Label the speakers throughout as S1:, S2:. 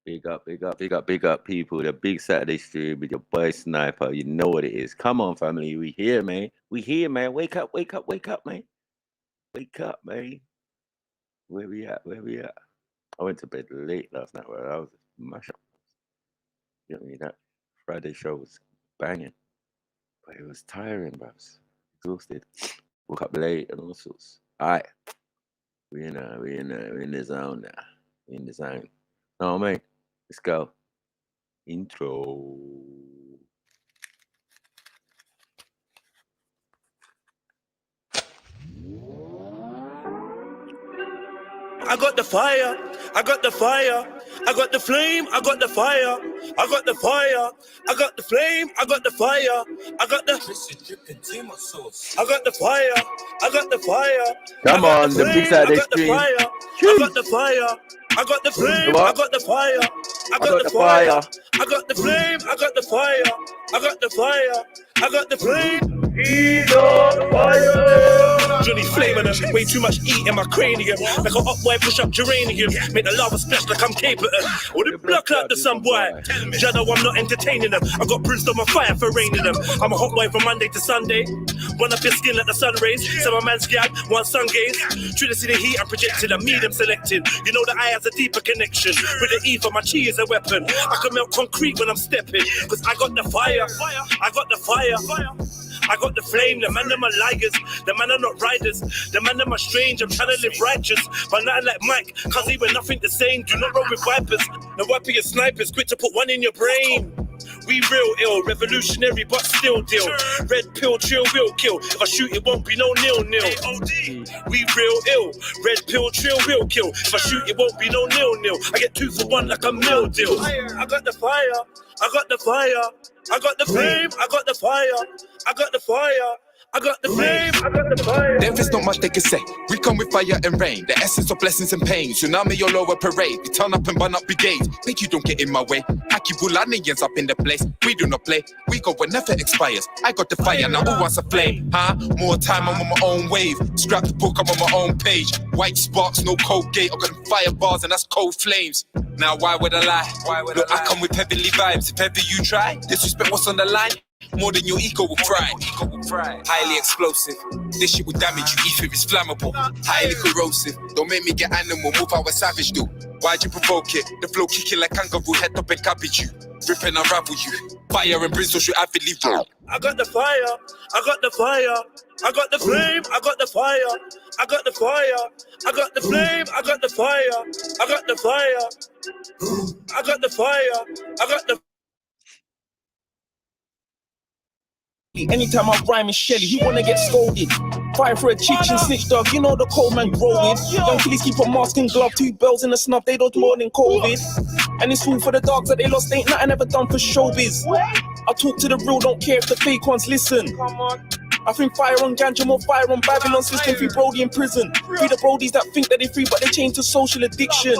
S1: Big up, big up, big up, big up, people. The big Saturday stream with your boy Sniper. You know what it is. Come on, family. We here, man. We here, man. Wake up, wake up, wake up, man. Wake up, man. Where we at? Where we at? I went to bed late last night. Well, I was mash up. You know what I mean? That Friday show was banging, but it was tiring, bruv. Exhausted. Woke up late and all sorts. All right. We in the zone now. We in the zone. Oh, man. Let's go. Intro.
S2: I got the fire, I got the fire, I got the flame, I got the fire, I got the fire, I got the flame, I got the fire, I got the I got the fire, I got the fire.
S1: Come on, the big Saturday stream.
S2: I got the fire, I got the flame, I got the fire, I got the fire, I got the flame, I got the fire, I got the fire, I got the flame. He's on fire. Johnny flaming them, way too much heat in my cranium. Like a hot boy push up geranium. Make the lava splash like I'm capable. Or the block out the sun boy. Jado, I'm not entertaining them. I got brimstone on fire for raining them. I'm a hot boy from Monday to Sunday. Run up your skin like the sun rays. So my man's gag, one sun gaze. True to see the heat I'm projected, I mean I'm selecting. You know the eye has a deeper connection. With the E for my chi is a weapon. I can melt concrete when I'm stepping. Cause I got the fire. I got the fire. I got the flame, the man them are liars, the man are not riders, the man them are strange, I'm trying to live righteous, but not like Mike, cause he were nothing the same, do not roll with vipers, the wiper your snipers, quick to put one in your brain. We real ill, revolutionary but still deal. Red pill, chill, will kill. If I shoot, it won't be no nil-nil. We real ill, red pill, chill, will kill. If I shoot, it won't be no nil-nil. I get 2 for 1 like a meal deal. I got the fire, I got the fire, I got the flame, I got the fire, I got the fire. I got the flame, I got the fire.
S3: Death is not much they can say. We come with fire and rain, the essence of blessings and pain. Tsunami all over parade. We turn up and burn up brigades. Make you don't get in my way. Haki Bulanians up in the place. We do not play. We go when never expires. I got the fire, now who wants a flame? Huh? More time, I'm on my own wave. Scrap the book, I'm on my own page. White sparks, no cold gate. I got them fire bars and that's cold flames. Now why would I lie? Look, I come with heavenly vibes. If ever you try, disrespect what's on the line. More than your ego will fry. Highly explosive. This shit will damage you. Ether is flammable. Highly corrosive. Don't make me get animal. Move how a savage do. Why'd you provoke it? The flow kicking like kangaroo. Head up and cabbage you. Rip and unravel you. Fire and brimstone should have to leave you.
S2: I got the fire. I got the fire. I got the flame. I got the fire. I got the fire. I got the flame. I got the fire. I got the fire. I got the fire. I got the
S4: Anytime I rhyme in Shelly, you wanna get scolded. Fire for a chicken snitch dog, you know the cold man grow with. Young kiddies keep a mask and glove, 2 bells in the snub, they don't more than COVID. And it's food for the dogs that they lost, ain't nothing ever done for showbiz. I talk to the real, don't care if the fake ones listen. I think fire on ganja, more fire on Babylon system, free Brody in prison. Free the Brodies that think that they free, but they chained to social addiction.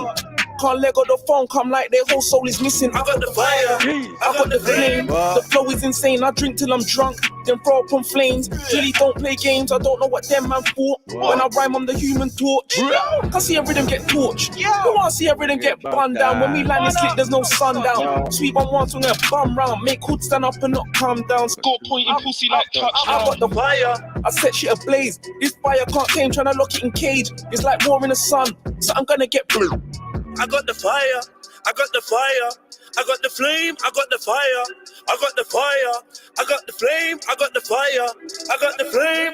S4: Can't let go the phone, come like their whole soul is missing. I got the fire, I got the flame. The flow is insane, I drink till I'm drunk, then throw up on flames. Really don't play games, I don't know what them man thought. When I rhyme, I'm the human torch. Can't see a rhythm get torched. Who wanna see a rhythm get burned down? When we land this slick, there's no sundown. Sweep on one, so I'm gonna bum round. Make hood stand up and not calm down. Score pointing pussy like touchdown. I got the fire, I set shit ablaze. This fire can't tame, tryna lock it in cage. It's like war in the sun, so I'm gonna get blue.
S2: I got the fire, I got the fire, I got the flame, I got the fire, I got the fire, I got the flame, I got the fire, I got the flame,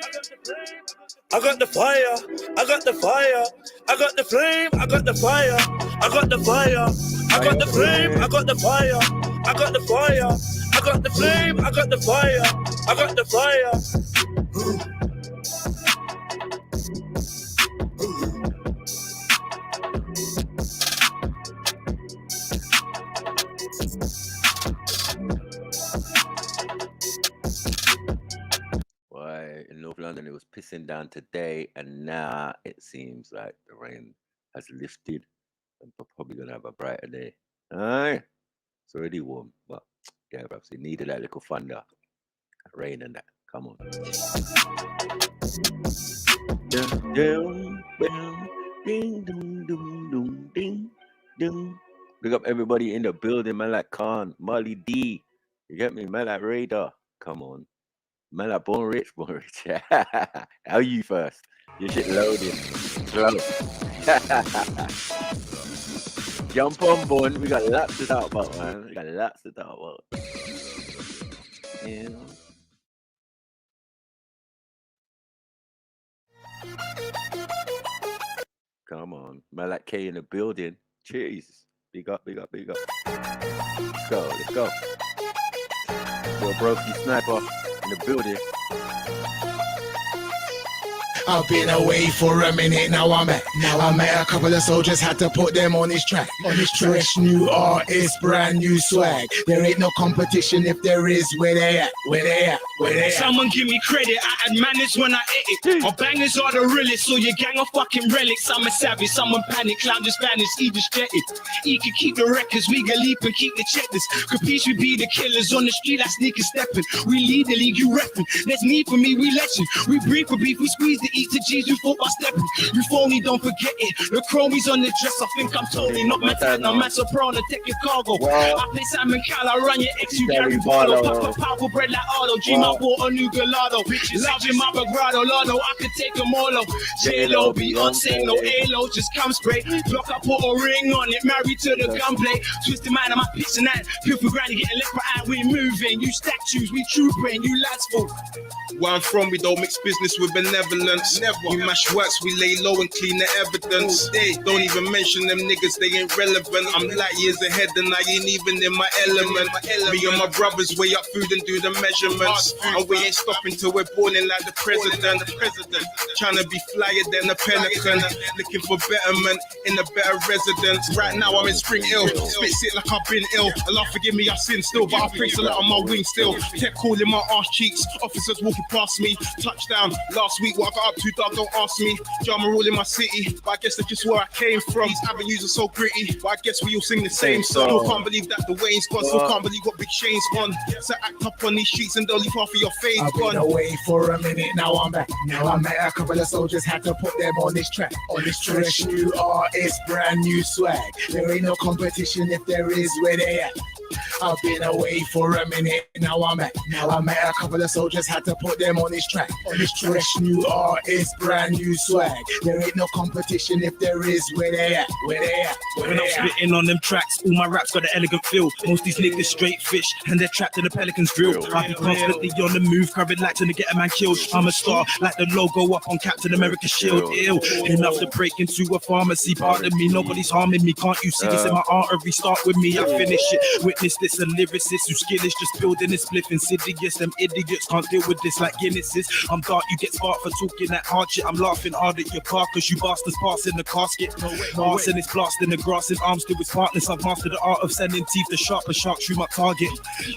S2: I got the fire, I got the fire, I got the flame, I got the fire, I got the fire, I got the flame, I got the fire, I got the fire, I got the flame, I got the fire, I got the fire.
S1: In North London, it was pissing down today, and now it seems like the rain has lifted, and we're probably gonna have a brighter day. Aye, it's already warm, but yeah, perhaps it needed that little thunder, rain, and that. Come on. Ding, ding, ding, ding, ding, ding, ding. Big up everybody in the building, man like Khan, Molly D. You get me? Man like Radar. Come on. Man like Born Rich. How you first? Your shit loading. Slow. Jump on, Born. We got lots to talk about, man. We got lots to talk about. You know? Come on. Man like K in the building. Cheers. Big up, big up, big up. Let's go, let's go. Yo, Broski Sniper in the building.
S5: I've been away for a minute, now I'm at a couple of soldiers, had to put them on this track. Fresh new artist, brand new swag. There ain't no competition, if there is, where they at, where they at, where they at.
S6: Someone give me credit, I had manners when I ate it. Our bangers are the realest, so your gang of fucking relics. I'm a savage, someone panic, clown just vanished, he just jetted. He can keep the records, we can leap and keep the checkers. Capiche, we be the killers on the street like sneaker stepping. We lead the league, you repping. There's need for me, we legend. We breathe for beef, we squeeze the eat to G's, you thought by stepping. You phony, don't forget it. The chromies on the dress, I think I'm Tony, not Montana. Man Soprano, taking cargo. I play Simon Cowell, I run your ex, you Gary Barlow. Pop a powerful bread like Arlo. Dream I bought a new Gallardo. Loving my Bagrado, Lotto, I could take them all off. J-Lo, Beyonce, no A-Lo, just come spray. Block, I put a ring on it, married to the gunplay. Twisted man, I'm a pitch tonight. Pure for granny, getting left behind, we moving. You statues, we trooping, you lads full.
S7: Where I'm from, we don't mix business with benevolence. Never. We mash works, we lay low and clean the evidence. They don't even mention them niggas, they ain't relevant. I'm light years ahead and I ain't even in my element. Me and my brothers weigh up food and do the measurements. And we ain't stopping till we're balling like the president. Trying to be flyer than a pelican. Looking for betterment in a better residence. Right now I'm in spring ill. Spit sick like I've been ill. Allah forgive me, I sin still, but I praise a lot on my wings still. Kept calling my arse cheeks. Officers walking past me. Touchdown last week, what I got up to, dog, don't ask me. Drama rule in my city, but I guess that's just where I came from. These avenues are so gritty, but I guess we all sing the same song. Still can't believe that the Wayne's gone. Still can't believe what Big Shane's gone. So act up on these streets and don't leave half of your face gone.
S5: I've been away for a minute, now I'm back. Now I met a couple of soldiers, had to put them on this track. On this fresh new artist, brand new swag. There ain't no competition, if there is, where they at. I've been away for a minute, now I met a couple of soldiers, had to put them on this track. On this fresh new artist, brand new swag. There ain't no competition, if there is, where they at, where they at, where
S6: when
S5: they
S6: I'm
S5: at.
S6: spitting on them tracks, all my raps got an elegant feel. Most these niggas straight fish, and they're trapped in the Pelican's drill. I be constantly on the move, carrying lights to get a man killed. I'm a star, like the logo up on Captain America's shield. Ill, enough to break into a pharmacy. Pardon me, nobody's harming me. Can't you see this in my artery? Start with me, I finish it. Witness this, a lyricist whose skill is just building this spliff insidious. Them idiots can't deal with this like Guinnesses. I'm dark, you get sparked for talking that hard shit. I'm laughing hard at your car, cause you bastards pass in the casket. Arse and it's blasting the grass in arms to its partners. I've mastered the art of sending teeth to sharp and sharp through my target.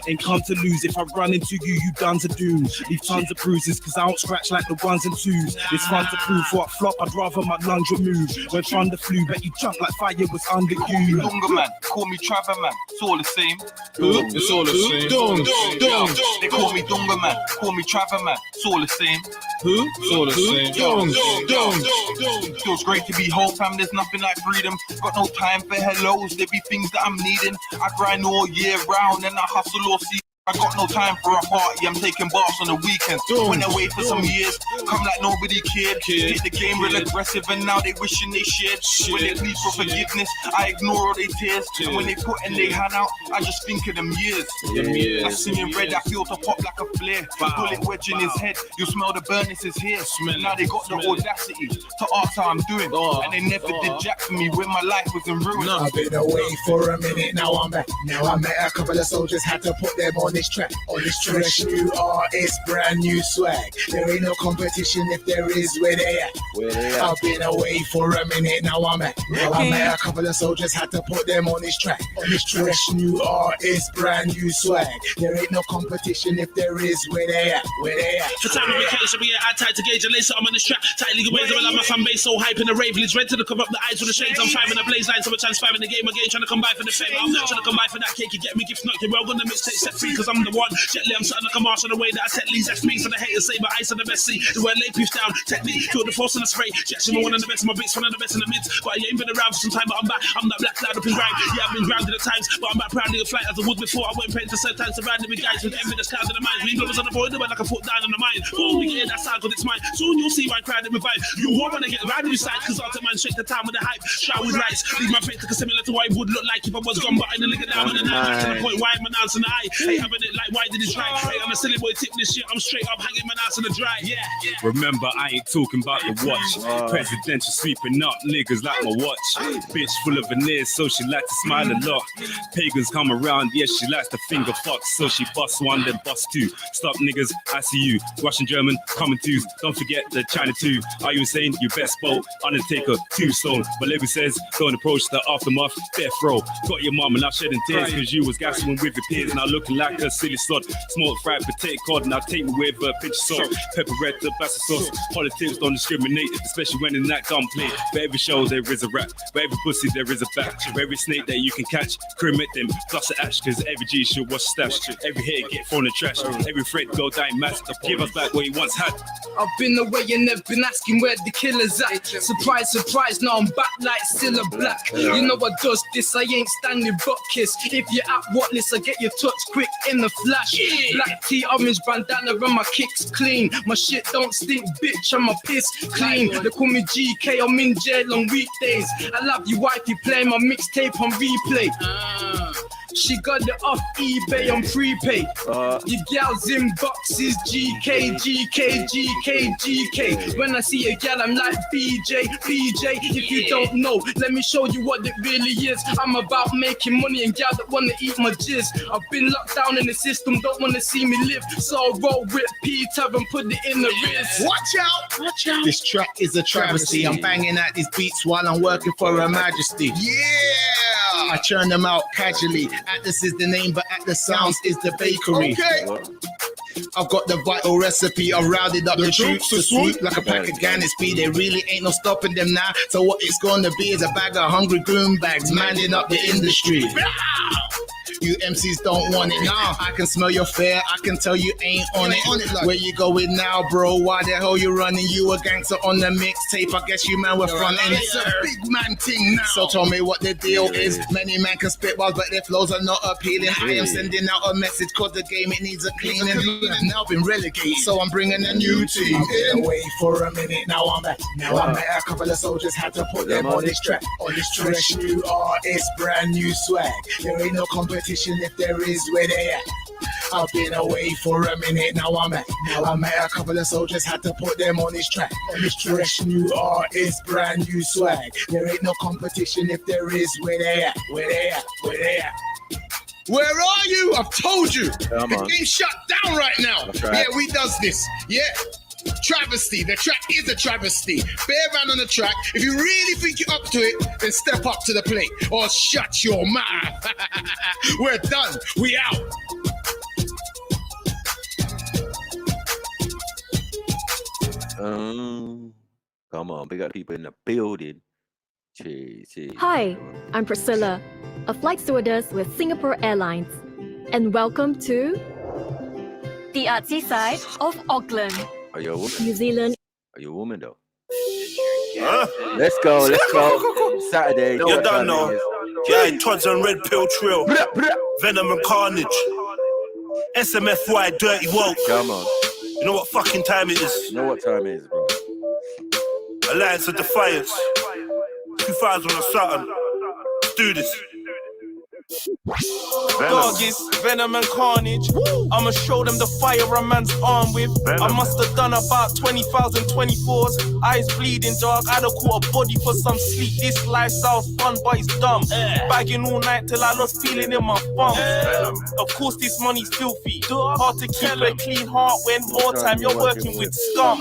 S6: Ain't come to lose, if I run into you, you done to doom. Leave tons of bruises, cause I don't scratch like the ones and twos. It's fun to prove what flop, I'd rather my lungs remove. When thunder flew, bet you jump like fire was under you.
S3: Longer man, call me Traver man, it's all the same.
S7: It's all the same.
S3: They call me Dunga man, call me Traver man, it's all the same.
S7: It's all the same.
S3: Feels great to be home, fam, there's nothing like freedom. Got no time for hellos, there be things that I'm needing. I grind all year round and I hustle all season. I got no time for a party, I'm taking baths on the weekends. Went away for some years, come like nobody cared. Hit the game real aggressive and now they wishing they shared. When they plead for forgiveness, I ignore all their tears. And when they put in their hand out, I just think of them years. I see in red, I feel to pop like a flare. Bullet wedge in his head, you smell the burners is here. Now they got the audacity to ask how I'm doing. And they never did jack for me when my life was in ruin.
S5: I've been away for a minute, now I'm back. Now I met a couple of soldiers, had to put them on this track. On this fresh new artist, brand new swag. There ain't no competition, if there is, where they at. I've been away for a minute, now I met a couple of soldiers, had to put them on this track. On this fresh new artist, brand new swag. There ain't no competition, if there is, where they at, where they at.
S6: For time of vacation, we ain't tight to gauge and lace it, I'm on this track. Tight league ways, I like my fan base so hype in the rave. It's red to the cover up the eyes with the shades. I'm five in the blaze line, so much I'm five in the game again. Trying to come by for the fame. I'm not trying to come by for that cake. You get me gifts, not your well on the mixtape set free. cause I'm the one. Gently, I'm something like a marsh on the way that I set leads. That's me, so the haters say my ice on the best seat. The word lay peeps down, technique, feel the force and the spray. Jackson, one of the best, my beats, one of the best in the mids. But I ain't been around for some time, but I'm back. I'm that black cloud up his rhyme. Yeah, I've been grounded at times, but I'm back proudly a flight as I was before. I went paid to certain times, surrounded with guys with envy that's clouds in the mind. We brothers on the board, the way like a foot down on the mind. Oh, we get that sound, cause it's mine. Soon you'll see why I'm crowded with vibe. You won't wanna get around with sight, cause after man shake the time with the hype. Shout with lights, leave my face looking similar to what it would look like if I was gone, but I didn't look down on the night. To the point why I'm announcing the eye. Hey, having it like, why did it try? Hey, I'm a silly boy, tip this shit, I'm straight up hanging my ass in the dry. Yeah.
S8: Remember, I ain't talking about the watch. Presidential sweeping up niggas like my watch. Bitch full of veneers, so she like to smile a lot. Pagans come around, yes, she likes to finger fuck, so she bust one, then bust two. Stop niggas, I see you. Russian, German, coming twos. Don't forget the China too. Are you insane? You best bolt. Undertaker, tombstone. But Levy says, don't approach the aftermath. Death row. Got your mom and now shedding tears, cause you was gassing with your peers. Now looking like a silly sod. Small fried potato cod, now take me with a pinch of salt. Pepper red, Tabasco sauce. Politics don't discriminate, especially when in that gunplay. For every show there is a rat. For every pussy there is a bat. For every snake that you can catch, cremate them, plus the ash, cause every G should wash stash. Every hit get thrown in the trash. Every thread go down mass. Give us back what he once had.
S9: I've been away and they've been asking where the killer's at. Surprise, surprise, now I'm back like still a black. You know what does this, I ain't standing butt kiss. If you're at what list, I get your touch quick in the flash. Black tee, orange bandana and my kicks clean. My shit don't stink, bitch, I'm a piss clean. They call me GK, I'm in jail on weekdays. I love you wifey, play my mixtape on replay. She got it off eBay on prepay. You gals in boxes, GK. When I see a gal, I'm like BJ. If you don't know, let me show you what it really is. I'm about making money and gal that wanna eat my jizz. I've been locked down in the system, don't wanna see me live. So I roll with Peter and put it in the wrist.
S5: Watch out! Watch out! This track is a travesty. I'm banging out these beats while I'm working for Her Majesty. Yeah! I churn them out casually. Atlas is the name, but Atlas Sounds is the bakery. Okay. I've got the vital recipe. I've rounded up the troops to swoop like a pack of Gannis B. There really ain't no stopping them now. So what it's gonna be is a bag of hungry goon bags manning up the industry. You MCs don't want it now. I can smell your fear. I can tell you ain't on it. Where you going now, bro? Why the hell you running? You a gangster on the mixtape. I guess you man were fronting. It's a big man thing now. So tell me what the deal is. Many men can spit bars, but their flows are not appealing. I am sending out a message cause the game, it needs a cleaning. Now been relegated, so I'm bringing a new team. Been away for a minute, now I'm back. Now I'm back. A couple of soldiers had to put them on this track. On this fresh new artist, brand new swag. There ain't no competition. If there is, where they at. I've been away for a minute, now I'm at. A couple of soldiers had to put them on this track. On this fresh new artist, brand new swag. There ain't no competition if there is, where they at. Where they at. Where are you? I've told you. The game's shut down right now. Right. Yeah, we does this. Yeah. Travesty. The track is a travesty. Bear man on the track. If you really think you're up to it, then step up to the plate or shut your mouth. We're done. We out.
S1: Come on, we got people in the building. Jeez.
S10: Hi, I'm Priscilla, a flight stewardess with Singapore Airlines, and welcome to the artsy side of Auckland.
S1: Are you a woman?
S10: New Zealand.
S1: Are you a woman though? Huh? Let's go. Saturday.
S2: You done now. Yeah, Tods and Red Pill Trill. Venom and Carnage. SMFY Dirty Woke.
S1: Come on.
S2: You know what fucking time it is?
S1: You know what time it is, bro.
S2: Alliance of Defiance. 2000 or something. Let's do this.
S9: Doggies, Venom and Carnage. I'ma show them the fire a man's armed with. I must have done about 20,000 24s. Eyes bleeding, dog. I'd have caught a body for some sleep. This lifestyle's fun, but it's dumb. Bagging all night till I lost feeling in my bum. Of course, this money's filthy. Hard to keep a clean heart when more time you're working with scum.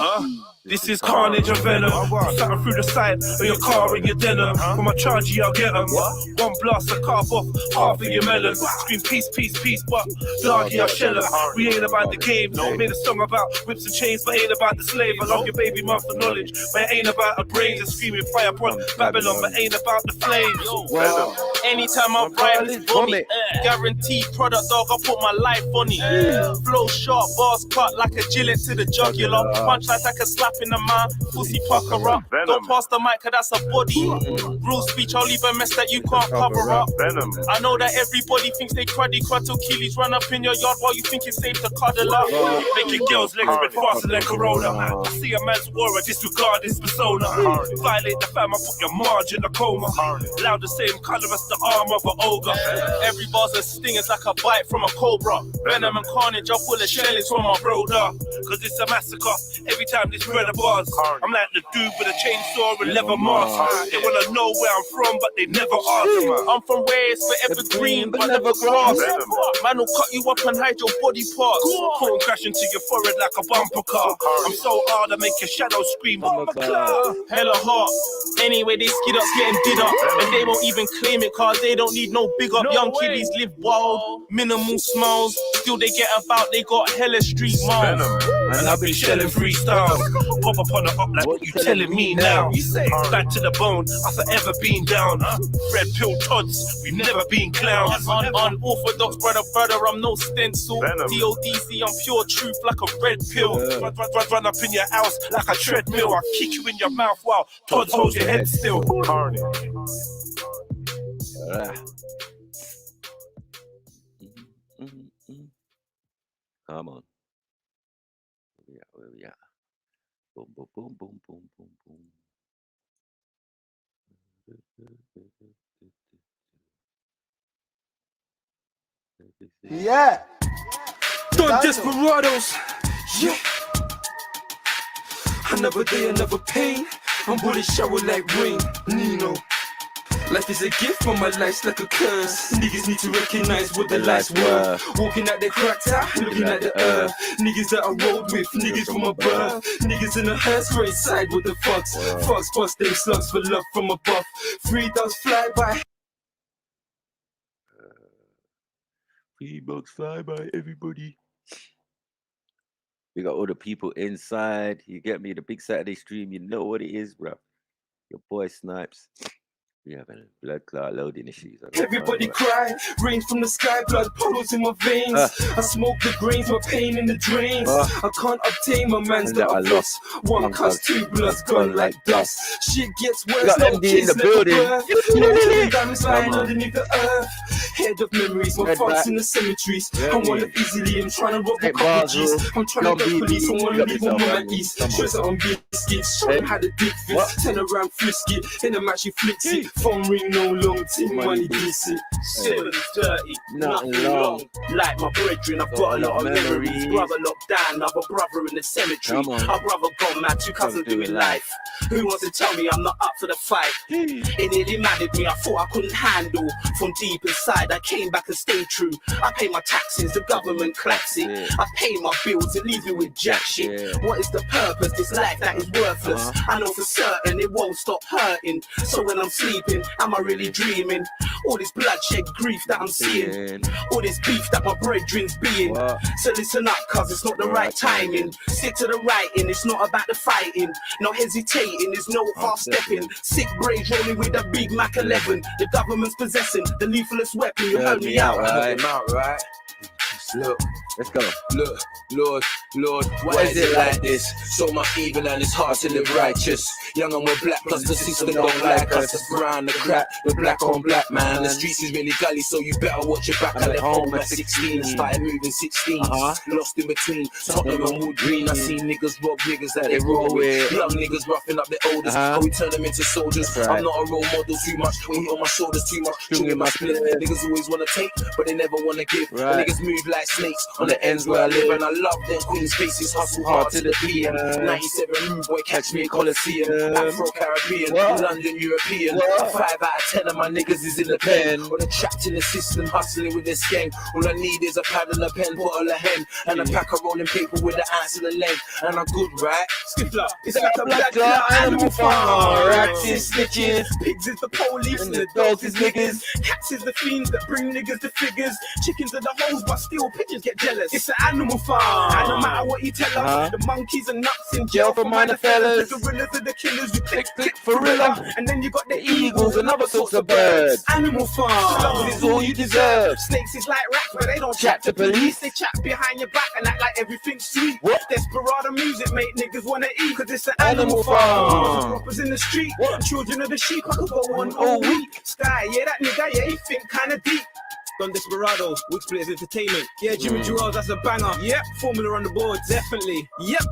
S2: This is carnage and venom. Something through the side of your car in your denim. From my charge, I'll get them. One blast, I carve off half of your melon. Scream peace, peace, peace, but darky, I'll shell them. We ain't about the game. Made a song about whips and chains, but ain't about the slave. I love your baby mom for knowledge, but it ain't about a brains. And screaming fire upon Babylon, but ain't about the flames. Anytime I rhyme, it's vomit. Guaranteed product, dog, I put my life on it. Flow sharp, bars cut like a gillet to the jugular. Punchlines like a slap in the mouth, pussy pucker up. Don't pass the mic, cause that's a body. Real speech, I'll leave a mess that you can't cover up. I know that everybody thinks they cruddy till Keelys run up in your yard while you think it's safe to cuddle up. Make your girls legs spread faster than Corona. I see a man's aura, disregard his persona. Violate the fam, I put your margin in a coma. Loud the same colour as the arm of an ogre. Every bar's a sting, it's like a bite from a cobra. Venom and carnage, I'll pull a shellings from my brother. Cause it's a massacre, every time this bread of bars. I'm like the dude with a chainsaw and leather mask. They wanna know where I'm from, but they never ask. I'm from where it's forever green, but never grass. Man will cut you up and hide your body parts. Pull and crash into your forehead like a bumper car. I'm so hard I make your shadow scream, oh my God. Hella hot. Anyway, they skid up, getting did up. And they won't even claim it, cause they don't need no big up. Young kiddies live wild, minimal smiles. Still they get about, they got hella street miles. And I've been shelling freestyles. Pop up on the up like what you telling me now. You say back to the bone, I've forever been down. Red pill tods, we've never been clowns. Unorthodox brother, I'm no stencil. DODC, I'm pure truth like a red pill. Run up in your house like a treadmill. I kick you in your mouth while Todd holds your head still.
S1: Come on. Where we at? Boom, boom, boom, boom, boom, boom, boom.
S11: Yeah.
S2: Don Desperados. Yeah. Another day, another pain. I'm bullet shower like rain. Nino. Life is a gift, but my life's like a curse. Niggas need to recognize what the life's worth. Walking at the cracked out, looking at the earth. Niggas that I rode with, niggas from my birth. Niggas in the hearse, right side with the fucks. Fucks bust them slugs for love from above. 3 dogs fly by.
S1: 3 bucks fly by, everybody. We got all the people inside. You get me? The big Saturday stream. You know what it is, bro. Your boy Snipes. We having blood clot loading issues.
S2: Everybody cry, rain from the sky, blood puddles in my veins. I smoke the grains, my pain in the drains. I can't obtain my man's that I lost. 1 cuss, 2 bloods gone like dust. Shit gets worse,
S1: got
S2: no
S1: MD
S2: kids
S1: in the building.
S2: No diamonds lying underneath the earth. Head of memories, my thoughts in the cemeteries. I wanna easily, I'm trying to rob a couple G's. I'm trying to go police, I wanna leave my mom at ease. Stress on biscuits, show them how the dick fits. Turn around frisky, in a match she flicks it. Phone ring no long, team money decent. Silly, dirty, nothing long. Like my brethren, I've got a lot of memories. Brother locked down, another brother in the cemetery. Our brother gone mad, 2 cousins doing life. Who wants to tell me I'm not up for the fight? It nearly maddened me, I thought I couldn't handle. From deep inside, I came back and stayed true. I pay my taxes, the government claps it. I pay my bills and leave you with jack shit. What is the purpose? This life that is worthless. I know for certain it won't stop hurting. So when I'm sleeping, am I really dreaming? All this bloodshed grief that I'm seeing. All this beef that my brethren's being. So listen up, cause it's not the right timing. Stick to the writing, it's not about the fighting. No hesitating, there's no half stepping. Sick braids rolling with a big Mac 11. The government's possessing the lethalest weapon. You heard me out.
S11: Right.
S1: Look, let's go.
S11: Look, Lord, why is it like this? So much evil and it's hard to live righteous. Young and we're black, plus the system don't like us. It's brown, the crap, the black on black, man. The streets is really gully, so you better watch your back. I left home at 16, started moving 16. Lost in between Tottenham and Wood Green. I see niggas rob niggas that they roll with. Young niggas roughing up their oldest, but we turn them into soldiers. I'm not a role model too much, weight on my shoulders too much. String in my split. Niggas always wanna take, but they never wanna give. Niggas move like snakes on the ends where I live, and I love them Queen's faces, hustle hard to the PM. 97 rude boy, catch me in Coliseum. Afro-Caribbean, London European. 5 out of 10 of my niggas is in the pen, or they're trapped in the system, hustling with this gang. All I need is a pad and a pen, bottle of hen, and a pack of rolling paper with the ounce of the length. And I'm good, right?
S4: Skipper, it's like a black animal farm. Rats is snitches, pigs is the police, and the dogs is niggas. Cats is the fiends that bring niggas to figures. Chickens are the hoes, but still pigeons get jealous. It's an animal farm, and no matter what you tell us, the monkeys are nuts in jail for minor fellas. The gorillas are the killers, you click for real. And then you got the eagles and other sorts of birds. Animal farm, love is all you deserve. Snakes is like rats, but they don't chat to police. They chat behind your back and act like everything's sweet. What? Desperado music make niggas wanna eat, cause it's an animal farm. Robbers in the street, children of the sheep, I could go on all week. Sky, yeah, that nigga, yeah, he think kinda deep. Don Desperado, Wig Splitters Entertainment. Yeah, Jimmy Gerard, that's a banger. Yep, Formula on the board, definitely. Yep.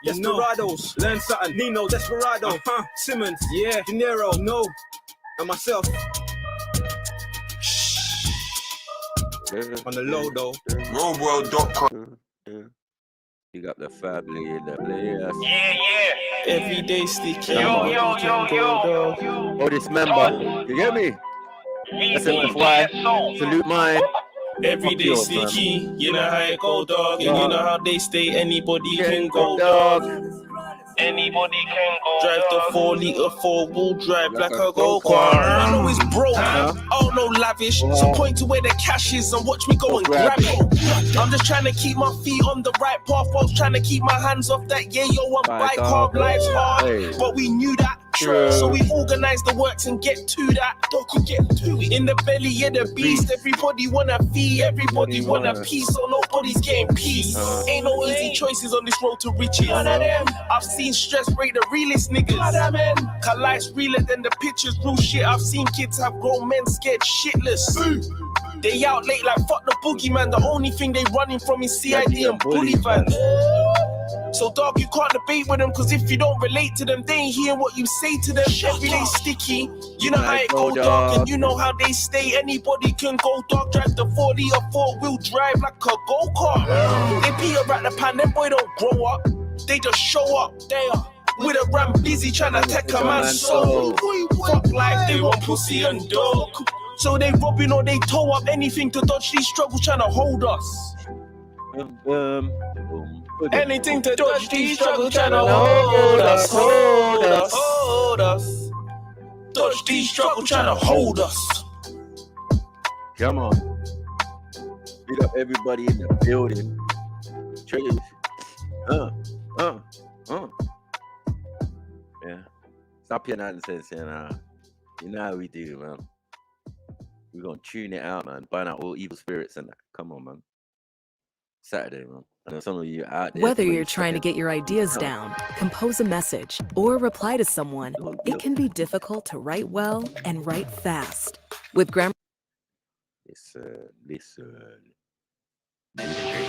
S4: Desperados, learn something. Nino, Desperado, Simmons, yeah, De Niro, no, and myself. On the low though.
S1: Roadworld.com. You got the family in the place.
S4: Yeah. Everyday sticky.
S2: Yo.
S1: Oh, this member. You get me? SMFY. Salute mine.
S4: Everyday sticky. You know how it go, dog. And you know how they stay. Anybody can go, dog. Anybody can go. Drive the 4-liter 4-wheel drive like a go-kart. I know it's broke, oh no lavish. So point to where the cash is and watch me go and grab it. I'm just trying to keep my feet on the right path. I was trying to keep my hands off that yayo and bicarb. Life's hard, but we knew that. So we organize the works and get to that. In the belly of the beast, everybody wanna feed, everybody want a piece, so nobody's getting peace. Ain't no easy choices on this road to riches. I've seen stress break the realest niggas. Cause life's realer than the pictures, real shit. I've seen kids have grown men scared shitless. They out late like fuck the boogeyman. The only thing they running from is CID and bully vans. So dog, you can't debate with them, cause if you don't relate to them, they ain't hearing what you say to them. Everyday sticky, you know how it go, dog, and you know how they stay. Anybody can go, dog. Drive the 40 or 4-wheel drive like a go-kart. They peter at the pan, them boy don't grow up. They just show up, they are with a ram busy trying to take a man's soul. Fuck life, they want pussy and dog. So they robbing or they tow up anything to dodge these struggles trying to hold us. Anything to dodge these struggles trying to hold us. Dodge these struggles trying to hold us.
S1: Come on. Beat up everybody in the building. Trees. Yeah. Stop your nonsense, you know. You know how we do, man. We're gonna tune it out, man. Burn out all evil spirits and that. Come on, man. Saturday, man. I know some of you out there.
S12: Whether you're trying to get your ideas down, compose a message, or reply to someone, it can be difficult to write well and write fast. With grammar.
S1: Listen.
S2: This is your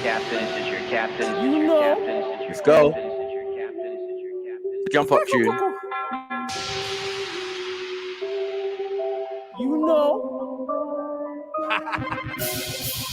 S2: captain.
S1: You know. Let's go. Jump up tune.
S4: You know.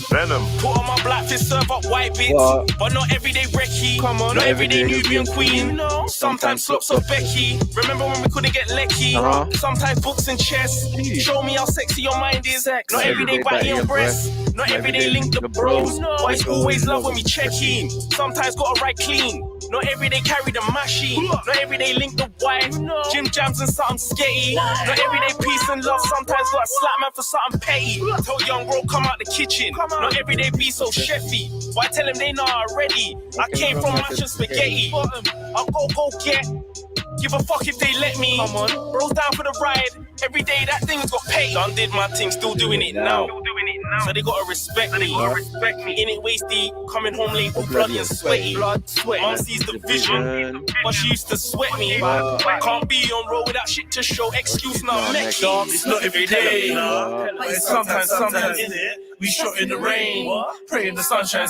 S2: Venom.
S4: Put on my black fist, serve up white bits. But not everyday Brekkie. Come on, not everyday Nubian queen. You know. Sometimes slops of Becky. Remember when we couldn't get lecky? Sometimes books and chess. Show me how sexy your mind is. Not everyday body and breasts. Not everyday link the bros. But it's always love when we check in. Sometimes gotta write clean. Not everyday carry the machine. Not everyday link the wife. Gym jams and something sketchy. Not everyday peace and love. Sometimes gotta slap man for something petty. Tell young bro come out the kitchen. Not everyday be so chefy. Why tell him they not already? I came from mash and spaghetti. I'll go get. Give a fuck if they let me. Come on, bros down for the ride. Every day that thing's got paid. Done did my thing, still doing it now. So they gotta respect me. In it wasty, coming home late, all bloody and sweaty. Mom sees the vision, but she used to sweat me. Can't be on road without shit to show. Excuse now, next dog. It's not every day. Sometimes in it. We shot in the rain, pray in the sunshine.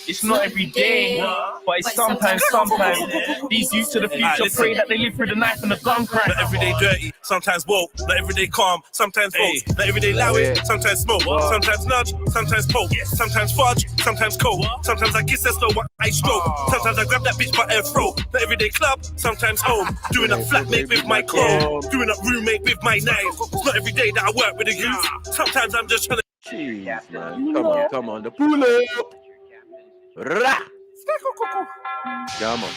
S4: It's not every day, but it's sometimes. These youth to the future pray that they live through the knife and the gun crack.
S2: Not everyday dirty, sometimes woke. Not every day calm, sometimes folks. Not every day loud, sometimes smoke. Sometimes nudge, sometimes poke. Sometimes fudge, sometimes coke. Sometimes I kiss as though I stroke. Sometimes I grab that bitch by her throat. Not every day club, sometimes home. Doing a flatmate with my chrome. Doing a roommate with my name. It's not every day that I work with a youth. Sometimes I'm just trying to.
S1: Jeez, man. Come on. The pull up. Rah. Come on.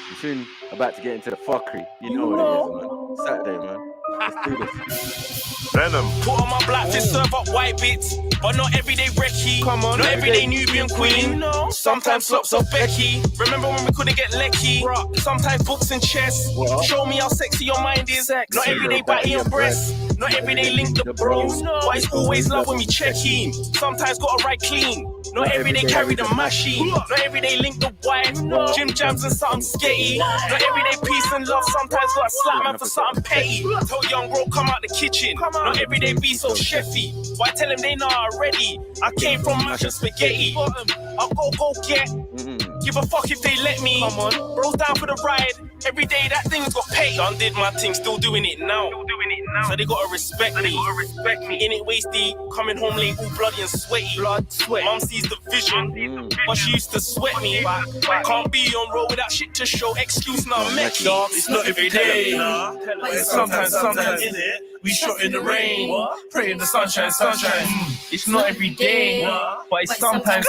S1: You're soon about to get into the fuckery. You know what it is, man. Saturday, man. Let's do this.
S4: Venom. Put on my blacklist, serve up white bits, but not everyday Recce. Come on, not everyday Nubian queen. Sometimes slops of Becky. Remember when we couldn't get lecky? Sometimes books and chess. Show me how sexy your mind is. Not everyday body and breasts. Not everyday link the bros. But it's always love when we check in. Sometimes gotta ride clean. Not everyday carry the machine. Not everyday link the wife. Gym jams and something sketty. Not everyday peace and love. Sometimes gotta slap man for something petty. Tell young bro come out the kitchen. Not everyday be so chefy. But I tell them they know already. I came from mash and spaghetti. I'll go get. Give a fuck if they let me. Come on, bros down for the ride. Every day that thing's got paid. Done did my thing, still doing it now. So they gotta respect me. In it wasty, coming home late, all bloody and sweaty. Mum sees the vision, but she used to sweat me. Can't be on road with that shit to show excuse now. It's not every day. Sometimes in it. We shot in the rain, pray in the sunshine. It's not every day, but it's sometimes.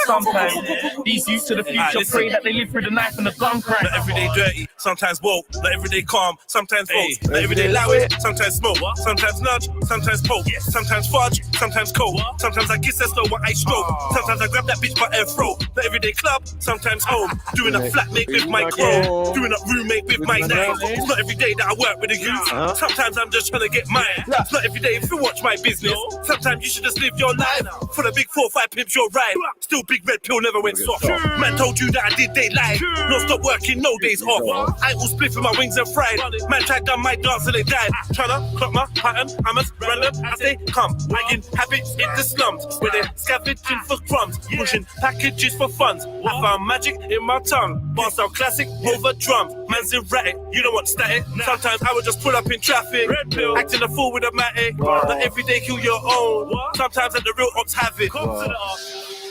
S4: These youths to the future pray that they live through the knife and the gun crack.
S2: Not every day dirty, sometimes woke. Not every day calm, sometimes folks. Not every day loud, sometimes smoke. Sometimes nudge, sometimes poke. Sometimes fudge, sometimes coke. Sometimes I kiss as though I stroke. Sometimes I grab that bitch by her throat. Not every day club, sometimes home. Doing a flatmate with my chrome. Doing a roommate with my name. It's not every day that I work with a youth. Sometimes I'm just trying to get mine. It's not every day if you watch my business. Sometimes you should just live your life. For the big 4-5 pimps, you're right. Still big red pill never went soft. Man told you that I did they lie. No stop working, no days off. I will split for my wings and fried. Man tried done my dance and they died. Tryna clock my pattern, hammers, random as they come. Hanging habits in the slums where they're scavenging for crumbs, pushing packages for funds. I found magic in my tongue. Bars out classic over drums. Man's erratic, you know what's static. Sometimes I would just pull up in traffic, acting a fool with a matic. Not every day kill your own. Sometimes let the real ops have it.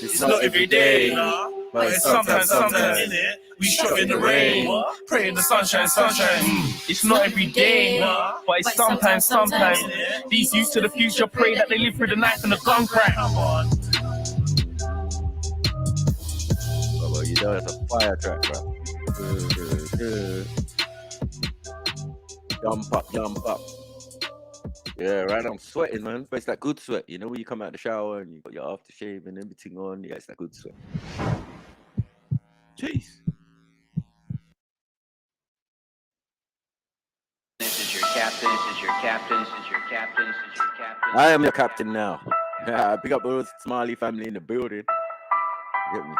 S2: It's not every day, but it's sometimes in it. We shot in the rain, pray in the sunshine. It's not every day, but it's sometimes. These youths to the future pray that they live through the knife and the gun crack.
S1: Oh, well, you know it's a fire track, bro. Jump up. Yeah, right. I'm sweating, man. But it's that good sweat. You know when you come out the shower and you got your aftershave and everything on. Yeah, it's that good sweat. Jeez.
S13: This is your captain.
S1: I am your captain now. I pick up those Smiley family in the building. Get me.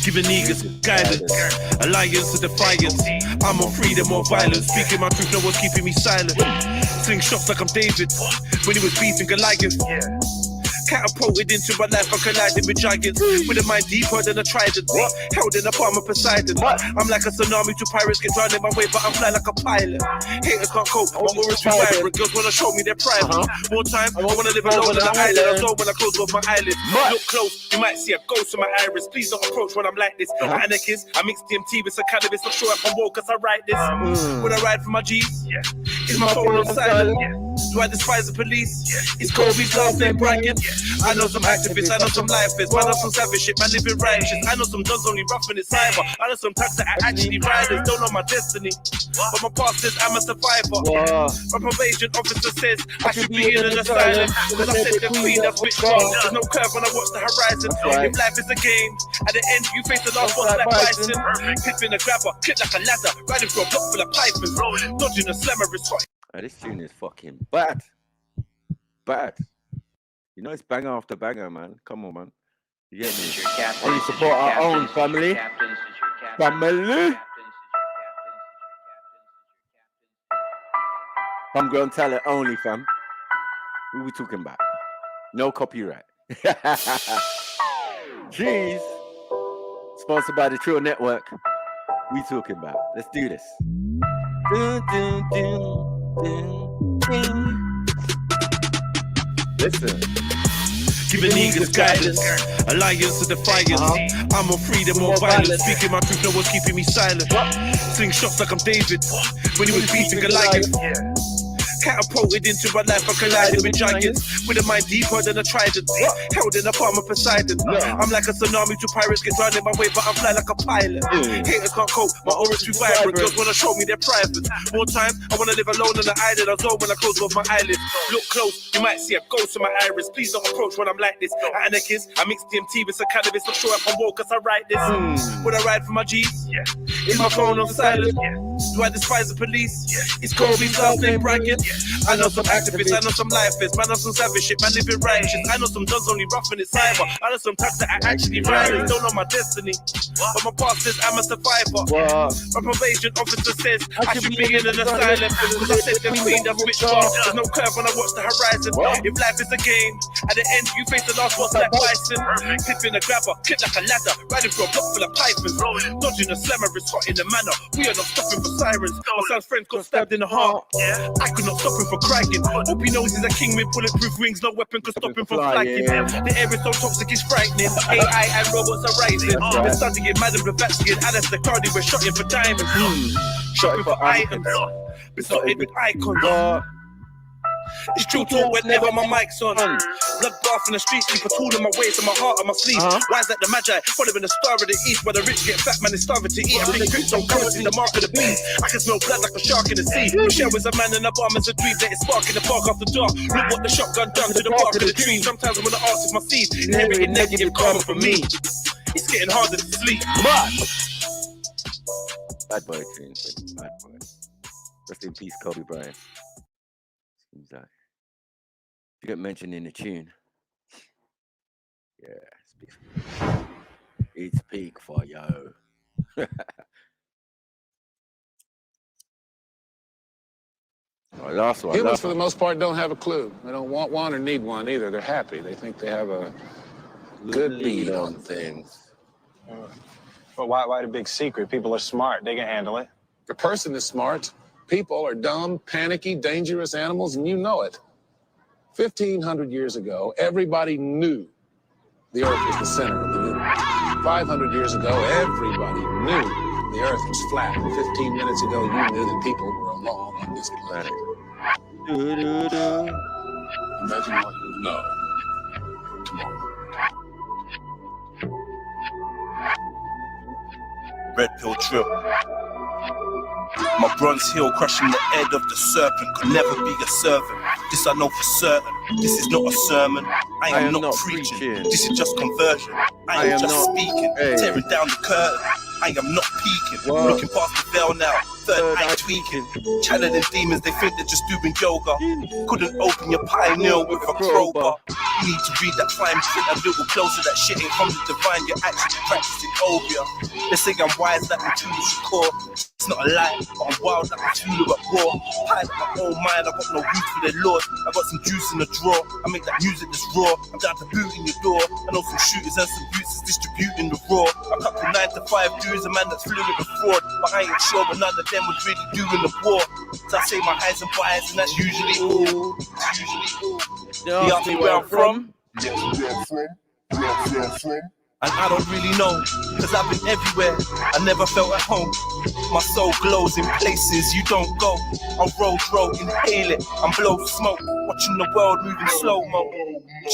S2: Giving niggas guidance, alliance to defiance. I'm on freedom or violence. Speaking my truth, no one's keeping me silent. Sling shots like I'm David when he was beefing Goliath. Catapulted into my life, I collided with giants. With a mind deeper than a trident. Held in the palm of Poseidon. I'm like a tsunami to pirates, get drowned in my way, but I'm fly like a pilot. Haters can't cope, my aura's too vibrant. Girls wanna show me their private. More time, I wanna live alone on the island. I saw when I close off my eyelids. Look close, you might see a ghost in my iris. Please don't approach when I'm like this. Anarchist, I mix DMT with some cannabis. Not sure if I'm woke cause I write this. When I ride for my G's, is my phone on silent? Do I despise the police? It's Kobe's last name bragging. I know some activists, I know some lifers, I know some savage shit, man living righteous. I know some dogs only roughing it cyber. I know some tags that are actually riders, don't know my destiny. But my past says I'm a survivor. My probation officer says I should be in an asylum. Cause I said the queen, that's bitch wrong. There's no curve when I watch the horizon. If life is a game, at the end you face the last boss like Bison. Clipping a grabber, kick like a ladder, riding for a block full of pipers, dodging a slammer is hot.
S1: This tune is fucking bad. You know it's banger after banger, man. Come on, man. You get me? Only support our own family. Homegrown talent only, fam. Who we talking about? No copyright. Jeez. Sponsored by the Trill Network. We talking about. Let's do this. Listen.
S2: Giving niggas guidance, alliance to defiance. I'm on freedom or violence. Speaking my truth, no one's keeping me silent. Sling shots like I'm David when he was beating Goliath. Catapulted into my life, I collided with giants. With a mind deeper than a trident, held in the palm of Poseidon. I'm like a tsunami to pirates, get drowned in my way, but I fly like a pilot. Haters can't cope, my aura's too vibrant. Girls wanna show me their private. More time, I wanna live alone on the island. I zone when I close both my eyelids. Look close, you might see a ghost in my iris. Please don't approach when I'm like this. At Anarchist, I mix DMT with some cannabis. I'm sure I'm woke cause I write this. Would I ride for my G's? Is my phone on silent? Do I despise the police? It's Kobe's last name bracket. I know some activists, I know some lifers, man, I know some savage shit, man, living righteous. I know some duns only roughing it cyber. I know some types that are actually violent, don't know my destiny. But my past says I'm a survivor. My probation officer says I should be in an asylum. Cause I said the queen of which bar. There's no curve when I watch the horizon. If life is a game, at the end you face the last boss like bison. Clipping a grabber, clip like a ladder, riding for a block full of pythons. Dodging a slammer is hot in the manner. We are not stopping for sirens. My son's friend got stabbed in the heart. I could not stop him for cracking. Hope he knows he's a king with bulletproof wings. No weapon could stop him from flagging. The air is so toxic, it's frightening. AI and robots are rising. We're starting to get mad and Blavatsky and Alice the Cardi. We're shotting for diamonds. Shotting for items. Besotted with icons. It's true talk whenever my mic's on. Blood bath in the streets, keep a tool in my waist and my heart on my sleeve. Why is that the magi? Following the star of the east, where the rich get fat, man is starving to eat. I think cryptocurrency, the mark of the beast. I can smell blood like a shark in the sea. Michelle is a man and a bomb is a dream. Let it spark in the park after dark. Look what the shotgun done to the bark of the tree. Sometimes I'm gonna ask if my seed inherited negative karma from me. It's getting harder to sleep.
S1: Bad boy tune, bad boy. Rest in peace, Kobe Bryant. Seems like you get mentioned in the tune. Yeah, it's peak for yo. Right, last one.
S14: Humans, for the most part, don't have a clue. They don't want one or need one either. They're happy. They think they have a good beat on things.
S15: But why the big secret? People are smart. They can handle it.
S14: The person is smart. People are dumb, panicky, dangerous animals, and you know it. 1,500 years ago, everybody knew the Earth was the center of the universe. 500 years ago, everybody knew the Earth was flat. 15 minutes ago, you knew that people were alone on this planet. Imagine what you know tomorrow.
S2: Red pill trip. My bronze heel crushing the head of the serpent could never be a servant. This I know for certain. This is not a sermon. I am not preaching. This is just conversion. I am just speaking. Tearing down the curtain. I am not peeking. Looking past the veil now. Third eye tweaking. Channeling demons, they think they're just doing yoga. Couldn't open your pineal with a crowbar. You need to read that fine print a little closer. That shit ain't from the divine. You're actually practicing obia. They say I'm wise like Matulu Shakur. It's not a lie, but I'm wild like Matulu at war. High like my own mind, I got no use for their lord. I got some juice in the drawer. I make that music that's raw. I'm down to boot in your door. I know some shooters and some youths is distributing the raw. A couple 9 to 5 dudes, a man that's fluent with fraud. But I ain't sure but none of them was really doing the war. So I say my highs and buys, and that's usually all. They ask me where I'm from. And I don't really know, cause I've been everywhere, I never felt at home. My soul glows in places you don't go. I'll roll, inhale it, and blow smoke. Watching the world moving slow-mo.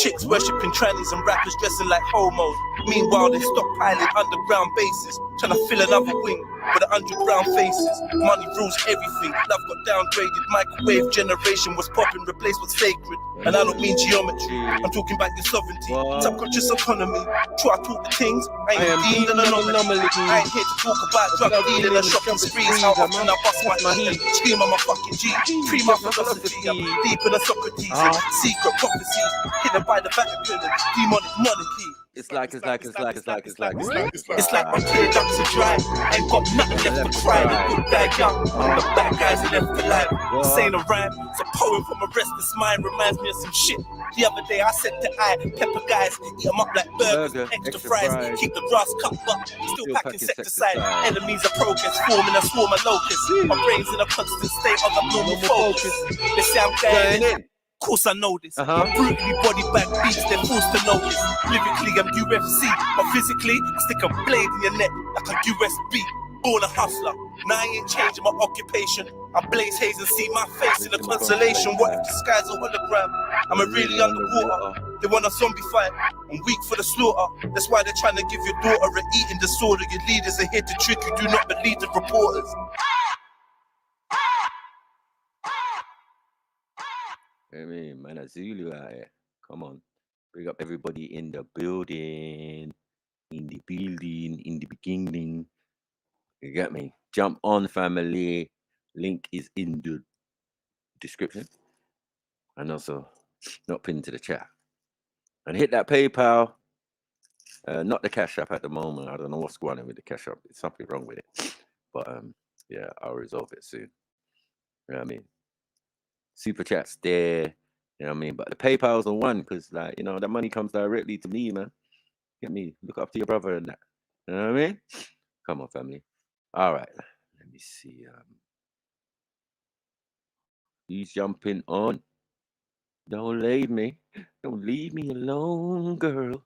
S2: Chicks worshipping trannies and rappers dressing like homos. Meanwhile they stockpiling underground bases, trying to fill another wing with 100 brown faces. Money rules everything, love got downgraded. Microwave generation was popping, replaced with sacred. And I don't mean geometry, I'm talking about your sovereignty. Subconscious autonomy, try to talk the things. I ain't deemed an anomaly. I ain't here to talk about drug dealing and shopping sprees. How often I bust my heat, scream on my fucking G. Free my philosophy, I'm deep in a Socrates. Secret prophecies, hidden by the Vatican and demonic monarchy.
S1: It's like
S4: my tear ducts are dry. Ain't got nothing left to cry. The good die young, the bad guys are left alive. This ain't a rhyme, it's a poem from a restless mind. Reminds me of some shit. The other day I said to pepper guys, eat them up like burgers, extra fries, keep the grass cut up, still pack insecticide. Enemies of progress, forming a swarm of locusts. My brain's in a constant state of abnormal focus. They say I'm dying in. Of course I know this. My brutally body bag beats, they're forced to know this. Lyrically I'm UFC, but physically I stick a blade in your neck like a USB. Born a hustler, now I ain't changing my occupation. I blaze haze and see my face in a constellation. What if the sky's a hologram? I'm really underwater. They want a zombie fight, I'm weak for the slaughter. That's why they're trying to give your daughter an eating disorder. Your leaders are here to trick you, do not believe the reporters.
S1: I mean, man, a Zulu out here. Come on. Bring up everybody in the building. In the beginning. You get me? Jump on, family. Link is in the description. And also, not pinned to the chat. And hit that PayPal. Not the Cash App at the moment. I don't know what's going on with the Cash App. There's something wrong with it. But yeah, I'll resolve it soon. You know what I mean? Super Chat's there. You know what I mean? But the PayPal's on one because, like, you know, that money comes directly to me, man. Get me. Look up to your brother and that. You know what I mean? Come on, family. All right. Let me see. He's jumping on. Don't leave me. Don't leave me alone, girl.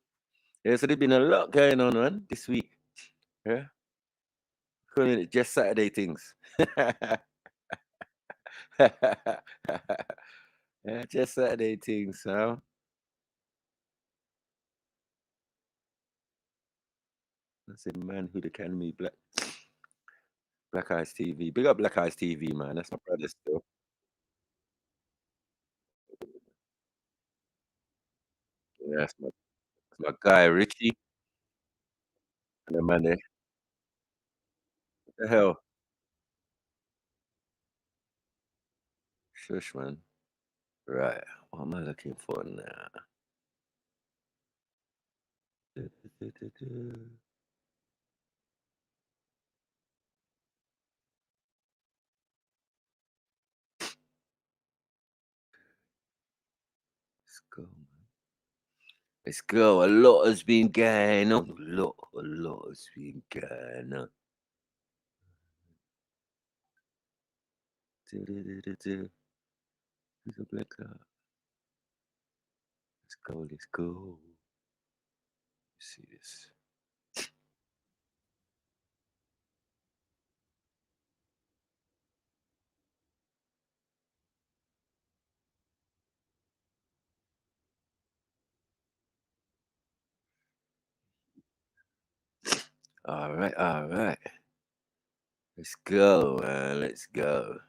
S1: Yeah, so there's been a lot going on, man, this week. Yeah. Calling it just Saturday things. Yeah, just Saturday things, so. That's it, Manhood Academy, Black Eyes TV. Big up Black Eyes TV, man. That's my brother still. Yeah, that's my guy, Richie. And the man there. What the hell? Shush, man. Right. What am I looking for now? Let's go, man. Let's go. A lot has been going on. A lot has been going on. Who's a black guy? Let's go. Let's go. Let's see this. All right, all right. Let's go, man. Let's go.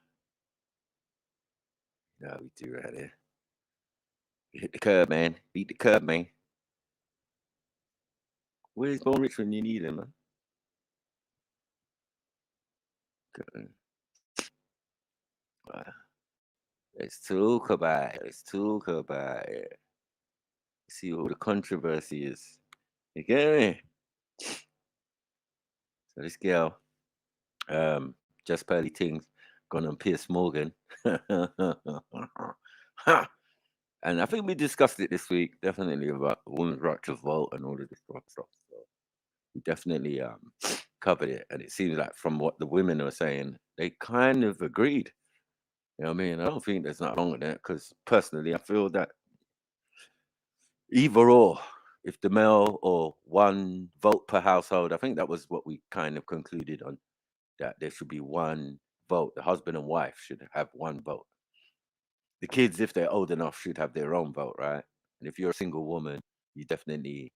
S1: How we do right here. Hit the curb, man. Beat the curb, man. Where's Bone Rich when you need him, man? Okay. Let's talk about it. Let's talk about it. See what the controversy is. You get me? So this girl, just pearly things, gone on Piers Morgan. And I think we discussed it this week, definitely, about women's right to vote and all of this stuff. So we definitely covered it. And it seems like from what the women are saying, they kind of agreed. You know what I mean? I don't think there's nothing wrong with that because personally, I feel that either or, if the male or one vote per household, I think that was what we kind of concluded on, that there should be one vote. The husband and wife should have one vote. The kids, if they're old enough, should have their own vote, right? And if you're a single woman, you definitely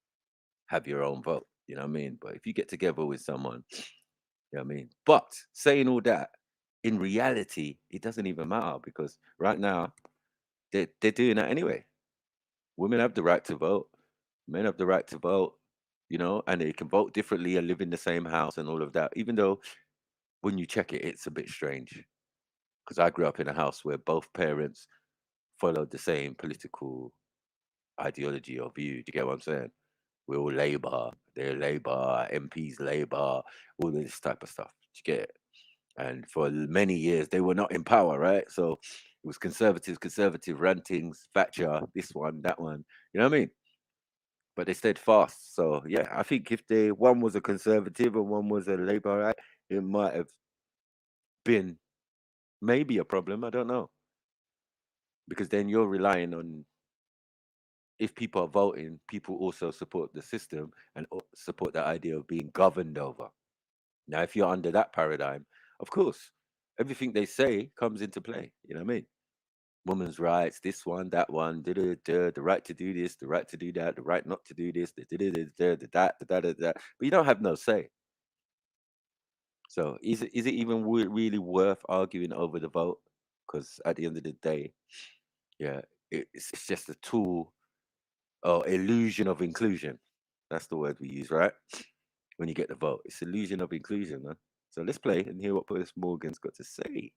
S1: have your own vote. You know what I mean? But if you get together with someone, you know what I mean? But saying all that, in reality, it doesn't even matter because right now, they're doing that anyway. Women have the right to vote. Men have the right to vote, you know, and they can vote differently and live in the same house and all of that. Even though when you check it, it's a bit strange. Because I grew up in a house where both parents followed the same political ideology or view. Do you get what I'm saying? we're all Labour, they're Labour, MPs Labour, all this type of stuff. You get it? And for many years, they were not in power, right? So it was conservative rantings, Thatcher, this one, that one. You know what I mean? But they stayed fast. So yeah, I think if one was a conservative and one was a Labour, right, it might have been maybe a problem. I don't know. Because then you're relying on, if people are voting, people also support the system and support the idea of being governed over. Now, if you're under that paradigm, of course, everything they say comes into play. You know what I mean? Women's rights, this one, that one, the right to do this, the right to do that, the right not to do this, that. But you don't have no say. So is it even really worth arguing over the vote? Because at the end of the day, yeah, it's just a tool or illusion of inclusion. That's the word we use, right? When you get the vote, it's illusion of inclusion, man. So let's play and hear what Piers Morgan's got to say.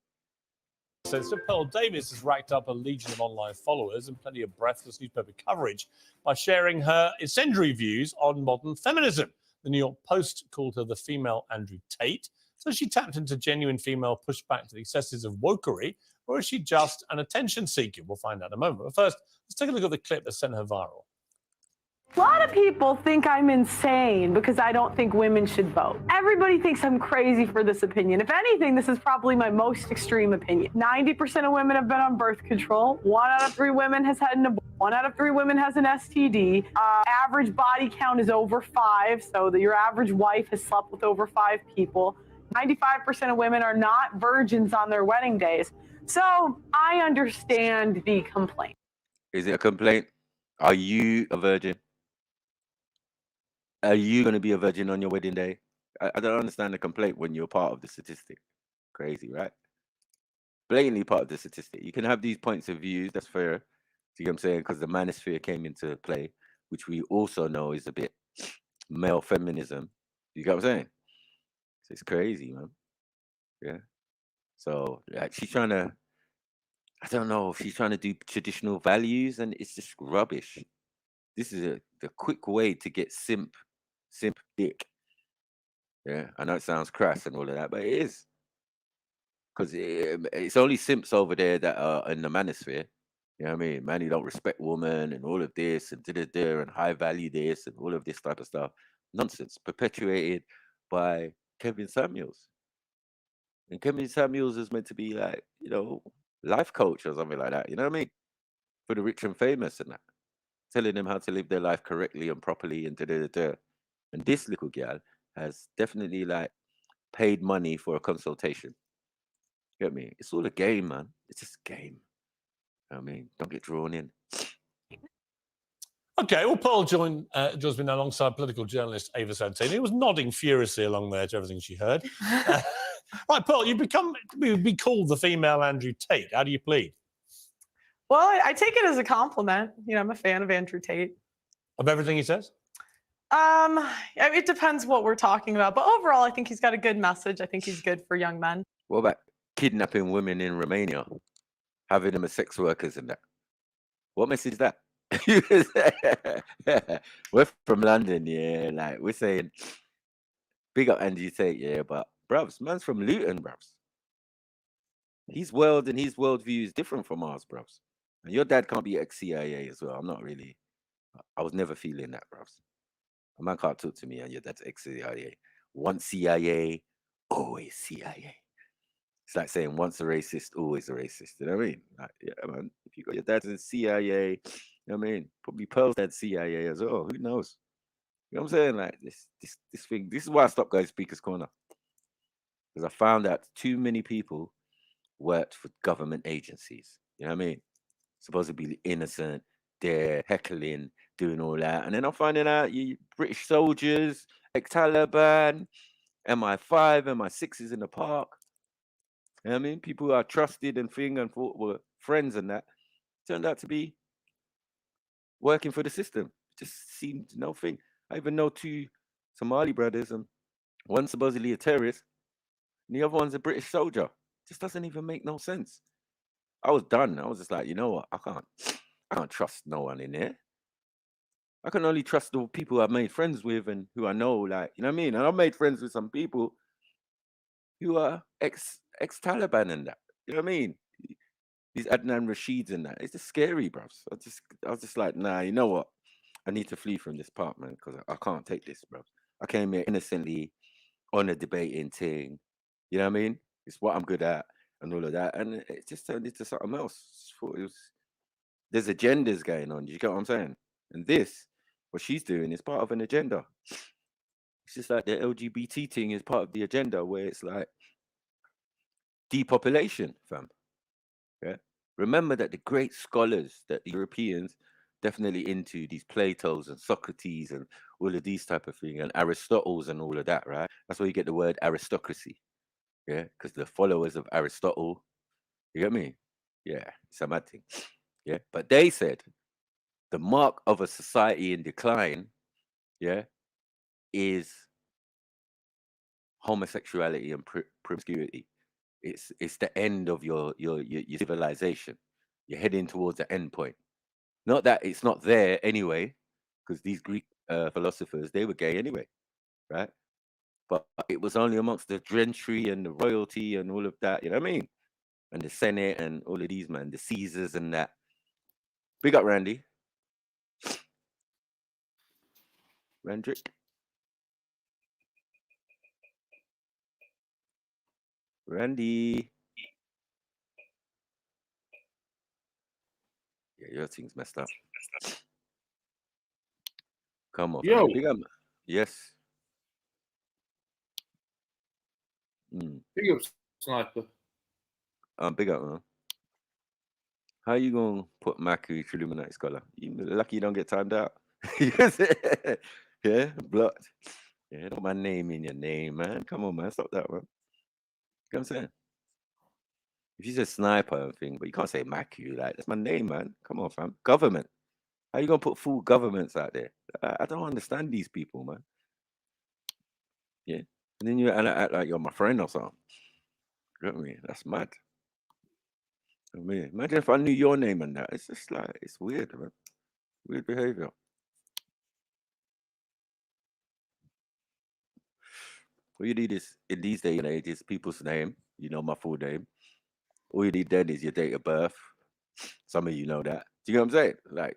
S16: So Pearl Davis has racked up a legion of online followers and plenty of breathless newspaper coverage by sharing her incendiary views on modern feminism. The New York Post called her the female Andrew Tate. So she tapped into genuine female pushback to the excesses of wokery, or is she just an attention seeker? We'll find out in a moment. But first, let's take a look at the clip that sent her viral.
S17: A lot of people think I'm insane because I don't think women should vote. Everybody thinks I'm crazy for this opinion. If anything, this is probably my most extreme opinion. 90% of women have been on birth control. 1 out of 3 women has had an abortion. 1 out of 3 women has an STD. Average body count is over 5, so that your average wife has slept with over 5 people. 95% of women are not virgins on their wedding days. So I understand the complaint.
S1: Is it a complaint? Are you a virgin? Are you going to be a virgin on your wedding day? I don't understand the complaint when you're part of the statistic. Crazy, right? Blatantly part of the statistic. You can have these points of view. That's fair. See what I'm saying? Because the manosphere came into play, which we also know is a bit male feminism. You get what I'm saying? So it's crazy, man. Yeah. So like, she's trying to, I don't know if she's trying to do traditional values, and it's just rubbish. This is the quick way to get simp dick. Yeah, I know it sounds crass and all of that, but it is. Because it's only simps over there that are in the manosphere. You know what I mean? Man, you don't respect women and all of this and and high value this and all of this type of stuff. Nonsense. Perpetuated by Kevin Samuels. And Kevin Samuels is meant to be like, life coach or something like that. You know what I mean? For the rich and famous and that. Telling them how to live their life correctly and properly and And this little gal has definitely paid money for a consultation. Get me? It's all a game, man. It's just a game. I mean, don't get drawn in.
S16: Okay, well, Pearl joins me now alongside political journalist Ava Santini, who was nodding furiously along there to everything she heard. Right, Pearl, you've be called the female Andrew Tate. How do you plead?
S17: Well, I take it as a compliment. I'm a fan of Andrew Tate.
S16: Of everything he says?
S17: It depends what we're talking about. But overall, I think he's got a good message. I think he's good for young men.
S1: What about kidnapping women in Romania? Having them as sex workers and that? What message is that? We're from London, yeah. We're saying, big up Andrew Tate, yeah. But, bruvs, man's from Luton, bruvs. His world and his worldview is different from ours, bruvs. And your dad can't be ex-CIA as well. I was never feeling that, bruvs. A man can't talk to me and your dad's ex-CIA. Once CIA, always CIA. It's like saying once a racist, always a racist. You know what I mean? Yeah, man. If you got your dad's in CIA, you know what I mean? Probably Pearl's dad's CIA as well. Who knows? You know what I'm saying? This thing. This is why I stopped going Speaker's Corner. Because I found out too many people worked for government agencies. You know what I mean? Supposed to be innocent. They're heckling, doing all that. And then I'm finding out you British soldiers, ex-Taliban, MI5, MI6s in the park. You know what I mean? People who are trusted and thought were friends and that turned out to be working for the system. It just seemed no thing. I even know 2 Somali brothers, and one supposedly a terrorist, and the other one's a British soldier. It just doesn't even make no sense. I was done. I was just like, you know what? I can't trust no one in there. I can only trust the people I've made friends with and who I know, like, you know what I mean? And I've made friends with some people who are ex-Taliban and that. You know what I mean? These Adnan Rashids and that. It's just scary, bro. I was just like, nah, you know what? I need to flee from this part, man, because I can't take this, bro. I came here innocently on a debating thing. You know what I mean? It's what I'm good at and all of that. And it just turned into something else. There's agendas going on. You get what I'm saying? And this, what she's doing, is part of an agenda. It's just like the LGBT thing is part of the agenda, where it's like depopulation, fam. Yeah. Remember that the great scholars that the Europeans definitely into, these Plato's and Socrates and all of these type of things, and Aristotle's and all of that, right? That's where you get the word aristocracy. Yeah, because the followers of Aristotle, you get me? Yeah, it's a mad thing. Yeah, but they said the mark of a society in decline, yeah, is homosexuality and promiscuity. It's the end of your civilization. You're heading towards the end point. Not that it's not there anyway, because these Greek philosophers, they were gay anyway, right? But it was only amongst the gentry and the royalty and all of that, you know what I mean? And the Senate and all of these, man, the Caesars and that. Big up, Randy. Randrick. Randy. Yeah, your thing's messed up. Come on,
S18: Yo.
S1: big up. Yes.
S18: Big up, Sniper.
S1: Big up, man. How you gonna put Maku to Illuminati scholar? You lucky you don't get timed out. Yeah, blocked. Yeah, don't my name in your name, man. Come on, man. Stop that, man. You know what I'm saying? If you said sniper and thing, but you can't say Maku, like that's my name, man. Come on, fam. Government. How you gonna put full governments out there? I don't understand these people, man. Yeah. And then you act like you're my friend or something. You know what I mean? That's mad. I mean, imagine if I knew your name and that. It's just like, it's weird, man. Weird behavior. All you need is, in these days and ages, people's name. You know my full name. All you need then is your date of birth. Some of you know that. Do you know what I'm saying? Like,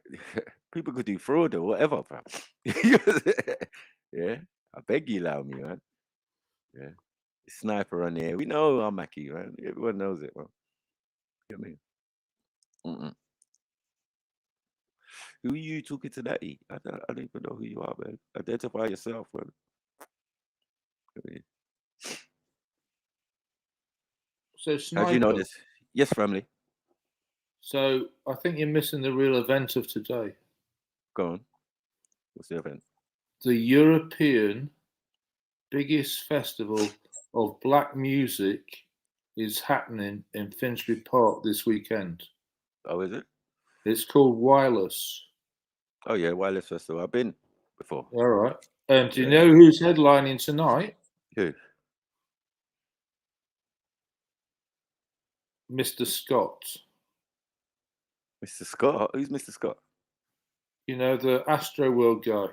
S1: people could do fraud or whatever, fam. Yeah. I beg you, allow me, man. Yeah. Sniper on there. We know I'm Mackie, man. Everyone knows it, man. You know what I mean? Who are you talking to, Natty? I don't even know who you are, man. Identify yourself, man. I mean,
S18: So, Sniper,
S1: how do you know this? Yes, family.
S18: So, I think you're missing the real event of today.
S1: Go on. What's the event?
S18: The European biggest festival of black music is happening in Finsbury Park this weekend.
S1: Oh, is it?
S18: It's called Wireless.
S1: Oh, yeah, Wireless Festival. I've been before.
S18: All right. And do you know who's headlining tonight?
S1: Who?
S18: Mr. Scott.
S1: Mr. Scott? Who's Mr. Scott?
S18: You know, the Astro World guy.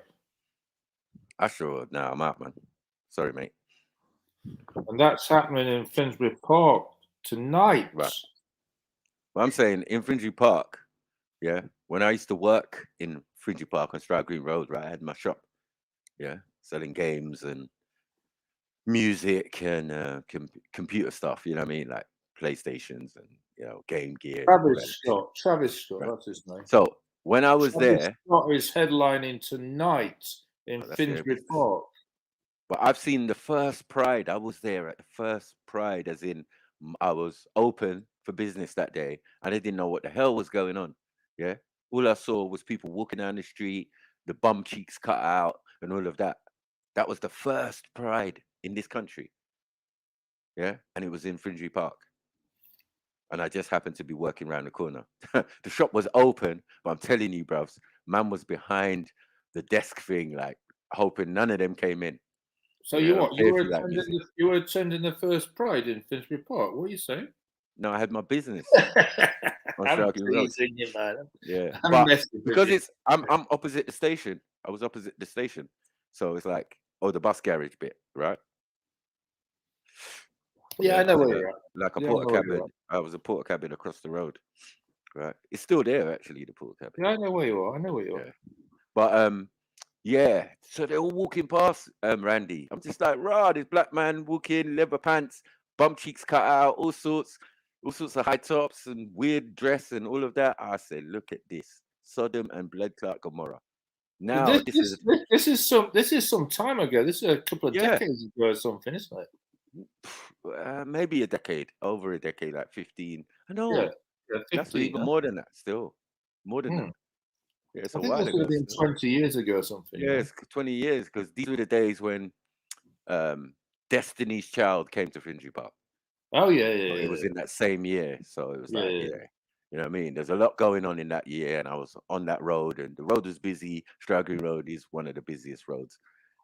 S1: Astro World? Nah, I'm out, man. Sorry, mate.
S18: And that's happening in Finsbury Park tonight.
S1: Right. Well, I'm saying in Finsbury Park, yeah, when I used to work in Finsbury Park on Stroud Green Road, right, I had my shop, yeah, selling games and music and computer stuff, you know what I mean, like PlayStations and, you know, Game Gear.
S18: Travis Scott, right. That's his name.
S1: So when I was there,
S18: Scott is headlining tonight in Finsbury Park.
S1: But I've seen the first Pride. I was there at the first Pride, as in I was open for business that day, and I didn't know what the hell was going on. Yeah, all I saw was people walking down the street, the bum cheeks cut out, and all of that. That was the first Pride in this country. Yeah, and it was in Finsbury Park. And I just happened to be working around the corner. The shop was open, but I'm telling you, bruvs, man was behind the desk thing, like hoping none of them came in.
S18: So you were attending the first Pride in Finsbury Park. What are you saying?
S1: No, I had my business. on
S18: I'm
S1: Stroking Road.
S18: teasing you, man.
S1: Yeah,
S18: I'm
S1: but
S18: messing with
S1: because
S18: you.
S1: it's I'm opposite the station. I was opposite the station, so it's like the bus garage bit, right?
S18: Yeah, I know where
S1: so
S18: you're at.
S1: like a
S18: Yeah, I know
S1: porter
S18: where you're
S1: cabin. I was a porter cabin across the road, right? It's still there actually, the porter cabin.
S18: Yeah, I know where you are. I know where you are.
S1: Yeah. But yeah. So they're all walking past Randy. I'm just like, rah, this black man walking, leather pants, bum cheeks cut out, all sorts of high tops and weird dress and all of that. I said, look at this, Sodom and blood clot Gomorrah. Now
S18: This is some time ago. This is a couple of
S1: Yeah.
S18: decades ago or something, isn't it?
S1: Maybe a decade, over a decade, like 15. I know.
S18: Yeah,
S1: That's
S18: 15.
S1: even more than that. Still, more than that.
S18: Hmm.
S1: Yeah, it's
S18: I
S1: a
S18: think
S1: while
S18: this would
S1: ago.
S18: have been
S1: Still.
S18: 20 years ago or something.
S1: Yeah, it's 20 years because these were the days when Destiny's Child came to Finsbury Park.
S18: Oh yeah,
S1: So it was in that same year. So it was like,
S18: Yeah.
S1: you know what I mean? There's a lot going on in that year, and I was on that road, and the road was busy. Straggling Road is one of the busiest roads.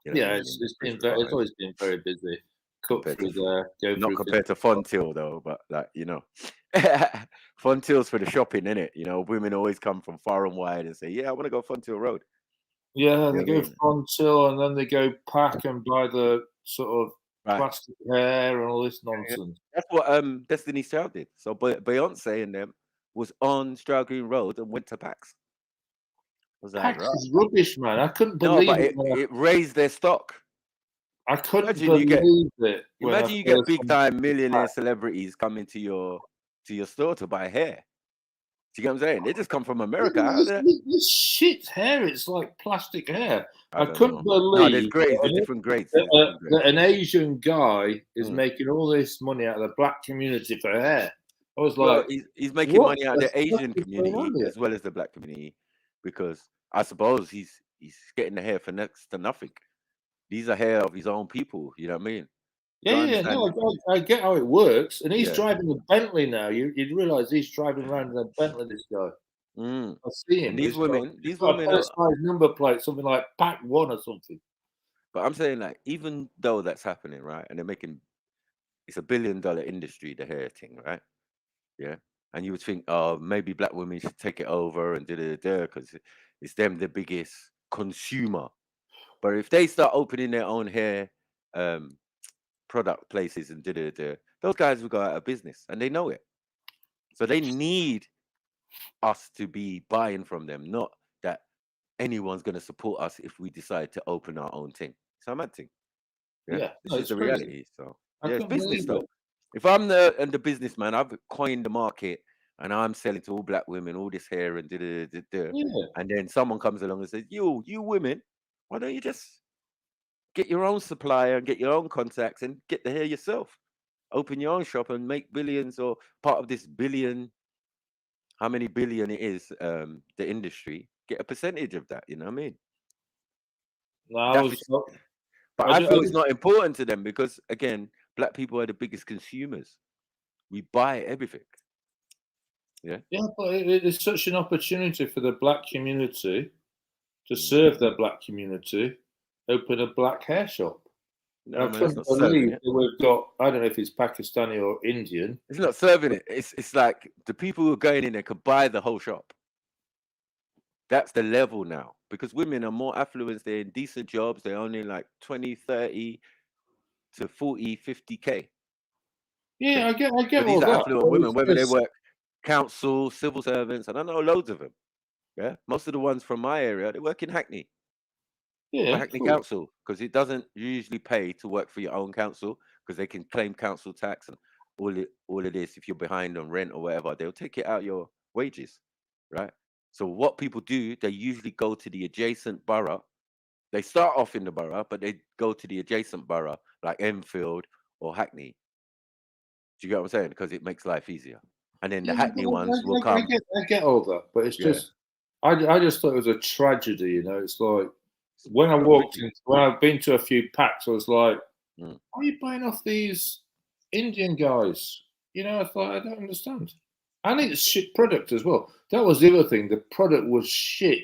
S1: You know what I
S18: Yeah,
S1: mean,
S18: it's
S1: in
S18: been
S1: Finsbury Park.
S18: it's always been very busy. Cut
S1: Compared
S18: through
S1: to-
S18: there, go
S1: Not
S18: through.
S1: compared to Fontill though, but like, you know, Fontill's for the shopping, innit? You know, women always come from far and wide and say, "Yeah, I want to go Fontill Road."
S18: Yeah,
S1: You
S18: they
S1: know
S18: go
S1: what I mean?
S18: Fontill and then they go Pack and buy the sort of
S1: Right.
S18: plastic hair and all this nonsense.
S1: That's what Destiny's Child did. So Beyonce and them was on Stroud Green Road and went to PAX. I was like,
S18: Pack
S1: right.
S18: is rubbish, man. I couldn't
S1: No,
S18: believe
S1: but
S18: it.
S1: it raised their stock.
S18: I couldn't
S1: Imagine you get
S18: believe it. when I
S1: Imagine you get
S18: first
S1: big
S18: saw
S1: time millionaire celebrities coming to your store to buy hair. Do you get what I'm saying? They just come from America. How
S18: This,
S1: they-
S18: this shit hair, it's like plastic hair. I
S1: don't
S18: couldn't
S1: know. No, there's
S18: believe
S1: grades. There's
S18: that-
S1: different grades.
S18: that an Asian guy is
S1: Mm.
S18: making all this money out of the black community for hair. I was
S1: Well,
S18: like,
S1: he's making
S18: what
S1: money out of
S18: the
S1: the Asian
S18: fuck is going on
S1: community
S18: here?
S1: as well as the black community, because I suppose he's getting the hair for next to nothing. These are hair of his own people. You know what I mean?
S18: Yeah,
S1: Don't
S18: yeah,
S1: understand
S18: no, I get how it works. And he's
S1: Yeah.
S18: driving a Bentley now. You'd realise he's driving around in a Bentley, this guy.
S1: Mm.
S18: I see him.
S1: And these
S18: He's got-
S1: women
S18: he's got a
S1: are.
S18: personalised number plate, something like Pack 1 or something.
S1: But I'm saying, like, even though that's happening, right, and they're making, it's $1 billion industry, the hair thing, right? Yeah, and you would think, oh, maybe black women should take it over and because it's them the biggest consumer. But if they start opening their own hair product places and those guys will go out of business, and they know it. So they need us to be buying from them, not that anyone's going to support us if we decide to open our own thing. It's a mad thing.
S18: Yeah,
S1: this
S18: no,
S1: is
S18: it's
S1: the
S18: crazy.
S1: reality. So
S18: I
S1: yeah, it's
S18: couldn't
S1: business
S18: believe
S1: though.
S18: it.
S1: If I'm the businessman, I've coined the market and I'm selling to all black women all this hair and and then someone comes along and says, you women, why don't you just get your own supplier and get your own contacts and get the hair yourself? Open your own shop and make billions, or part of this billion, how many billion it is, the industry, get a percentage of that, you know what I mean?
S18: No,
S1: But I feel it's not important to them because, again, black people are the biggest consumers. We buy everything. Yeah.
S18: Yeah, but it's such an opportunity for the black community to serve their black community, open a black hair shop.
S1: No,
S18: I
S1: man, it's
S18: couldn't
S1: not serving
S18: believe
S1: it.
S18: that we've got, I don't know if it's Pakistani or Indian.
S1: It's not serving it. It's like the people who are going in there could buy the whole shop. That's the level now, because women are more affluent. They're in decent jobs. They're only like 20, 30 to 40, 50K.
S18: Yeah, I get
S1: So
S18: all
S1: these are
S18: that.
S1: affluent
S18: but
S1: women,
S18: it's
S1: whether they
S18: just-
S1: work council, civil servants, and I know loads of them. Yeah, most of the ones from my area, they work in Hackney.
S18: Yeah,
S1: Hackney
S18: cool.
S1: Council, because it doesn't usually pay to work for your own council, because they can claim council tax and all of this. If you're behind on rent or whatever, they'll take it out your wages, right? So what people do, they usually go to the adjacent borough. They start off in the borough, but they go to the adjacent borough, like Enfield or Hackney. Do you get what I'm saying? Because it makes life easier. And then the Hackney ones will come.
S18: I get all that, but it's
S1: Yeah.
S18: just, I just thought it was a tragedy. You know, it's like when I walked in, when I've been to a few packs, I was like, "Why are you buying off these Indian guys?" You know, I thought I don't understand. And it's shit product as well. That was the other thing. The product was shit.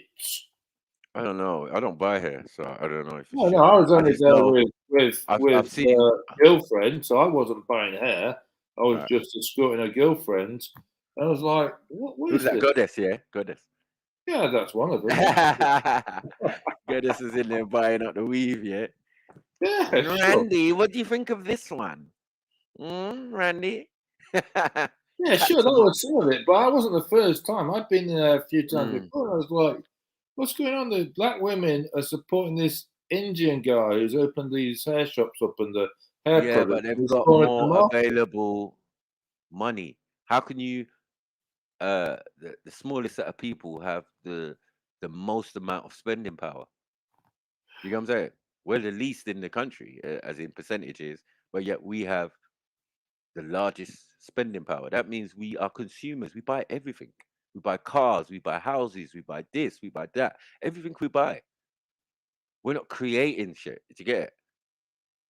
S1: I don't know. I don't buy hair, so I don't know if it's
S18: No,
S1: shit.
S18: I was only
S1: just
S18: there
S1: know
S18: with
S1: I've seen.
S18: girlfriend, so I wasn't buying hair. I was
S1: Right.
S18: just escorting a girlfriend I was like, what
S1: Who's
S18: is
S1: that?
S18: this?
S1: Goddess, yeah, Goddess.
S18: Yeah, that's one of them.
S1: Goddess is in there buying up the weave, yeah.
S18: Yeah,
S1: Randy, what do you think of this one? Randy?
S18: Yeah, sure, that was some of it, but I wasn't the first time. I'd been there a few times before. I was like, what's going on? The black women are supporting this Indian guy who's opened these hair shops up and the hair
S1: Yeah,
S18: products.
S1: but they've
S18: He's
S1: got
S18: pouring them
S1: more
S18: off.
S1: available money. How can you the smallest set of people have the most amount of spending power? You know what I'm saying? We're the least in the country, as in percentages, but yet we have the largest spending power. That means we are consumers. We buy everything. We buy cars, we buy houses, we buy this, we buy that. Everything we buy. We're not creating shit. Did you get it?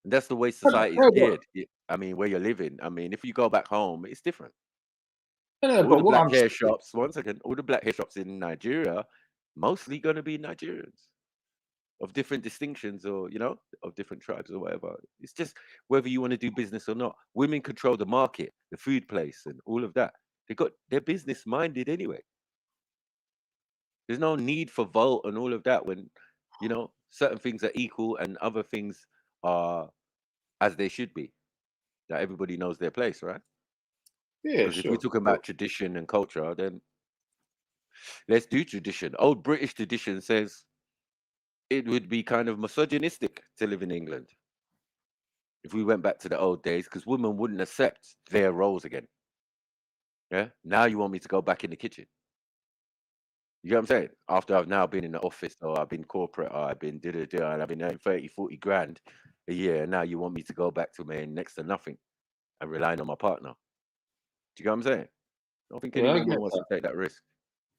S1: And that's the way society is geared. I mean, where you're living. I mean, if you go back home, it's different.
S18: Yeah,
S1: All
S18: but
S1: the
S18: what
S1: black
S18: I'm
S1: hair shops, one second, all the black hair shops in Nigeria, mostly going to be Nigerians of different distinctions or, of different tribes or whatever. It's just whether you want to do business or not. Women control the market, the food place and all of that. They're business minded anyway. There's no need for vote and all of that when, certain things are equal and other things are as they should be. That everybody knows their place, right?
S18: Yeah,
S1: Because if we're
S18: sure.
S1: talking about tradition and culture, then let's do tradition. Old British tradition says it would be kind of misogynistic to live in England if we went back to the old days, because women wouldn't accept their roles again. Yeah. Now you want me to go back in the kitchen. You know what I'm saying? After I've now been in the office or I've been corporate or I've been and I've been earning 30, 40 grand a year. And now you want me to go back to making next to nothing and relying on my partner. Do you know what I'm saying? I don't think any
S18: Yeah, I
S1: woman
S18: get
S1: wants
S18: that.
S1: to take that risk.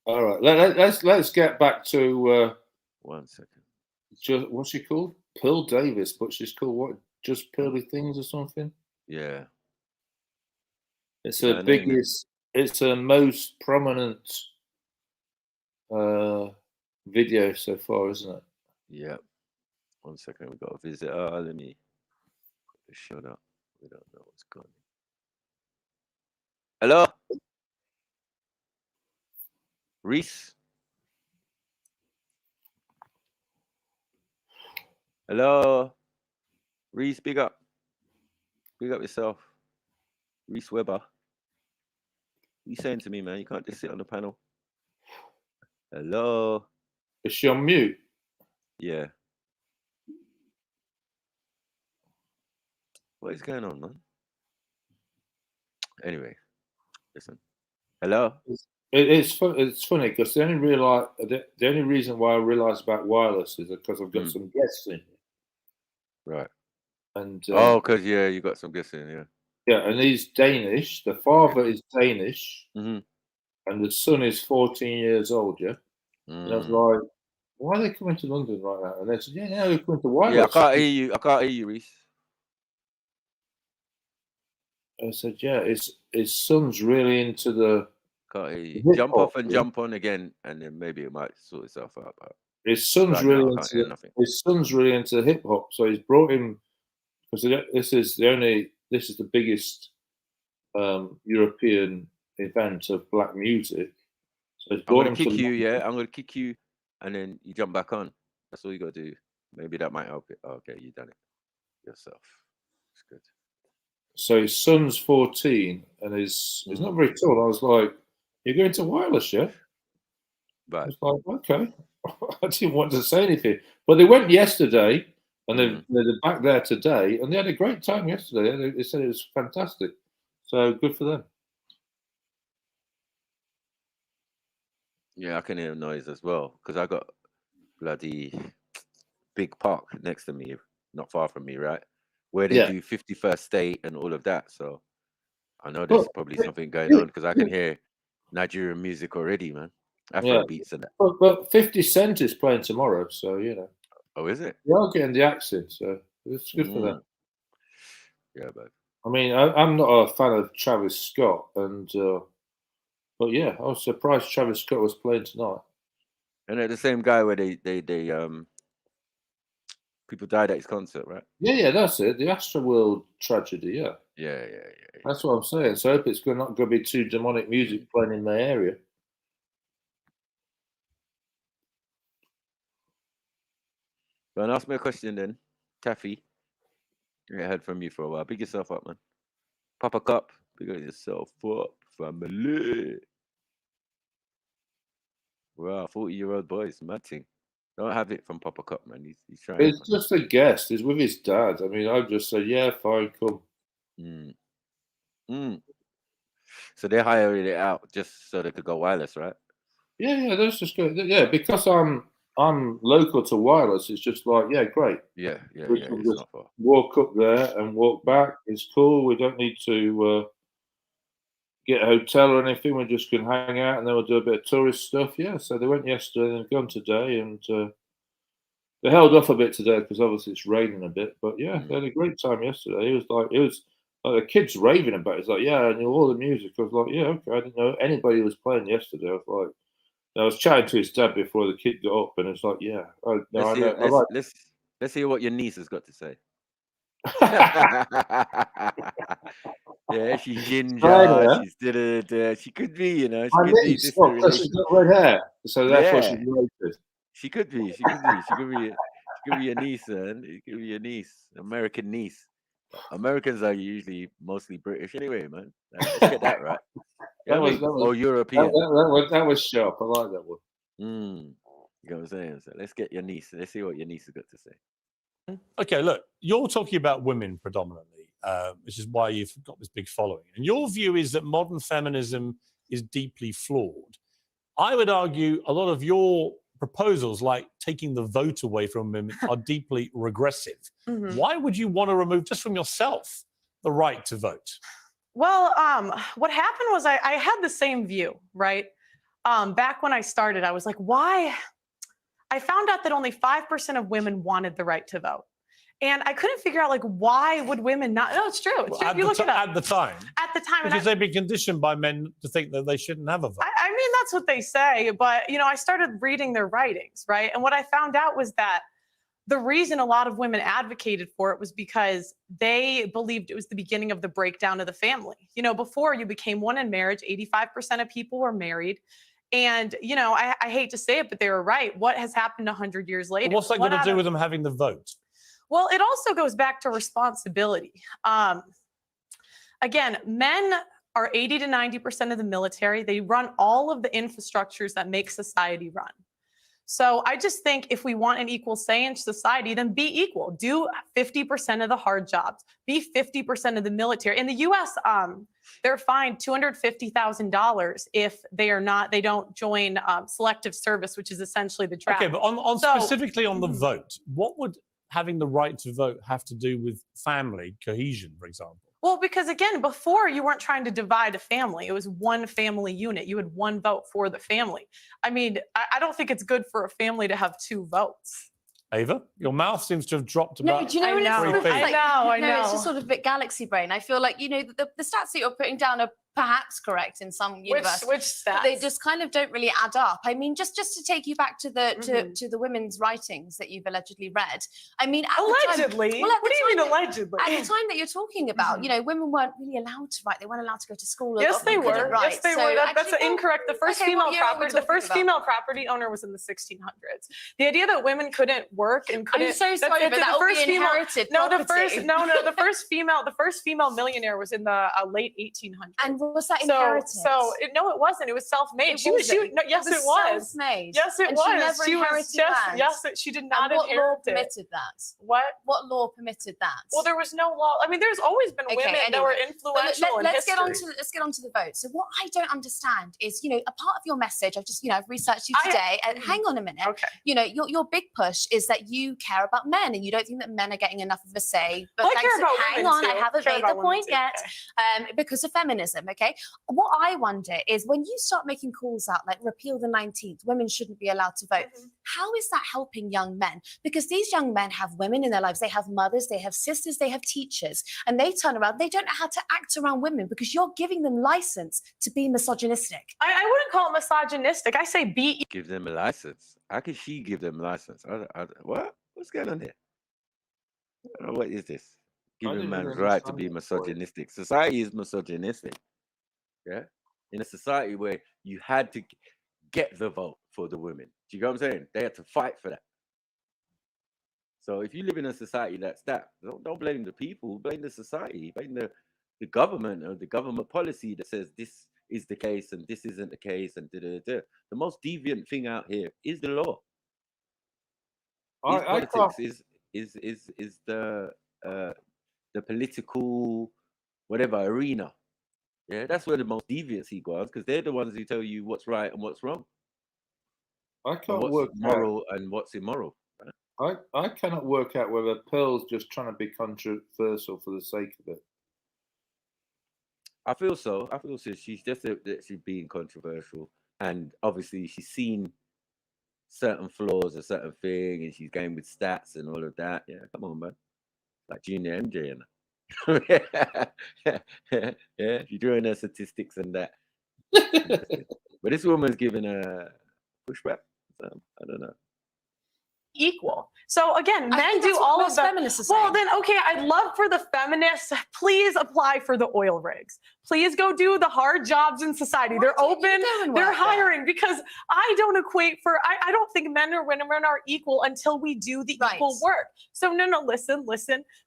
S18: All right, let's get back to
S1: 1 second.
S18: Just what's she called? Pearl Davis, but she's called what? Just Pearly Things or something?
S1: Yeah.
S18: It's
S1: Yeah,
S18: her
S1: her name is-
S18: biggest. It's her most prominent video so far, isn't it?
S1: Yeah. 1 second, we got a visit. Let me shut up. We don't know what's going on. Hello? Reese? Hello? Reese, big up. Big up yourself. Reese Weber. What you saying to me, man? You can't just sit on the panel. Hello?
S18: Is she on mute?
S1: Yeah. What is going on, man? Anyway, listen. Hello?
S18: It's funny because the only reason why I realised about wireless is because I've got some guests in.
S1: Right.
S18: And
S1: because you got some guests in, yeah.
S18: Yeah, and he's Danish. The father is Danish, and the son is 14 years old. Yeah, and I was like, "Why are they coming to London right now?" And they said, "Yeah, they're coming to wireless."
S1: Yeah, I can't hear you, Reese.
S18: I said, "Yeah, his son's really into the."
S1: Can't hear you. Jump off and jump on again, and then maybe it might sort itself out. But
S18: his son's
S1: right
S18: really
S1: now, I can't hear nothing.
S18: his son's really into hip hop, so he's brought him because this is the biggest European event of black music. So he's
S1: I'm
S18: brought
S1: gonna
S18: him
S1: kick
S18: to
S1: you,
S18: London.
S1: yeah. I'm gonna kick you, and then you jump back on. That's all you gotta do. Maybe that might help it. Okay, you done it yourself. It's good.
S18: So his son's 14 and he's not very tall. I was like, "You're going to wireless, yeah?"
S1: Right.
S18: I was like, "Okay." I didn't want to say anything, but they went yesterday, and they're back there today, and they had a great time yesterday. They said it was fantastic, so good for them.
S1: Yeah, I can hear noise as well because I got bloody big park next to me, not far from me, right? Where they do 51st State and all of that. So I know there's probably something going on because I can hear Nigerian music already, man. Afro beats and that.
S18: But 50 Cent is playing tomorrow, so you know.
S1: Oh, is it?
S18: They are getting the accent, so it's good for them.
S1: Yeah, but
S18: I mean, I'm not a fan of Travis Scott, and but yeah, I was surprised Travis Scott was playing tonight.
S1: And they're the same guy where they People died at his concert, right?
S18: Yeah, that's it. The Astroworld tragedy, yeah.
S1: Yeah.
S18: That's what I'm saying. So I hope it's not going to be too demonic music playing in my area.
S1: Go and ask me a question then, Taffy. I haven't heard from you for a while. Big yourself up, man. Pop a cup. Big yourself up, family. Wow, 40-year-old boys, mad thing. Don't have it from Papa Cup, man. He's trying.
S18: It's just a guest. He's with his dad. I mean, I've just said, yeah, fine, come.
S1: So they're hiring it out just so they could go wireless, right?
S18: Yeah, that's just good. Yeah, because I'm local to wireless. It's just like, yeah, great.
S1: Yeah.
S18: We can just walk up there and walk back. It's cool. We don't need to get a hotel or anything. We just can hang out and then we'll do a bit of tourist stuff. Yeah, so they went yesterday and they've gone today, and they held off a bit today because obviously it's raining a bit. But yeah, they had a great time yesterday. It was like the kids raving about it. It's like, yeah, I knew all the music. I was like, yeah, okay. I didn't know anybody was playing yesterday. I was chatting to his dad before the kid got up, and it's like, yeah,
S1: let's hear what your niece has got to say. Yeah, she's ginger. She's she could be, you know. She could be
S18: she's got red hair, so that's what she's related.
S1: She could be. She could be a niece, man. It could be a niece, American niece. Americans are usually mostly British anyway, man. Let's get that right. Or European.
S18: That was sharp. I like that one.
S1: You know what I'm saying? So let's get your niece. Let's see what your niece has got to say.
S16: Okay, look, you're talking about women predominantly, which is why you've got this big following. And your view is that modern feminism is deeply flawed. I would argue a lot of your proposals, like taking the vote away from women, are deeply regressive. Why would you want to remove, just from yourself, the right to vote?
S17: Well, what happened was I had the same view, right? Back when I started, I was like, why? I found out that only 5% of women wanted the right to vote. And I couldn't figure out, like, why would women not? No, it's true. It's true. You look it up.
S16: At the time. Because they've been conditioned by men to think that they shouldn't have a vote.
S17: I mean, that's what they say. But, you know, I started reading their writings, right? And what I found out was that the reason a lot of women advocated for it was because they believed it was the beginning of the breakdown of the family. You know, before you became one in marriage, 85% of people were married. And, you know, I hate to say it, but they were right. What has happened 100 years later?
S16: But what's that got to do with them having the vote?
S17: Well, it also goes back to responsibility. Again, men are 80 to 90% of the military. They run all of the infrastructures that make society run. So I just think if we want an equal say in society, then be equal. Do 50% of the hard jobs. Be 50% of the military. In the U.S., they're fined $250,000 if they don't join selective service, which is essentially the draft.
S16: Okay, but specifically on the vote, what would having the right to vote have to do with family cohesion, for example?
S17: Well, because again, before you weren't trying to divide a family. It was one family unit. You had one vote for the family. I mean, I don't think it's good for a family to have two votes.
S16: Ava, your mouth seems to have dropped about.
S19: No, do you know when it's sort of like,
S17: I know.
S19: It's just sort of a bit galaxy brain. I feel like, you know, the stats that you're putting down are perhaps correct in some universities.
S17: Which stats?
S19: They just kind of don't really add up. I mean, just to take you back to the to the women's writings that you've allegedly read. I mean,
S17: allegedly. What do you mean allegedly?
S19: At the time that you're talking about, you know, women weren't really allowed to write. They weren't allowed to go to school.
S17: Yes, they were. Yes, they were. That's incorrect. The first female property. The first female property owner was in the 1600s. The idea that women couldn't work and couldn't.
S19: I'm so sorry, but that will be inherited.
S17: The first female millionaire was in the late 1800s.
S19: And was that inherited?
S17: No, it wasn't. It was self-made. Yes, it was.
S19: Self-made.
S17: Yes, it was.
S19: She never inherited land.
S17: Yes, she did not
S19: inherit it. What law permitted that? What law permitted that?
S17: Well, there was no law. I mean, there's always been women that were influential in history.
S19: Let's get on to the vote. So what I don't understand is, you know, a part of your message, I've researched you today, and hang on a minute.
S17: Okay.
S19: You know, your big push is that you care about men and you don't think that men are getting enough of a say. But
S17: I care about
S19: hang
S17: women
S19: on,
S17: too.
S19: I haven't made the point yet. Because of feminism, okay? What I wonder is when you start making calls out like repeal the 19th, women shouldn't be allowed to vote. How is that helping young men? Because these young men have women in their lives. They have mothers, they have sisters, they have teachers, and they turn around. They don't know how to act around women because you're giving them license to be misogynistic.
S17: I wouldn't call it misogynistic. I say be.
S1: Give them a license. How can she give them a license? What? What's going on there? What is this? Giving
S18: didn't
S1: man's
S18: really
S1: right to
S18: understand
S1: be
S18: that story.
S1: misogynistic. Society is misogynistic. Yeah, in a society where you had to get the vote for the women. Do you know what I'm saying? They had to fight for that. So if you live in a society that's that, don't blame the people, blame the society, blame the government or the government policy that says this is the case and this isn't the case and da-da-da. The most deviant thing out here is the law. Politics is the political whatever arena. Yeah, that's where the most deviancy goes because they're the ones who tell you what's right and what's wrong.
S18: I can't
S1: what's
S18: work
S1: moral and what's immoral.
S18: I cannot work out whether Pearl's just trying to be controversial for the sake of it.
S1: I feel so. She's just she's being controversial, and obviously she's seen certain flaws, a certain thing, and she's going with stats and all of that. Yeah, come on, man. Like Junior MJ and yeah, she's doing her statistics and that. But this woman's giving a pushback. So, I don't know.
S17: Equal. So again,
S19: I
S17: men
S19: think
S17: do
S19: that's what
S17: all of
S19: most
S17: that.
S19: feminists are
S17: Well,
S19: saying.
S17: then okay, I'd love for the feminists. Please apply for the oil rigs. Please go do the hard jobs in society. They're open. They're hiring because I don't equate for. I don't think men or women are equal until we do the equal work. So no, listen.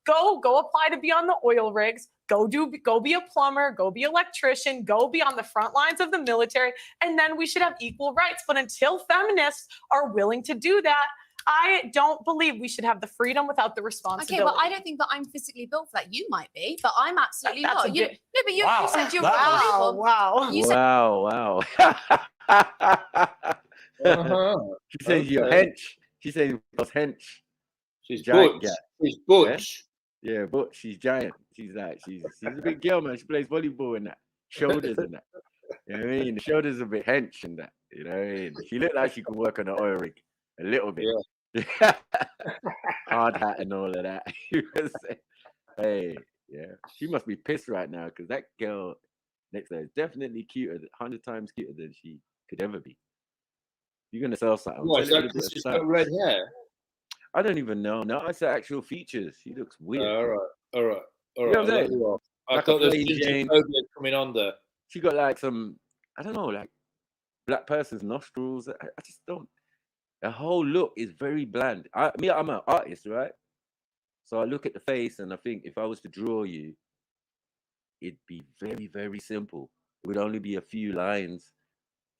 S17: Go apply to be on the oil rigs. Go be a plumber. Go be an electrician. Go be on the front lines of the military, and then we should have equal rights. But until feminists are willing to do that, I don't believe we should have the freedom without the responsibility.
S19: Okay, but I don't think that I'm physically built for that. You might be, but I'm absolutely
S17: That's
S19: not.
S17: a
S19: You,
S17: bit-
S19: no, but you said you're
S17: Wow, wow.
S19: You said
S1: Wow. She says you're
S18: Okay.
S1: hench. She says you're hench.
S18: She's
S1: giant
S18: butch.
S1: gal.
S18: She's butch.
S1: Yeah, but she's giant. She's a big girl, man. She plays volleyball and that. Shoulders and that. You know what I mean? The shoulders a bit hench and that. You know what I mean? She looked like she could work on an oil rig a little bit. Hard hat and all of that. Hey, yeah. She must be pissed right now because that girl next to her is definitely cuter, 100 times cuter than she could ever be. You're gonna sell something.
S18: What, is
S1: Sell it
S18: that
S1: with a bit
S18: 'cause
S1: of
S18: she's
S1: style.
S18: got red hair?
S1: I don't even know. No, it's the actual features. She looks weird.
S18: All right.
S1: You know what I'm
S18: I'll let
S1: saying?
S18: you off. I
S1: Like a
S18: thought there's
S1: plain Jane.
S18: phobia coming on there.
S1: She got like some, I don't know, like black person's nostrils. I just don't. The whole look is very bland. I'm an artist, right? So I look at the face and I think if I was to draw you, it'd be very, very simple. It would only be a few lines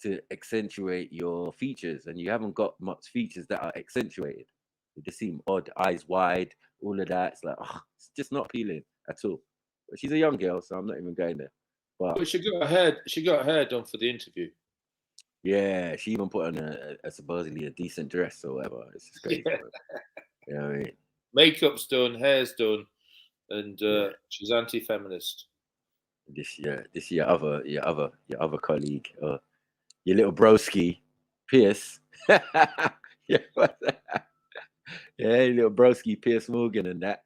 S1: to accentuate your features, and you haven't got much features that are accentuated. They just seem odd, eyes wide, all of that. It's like, it's just not appealing at all. But she's a young girl, so I'm not even going there.
S18: But she got her hair done for the interview.
S1: Yeah, she even put on a supposedly a decent dress or whatever. It's just crazy.
S18: Yeah.
S1: You know what I mean?
S18: Makeup's done, hair's done, and she's anti-feminist.
S1: This your other colleague, or your little broski, Pierce. Yeah, your little broski, Pierce Morgan, and that.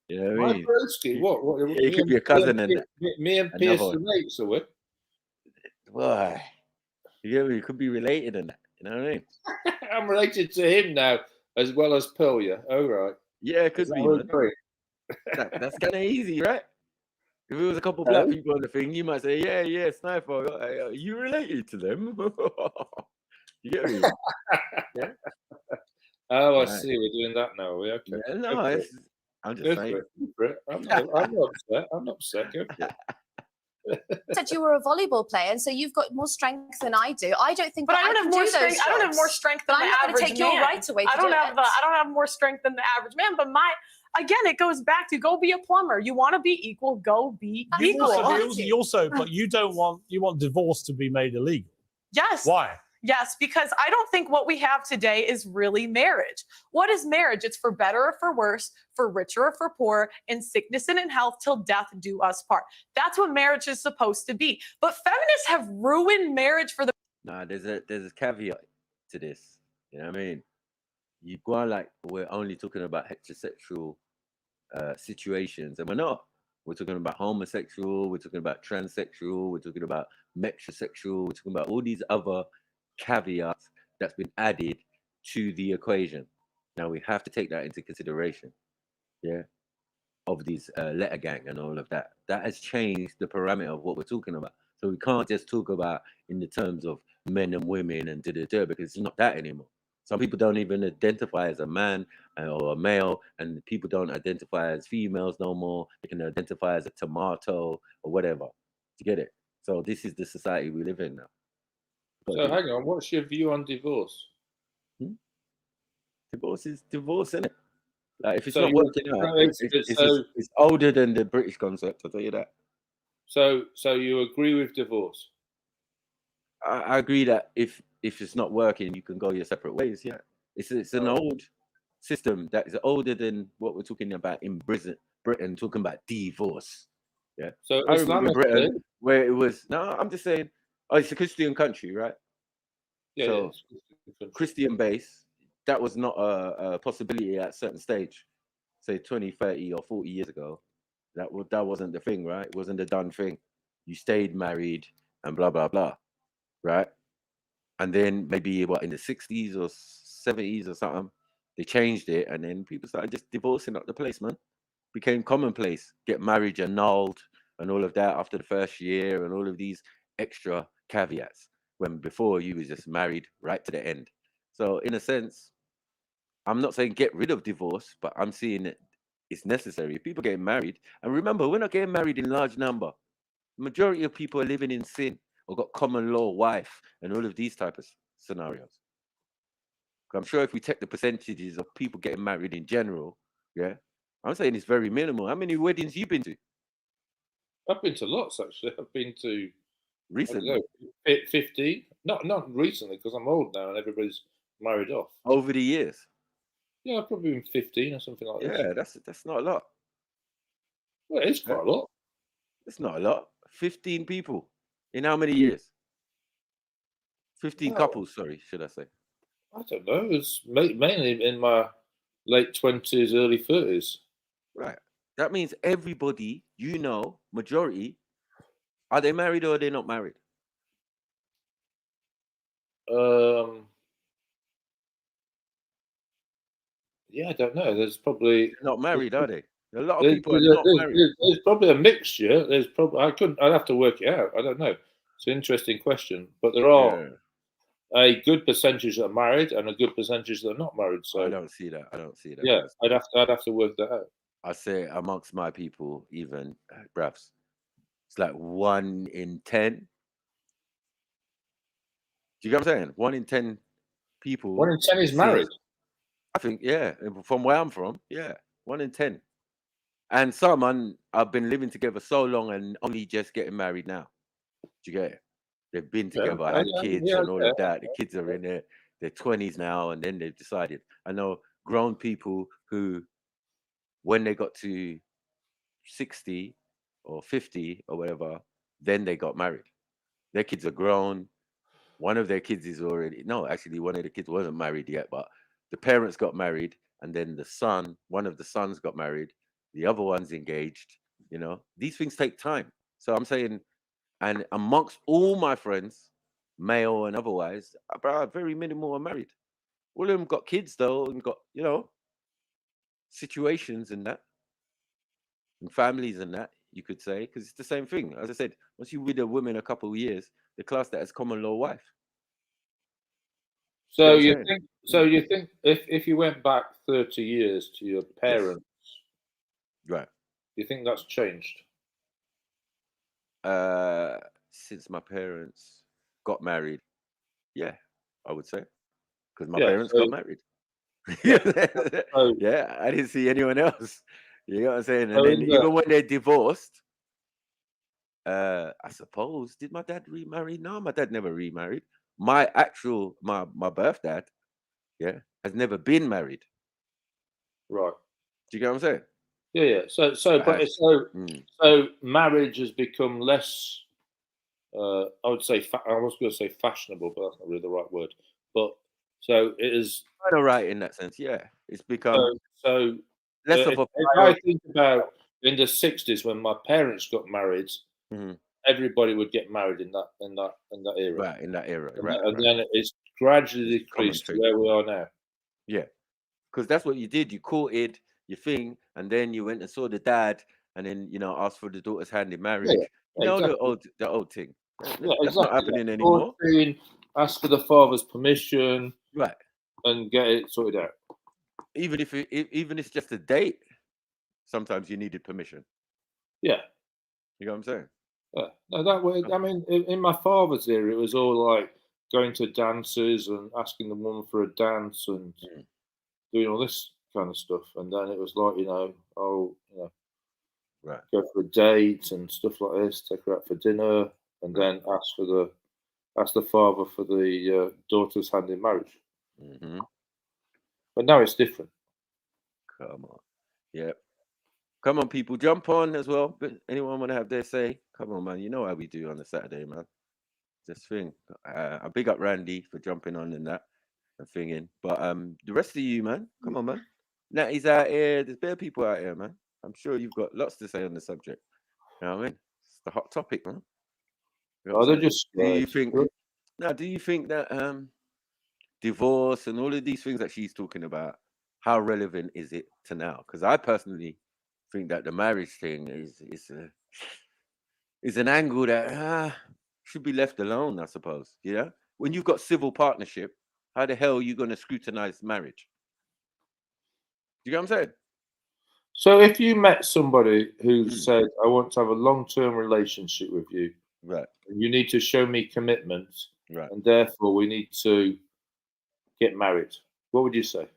S1: You know what I
S18: My
S1: mean?
S18: broski, what?
S1: It could be a cousin and that.
S18: Me and Pierce are mates, are we?
S1: Why? You could be related in that. You know what I mean?
S18: I'm related to him now, as well as Pearl. Yeah, all right.
S1: Yeah, it could be. Man. That's kind of easy, right? If it was a couple black people on the thing, you might say, "Yeah, Sniper, are you related to them?" You get me? Yeah.
S18: Oh, I see. We're doing that now. Are we? Okay.
S1: Yeah, no, I'm just saying.
S18: I'm not upset. I'm not upset. Go for it.
S19: said you were a volleyball player, and so you've got more strength than I do. I don't think.
S17: But
S19: that
S17: I don't have
S19: can
S17: more
S19: do
S17: strength.
S19: those
S17: I don't have
S19: jobs.
S17: more strength
S19: But
S17: than
S19: I'm
S17: the
S19: not going
S17: average
S19: to take your
S17: man.
S19: right away.
S17: I don't have more strength than the average man. But again, it goes back to go be a plumber. You want to be equal, go be equal.
S16: But you want divorce to be made illegal.
S17: Yes.
S16: Why?
S17: Yes, because I don't think what we have today is really marriage. What is marriage? It's for better or for worse, for richer or for poor, in sickness and in health, till death do us part. That's what marriage is supposed to be. But feminists have ruined marriage for the.
S1: Nah, there's a caveat to this. You know what I mean? You go on like we're only talking about heterosexual situations, and we're not. We're talking about homosexual. We're talking about transsexual. We're talking about metrosexual. We're talking about all these other caveats that's been added to the equation. Now we have to take that into consideration. Yeah, of these letter gang and all of that. That has changed the parameter of what we're talking about. So we can't just talk about in the terms of men and women and because it's not that anymore. Some people don't even identify as a man or a male, and people don't identify as females no more. They can identify as a tomato or whatever. To get it. So this is the society we live in now.
S18: So hang on, what's your view on divorce?
S1: Divorce is divorce, isn't it? Like if it's
S18: So
S1: not
S18: you-
S1: working out, it's older than the British concept. I'll tell you that.
S18: So you agree with divorce?
S1: I agree that if it's not working, you can go your separate ways. Yeah, it's an old system that is older than what we're talking about in Britain talking about divorce. Yeah.
S18: So
S1: I remember
S18: Islamically-
S1: Britain where it was. No, I'm just saying. Oh, it's a Christian country, right?
S18: Yeah,
S1: So
S18: yeah,
S1: Christian base. That was not a possibility at a certain stage. Say 20, 30, or 40 years ago. That wasn't the thing, right? It wasn't the done thing. You stayed married and blah blah blah, right? And then maybe in the 60s or 70s or something, they changed it, and then people started just divorcing up the place, man. Became commonplace. Get marriage annulled and all of that after the first year, and all of these extra caveats. When before you was just married right to the end. So in a sense, I'm not saying get rid of divorce, but I'm seeing it. It's necessary. People getting married, and remember, we're not getting married in large number. Majority of people are living in sin or got common law wife and all of these type of scenarios. I'm sure if we take the percentages of people getting married in general, yeah, I'm saying it's very minimal. How many weddings you been to?
S18: I've been to lots actually. I've been to
S1: recently.
S18: I don't know, 50. Not recently because I'm old now and everybody's married off.
S1: Over the years.
S18: Yeah, I've probably been 15 or something like this.
S1: Yeah, that's not a lot.
S18: Well, it's quite a lot.
S1: It's not a lot. 15 people in how many years? 15 couples, sorry, should I say?
S18: I don't know. It's mainly in my late 20s, early 30s.
S1: Right. That means everybody, majority, are they married or are they not married?
S18: Yeah, I don't know. There's probably
S1: not married, are they? A lot of people are not married.
S18: There's probably a mixture. There's probably I'd have to work it out. I don't know. It's an interesting question, but there are a good percentage that are married and a good percentage that are not married. So
S1: I don't see that.
S18: Yeah, I'd have to work that out.
S1: I say amongst my people, even perhaps it's like 1 in 10. Do you get what I'm saying? 1 in 10 people.
S18: 1 in 10 is married.
S1: I think, yeah. From where I'm from, yeah, 1 in 10. And some have been living together so long and only just getting married now. Do you get it? They've been together, had kids and all of that. The kids are in their 20s now, and then they've decided. I know grown people who, when they got to 60 or 50 or whatever, then they got married. Their kids are grown. One of their kids is already, no, actually, one of the kids wasn't married yet, but the parents got married, and then one of the sons got married. The other one's engaged. These things take time. So I'm saying, and amongst all my friends, male and otherwise, very minimal are married. All of them got kids though, and got situations and that, and families and that, you could say, because it's the same thing. As I said, once you with a woman a couple of years, they class that as common law wife.
S18: So you think if you went back 30 years to your parents,
S1: right?
S18: You think that's changed?
S1: Since my parents got married, yeah, I would say, because my parents got married. Yeah, I didn't see anyone else. You know what I'm saying? And then even when they're divorced, I suppose, did my dad remarry? No, my dad never remarried. My birth dad, yeah, has never been married.
S18: Right.
S1: Do you get what I'm saying?
S18: Yeah. So marriage has become less. I would say I was going to say fashionable, but that's not really the right word. But so it is
S1: kind of right in that sense. Yeah, it's become
S18: less of a. If I think about in the 60s when my parents got married, everybody would get married in that era.
S1: Right, in that era.
S18: And then it's gradually decreased to where we are now.
S1: Yeah, because that's what you did. You courted, your thing, and then you went and saw the dad, and then asked for the daughter's hand in marriage.
S18: Exactly.
S1: The old thing.
S18: Yeah,
S1: That's not happening anymore.
S18: Ask for the father's permission,
S1: right,
S18: and get it sorted out.
S1: Even if it's just a date, sometimes you needed permission.
S18: Yeah,
S1: you know what I'm saying.
S18: Yeah, no, that way. I mean, in my father's era, it was all like going to dances and asking the woman for a dance and doing all this kind of stuff. And then it was like,
S1: right,
S18: go for a date and stuff like this, take her out for dinner, and then ask the father for the daughter's hand in marriage.
S1: Mm-hmm.
S18: But now it's different.
S1: Come on, yeah. Come on, people, jump on as well. But anyone want to have their say? Come on, man. You know how we do on a Saturday, man. This thing. I big up Randy for jumping on and that and thinging. But the rest of you, man, come on, man. Natty's out here. There's bare people out here, man. I'm sure you've got lots to say on the subject. You know what I mean? It's the hot topic, man. You know
S18: they're just.
S1: Do you think? Now, do you think that divorce and all of these things that she's talking about, how relevant is it to now? Because I personally think that the marriage thing is an angle that should be left alone, I suppose. Yeah, when you've got civil partnership, how the hell are you going to scrutinize marriage? Do you get what I'm saying?
S18: So if you met somebody who said, "I want to have a long-term relationship with you,"
S1: right,
S18: and you need to show me commitment,
S1: right,
S18: and therefore we need to get married, what would you say?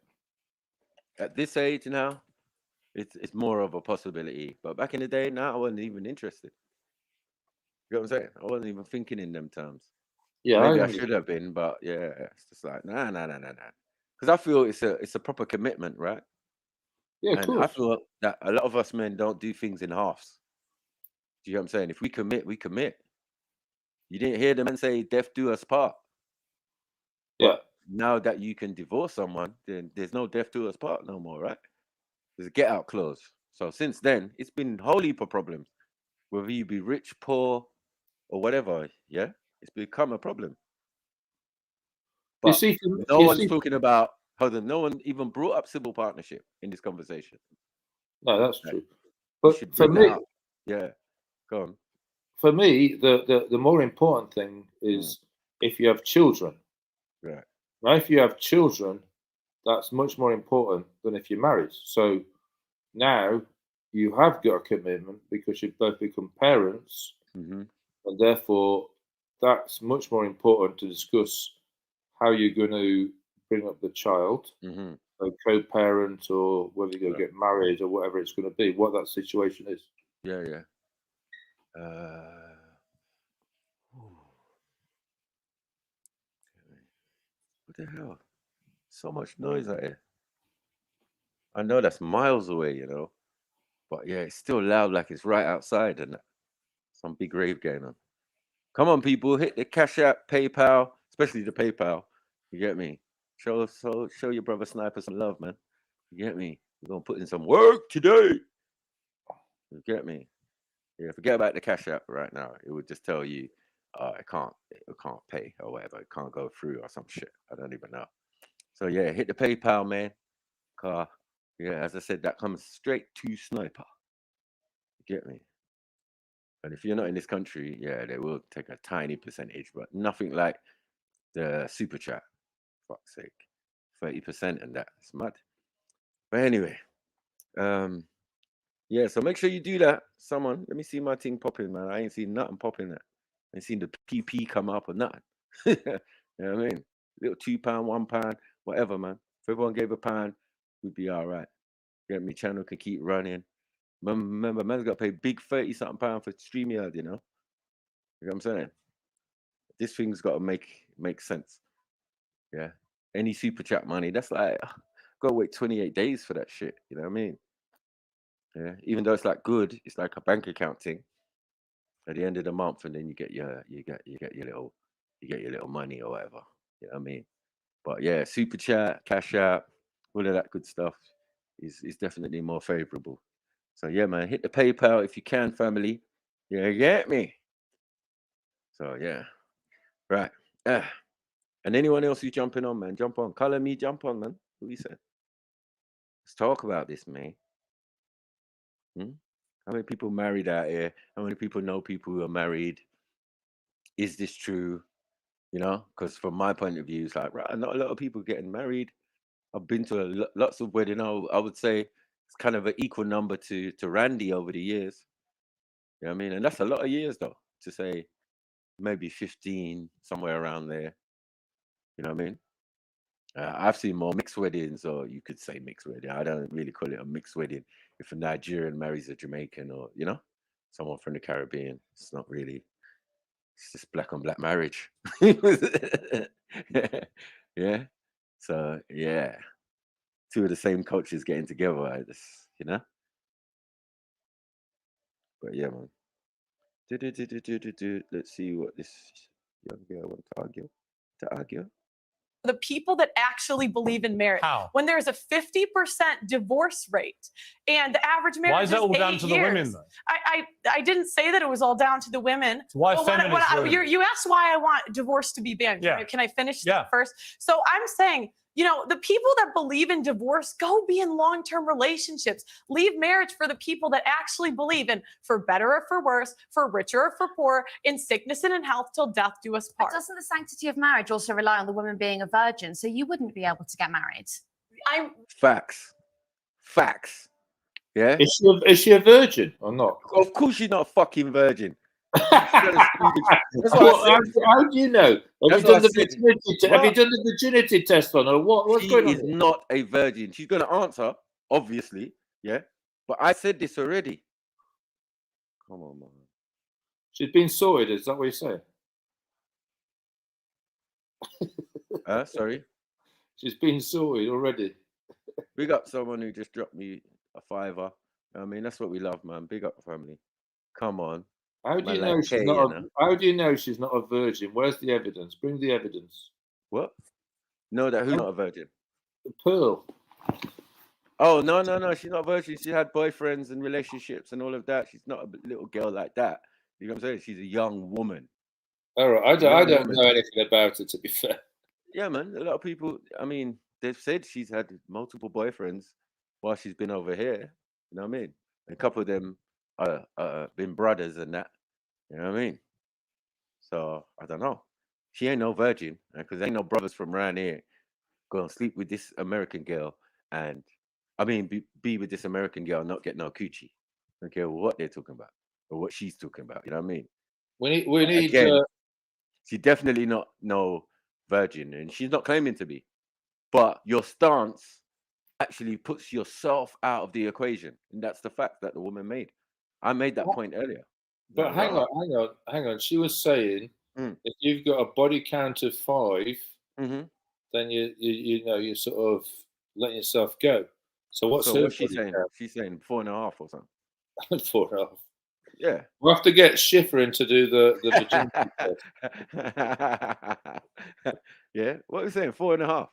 S1: At this age now, it's more of a possibility. But back in the day, now I wasn't even interested. You know what I'm saying? I wasn't even thinking in them terms.
S18: Yeah,
S1: maybe I should have been, but yeah, it's just like nah. Because I feel it's a proper commitment, right?
S18: Yeah, of
S1: and
S18: course.
S1: I feel that a lot of us men don't do things in halves. Do you know what I'm saying? If we commit, we commit. You didn't hear the men say death do us part. But now that you can divorce someone, then there's no death do us part no more, right? There's a get out clause. So since then, it's been whole heap of problems. Whether you be rich, poor, or whatever, yeah, it's become a problem. But no one's talking about no one even brought up civil partnership in this conversation.
S18: No, that's true. But for me,
S1: yeah, go on.
S18: For me, the more important thing is if you have children.
S1: Right.
S18: Now, if you have children, that's much more important than if you're married. So now you have got a commitment because you've both become parents,
S1: mm-hmm.
S18: and therefore that's much more important to discuss how you're going to bring up the child,
S1: mm-hmm.
S18: a co-parent, or whether you're going to get married or whatever it's going to be, what that situation is.
S1: Yeah. What the hell? So much noise out here. I know that's miles away, but yeah, it's still loud like it's right outside and some big rave going on. Come on, people, hit the Cash App, PayPal, especially the PayPal. You get me? Show your brother Sniper some love, man. You get me? We're gonna put in some work today. You get me? Yeah, forget about the Cash App right now. It would just tell you, it can't pay or whatever. It can't go through or some shit. I don't even know. So yeah, hit the PayPal, man. Yeah, as I said, that comes straight to Sniper. You get me? And if you're not in this country, yeah, they will take a tiny percentage, but nothing like the super chat. Fuck's sake. 30% and that. It's mad. But anyway, yeah, so make sure you do that. Someone, let me see my thing popping, man. I ain't seen nothing popping that. I ain't seen the PP come up or nothing. You know what I mean? Little £2, £1, whatever, man. If everyone gave £1, we'd be all right. Get me, channel can keep running. Remember, man's got to pay big 30-something pound for StreamYard, You know what I'm saying? This thing's got to make sense. Yeah. Any super chat money, that's like, gotta wait 28 days for that shit. You know what I mean? Yeah. Even though it's like good, it's like a bank account thing. At the end of the month, and then you get your little money or whatever. You know what I mean? But yeah, super chat, cash out, all of that good stuff is definitely more favorable. So yeah, man, hit the PayPal if you can, family. Yeah, you get me. So yeah, right. And anyone else who's jumping on, man, jump on. Color me, jump on, man. What you say? Let's talk about this, man. How many people married out here? How many people know people who are married? Is this true? You know, because from my point of view, it's like, right, not a lot of people getting married. I've been to lots of weddings. I would say it's kind of an equal number to Randy over the years. You know what I mean? And that's a lot of years, though, to say maybe 15, somewhere around there. You know what I mean? I've seen more mixed weddings, or you could say mixed wedding. I don't really call it a mixed wedding. If a Nigerian marries a Jamaican, or, you know, someone from the Caribbean, it's not really, it's just black on black marriage. Yeah. So, yeah. Two of the same cultures getting together, I just, you know? But yeah, man. Let's see what this young girl wants to argue.
S17: The people that actually believe in marriage.
S16: How?
S17: When there's a 50% divorce rate and the average marriage
S16: Why is that all down
S17: 8
S16: to the
S17: years.
S16: women, though?
S17: I didn't say that it was all down to the women.
S16: So why
S17: But
S16: feminist women?
S17: you asked why I want divorce to be banned.
S16: Yeah.
S17: Can I finish
S16: Yeah.
S17: that first? So I'm saying, you know, the people that believe in divorce, go be in long-term relationships. Leave marriage for the people that actually believe in, for better or for worse, for richer or for poor, in sickness and in health, till death do us part.
S19: But doesn't the sanctity of marriage also rely on the woman being a virgin? So you wouldn't be able to get married.
S1: Facts. Yeah.
S18: Is she a virgin or not?
S1: Of course she's not a fucking virgin. That's what I said.
S18: How do you know? Have you done the virginity test on her? What's
S1: She
S18: going on?
S1: is not a virgin. She's going to answer, obviously. Yeah. But I said this already. Come on, man.
S18: She's been sorted. Is that what you're saying?
S1: Sorry.
S18: She's been sorted already.
S1: Big up someone who just dropped me a $5. I mean, that's what we love, man. Big up family. Come on.
S18: How do you
S1: Man
S18: know
S1: like
S18: she's
S1: K,
S18: not?
S1: you know?
S18: How do you know she's not a virgin? Where's the evidence? Bring the evidence.
S1: What? No, that who's not a virgin?
S18: Pearl.
S1: Oh, no. She's not a virgin. She had boyfriends and relationships and all of that. She's not a little girl like that. You know what I'm saying? She's a young woman.
S18: All right. I don't know anything about it, to be fair.
S1: Yeah, man. A lot of people, I mean, they've said she's had multiple boyfriends while she's been over here. You know what I mean? And a couple of them been brothers and that. You know what I mean? So, I don't know. She ain't no virgin, because ain't no brothers from around here go and sleep with this American girl and, I mean, be with this American girl and not get no coochie. I don't care what they're talking about or what she's talking about. You know what I mean?
S18: We need.
S1: Again, she's definitely not no virgin, and she's not claiming to be. But your stance actually puts yourself out of the equation, and that's the fact that the woman made. I made that point earlier.
S18: But hang on. She was saying if you've got a body count of 5, then you know you're sort of letting yourself go. So what's
S1: she saying?
S18: Count?
S1: She's saying 4.5 or something.
S18: 4.5.
S1: Yeah.
S18: We'll have to get Schiffer in to do the virginity.
S1: Yeah. What are you saying? 4.5.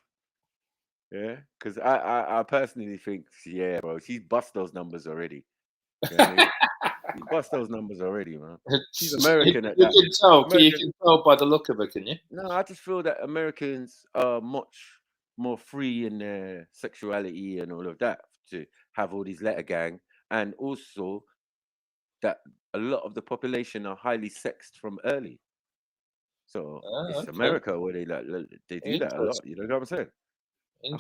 S1: Yeah. Because I personally think, yeah, bro, she's bust those numbers already. You know what I mean? She bust those numbers already, man. She's American at that.
S18: You can tell by the look of her, can you?
S1: No, I just feel that Americans are much more free in their sexuality and all of that, to have all these letter gang, and also that a lot of the population are highly sexed from early. So it's America where they do that a lot. You know what I'm saying?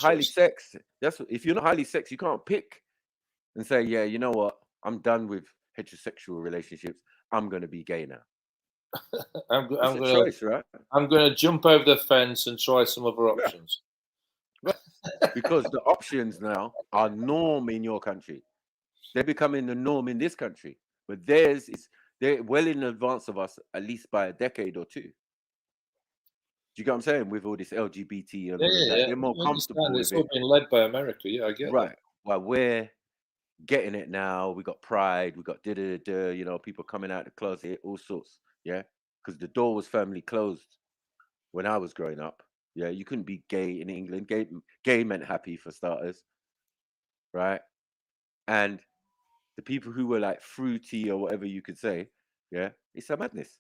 S1: Highly sexed. That's if you're not highly sexed, you can't pick and say, yeah, you know what? I'm done with heterosexual relationships. I'm going to be gay now.
S18: I'm
S1: a choice, right?
S18: I'm going to jump over the fence and try some other options.
S1: Because the options now are norm in your country. They're becoming the norm in this country. But they're well in advance of us, at least by a decade or two. Do you get what I'm saying? With all this LGBT and all of that. They're more comfortable with
S18: it's all been led by America. Yeah, I get
S1: right.
S18: that.
S1: Well, we're getting it now. We got pride. We got you know, people coming out of the closet, all sorts. Yeah, because the door was firmly closed when I was growing up. Yeah, you couldn't be gay in England. Gay meant happy, for starters, right? And the people who were like fruity or whatever you could say, yeah, it's a madness.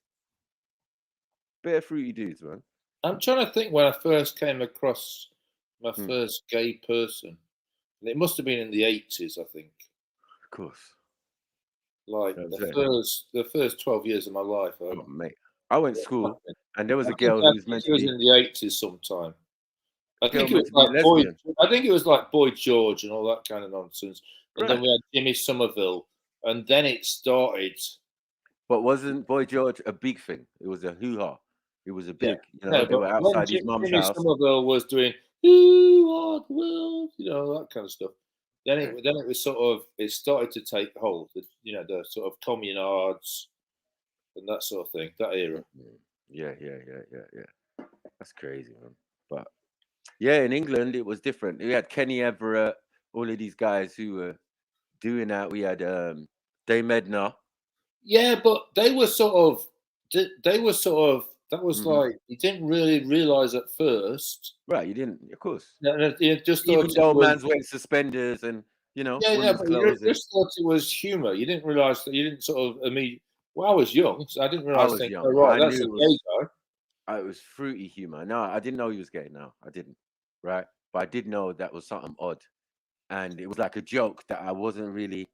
S1: Bit of fruity dudes, man.
S18: I'm trying to think when I first came across my first gay person. It must have been in the 80s, I think.
S1: Of course.
S18: Like
S1: That's
S18: the first 12 years of my life.
S1: Oh, mate, I went to school, and there was
S18: I
S1: a
S18: think-
S1: girl
S18: I
S1: who was
S18: think
S1: meant
S18: it
S1: to
S18: was
S1: be.
S18: in the 80s sometime. I
S1: Girl
S18: think it
S1: meant
S18: was
S1: to be
S18: like Boy.
S1: lesbian.
S18: I think it was like Boy George and all that kind of nonsense. And then
S1: Right.
S18: we had Jimmy Somerville, and then it started.
S1: But wasn't Boy George a big thing? It was a hoo-ha. It was a big, you know,
S18: No,
S1: they were
S18: but when
S1: outside his mum's
S18: Jimmy
S1: house.
S18: Somerville was doing "Who Are the World," you know, that kind of stuff. Then it was sort of, it started to take hold. You know, the sort of communards and that sort of thing. That era.
S1: Yeah. That's crazy, man. But yeah, in England it was different. We had Kenny Everett, all of these guys who were doing that. We had Dame Edna.
S18: Yeah, but they were sort of. That was
S1: Mm-hmm.
S18: like, you didn't really realize at first.
S1: Right, you didn't, of course.
S18: You just
S1: Even
S18: thought
S1: though
S18: it was,
S1: man's wearing suspenders and, you know,
S18: yeah,
S1: women's
S18: but you
S1: clothes.
S18: just thought it was humor. You didn't realize that. You didn't sort of immediately. Well, I was young, so I didn't
S1: I
S18: realize.
S1: was young.
S18: Oh, right,
S1: I
S18: that's
S1: knew
S18: a
S1: it
S18: gay
S1: was.
S18: guy.
S1: It was fruity humor. No, I didn't know he was gay. No, I didn't. Right, but I did know that was something odd, and it was like a joke that I wasn't really,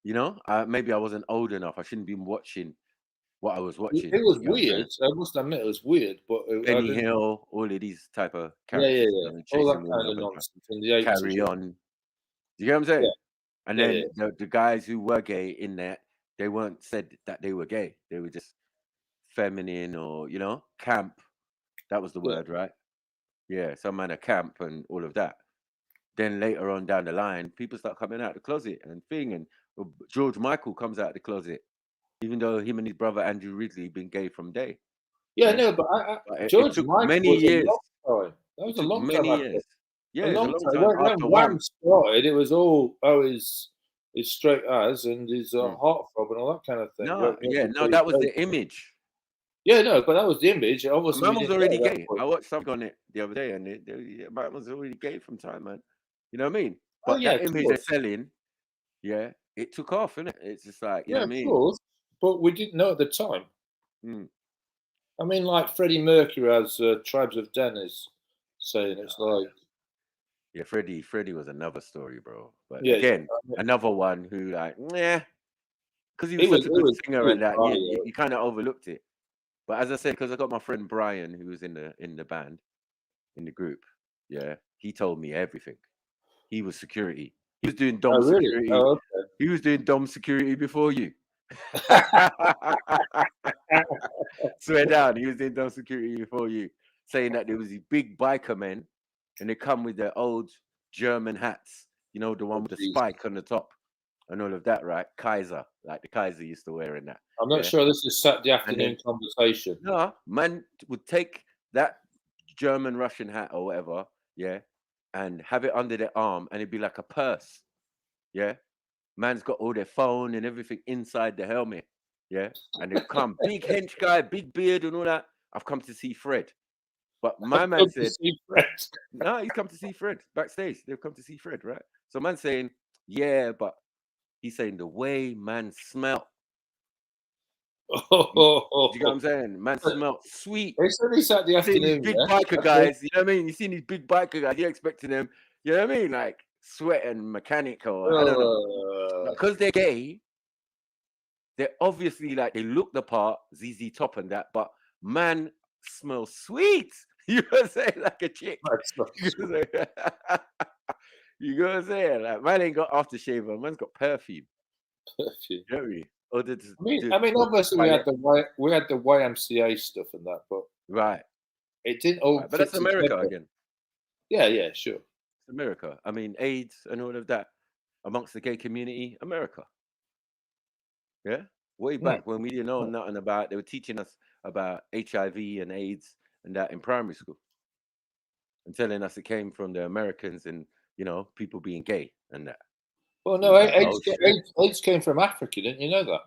S1: you know, maybe I wasn't old enough. I shouldn't be watching what I was watching.
S18: It was
S1: You know what I'm saying?
S18: weird. I must admit, it was weird. But I
S1: Benny
S18: didn't.
S1: Hill, all of these type of
S18: Yeah,
S1: characters, you know,
S18: all that
S1: chasing women
S18: kind of
S1: up and
S18: nonsense in the 80s.
S1: carry on. Do you get what I'm saying?
S18: Yeah.
S1: And
S18: Yeah,
S1: then the guys who were gay in that, they weren't said that they were gay. They were just feminine or, you know, camp. That was the word, right? Yeah, some man of camp and all of that. Then later on down the line, people start coming out of the closet and thing, and George Michael comes out of the closet, even though him and his brother Andrew Ridley been gay from day.
S18: Yeah, no, but
S1: it
S18: George
S1: took
S18: Michael
S1: many
S18: was
S1: years.
S18: a long time. That was a long time.
S1: Many years. Yeah,
S18: a
S1: it's
S18: long
S1: a long
S18: time.
S1: time
S18: When
S1: after
S18: Wham
S1: Wham.
S18: started, it was all his straight as and his heartthrob and all that kind of thing.
S1: No, that was the image.
S18: Yeah, no, but that was the image. Obviously,
S1: Man
S18: we
S1: was
S18: didn't
S1: already
S18: know that
S1: gay.
S18: point.
S1: I watched something on it the other day, and man was already gay from time, man. You know what I mean? But
S18: yeah,
S1: that
S18: of
S1: image they're
S18: course.
S1: selling, yeah, it took off, innit? It's just like, you know
S18: Yeah,
S1: what I
S18: of
S1: mean?
S18: course. But we didn't know at the time.
S1: Mm.
S18: I mean, like Freddie Mercury has Tribes of Dennis saying it's like.
S1: Yeah, Freddie was another story, bro. But
S18: Yeah,
S1: again, another one who like, because he was
S18: He
S1: such a good
S18: was
S1: singer
S18: good,
S1: and that,
S18: right,
S1: you kind of overlooked it. But as I said, because I got my friend Brian, who was in the band, in the group, yeah, he told me everything. He was security. He was doing dom
S18: really?
S1: security.
S18: Oh, okay.
S1: He was doing dom security before you. Swear down, he was doing dom security before you, saying that there was these big biker men, and they come with their old German hats. You know, the one with the spike on the top and all of that, right? Kaiser, like the Kaiser used to wear in that.
S18: I'm not sure this is Saturday
S1: And
S18: afternoon
S1: then-
S18: conversation.
S1: No, man would take that German Russian hat or whatever, yeah, and have it under their arm, and it'd be like a purse, yeah. Man's got all their phone and everything inside the helmet, yeah. And they come, big hench guy, big beard and all that. I've come to see Fred, but my man said, no, he's come to see Fred backstage. They've come to see Fred, right? So man's saying, yeah, but he's saying the way man smell. Do you know what I'm saying? Man smelled sweet.
S18: It's only Saturday
S1: You see these
S18: afternoon.
S1: big
S18: Yeah?
S1: biker guys, you know what I mean? You see these big biker guys, you're expecting them, you know what I mean? Like sweating mechanic or I don't know. Because they're gay, they're obviously like they look the part, ZZ Top and that, but man smells sweet. You know what I'm saying? Like a chick. You know what I'm saying? Like man ain't got aftershave, man's got perfume.
S18: Perfume.
S1: You know what I mean? Or
S18: I mean, obviously we had the YMCA stuff and that, but
S1: right,
S18: it didn't all.
S1: Right, but that's America
S18: together.
S1: again.
S18: Yeah, sure.
S1: It's America. I mean, AIDS and all of that amongst the gay community, America. Yeah, way back when we didn't know nothing about. They were teaching us about HIV and AIDS and that in primary school, and telling us it came from the Americans and people being gay and that.
S18: Well, no, AIDS came from Africa. Didn't you know that?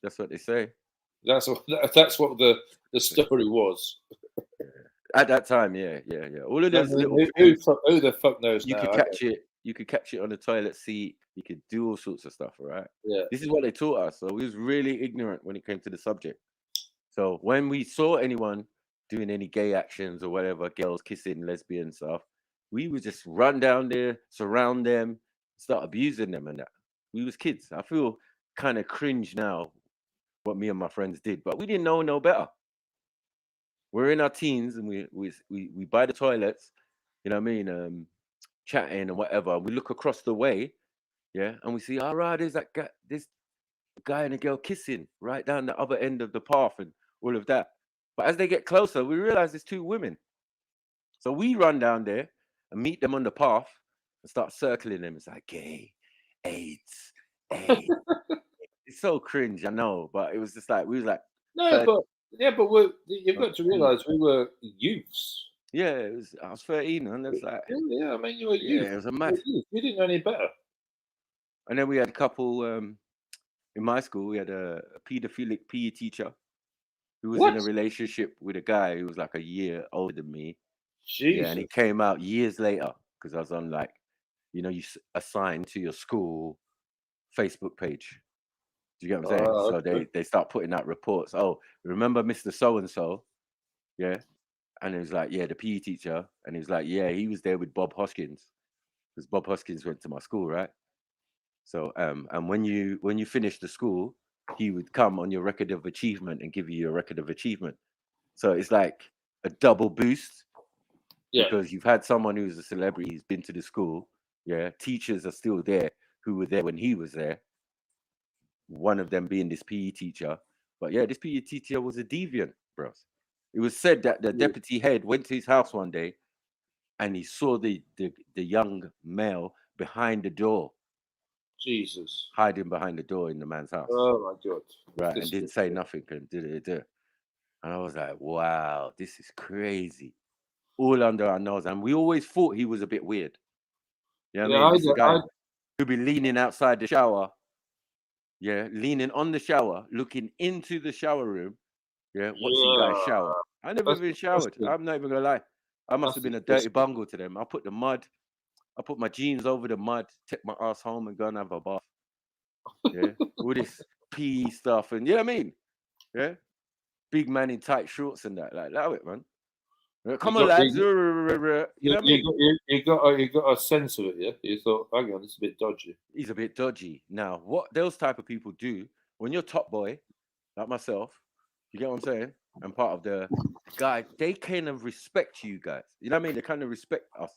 S1: That's what they say.
S18: That's what the story was.
S1: At that time, yeah. All of those little
S18: who the fuck knows?
S1: You
S18: now?
S1: could catch it. You could catch it on the toilet seat. You could do all sorts of stuff, right?
S18: Yeah.
S1: This is what they taught us. So we was really ignorant when it came to the subject. So when we saw anyone doing any gay actions or whatever, girls kissing, lesbian stuff, we would just run down there, surround them, start abusing them and that. We was kids. I feel kind of cringe now what me and my friends did, but we didn't know no better. We're in our teens and we buy the toilets, you know what I mean, chatting and whatever. We look across the way, yeah, and we see, all right, there's that guy, this guy and a girl kissing right down the other end of the path and all of that. But as they get closer, we realize there's two women. So we run down there and meet them on the path and start circling them. It's like gay, AIDS, AIDS. It's so cringe, I know, but it was just like we was like
S18: No, but you've got to realise we were youths.
S1: Yeah, I was 13, and that's like
S18: I mean you were youth.
S1: Yeah, it was a mad.
S18: We didn't know any better.
S1: And then we had a couple in my school. We had a paedophilic PE teacher who was in a relationship with a guy who was like a year older than me.
S18: Jesus.
S1: Yeah, and he came out years later because I was on like, you know, you assign to your school Facebook page. Do you get what I'm saying? So they start putting out reports. Oh, remember Mr. So-and-so? Yeah. And it was like, yeah, the PE teacher. And he was like, yeah, he was there with Bob Hoskins. Because Bob Hoskins went to my school, right? So and when you finish the school, he would come on your record of achievement and give you your record of achievement. So it's like a double boost. Yeah. Because you've had someone who's a celebrity, who's been to the school. Yeah. Teachers are still there who were there when he was there. One of them being this PE teacher. But yeah, this PE teacher was a deviant, bros. It was said that the deputy head went to his house one day and he saw the young male behind the door.
S18: Jesus.
S1: Hiding behind the door in the man's house.
S18: Oh my God.
S1: Right. And didn't say nothing and did it. And I was like, wow, this is crazy. All under our nose. And we always thought he was a bit weird. You know what I mean? This guy who'd be leaning outside the shower. Yeah, leaning on the shower, looking into the shower room. Yeah, watching guys shower. I never even showered. I'm not even gonna lie. I must have been a dirty bungle to them. I put my jeans over the mud, take my ass home and go and have a bath. Yeah, all this PE stuff and you know what I mean? Yeah, big man in tight shorts and that. Like, love it, man. Come on, lads.
S18: You got a sense of it, yeah? You thought, hang on, it's a bit dodgy.
S1: He's a bit dodgy. Now, what those type of people do, when you're top boy, like myself, you get what I'm saying? I'm part of the guy, they kind of respect you guys. You know what I mean? They kind of respect us.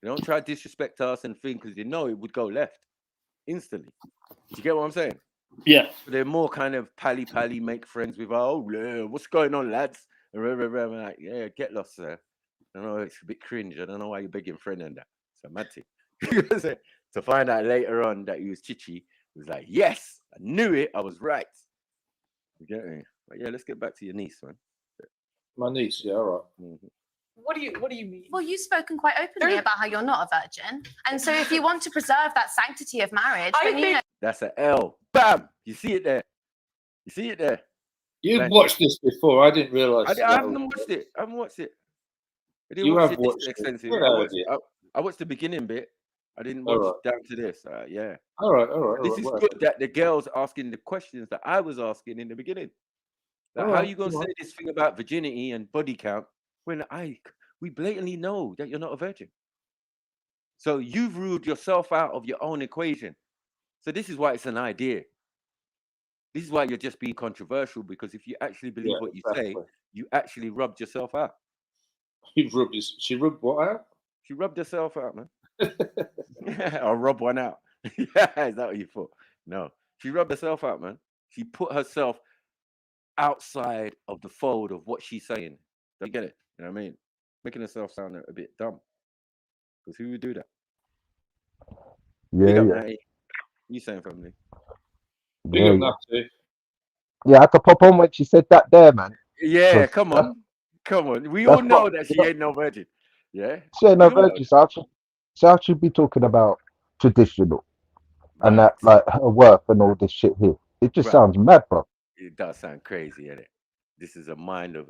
S1: They don't try to disrespect us and think because they know it would go left instantly. Do you get what I'm saying?
S18: Yeah.
S1: So they're more kind of pally, make friends with, oh, yeah, what's going on, lads? I'm like, yeah, get lost, sir. I know it's a bit cringe. I don't know why you're begging friend and that. It's a mad thing. To find out later on that he was chichi, it was like, yes, I knew it. I was right. You get me? But yeah, let's get back to your niece, man.
S18: My niece, yeah, all right.
S1: Mm-hmm.
S17: What do you mean?
S19: Well, you've spoken quite openly about how you're not a virgin, and so if you want to preserve that sanctity of marriage, then you know.
S1: That's an L. Bam! You see it there. You see it there.
S18: You've watched this before. I didn't realise.
S1: I haven't watched it. I haven't watched it.
S18: You have watched
S1: extensively.
S18: it.
S1: I watched the beginning bit. I didn't watch down to this. Yeah.
S18: All right.
S1: This is good that the girls asking the questions that I was asking in the beginning. Like, how are you going to say this thing about virginity and body count when we blatantly know that you're not a virgin? So you've ruled yourself out of your own equation. So this is why it's an idea. This is why you're just being controversial, because if you actually believe what you say, you actually rubbed yourself out.
S18: She rubbed what out?
S1: She rubbed herself out, man. Or rub one out. Yeah, is that what you thought? No. She rubbed herself out, man. She put herself outside of the fold of what she's saying. Don't you get it? You know what I mean? Making herself sound a bit dumb. Because who would do that?
S20: Yeah.
S1: You saying family?
S20: Yeah, I had to pop on when she said that there, man.
S1: Yeah, come on. We all know that she ain't no virgin. Yeah?
S20: She ain't no virgin, so I should be talking about traditional and that, like, her worth and all this shit here. It just sounds mad, bro.
S1: It does sound crazy, innit? This is a mind of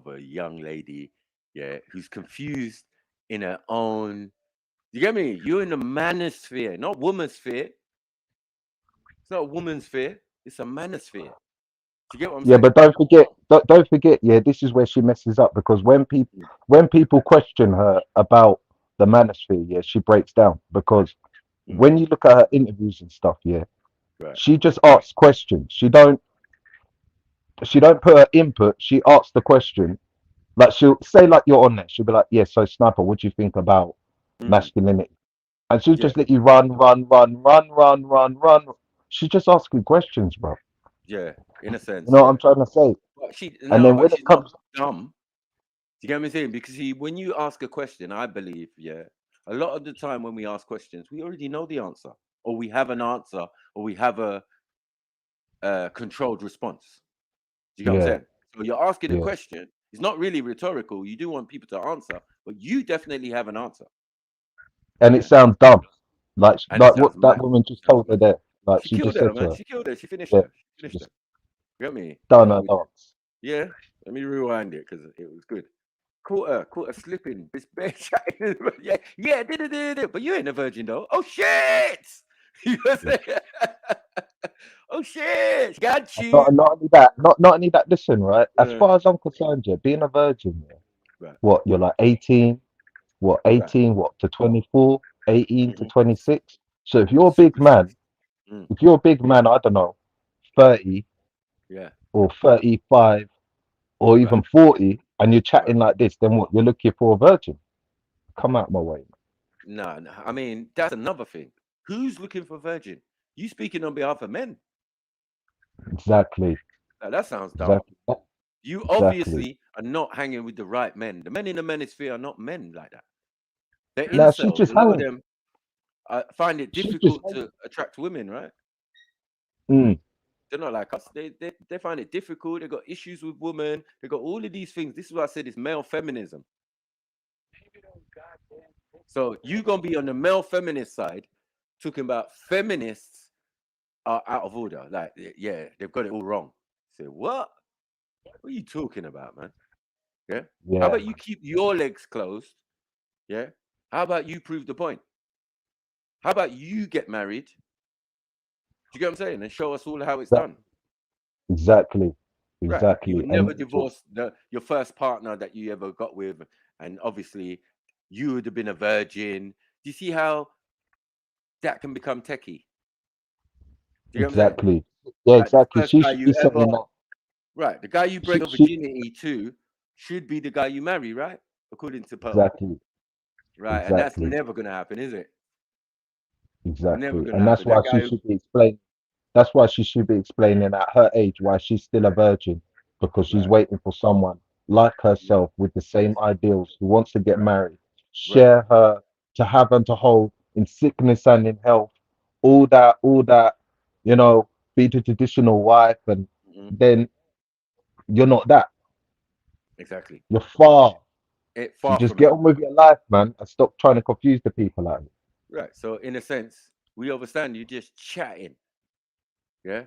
S1: a young lady, yeah, who's confused in her own. You get me? You're in the manosphere, not womansphere. It's not a woman's sphere. It's a manosphere. You get what I'm saying?
S20: But don't forget. Yeah, this is where she messes up, because when people question her about the manosphere, yeah, she breaks down because when you look at her interviews and stuff, yeah,
S1: Right.
S20: she just asks questions. She don't put her input. She asks the question. Like she'll say, like you're on there. She'll be like, "Yeah, so Sniper, what do you think about masculinity?" And she'll just let you run. She just asking questions, bro.
S1: Yeah, in a sense.
S20: You know what I'm trying to say?
S1: But
S20: And then
S1: but
S20: when
S1: she's
S20: it comes,
S1: not dumb. Do you get what I'm saying? Because when you ask a question, I believe, yeah, a lot of the time when we ask questions, we already know the answer, or we have an answer, or we have a controlled response. Do you get what I'm
S20: yeah,
S1: saying? So you're asking a
S20: yeah,
S1: question. It's not really rhetorical. You do want people to answer, but you definitely have an answer.
S20: and it sounds dumb,
S1: And it
S20: what
S1: sounds
S20: that
S1: mad.
S20: woman just told her there. Like
S1: She
S20: she
S1: killed
S20: just
S1: her,
S20: said to
S1: man.
S20: her,
S1: She killed her. She finished
S20: yeah,
S1: her. She
S20: she
S1: finished her.
S20: just
S1: You get me?
S20: done her dance.
S1: Yeah. Let me rewind it because it was good. Caught her slipping. This bear chatting. yeah, did. But you ain't a virgin though. Oh shit! You know what I'm saying? Oh shit! Got you.
S20: Not only that, not only that. Listen, right? As
S1: Yeah.
S20: far as I'm concerned, yeah, being a virgin, yeah,
S1: Right.
S20: what you're like 18, what
S1: Right.
S20: 18, what to 24, 18 to
S1: Mhm.
S20: 26. So if you're a big man, I don't know, 30
S1: Yeah.
S20: or 35 or
S1: Right.
S20: even 40, and you're
S1: Right.
S20: chatting like this, then what? You're looking for a virgin. Come out my way.
S1: No. I mean, that's another thing. Who's looking for virgin? You speaking on behalf of men?
S20: Exactly.
S1: Now, that sounds dumb.
S20: Exactly.
S1: You
S20: Exactly.
S1: obviously are not hanging with the right men. The men in the manosphere are not men like that. They're
S20: Now she's
S1: incels.
S20: just
S1: A lot of
S20: hanging.
S1: them find it
S20: She's just
S1: difficult to attract women, right?
S20: hanging.
S1: They're not like us. They find it difficult. They got issues with women. They got all of these things. This is what I said is male feminism. So you gonna be on the male feminist side, talking about feminists are out of order. Like, yeah, they've got it all wrong. Say what? What are you talking about, man? Yeah. How
S20: Yeah.
S1: about you keep your legs closed? Yeah. How about you prove the point? How about you get married? Do you get what I'm saying? And show us all how it's done.
S20: Exactly.
S1: Right. You
S20: Exactly.
S1: would
S20: And
S1: never divorce your first partner that you ever got with. And obviously, you would have been a virgin. Do you see how that can become techie? Do you get what I'm saying?
S20: exactly. Yeah,
S1: Like the
S20: exactly.
S1: first
S20: She
S1: guy
S20: should be
S1: you ever,
S20: saying that.
S1: right? The guy you break your
S20: She
S1: virginity to should be the guy you marry, right? According to Pearl.
S20: exactly.
S1: Right. And that's
S20: Exactly.
S1: never going to happen, is it? Never
S20: Exactly.
S1: going to
S20: And that's
S1: happen.
S20: why
S1: That
S20: she
S1: guy,
S20: should be explaining. That's why she should be explaining at her age why she's still a virgin, because she's
S1: right.
S20: waiting for someone like herself with the same ideals who wants to get married,
S1: Right.
S20: share her, to have and to hold in sickness and in health, all that, be the traditional wife, and then you're not that.
S1: Exactly.
S20: You're far. So
S1: Far
S20: just
S1: from
S20: get
S1: it.
S20: on with your life, man, and stop trying to confuse the people out here.
S1: Right. So in a sense, we understand you just chatting. Yeah.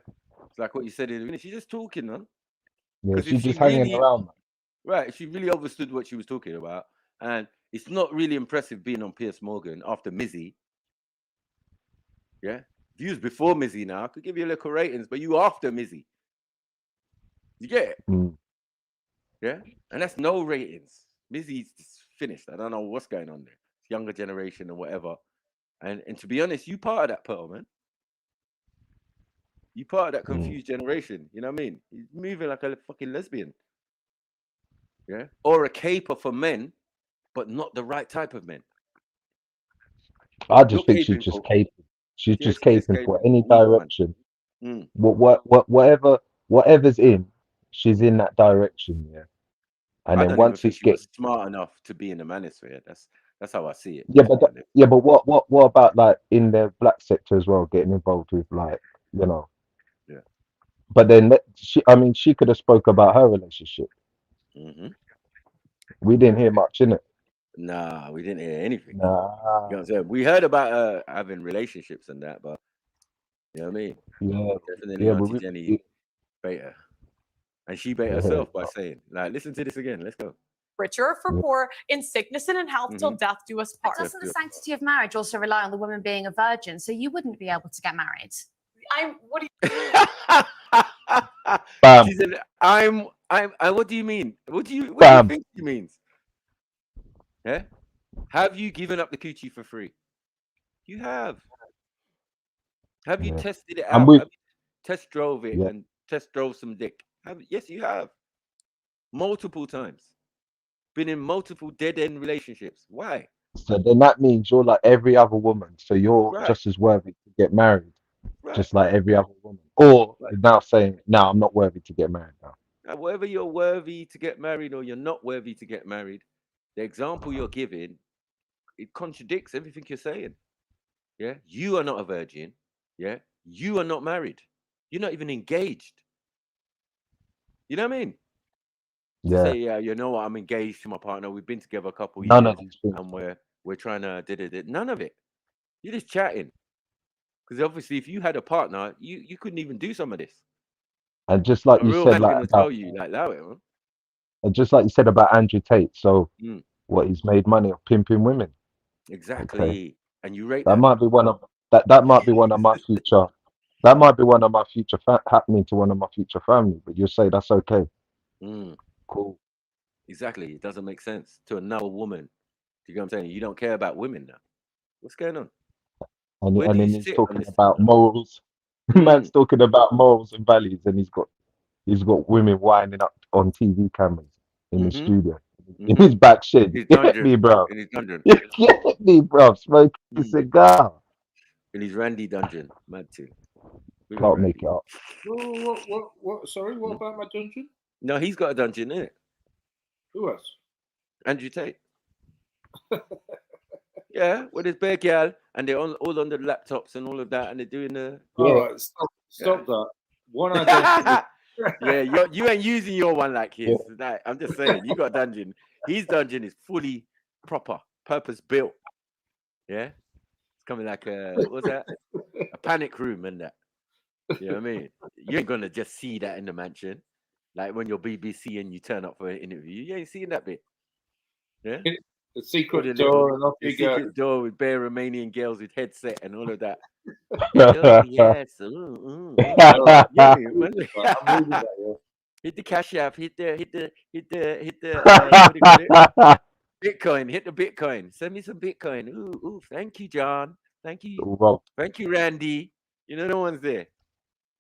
S1: It's like what you said in the minute. She's just talking, man.
S20: Yeah,
S1: Because if
S20: she's
S1: she
S20: just hanging
S1: really,
S20: around, man.
S1: right, if she really understood what she was talking about, and it's not really impressive being on Piers Morgan after Mizzy. Yeah. Views before Mizzy now. I could give you a little ratings, but you after Mizzy. You get it?
S20: Mm.
S1: Yeah. And that's no ratings. Mizzy's finished. I don't know what's going on there. It's younger generation or whatever. And to be honest, you part of that Pearl, man. You part of that confused generation. You know what I mean? You're moving like a fucking lesbian. Yeah. Or a caper for men, but not the right type of men.
S20: I
S1: You're
S20: just think she's
S1: caping
S20: just
S1: for,
S20: caping. She's
S1: yeah,
S20: just
S1: she's just
S20: caping for
S1: caping
S20: any
S1: for weak one.
S20: direction.
S1: Mm.
S20: Whatever's in, she's in that direction, yeah. And
S1: I
S20: then
S1: don't even
S20: once
S1: think
S20: it's
S1: she
S20: get,
S1: was smart enough to be in the manosphere. That's how I see it.
S20: yeah,
S1: To be honest.
S20: but what about like in the black sector as well, getting involved with like,
S1: Yeah.
S20: But then she could have spoke about her relationship.
S1: Mm-hmm.
S20: We didn't hear much in it.
S1: Nah, we didn't hear anything.
S20: Nah.
S1: You know what I'm saying? We heard about her having relationships and that, but you know what I mean?
S20: Yeah.
S1: Definitely
S20: Yeah, but
S1: Auntie Jenny bait her. And she bait herself by saying, like, listen to this again. Let's go.
S21: Richer for poor, in sickness and in health, till death do us part.
S19: Doesn't the sanctity of marriage also rely on the woman being a virgin? So you wouldn't be able to get married.
S21: What do you?
S20: Bam.
S1: She said, what do you mean? What do you
S20: Bam.
S1: think she means? Yeah? Have you given up the coochie for free? You have. Have you
S20: Yeah.
S1: tested it
S20: And
S1: out?
S20: we,
S1: Have you test drove it
S20: yeah.
S1: and test drove some dick? Yes, you have. Multiple times. Been in multiple dead end relationships. Why?
S20: So then that means you're like every other woman. So you're
S1: Right.
S20: just as worthy to get married,
S1: Right.
S20: just like every other woman. Or
S1: Right.
S20: you're now saying, no, I'm not worthy to get married now.
S1: Now, whether you're worthy to get married or you're not worthy to get married, the example you're giving, it contradicts everything you're saying. Yeah. You are not a virgin. Yeah. You are not married. You're not even engaged. You know what I mean? To
S20: Yeah.
S1: say, yeah, you know what, I'm engaged to my partner. We've been together a couple of
S20: None
S1: years
S20: of these things.
S1: and we're trying to none of it. You're just chatting. Because obviously if you had a partner, you couldn't even do some of this.
S20: And just like
S1: A
S20: you
S1: real
S20: said,
S1: man's
S20: like
S1: gonna
S20: about,
S1: tell you, like, allow it, man.
S20: and just like you said about Andrew Tate. So
S1: Mm.
S20: what, he's made money of pimping women.
S1: Exactly.
S20: Okay.
S1: And you rate
S20: That
S1: that.
S20: might be one of that might be one of my future. That might be one of my future happening to one of my future family. But you say that's okay.
S1: Mm.
S20: Cool.
S1: Exactly. It doesn't make sense to another woman. You know what I'm saying? You don't care about women now. What's going on?
S20: And
S1: Where do you
S20: then he's
S1: sit on
S20: talking
S1: this?
S20: about morals. Man's talking about morals and values, and he's got women winding up on TV cameras in the studio, in his back shed.
S1: His
S20: You get
S1: dungeon.
S20: me, bro?
S1: In his dungeon.
S20: You get me, bro? Smoking a cigar.
S1: In his Randy dungeon. Mad too. We got
S20: Can't
S1: Randy.
S20: make it up.
S18: What? Sorry, what about my dungeon?
S1: No, he's got a dungeon, innit?
S18: Who else?
S1: Andrew Tate. Yeah, with his bare gal, and they're all on the laptops and all of that, and they're doing the.
S18: All right, stop that. One identity.
S1: Yeah, you ain't using your one like his. Like, I'm just saying, you got a dungeon. His dungeon is fully proper, purpose built. Yeah, it's coming like what's that? A panic room and that. You know what I mean? You ain't gonna just see that in the mansion, like when you're BBC and you turn up for an interview. You ain't seeing that bit. Yeah.
S18: The secret door and off you go.
S1: Secret door with bare Romanian girls with headset and all of that. Oh yes. Yeah, man. Hit the cash app. Hit the what do you call it? Bitcoin. Hit the Bitcoin. Send me some Bitcoin. Ooh. Thank you, John. Thank you. Thank you, Randy. You know, no one's there.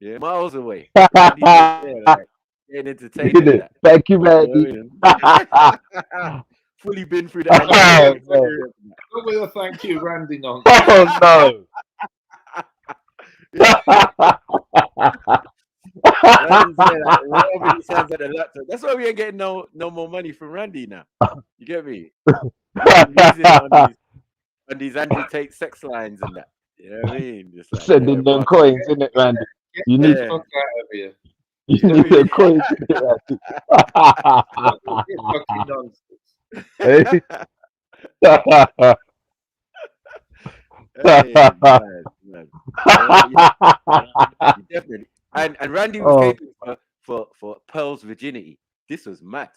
S1: Yeah, miles away. Randy's there, like, getting entertained at that.
S20: Thank you, Randy.
S1: You know what I mean? Fully been through that.
S18: Not with a thank you, Randy nonsense.
S20: Oh no.
S1: Randy sounds at the laptop. That's why we ain't getting no more money from Randy now. You get me? Using it on these Andrew Tate sex lines and that. You know what I mean? Just like,
S20: sending them coins, isn't it, Randy? You need
S18: Fuck out of here.
S20: You need the coins, Randy.
S18: Fucking nonsense.
S1: Hey, man. Definitely. And Randy was capable for Pearl's virginity. This was mad.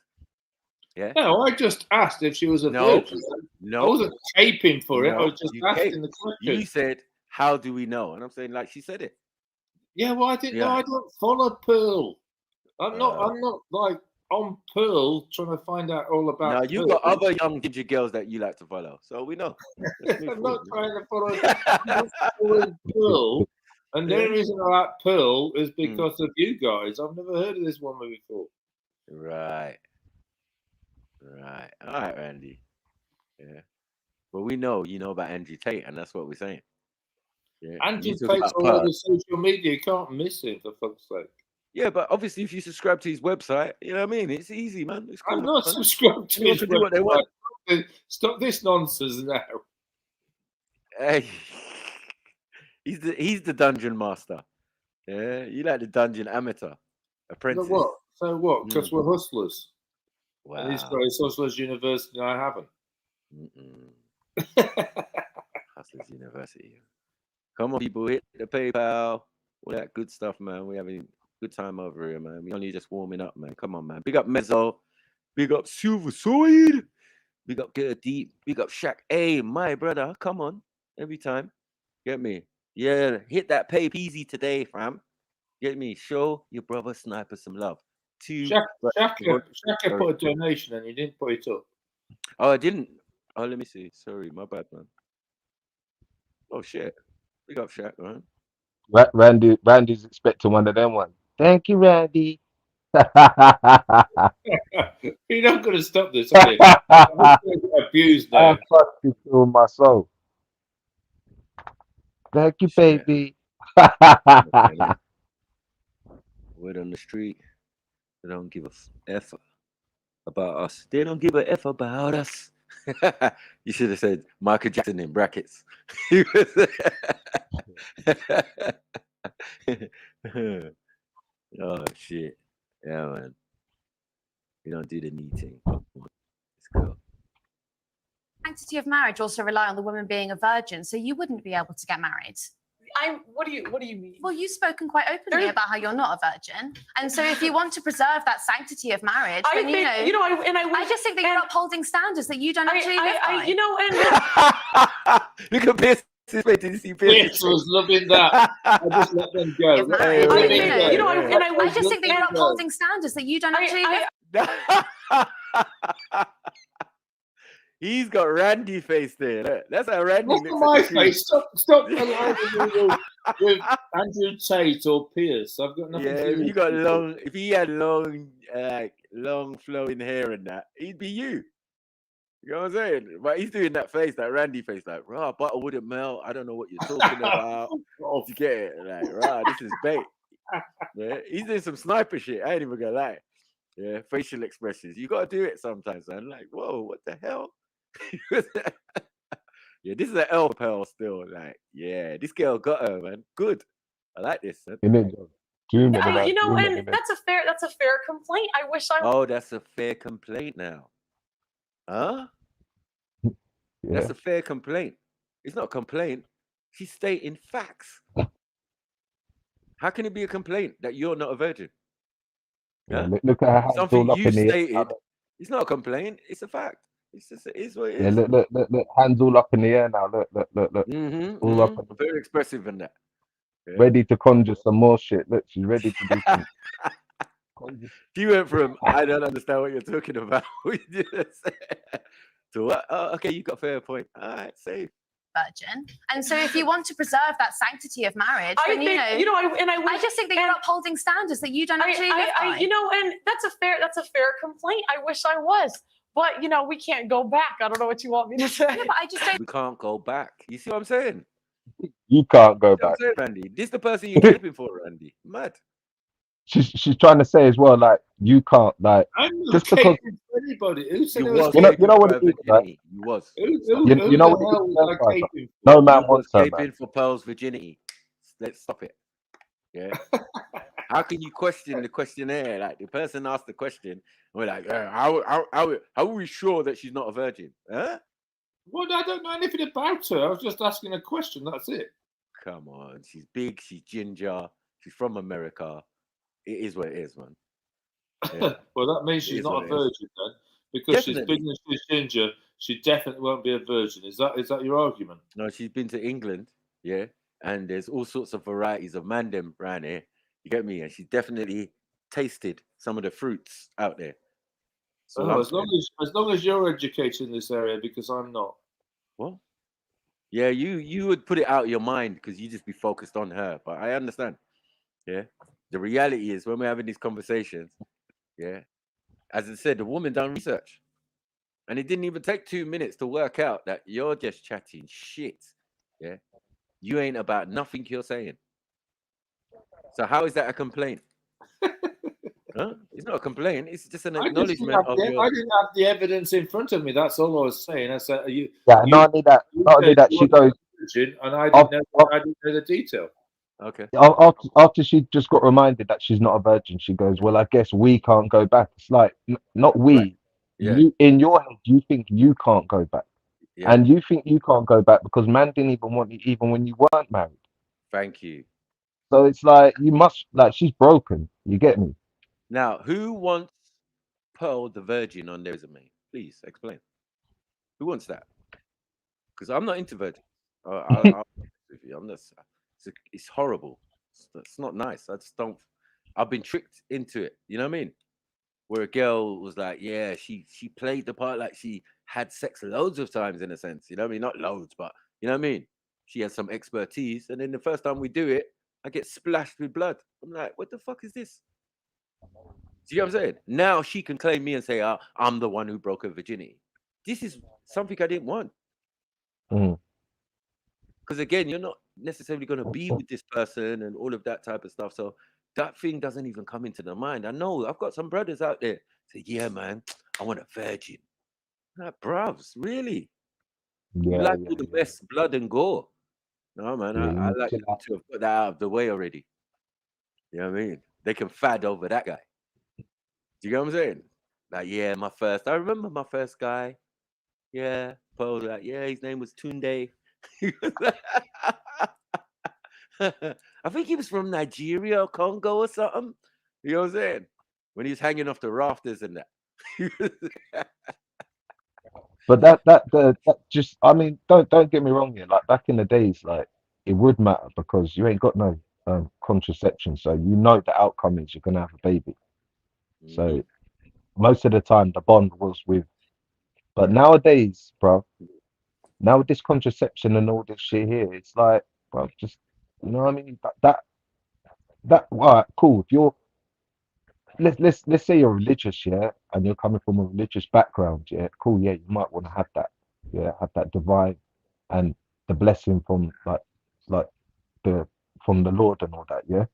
S1: Yeah.
S18: No, I just asked if she was a virgin.
S1: No,
S18: I wasn't taping for it. I was just asking the question.
S1: You said, "How do we know?" And I'm saying, like she said it.
S18: Yeah, well, I didn't know. I don't follow Pearl. I'm not like on Pearl trying to find out all about.
S1: No, you've got other young ginger girls that you like to follow, so we know.
S18: I'm not trying to follow. I'm following Pearl, and the only reason I like Pearl is because of you guys. I've never heard of this woman before.
S1: Right. All right, Randy. Yeah. Well, we know you know about Andrew Tate, and that's what we're saying. Yeah.
S18: Andrew Tate's all over social media. You can't miss it, for fuck's sake.
S1: Yeah, but obviously, if you subscribe to his website, you know what I mean? It's easy, man. It's cool,
S18: I'm not
S1: man.
S18: subscribed to his
S1: website. Do what they want.
S18: Stop this nonsense now.
S1: Hey, he's the dungeon master. Yeah, you like the dungeon amateur apprentice.
S18: So what? Because we're hustlers.
S1: Wow.
S18: And he's got his Hustlers University, and I haven't.
S1: Hustlers University. Come on, people, hit the PayPal. All that good stuff, man. We're having a good time over here, man. We only just warming up, man. Come on, man. Big up Mezzo. Big up Silver Side. Big up Get Deep. Big up Shaq. Hey, my brother. Come on. Every time. Get me? Yeah. Hit that pay easy today, fam. Get me? Show your brother Sniper some love.
S18: Shaka put a donation and you didn't put it up.
S1: Oh, I didn't. Oh, let me see. Sorry, my bad, man. Oh shit. Big up Shaq, man.
S20: Randy's expecting one of them ones. Thank you, Randy.
S18: You're not going to stop this, are you? I'm just going to get abused
S20: I
S18: now.
S20: fucking feel my soul. Thank you,
S1: Shit.
S20: baby.
S1: Word on the street. They don't give a F about us. They don't give a F about us. You should have said Michael Jackson in brackets. Oh shit. Yeah, man. We don't do the knee thing. Let's go.
S19: Sanctity of marriage also rely on the woman being a virgin, so you wouldn't be able to get married.
S21: What do you mean?
S19: Well, you've spoken quite openly about how you're not a virgin, and so if you want to preserve that sanctity of marriage, then I just think that you're upholding standards that you don't actually live by.
S1: Look at Pierce. Did you see
S18: Pierce was loving that. I just let them go.
S19: I just think that you're upholding standards that you don't actually live by.
S1: He's got Randy face there. Look, that's how Randy
S18: What's
S1: looks.
S18: my
S1: at the
S18: face? Stop aligning me with Andrew Tate or Pierce. I've got nothing to do with
S1: if he had long flowing hair and that, he'd be you. You know what I'm saying? But he's doing that face, that Randy face, like, rah, butter wouldn't melt. I don't know what you're talking about. You get it? Like, rah, this is bait. Yeah, he's doing some sniper shit. I ain't even gonna lie. Yeah, facial expressions. You gotta do it sometimes, man. Like, whoa, what the hell? Yeah, this is an elf pearl still. Like, yeah, this girl got her, man. Good. I like this. Man.
S21: That's a fair complaint. I wish I.
S1: Oh, that's a fair complaint now. Huh?
S20: Yeah.
S1: That's a fair complaint. It's not a complaint. She's stating facts. How can it be a complaint that you're not a virgin?
S20: Yeah, look at her hands
S1: Something
S20: all up
S1: you
S20: in the air.
S1: stated. It's not a complaint. It's a fact. It's just it is what it
S20: Yeah,
S1: is.
S20: look, hands all up in the air now. Look. All up.
S1: Very expressive in that. Yeah.
S20: Ready to conjure some more shit. Look, she's ready to do some.
S1: She went from I don't understand what you're talking about to what? Oh, okay, you got a fair point. All right, safe.
S19: Virgin, and so if you want to preserve that sanctity of marriage, then I just think that you're upholding standards that you don't actually live by.
S21: And that's a fair complaint. I wish I was, but we can't go back. I don't know what you want me to say.
S19: Yeah, but I just don't.
S1: We can't go back. You see what I'm saying?
S20: You can't go back.
S1: Saying, Randy, this is the person you're caping for, Randy. Mad.
S20: She's trying to say as well, like you can't, like
S18: I'm not
S20: just because
S18: anybody. Who said
S1: you
S18: was
S20: you know what it is, right?
S1: You was.
S20: You know what it is. No man wants her, man.
S1: For Pearl's virginity. Let's stop it. Yeah. How can you question the questionnaire? Like the person asked the question, and we're like, how are we sure that she's not a virgin? Huh?
S18: Well, I don't know anything about her. I was just asking a question. That's it.
S1: Come on, she's big. She's ginger. She's from America. It is what it is, man. Yeah.
S18: Well, that means she's not a virgin then, because she's big and she's ginger. She definitely won't be a virgin. Is that your argument?
S1: No, she's been to England, yeah, and there's all sorts of varieties of mandem around here. You get me? And she definitely tasted some of the fruits out there. So
S18: as long as you're educated in this area, because I'm not.
S1: Well, yeah, you would put it out of your mind because you just be focused on her. But I understand. Yeah. The reality is when we're having these conversations, yeah, as I said, the woman done research. And it didn't even take 2 minutes to work out that you're just chatting shit. Yeah. You ain't about nothing you're saying. So how is that a complaint? Huh? It's not a complaint. It's just an acknowledgement of your...
S18: I didn't have the evidence in front of me. That's all I was saying. I said,
S20: not only that, she goes...
S18: And I didn't know the detail.
S1: Okay.
S20: After she just got reminded that she's not a virgin, she goes, well, I guess we can't go back. It's like, not we. Right. Yeah. You, in your head, you think you can't go back. Yeah. And you think you can't go back because man didn't even want you even when you weren't married.
S1: Thank you.
S20: So it's like, you must, like, she's broken. You get me?
S1: Now, who wants Pearl the Virgin on their resume? Please explain. Who wants that? Because I'm not into virgins. I'm not... It's horrible. It's not nice. I just don't. I've been tricked into it. You know what I mean? Where a girl was like, yeah, she played the part like she had sex loads of times in a sense. You know what I mean? Not loads, but you know what I mean? She has some expertise. And then the first time we do it, I get splashed with blood. I'm like, what the fuck is this? See what I'm saying? Now she can claim me and say, oh, I'm the one who broke her virginity. This is something I didn't want. Because again, you're not necessarily going to be with this person and all of that type of stuff. So that thing doesn't even come into the mind. I know I've got some brothers out there say, yeah, man, I want a virgin. I'm like, bruvs, really? You like all the best blood and gore. No, man, I like them to have put that out of the way already. You know what I mean? They can fad over that guy. Do you get what I'm saying? Like, yeah, I remember my first guy. Yeah, Paul, like, yeah, his name was Tunde. I think he was from Nigeria or Congo or something. You know what I'm saying? When he was hanging off the rafters and that.
S20: But that just, I mean, don't get me wrong here. Like back in the days, like it would matter because you ain't got no contraception, so you know the outcome is you're gonna have a baby. So most of the time the bond was with. But nowadays, bro, now with this contraception and all this shit here, it's like, bro, just you know what I mean? That all right, cool. If you're let's say you're religious, yeah, and you're coming from a religious background, yeah, cool, yeah, you might want to have that, yeah, have that divine and the blessing from like the from the Lord and all that, yeah,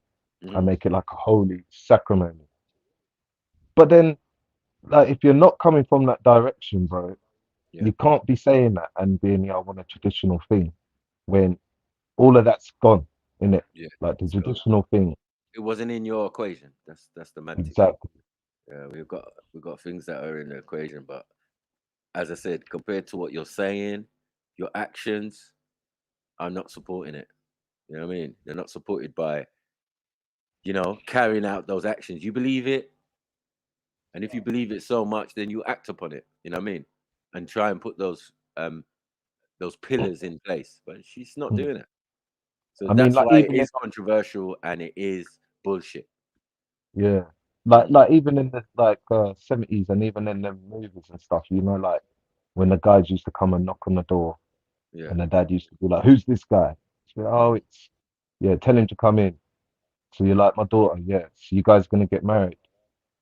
S20: and make it like a holy sacrament. But then, like, if you're not coming from that direction, bro, you can't be saying that and being, yeah, I want a traditional thing when all of that's gone, innit?
S1: Yeah.
S20: Like the traditional thing.
S1: It wasn't in your equation. That's the mad thing.
S20: Exactly.
S1: Yeah, we've got things that are in the equation, but as I said, compared to what you're saying, your actions are not supporting it. You know what I mean? They're not supported by, you know, carrying out those actions. You believe it, and if you believe it so much, then you act upon it. You know what I mean? And try and put those pillars in place. But she's not doing it. So
S20: I mean,
S1: that's
S20: like
S1: why it
S20: even
S1: is controversial and it is bullshit.
S20: yeah, like even in the like 70s and even in the movies and stuff, you know, like when the guys used to come and knock on the door,
S1: Yeah.
S20: and the dad used to be like, "Who's this guy?" She'd be like, "Oh, it's yeah, tell him to come in." So you're like, "My daughter, yeah. So you guys gonna get married?"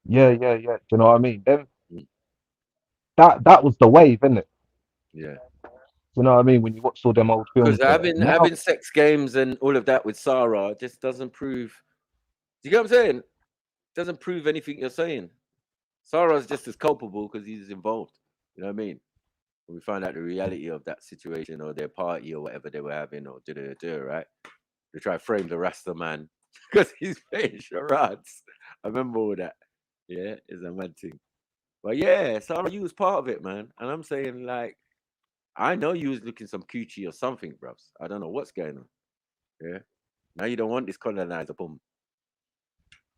S20: Yeah, yeah, yeah. Do you know what I mean? Then that was the wave, isn't it?
S1: Yeah.
S20: You know what I mean? When you watch all them old films,
S1: Because
S20: now,
S1: having sex games and all of that with Sarah just doesn't prove. Do you get what I'm saying? Doesn't prove anything you're saying. Sarah's just as culpable because he's involved. You know what I mean? When we find out the reality of that situation or their party or whatever they were having or right? They try to frame the Rasta man because he's playing charades. I remember all that. Yeah, it's a mad thing. But yeah, Sarah, you was part of it, man. And I'm saying, like, I know you was looking some coochie or something, bruvs. I don't know what's going on. Yeah. Now you don't want this colonizer boom.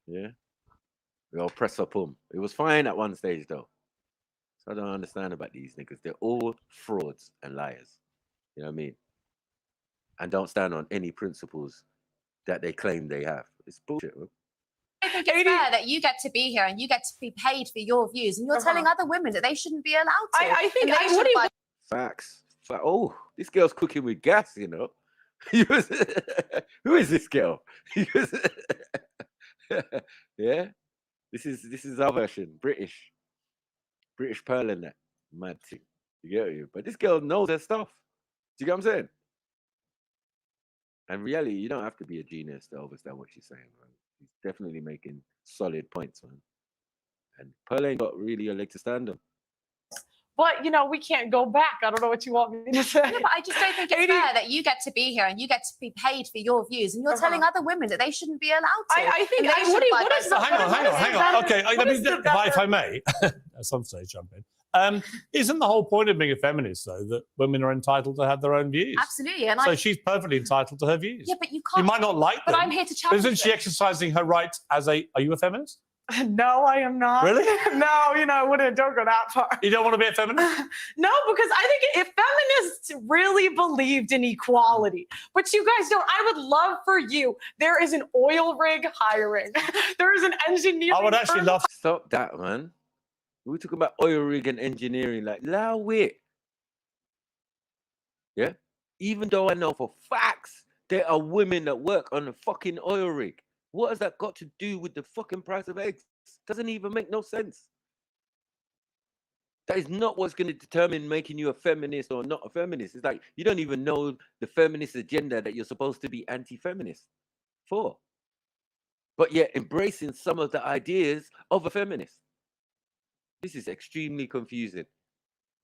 S1: Yeah. We all press up boom. It was fine at one stage though. So I don't understand about these niggas. They're all frauds and liars. You know what I mean? And don't stand on any principles that they claim they have. It's bullshit, man.
S19: I think it's fair that you get to be here and you get to be paid for your views, and you're telling other women that they shouldn't be allowed to.
S17: I think
S19: And they should fight-
S1: Facts. Oh, this girl's cooking with gas, you know. Who is this girl? Yeah. This is our version, British Pearl in that mad thing. You get you, but this girl knows her stuff. Do you get what I'm saying? And reality, you don't have to be a genius to understand what she's saying, man. She's definitely making solid points, man. And Pearl ain't got really a leg to stand on.
S21: But, you know, we can't go back. I don't know what you want me to say.
S19: No, but I just don't think it's fair that you get to be here and you get to be paid for your views, and you're telling other women that they shouldn't be allowed to.
S21: I think,
S19: And they should
S21: what
S19: fight
S21: is
S19: by
S21: the-
S16: Hang on. Okay, let me, if I may, at some stage jump in. Isn't the whole point of being a feminist, though, that women are entitled to have their own views?
S19: Absolutely. And
S16: so she's perfectly entitled to her views.
S19: Yeah, but you can't.
S16: You might not like them.
S19: But I'm here to challenge
S16: Isn't she
S19: them.
S16: exercising her right as a... Are you a feminist?
S21: No, I am not.
S16: Really?
S21: No, you know, don't go that far.
S16: You don't want to be a feminist?
S21: No, because I think if feminists really believed in equality, but you guys don't, I would love for you. There is an oil rig hiring. There is an engineering.
S1: I would actually love. Stop that, man. We're talking about oil rig and engineering. Like, allow it. Yeah. Even though I know for facts there are women that work on a fucking oil rig. What has that got to do with the fucking price of eggs? Doesn't even make no sense. That is not what's going to determine making you a feminist or not a feminist. It's like you don't even know the feminist agenda that you're supposed to be anti-feminist for. But yet embracing some of the ideas of a feminist. This is extremely confusing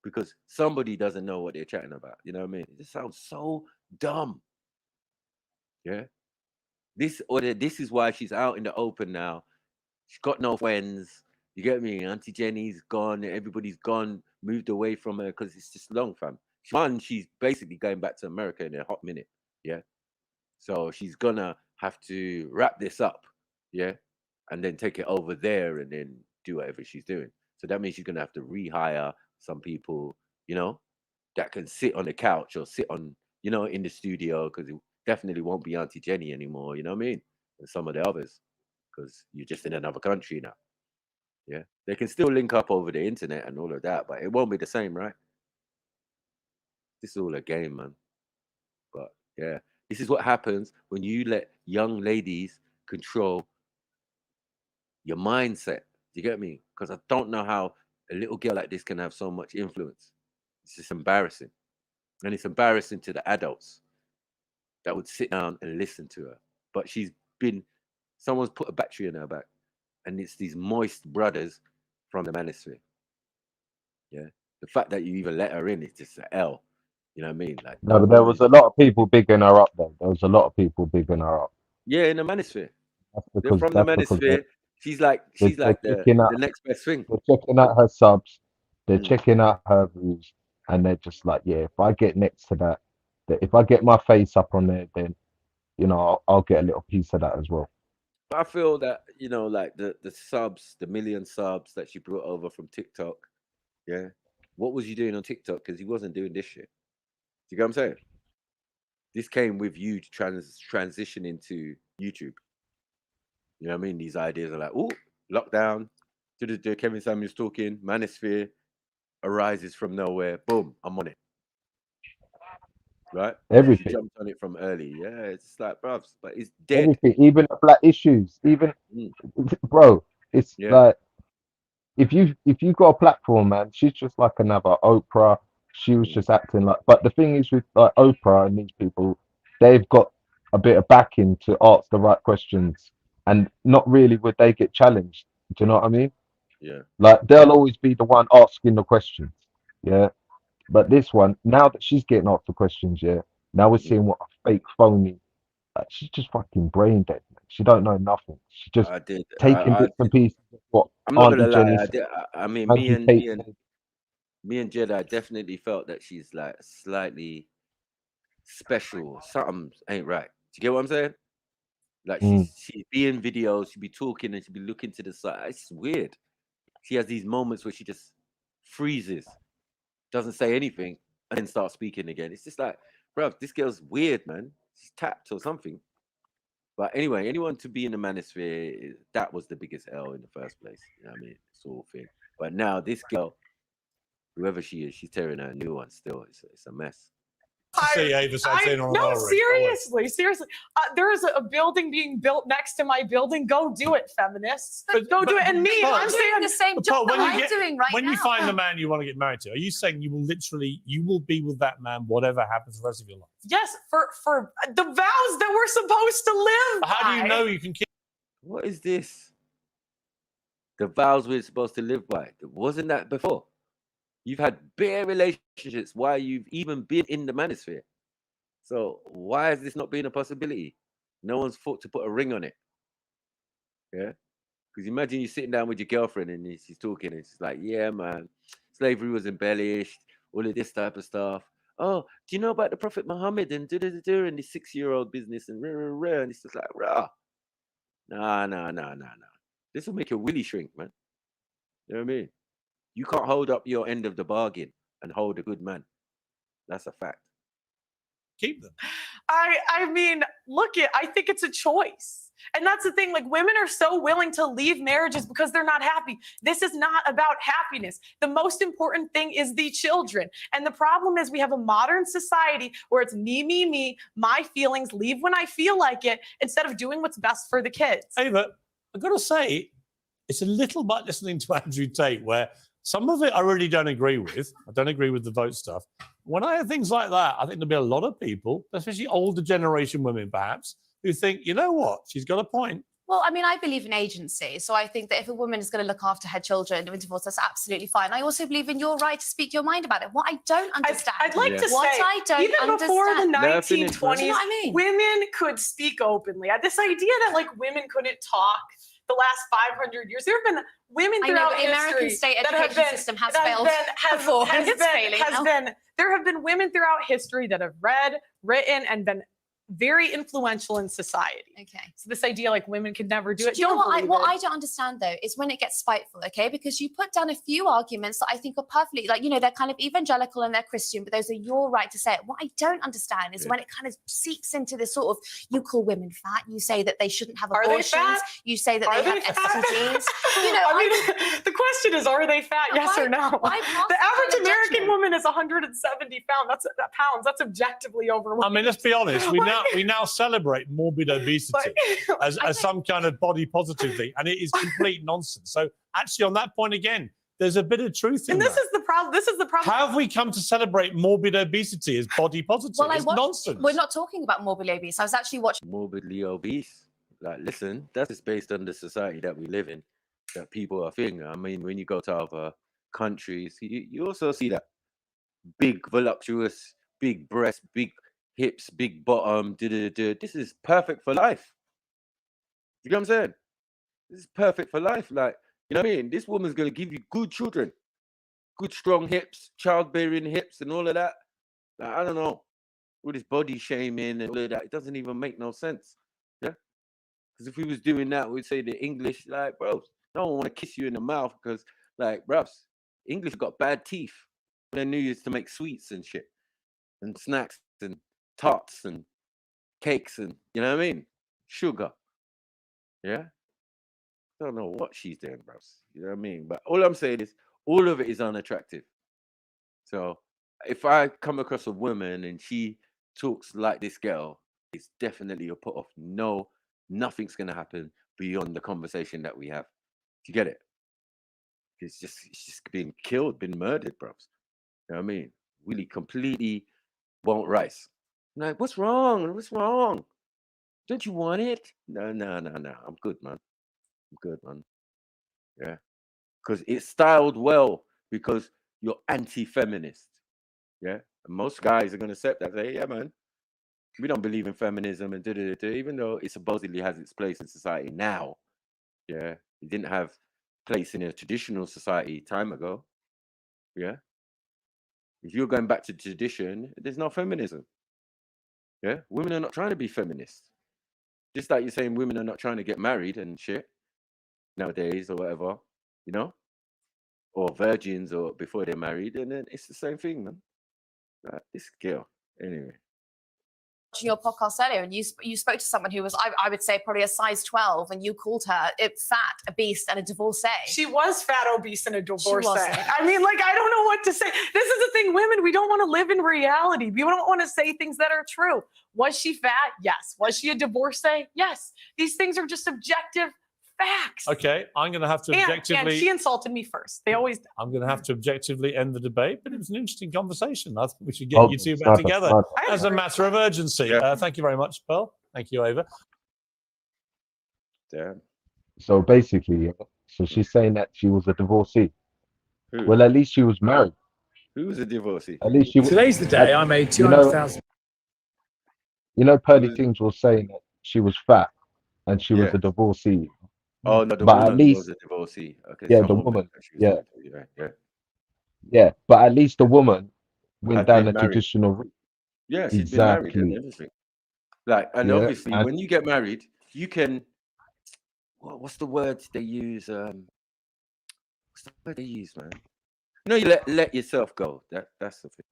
S1: because somebody doesn't know what they're chatting about. You know what I mean? It just sounds so dumb. Yeah. This is why she's out in the open now. She's got no friends. You get me? Auntie Jenny's gone. Everybody's gone, moved away from her because it's just long, fam. One, she's basically going back to America in a hot minute. Yeah. So she's gonna have to wrap this up. Yeah. And then take it over there and then do whatever she's doing. So that means she's gonna have to rehire some people, you know, that can sit on the couch or sit on, you know, in the studio, because it definitely won't be Auntie Jenny anymore, you know what I mean? And some of the others, because you're just in another country now. Yeah. They can still link up over the internet and all of that, but it won't be the same, right? This is all a game, man. But yeah, this is what happens when you let young ladies control your mindset. Do you get me? Because I don't know how a little girl like this can have so much influence. It's just embarrassing. And it's embarrassing to the adults that would sit down and listen to her. But someone's put a battery in her back. And it's these moist brothers from the manosphere. Yeah. The fact that you even let her in is just an L. You know what I mean? Like,
S20: No, but there was a lot of people bigging her up, though. There was a lot of people bigging her up.
S1: yeah, in the manosphere. They're
S20: Because
S1: from the
S20: that's because
S1: manosphere. She's like
S20: they're
S1: the
S20: checking out,
S1: next best thing.
S20: they're checking out her subs, they're
S1: Mm.
S20: checking out her views, and they're just like, yeah, if I get next to that, if I get my face up on there, then you know I'll get a little piece of that as well.
S1: But I feel that, you know, like the subs, the million subs that she brought over from TikTok. Yeah. What was you doing on TikTok? Because he wasn't doing this shit. Do you get what I'm saying? This came with you transitioning to YouTube. You know what I mean? These ideas are like, oh, lockdown. Kevin Samuels talking, manosphere arises from nowhere. Boom, I'm on it. Right?
S20: Everything.
S1: She jumped on it from early. Yeah, it's like, bruv, but it's dead.
S20: Everything, even the black issues, even bro, it's like if you got a platform, man, she's just like another Oprah. She was just acting like, but the thing is with like Oprah and these people, they've got a bit of backing to ask the right questions, and not really would they get challenged. Do you know what I mean?
S1: Yeah.
S20: Like they'll always be the one asking the questions. Yeah. But this one, now that she's getting asked the questions, yeah, now we're seeing what a fake phony. She's just fucking brain dead. Man. She don't know nothing. She's just taking bits and pieces of what
S1: I'm not
S20: Auntie
S1: gonna lie.
S20: Jenny
S1: I,
S20: said.
S1: did, I mean,
S20: Auntie Kate said.
S1: me and Jedi definitely felt that she's like slightly special. Something ain't right. Do you get what I'm saying? Like she'd be in videos, she'd be talking, and she'd be looking to the side. It's weird. She has these moments where she just freezes, doesn't say anything, and then starts speaking again. It's just like, bro, this girl's weird, man. She's tapped or something. But anyway, anyone to be in the manosphere, that was the biggest L in the first place. You know what I mean? It's all thing. But now this girl, whoever she is, she's tearing her a new one still. It's a mess.
S21: No, seriously. There is a building being built next to my building. Go do it, feminists. Go do it. And me, I'm saying
S19: the same job that I'm doing right now.
S16: When you find the man you want to get married to, are you saying you will be with that man whatever happens the rest of your life?
S21: Yes, for the vows that we're supposed to live.
S16: How do you know you can keep?
S1: What is this? The vows we're supposed to live by. Wasn't that before? You've had bare relationships while you've even been in the manosphere. So why has this not been a possibility? No one's thought to put a ring on it. Yeah? Because imagine you sitting down with your girlfriend and she's talking and she's like, yeah, man, slavery was embellished, all of this type of stuff. Oh, do you know about the Prophet Muhammad and and the 6-year-old business and and it's just like, rah. Nah. This will make your willy shrink, man. You know what I mean? You can't hold up your end of the bargain and hold a good man. That's a fact.
S16: Keep them.
S21: I mean, I think it's a choice. And that's the thing, like women are so willing to leave marriages because they're not happy. This is not about happiness. The most important thing is the children. And the problem is we have a modern society where it's me, my feelings, leave when I feel like it, instead of doing what's best for the kids.
S16: Hey, but I've got to say, it's a little bit listening to Andrew Tate where some of it I really don't agree with. I don't agree with the vote stuff. When I hear things like that, I think there'll be a lot of people, especially older generation women perhaps, who think, you know what, she's got a point.
S19: Well, I mean, I believe in agency. So I think that if a woman is going to look after her children in divorce, that's absolutely fine. I also believe in your right to speak your mind about it. What I don't understand,
S21: I'd like to say, even before the 1920s,
S19: you know what I mean?
S21: women could speak openly. This idea that like women couldn't talk the last 500 years, there have been women throughout
S19: the American
S21: history
S19: state
S21: that
S19: education system has failed before. It's failing now.
S21: There have been women throughout history that have read, written, and been very influential in society.
S19: Okay.
S21: So this idea like women could never do it.
S19: Do you know what I don't understand though is when it gets spiteful, okay? Because you put down a few arguments that I think are perfectly, like, you know, they're kind of evangelical and they're Christian, but those are your right to say it. What I don't understand is when it kind of seeps into this sort of, you call women fat, you say that they shouldn't have abortions, you say that they have STDs. You know,
S21: I mean, the question is, are they fat? Yes or no? The average American woman is 170 pounds. That's objectively overweight.
S16: I mean, let's be honest. We now celebrate morbid obesity as some kind of body positive thing, and it is complete nonsense. So actually, on that point again, there's a bit of truth in
S21: that. This is the problem.
S16: How have we come to celebrate morbid obesity as body positive?
S19: Well,
S16: it's nonsense.
S19: We're not talking about morbidly obese. I was actually watching
S1: morbidly obese. Like, listen, that is based on the society that we live in, that people are feeling. I mean, when you go to other countries, you also see that big, voluptuous, big breast, big hips, big bottom. This is perfect for life. You know what I'm saying? This is perfect for life. Like, you know what I mean? This woman's going to give you good children, good strong hips, childbearing hips, and all of that. Like, I don't know. All this body shaming and all of that, it doesn't even make no sense. Yeah. Because if we was doing that, we'd say the English, like, bro, no one want to kiss you in the mouth because, like, bros, English got bad teeth. They knew used to make sweets and shit, and snacks and tarts and cakes and, you know what I mean? Sugar. Yeah? Don't know what she's doing, bros. You know what I mean? But all I'm saying is, all of it is unattractive. So if I come across a woman and she talks like this girl, it's definitely a put off. No, nothing's going to happen beyond the conversation that we have. Do you get it? It's just been killed, been murdered, bros. You know what I mean? Really completely won't rise. I'm like, what's wrong? What's wrong? Don't you want it? No. I'm good, man. I'm good, man. Yeah. Because it's styled well because you're anti-feminist. Yeah. And most guys are going to accept that. Say, yeah, man. We don't believe in feminism and even though it supposedly has its place in society now. Yeah. It didn't have place in a traditional society time ago. Yeah. If you're going back to tradition, there's no feminism. Yeah, women are not trying to be feminists. Just like you're saying women are not trying to get married and shit nowadays or whatever, you know? Or virgins or before they're married, and then it's the same thing, man. This girl, anyway.
S19: Watching your podcast earlier, and you spoke to someone who was, I would say, probably a size 12, and you called her fat, obese, and a divorcee.
S21: She was fat, obese, and a divorcee. I mean, like, I don't know what to say. This is the thing, women, we don't want to live in reality. We don't want to say things that are true. Was she fat? Yes. Was she a divorcee? Yes. These things are just objective facts.
S16: Okay, I'm going to have to objectively...
S21: And she insulted me first. They always do.
S16: I'm going to have to objectively end the debate, but it was an interesting conversation. I think we should get you two back together as a matter of urgency.
S1: Yeah.
S16: Thank you very much, Pearl. Thank you, Ava.
S1: Damn.
S20: So basically, so she's saying that she was a divorcee.
S1: Who?
S20: Well, at least she was married.
S1: Who was a divorcee?
S20: At least she was.
S7: Today's the day I made 200,000.
S20: You know, Pearly Things was saying that she was fat and she was a divorcee.
S1: Oh no, the
S20: but
S1: woman
S20: at least
S1: was a divorcee. Okay,
S20: yeah,
S1: some
S20: the woman.
S1: that she was
S20: Yeah,
S1: married to,
S20: yeah. But at least the woman went
S1: Had
S20: down
S1: been
S20: the
S1: married.
S20: traditional route.
S1: Yeah, she's been married and
S20: Exactly.
S1: everything. Like, and
S20: Yeah,
S1: obviously,
S20: and
S1: when you get married, you can. What's the word they use? What's the word they use, man? You know, you let yourself go. That's the thing.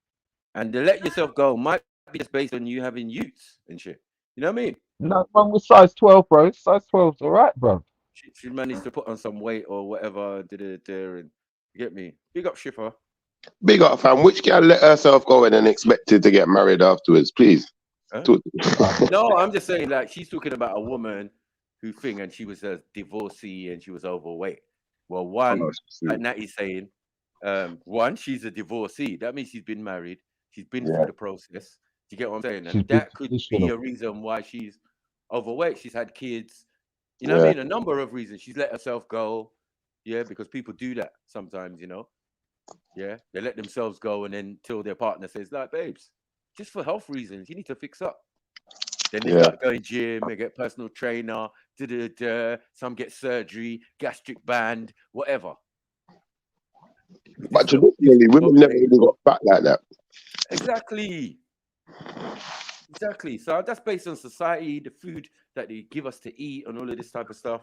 S1: And the let yourself go might be just based on you having youths and shit. You know what I mean?
S20: No, man, with size 12, bro. Size 12's all right, bro.
S1: She managed to put on some weight or whatever, and you get me? Big up Schiffer.
S3: Big up, fam. Which girl let herself go and then expected to get married afterwards, please?
S1: Huh?
S3: Talk-
S1: No, I'm just saying, like, she's talking about a woman who and she was a divorcee and she was overweight. Well, one, like Natty's saying, one, she's a divorcee. That means she's been married. She's been through the process. Do you get what I'm saying? And that could be a reason why she's overweight. She's had kids. You know what I mean? A number of reasons. She's let herself go. Yeah, because people do that sometimes, you know. Yeah, they let themselves go, and then till their partner says, like, babes, just for health reasons, you need to fix up. Then they start going gym, they get personal trainer, some get surgery, gastric band, whatever.
S3: But traditionally, women never really got fat like that.
S1: Exactly. So that's based on society, the food that they give us to eat, and all of this type of stuff.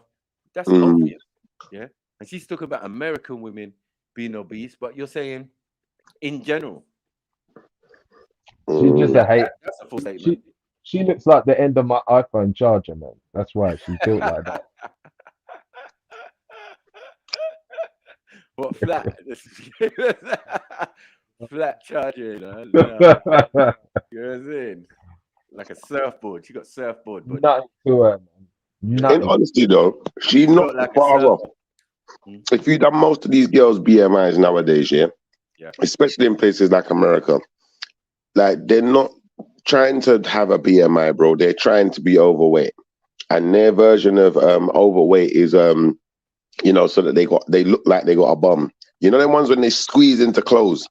S1: That's obvious. Yeah. And she's talking about American women being obese, but you're saying in general.
S20: She's just a hate.
S1: That's a full statement.
S20: She looks like the end of my iPhone charger, man. That's why she's built like that.
S1: What, flat? Flat charger, you know? You know what I'm saying? Like a surfboard. She got surfboard. But
S20: nothing to her, man.
S3: In honesty, though, she's not
S1: like
S3: far off. If you done most of these girls' BMIs nowadays, especially in places like America, like they're not trying to have a BMI, bro. They're trying to be overweight, and their version of overweight is you know, so that they look like they got a bum. You know, them ones when they squeeze into clothes,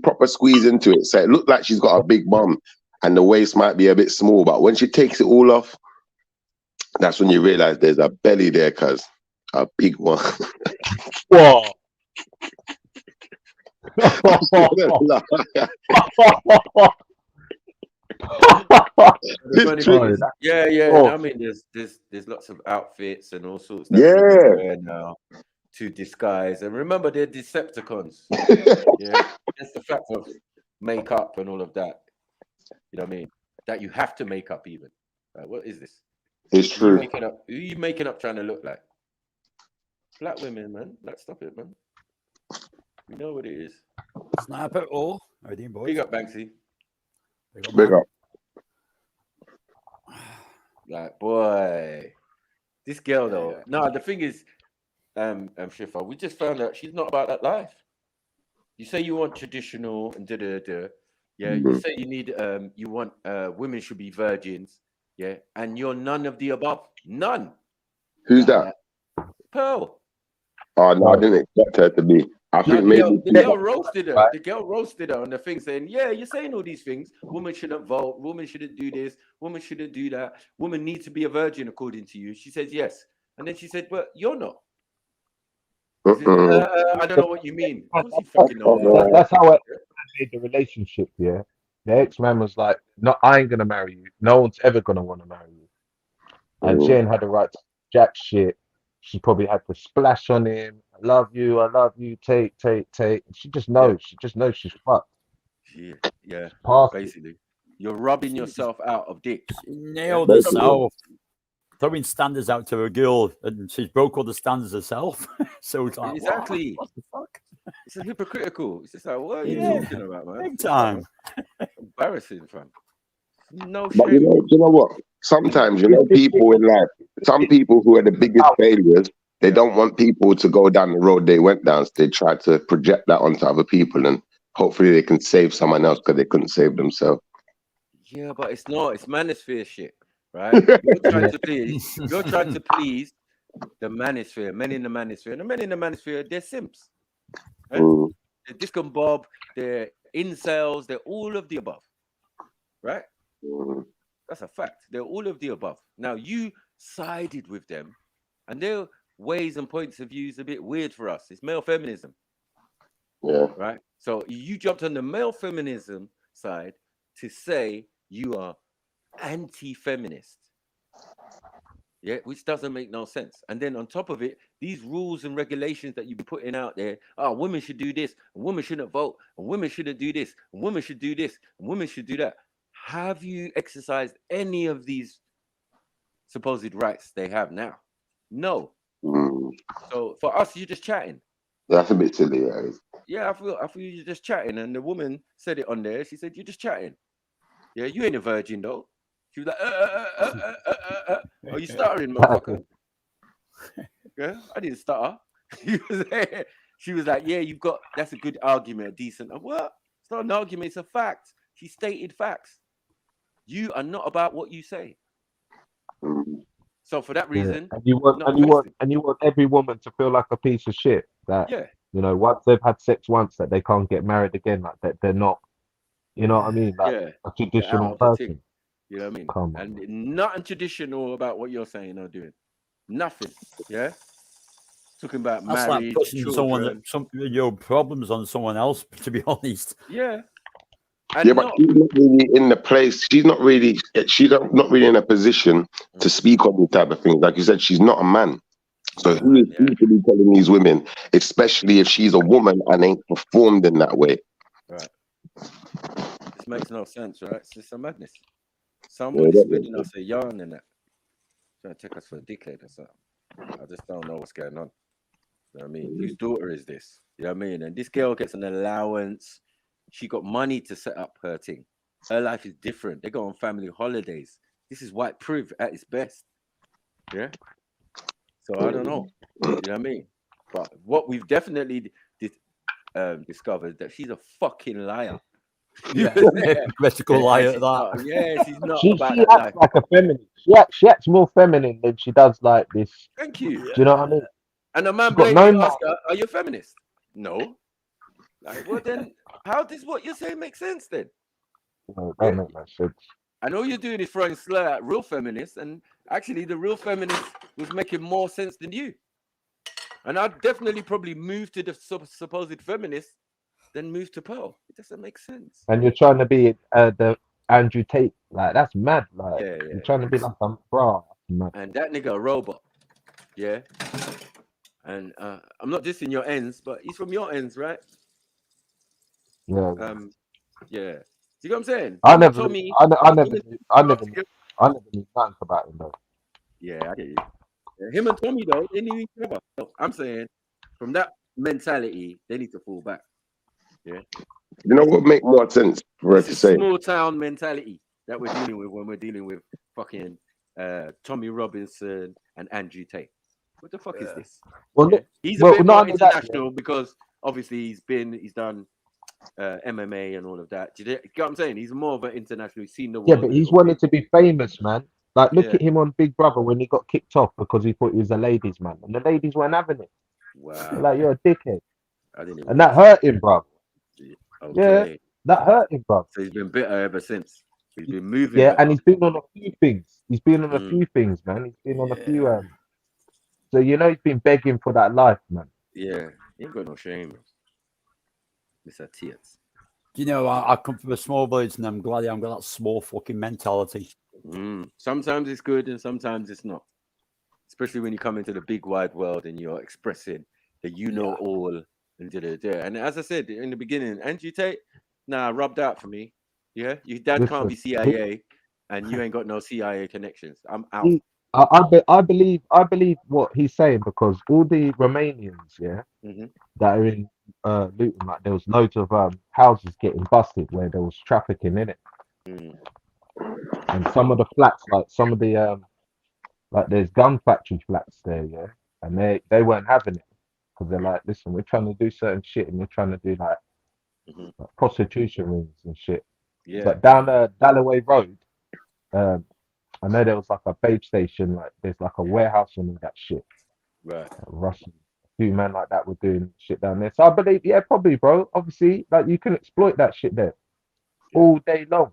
S3: proper squeeze into it, so it look like she's got a big bum, and the waist might be a bit small, but when she takes it all off, that's when you realize there's a belly there, cuz a big one.
S20: Whoa.
S1: I mean, there's lots of outfits and all sorts that people wear now to disguise. And remember, they're Decepticons. It's the fact of makeup and all of that. You know what I mean? That you have to make up even. Like, what is this?
S3: It's true.
S1: Who are you making up trying to look like? Black women, man. Like, stop it, man. You know what it is.
S22: Snap it all. Boys.
S1: Big up, Banksy.
S3: Big up.
S1: Like, boy, this girl though. No, the thing is, Shifa, we just found out she's not about that life. You say you want traditional and yeah. You say you need you want women should be virgins, yeah, and you're none of the above. None.
S3: Who's that?
S1: Pearl.
S3: Oh no, I didn't expect her to be. I think maybe
S1: the girl roasted her. The girl roasted her on the thing, saying, "Yeah, you're saying all these things. Women shouldn't vote. Women shouldn't do this. Women shouldn't do that. Women need to be a virgin according to you." She says, "Yes," and then she said, "But you're not." I don't know what you mean. Of course you fucking know.
S20: That's how it made the relationship. Yeah, the ex-man was like, "No, I ain't gonna marry you. No one's ever gonna want to marry you." And Jen had the right to jack shit. She probably had to splash on him. I love you, take. She just knows. She just knows she's fucked.
S1: Yeah, basically. You're rubbing yourself out of dick.
S22: Nailed herself. Throwing standards out to a girl, and she's broke all the standards herself. So it's like,
S1: exactly.
S22: What the fuck?
S1: It's hypocritical. It's just like, what are you talking about, man?
S22: Big time.
S1: Embarrassing, fam. No
S3: But
S1: shame.
S3: you know what? Sometimes, you know, people in life, some people who are the biggest failures, they don't want people to go down the road they went down. So they try to project that onto other people, and hopefully they can save someone else because they couldn't save themselves.
S1: Yeah, but it's not. It's manosphere shit, right? You're trying to please the manosphere, men in the manosphere. And the men in the manosphere, they're simps. Right? They're disco bob, they're incels, they're all of the above. Right? That's a fact. They're all of the above. Now, you sided with them, and their ways and points of view is a bit weird for us. It's male feminism.
S3: Yeah.
S1: Right? So you jumped on the male feminism side to say you are anti-feminist. Yeah, which doesn't make no sense. And then on top of it, these rules and regulations that you've been putting out there, oh, women should do this, and women shouldn't vote, and women shouldn't do this, and women should do this, and women should do that. Have you exercised any of these supposed rights they have now? No. So for us, you're just chatting.
S3: That's a bit silly, yeah.
S1: Yeah, I feel you're just chatting. And the woman said it on there. She said, you're just chatting. Yeah, you ain't a virgin though. She was like, Are you stuttering, motherfucker? Yeah, I didn't stutter. She was like, yeah, that's a good argument, a decent. What? It's not an argument, it's a fact. She stated facts. You are not about what you say. So for that reason,
S20: and you want every woman to feel like a piece of shit. That once they've had sex once, that they can't get married again. Like that they're not. You know what I mean? Like a traditional person.
S1: You know what I mean? And nothing traditional about what you're saying or doing. Nothing. Yeah. Talking about
S22: that's
S1: marriage,
S22: like pushing your problems on someone else. To be honest.
S1: Yeah.
S3: But she's not really in the place. She's not really in a position to speak on these type of things. Like you said, she's not a man. So who is he to be telling these women, especially if she's a woman and ain't performed in that way?
S1: Right. This makes no sense, right? It's just a madness. Somebody's spinning us a yarn in that. Trying to take us for a dickhead or something. I just don't know what's going on. You know what I mean? Whose daughter is this? You know what I mean? And this girl gets an allowance. She got money to set up her thing. Her life is different. They go on family holidays. This is white privilege at its best. Yeah. So I don't know. You know what I mean? But what we've definitely discovered that she's a fucking liar.
S22: Yeah, critical liar. That.
S1: Yeah, she's not.
S20: She acts like a feminine. She acts more feminine than she does like this.
S1: Thank you.
S20: Do you know what I mean?
S1: And the man blatantly asked her, "Are you a feminist?" No. Like, well, then how does what you're saying make sense then?
S20: No, that make no sense.
S1: And all you're doing is throwing slur at real feminists, and actually the real feminist was making more sense than you. And I'd definitely probably move to the supposed feminist than move to Pearl. It doesn't make sense.
S20: And you're trying to be the Andrew Tate, like that's mad. Like you're trying to be like a bra.
S1: And that nigga a robot. Yeah. And I'm not dissing your ends, but he's from your ends, right?
S20: Yeah.
S1: Yeah. See what I'm saying?
S20: I never knew nothing about him though.
S1: Yeah, I get you. Yeah, him and Tommy though, they need each other. So I'm saying from that mentality, they need to fall back. Yeah.
S3: You know what make more sense for her to say?
S1: Small town mentality that we're dealing with when we're dealing with fucking Tommy Robinson and Andrew Tate. What the fuck is this?
S20: Well,
S1: yeah. He's a bit more international because obviously he's done MMA and all of that. Do you get what I'm saying? He's more of an international. He's seen the world.
S20: Yeah, but he's wanted to be famous, man. Like, look at him on Big Brother when he got kicked off because he thought he was a ladies' man, and the ladies weren't having it.
S1: Wow.
S20: Like, you're a dickhead.
S1: I didn't even
S20: and that hurt him, bro.
S1: Okay.
S20: Yeah, that hurt him, bro.
S1: So he's been bitter ever since. He's been moving.
S20: Yeah, and he's been on a few things. He's been on a few things, man. He's been on a few. So you know he's been begging for that life, man.
S1: Yeah, he ain't got no shame. Mr. Tears.
S22: You know, I come from a small village, and I'm glad I haven't got that small fucking mentality.
S1: Sometimes it's good, and sometimes it's not. Especially when you come into the big wide world and you're expressing that you know all. And as I said in the beginning, Andrew Tate, rubbed out for me. Yeah, your dad can't be CIA, and you ain't got no CIA connections. I'm out.
S20: I believe what he's saying because all the Romanians, that are in Luton, like there was loads of houses getting busted where there was trafficking in it, and some of the flats, like some of the like there's gun factory flats there, and they weren't having it because they're like, listen, we're trying to do certain shit and we're trying to do like prostitution rings and shit.
S1: Yeah.
S20: But down Dalloway Road, I know there was like a babe station, like there's like a warehouse and all that shit.
S1: Right.
S20: Russian, a few men like that were doing shit down there. So I believe, probably, bro. Obviously, like you can exploit that shit there all day long.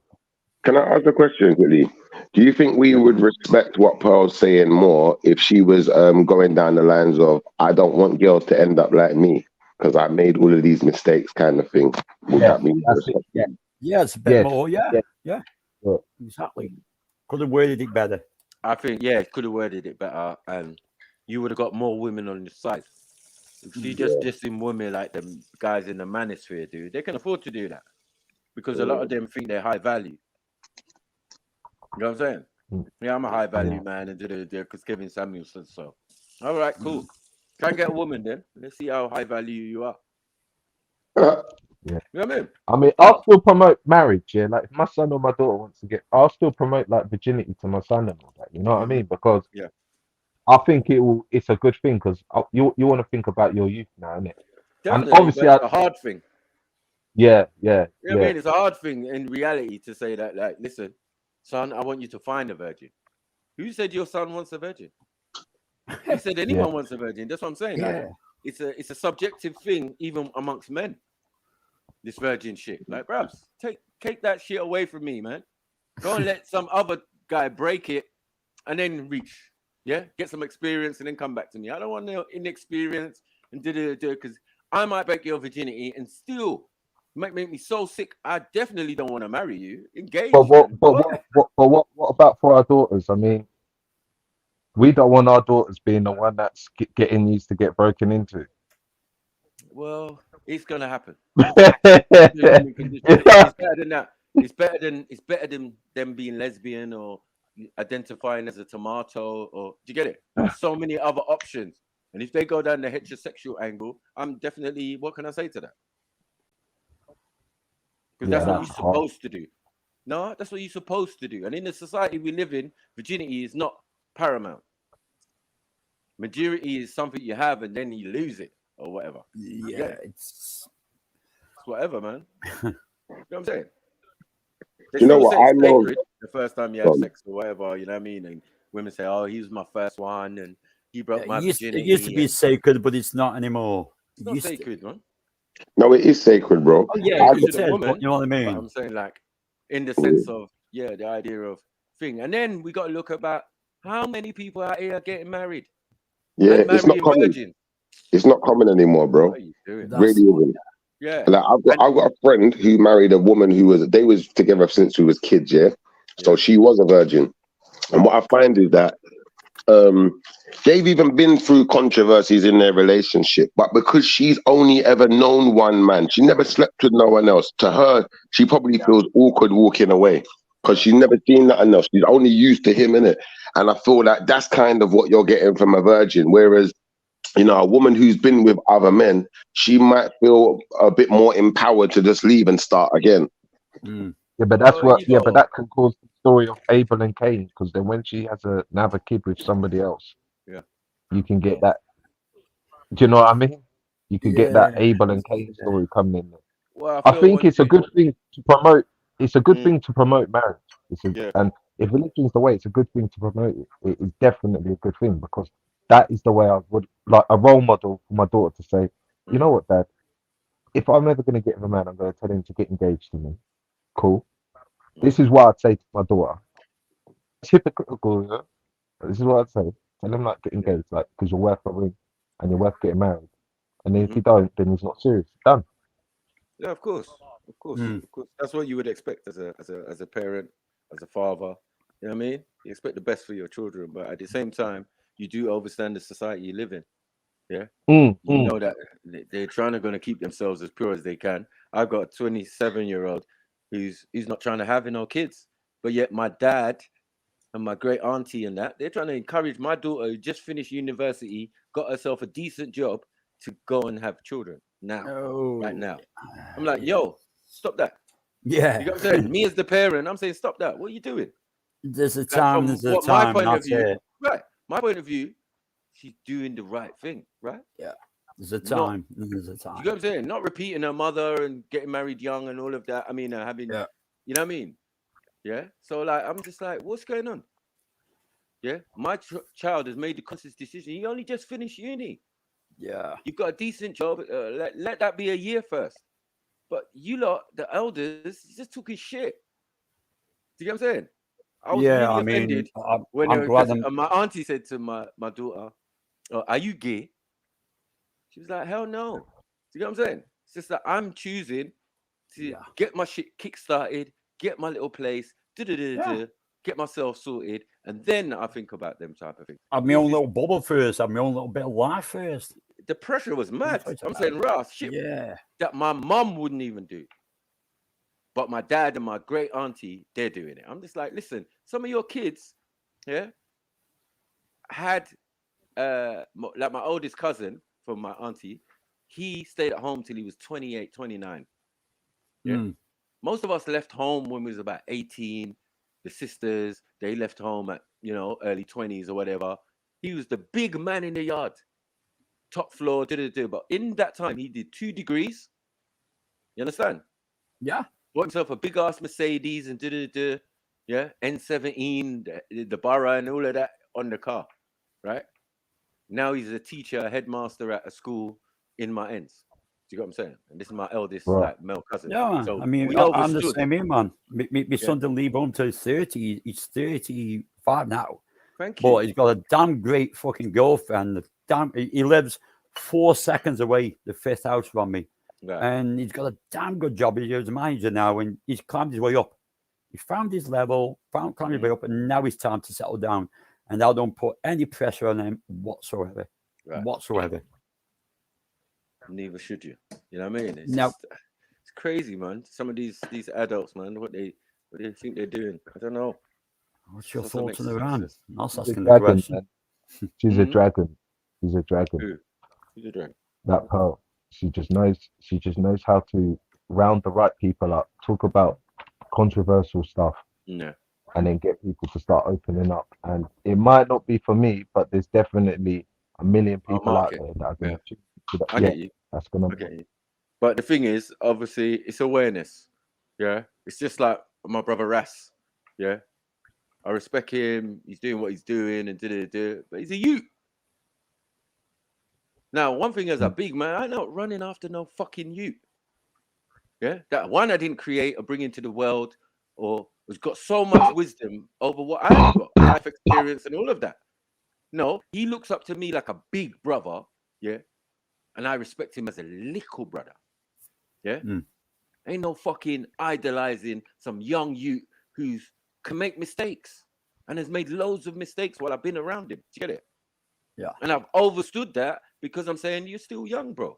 S3: Can I ask a question, quickly? Do you think we would respect what Pearl's saying more if she was going down the lines of, I don't want girls to end up like me because I made all of these mistakes kind of thing? Would that mean
S22: Yeah, it's a bit more. Yeah, exactly. Could have worded it better.
S1: I think, yeah, could have worded it better, and you would have got more women on your side. If she just dissing women like the guys in the manosphere do, they can afford to do that because a lot of them think they're high value. You know what I'm saying? Yeah, I'm a high value man, and because Kevin Samuelson. So, all right, cool. Try and get a woman then. Let's see how high value you are.
S20: Yeah.
S1: You know what I mean?
S20: I mean, I'll still promote marriage, yeah. Like if my son or my daughter wants to get, I'll still promote like virginity to my son and all that. You know what I mean? Because I think it's a good thing because you want to think about your youth now, innit? And
S1: Definitely,
S20: obviously,
S1: but it's a hard thing.
S20: yeah.
S1: You know what I mean? It's a hard thing in reality to say that, like, listen, son, I want you to find a virgin. Who said your son wants a virgin? Who said anyone wants a virgin? That's what I'm saying. Like, it's a subjective thing, even amongst men. This virgin shit, like, bruv, take that shit away from me, man. Go and let some other guy break it, and then reach, get some experience, and then come back to me. I don't want no inexperience and because I might break your virginity and still might make me so sick. I definitely don't want to marry you. Engage.
S20: But what about for our daughters? I mean, we don't want our daughters being the one that's getting used to get broken into.
S1: Well, it's gonna happen. It's better than that. It's better than them being lesbian or identifying as a tomato, or do you get it? There's so many other options. And if they go down the heterosexual angle, I'm definitely, what can I say to that? Because that's what you're supposed to do. No, that's what you're supposed to do. And in the society we live in, virginity is not paramount. Majority is something you have and then you lose it or whatever.
S22: Yeah,
S1: it's whatever, man. You know what I'm saying?
S3: You know what? I know
S1: the first time you have sex or whatever, you know what I mean? And women say, "Oh, he was my first one, and he broke my virginity."
S22: It used to be sacred, but it's not anymore.
S1: It's not sacred, man.
S3: No, it is sacred, bro.
S1: Oh yeah,
S22: it's a woman, you know what I mean?
S1: I'm saying, like, in the sense of the idea of thing, and then we got to look about how many people out here are getting married.
S3: Yeah, it's not common.
S1: Virgin.
S3: It's not common anymore, bro.
S1: What are you doing?
S3: Really isn't.
S1: Yeah.
S3: Like I've got a friend who married a woman who was together since we was kids, So she was a virgin. And what I find is that they've even been through controversies in their relationship, but because she's only ever known one man, she never slept with no one else. To her, she probably feels awkward walking away because she's never seen nothing else. She's only used to him, innit? And I feel like that's kind of what you're getting from a virgin. Whereas, you know, a woman who's been with other men, she might feel a bit more empowered to just leave and start again.
S20: Yeah, but that's what. Yeah, but that can cause the story of Abel and Cain, because then when she has another kid with somebody else, you can get that. Do you know what I mean? You can get that Abel and Cain story coming in there.
S1: Well,
S20: I think it's a good thing to promote. It's a good thing to promote marriage. And if religion's the way, it's a good thing to promote it. It is definitely a good thing because that is the way I would like a role model for my daughter to say, you know what, Dad? If I'm ever going to get with a man, I'm going to tell him to get engaged to me. Cool. This is what I'd say to my daughter. It's hypocritical, yeah? But this is what I'd say. Tell him like get engaged, like because you're worth a ring and you're worth getting married. And then if you don't, then he's not serious. Done.
S1: Yeah, of course. That's what you would expect as a parent, as a father. You know what I mean? You expect the best for your children, but at the same time, you do understand the society you live in. Yeah, you know that they're trying to keep themselves as pure as they can. I've got a 27-year-old who's not trying to have no kids, but yet my dad and my great auntie and that they're trying to encourage my daughter who just finished university, got herself a decent job, to go and have children now, right now. I'm like, yo, stop that.
S22: Yeah,
S1: you know what I'm saying? Me as the parent, I'm saying, stop that. What are you doing?
S22: There's a time. There's a time.
S1: My point
S22: That's
S1: of view,
S22: it.
S1: right? My point of view, she's doing the right thing, right?
S22: Yeah. There's a time. There's a time.
S1: You know what I'm saying? Not repeating her mother and getting married young and all of that. I mean, having, you know what I mean? Yeah. So like, I'm just like, what's going on? Yeah. My child has made the conscious decision. He only just finished uni.
S22: Yeah.
S1: You've got a decent job. Let that be a year first. But you lot, the elders, you're just talking shit. Do you get what I'm saying? I was really offended when my auntie said to my daughter, oh, are you gay? She was like, hell no. Do you get what I'm saying? It's just that I'm choosing to get my shit kick-started, get my little place, get myself sorted, And then I think about them type of things.
S22: Have my own little bubble first. Have my own little bit of life first.
S1: The pressure was mad. I'm saying, rough shit.
S22: Yeah.
S1: That my mum wouldn't even do. But my dad and my great auntie, they're doing it. I'm just like, listen, some of your kids, had like my oldest cousin from my auntie, he stayed at home till he was 28, 29. Most of us left home when we was about 18. The sisters, they left home at, early 20s or whatever. He was the big man in the yard, top floor, but in that time he did 2 degrees. You understand?
S22: Yeah.
S1: Bought himself a big ass Mercedes and N17, the Borough and all of that on the car, right? Now he's a teacher, a headmaster at a school in my ends. Do you get what I'm saying? And this is my eldest like male cousin.
S22: Yeah, man.
S1: So
S22: I mean, I'm the same here, man. My son didn't leave home till he's 30. He's 35 now.
S1: Thank you.
S22: But he's got a damn great fucking girlfriend. He lives 4 seconds away, the 5th house from me.
S1: Right.
S22: And he's got a damn good job. He's a manager now, and he's climbed his way up. He found his level, climbed his way up, and now it's time to settle down. And I don't put any pressure on him whatsoever.
S1: Right.
S22: Whatsoever.
S1: Neither should you. You know what I mean? It's,
S22: No.
S1: It's crazy, man. Some of these adults, man, what they think they're doing. I don't know.
S22: What's your thoughts on Iran? That's
S20: She's a
S22: asking the
S20: dragon,
S22: question.
S20: man. She's a dragon. She's a dragon.
S1: Who? Who's a dragon?
S20: That Pearl. She just knows how to round the right people up, talk about controversial stuff,
S1: Yeah.
S20: and then get people to start opening up. And it might not be for me, but there's definitely a million people out there that are going to
S1: I get you.
S20: That's gonna.
S1: I get you. But the thing is, obviously, it's awareness. Yeah. It's just like my brother Ras. Yeah. I respect him. He's doing what he's doing and but he's a youth. Now, one thing as a big man, I'm not running after no fucking youth. Yeah. That one I didn't create or bring into the world or has got so much wisdom over what I've got, life experience and all of that. No, he looks up to me like a big brother. Yeah. And I respect him as a little brother. Yeah. Ain't no fucking idolizing some young youth who can make mistakes and has made loads of mistakes while I've been around him. Do you get it?
S22: Yeah.
S1: And I've understood that because I'm saying you're still young, bro.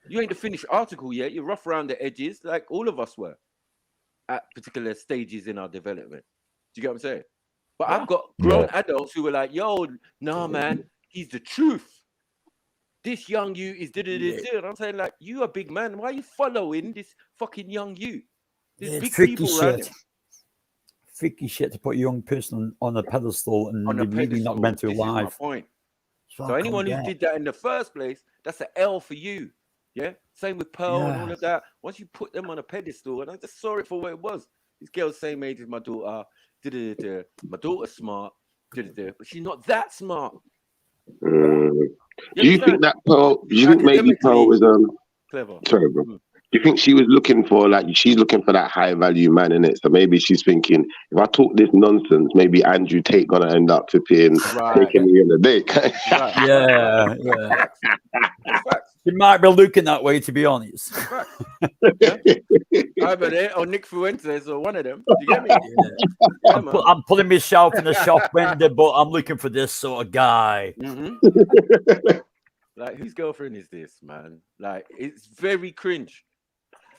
S1: You ain't the finished article yet. You're rough around the edges, like all of us were at particular stages in our development. Do you get what I'm saying? But I've got grown adults who were like, yo, nah, man, he's the truth. This young you is and I'm saying, like, you a big man. Why are you following this fucking young you? There's big people around him.
S22: Freaky shit to put a young person on a pedestal and they're really not meant to
S1: This is
S22: live.
S1: my point. So anyone who did that in the first place, that's an L for you. Yeah. Same with Pearl and all of that. Once you put them on a pedestal, and I just saw it for what it was. This girl's same age as my daughter. My daughter's smart. But she's not that smart.
S3: Do you think that Pearl? Do you think maybe Pearl was
S1: clever?
S3: Sorry, bro. Do you think she was looking for she's looking for that high value man in it? So maybe she's thinking, if I talk this nonsense, maybe Andrew Tate gonna end up taking me on the date.
S22: Yeah. She might be looking that way, to be honest.
S1: Either there or Nick Fuentes or one of them. Do you get me?
S22: I'm putting myself in the shop window, but I'm looking for this sort of guy.
S1: Like, whose girlfriend is this, man? Like, it's very cringe.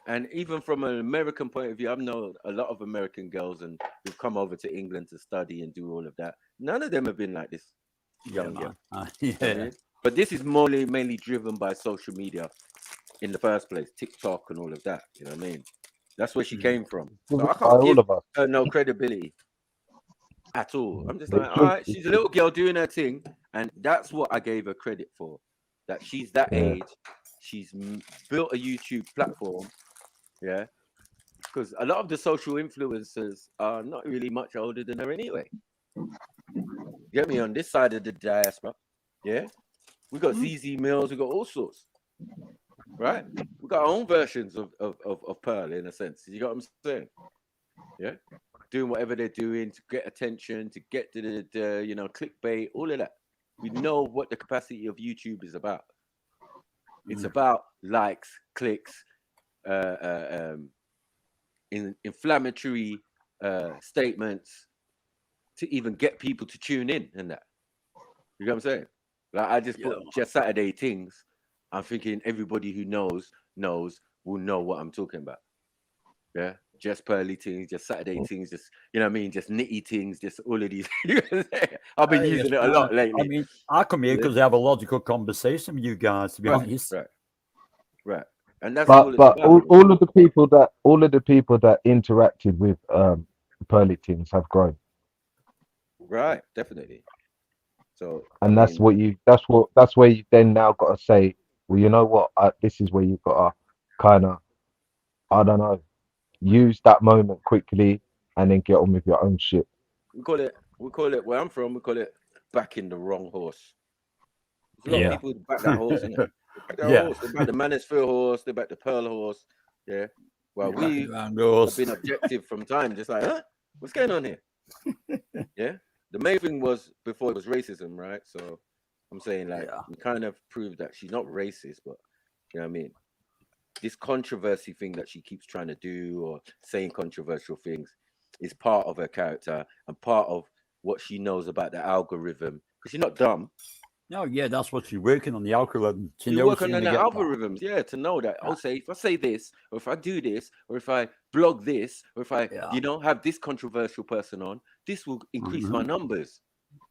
S1: And even from an American point of view, I've known a lot of American girls and who've come over to England to study and do all of that. None of them have been like this. But this is mainly driven by social media in the first place, TikTok and all of that. You know what I mean? That's where she came from. So I can't give her no credibility at all. I'm just like, all right, she's a little girl doing her thing. And that's what I gave her credit for. That she's that age. She's built a YouTube platform. Yeah. Because a lot of the social influencers are not really much older than her anyway. Get me on this side of the diaspora. Yeah. We got ZZ Mills, we got all sorts. Right? We got our own versions of Pearl in a sense. You got what I'm saying? Yeah. Doing whatever they're doing to get attention, to get to the clickbait, all of that. We know what the capacity of YouTube is about. It's about likes, clicks, inflammatory statements, to even get people to tune in and that. You know what I'm saying? Like I just put just Saturday things. I'm thinking everybody who knows will know what I'm talking about. Yeah, just pearly things, just Saturday things, just you know what I mean, just nitty things, just all of these. I've been using it a lot lately.
S22: I mean, I come here because I have a logical conversation with you guys. To be honest,
S1: right, and that's
S20: but
S1: all it's
S20: but
S1: about.
S20: all of the people that interacted with pearly things have grown.
S1: Right, definitely. So
S20: And
S1: I
S20: that's
S1: mean,
S20: that's where you then now got to say, well, you know what, this is where you've got to kind of, I don't know, use that moment quickly and then get on with your own shit.
S1: we call it where I'm from, we call it backing the wrong horse. There's a lot of people who back that horse, innit? They back that horse, they back the Mansfield horse, they back the Pearl horse. Yeah. Well, we have been objective from time, just like, huh? What's going on here? Yeah. The main thing was before it was racism, right? So I'm saying like we kind of proved that she's not racist, but you know what I mean? This controversy thing that she keeps trying to do or saying controversial things is part of her character and part of what she knows about the algorithm. Because she's not dumb.
S22: No, yeah, that's what she's working on, the algorithm.
S1: You're working on the algorithms, to know that, say, if I say this, or if I do this, or if I blog this, or if I, have this controversial person on, this will increase my numbers.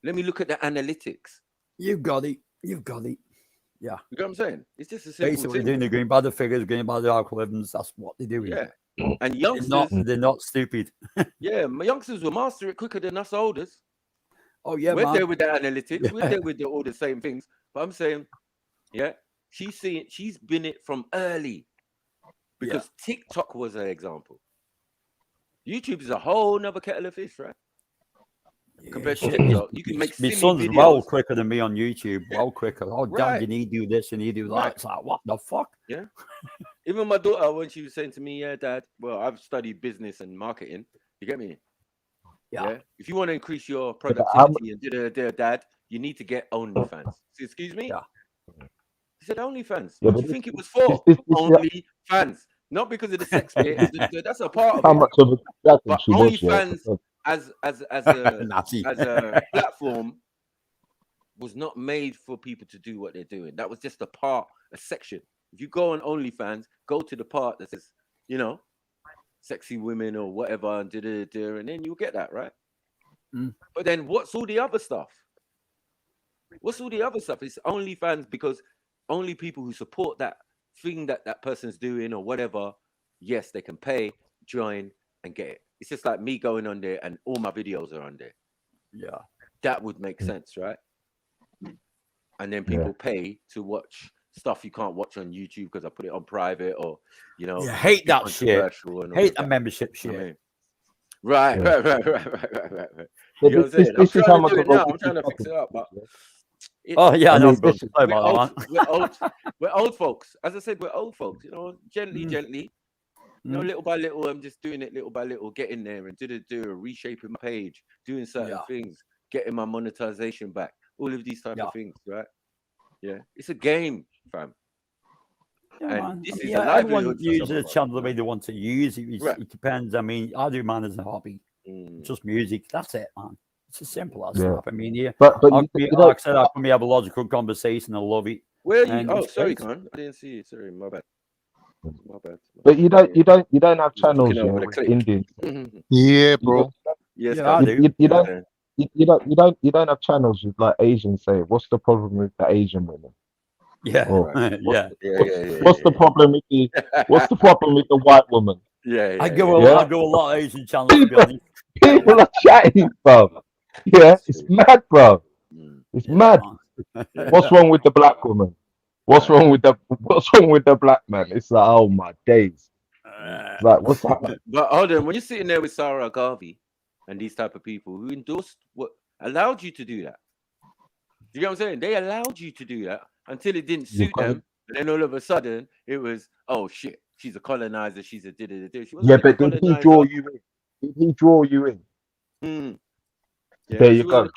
S1: Let me look at the analytics.
S22: You've got it. You've got it. Yeah.
S1: You know what I'm saying? It's just a simple
S22: Basically,
S1: thing.
S22: they're going by the figures, going by the algorithms. That's what they're doing.
S1: Yeah. And youngsters...
S22: They're not stupid.
S1: Yeah, my youngsters will master it quicker than us olders.
S22: Oh, yeah,
S1: we're there with the analytics. We're there with all the same things. But I'm saying, she's been it from early. Because TikTok was an example. YouTube is a whole nother kettle of fish, right? Compared to TikTok, you can make
S22: my
S1: silly
S22: son's
S1: videos.
S22: well quicker than me on YouTube. Well quicker. Oh, Dad, you need to do this, you need to do that. It's like, what the fuck?
S1: Yeah. Even my daughter, when she was saying to me, Dad, well, I've studied business and marketing. You get me? Yeah. If you want to increase your productivity and Dad, you need to get OnlyFans. So, excuse me?
S22: Yeah.
S1: He said OnlyFans. What do you think it was for? OnlyFans. Not because of the sex bit. That's a part of
S20: How
S1: it.
S20: much of a dragon
S1: But
S20: she was,
S1: OnlyFans as a platform was not made for people to do what they're doing. That was just a section. If you go on OnlyFans, go to the part that says, sexy women or whatever, and and then you'll get that, right? But then what's all the other stuff? What's all the other stuff? It's OnlyFans because only people who support that thing that person's doing or whatever, yes, they can pay, join, and get it. It's just like me going on there and all my videos are on there.
S22: Yeah.
S1: That would make sense, right? And then people pay to watch stuff you can't watch on YouTube because I put it on private or,
S22: hate that shit. Hate the membership shit.
S1: I mean, right. You know what I'm saying? I'm trying to do it now. I'm trying to fix it up, but we're old folks. As I said, we're old folks. Gently. Little by little, I'm just doing it little by little, getting there and reshaping my page, doing certain things, getting my monetization back. All of these type of things, right? Yeah, it's a game, fam. And this is a livelihood.
S22: Everyone uses the channel the way they want to use it. It depends. I mean, I do mine as a hobby, just music. That's it, man. It's as simple as that. I mean,
S20: But
S22: like I said, I can have a logical conversation. I love it.
S1: Where are you? Oh, sorry, Con. I didn't see you. Sorry, my bad.
S20: But you don't have channels with Indians.
S3: Yeah, bro.
S1: Yes,
S20: you don't have channels with like Asians say, what's the problem with the Asian women?
S22: Yeah,
S20: What's the problem with the white woman?
S22: I go a lot of Asian channels. To be honest.
S20: People are chatting, bro. Yeah, it's mad, bro. It's mad. What's wrong with the black woman? What's wrong with the black man? It's like, oh my days. Like, what's happening?
S1: But hold on, when you're sitting there with Sarah Garvey and these type of people who endorsed what allowed you to do that. You know what I'm saying? They allowed you to do that until it didn't suit them. And then all of a sudden it was, oh shit, she's a colonizer, she's a
S20: but did he draw you in? Did he draw you in? There you go.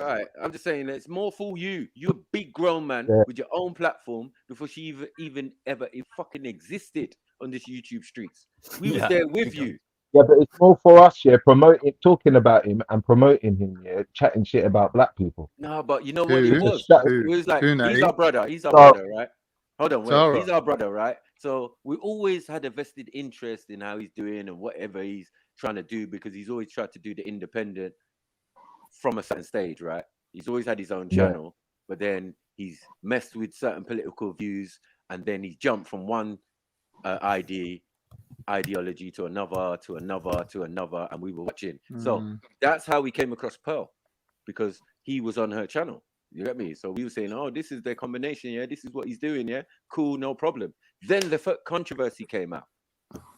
S1: Right, I'm just saying it's more for you. You're a big grown man with your own platform before she even ever fucking existed on this YouTube streets. We was there with you.
S20: Yeah, but it's more for us, yeah, promoting, talking about him and promoting him, yeah, chatting shit about black people.
S1: No, but you know what it
S20: It's
S1: was?
S20: just that.
S1: It was like,
S6: Who,
S1: he's
S6: Natty?
S1: our brother. He's our
S20: So,
S1: brother, right? Hold on, wait.
S6: Sarah.
S1: He's our brother, right? So we always had a vested interest in how he's doing and whatever he's trying to do, because he's always tried to do the independent from a certain stage, right? He's always had his own
S20: yeah.
S1: channel, but then he's messed with certain political views, and then he's jumped from one ideology to another, to another, to another, and we were watching. So that's how we came across Pearl, because he was on her channel. You get me? So we were saying, oh, this is their combination, yeah, this is what he's doing, yeah, cool, no problem. Then the controversy came out.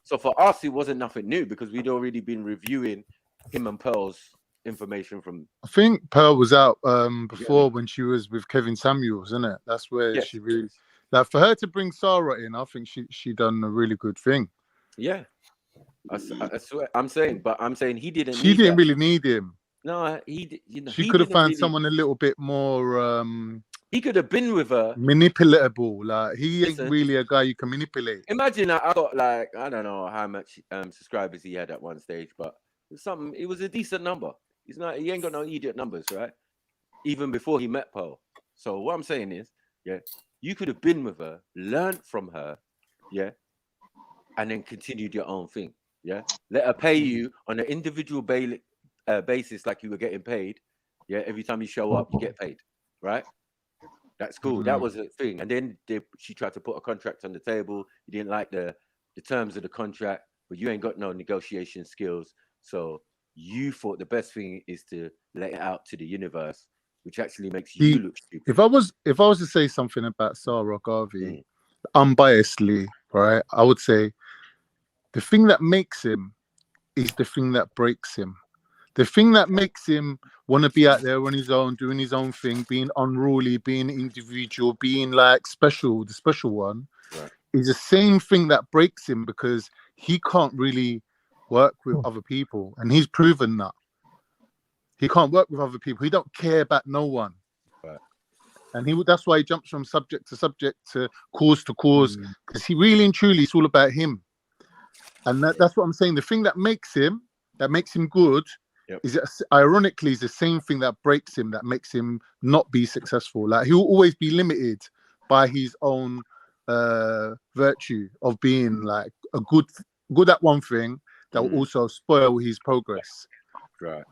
S1: So for us, it wasn't nothing new, because we'd already been reviewing him and Pearl's information from.
S6: I think Pearl was out before when she was with Kevin Samuels, isn't it? That's where she really, like, for her to bring Sarah in, I think she done a really good thing.
S1: Yeah, I swear, I'm saying he didn't.
S6: She didn't really need him.
S1: No, he. You know,
S6: she
S1: he
S6: could have
S1: didn't
S6: found
S1: really,
S6: someone a little bit more.
S1: He could have been with her.
S6: Manipulatable, like he ain't really a guy you can manipulate.
S1: Imagine I got, like, I don't know how much subscribers he had at one stage, but it was a decent number. He ain't got no idiot numbers, right? Even before he met Pearl. So what I'm saying is, yeah, you could have been with her, learned from her, yeah, and then continued your own thing, yeah. Let her pay you on an individual basis, like you were getting paid, yeah. Every time you show up, you get paid, right? That's cool. That was a thing. And then she tried to put a contract on the table. You didn't like the terms of the contract, but you ain't got no negotiation skills. So you thought the best thing is to let it out to the universe, which actually makes you look stupid.
S6: If I was to say something about Sarah Garvey, unbiasedly, right, I would say the thing that makes him is the thing that breaks him. The thing that makes him want to be out there on his own, doing his own thing, being unruly, being individual, being like special, the special one, is the same thing that breaks him, because he can't really work with other people. And he's proven that. He can't work with other people. He don't care about no one.
S1: Right.
S6: And that's why he jumps from subject to cause, because he really and truly, it's all about him. And that's what I'm saying. The thing that makes him good, is ironically is the same thing that breaks him, that makes him not be successful. Like, he will always be limited by his own virtue of being like a good at one thing that will also spoil his progress.
S1: Right.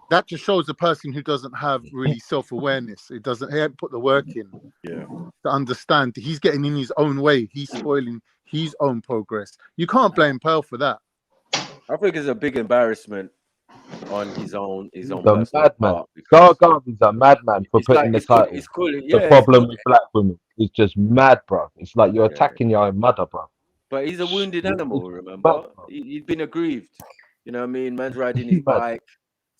S6: That just shows a person who doesn't have really self-awareness. He hasn't put the work in to understand he's getting in his own way. He's spoiling his own progress. You can't blame Pearl for that.
S1: I think it's a big embarrassment on his own
S20: The
S1: personal
S20: madman.
S1: part.
S20: Sarah Garvey's a madman for putting the title.
S1: The
S20: problem with black women is just mad, bro. It's like you're attacking your own mother, bro.
S1: But he's a wounded animal, remember? He's been aggrieved. You know what I mean? Man's riding his bike,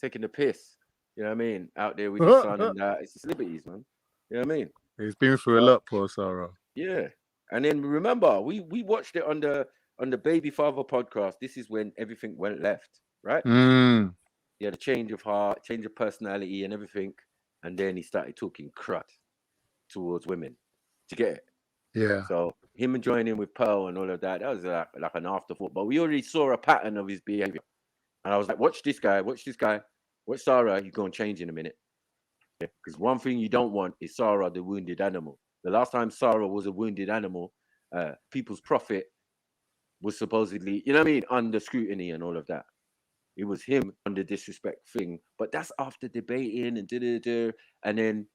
S1: taking the piss. You know what I mean? Out there with his son and that. It's his liberties, man. You know what I mean?
S6: He's been through a lot, poor Sarah.
S1: Yeah. And then remember, we watched it on the Baby Father podcast. This is when everything went left, right? He had a change of heart, change of personality and everything. And then he started talking crud towards women. To get it?
S6: Yeah.
S1: So him joining with Pearl and all of that was like an afterthought. But we already saw a pattern of his behavior. And I was like, watch this guy. Watch Sarah. You're going to change in a minute. Yeah. Because one thing you don't want is Sarah, the wounded animal. The last time Sarah was a wounded animal, People's Prophet was supposedly, you know what I mean, under scrutiny and all of that. It was him on the disrespect thing. But that's after debating and and then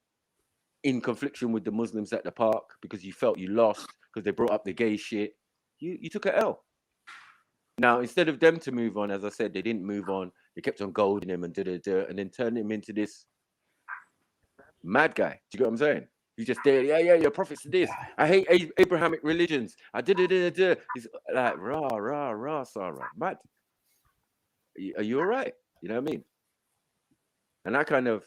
S1: in confliction with the Muslims at the park because you felt you lost because they brought up the gay shit. You took an L. Now, instead of them to move on, as I said, they didn't move on. They kept on goading him and and then turned him into this mad guy. Do you get what I'm saying? He's just there. Yeah, your prophets are this. I hate Abrahamic religions. I did. He's like, rah, Sarah. Mad. Are you all right? You know what I mean? And I kind of,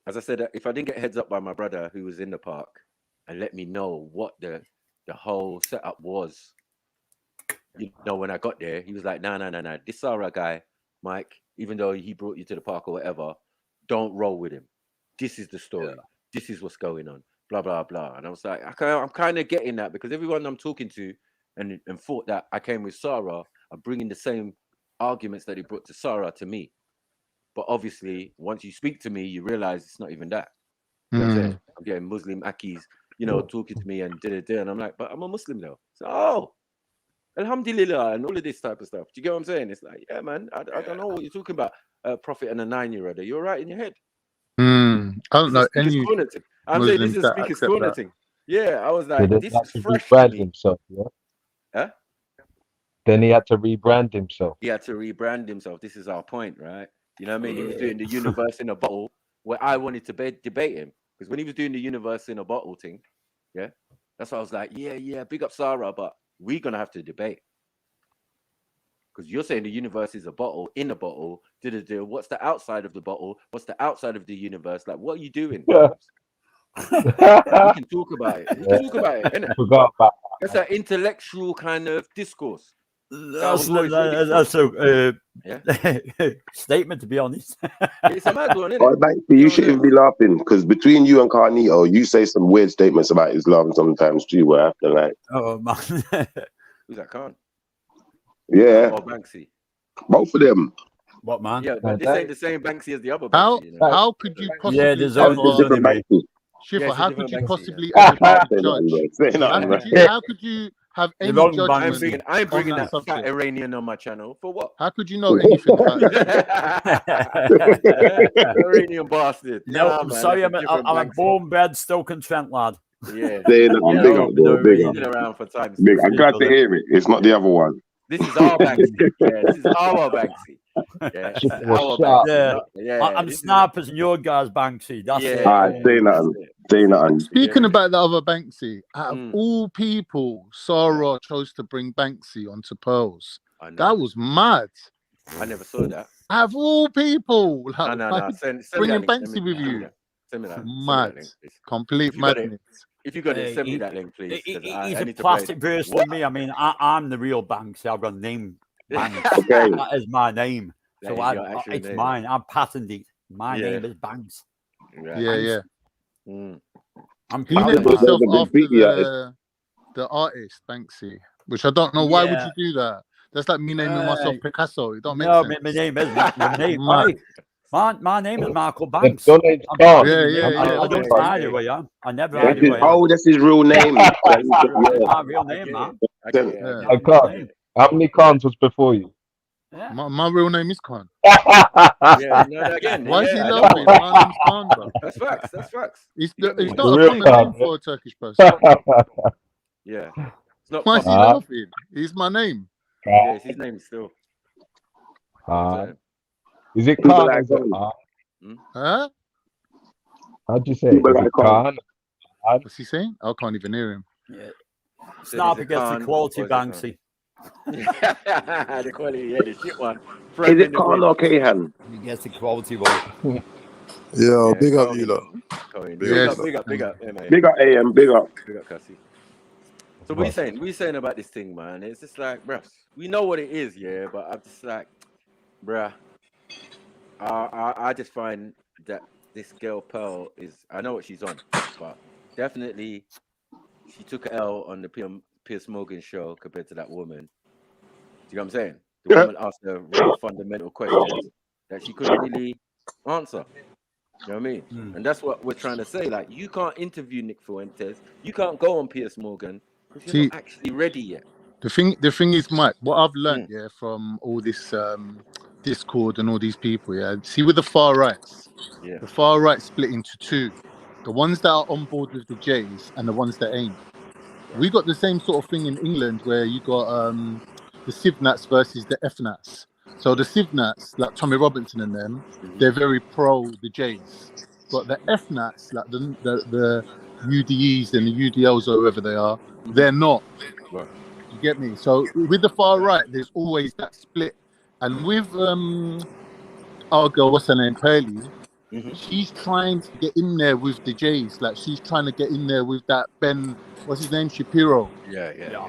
S1: as I said, if I didn't get heads up by my brother who was in the park and let me know what the whole setup was, you know, when I got there, he was like, no. This Sarah guy, Mike, even though he brought you to the park or whatever, don't roll with him. This is the story. Yeah. This is what's going on. Blah, blah, blah. And I was like, I'm kind of getting that because everyone I'm talking to and thought that I came with Sarah are bringing the same arguments that he brought to Sarah to me. But obviously, once you speak to me, you realize it's not even that. You know what I'm saying? I'm getting Muslim Akis, talking to me and and I'm like, but I'm a Muslim though. So, oh, Alhamdulillah, and all of this type of stuff. Do you get what I'm saying? It's like, yeah, man, I don't know what you're talking about. A prophet and a 9-year-old. You're right in your head.
S6: I don't know any
S1: I'm saying this
S6: Muslims
S1: is
S6: that
S1: speaker's
S6: accept
S1: corner
S6: that.
S1: thing. Yeah, I was
S20: So
S1: like,
S20: then
S1: this
S20: he had
S1: is
S20: to
S1: fresh to
S20: rebrand
S1: me.
S20: himself, yeah?
S1: Huh?
S20: Then he had to rebrand himself.
S1: He had to rebrand himself. This is our point, right? You know what I mean? He was doing the universe in a bottle where I wanted to debate him. Because when he was doing the universe in a bottle thing, yeah, that's why I was like, yeah, big up Sarah, but we're going to have to debate. Because you're saying the universe is a bottle in a bottle. What's the outside of the bottle? What's the outside of the universe? Like, what are you doing? Yeah. We can talk about it. We can talk about it, innit?
S20: Forgot about
S1: That's an intellectual kind of discourse.
S22: That's a statement, to be honest.
S1: It's a mad one, isn't
S3: Oh,
S1: it?
S3: Banksy, you shouldn't be laughing because between you and Carnito, you say some weird statements about Islam sometimes too. Where I have to like,
S22: oh man,
S1: who's that? Khan?
S3: Yeah,
S1: Or Banksy?
S3: Both of them.
S22: What man?
S1: Yeah, but this ain't the same Banksy as the other
S6: How
S1: Banksy. You know?
S6: how could you possibly
S22: Yeah, there's
S6: ever,
S22: only
S3: different Banksy.
S6: Shifa,
S1: it's a
S6: how
S1: different
S6: could you
S1: Banksy,
S6: possibly ever be the judge?
S3: Say nothing, bro.
S6: How could you have any
S22: wrong
S6: judgment
S1: I'm bringing
S6: on
S1: that
S6: that
S1: fat
S6: subject?
S1: Iranian on my channel for what?
S6: How could you know anything about it?
S1: Iranian bastard.
S22: No,
S1: Nah,
S22: I'm
S1: man,
S22: sorry,
S1: that's
S22: I'm
S1: a different
S22: a
S1: Banksy.
S22: born-bred Stoke-on-Trent lad.
S1: Yeah.
S3: Say nothing. Big up, bro. Big
S1: He's
S3: up.
S1: been around for times.
S3: Big. I'm glad to hear it. It's not the other one.
S1: This is our Banksy. Yeah, this is our Banksy. Yeah, this is our Banksy.
S22: Yeah,
S1: Yeah,
S22: I'm
S1: this is-
S22: snipers and your guys Banksy. That's it.
S3: Say nothing. Say nothing.
S6: Speaking about the other Banksy, out of all people, Sarah chose to bring Banksy onto Pearls. That was mad.
S1: I never saw that.
S6: Out of all people, like,
S1: No. Send me
S6: bringing
S1: that link.
S6: Banksy with you.
S1: Send me that.
S6: Mad. Complete madness.
S1: If you got it, send me that link, please.
S22: He's
S1: I
S22: a
S1: need to
S22: plastic
S1: play.
S22: version of me. I mean, I'm the real Banksy. I've got a name. Banks.
S3: Okay.
S22: That is my name.
S1: That
S22: So
S1: is your actual
S22: it's
S1: name.
S22: mine. I'm patented. My
S1: Yeah.
S22: name is Banks.
S6: Yeah.
S22: I'm
S6: He
S22: proud
S6: named
S22: of that.
S6: himself after the artist Banksy, which I don't know. Why would you do that? That's like me naming myself Picasso. It don't make sense.
S22: My name is my name. My name is Michael
S20: it.
S22: Banks.
S20: Your name's Khan.
S22: I don't hide who I am. I never hide who I am.
S3: Oh, that's his real name.
S22: My real name, man.
S20: Hey, Khan, how many Khans was before you?
S22: Yeah.
S6: My real name is Khan.
S1: Yeah, you know that again.
S6: Why is he
S1: Yeah, I know.
S6: laughing? My name's Khan, bro.
S1: That's facts. That's facts.
S6: It's
S1: You got me.
S6: not a
S20: real
S6: common
S20: Khan,
S6: name for a Turkish person.
S1: Yeah. It's not
S6: Why is he
S1: common.
S6: laughing? It's my name.
S1: Yeah, it's his name still.
S20: Is it Khan or is it Khan?
S6: Huh?
S20: How'd you say it? Is it Khan?
S6: What's he saying? I can't even hear him.
S22: Yeah. Snap against the quality Banksy.
S1: The quality, yeah, the shit one.
S3: Is it Khan or Kahan?
S22: He gets the quality one.
S5: Yo, big up you lot.
S1: Big up. Yeah, mate.
S3: Big up AM, big up.
S1: Big up, Cassie. So what are you saying about this thing, man? It's just like, bruh, we know what it is, yeah, but I'm just like, bruh, I just find that this girl Pearl is, I know what she's on, but definitely she took an L on the Piers Morgan show compared to that woman. Do you know what I'm saying? The woman asked her really fundamental questions that she couldn't really answer. You know what I mean? And that's what we're trying to say. Like, you can't interview Nick Fuentes. You can't go on Piers Morgan because you're not actually ready yet.
S6: The thing is, Mike, what I've learned, from all this Discord and all these people, see with the far rights, the far right split into two. The ones that are on board with the J's and the ones that ain't. We got the same sort of thing in England where you got the Civnats versus the F-Nats. So the Civnats, like Tommy Robinson and them, they're very pro the J's. But the F-Nats, like the UDEs and the UDLs or whoever they are, they're not. You get me? So with the far right, there's always that split. And with our girl, what's her name, Pearly, she's trying to get in there with the J's. Like, she's trying to get in there with that Ben, what's his name, Shapiro.
S1: Yeah.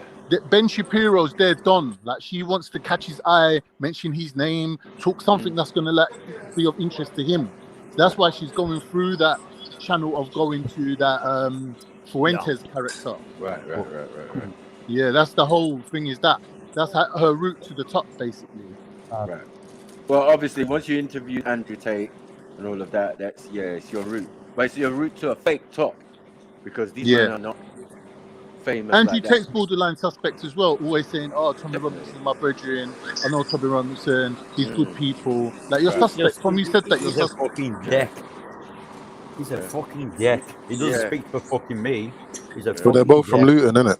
S6: Ben Shapiro's there, Don. Like, she wants to catch his eye, mention his name, talk something that's going to be of interest to him. So that's why she's going through that channel of going to that Fuentes character.
S1: Right.
S6: Yeah, that's the whole thing. That's her route to the top, basically.
S1: Right. Well, obviously, once you interview Andrew Tate and all of that, it's your route. But it's your route to a fake top because these men are not famous
S6: Andrew
S1: like that.
S6: Tate's borderline suspect as well, always saying, "Oh, Tommy Robinson is my brethren. I know Tommy Robinson. He's good people." Like you're suspect. From you said that you're
S22: He's a
S6: suspect.
S22: fucking dick. He's a fucking dick. He doesn't speak for fucking me. He's a
S5: But
S22: fucking
S5: they're both from
S22: dick.
S5: Luton, innit?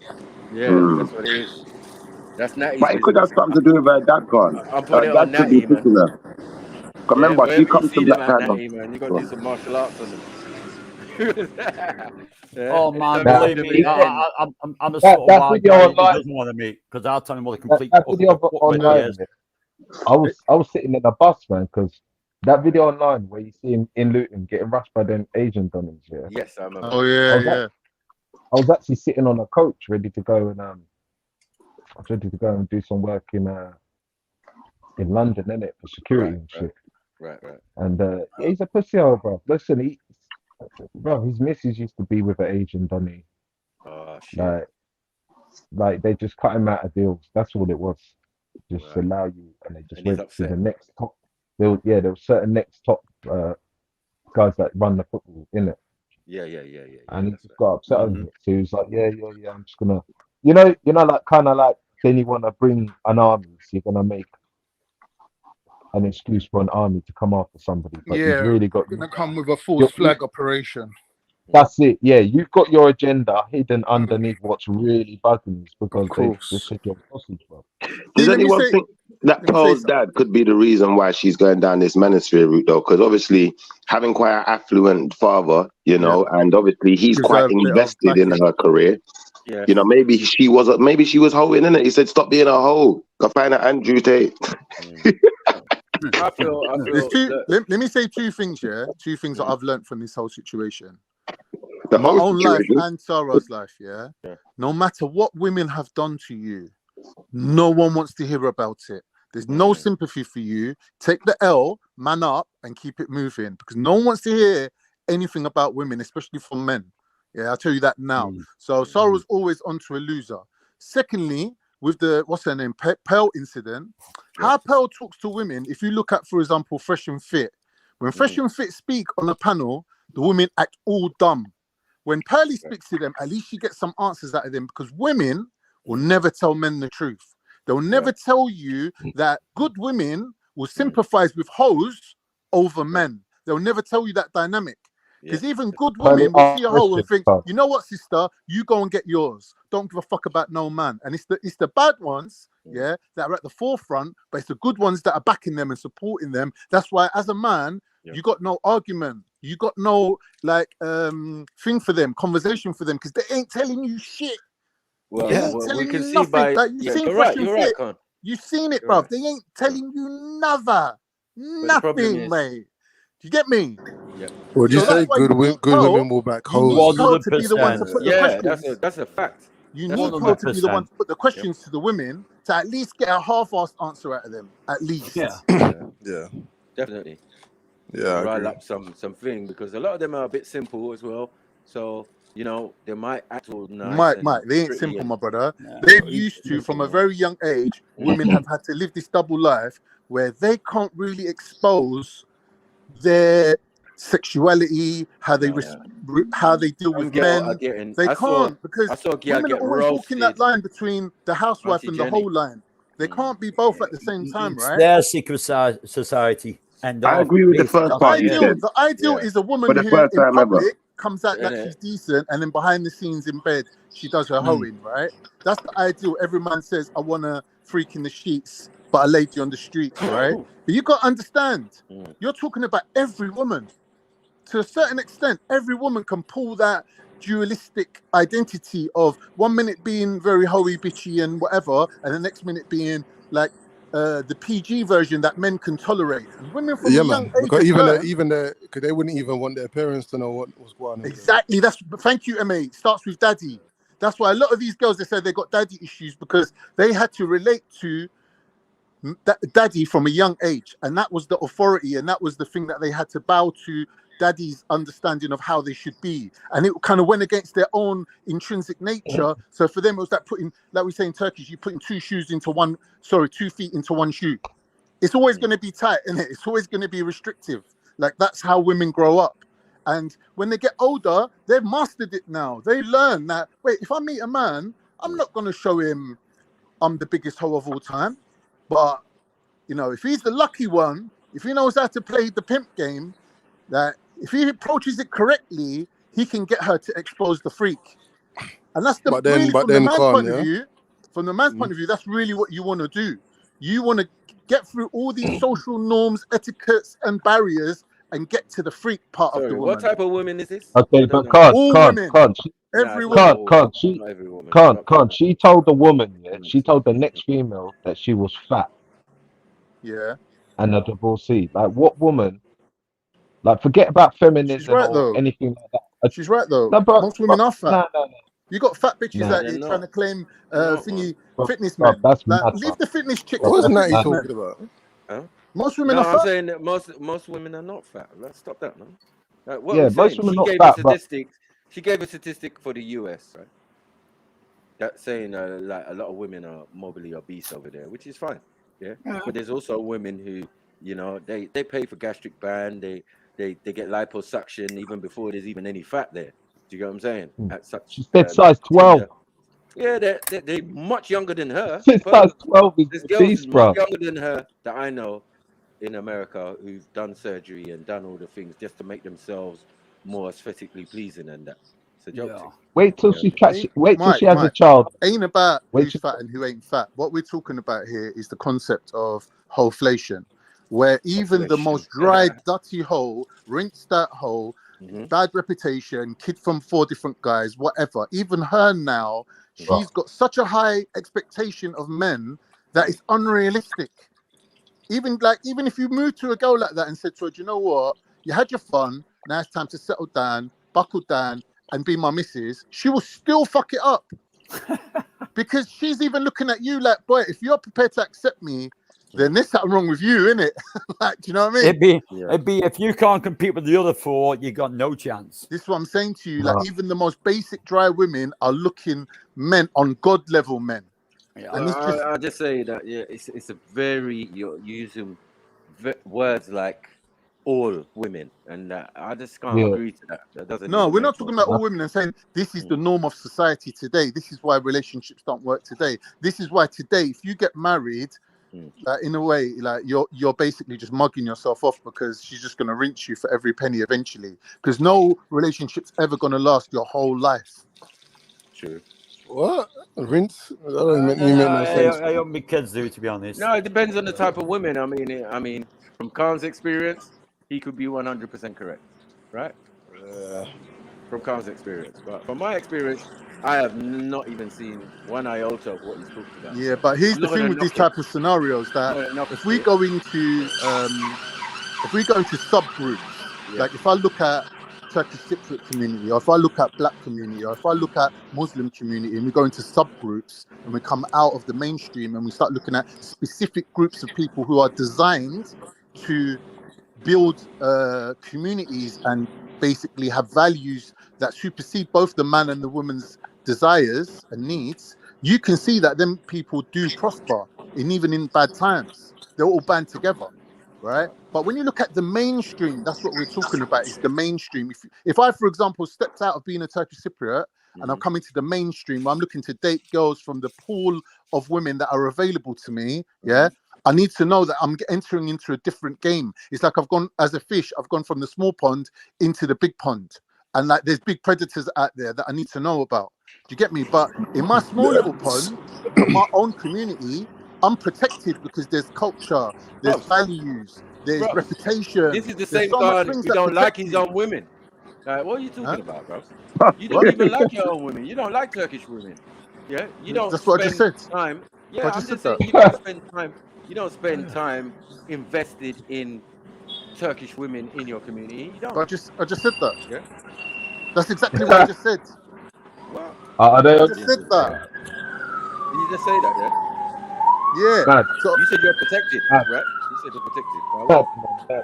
S1: Yeah, that's what it is. That's Natty's
S3: But it could
S1: business.
S3: have something to do with her dad, gone.
S1: I'll put it
S3: Dad
S1: on
S3: could be
S1: Natty, man.
S3: pushing her. 'Cause
S1: Yeah,
S3: remember, she
S1: wherever you
S3: comes
S1: see
S3: from
S1: them
S3: that
S1: at
S3: kind of.
S1: Natty, man, you got to do some martial arts on them.
S22: Oh man,
S1: Anytime
S22: believe
S1: you
S22: me,
S1: see them
S22: I'm the sort of wild
S20: video
S22: guy he
S20: online,
S22: doesn't want to meet because I'll tell him what a complete
S20: that
S22: fucking
S20: video
S22: fuckwit he
S20: online,
S22: is.
S20: I was sitting in the bus, man, because that video online where you see him in Luton getting rushed by them Asian dunners, yeah.
S1: Yes, I remember.
S6: Oh yeah.
S20: I was actually sitting on a coach ready to go and I was ready to go and do some work in London, innit, for security and shit.
S1: Right.
S20: And yeah, he's a pussy hole, bro. Listen, his missus used to be with an Asian dunny.
S1: Oh shit.
S20: Like they just cut him out of deals. That's all it was. Just to allow you, and they just
S1: And he's
S20: went to
S1: upset.
S20: the next top. There were certain next top guys that run the football, innit?
S1: Yeah.
S20: And he just got upset on it. So he was like, yeah, I'm just gonna, you know, like kind of like then you want to bring an army, so you're gonna make an excuse for an army to come after somebody, but you've really got.
S6: Gonna come with a false flag operation.
S20: That's it. Yeah, you've got your agenda hidden underneath what's really bugging is because they've just said you're sausage, bro.
S3: Does anyone think that Pearl's dad could be the reason why she's going down this manosphere route, though? Because obviously, having quite an affluent father, you know, and obviously he's quite invested in her career.
S1: Yeah.
S3: You know, maybe she was hoeing, innit? He said, "Stop being a hoe. Go find out Andrew Tate."
S1: I feel.
S6: Let me say two things. Yeah, two things that I've learned from this whole situation.
S3: The
S6: My
S3: whole
S6: own
S3: situation?
S6: life and Sarah's life. Yeah. No matter what women have done to you, no one wants to hear about it. There's no sympathy for you. Take the L, man up, and keep it moving because no one wants to hear anything about women, especially from men. Yeah, I'll tell you that now. So Sarah's always onto a loser. Secondly, with the what's her name, Pearl incident, how Pearl talks to women. If you look at, for example, Fresh and Fit, when Fresh and Fit speak on a panel, the women act all dumb. When Pearly speaks to them, at least she gets some answers out of them because women will never tell men the truth. They'll never tell you that good women will sympathize with hoes over men. They'll never tell you that dynamic. Because even good women will see a hoe and think, you know what, sister, you go and get yours. Don't give a fuck about no man. And it's the bad ones, that are at the forefront, but it's the good ones that are backing them and supporting them. That's why, as a man, you got no argument. You got no thing for them, conversation for them, because they ain't telling you shit.
S1: Well,
S6: they ain't telling you nothing. You've seen Fresh and Fit. You've seen it, bruv. They ain't telling you nothing, mate. Do you get me?
S5: Would you say good women will back hoes?
S6: You need Pearl to be the one to put the questions.
S1: That's a fact.
S6: You need Pearl to be the one to put the questions to the women to at least get a half-assed answer out of them. At least.
S5: Yeah.
S1: Definitely.
S5: Yeah,
S1: rile up something because a lot of them are a bit simple as well. So you know they might act all nice.
S6: Mike, they ain't simple, my brother. They've used to, from a very young age, women have had to live this double life where they can't really expose their sexuality, how they deal with men. They can't because women are always walking that line between the housewife and the whole line. They can't be both at the same time, right?
S22: Their secret society. And
S3: I agree with the first part you said.
S6: The ideal is a woman who in public comes out like she's decent, and then behind the scenes in bed she does her hoeing, right? That's the ideal. Every man says, I want a freak in the sheets, but a lady on the streets, right? But you got to understand, you're talking about every woman. To a certain extent, every woman can pull that dualistic identity of 1 minute being very hoey, bitchy and whatever, and the next minute being like the PG version that men can tolerate. And women from a young age
S5: because
S6: even
S5: because they wouldn't even want their parents to know what was going on.
S6: Exactly. Thank you, Emma. It starts with daddy. That's why a lot of these girls, they said they got daddy issues because they had to relate to daddy from a young age, and that was the authority, and that was the thing that they had to bow to daddy's understanding of how they should be, and it kind of went against their own intrinsic nature. So for them, it was like putting, like we say in Turkish, you putting two feet into one shoe. it's always going to be tight, isn't it? It's always going to be restrictive. Like, that's how women grow up. And when they get older, they've mastered it now. They learn that, wait, if I meet a man, I'm not going to show him I'm the biggest hoe of all time. But, you know, if he's the lucky one, if he knows how to play the pimp game, that if he approaches it correctly, he can get her to expose the freak. And that's the really, from the man's point of view, from the man's point of view, that's really what you want to do. You want to get through all these social norms, etiquettes, and barriers and get to the freak part of the woman.
S1: What type of woman is this?
S20: Okay, but
S6: All women.
S20: Every
S6: woman.
S20: Can't. She told the woman, yeah, she told the next female that she was fat.
S6: Yeah.
S20: And a divorcee. Like, what woman? Like, forget about feminism.
S6: She's right,
S20: or
S6: though.
S20: anything like that.
S6: She's right, though.
S20: No, but,
S6: most women are fat.
S20: No.
S6: You got fat bitches out there trying to claim fitness men.
S20: That's
S6: like,
S20: mad,
S6: leave the fitness chicks.
S5: What was Natty
S6: fitness
S5: talking
S6: men.
S5: about?
S1: Huh?
S6: Most women
S1: No,
S6: are
S1: I'm
S6: fat.
S1: saying that most women are not fat. Let's stop that, man. What
S20: Yeah,
S1: I'm
S20: most
S1: saying,
S20: women
S1: she
S20: not
S1: gave
S20: fat,
S1: a
S20: but-
S1: statistic. She gave a statistic for the US, right? That's saying like a lot of women are morbidly obese over there, which is fine. Yeah. But there's also women who, you know, they pay for gastric band, they get liposuction even before there's even any fat there. Do you get what I'm saying? At such
S20: She said size 12.
S1: Yeah, they're much younger than her.
S20: She said size 12 is
S1: There's
S20: the
S1: girls
S20: beast,
S1: much
S20: bro.
S1: younger than her that I know in America who've done surgery and done all the things just to make themselves more aesthetically pleasing, and that. It's a joke. thing.
S20: Wait till she has a
S6: Mike,
S20: child.
S6: Ain't about
S20: Wait
S6: who's
S20: till-
S6: fat and who ain't fat. What we're talking about here is the concept of holeflation, where even the most dry, dirty hoe, rinsed that hoe, bad reputation, kid from 4 different guys, whatever. Even her now, she's got such a high expectation of men that it's unrealistic. Even if you move to a girl like that and said to her, do you know what? You had your fun. Now it's time to settle down, buckle down, and be my missus. She will still fuck it up. Because she's even looking at you like, boy, if you're prepared to accept me, then there's something wrong with you, innit? Like, do you know what I mean?
S22: It'd be if you can't compete with the other 4, you got no chance.
S6: This is what I'm saying to you. Like, even the most basic dry women are looking men on God level men. And it's just,
S1: I'll just say that it's a very, you're using words like all women, and I just can't agree to that. That doesn't.
S6: no,
S1: even
S6: we're
S1: make
S6: not talking about all women and saying this is the norm of society today. This is why relationships don't work today. This is why today, if you get married, in a way, like you're basically just mugging yourself off because she's just going to rinse you for every penny eventually. Because no relationship's ever going to last your whole life.
S1: True.
S5: What? Rinse? That doesn't make no sense.
S22: I hope my kids do, to be honest.
S1: No, it depends on the type of women. I mean, from Khan's experience, he could be 100% correct, right? From Khan's experience, but from my experience, I have not even seen one iota of what he's talking about.
S6: Yeah, but here's
S1: I'm
S6: the
S1: not
S6: thing
S1: gonna
S6: with these
S1: knock
S6: type of scenarios that
S1: I'm not gonna knock
S6: if we go into subgroups, like if I look at Turkish Cypriot community, or if I look at Black community, or if I look at Muslim community, and we go into subgroups and we come out of the mainstream and we start looking at specific groups of people who are designed to build communities and basically have values that supersede both the man and the woman's desires and needs, you can see that them people do prosper even in bad times. They're all band together, right? But when you look at the mainstream, that's what we're talking about, is the mainstream. If I, for example, stepped out of being a Turkish Cypriot and I'm coming to the mainstream, I'm looking to date girls from the pool of women that are available to me, I need to know that I'm entering into a different game. It's like I've gone, as a fish, I've gone from the small pond into the big pond. And like there's big predators out there that I need to know about. Do you get me? But in my small little pond, from my own community, I'm protected because there's culture, there's values, there's reputation.
S1: This is the
S6: There's
S1: same
S6: so much
S1: guy
S6: things
S1: who
S6: that
S1: don't like
S6: protect
S1: his
S6: me.
S1: own women. What are you talking about, bro? You don't even like your own women. You don't like Turkish women. Yeah, you don't.
S6: That's what I just said.
S1: Time. Yeah,
S6: I
S1: I'm
S6: just
S1: just
S6: said
S1: saying
S6: that.
S1: you don't spend time. You don't spend time invested in Turkish women in your community. You don't.
S6: I just said that.
S1: Yeah.
S6: That's exactly what I just said.
S1: What?
S20: Are they?
S6: I just said that.
S1: Did you just say that? Yeah.
S6: Yeah.
S20: Bad.
S6: So
S1: You said you're protected,
S20: Bad.
S1: right? You said you're protected. By
S20: Bad,
S1: what?
S20: man, bad.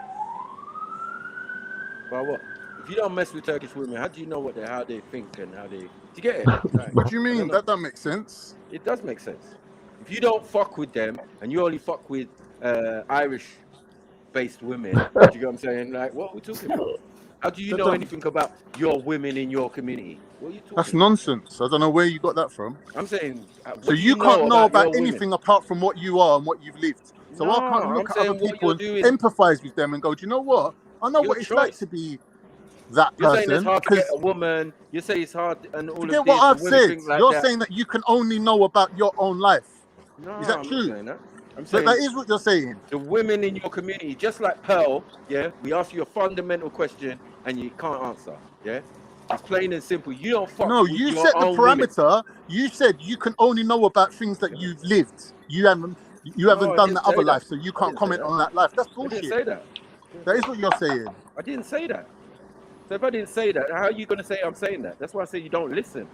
S1: By what? If you don't mess with Turkish women, how do you know how they think and how they? Do you get it? Like,
S6: what do you mean? That makes sense.
S1: It does make sense. If you don't fuck with them and you only fuck with Irish-based women. Do you get what I'm saying? Like, what are we talking about? How do you know anything about your women in your community? What are you talking
S6: That's
S1: about?
S6: nonsense. I don't know where you got that from.
S1: I'm saying,
S6: So you can't know about anything apart from what you are and what you've lived. So I can't look at other people and empathize with them and go, do you know what? I know what it's like to be that
S1: You're
S6: person.
S1: saying it's hard to get a woman. You say it's hard and all
S6: forget
S1: of this.
S6: what I've
S1: women
S6: said.
S1: think like
S6: You're
S1: that.
S6: saying that you can only know about your own life.
S1: No,
S6: Is that
S1: I'm
S6: true?
S1: not saying that. I'm saying
S6: that is what you're saying.
S1: The women in your community, just like Pearl, yeah, we ask you a fundamental question and you can't answer. Yeah, it's plain and simple. You don't fuck
S6: No,
S1: with
S6: you
S1: your
S6: set the
S1: own women.
S6: parameter. You said you can only know about things that you've lived. You haven't done the other life, so you can't comment on that life. That's bullshit.
S1: I didn't say that.
S6: That is what you're saying.
S1: I didn't say that. So if I didn't say that, how are you going to say I'm saying that? That's why I say you don't listen.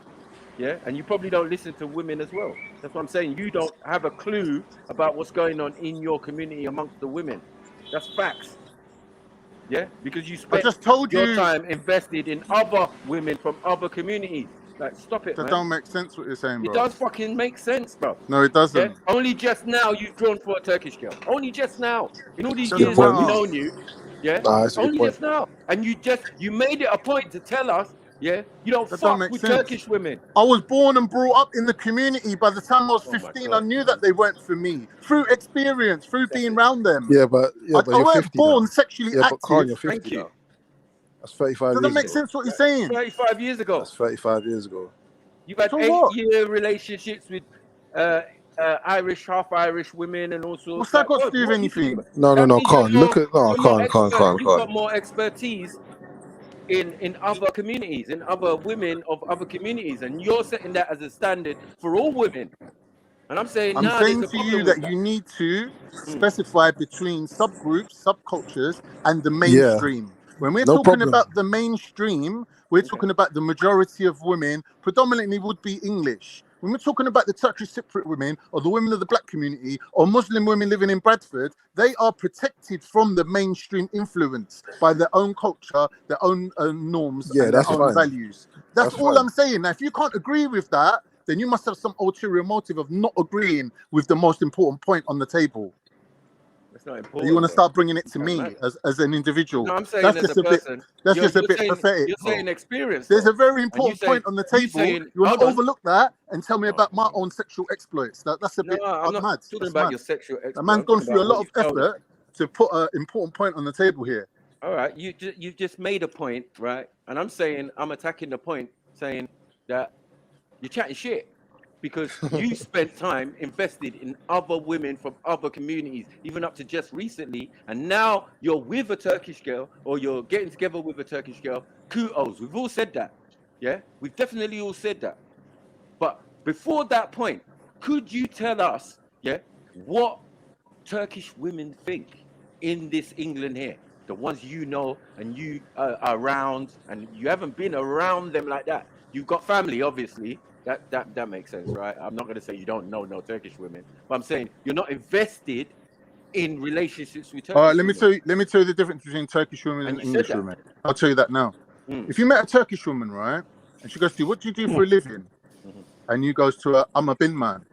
S1: Yeah, and you probably don't listen to women as well. That's what I'm saying. You don't have a clue about what's going on in your community amongst the women. That's facts. Yeah, because you spent your time invested in other women from other communities. Like, stop it,
S6: That
S1: man.
S6: don't make sense what you're saying, bro.
S1: It does fucking make sense, bro.
S6: No, it doesn't.
S1: Yeah? Only just now you've drawn for a Turkish girl. Only just now. In all these
S6: Doesn't
S1: years I've
S6: matter.
S1: known you. Yeah.
S5: Nah, that's a good
S1: Only
S5: point.
S1: just now. And you made it a point to tell us, yeah, you don't
S6: That
S1: fuck
S6: don't make
S1: with
S6: sense.
S1: Turkish women.
S6: I was born and brought up in the community. By the time I was
S1: Oh my
S6: 15,
S1: God,
S6: I knew that they weren't for me. Through experience, through being around them.
S5: Yeah, but
S6: I
S5: you're
S6: weren't
S5: 50
S6: born
S5: now.
S6: sexually
S5: Yeah, but Khan,
S6: active.
S5: you're 50
S1: Thank you.
S5: now. That's 35
S6: Doesn't
S5: years
S6: make
S5: ago.
S6: sense what you're saying.
S1: 35 years ago.
S5: That's 35 years ago.
S1: You've had
S6: So
S1: 8-year relationships with Irish, half Irish women and all sorts.
S6: What's that got to
S1: what
S6: do with
S1: are you talking
S6: anything?
S1: about?
S5: No,
S1: That means
S5: Khan.
S1: you're
S5: Look at
S1: more expert.
S5: Khan.
S1: You've got more expertise in other communities, in other women of other communities, and you're setting that as a standard for all women. And I'm saying
S6: I'm
S1: now
S6: saying
S1: there's a
S6: to
S1: problem
S6: you
S1: with
S6: that you need to specify between subgroups, subcultures, and the mainstream. When we're
S5: No
S6: talking
S5: problem.
S6: about the mainstream, we're talking about the majority of women, predominantly would be English. When we're talking about the Turkish Cypriot women, or the women of the black community, or Muslim women living in Bradford, they are protected from the mainstream influence by their own culture, their own norms,
S5: Yeah,
S6: and their
S5: that's
S6: own
S5: fine.
S6: values. That's all
S5: fine.
S6: I'm saying. Now, if you can't agree with that, then you must have some ulterior motive of not agreeing with the most important point on the table.
S1: It's not important.
S6: You want to start bringing it to
S1: It
S6: me
S1: can't
S6: as an individual.
S1: No, I'm saying
S6: That's
S1: as
S6: just
S1: a
S6: a bit.
S1: person.
S6: That's just a
S1: You're
S6: bit
S1: saying,
S6: pathetic.
S1: You're
S6: bro.
S1: saying experience.
S6: There's
S1: though.
S6: a very
S1: And
S6: important point on the table.
S1: saying,
S6: You want
S1: hold
S6: to
S1: on.
S6: overlook that and tell me about my own sexual exploits. That's a bit
S1: I'm not
S6: mad.
S1: talking
S6: That's
S1: about
S6: mad.
S1: your sexual exploit.
S6: A man's
S1: I'm
S6: gone
S1: talking
S6: through a
S1: about
S6: lot
S1: what
S6: of
S1: you've told us.
S6: effort to put an important point on the table here.
S1: All right, you've just made a point, right? And I'm saying I'm attacking the point, saying that you're chatting shit because you spent time invested in other women from other communities, even up to just recently, and now you're with a Turkish girl or you're getting together with a Turkish girl. Kudos, we've all said that, yeah, we've definitely all said that. But before that point, could you tell us, yeah, what Turkish women think in this England here? The ones you know and you are around, and you haven't been around them like that. You've got family, obviously. That makes sense, right? I'm not going to say you don't know no Turkish women, but I'm saying you're not invested in relationships with Turkish
S6: All right, let
S1: women.
S6: me tell you the difference between Turkish women and English women. I'll tell you that now. If you met a Turkish woman, right, and she goes to you, "What do you do for a living?" And you goes to her, "I'm a bin man,"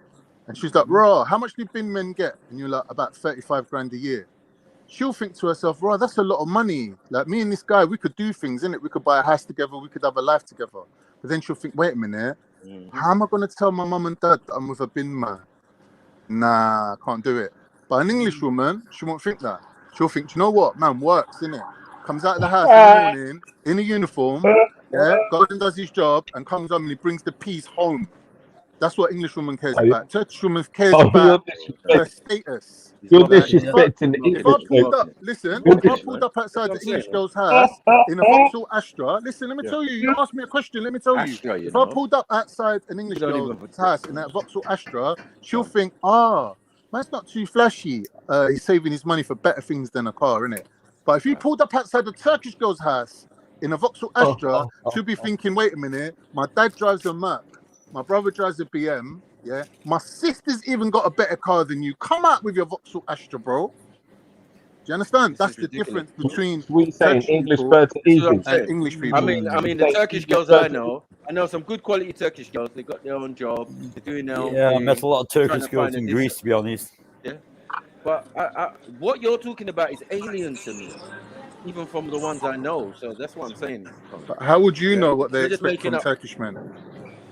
S6: and she's like, "Raw, how much do bin men get?" And you're like, "About 35 grand a year." She'll think to herself, "Raw, that's a lot of money. Like me and this guy, we could do things, innit? We could buy a house together, we could have a life together." But then she'll think, "Wait a minute, how am I going to tell my mum and dad that I'm with a bin man? Nah, I can't do it." But an English woman, she won't think that. She'll think, "Do you know what? Man works, innit? Comes out of the house in the morning in a uniform, yeah, goes and does his job, and comes home and he brings the peas home." That's what English woman cares about. Turkish woman cares about her status.
S20: You're disrespecting the
S6: If I
S20: English.
S6: pulled up, listen, if I pulled up outside the English girl's house in a Vauxhall Astra, listen, let me tell you, you asked me a question, let me tell you. If I pulled up outside an English girl's house in that Vauxhall Astra, she'll think, man's not too flashy. He's saving his money for better things than a car, innit? But if you pulled up outside the Turkish girl's house in a Vauxhall Astra, she'll be thinking, wait a minute, my dad drives a Merc, my brother drives a BM, yeah, my sister's even got a better car than you. Come out with your Vauxhall Astra, bro. Do you understand? That's the difference between
S20: English birds are easy.
S6: and English people.
S1: I mean, the Turkish girls I know some good quality Turkish girls. They got their own job. They're doing their own
S22: Yeah, I
S1: thing,
S22: met a lot of Turkish
S1: trying to
S22: girls
S1: find a
S22: in
S1: different-
S22: Greece, to be honest.
S1: Yeah. But what you're talking about is alien to me, even from the ones I know. So that's what I'm saying.
S6: How would you know what they
S1: You're just
S6: expect
S1: making
S6: from
S1: up.
S6: Turkish men?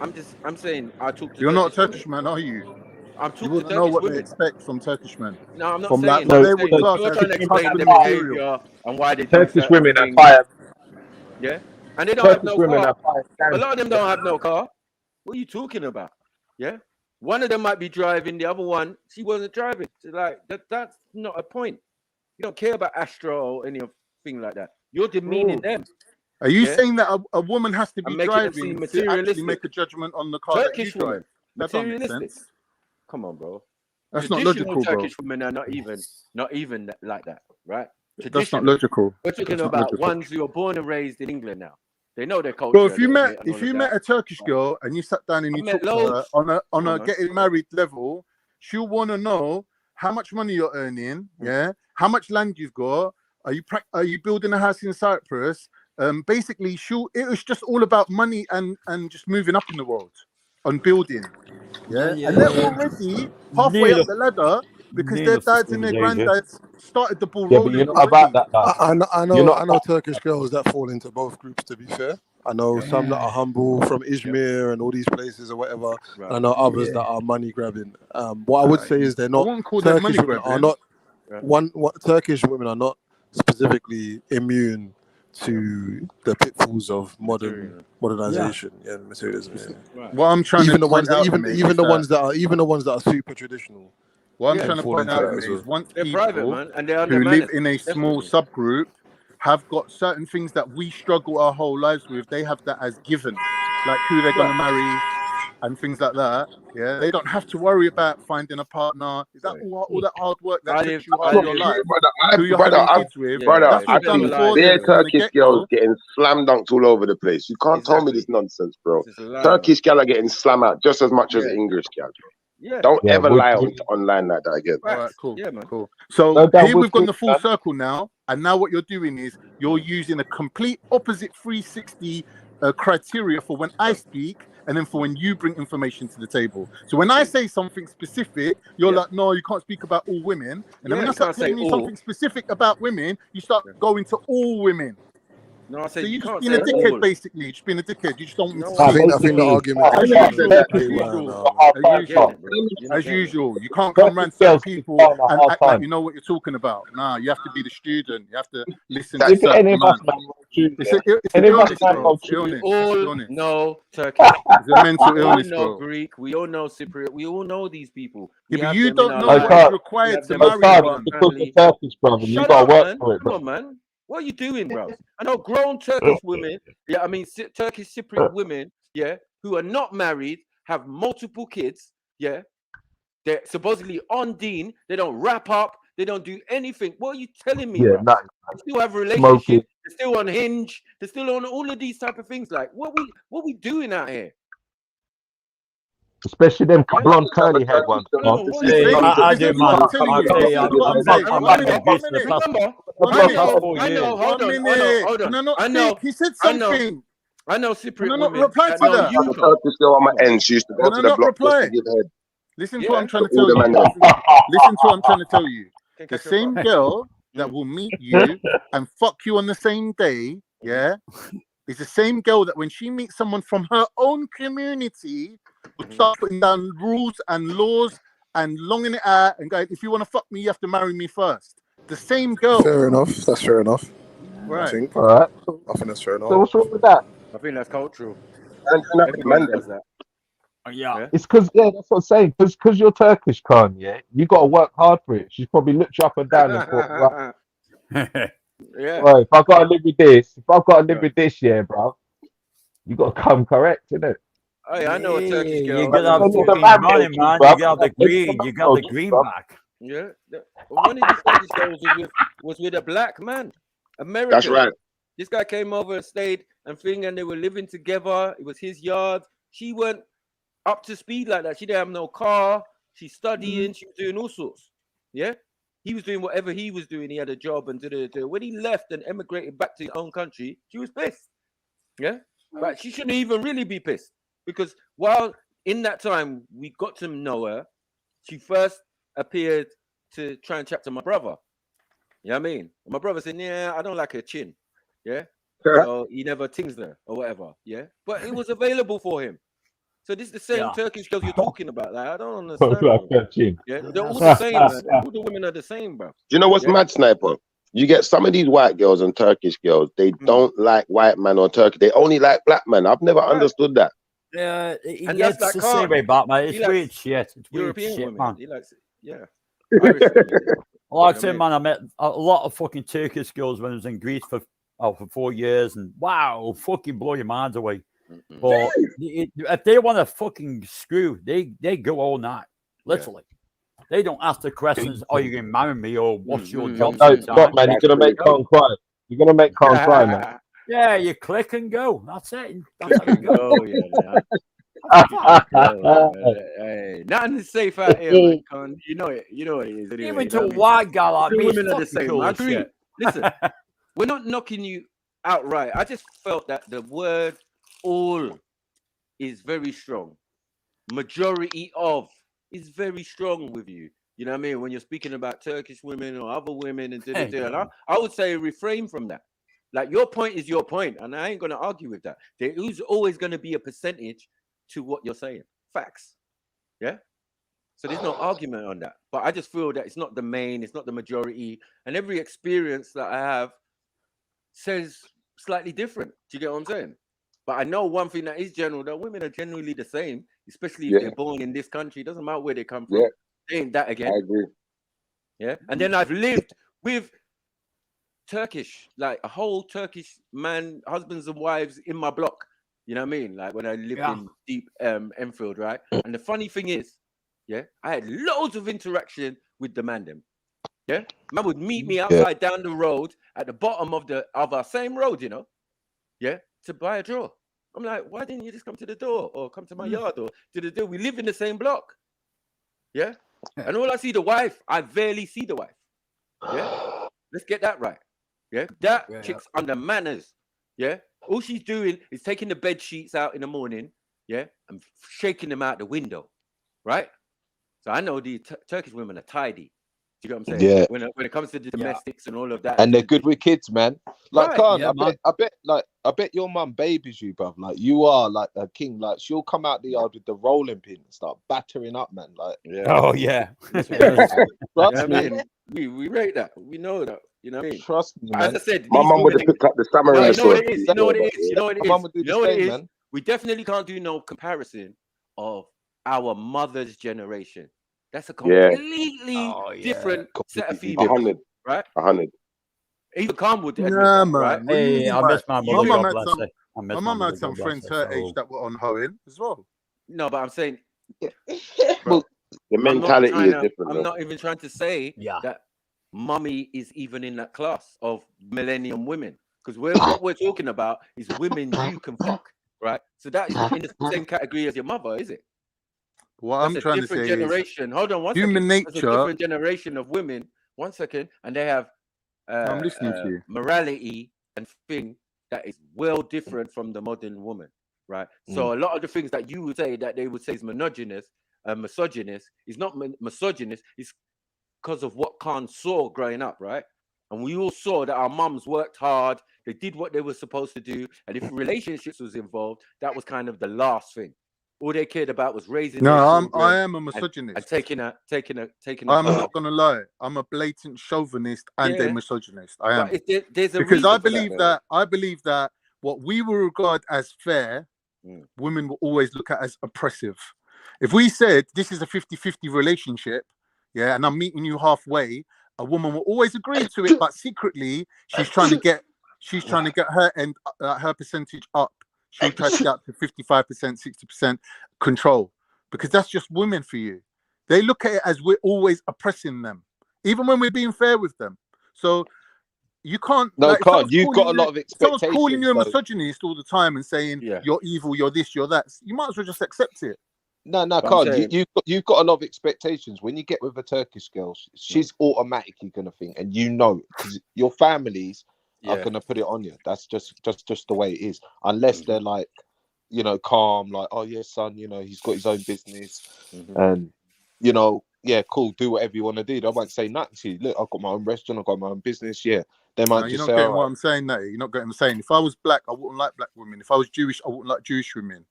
S1: I'm saying I talk to
S6: You're not a
S1: Turkish women.
S6: Turkish man, are you?
S1: I'm
S6: You
S1: talking to
S6: wouldn't know
S1: Turkish
S6: what they
S1: women.
S6: expect from Turkish men.
S1: No, I'm not
S6: From like
S1: saying.
S6: what
S1: I'm
S6: they would
S1: saying
S6: class
S1: you're
S6: as
S1: trying to explain their
S6: husband material.
S1: behavior and why they do
S20: Turkish
S1: certain
S20: women are
S1: things.
S20: fire.
S1: Yeah, and they don't have
S20: Turkish
S1: no
S20: women
S1: car.
S20: are fire.
S1: A lot of them don't have no car. What are you talking about? Yeah, one of them might be driving, the other one she wasn't driving. So like that's not a point. You don't care about Astro or anything like that. You're demeaning them.
S6: Are you
S1: Yeah,
S6: saying that a woman has to be
S1: and making them
S6: driving
S1: seem
S6: to actually
S1: materialistic.
S6: make a judgment on the car that you
S1: Turkish
S6: drive?
S1: women,
S6: That don't make
S1: materialistic.
S6: sense.
S1: Come on, bro.
S6: That's not
S1: Traditional
S6: logical, bro.
S1: Turkish women are not even like that, right?
S6: That's not
S1: Traditional.
S6: logical.
S1: We're talking
S6: That's not
S1: about
S6: logical.
S1: ones who are born and raised in England now. They know their
S6: Bro,
S1: culture a
S6: if you
S1: little bit
S6: met
S1: and all of
S6: met
S1: that.
S6: a Turkish girl and you sat down and you
S1: I've met
S6: talked to her
S1: loads.
S6: on
S1: Come
S6: a
S1: on, man.
S6: getting married level, she'll want to know how much money you're earning, yeah, how much land you've got. Are you building a house in Cyprus? Basically, it was just all about money and just moving up in the world on building, yeah. And they're already halfway up the ladder because their dads and their granddads started the ball
S20: Yeah, but you're
S6: rolling
S20: not about
S6: already.
S20: that now.
S5: I
S20: You're
S5: know
S20: not
S5: I know Turkish girls that fall into both groups, to be fair. I know some that are humble from Izmir and all these places or whatever.
S1: Right.
S5: And I know others that are money grabbing. What I would say is they're
S6: I
S5: not
S6: wouldn't call them
S5: Turkish
S6: money
S5: women are
S6: grabbing.
S5: not Turkish women are not specifically immune to the pitfalls of modernization and materialism. Yeah.
S1: Right.
S6: What I'm trying
S5: Even
S6: to
S5: the ones
S6: point
S5: that
S6: out, mate,
S5: even
S6: is
S5: the
S6: that
S5: ones that are super traditional.
S6: what I'm
S1: Yeah,
S6: trying to
S5: fall
S6: point
S5: into
S6: out,
S5: that
S6: mate,
S5: as well.
S6: is once
S1: they're private,
S6: people
S1: man, and they're under
S6: who live
S1: manners.
S6: in a small
S1: Definitely.
S6: subgroup have got certain things that we struggle our whole lives with, they have that as given, like who they're going to marry and things like that. Yeah, they don't have to worry about finding a partner. Is that all that hard work that takes you half your life? Who you're having kids with? That's all
S5: I've
S6: done
S5: seen
S6: for
S5: bare
S6: them from the
S3: Turkish
S6: get-go.
S3: girls getting slam dunked all over the place. You can't tell me this nonsense, bro.
S1: It's a lie,
S3: Turkish gal are getting slam out just as much as English gal.
S1: Yeah.
S3: Don't
S20: Yeah,
S3: ever
S20: would
S3: lie
S20: you?
S3: online like that again.
S6: All right, cool.
S1: Yeah, man.
S6: Cool. So
S20: No doubt
S6: here
S20: would
S6: we've gone
S20: you,
S6: the full
S20: man.
S6: circle now, and now what you're doing is you're using a complete opposite 360 criteria for when I speak, and then for when you bring information to the table. So when I say something specific, you're like, no, you can't speak about all women. And then when I
S1: You
S6: start
S1: can't say
S6: telling you
S1: all.
S6: something specific about women, you start going to all women.
S1: No, I
S6: So
S1: said
S6: you're
S1: you
S6: just
S1: can't
S6: being a
S1: say
S6: dickhead,
S1: all.
S6: basically. You're just being a dickhead. You just don't want me to
S1: No,
S5: I
S6: speak.
S5: think the argument
S6: As
S5: is
S6: usual,
S5: that
S6: as
S5: they were
S6: usual, as
S1: You're not getting
S6: usual,
S1: it, bro. You're not
S6: as
S1: getting it.
S6: usual. You can't come
S20: Turkish
S6: ransack
S20: girls keep
S6: people
S20: trying a
S6: and
S20: hard
S6: act like
S20: time.
S6: you know what you're talking about. Nah, you have to be the student. You have to listen to
S20: If any
S6: certain
S20: of us
S6: man.
S20: man go choose,
S6: It's an
S20: any of us
S6: illness,
S20: man
S6: bro.
S20: go
S6: It's
S20: choose.
S6: illness.
S1: We all
S6: Illness.
S1: know Turkish.
S6: It's a mental
S1: We all
S6: illness,
S1: know
S6: bro.
S1: Greek. We all know Cypriot. We all know these people.
S6: Yeah,
S1: We
S6: but
S1: have
S6: you
S1: them in
S6: don't
S1: our
S6: know
S20: I
S6: what
S1: lives.
S6: is
S20: can't.
S1: We
S6: required
S1: have
S6: to
S1: them as
S6: marry
S20: Because
S6: one.
S20: you're
S1: family.
S20: Turkish, brother, you
S1: Shut
S20: got to
S1: up,
S20: work
S1: man.
S20: for it,
S1: Come
S20: bro.
S1: on, man. What are you doing, bro? I know grown Turkish women. Yeah, I mean Turkish Cypriot women. Yeah, who are not married, have multiple kids. Yeah, they're supposedly on Dean. They don't wrap up. They don't do anything. What are you telling me,
S20: Yeah,
S1: bro?
S20: nice.
S1: They still have
S20: Smoking.
S1: relationships. They're still on Hinge. They're still on all of these type of things. Like, what we doing out here?
S20: Especially them blonde curly haired ones.
S1: No, what
S6: You
S1: are you
S6: see?
S1: doing?
S6: Listen to what I'm telling you. Listen to what I'm saying. One minute. One minute.
S1: Remember,
S6: One
S1: I
S6: minute.
S1: know. Hold
S6: 1
S1: on.
S6: minute.
S1: Hold
S6: Can
S1: on.
S6: I not
S1: I know.
S6: speak? He said
S1: I know.
S6: something.
S1: I know
S6: Can
S1: Cypriot
S6: I not
S1: women
S6: reply
S1: that
S6: to
S1: know
S6: that?
S1: you.
S3: The Turkish girl on my end, she used to go
S6: Can
S3: to
S6: I
S3: the
S6: not
S3: block just to
S6: reply?
S3: give head
S6: Listen to what I'm trying to
S3: to all
S6: tell
S3: the
S6: you.
S3: man them.
S6: Listen to what I'm trying to tell you.
S1: Can't
S6: The
S1: catch your
S6: same
S1: fuck.
S6: girl that will meet you and fuck you on the same day, yeah, is the same girl that when she meets someone from her own community, will start putting down rules and laws and longing it out and going, if you want to fuck me, you have to marry me first. The same girl.
S5: fair enough. That's fair enough.
S6: Right.
S5: I think.
S20: All right.
S5: I think that's fair enough.
S20: So what's wrong with that?
S1: I think that's cultural.
S3: And
S1: Everybody does that.
S22: Yeah.
S20: It's because that's what I'm saying. Because you're Turkish, Khan. Yeah, you got to work hard for it. She's probably looked you up and down and thought, right,
S1: Yeah.
S20: right, if I got to live with this, yeah, bro, you got to come correct, innit?
S1: Hey, I know a Turkish
S22: You
S1: girl.
S22: gotta have
S20: Any of the
S22: fucking
S20: man
S22: money,
S20: girls,
S22: man.
S20: bruv.
S22: You got the
S20: Any of the
S22: green.
S20: man
S22: You got the
S20: girls,
S22: green
S20: bruv.
S22: back.
S1: Yeah. One of these Turkish girls was with a black man, American.
S3: That's right.
S1: This guy came over and stayed and they were living together. It was his yard. She went up to speed like that. She didn't have no car. She's studying. She was doing all sorts. Yeah. He was doing whatever he was doing. He had a job and when he left and emigrated back to his own country, she was pissed. Yeah. But she shouldn't even really be pissed because while in that time we got to know her, she first appeared to try and chat to my brother. You know what I mean? And my brother said, yeah, I don't like her chin. Yeah. So he never tings her or whatever. Yeah. But it was available for him. So this is the same Turkish girls you're talking about. Like, I don't understand. Yeah. They're all the same, man. All the women are the same, bro.
S3: Do you know what's mad, Sniper? You get some of these white girls and Turkish girls, they don't like white man or Turkey. They only like black man. I've never understood that.
S22: Yeah,
S1: And that's like
S22: the same way back, mate. It's weird shit. It's weird
S1: European
S22: shit,
S1: women.
S22: man.
S1: He likes it. Yeah. Irish women.
S22: Like I said, man, I met a lot of fucking Turkish girls when I was in Greece for 4 years, and wow, fucking blow your minds away. But if they want to fucking screw, they go all night, literally. They don't ask the questions, "Are you going to marry me?" or "What's your job?"
S20: No, stop, man. You're gonna make Khan cry. You're gonna make Khan cry, man.
S22: Yeah, you click and go. That's it. That's how you go.
S1: Hey, nothing safe out here, man. Con. You know it. You know what it is. Anyway,
S22: Even to a white guy like me,
S1: women are the
S22: it's
S1: same.
S22: cool
S1: I
S22: as
S1: agree.
S22: shit.
S1: Listen, we're not knocking you outright. I just felt that the word "all" is very strong. Majority of is very strong with you. You know what I mean? When you're speaking about Turkish women or other women and and I would say refrain from that. Like, your point is your point, and I ain't going to argue with that. There is always going to be a percentage to what you're saying. Facts. Yeah? So there's no argument on that. But I just feel that it's not the main, it's not the majority. And every experience that I have says slightly different. Do you get what I'm saying? But I know one thing that is general, that women are generally the same, especially if they're born in this country. It doesn't matter where they come from. They ain't that again.
S3: I agree.
S1: Yeah. And then I've lived with Turkish, like a whole Turkish man, husbands and wives in my block. You know what I mean? Like when I lived in deep Enfield, right? And the funny thing is, I had loads of interaction with the man them. Yeah. Man would meet me outside down the road at the bottom of our same road, you know. Yeah, to buy a draw. I'm like, why didn't you just come to the door or come to my yard or to the door? We live in the same block. Yeah. And all I see the wife, I barely see the wife. Yeah. Let's get that right. Yeah. That chick's under manners. Yeah. All she's doing is taking the bed sheets out in the morning. Yeah. And shaking them out the window. Right. So I know the Turkish women are tidy. Do you know what I'm saying?
S8: Yeah.
S1: When it comes to the domestics and all of that.
S8: And they're good with kids, man. Like,
S1: Right.
S8: Khan, I bet your mum babies you, bruv. Like, you are like a king. Like, she'll come out the yard with the rolling pin and start battering up, man. Like,
S22: Oh yeah.
S8: Trust me.
S1: Man, we rate that. We know that. You know what I mean?
S8: Trust me,
S1: As
S8: man.
S1: I said,
S3: My
S1: these
S3: mum would have
S1: women-
S3: picked up the summer
S1: No,
S3: in
S1: you
S3: the
S1: know what
S3: sword.
S1: it is. You know what it is. You know what it
S8: My mum
S1: is.
S8: would do
S1: You
S8: the
S1: know what it
S8: same,
S1: is.
S8: man.
S1: We definitely can't do no comparison of our mother's generation. That's a completely different set of females,
S3: 100.
S1: right?
S3: 100.
S1: Even Khan would admit
S6: Nah,
S1: that,
S6: man.
S1: right?
S6: What do you mean
S22: I
S6: by
S22: miss my
S6: it?
S22: mother.
S6: My mum
S22: God
S6: had
S22: bless
S6: some.
S22: her. I miss
S6: My
S22: my
S6: mum
S22: mother.
S6: had some
S22: God bless
S6: friends
S22: her
S6: her age
S22: soul.
S6: that were on hoeing as well.
S1: No, but I'm saying,
S3: Well, the
S1: I'm not
S3: mentality
S1: trying
S3: is
S1: to.
S3: different.
S1: I'm
S3: though.
S1: not even trying to say that mummy is even in that class of millennium women, because what we're talking about is women you can fuck, right? So that is not in the same category as your mother, is it?
S6: What
S1: That's
S6: I'm
S1: a
S6: trying to
S1: different
S6: say is
S1: generation. Hold on one
S6: human
S1: second. That's a
S6: nature.
S1: different generation of women. 1 second, and they have
S6: I'm listening to you.
S1: morality and thing that is well different from the modern woman, right? So a lot of the things that you would say that they would say is misogynist is not misogynist. It's because of what Khan saw growing up, right? And we all saw that our mums worked hard. They did what they were supposed to do, and if relationships was involved, that was kind of the last thing. All they cared about was raising
S6: No,
S1: their
S6: I
S1: children
S6: am a
S1: and
S6: misogynist.
S1: taking a
S6: I'm
S1: car.
S6: not gonna lie. I'm a blatant chauvinist and a
S1: Yeah.
S6: misogynist. I am.
S1: But there's a
S6: Because
S1: reason
S6: I
S1: for that.
S6: believe that what we will regard as fair, women will always look at as oppressive. If we said this is a 50-50 relationship, and I'm meeting you halfway, a woman will always agree to it, but secretly she's trying to get her end, her percentage up. She'll try to get up to 55%, 60% control, because that's just women for you. They look at it as we're always oppressing them, even when we're being fair with them. So you can't.
S8: No,
S6: like, if
S8: Khan, you've got a lot of
S6: if someone's calling you a
S8: expectations, though.
S6: misogynist all the time and saying you're evil, you're this, you're that, you might as well just accept it.
S8: No,
S6: But I'm
S8: Khan,
S6: saying-
S8: you've got a lot of expectations. When you get with a Turkish girl, she's automatically gonna think, and you know, because your families are gonna put it on you. That's just the way it is. Unless they're like, calm, like, oh yeah, son, he's got his own business, and yeah, cool, do whatever you want to do. I won't say nothing to you. Look, I've got my own restaurant, I've got my own business. Yeah, they might
S6: You're
S8: just
S6: not
S8: say,
S6: getting
S8: all
S6: what
S8: right.
S6: I'm saying. That you're not getting what I'm saying. If I was black, I wouldn't like black women. If I was Jewish, I wouldn't like Jewish women.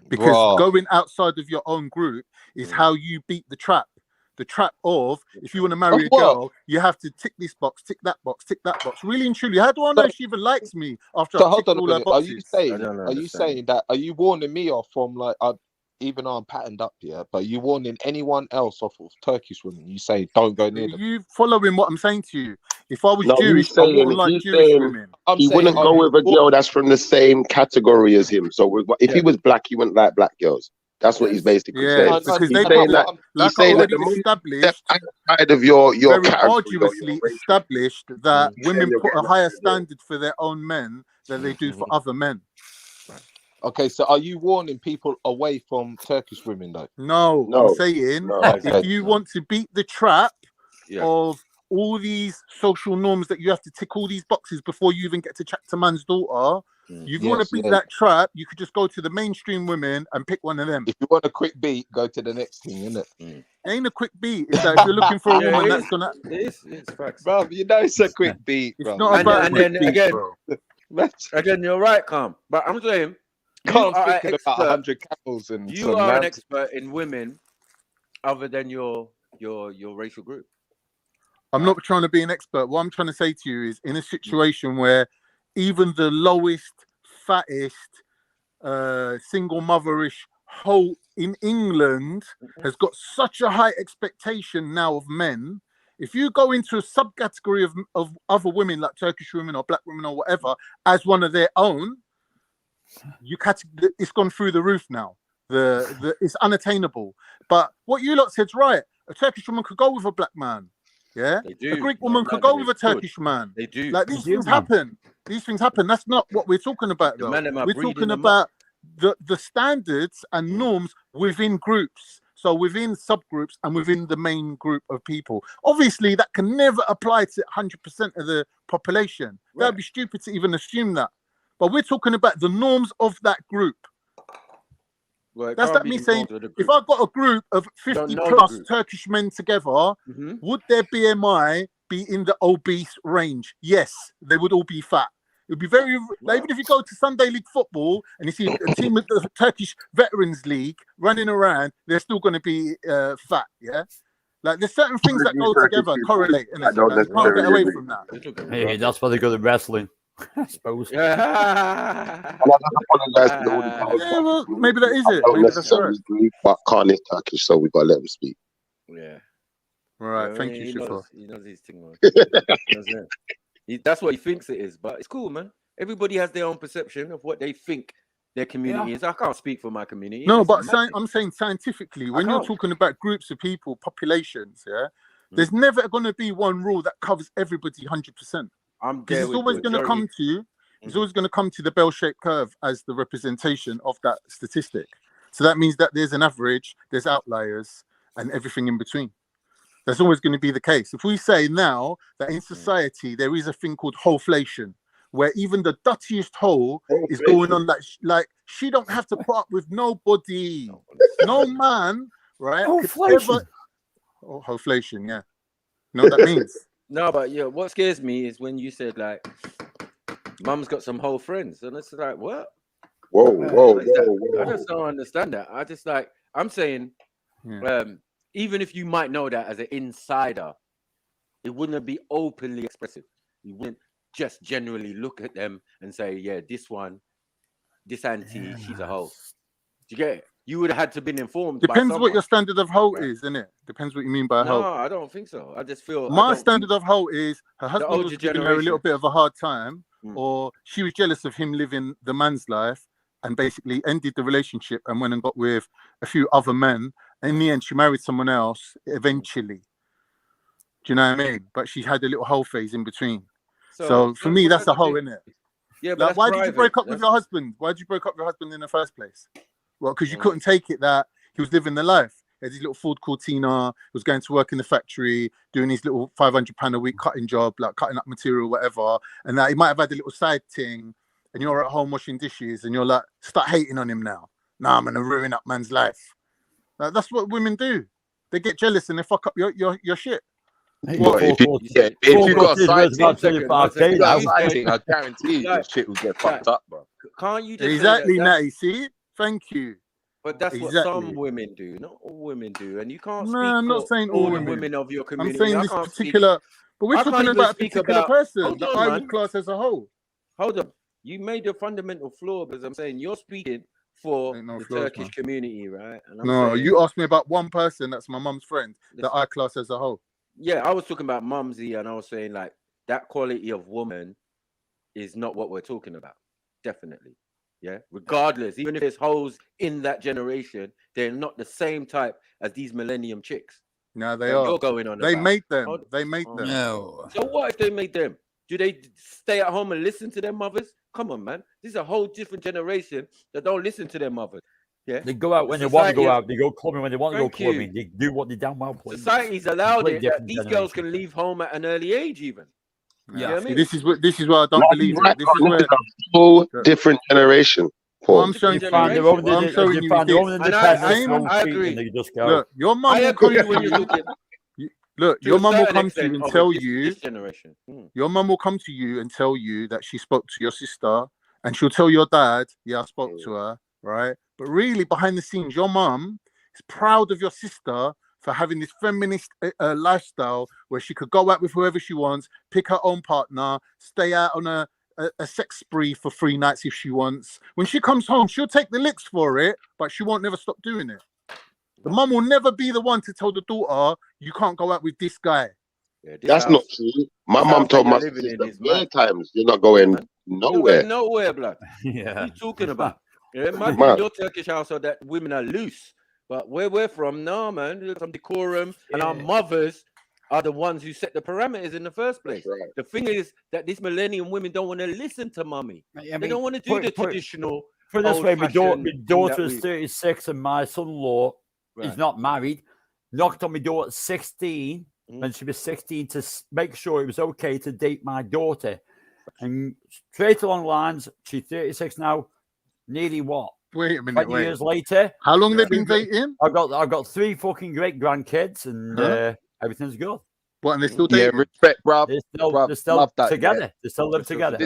S6: Because
S8: Bruh.
S6: going outside of your own group is how you beat the trap. The trap of, if you want to marry a girl, you have to tick this box, tick that box, tick that box. Really and truly, how do I know if she even likes me after
S8: So
S6: I've
S8: hold
S6: ticked
S8: on a
S6: all her
S8: minute. Are
S6: boxes?
S8: you saying that? Are you warning me off from like? Even though I'm patterned up here, but you warning anyone else off of Turkish women? You say don't go near them.
S6: You following what I'm saying to you? If I was
S3: No,
S6: Jewish,
S3: he's
S6: I wouldn't like
S3: saying
S6: Jewish women.
S3: he wouldn't go with a girl that's from the same category as him. So if he was black, he wouldn't like black girls. That's what he's basically saying.
S6: Because
S3: He's
S6: they've
S3: saying
S6: got,
S3: that
S6: like
S3: he's
S6: I
S3: saying that
S6: already
S3: the moment you
S6: established,
S3: step outside of your
S6: very
S3: category,
S6: arduously established that women
S3: you're
S6: put a
S3: getting
S6: higher standard for their own men than they do for other men.
S8: Okay, so are you warning people away from Turkish women though?
S6: No, I'm saying if you want to beat the trap of all these social norms that you have to tick all these boxes before you even get to chat to man's daughter, you want to beat that trap, you could just go to the mainstream women and pick one of them.
S8: If you want a quick beat, go to the next thing, isn't it?
S6: It ain't a quick beat. It's that if you're looking for a woman that's gonna,
S1: it's facts,
S8: bro. You know it's a quick beat,
S6: it's
S8: bro.
S6: not about
S1: and
S6: a quick
S1: then
S6: beat,
S1: again,
S6: bro.
S1: again, you're right, Calm. But I'm saying,
S8: Can't thinking about 100 camels and
S1: you
S8: some
S1: are an
S8: lambs.
S1: expert in women, other than your racial group.
S6: I'm not trying to be an expert. What I'm trying to say to you is, in a situation where even the lowest, fattest, single motherish hoe in England has got such a high expectation now of men. If you go into a subcategory of other women, like Turkish women or black women or whatever, as one of their own, it's gone through the roof now. It's unattainable. But what you lot said's right. A Turkish woman could go with a black man. Yeah, a Greek woman could go with a Turkish man.
S1: They do.
S6: Like these things happen. These things happen. That's not what we're talking about, though. We're talking about the standards and norms within groups. So within subgroups and within the main group of people. Obviously, that can never apply to 100% of the population. That'd be stupid to even assume that. But we're talking about the norms of that group.
S1: Well,
S6: that's like me saying, if I've got a group of 50 plus Turkish men together, would their BMI be in the obese range? Yes, they would all be fat. It would be very, like, even if you go to Sunday League football and you see a team of the Turkish Veterans League running around, they're still going to be fat, yeah? Like, there's certain things that go together, correlate, and like, you can't get away from that.
S22: Hey, that's why they go to wrestling, I suppose.
S3: I apologize to all the guys.
S6: Yeah, well, maybe that is it.
S3: I don't
S6: Maybe that's right.
S3: necessarily agree, but Khan is Turkish, so we got to let him speak.
S1: Yeah.
S6: Right, thank you, Shifa.
S1: He knows his thing, man. That's what he thinks it is, but it's cool, man. Everybody has their own perception of what they think their community is. I can't speak for my community.
S6: No, but I'm saying scientifically, when you're talking about groups of people, populations, there's never going to be one rule that covers everybody 100%. Because it's always going to come to it's always going to come to the bell-shaped curve as the representation of that statistic. So that means that there's an average, there's outliers, and everything in between. That's always going to be the case. If we say now that in society there is a thing called holeflation, where even the dirtiest hole is going on, like she don't have to put up with nobody, no man, right?
S22: Holeflation.
S6: Holeflation, yeah. You know what that means?
S1: No, but yeah, what scares me is when you said like, "Mum's got some whole friends," and it's like, what?
S3: Whoa.
S1: I just don't understand that. I just like, I'm saying, even if you might know that as an insider, it wouldn't be openly expressive. You wouldn't just generally look at them and say, yeah, this auntie, she's a hoe. Do you get it? You would have had to been informed.
S6: Depends what your standard of hoe is, isn't it? Depends what you mean by hoe.
S1: No, I don't think so. I just feel
S6: my standard of hoe is her husband was giving her a little bit of a hard time, or she was jealous of him living the man's life and basically ended the relationship and went and got with a few other men. In the end, she married someone else eventually. Do you know what I mean? But she had a little whole phase in between. So for me, that's a hoe, isn't it?
S1: Yeah, but
S6: like, why did you break up with your husband? Why did you break up with your husband in the first place? Well, because you couldn't take it that he was living the life. He had his little Ford Cortina, was going to work in the factory, doing his little £500 a week cutting job, like cutting up material, whatever. And that he might have had a little side thing, and you're at home washing dishes, and you're like, start hating on him now. Nah, I'm gonna ruin up man's life. Like, that's what women do. they get jealous and they fuck up your shit.
S3: Well, if you got a side thing, I guarantee your shit will get fucked up, bro.
S1: Can't you just
S6: Exactly,
S1: say that
S6: Natty? See, thank you.
S1: But that's what some women do, not all women do, and you can't speak
S6: I'm not saying
S1: for all
S6: all
S1: the women of your community.
S6: I'm saying
S1: I
S6: this
S1: can't
S6: particular, but we're
S1: I can't
S6: talking
S1: even
S6: about a
S1: speak
S6: particular
S1: about-
S6: person
S1: Hold
S6: that
S1: on,
S6: I
S1: man.
S6: would class as a whole.
S1: Hold up, you made a fundamental flaw because I'm saying you're speaking for the
S6: flaws,
S1: Turkish
S6: man.
S1: community, right? And I'm
S6: No,
S1: saying,
S6: you asked me about one person that's my mum's friend that I class as a whole.
S1: yeah, I was talking about Mumsy, and I was saying like that quality of woman is not what we're talking about. Definitely. Yeah. Regardless, even if there's hoes in that generation, they're not the same type as these millennium chicks.
S6: No, they
S1: that
S6: are.
S1: You're going on
S6: They
S1: about.
S6: made them. They made them.
S22: No.
S1: So what if they made them? Do they stay at home and listen to their mothers? Come on, man. This is a whole different generation that don't listen to their mothers. Yeah.
S22: They go out when they want to go out. They go clubbing when they want to go clubbing. They do what they damn well please.
S1: Society's allowed
S22: Completely
S1: it that
S22: different
S1: these
S22: generation.
S1: girls can leave home at an early age, even.
S6: Yeah.
S1: You know what I mean?
S6: This is why I don't believe it. This is where
S3: a whole different generation.
S6: What I'm showing
S22: You find their own,
S6: what I'm showing
S22: you
S6: you
S22: find
S6: is
S22: their own
S6: this.
S22: independence, their own
S1: I
S22: feet,
S1: agree.
S22: and they just go.
S6: Look, your mum
S1: I
S6: will
S1: agree
S6: come to
S1: when you're
S6: you.
S1: talking.
S6: Look,
S1: To
S6: your
S1: a
S6: mum will
S1: certain
S6: come to you
S1: extent
S6: and
S1: of
S6: tell
S1: this
S6: you.
S1: generation.
S6: Your mum will come to you and tell you that she spoke to your sister, and she'll tell your dad, "Yeah, I spoke to her." Right? But really, behind the scenes, your mum is proud of your sister for having this feminist lifestyle where she could go out with whoever she wants, pick her own partner, stay out on a sex spree for 3 nights if she wants. When she comes home, she'll take the licks for it, but she won't never stop doing it. The mum will never be the one to tell the daughter, "You can't go out with this guy."
S1: Yeah,
S3: That's not true. My mum told my sister many times, "You're not going nowhere."
S1: Nowhere, blood.
S22: Yeah.
S1: What are you talking about? Yeah, it might be
S3: Man.
S1: in your Turkish household that women are loose, but where we're from, no, man, there's some decorum, and our mothers are the ones who set the parameters in the first place. The thing is that these millennium women don't want to listen to mummy. They don't want to do the traditional.
S22: Put it this way, my
S1: old-fashioned
S22: daughter
S1: thing
S22: is
S1: that
S22: 36 and my son-in-law is
S1: Right.
S22: not married. Knocked on my door at 16 when she was 16 to make sure it was okay to date my daughter. And straight along the lines, she's 36 now. Nearly what?
S6: Wait a minute.
S22: 20 years later.
S6: How long they been dating?
S22: I've got 3 fucking great grandkids, and
S6: Huh?
S22: everything's good.
S6: What? And they still
S3: Yeah,
S6: dating?
S3: respect, bruv.
S22: They're still
S3: Love that,
S22: together.
S3: yeah.
S22: They still live together.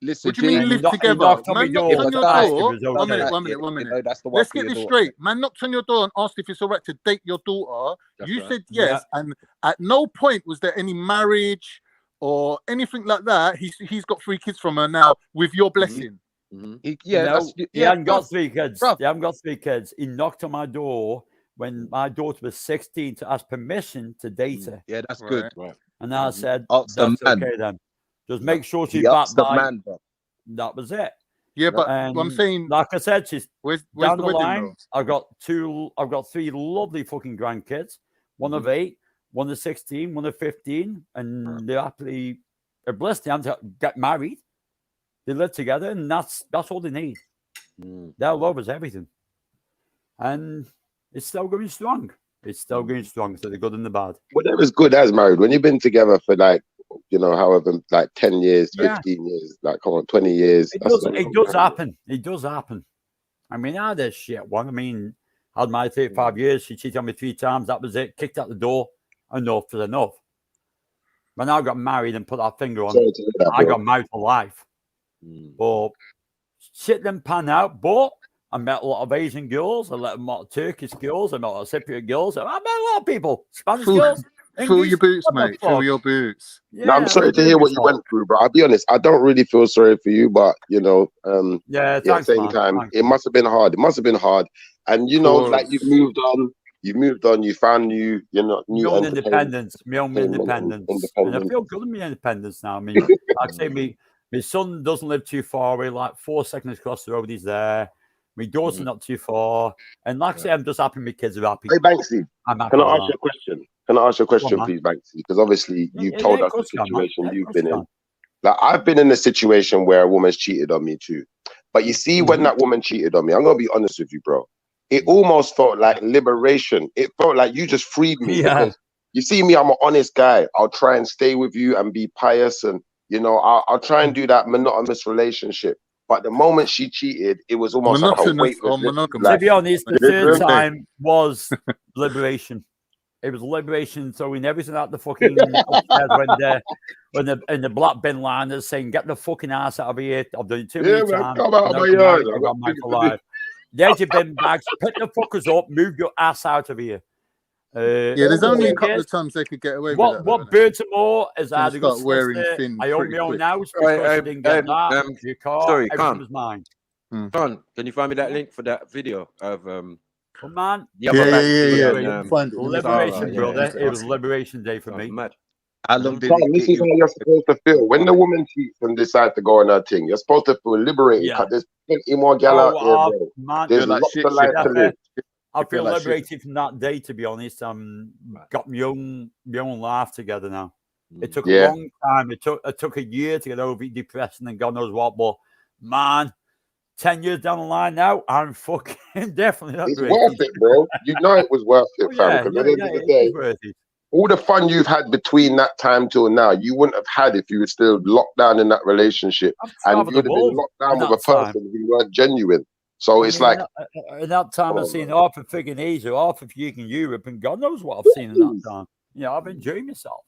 S3: Listen,
S6: What do you mean
S3: G,
S6: live
S22: He
S6: together?
S22: knocked on my
S6: Man knocked
S22: door
S6: on
S22: and
S6: your
S22: asked if
S6: door.
S22: it was
S6: One minute,
S22: okay.
S6: one minute, one minute.
S3: You know, that's the one
S6: Let's
S3: for
S6: get
S3: your
S6: this
S3: daughter.
S6: straight. Man knocked on your door and asked if it's all right to date your daughter.
S1: That's
S6: You
S1: right.
S6: said yes, and at no point was there any marriage or anything like that. He's got 3 kids from her now with your blessing.
S3: Yeah,
S22: No,
S3: that's,
S22: he hadn't got
S3: bruv,
S22: 3 kids.
S3: bruv.
S22: He haven't got 3 kids. He knocked on my door when my daughter was 16 to ask permission to date her.
S3: Yeah, that's good.
S1: Right.
S22: And I said,
S3: Ask the
S22: that's
S3: man.
S22: okay then. Just make sure she's
S3: He
S22: back
S3: asked the
S22: by.
S3: man, bro.
S22: That was it.
S6: Yeah, but
S22: And
S6: I'm saying,
S22: like I said, she's
S6: where's
S22: down
S6: the
S22: the
S6: wedding
S22: line.
S6: though?
S22: I've got 3 lovely fucking grandkids. One of 8, one of 16, one of 15, and they're happily, they're blessed. They haven't get married. They live together, and that's all they need. Their love is everything, and it's still going strong. It's still going strong. So the good and the bad.
S3: Whatever's good as married. When you've been together for like, you know, however, like 10 years, 15 years, like, come on, 20 years.
S22: It does happen. It does happen. I mean, I had this shit one. I mean, I had my 35 years. She cheated on me 3 times. That was it. Kicked out the door. Enough is enough. When I got married and put that finger on,
S3: Sorry to hear that,
S22: I
S3: bro.
S22: got married for life. But shit didn't pan out. But I met a lot of Asian girls. I met a lot of Turkish girls. I met a lot of Cypriot girls. I met a lot of people. Spanish girls.
S6: Fill your boots,
S22: What the
S6: mate. Fill
S22: fuck?
S6: your boots.
S3: No, I'm sorry to hear what you went through, bro. I'll be honest. I don't really feel sorry for you, but you know,
S22: Yeah,
S3: at the
S22: thanks,
S3: same
S22: man.
S3: time,
S22: Thanks.
S3: it must have been hard. It must have been hard. And you know, like you've moved on. You found new, you know,
S22: My
S3: new
S22: own
S3: entertainment.
S22: independence, my own independence. And I feel good in my independence now. I mean, like I say, my son doesn't live too far away, like 4 seconds across the road, he's there. My daughter's not too far. And like I say, I'm just happy my kids are happy.
S3: Hey, Banksy,
S22: I'm happy
S3: can I
S22: with
S3: ask
S22: that.
S3: you a question? Can I ask you a question,
S22: man.
S3: please, Banksy? Because obviously you've told
S22: of
S3: us the
S22: course you can, man.
S3: situation
S22: Yeah, of
S3: you've
S22: course
S3: been
S22: you
S3: in.
S22: can.
S3: Like I've been in a situation where a woman's cheated on me too. But you see, when that woman cheated on me, I'm gonna be honest with you, bro. It almost felt like liberation. It felt like you just freed me because you see me, I'm an honest guy. I'll try and stay with you and be pious, and you know, I'll try and do that monotonous relationship. But the moment she cheated, it was almost like a
S6: Monotonous
S3: weightless
S6: or
S3: lift.
S6: monogamous?
S22: To be honest, the
S3: Listen,
S22: third time was liberation. It was liberation, throwing everything out the fucking upstairs when the black bin liners saying, "Get the fucking ass out of here." I've done it too many times.
S3: Come out of my yard. I got
S22: for life. There's your bin bags. Pick the fuckers up. Move your ass out of here.
S6: There's only a couple of times they could get away with that.
S22: What burns more is I had to
S6: start
S22: go
S6: wearing
S22: solicitor.
S6: thin.
S22: I own my own house because I didn't get that. Your car,
S1: sorry,
S22: everything was mine.
S1: John, can you find me that link for that video of
S22: Oh man,
S6: Yeah. Find it.
S22: Liberation, brother. It was Liberation Day for me.
S1: Mad.
S3: How long did this is how you're supposed to feel. When the woman cheats and decides to go on her thing, you're supposed to feel liberated because there's plenty more gal out here, bro.
S22: Man,
S3: There's lots of life to live.
S22: I feel liberated from that day, to be honest. Got my own life together now. It took a long time. It took a year to get over depression and God knows what. But man, 10 years down the line now, I'm fucking definitely not.
S3: It's worth it, bro. You know it was worth it, fam. Because at the end of the day, all the fun you've had between that time till now, you wouldn't have had if you were still locked down in that relationship, and you would have been locked down with a person who weren't genuine. So it's like
S22: in that time I've seen half of friggin' Asia, half of freaking Europe, and God knows what I've seen in that time. You know, I've enjoyed myself.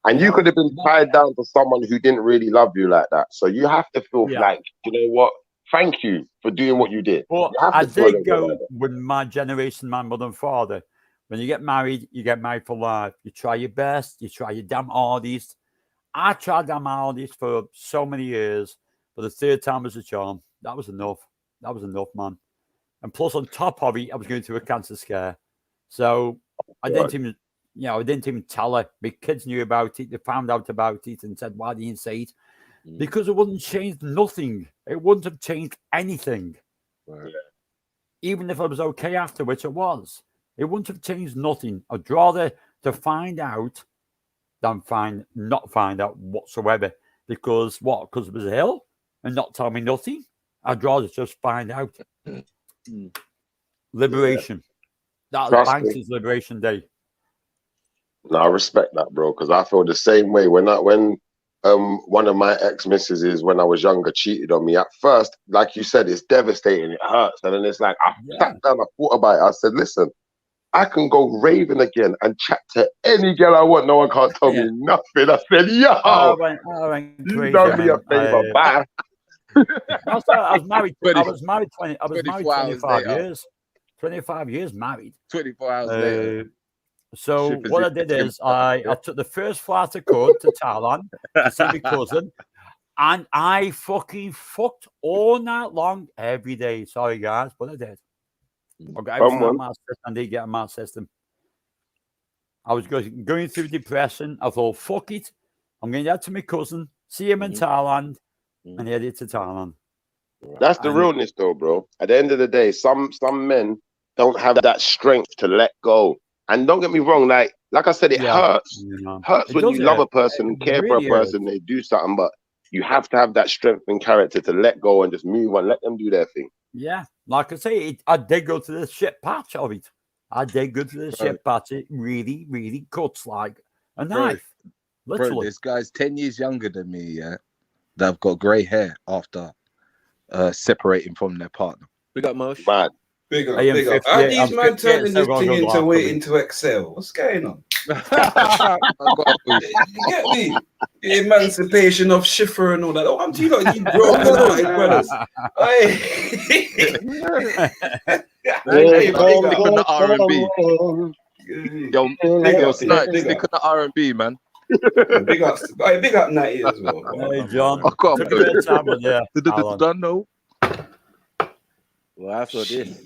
S3: And you could have been tied down to someone who didn't really love you like that. So you have to feel like, you know what? Thank you for doing what you did.
S22: Well, I did go with my generation, my mother and father. When you get married for life. You try your best. You try your damn hardest. I tried damn hardest for so many years, but the third time was a charm. That was enough. That was enough, man. And plus, on top of it, I was going through a cancer scare. So I didn't even tell her. My kids knew about it. They found out about it and said, "Why didn't you say it?" Because it wouldn't change nothing. It wouldn't have changed anything.
S1: Right.
S22: Even if I was okay after, which it was. It wouldn't have changed nothing. I'd rather to find out than not find out whatsoever. Because what? Because it was ill and not tell me nothing? I'd rather just find out. Liberation. That was Banks' Liberation Day.
S3: No, I respect that, bro, because I feel the same way. When one of my ex-missuses when I was younger cheated on me, at first, like you said, it's devastating, it hurts. And then it's like, I sat down, I thought about it. I said, listen, I can go raving again and chat to any girl I want. No one can't tell me nothing. I said, yo, you done me a favor, bye.
S22: I was married 25 years. 25 years married.
S8: 24 hours later.
S22: So what I did is I took the first flight I could to Thailand to see my cousin, and I fucking fucked all night long every day. Sorry guys, but I did. I got everything out of my system. I did get a my system. I was going through depression. I thought, fuck it. I'm going to head to my cousin, see him in Thailand, and headed to Thailand.
S3: That's the realness though, bro. At the end of the day, some men don't have that strength to let go. And don't get me wrong, like I said, it hurts. Hurts when you love a person, care for a person, they do something, but you have to have that strength and character to let go and just move on, let them do their thing.
S22: Yeah, like I say, I did go to the shit patch of it. I did go to the shit patch. It really, really cuts like a knife. Literally.
S8: Bro, this guy's 10 years younger than me, yeah, that have got grey hair after separating from their partner.
S1: We got Mosh.
S3: Mad.
S9: Big up, big up. How these man turning this thing into waiting to excel? What's going on? You get me? The emancipation of Schiffer and all that. Oh, I'm you got you brothers.
S8: Stick on the R&B. Yo, stick on the R&B, man.
S9: Big up 90 as well.
S22: Hey, John.
S8: I got
S22: Took a bit of time, but yeah.
S8: Don't know.
S1: Well, after this.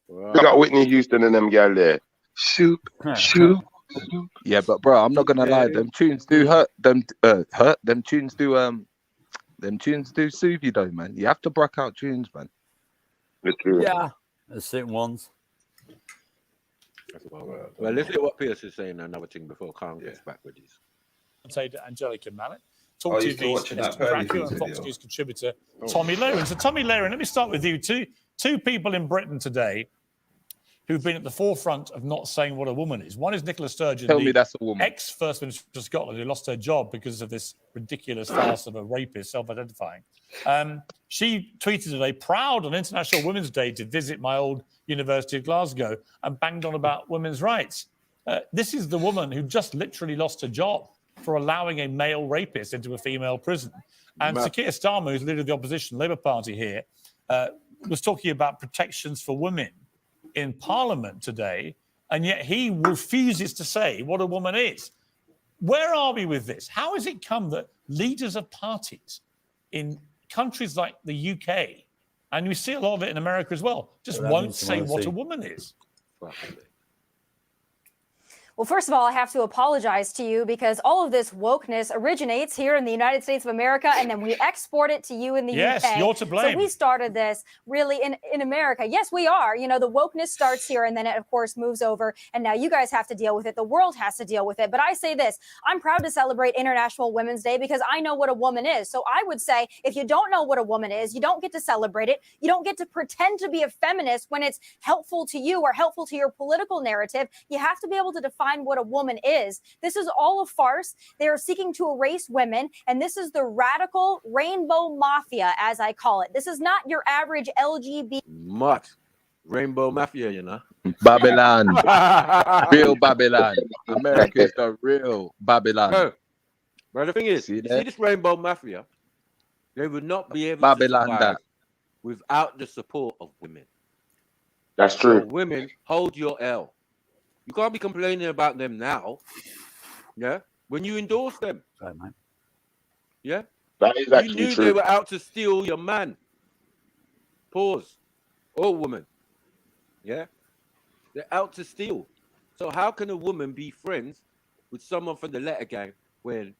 S3: Wow. We got Whitney Houston and them gal there. Shoot.
S8: Yeah, but bro, I'm not gonna lie. Them tunes do hurt. Them tunes do soothe you though, man. You have to break out tunes, man.
S22: Yeah, the certain ones.
S1: Well, let's look at what Pierce is saying. Another thing before Khan gets back with this.
S16: Say to Angelica Mallet. Talk TV's Dracula and Fox News contributor Tommy Laren. So Tommy Laren, let me start with you. Two people in Britain today who've been at the forefront of not saying what a woman is. One is Nicola Sturgeon,
S8: Tell me that's a woman.
S16: ex-First Minister of Scotland, who lost her job because of this ridiculous farce of a rapist self-identifying. She tweeted today, proud on International Women's Day to visit my old University of Glasgow, and banged on about women's rights. This is the woman who just literally lost her job for allowing a male rapist into a female prison. And Sir Keir Starmer, who's leader of the opposition Labour Party here, was talking about protections for women in Parliament today, and yet he refuses to say what a woman is. Where are we with this? How has it come that leaders of parties in countries like the UK, and we see a lot of it in America as well, just won't say what a woman is?
S10: Well, first of all, I have to apologize to you because all of this wokeness originates here in the United States of America, and then we export it to you in the UK.
S16: Yes, you're to blame.
S10: So we started this really in America. Yes, we are. You know, the wokeness starts here, and then it, of course, moves over, and now you guys have to deal with it. The world has to deal with it. But I say this, I'm proud to celebrate International Women's Day because I know what a woman is. So I would say if you don't know what a woman is, you don't get to celebrate it. You don't get to pretend to be a feminist when it's helpful to you or helpful to your political narrative. You have to be able to define what a woman is. This is all a farce. They are seeking to erase women, and this is the radical rainbow mafia, as I call it. This is not your average LGBT.
S1: Rainbow mafia, you know.
S8: Babylon. Real Babylon. America is the real Babylon.
S1: But the thing is, see this rainbow mafia, they would not be able
S8: Babylon
S1: to survive without the support of women.
S3: That's true.
S1: So women, hold your L. You can't be complaining about them now. Yeah? When you endorse them.
S22: Sorry, mate.
S1: Yeah?
S3: That is actually
S1: you knew
S3: true.
S1: they were out to steal your man. Pause. Or woman. Yeah? They're out to steal. So how can a woman be friends with someone from the letter gang when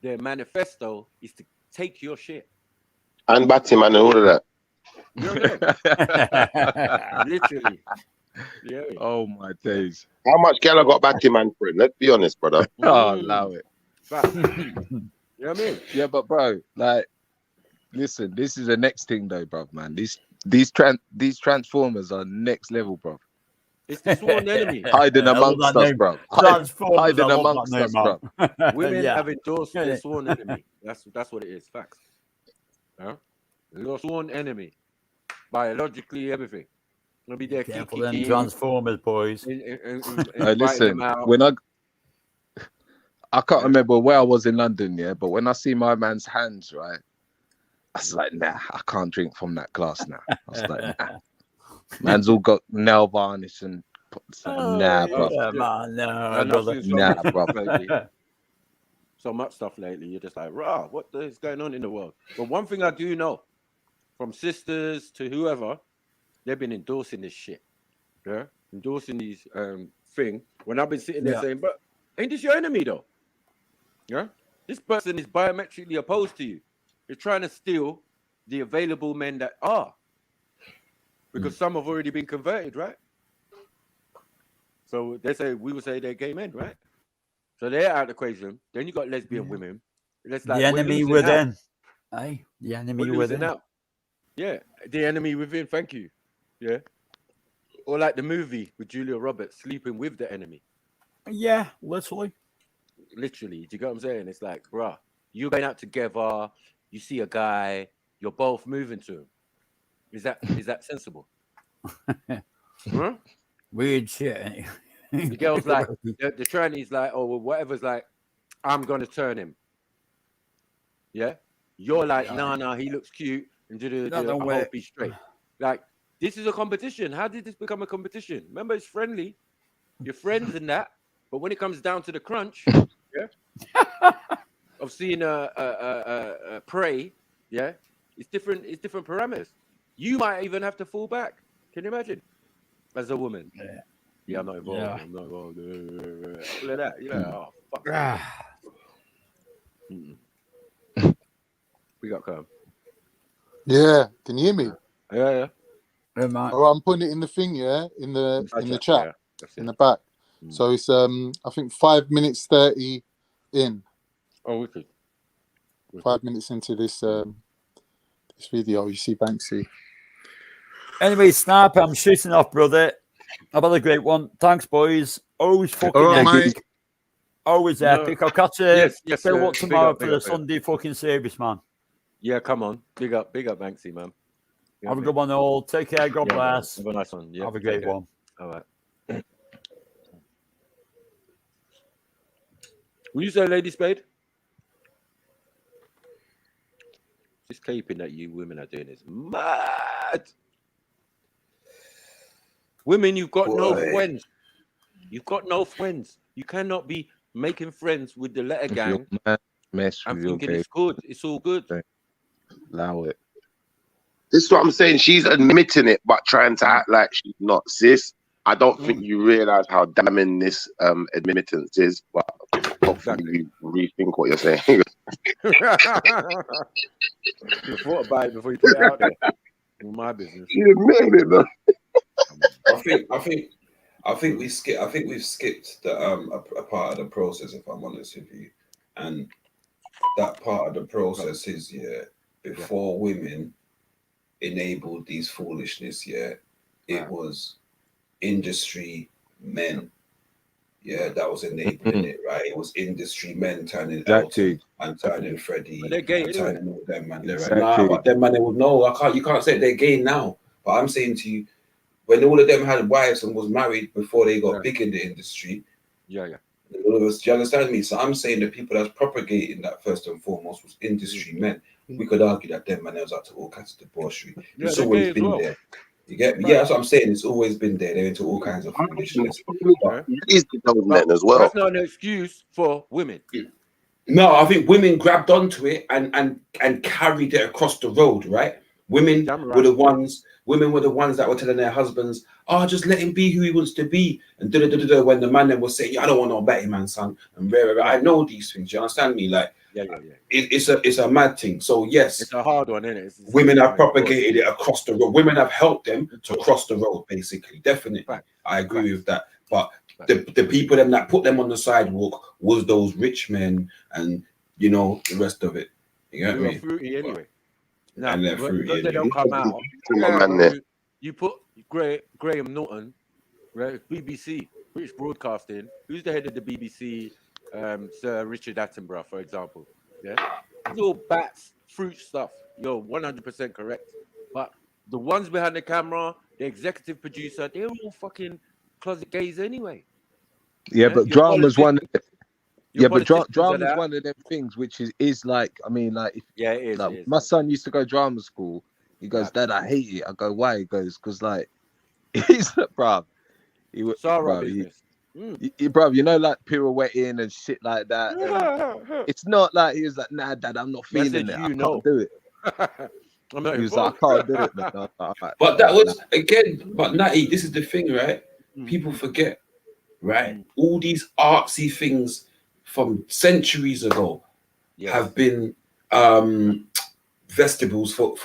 S1: their manifesto is to take your shit?
S3: And Batman and all of that.
S1: You know? Literally. Yeah.
S8: Oh my days.
S3: How much gal I got Batman for it? Let's be honest, brother.
S8: Oh, allow it.
S1: You know what I mean?
S8: Yeah, but bro, like, listen, this is the next thing though, bro, man. These transformers are next level, bro.
S1: It's the sworn enemy.
S8: Hiding amongst us, bro. Hiding amongst us, bro.
S1: Women have endorsed the sworn enemy. That's what it is. Facts. Huh? Your sworn enemy. Biologically, everything. Gonna be there.
S22: Careful them Transformers, boys.
S8: Listen, when I can't remember where I was in London, yeah, but when I see my man's hands, right, I was like, nah, I can't drink from that glass now. I was like, nah. Man's all got nail varnish and nah, bro.
S22: Yeah, man, no,
S8: nah, bro.
S1: So much stuff lately. You're just like, rah, what is going on in the world? But one thing I do know, from sisters to whoever, they've been endorsing this shit. Yeah? Endorsing these thing. When I've been sitting there saying, but ain't this your enemy though? Yeah? This person is biometrically opposed to you. You're trying to steal the available men that are. Because some have already been converted, right? So we would say they're gay men, right? So they're out of the equation. Then you got lesbian women. It's like,
S22: the enemy within. Aye, the enemy within.
S1: Out. Yeah, the enemy within, thank you. Yeah. Or like the movie with Julia Roberts, Sleeping with the Enemy.
S22: Yeah, literally.
S1: Literally. Do you get what I'm saying? It's like, bruh, you're going out together, you see a guy, you're both moving to him. Is that sensible? Huh?
S22: Weird shit.
S1: The girl's like, the tranny's like, oh, well, whatever's like, I'm going to turn him. Yeah? You're like, nah, he looks cute, and I hope he's straight. Like, this is a competition. How did this become a competition? Remember, it's friendly. You're friends in that. But when it comes down to the crunch, yeah, of seeing a prey, yeah, it's different. It's different parameters. You might even have to fall back. Can you imagine? As a woman. Yeah, I'm not involved.
S22: Yeah.
S1: I'm not involved. All of that. You know, oh, fuck. We got come.
S6: Yeah, can you hear me?
S1: Yeah.
S6: Oh, I'm putting it in the thing, in the chat, in the back. So it's I think 5 minutes 30 in.
S1: Oh, wicked.
S6: 5 minutes into this this video, you see Banksy.
S22: Anyway, Sniper, I'm shooting off, brother. I've had a great one. Thanks, boys. Always fucking epic. Always epic. I'll catch you.
S1: Yes,
S22: tomorrow for the Sunday fucking service, man.
S1: Yeah, come on. Big up Banksy, man.
S22: Have a good one, all. Take care. God bless.
S1: Have a nice one. Yeah,
S22: have a great one.
S1: All right. Will you say, Lady Spade? This caping that you women are doing is mad. Women, you've got no friends. You've got no friends. You cannot be making friends with the letter gang.
S8: Mess
S1: I'm
S8: with your
S1: thinking
S8: game.
S1: it's good. It's all good.
S8: Allow it.
S3: This is what I'm saying. She's admitting it, but trying to act like she's not, sis. I don't think you realize how damning this admittance is, but hopefully you rethink what you're saying.
S1: You thought about it before you put it out there. My business.
S3: You admitted it, though.
S9: I think we've skipped the a part of the process, if I'm honest with you, and that part of the process is before women enabled these foolishness, it was industry men, that was enabling it, right? It was industry men turning Elton and turning Freddie and turning all them man there, right? Nah, but them man they would know. You can't say they're gay now, but I'm saying to you, when all of them had wives and was married before they got big in the industry, all of us, do you understand me? So I'm saying the people that's propagating that first and foremost was industry men. We could argue that them man was up to all kinds of debauchery. It's always been there. You get me? Yeah, that's what I'm saying. It's always been there. They're into all kinds of foolishness.
S3: As well.
S1: That's not an excuse for women.
S9: No, I think women grabbed onto it and carried it across the road, right? Women were the ones. Women were the ones that were telling their husbands, "Oh, just let him be who he wants to be." And when the man then was saying, "Yeah, I don't want no betting man, son," and I know these things. You understand me? Like, it's a mad thing. So yes,
S1: it's a hard one, isn't it?
S9: Women have propagated it across the road. Women have helped them to cross the road, basically. Definitely, I agree with that. But the people them that put them on the sidewalk was those rich men, and the rest of it. You get me?
S1: Fruity anyway. No,
S9: and they're fruity.
S1: They don't come out. You put Graham Norton, right? BBC, British Broadcasting. Who's the head of the BBC? Sir Richard Attenborough, for example. Yeah, it's all bats, fruit stuff. You're 100% correct. But the ones behind the camera, the executive producer, they're all fucking closet gays anyway.
S8: Yeah, but drama's one. Yeah, but drama's one of them things which is like, I mean, like,
S1: it is.
S8: Like, my son used to go drama school. He goes, "Dad, I hate it." I go, "Why?" He goes, "Because like, he's bruv. He was
S1: business.
S8: Bruv, like pirouetting and shit like that. It's not like he was like, "Nah, Dad, I'm not feeling it. I can't do it." He was like, "I can't do it, man."
S9: But that was again. But Natty, this is the thing, right? People forget, right? All these artsy things from centuries ago have been vestibules for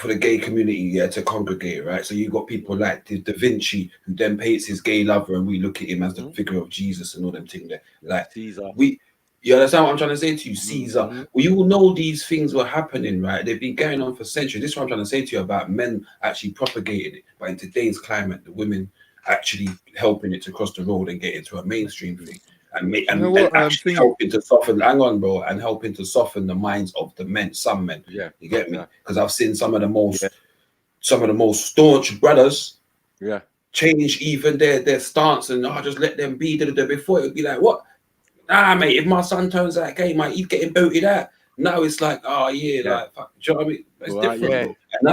S9: the gay community to congregate, right? So you got people like Da Vinci, who then paints his gay lover, and we look at him as the figure of Jesus and all them things there. Like
S1: Caesar.
S9: You understand what I'm trying to say to you? Caesar. We all know these things were happening, right? They've been going on for centuries. This is what I'm trying to say to you about men actually propagating it. But in today's climate, the women actually helping it to cross the road and get into a mainstream thing. And actually helping to soften, and helping to soften the minds of the men, some men.
S1: Yeah,
S9: you get me? Because I've seen some of the most staunch brothers, change even their stance and just let them be. Before it would be like, what? Nah, mate. If my son turns out gay, mate, he's getting booted out. Now it's like, like, fuck, do you know what I mean? It's different, bro. And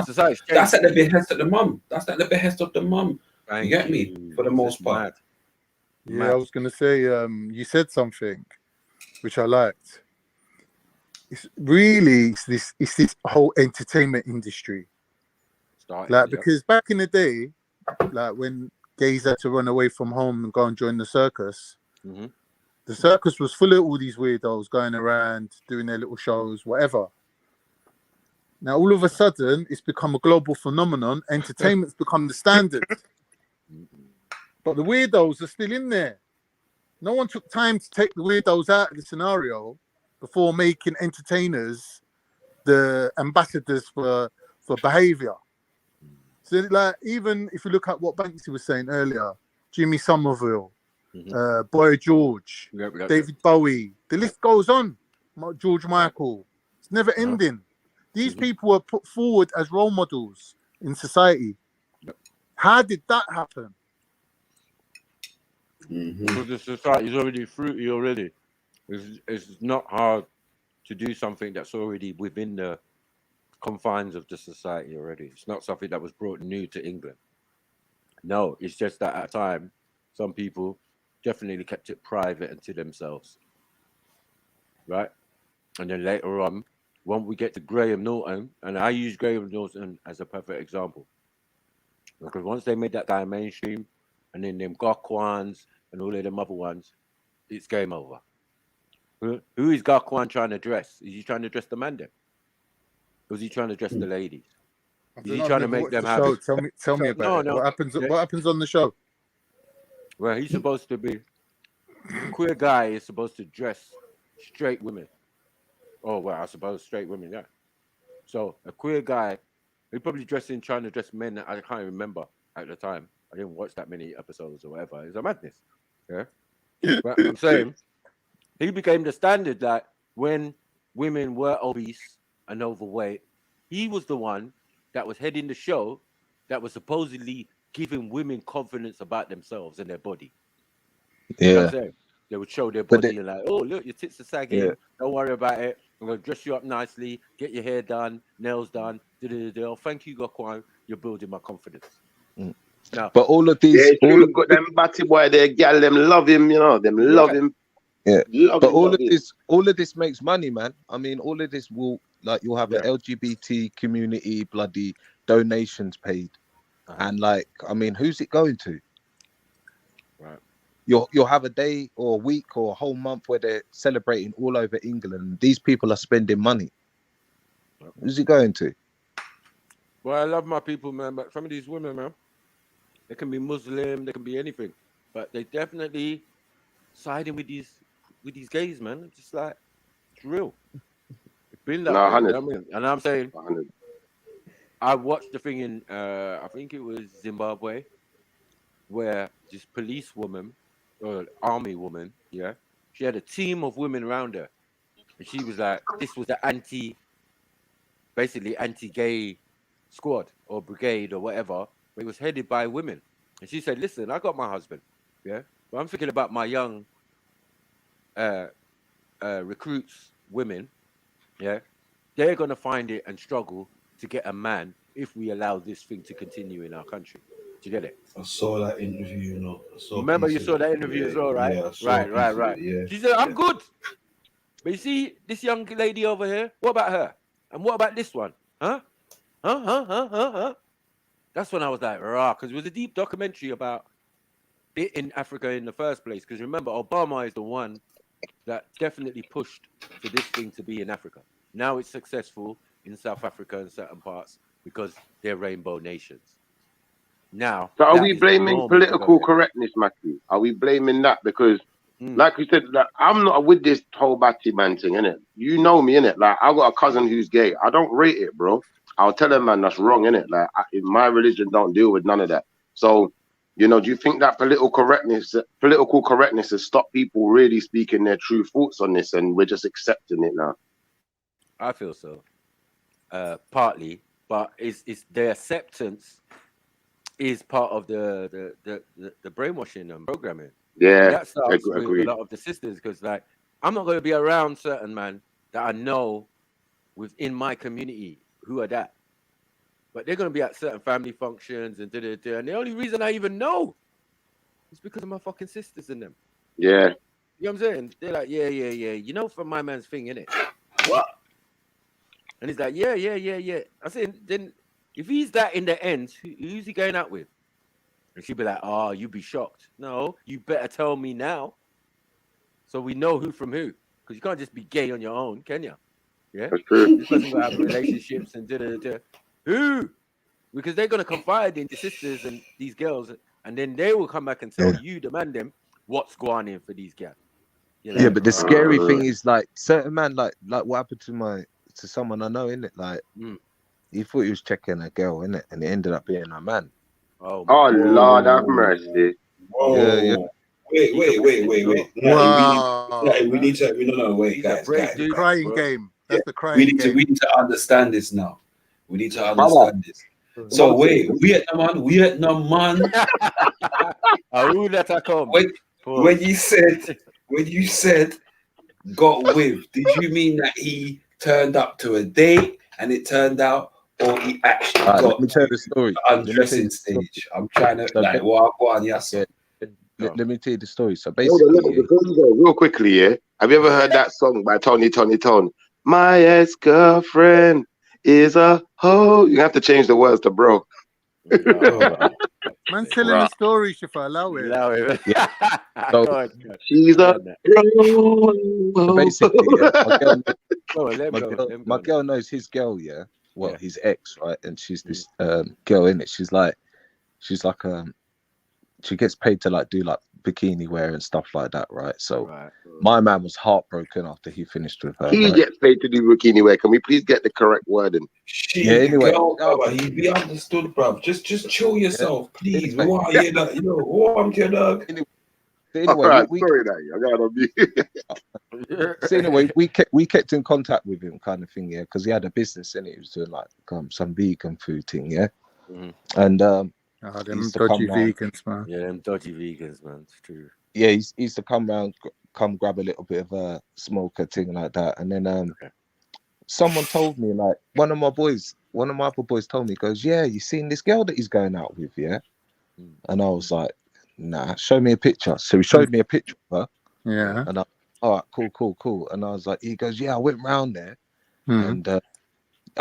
S9: that's at the behest of the mum. That's at the behest of the mum. You get me? For the most part.
S6: Yeah, I was gonna say, you said something which I liked. It's this whole entertainment industry. Because back in the day, like when gays had to run away from home and go and join the circus, the circus was full of all these weirdos going around doing their little shows, whatever. Now all of a sudden, it's become a global phenomenon. Entertainment's become the standard. But the weirdos are still in there. No one took time to take the weirdos out of the scenario before making entertainers the ambassadors for behavior. So, like, even if you look at what Banksy was saying earlier, Jimmy Somerville, Boy George, David Bowie, the list goes on. George Michael. It's never ending. These people were put forward as role models in society. How did that happen?
S1: Because the society is already fruity already. It's not hard to do something that's already within the confines of the society already. It's not something that was brought new to England. No, it's just that at a time, some people definitely kept it private and to themselves. Right? And then later on, when we get to Graham Norton, and I use Graham Norton as a perfect example, because once they made that guy mainstream, and then them Gokwans and all of them other ones, it's game over. Who is Gokwan trying to dress? Is he trying to dress the man then? Or is he trying to dress the ladies? Is he trying to make them have?
S6: Tell me about it. What happens on the show?
S1: Well, he's supposed to be queer guy is supposed to dress straight women. Oh well, I suppose straight women, yeah. So a queer guy, he probably trying to dress men. I can't remember at the time. I didn't watch that many episodes or whatever. It's a madness. Yeah. But I'm saying he became the standard that when women were obese and overweight, he was the one that was heading the show that was supposedly giving women confidence about themselves and their body. You know what I'm saying? They would show their body and like, oh, look, your tits are sagging.
S8: Yeah.
S1: Don't worry about it. I'm going to dress you up nicely, get your hair done, nails done. Oh, thank you, Gokwan. You're building my confidence. Now,
S8: but all of these,
S3: all got them batty boy, they gal, them love him, you know, them love him.
S8: Yeah,
S3: Love
S8: but
S3: him,
S8: all
S3: love
S8: of
S3: him.
S8: this, makes money, man. I mean, all of this will, like, you'll have an LGBT community bloody donations paid, and like, I mean, who's it going to?
S1: Right.
S8: You'll have a day or a week or a whole month where they're celebrating all over England. These people are spending money. Who's it going to?
S1: Well, I love my people, man, but some of these women, man, they can be Muslim, they can be anything, but they definitely siding with these gays, man. It's just like, it's real. It's been that way, you know what I mean? And I'm saying,
S3: 100.
S1: I watched the thing in, I think it was Zimbabwe, where this police woman, or army woman, yeah, she had a team of women around her. And she was like, this was the basically anti-gay squad or brigade or whatever, but it was headed by women. And she said, listen, I got my husband, yeah, but I'm thinking about my young recruits, women, yeah, they're going to find it and struggle to get a man if we allow this thing to continue in our country. Do you get it?
S9: I saw that interview, you know.
S1: Remember you saw that interview as well, right?
S9: Yeah, I saw
S1: Right.
S9: yeah.
S1: She said, I'm good. But you see this young lady over here, what about her? And what about this one? Huh? That's when I was like, rah, because it was a deep documentary about it in Africa in the first place. Because remember, Obama is the one that definitely pushed for this thing to be in Africa. Now it's successful in South Africa and certain parts because they're rainbow nations. Now,
S3: so are we blaming political correctness, Matthew? Are we blaming that? Because, like we said, like, I'm not with this whole batty man thing, innit? You know me, innit? Like, I got a cousin who's gay. I don't rate it, bro. I'll tell him, man, that's wrong, innit? Like, my religion don't deal with none of that. So, you know, do you think that political correctness has stopped people really speaking their true thoughts on this, and we're just accepting it now?
S1: I feel so, partly, but it's the acceptance is part of the brainwashing and programming.
S3: Yeah,
S1: and that starts with a lot of the sisters, because like I'm not going to be around certain men that I know within my community who are that, but they're going to be at certain family functions and and the only reason I even know is because of my fucking sisters and them.
S3: Yeah,
S1: you know what I'm saying? They're like, yeah, you know, from my man's thing, innit? What? And he's like, yeah. I said, then if he's that in the end, who's he going out with? And she'd be like, oh, you'd be shocked. No, you better tell me now, so we know who from who. Because you can't just be gay on your own, can you? Yeah,
S3: that's true.
S1: This person gonna have relationships and who? Because they're gonna confide in the sisters and these girls, and then they will come back and tell you, the man, them what's going in for these guys. You know?
S8: Yeah, but the scary thing is, like, certain man, like what happened to someone I know, innit? Like, he thought he was checking a girl, innit? And it ended up being a man.
S3: Oh Lord have mercy.
S8: Yeah.
S9: Wait.
S6: Wow.
S9: We need to. No, wait, guys.
S6: Crying game. That's the crying game.
S9: We need to understand this now. We need to understand this. So wait, Vietnam man.
S1: Who let her come?
S9: When you said got with, did you mean that he turned up to a date and it turned out, or he actually got
S8: let me tell
S9: to
S8: the story.
S9: the undressing stage? I'm trying to,
S8: So
S9: like, what on, yes.
S8: yeah, let me tell you the story. So
S3: Hold on,
S8: basically,
S3: before you go, real quickly, yeah. Have you ever heard that song by Tony Tone? My ex-girlfriend is a hoe. You have to change the words to bro.
S6: Man, telling the story, Shifa. Allow it.
S1: Allow it.
S8: Yeah. So
S1: God.
S3: She's a bro.
S8: So basically, yeah,
S1: my
S8: girl knows his girl, yeah. Well,
S1: Yeah.
S8: his ex, right? And she's this girl in it. She's like she gets paid to like do like bikini wear and stuff like that, right? So my man was heartbroken after he finished with her.
S3: He
S8: right?
S3: gets paid to do bikini wear. Can we please get the correct wording?
S8: Yeah, anyway.
S9: He be understood, bruv. Just chill yourself, please.
S8: Anyway.
S9: What are you, what your dog?
S8: Anyway,
S3: Right,
S8: we
S3: sorry, that I got on mute.
S8: so anyway, we kept in contact with him, kind of thing, yeah, because he had a business and he was doing like some vegan food thing, yeah. And
S6: them
S8: used to
S6: dodgy
S8: come round.
S6: vegans, man.
S1: Yeah, them dodgy vegans, man. It's true.
S8: Yeah, he used to come round, come grab a little bit of a smoker thing like that, and then someone told me, like one of my other boys told me, goes, yeah, you seen this girl that he's going out with, yeah? And I was like, nah, show me a picture. So he showed me a picture of her.
S6: Yeah.
S8: And I, all right, cool. And I was like, he goes, yeah, I went round there, and I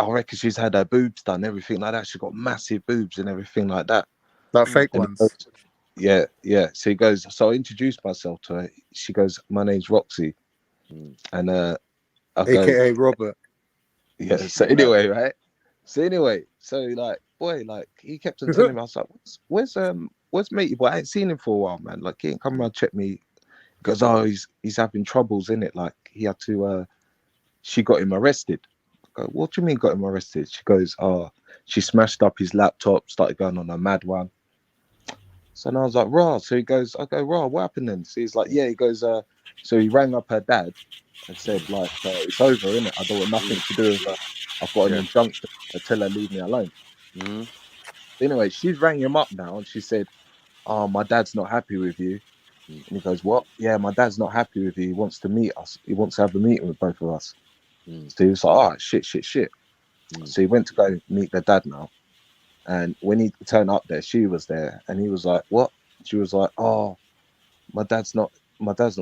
S8: reckon she's had her boobs done, everything like that. She got massive boobs and everything like that.
S6: Like fake
S8: And
S6: ones.
S8: Yeah. So he goes, so I introduced myself to her. She goes, my name's Roxy. And I
S6: AKA Robert.
S8: Yeah. So anyway, right? So like, boy, like he kept on telling me, I was like, where's matey boy? I ain't seen him for a while, man. Like he ain't come around check me. He goes, oh, he's having troubles in it. Like he had to she got him arrested. I go, what do you mean got him arrested? She goes, oh, she smashed up his laptop, started going on a mad one. So then I was like, raw. So he goes, I go, raw, what happened then? So he's like, yeah, he goes, so he rang up her dad and said, like, it's over, innit? I don't want nothing to do with her. I've got an injunction to tell her leave me alone. Anyway, she's rang him up now and she said, oh, my dad's not happy with you. And he goes, what? Yeah, my dad's not happy with you. He wants to meet us. He wants to have a meeting with both of us. So he was like, all right, shit. So he went to go meet their dad now. And when he turned up there, she was there. And he was like, what? She was like, oh, my dad's not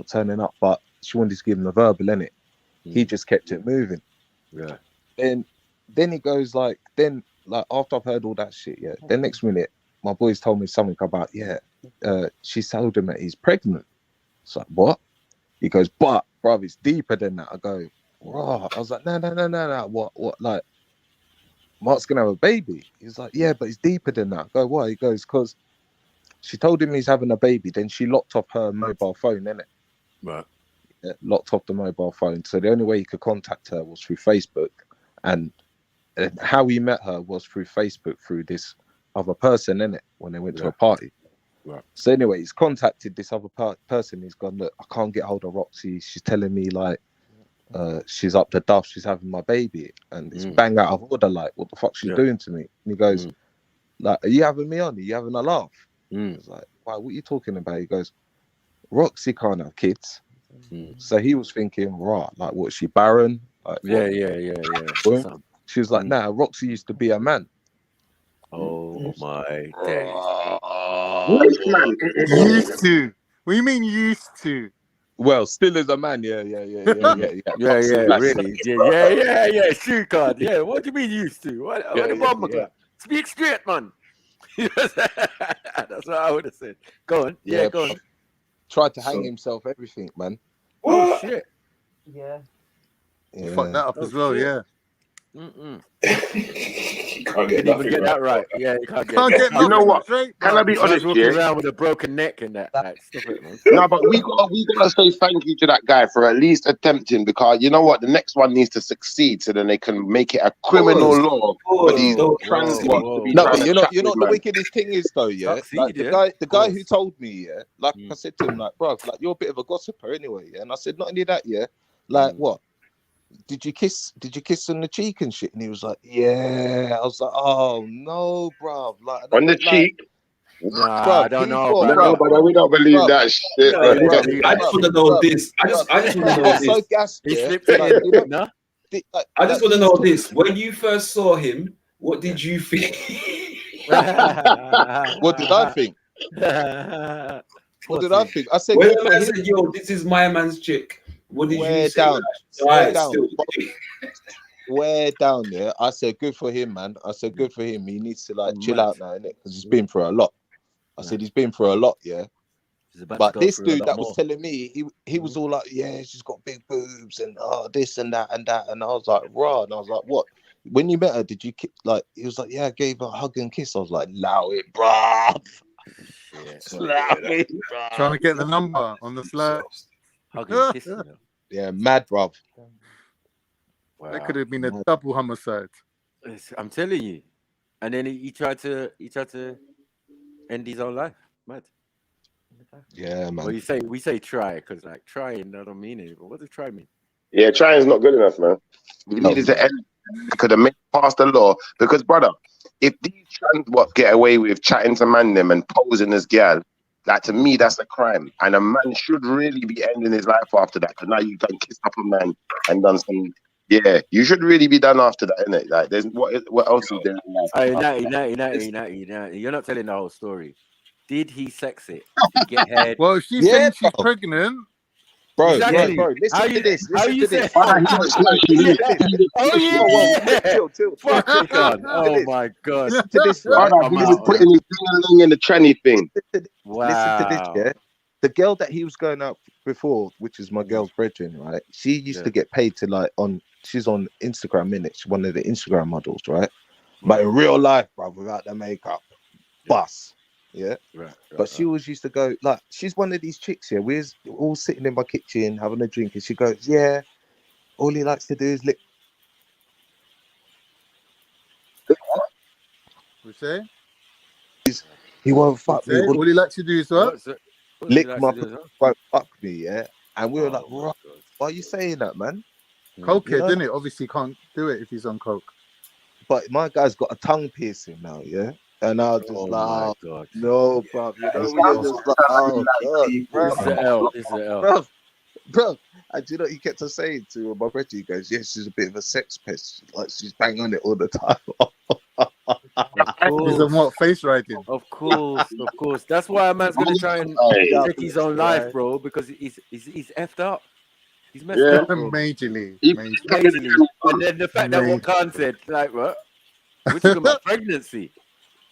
S8: turning up, but she wanted to give him a verbal, innit? He just kept it moving.
S1: Yeah.
S8: And then he goes like, after I've heard all that shit, yeah, the next minute, my boys told me something about, she told him that he's pregnant. It's like, what? He goes, but, bruv, it's deeper than that. I go, raw. I was like, no. What? Like, Mark's gonna have a baby. He's like, yeah, but it's deeper than that. I go, why? He goes, because she told him he's having a baby. Then she locked off her mobile phone, innit?
S1: Right.
S8: Yeah, locked off the mobile phone. So the only way he could contact her was through Facebook. And how he met her was through Facebook, through this other person, innit? When they went to a party.
S1: Right.
S8: So anyway, he's contacted this other person. He's gone, look, I can't get hold of Roxy. She's telling me like she's up to duff. She's having my baby, and it's bang out of order. Like, what the fuck she's doing to me? And he goes, like, are you having me on? Are you having a laugh? It's like, why? What are you talking about? He goes, Roxy can't have kids. So he was thinking, right, like, what? Is she barren? Like,
S1: Yeah.
S8: She was like, nah, Roxy used to be a man.
S1: Oh my days.
S3: Which man?
S6: Used to. What do you mean used to?
S8: Well, still is a man, yeah.
S1: Really? Yeah. Shoe card. Yeah. What do you mean used to? What the bomber got? Speak straight, man. That's what I would have said. Go on. Yeah, go on.
S8: Tried to hang himself, everything, man.
S1: Oh shit.
S21: Yeah.
S6: Fuck that up as well, yeah.
S9: You can't get
S1: Didn't even get that right. Yeah, you can't get
S3: that. You know what? Can I be honest?
S1: Walking around with a broken neck and that. Like, stop it, man.
S3: No, but we gotta say thank you to that guy for at least attempting, because you know what, the next one needs to succeed so then they can make it a criminal law for these trans ones to be.
S8: No, but you know the wickedest thing is though, yeah. Like the guy who told me, yeah, like I said to him, like, bro, like you're a bit of a gossiper anyway, yeah. And I said, not only that, yeah, like what? Did you kiss on the cheek and shit? And he was like, yeah. I was like, oh no, bro. Like
S3: on the cheek.
S1: Nah, I don't know,
S3: No,
S1: bro.
S3: but we don't believe that shit.
S9: No,
S3: bro.
S1: We don't
S9: I
S1: believe
S9: just
S1: that
S9: want to
S1: shit.
S9: know this. I just want to know
S8: It's so
S9: this.
S8: gassed,
S1: He
S8: yeah.
S1: slipped it
S8: Like,
S1: in.
S8: you know,
S1: No?
S9: I just want to know this. When you first saw him, what did you think?
S8: What did I think? What did I think? I said
S9: When
S8: good
S9: the
S8: for
S9: man
S8: him.
S9: said, "Yo, this is my man's chick," what did you
S8: Way
S9: say?
S8: down, way
S9: Alright,
S8: down,
S9: still.
S8: way down there. I said good for him, man. I said good for him. He needs to like chill
S1: Mad.
S8: out now, innit? Because he's been through a lot. I said he's been through a lot, yeah.
S1: He's about to
S8: But
S1: go
S8: this
S1: through a
S8: dude
S1: lot
S8: that
S1: more.
S8: was telling me, he was all like, yeah, she's got big boobs and this and that and that. And I was like, raw. And I was like, what? When you met her, did you like? He was like, yeah, I gave her a hug and kiss. I was like, allow it, bruv. Allow it, bruv.
S6: Trying to get the number on the slide.
S1: Hugging, kissing her.
S8: Yeah, mad, bruv.
S6: That could have been a double homicide.
S1: I'm telling you. And then he tried to end his own life. Mad.
S8: Yeah, man.
S1: Well, we say try because like trying, I don't mean it. But what does try mean?
S3: Yeah, trying's not good enough, man. We needed to end. Could have made passed the law because, brother, if these trans get away with chatting to man them and posing as gal, like to me that's a crime, and a man should really be ending his life after that. Because now you done kissed up a man and done some. Yeah, you should really be done after that, innit? Like, there's what else is there in life?
S1: Hey, Natty, you're not telling the whole story. Did he sex it? Did he get head?
S6: Well, if she's saying she's pregnant,
S8: bro,
S1: Exactly.
S8: bro, listen to this. Listen to this.
S1: Oh yeah.
S8: Chill.
S1: Fuck it, God. Oh my God.
S8: Listen to this, right?
S3: Brother, he was putting his ding in the tranny thing.
S8: Listen to this, yeah. The girl that he was going out before, which is my girl's brethren, right? She used to get paid to like she's on Instagram, innit? She's one of the Instagram models, right? But in real life, bro, without the makeup, bus. Yeah. But she always used to go, like, she's one of these chicks, yeah. We're all sitting in my kitchen having a drink, and she goes, yeah, all he likes to do is lick.
S6: we say
S8: He won't fuck me.
S6: all he likes to do is what?
S8: Lick my won't fuck me, yeah. And we were like, why are you saying that, man?
S6: Cokehead, didn't it? Obviously can't do it if he's on coke.
S8: But my guy's got a tongue piercing now, yeah. And I was just like, oh, no, bro. You know, we're just like, oh, God, bro.
S1: It's the L.
S8: Bro. And you know, he kept on saying to my brother, he goes, yeah, she's a bit of a sex pest. Like, she's banging on it all the time.
S6: He's on what? Face writing.
S1: Of course. That's why a man's gonna try and take his own life, bro, because he's effed up. He's messed up, bro.
S6: Majorly.
S1: And then the fact that what Khan said, like, what? We're talking about pregnancy.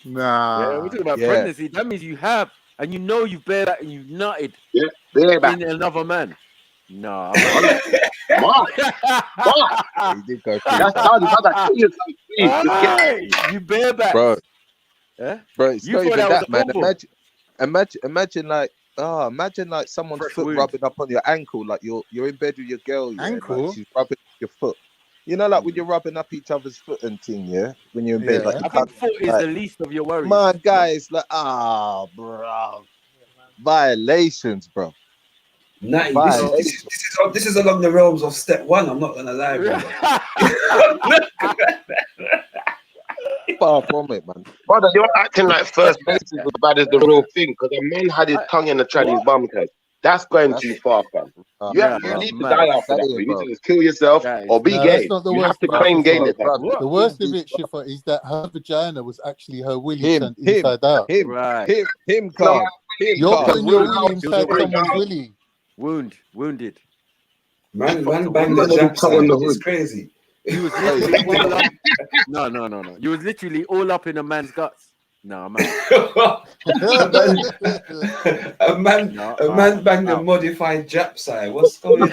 S6: Nah.
S1: Yeah, we're talking about pregnancy. That means you have, and you know you've bare back and you've nutted
S3: in
S1: another man. No.
S3: Mark.
S8: He did go through
S3: That's done, brother.
S1: You bareback,
S8: bro.
S1: Yeah?
S8: Bro, it's
S1: You
S8: not
S1: thought
S8: even
S1: that was
S8: that,
S1: a
S8: man.
S1: bubble.
S8: Imagine like, imagine like someone's
S1: Fresh
S8: foot
S1: wound.
S8: rubbing up on your ankle, like you're in bed with your girl, yeah,
S6: Ankle?
S8: like she's rubbing your foot. You know, like when you're rubbing up each other's foot and thing, yeah. When you're in bed, like you
S1: I think foot is
S8: like,
S1: the least of your worries.
S8: my guys, like, bro, violations, bro.
S9: Natty, this is along the realms of step one. I'm not gonna lie, bro.
S8: Far from it, man.
S3: Brother, you're acting like first base is as bad as the real thing because a man had his tongue in the tranny's bum case. That's going too far, fam. You need to die after that. You need to just kill yourself or be gay.
S6: That's not the
S3: You
S6: worst
S3: have to
S6: of it,
S3: claim
S6: Shifa.
S3: gayness.
S6: The worst of it, Shifa, is that her vagina was actually her willy turned inside out.
S8: Him, Carl.
S6: You're putting your willy inside someone's willy.
S1: Wounded.
S9: Man banged the jab side. It's crazy.
S1: You was literally all up. No. You was literally all up in a man's guts. No, man.
S9: a man banged a modified Jap side. What's going on?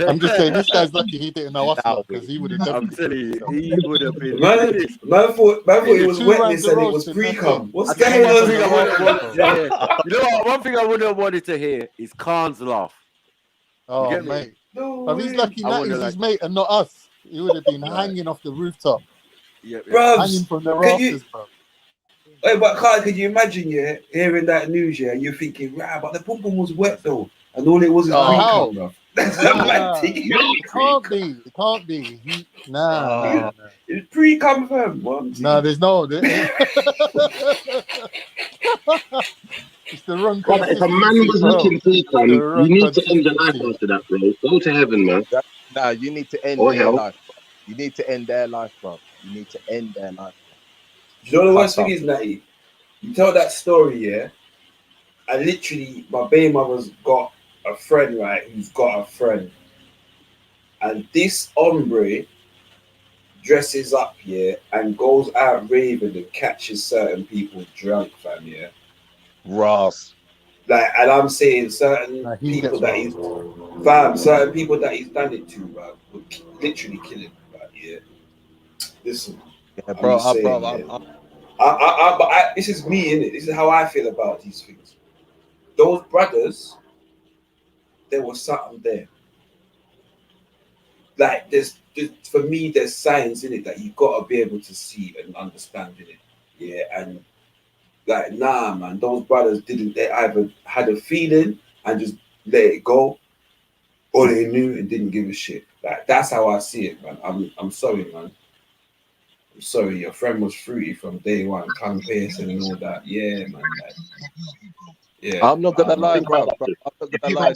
S6: I'm just saying, this guy's lucky he didn't know us because he would have
S1: I'm telling you, he would have been.
S9: Man thought it was wetness and it was pre-cum. What's going on?
S1: You know what? One thing I would have wanted to hear is Khan's laugh.
S6: Oh, mate. But he's lucky that is his mate and not us. He would have been hanging off the rooftop. Hanging from the rafters, bro.
S9: Hey, but Khan, can you imagine, hearing that news, you're thinking, right, but the pum pum was wet though, and all it was is pre-cum, bro.
S6: Nah, it can't be. It can't be. Nah.
S9: It's pre-confirmed, man.
S6: No, there's no. It's the wrong
S3: Brother, if a man
S6: consistency,
S3: was
S6: bro.
S3: looking for
S6: The
S3: you
S6: wrong
S3: need to end the life
S6: consistency.
S3: after that, bro. Go to heaven, man.
S8: Nah, you need to end
S3: Or
S8: their
S3: hell.
S8: life, bro. You need to end their life, bro. You need to end their life, bro.
S9: You know the worst
S8: Cut
S9: thing
S8: off.
S9: is, Natty? You tell that story, yeah? And literally, my baby mother's got a friend, right? Who's got a friend. And this hombre dresses up, yeah, and goes out raving and catches certain people drunk, fam, yeah?
S8: Ross.
S9: Like, and I'm saying certain
S6: He
S9: people
S6: gets
S9: that he's, fam, certain people that he's done it to, bro, would literally kill him, bro, yeah? Listen,
S8: Yeah,
S9: I'm just saying, yeah. This is me, innit? This is how I feel about these things. Those brothers, there was something there. Like there's for me, there's signs in it that you gotta be able to see and understand in it. Yeah, and like nah, man, those brothers didn't. They either had a feeling and just let it go, or they knew and didn't give a shit. Like that's how I see it, man. I'm sorry, man. I'm sorry, your friend was fruity from day one, tongue piercing and all that. Yeah, man. Like, yeah.
S8: I'm not gonna lie, bro. I'm not gonna lie.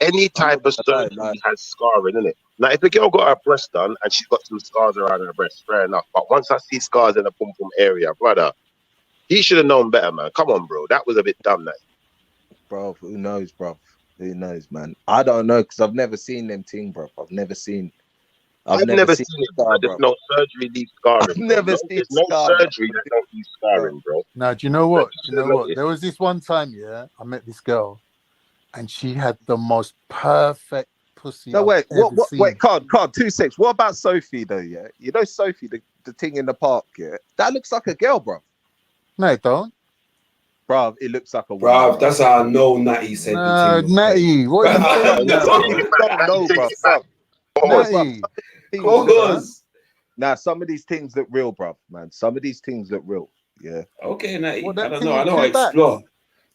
S3: Any type of surgery has scarring in it. Now, if a girl got her breast done and she's got some scars around her breast, fair enough. But once I see scars in the pum pum area, brother, he should have known better, man. Come on, bro. That was a bit dumb, that.
S8: Bro, who knows, bro? Who knows, man? I don't know because I've never seen them thing, bro. I've never seen
S3: never seen it, bro. There's no surgery leaves scarring.
S8: I've never seen
S3: there's no
S8: scar,
S3: surgery that don't leave scarring, bro.
S6: Now, do you know what? There was this one time, yeah, I met this girl, and she had the most perfect pussy.
S8: No, wait,
S6: I've ever seen.
S8: wait, Card, 2 seconds. What about Sophie though? Yeah, you know Sophie, the thing in the park. Yeah, that looks like a girl, bro.
S6: No, it don't.
S8: Bro, it looks like a woman.
S9: Bro, that's how I know Natty said the thing.
S6: Natty, what are you saying now?
S8: Natty,
S9: Pause.
S8: Nah, some of these things look real, bro, man. Some of these things look real. Yeah.
S9: Okay, Natty.
S6: Well,
S9: I don't know. I don't explore.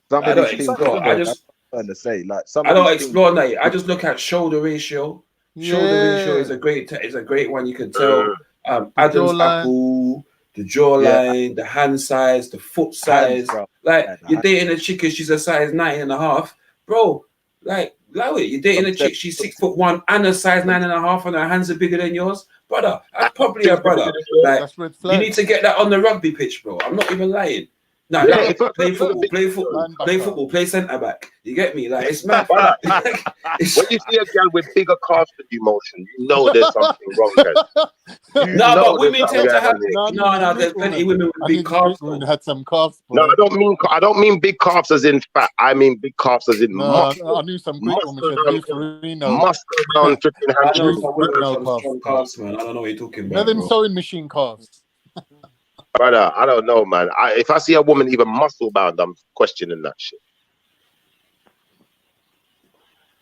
S8: Some
S9: I
S8: of
S9: don't
S8: these things
S9: explore.
S8: look
S9: I
S8: real.
S9: just.
S8: That's what I'm trying to say. Like some.
S9: I don't explore, Natty. I just look at shoulder ratio. Shoulder ratio
S6: Yeah.
S9: is a great one. You can tell Adam's
S6: jawline.
S9: apple, the jawline, the hand size, the foot size.
S8: bro.
S9: Like
S8: Yeah, the
S9: you're dating a chick and she's a size 9.5, bro. Like allow it. You're dating a chick, she's 6'1" and a size 9.5, and her hands are bigger than yours, brother. That's probably a brother. Like
S6: That's red
S9: you
S6: flag.
S9: need to get that on the rugby pitch, bro. I'm not even lying. No,
S3: Yeah,
S9: play football, play centre back. You get me? Like it's mad.
S3: When you see a girl with bigger calves than you, motion, you know there's something wrong, guys.
S9: No, but women tend to have there's plenty of women with big calves.
S6: Women had some calves.
S3: No, I don't mean big calves as in fat. I mean big calves as in
S6: No,
S3: muscle.
S6: I knew some Greek women had Farino.
S3: Muscle down, flipping
S9: I
S3: hands.
S9: know some women with some strong calves, man. I don't know what you're talking
S6: Now
S9: about.
S6: them
S9: Bro.
S6: sewing machine calves.
S3: Brother, I don't know, man. If I see a woman even muscle bound, I'm questioning that shit.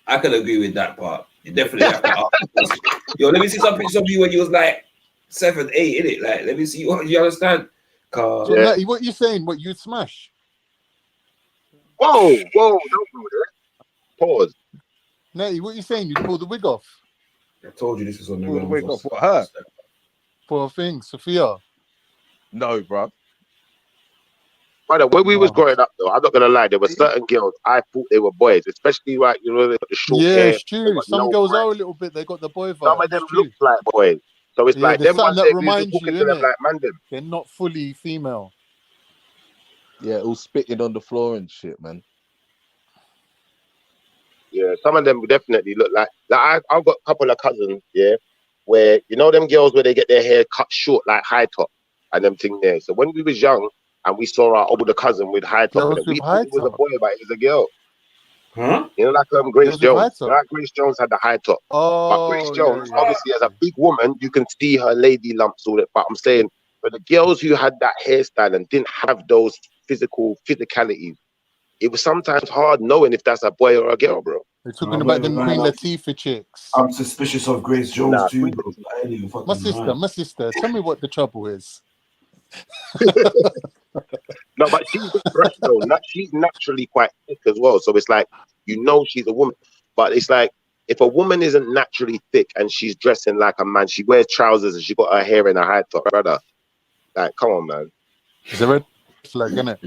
S9: I can agree with that part. You definitely have to ask. Yo, let me see some pictures of you when you was like 7, 8, innit? Like, let me see what you understand.
S6: So, Natty, what you saying? What you'd smash?
S3: Whoa, don't do that. Pause.
S6: Natty, what you saying? You'd pull the wig off?
S9: I told you this was on the
S8: Pull the wig
S9: realms
S8: off. What, her?
S6: For a thing, Sophia.
S8: No, bro.
S3: Brother, when we was growing up, though, I'm not gonna lie, there were certain girls I thought they were boys, especially like they got the short hair.
S6: Yeah, Stu. Some girls are a little bit. They got the boy vibe.
S3: Some of them look like boys, so it's like
S6: there's
S3: them ones
S6: something
S3: that
S6: that
S3: we was
S6: reminds you,
S3: talking to them
S6: innit?
S3: like man them.
S6: They're not fully female.
S8: Yeah, all spitting on the floor and shit, man.
S3: Yeah, some of them definitely look like I've got a couple of cousins, yeah, where you know them girls where they get their hair cut short like high top and them thing there. So when we was young and we saw our older cousin with high top, we thought it was a boy, but it was a girl.
S9: Huh?
S3: You know, like Grace Jones.
S6: top?
S3: Like Grace Jones had the high top. But Grace
S6: Oh,
S3: Jones,
S6: yeah.
S3: obviously, as a big woman, you can see her lady lumps, all that. But I'm saying, for the girls who had that hairstyle and didn't have those physicalities, it was sometimes hard knowing if that's a boy or a girl, bro.
S6: They're talking about them Queen Latifah chicks.
S9: I'm suspicious of Grace Jones too, bro.
S6: My sister, tell me what the trouble is.
S3: No, but she's got breast though. She's naturally quite thick as well, so it's like you know she's a woman. But it's like, if a woman isn't naturally thick and she's dressing like a man, she wears trousers and she got her hair in a high top, brother. Like, come on, man.
S6: It's a red flag, isn't it?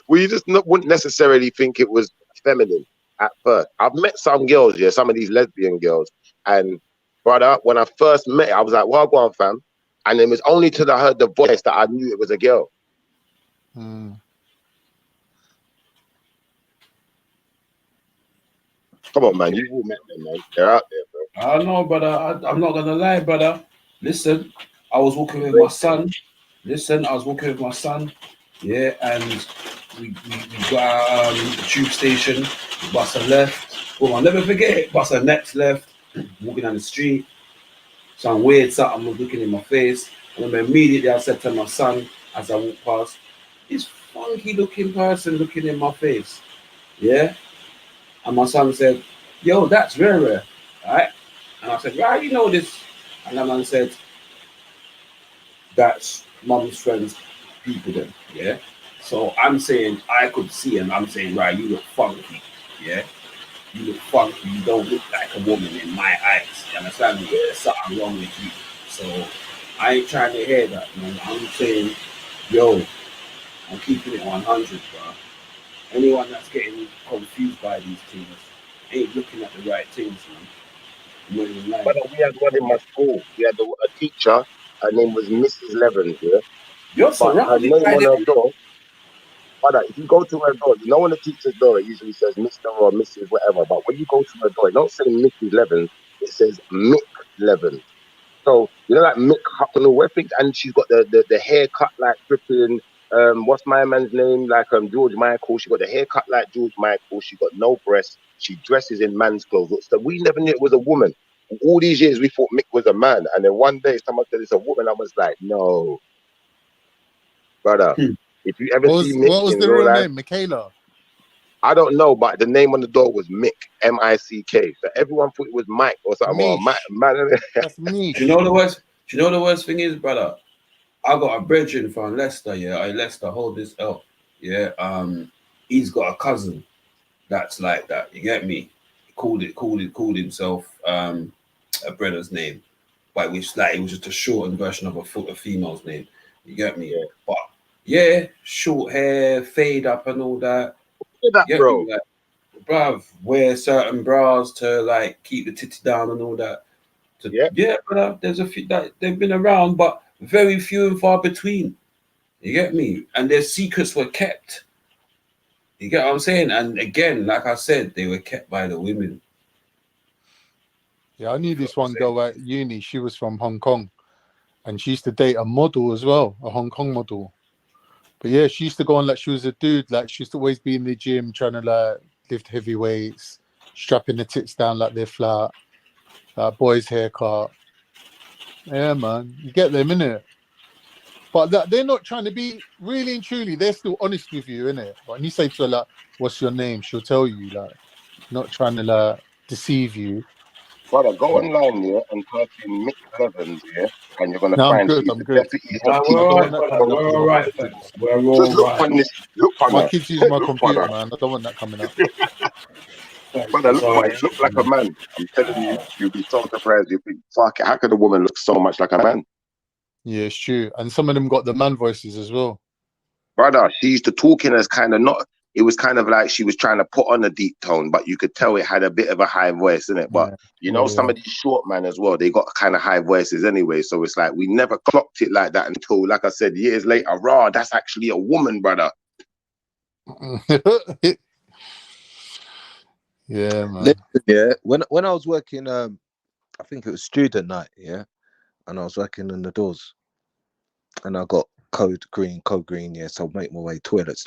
S3: Well, you just wouldn't necessarily think it was feminine at first. I've met some girls, yeah, some of these lesbian girls, and brother, when I first met her, I was like, well, go on, fam. And it was only till I heard the voice that I knew it was a girl.
S6: Mm.
S3: Come on, man. You've all met them, man. They're out there, bro.
S9: I know, brother. I'm not gonna lie, brother. Listen, I was walking with my son. Yeah, and we got the tube station. Bus a left. Well, I'll never forget it. Bus a next left. Walking down the street. Some weird something was looking in my face. And then immediately I said to my son as I walked past, this funky looking person looking in my face. Yeah. And my son said, yo, that's rare. Right? And I said, right, you know this. And the man said, that's mum's friends, people then. Yeah. So I'm saying, I could see him. I'm saying, right, you look funky. Yeah. You look funky. You don't look like a woman in my eyes. You understand me? There's something wrong with you. So I ain't trying to hear that, man. I'm saying, yo, I'm keeping it 100, bro. Anyone that's getting confused by these things ain't looking at the right things, man.
S3: But we had one in my school. We had a teacher. Her name was Mrs. Levens, yeah?
S9: You're
S3: but her
S9: surrounded
S3: name
S9: by
S3: on
S9: them.
S3: her door, but if you go to her door, you know, on the teacher's door, it usually says Mr. or Mrs. whatever. But when you go to her door, it don't say Mrs. Levens, it says Mick Levens. So, you know, like Mick Hucknall, and she's got the hair cut like flipping, what's my man's name? Like George Michael. She got the hair cut like George Michael. She got no breasts. She dresses in man's clothes. So we never knew it was a woman. All these years we thought Mick was a man. And then one day someone said it's a woman. I was like, no. Brother, if you ever see Mick
S6: What was
S3: in
S6: the
S3: real
S6: real
S3: life,
S6: name? Michaela?
S3: I don't know, but the name on the door was Mick, M-I-C-K. So everyone thought it was Mike or something. Or man.
S6: That's me.
S9: Do you know the worst thing is, brother? I got a brethren from Leicester, yeah. Leicester, hold this up. Yeah. He's got a cousin that's like that. You get me? He called himself a brother's name. But which like it was just a shortened version of a female's name. You get me? Yeah. But yeah, short hair, fade up and all that.
S3: That, bro.
S9: Like, bruv, wear certain bras to like keep the titty down and all that. Yeah, brother, there's a few that they've been around, but very few and far between. You get me? And their secrets were kept. You get what I'm saying? And again, like I said, they were kept by the women.
S6: Yeah, I knew this one girl at uni. She was from Hong Kong, and she used to date a model as well, a Hong Kong model. But yeah, she used to go on like she was a dude. Like she used to always be in the gym trying to like lift heavy weights, strapping the tits down like they're flat, like boys' haircut. Yeah, man, you get them, innit? But they're not trying to be really and truly. They're still honest with you, innit? But when you say to her like, "What's your name?" she'll tell you, like, not trying to like deceive you.
S3: Brother, go online, yeah, and type in Mick Levens, yeah, and you're gonna
S6: No, I'm
S3: find
S6: good.
S3: it's
S6: I'm good.
S3: definitely
S9: We're all right, brother. We're all right, thanks. We're all
S3: just look
S9: right.
S3: on this. Look on
S6: My
S3: her.
S6: kids use my
S3: Look
S6: computer,
S3: on her.
S6: man. I don't want that coming up.
S3: Brother, look on it. Look like a man. I'm telling you, you'll be so surprised. You think, fuck it, how could a woman look so much like a man?
S6: Yeah, it's true. And some of them got the man voices as well.
S3: Brother, she used to talk in as kind of not. It was kind of like she was trying to put on a deep tone, but you could tell it had a bit of a high voice in it. But you know, some of these short men as well, they got kind of high voices anyway. So it's like we never clocked it like that until, like I said, years later. Raw, that's actually a woman, brother.
S6: Yeah, man.
S8: Listen, yeah, when I was working, I think it was student night, yeah, and I was working in the doors, and I got code green, yeah. So I make my way toilets.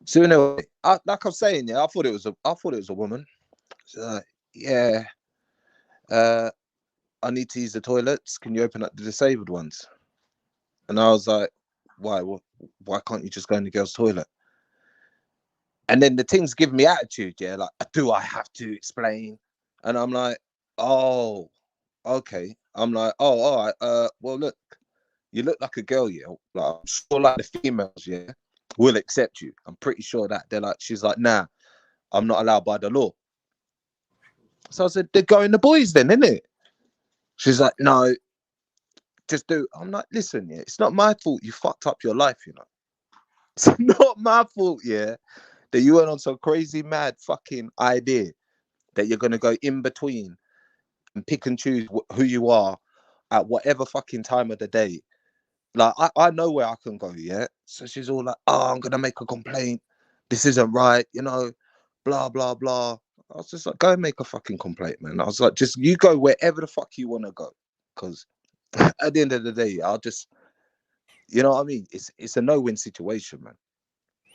S8: So anyway, like I'm saying, yeah, I thought it was a woman. So, yeah, I need to use the toilets. Can you open up the disabled ones? And I was like, why? Why can't you just go in the girls' toilet? And then the thing's giving me attitude, yeah, like, do I have to explain? And I'm like, oh, okay. I'm like, oh, all right. Well, look, you look like a girl, yeah. Like, I'm sure, like the females, yeah, will accept you. I'm pretty sure that they're like, she's like, nah, I'm not allowed by the law. So I said, they're going the boys then, innit? She's like, no, just do. I'm like, listen, yeah, it's not my fault you fucked up your life, you know. It's not my fault, yeah, that you went on some crazy, mad fucking idea that you're going to go in between and pick and choose who you are at whatever fucking time of the day. Like, I know where I can go, yeah? So she's all like, oh, I'm going to make a complaint. This isn't right, you know, blah, blah, blah. I was just like, go and make a fucking complaint, man. I was like, just you go wherever the fuck you want to go. Because at the end of the day, I'll just, you know what I mean? It's a no-win situation, man.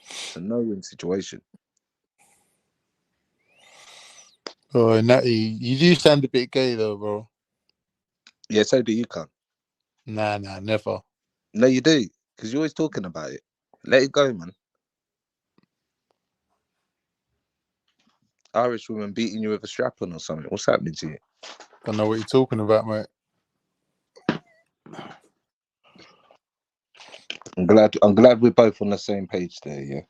S8: It's a no-win situation.
S6: Oh, Natty, you do sound a bit gay though, bro.
S8: Yeah, so do you, cunt.
S6: Nah, never.
S8: No, you do. Because you're always talking about it. Let it go, man. Irish woman beating you with a strap-on or something. What's happening to you?
S6: Don't know what you're talking about, mate.
S8: I'm glad we're both on the same page there, yeah.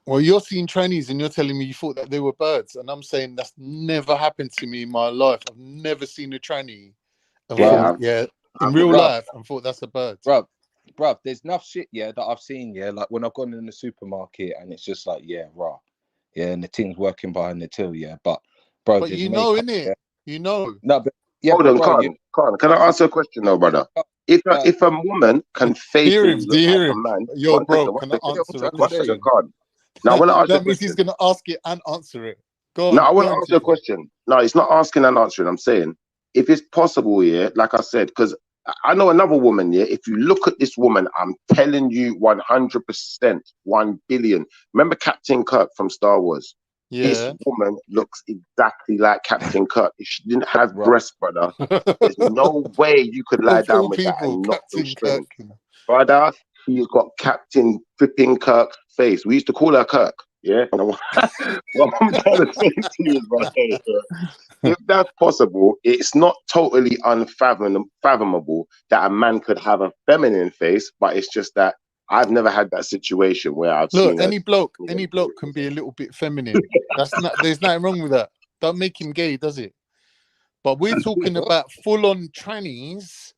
S6: Well, you're seeing trannies and you're telling me you thought that they were birds, and I'm saying that's never happened to me in my life. I've never seen a tranny and thought, in real life, and thought that's a bird.
S8: Bruv, there's enough shit, yeah, that I've seen, yeah, like when I've gone in the supermarket and it's just like, yeah, raw. Yeah, and the thing's working behind the till, yeah. But bro,
S6: But you know, innit?
S8: Yeah.
S6: You know.
S8: No, but yeah,
S3: Hold
S8: but
S3: on,
S8: bro,
S3: Khan. Can I answer a question though, brother? If a woman can faithfully look like a man,
S6: Yo, bro, can I answer a question?
S3: Khan. Now, I want to ask you a
S6: That means
S3: question.
S6: he's going to ask it and answer it. Go on.
S3: No, I want to ask you a question. No, it's not asking and answering. I'm saying, if it's possible, yeah, like I said, because I know another woman, yeah, if you look at this woman, I'm telling you 100%, 1 billion. Remember Captain Kirk from Star Wars?
S6: Yeah.
S3: This woman looks exactly like Captain Kirk. If she didn't have breasts, brother, there's no way you could lie down with that and not feel strange. Brother, she's got Captain flipping Kirk face. We used to call her Kirk. Yeah. What I'm trying to say to you is, brother, if that's possible, it's not totally unfathomable that a man could have a feminine face, but it's just that I've never had that situation where I've seen
S6: any bloke can be a little bit feminine. There's nothing wrong with that. Don't make him gay, does it? But we're talking about full-on trannies,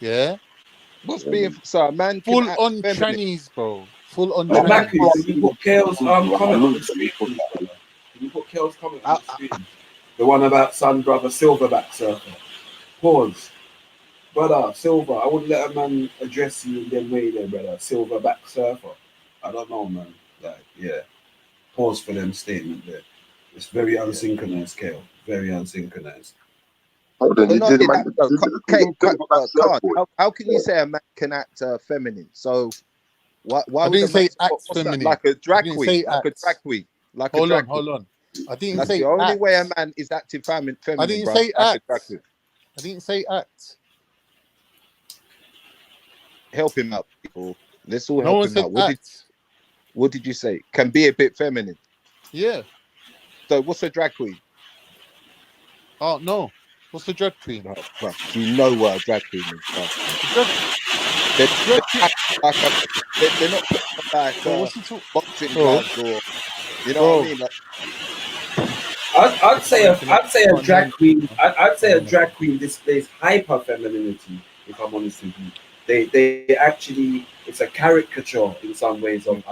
S6: yeah.
S8: What's being so a man
S6: full-on trannies, bro? Full-on
S9: trannies.
S6: trannies.
S9: Matthew, can you put Kale's comment on the screen, please, brother? Can you put Kale's comment on the screen? The one about son brother Silverback Surfer. Pause. Brother, Silver, I wouldn't let a man address you in them way there, brother. Silverback Surfer. I don't know, man. Like, yeah. Pause for them statement there. It's very unsynchronized, Kale. Very unsynchronized.
S3: Hold on,
S8: how can you say a man can act feminine? So why
S6: I didn't say act feminine.
S8: Like a drag queen,
S6: Hold on. I didn't say
S8: the only
S6: act.
S8: way a man is acting feminine.
S6: I didn't say act. I didn't say act.
S8: Help him out, people. Let's all help him out. What did you say? Can be a bit feminine.
S6: Yeah.
S8: So what's a drag queen?
S6: Oh no. What's a drag queen?
S8: Oh, bro, do you know what a drag queen is? They're not like boxing gloves or, you know what I mean? Like,
S9: I'd say a drag queen. I'd say a drag queen displays hyper femininity. If I'm honest with you, they actually, it's a caricature in some ways of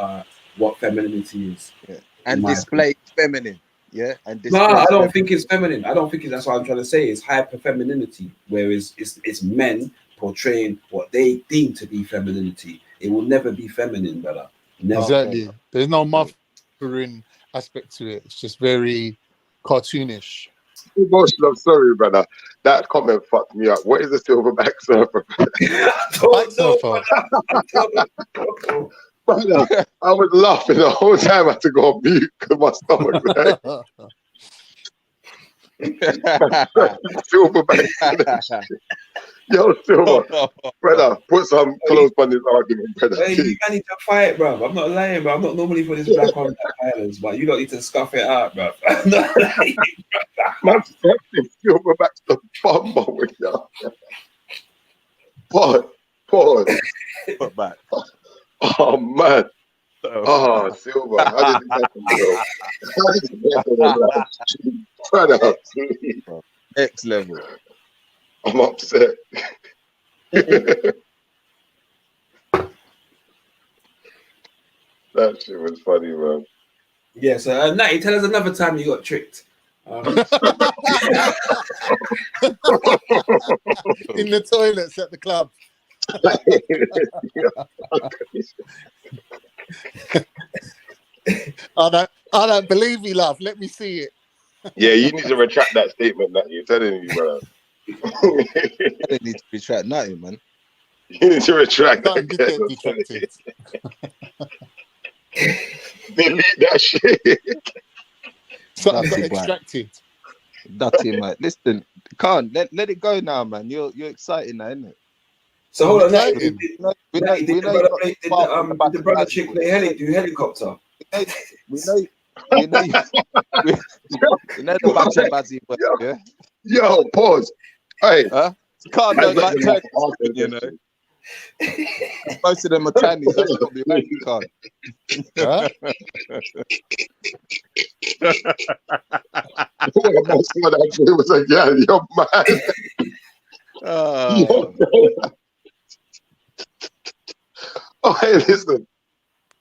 S9: what femininity is.
S8: Yeah. And displays feminine. Yeah, and
S9: no, I don't think it's feminine. I don't think that's what I'm trying to say. It's hyper femininity, whereas it's men portraying what they deem to be femininity. It will never be feminine, brother. Never.
S6: Exactly. There's no mothering aspect to it. It's just very cartoonish.
S3: Emotional, sorry, brother. That comment fucked me up. What is a silverback surfer? Brother, I was laughing the whole time. I had to go on mute because my stomach was Silverback. Yo, Silver, brother, put some clothes on this argument, brother.
S9: Hey, you need to fight, bro. I'm not lying, bro. I'm not normally for this black on violence, but you don't need to scuff it out, bro. I'm not lying, bro.
S3: Man, Silverback's the bumper with you. Pause.
S8: Put back.
S3: Oh man, Oh, Silver, how did this happen, bro? How did this happen on live stream? Brother,
S8: Next level.
S3: I'm upset. That shit was funny, man.
S9: Yeah, so Natty, tell us another time you got tricked.
S6: In the toilets at the club. I don't believe you, love. Let me see it.
S3: Yeah, you need to retract that statement that you're telling you, bro.
S8: I don't need to retract nothing, man.
S3: You need to retract
S6: Something
S3: that.
S6: did get detracted.
S3: Delete that shit.
S6: Something got
S8: Dirty boy.
S6: extracted.
S8: Dirty, man. Listen, can't let it go now, man. You're excited now, isn't it?
S9: So hold on, Natty,
S6: excited.
S9: did the brother chick play do helicopter?
S8: We know you know the Bacha Bazzi, yeah.
S3: Yo, pause. Hey,
S8: Can't don't like Turkish, you know. Most of them are Chinese. That's got to be right, you can't.
S6: Huh?
S3: It was like, yeah, you're mad. Oh, hey, listen.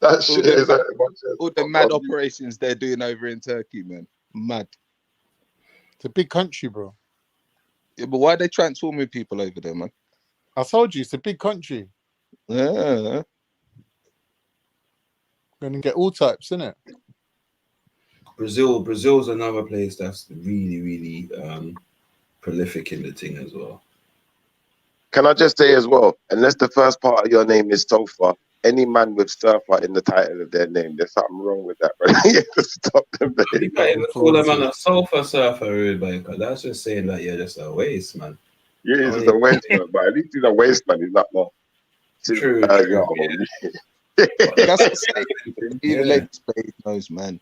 S3: That shit is
S8: all the mad operations they're doing over in Turkey, man. Mad.
S6: It's a big country, bro.
S8: Yeah, but why are they transforming people over there, man?
S6: I told you, it's a big country.
S8: Yeah.
S6: Gonna get all types, innit?
S9: Brazil's another place that's really, really prolific in the thing as well.
S3: Can I just say as well, unless the first part of your name is Sofa, any man with surfer in the title of their name, there's something wrong with that, bro. You have to stop them.
S9: You can't even call a man a surfer, rude biker. That's just saying that you're just a waste, man.
S3: Yeah, he's just a waste man, but at least he's a waste man. He's not no.
S9: True.
S8: That's the same. Even late spade knows, man.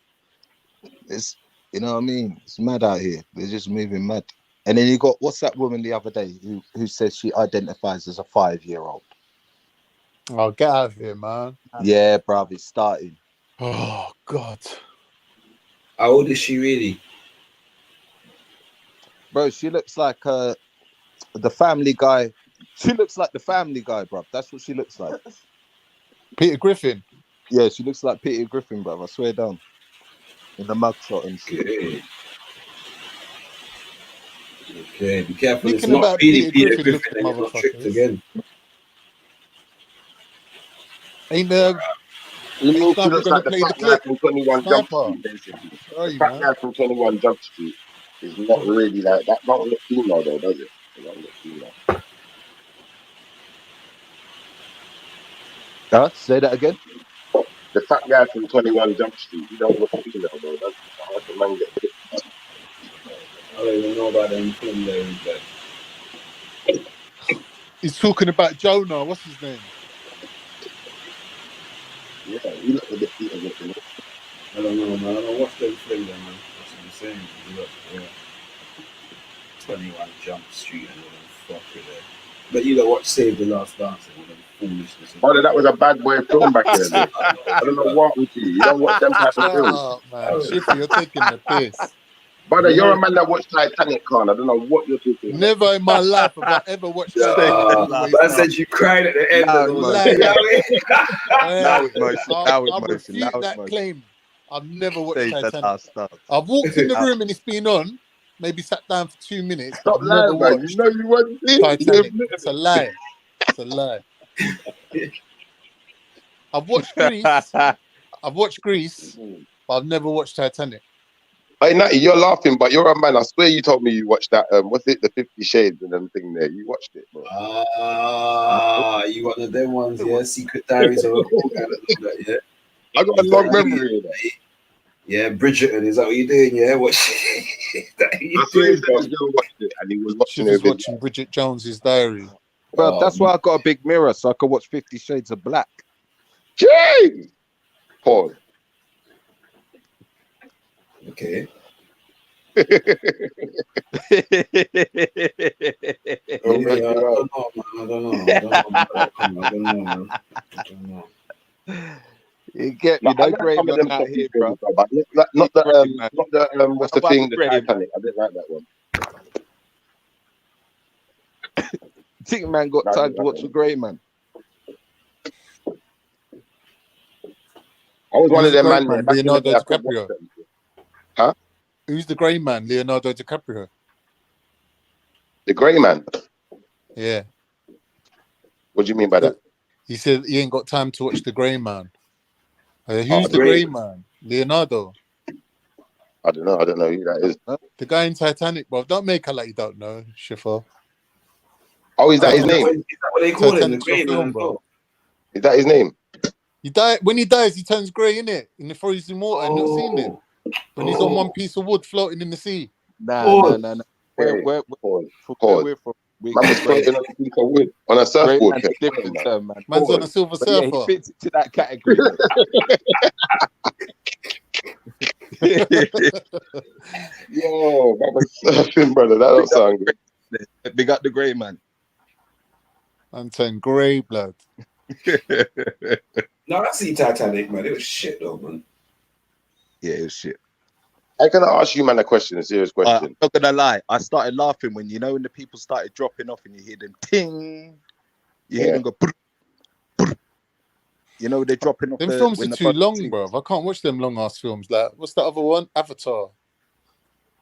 S8: It's, you know what I mean? It's mad out here. They're just moving mad. And then you got, what's that woman the other day who says she identifies as a 5-year-old?
S6: Oh, get out of here, man.
S8: Yeah, bruv, it's starting.
S6: Oh, God.
S9: How old is she really?
S8: Bro, she looks like the Family Guy. She looks like the Family Guy, bruv. That's what she looks like.
S6: Peter Griffin?
S8: Yeah, she looks like Peter Griffin, bruv. I swear down. In the mugshot and shit.
S9: Okay, be careful.
S6: Thinking
S9: It's not
S6: about
S9: really
S6: Peter
S9: Peter
S6: Griffin,
S9: Griffin and you're not tricked again.
S6: Ain't
S3: You mean she looks like the
S6: play the
S3: fat guy
S6: clip?
S3: from 21 Jump
S6: Sniper.
S3: Street, basically.
S6: Sorry,
S3: The fat
S6: man.
S3: guy from 21 Jump Street is not really like that. Don't look female though, does it? It don't look female.
S8: Say that again.
S3: The fat guy from 21 Jump Street, he don't look female though, does it? How the man get picked up?
S9: I don't even know about them film there.
S6: He's talking about Jonah. What's his name?
S3: Yeah, he looked a bit Peter Griffin.
S9: I don't know, man. I don't watch them film there, man. That's what I'm saying. You look, 21 Jump Street and all them fuck with it. But you don't watch Save the Last Dance and all them foolishness.
S3: Oh, that was a bad boy film back in the day. I don't know what with you. You don't watch them type of films.
S6: Oh, man. Shippy, you're taking the piss.
S3: Brother, you're a man that watched Titanic, Khan. I don't know what you're talking about.
S6: Never in my life have I ever watched Titanic.
S9: I said you cried at the end.
S6: I refute that claim. I've never watched Titanic. I've walked in the room and it's been on. Maybe sat down for 2 minutes.
S3: Stop
S6: I've never
S3: lying, man.
S6: watched
S3: You know you weren't
S6: Titanic. It's a lie. It's a lie. I've watched Grease. But I've never watched Titanic.
S3: Hey, Natty, you're laughing, but you're a man. I swear you told me you watched that. What's it? The 50 Shades and them thing there. You watched it, bro.
S9: You one of them ones, yeah? Secret Diaries of a yeah.
S3: I got a long memory of that.
S9: Yeah, Bridgerton, is that what you're doing? Yeah, what?
S3: I swear he watched it and he was watching it.
S6: Watching Bridget Jones's Diary.
S8: Bro, that's why I got a big mirror so I could watch 50 Shades of Black.
S3: James! Pause.
S9: Okay.
S3: I
S9: don't know.
S8: You get me?
S3: Like, I
S8: No
S3: like
S8: great
S3: some of
S8: man
S3: them
S8: out
S3: Scottish
S8: here,
S3: films,
S8: bro.
S3: but not
S8: Great
S3: the
S8: man.
S3: not the what's the
S8: How about
S3: thing,
S8: the
S3: the
S8: Grey man?
S3: Titanic. I didn't like that one.
S8: Think man got
S3: No, I
S8: time
S3: didn't
S8: to
S3: like
S8: watch
S3: that
S8: the
S3: one.
S8: Grey man?
S3: I was one
S6: Who's
S3: of
S6: the
S3: them
S6: great
S3: man there
S6: man?
S3: back in the
S6: Leonardo
S3: day. I could watch
S6: DiCaprio.
S3: them. Huh?
S6: Who's the grey man? Leonardo DiCaprio.
S3: The Grey Man.
S6: Yeah.
S3: What do you mean by that?
S6: He said he ain't got time to watch the grey man.
S3: Oh,
S6: Who's the grey man? Leonardo.
S3: I don't know. I don't know who that is.
S6: The guy in Titanic, bro. Don't make her like you don't know, Shifa.
S3: Oh, is that his name?
S9: Is that what they call him? The
S6: Titanic's
S9: Grey
S6: a
S9: Man
S6: film,
S9: as
S6: bro.
S9: well?
S3: Is that his name?
S6: He died when he dies. He turns grey, innit? In the frozen water. Not seen it when he's on one piece of wood floating in the sea.
S8: Nah. Where
S3: Pause.
S8: we're from, we
S3: Man
S8: got
S3: was
S8: Grey.
S3: floating on a piece of wood on a
S8: Grey
S3: surfboard.
S8: man's a different term, man.
S6: Man's on a silver
S8: But yeah, he
S6: surfer.
S8: fits into that category.
S3: Yo, that was surfing, brother. That don't sound good.
S8: Big up the Grey man.
S6: And turn grey blood.
S9: No, I see Titanic, man. It was shit though, man.
S8: Yeah, it was shit.
S3: I'm gonna ask you, man, a question, a serious question.
S8: I'm not gonna lie. I started laughing when when the people started dropping off and you hear them ting. You hear them go. Brr, brr. You know they're dropping off.
S6: Them films are too long, bro. I can't watch them long ass films. Like, what's the other one? Avatar.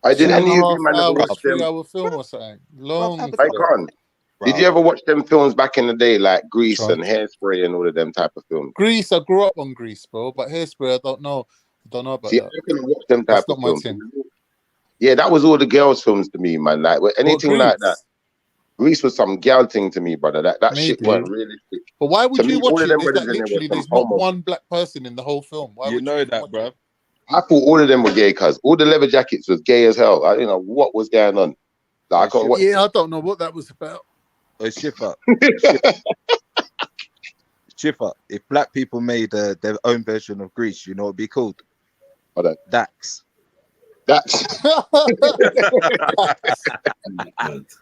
S3: I did
S6: 2.5
S3: any of you, man, ever
S6: hours,
S3: watch them?
S6: 3-hour film or something. Long.
S3: I can't. Did you ever watch them films back in the day, like Grease and Hairspray and all of them type of films?
S6: Grease, I grew up on Grease, bro. But Hairspray, I don't know. I don't know about
S3: See,
S6: that.
S3: I couldn't watch them type
S6: That's
S3: of
S6: not my
S3: films.
S6: thing.
S3: Yeah, that was all the girls' films to me, man. Like anything like that. Grease was some girl thing to me, brother. That shit
S6: Maybe.
S3: weren't realistic.
S6: But why would
S3: To
S6: you
S3: me, all
S6: watch
S3: of
S6: it?
S3: them
S6: There's
S3: brothers
S6: like
S3: in there were
S6: literally,
S3: some
S6: there's not
S3: homos.
S6: one black person in the whole film. Why
S8: You
S6: would
S8: know
S6: you
S8: that, bro.
S3: I thought all of them were gay, cuz all the leather jackets was gay as hell. I didn't know what was going on. Like, I can't watch.
S6: Yeah, I don't know what that was about.
S8: Oh, Shifa. Shifa. If black people made their own version of Grease, you know what it'd be called? Dax.
S3: Dax.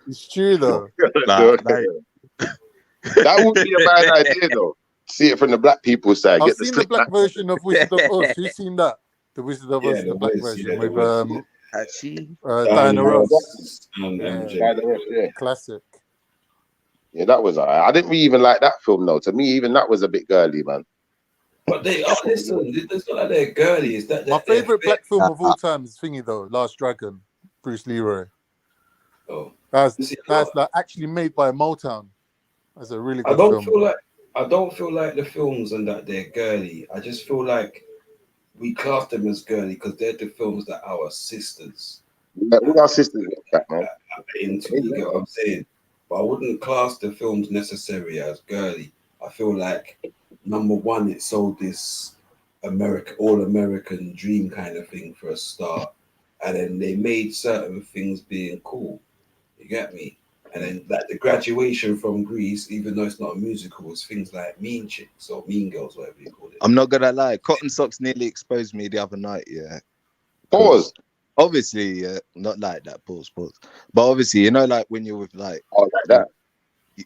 S6: It's true though.
S3: That would be a bad idea, though. See it from the black people's side.
S6: I've
S3: Get the
S6: seen the
S3: slick
S6: black
S3: back.
S6: version of Wizard of Oz. Who's seen that? The Wizard of Oz, the black version with Diana Ross.
S3: Yeah.
S6: Classic.
S3: Yeah, that was alright. I didn't really even like that film though. To me, even that was a bit girly, man.
S9: But they are, listen, it's not like they're girly. It's that
S6: My favorite black film of all time is Thingy though, Last Dragon, Bruce Leroy.
S9: Oh,
S6: that's like actually made by Motown. That's a really good
S9: I don't
S6: film.
S9: feel like the films and that they're girly. I just feel like we class them as girly because they're the films that our sisters.
S3: All our sisters back, man.
S9: Into, you get what I'm saying? But I wouldn't class the films necessarily as girly. I feel like number one, it sold this all-American dream kind of thing for a start, and then they made certain things being cool. You get me? And then like the graduation from Greece, even though it's not a musical, was things like Mean Chicks or Mean Girls, whatever you call it.
S8: I'm not gonna lie, Cotton Socks nearly exposed me the other night. Yeah.
S3: Pause.
S8: Obviously, not like that. Pause. But obviously, you know, like when you're with like
S3: that.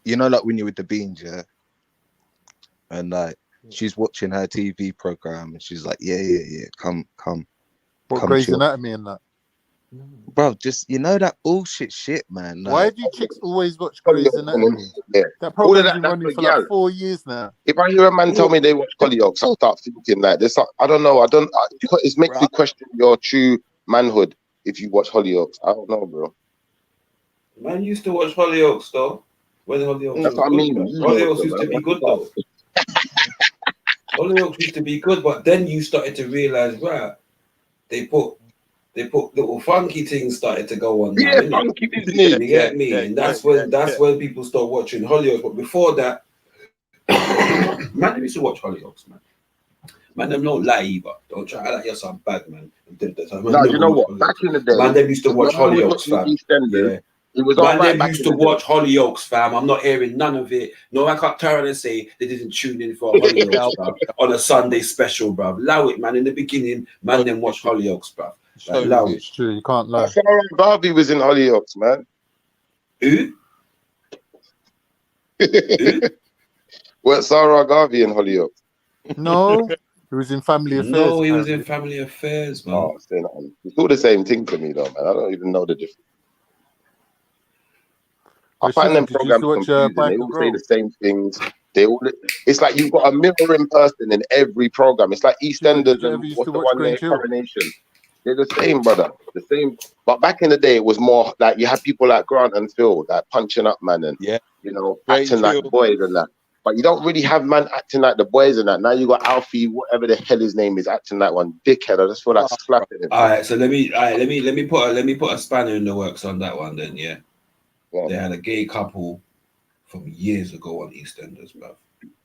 S8: You know, like when you're with the Beans, yeah. And like she's watching her TV program, and she's like, yeah, come.
S6: What, Grey's Anatomy and that?
S8: Bro, just that bullshit shit, man. Like,
S6: why do you chicks always watch Grey's Anatomy?
S3: Yeah.
S6: That program's been running for like 4 years now.
S3: If I hear a man tell me they watch Hollyoaks, I start thinking like this. I don't know. It makes me question your true manhood if you watch Hollyoaks. I don't know, bro.
S9: Man used to watch Hollyoaks though. When Hollyoaks
S3: That's
S9: was
S3: what I
S9: good,
S3: mean.
S9: man. Hollyoaks used to be good though. Hollyoaks used to be good, but then you started to realize, right, they put little funky things started to go on.
S3: Yeah,
S9: now,
S3: funky,
S9: didn't it? You get me? And that's when people start watching Hollyoaks. But before that, man, they used to watch Hollyoaks, man. Man, them don't lie either. Don't try like you're some bad man.
S3: No, you know what? Back in the day,
S9: man, them used to watch Hollyoaks, fam.
S3: Yeah. It was
S9: man,
S3: right
S9: them used to watch Hollyoaks, fam. I'm not hearing none of it. No, I can't turn and say they didn't tune in for Hollyoaks, bruv, on a Sunday special, bruv. Allow it, man. In the beginning, man, them watch Hollyoaks, bruv. Like, allow it.
S6: It's true. You can't lie.
S3: Sarah Garvey was in Hollyoaks, man.
S9: Who?
S3: Who? What, Sarah Garvey in Hollyoaks?
S6: No. He was in Family Affairs.
S9: No, he was in Family Affairs, man.
S3: Oh, it's all the same thing to me, though, man. I don't even know the difference. I find them programs confusing. They all say the same things. They all. It's like you've got a mirroring person in every program. It's like EastEnders and what's the one there, Coronation. They're the same, brother. The same. But back in the day, it was more like you had people like Grant and Phil, like punching up, man, and acting like the boys and that. But you don't really have man acting like the boys and that. Now you got Alfie, whatever the hell his name is, acting like one dickhead. I just feel like slapping him.
S9: All right, so let me put a spanner in the works on that one then. Yeah. They had a gay couple from years ago on EastEnders, bruv.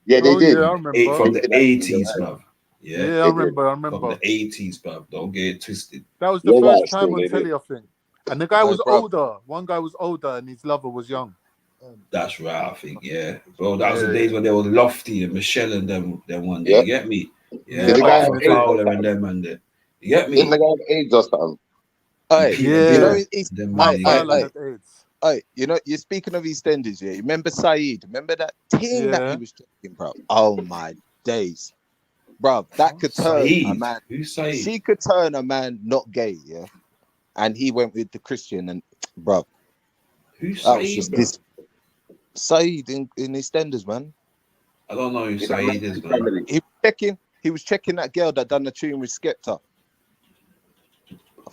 S3: Yeah, they did.
S6: Yeah, I remember.
S9: From the 80s, bruv.
S6: Yeah, I remember.
S9: From the 80s, bruv. Don't get it twisted.
S6: That was the first time on telly, I think. And the guy was older. One guy was older, and his lover was young.
S9: That's right, I think. Yeah, bro. That was the days when there was Lofty and Michelle and them one day. You get me? Yeah,
S3: the guy
S9: Fowler and them and there. You get me?
S3: Didn't the guy have AIDS or something?
S8: Hey, you know, you're speaking of EastEnders, yeah. You remember Saeed? Remember that thing that he was talking, bro? Oh my days, bro. That could turn a man.
S9: Who's Saeed?
S8: She could turn a man not gay, yeah. And he went with the Christian, and bro,
S9: who's
S8: that was
S9: Saeed?
S8: just this Saeed in EastEnders, man.
S9: I don't know who Saeed is, man.
S8: He was checking that girl that done the tune with Skepta.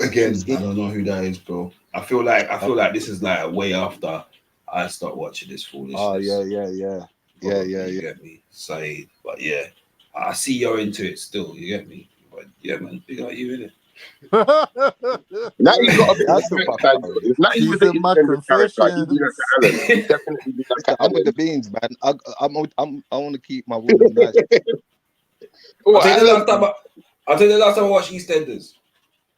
S9: Again, I don't know who that is, bro. I feel like this is like way after I start watching this foolishness.
S8: Oh yeah.
S9: You get me, Saeed. But yeah, I see you're into it still. You get me? But yeah, man, big up you, innit?
S3: Now he's got a bit of a not even the definitely.
S8: I'm with the beans, man. I want to keep my woman nice.
S9: I'll tell you the last time I watched EastEnders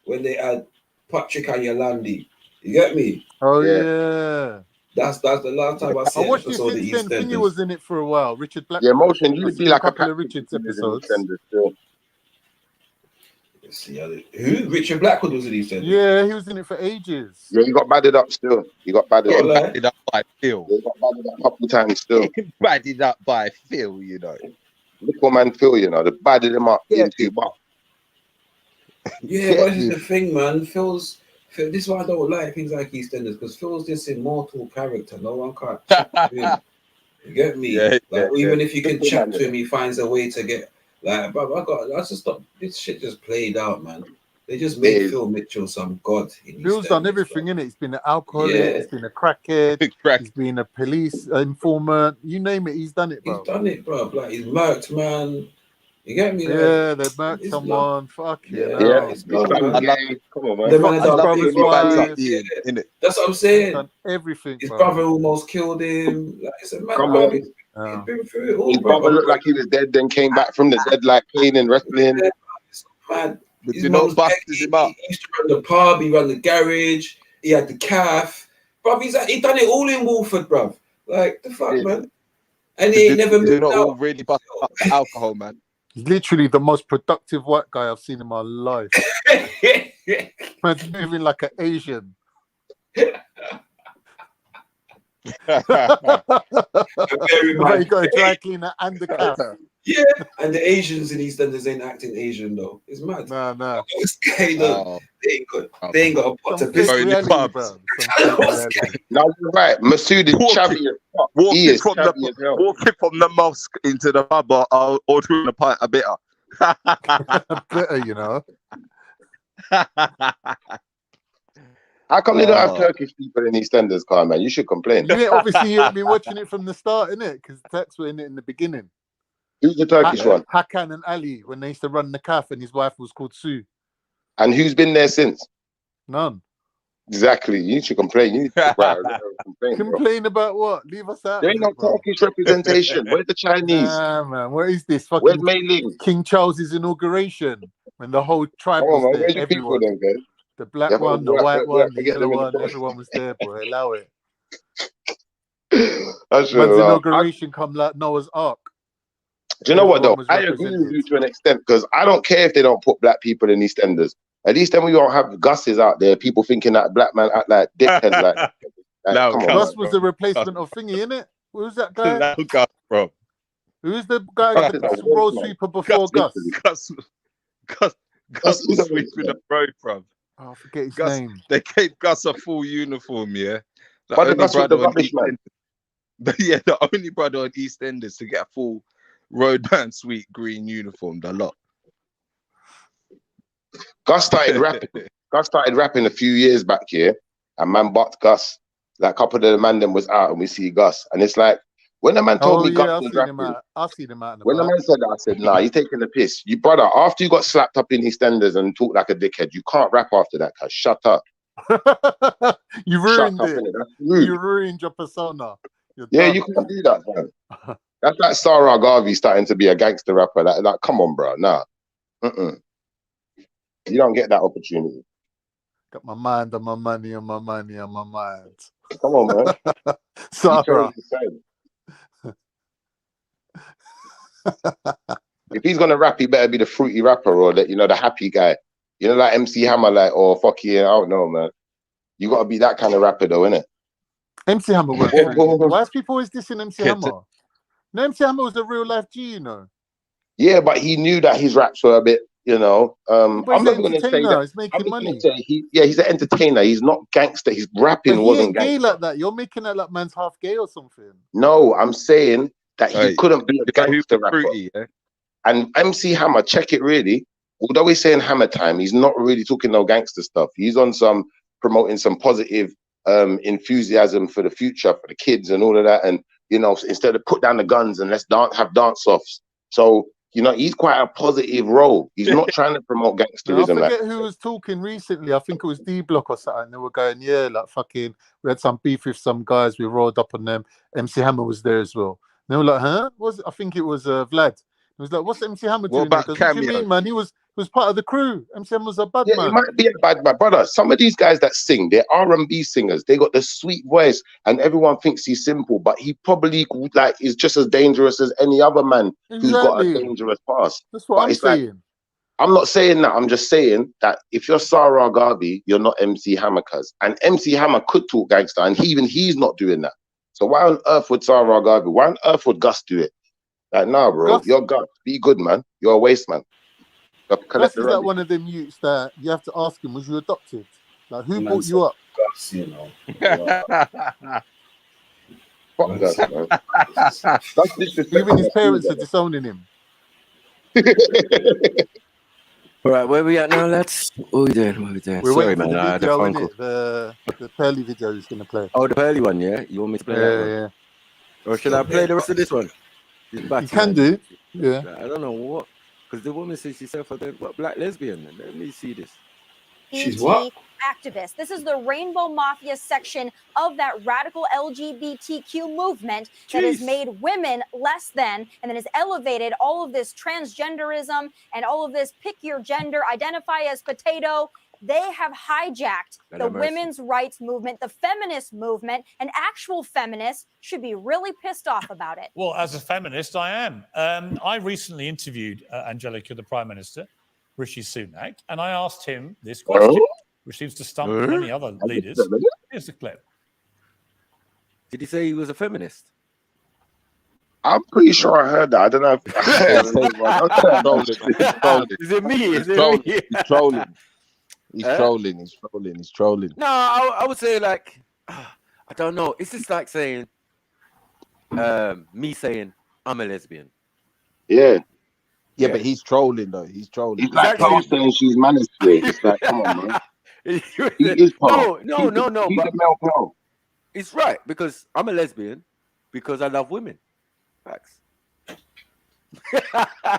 S9: when they had Patrick and Yolandi. You get me?
S6: Oh yeah.
S9: That's the last time I saw
S6: I watched it since then. Thingy was in it for a while. Richard Black.
S3: Yeah, Motion used to be like a
S6: couple of Richard's episodes.
S9: Let's see who? Richard Blackwood was in EastEnders.
S6: Yeah, he was in it for ages.
S3: Yeah, he got badded up still. He got badded
S8: up by Phil.
S3: He got badded up a couple times still.
S8: Badded up by Phil, you know.
S3: Little man Phil, you know, they badded him up into but.
S9: Yeah, but this is the thing, man. Phil's. This is why I don't like things like EastEnders, because Phil's this immortal character. No one can't chat to him. You get me? Even if you can chat to him, he finds a way to get like. But I just thought this shit just played out, man. They just made Phil Mitchell some god.
S6: Phil's done everything in it. He's been an alcoholic. He's been a crackhead. He's been a police informant. You name it, he's done it, bro.
S9: He's done it, bro. Like he's murked, man. You get me?
S6: Yeah, they murked someone. Fuck
S9: yeah.
S3: Come on, man.
S9: That's what I'm saying.
S6: Done everything.
S9: His brother almost killed him. Like it's a man. He's been through it all.
S3: His brother looked like he was dead, then came back from the dead, like cleaning, wrestling.
S9: It's mad. His mom busted him up. He used to run the pub. He ran the garage. He had the calf. Bruv, he done it all in Wolford, bruv. Like the fuck, man. And he ain't never moved out.
S8: Really busted up the alcohol, man.
S6: He's literally the most productive white guy I've seen in my life. Man's moving like an Asian.
S9: Very
S6: But he got a dry cleaner and the cap.
S9: Yeah, and the Asians in EastEnders ain't acting Asian though. It's mad.
S6: No.
S9: They ain't got a pot to piss
S8: in the club.
S3: No, you're right. Masood is chavvy as fuck.
S8: Walking from the mosque into the pub or ordering a pint of bitter.
S6: Bitter, you know.
S3: How come they don't have Turkish people in EastEnders, Carl, man? You should complain.
S6: Yeah, obviously you've been watching it from the start, innit? Because the Turks were in it in the beginning.
S3: Who's the Turkish one?
S6: Hakan and Ali, when they used to run the calf and his wife was called Sue.
S3: And who's been there since?
S6: None.
S3: Exactly. You should complain. You need to
S6: complain about what? Leave us out.
S3: There ain't no Turkish representation. Where's the Chinese?
S6: Nah, man. Where is this?
S3: Where's Mei Ling?
S6: King Charles's inauguration when the whole tribe was there.
S3: Where's the people then, guys?
S6: The black one, the white one, the yellow one, everyone was there, boy. Allow it.
S3: Man's
S6: inauguration come like Noah's Ark.
S3: Do you know what though? I agree with you to an extent because I don't care if they don't put black people in EastEnders. At least then we don't have Gus's out there. People thinking that black man act like dickheads. like,
S6: Gus was the replacement of Thingy, innit? What was that guy?
S8: Gus, bro.
S6: Who's the guy,
S3: Gus
S6: the
S3: is a
S6: road
S3: wolf, man.
S6: sweeper before Gus?
S8: Gus was sweeping the road, bruv.
S6: Oh, I forget his
S8: Gus,
S6: name.
S8: they gave Gus a full uniform, yeah. The
S3: But the
S8: only
S3: Gus was the
S8: brother on
S3: rubbish man.
S8: Yeah, the only brother on EastEnders to get a full roadman sweet green uniform, the lot.
S3: Gus started rapping a few years back here, and man bucked Gus. Like a couple of the man them was out, and we see Gus, and it's like when the man told
S6: Oh
S3: me Gus
S6: yeah,
S3: was rapping.
S6: I've seen him out and
S3: When the
S6: about.
S3: man said that, I said, "Nah, you're taking the piss, you brother. After you got slapped up in EastEnders and talk like a dickhead, you can't rap after that. Cuz shut up.
S6: You ruined
S3: Shut up,
S6: it.
S3: innit? That's rude.
S6: You ruined your persona. You're
S3: Yeah,
S6: done.
S3: you can't do that, man. That's like Sarah Garvey starting to be a gangster rapper. Like, come on, bro. Nah. You don't get that opportunity.
S6: Got my mind on my money, on my money, on my mind.
S3: Come on, man.
S6: Sarah.
S3: If he's gonna rap, he better be the fruity rapper or the happy guy. You know, like MC Hammer, like, or fucking, I don't know, man. You gotta be that kind of rapper though, innit?
S6: MC Hammer went fruity. Why is people always dissing MC Hammer? No, MC Hammer was a real life G, you know.
S3: Yeah, but he knew that his raps were a bit, I'm not gonna say that.
S6: He's making money.
S3: He's an entertainer. He's not gangster. His rapping
S6: But he
S3: wasn't
S6: ain't gay
S3: gangster.
S6: like that. You're making that like man's half gay or something.
S3: No, I'm saying that he couldn't be a gangster rapper.
S8: Fruity, yeah?
S3: And MC Hammer, check it really. Although he's saying Hammer time, he's not really talking no gangster stuff. He's on some promoting some positive enthusiasm for the future, for the kids and all of that. And, instead of put down the guns and let's have dance-offs. So, he's quite a positive role. He's not trying to promote gangsterism.
S6: I forget who was talking recently. I think it was D-Block or something. They were going, yeah, like fucking, we had some beef with some guys. We rolled up on them. MC Hammer was there as well. And they were like, huh? I think it was Vlad. He was like, what's MC Hammer doing?
S8: What about
S6: what do you
S8: Cameo?
S6: mean, man? He was part of the crew. MC Hammer was a bad man.
S3: He might be a bad man, brother. Some of these guys that sing, they're R&B singers. They got the sweet voice, and everyone thinks he's simple, but he probably is just as dangerous as any other man who's got a dangerous past.
S6: That's what I'm saying.
S3: I'm not saying that. I'm just saying that if you're Sarah Garvey, you're not MC Hammer, cuz. And MC Hammer could talk gangster, and he's not doing that. So why on earth would Sarah Garvey? Why on earth would Gus do it? Like, nah, bro. You're Gus. Be good, man. You're a waste man.
S6: Gus is like one of them youths that you have to ask him, was you adopted? Like, who brought you up?
S9: Gus,
S3: Fuck Gus, man. That's disrespectful.
S6: Even his parents are disowning him.
S1: All right, where we at now, lads? What are we doing?
S6: We're
S1: Sorry,
S6: waiting for
S1: man. I
S6: the
S1: had a
S6: video,
S1: phone call.
S6: innit? The Pearly video is going to play.
S1: Oh, the Pearly one, yeah? You want me to play that one?
S6: Yeah.
S1: Or should I play the rest of this one?
S6: You can do. Yeah.
S1: I don't know what. Because the woman says she's a black lesbian. Let me see this.
S10: She's what? Activist. This is the Rainbow Mafia section of that radical LGBTQ movement that has made women less than and then has elevated all of this transgenderism and all of this pick your gender, identify as potato. They have hijacked the women's rights movement, the feminist movement, and actual feminists should be really pissed off about it.
S16: Well, as a feminist, I am. I recently interviewed Angelica, the Prime Minister, Rishi Sunak, and I asked him this question, which seems to stump many other leaders. Here's the clip.
S1: Did he say he was a feminist?
S3: I'm pretty sure I heard that. I don't know if
S1: Is it me? Is it me?
S8: He's trolling. He's trolling.
S1: No, I would say like, I don't know. It's just like saying, me saying I'm a lesbian.
S3: Yeah.
S8: Yeah, but he's trolling though. He's trolling.
S3: He's like Pearl saying she's manosphere. It's like, come on, man. He is Pearl.
S1: No.
S3: He's a male Pearl.
S1: It's right because I'm a lesbian because I love women. Facts.
S3: I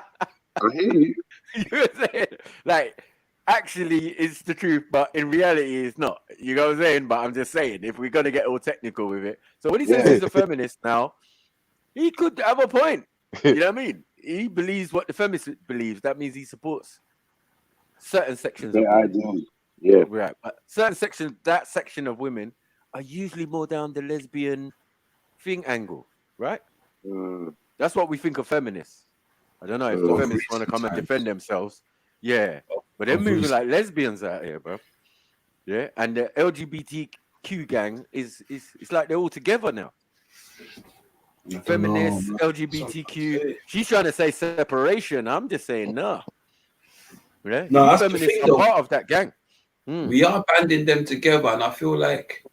S3: hear you.
S1: You know what I'm saying? Like, actually, it's the truth, but in reality, it's not. You know what I'm saying? But I'm just saying, if we're gonna get all technical with it. So when he says he's a feminist now, he could have a point. You know what I mean? He believes what the feminist believes. That means he supports certain sections.
S3: Yeah, I do. Yeah.
S1: Right. But certain sections, that section of women are usually more down the lesbian thing angle, right? That's what we think of feminists. I don't know if the feminists want to come and defend themselves. Yeah. But they're moving like lesbians out here, bro. Yeah. And the LGBTQ gang is it's like they're all together now. feminists, LGBTQ. She's trying to say separation. I'm just saying no. Yeah,
S9: No,
S1: you
S9: that's the
S1: feminists
S9: thing,
S1: are
S9: though.
S1: part of that gang.
S9: We are banding them together, and I feel like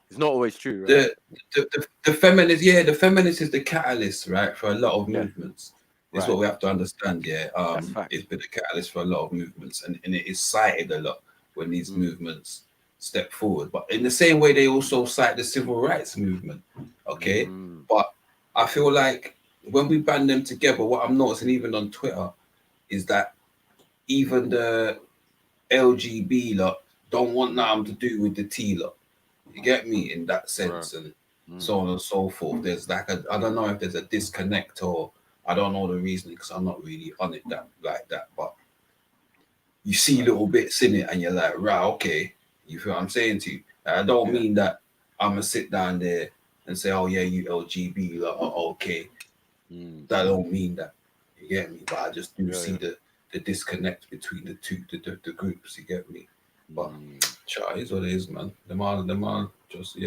S1: it's not always true. Right?
S9: The feminist, the feminist is the catalyst, right, for a lot of movements. It's what we have to understand. It's been a catalyst for a lot of movements, and it is cited a lot when these movements step forward. But in the same way, they also cite the civil rights movement. Okay, but I feel like when we band them together, what I'm noticing even on Twitter is that even the LGB lot don't want nothing to do with the T lot. You get me in that sense, and so on and so forth. There's like I don't know if there's a disconnect, or I don't know the reason, because I'm not really on it like that. But you see little bits in it, and you're like, right, okay. You feel what I'm saying to you? I don't mean that I'm gonna sit down there and say, oh yeah, you LGB lot are okay. That don't mean that. You get me? But I just do see the disconnect between the two the groups. You get me? But it is what it is, man. Them all just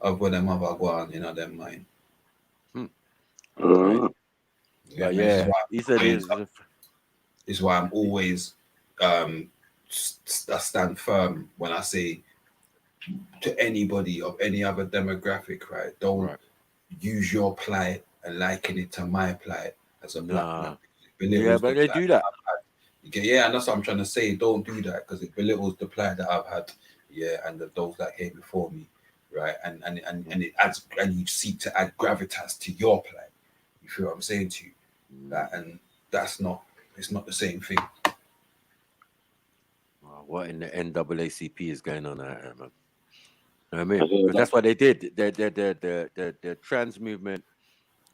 S9: of where them have a go on, them mind. Right?
S1: He said
S9: is why I'm always I stand firm when I say to anybody of any other demographic, right? Don't use your plight and liken it to my plight as a black man.
S1: But they do that.
S9: And that's what I'm trying to say. Don't do that, because it belittles the plight that I've had, and those that came before me, right? And it adds, and you seek to add gravitas to your plight. You feel what I'm saying to you? And it's not the same thing.
S1: What in the NAACP is going on out here, man? You know what I mean? Because that's what they did. The trans movement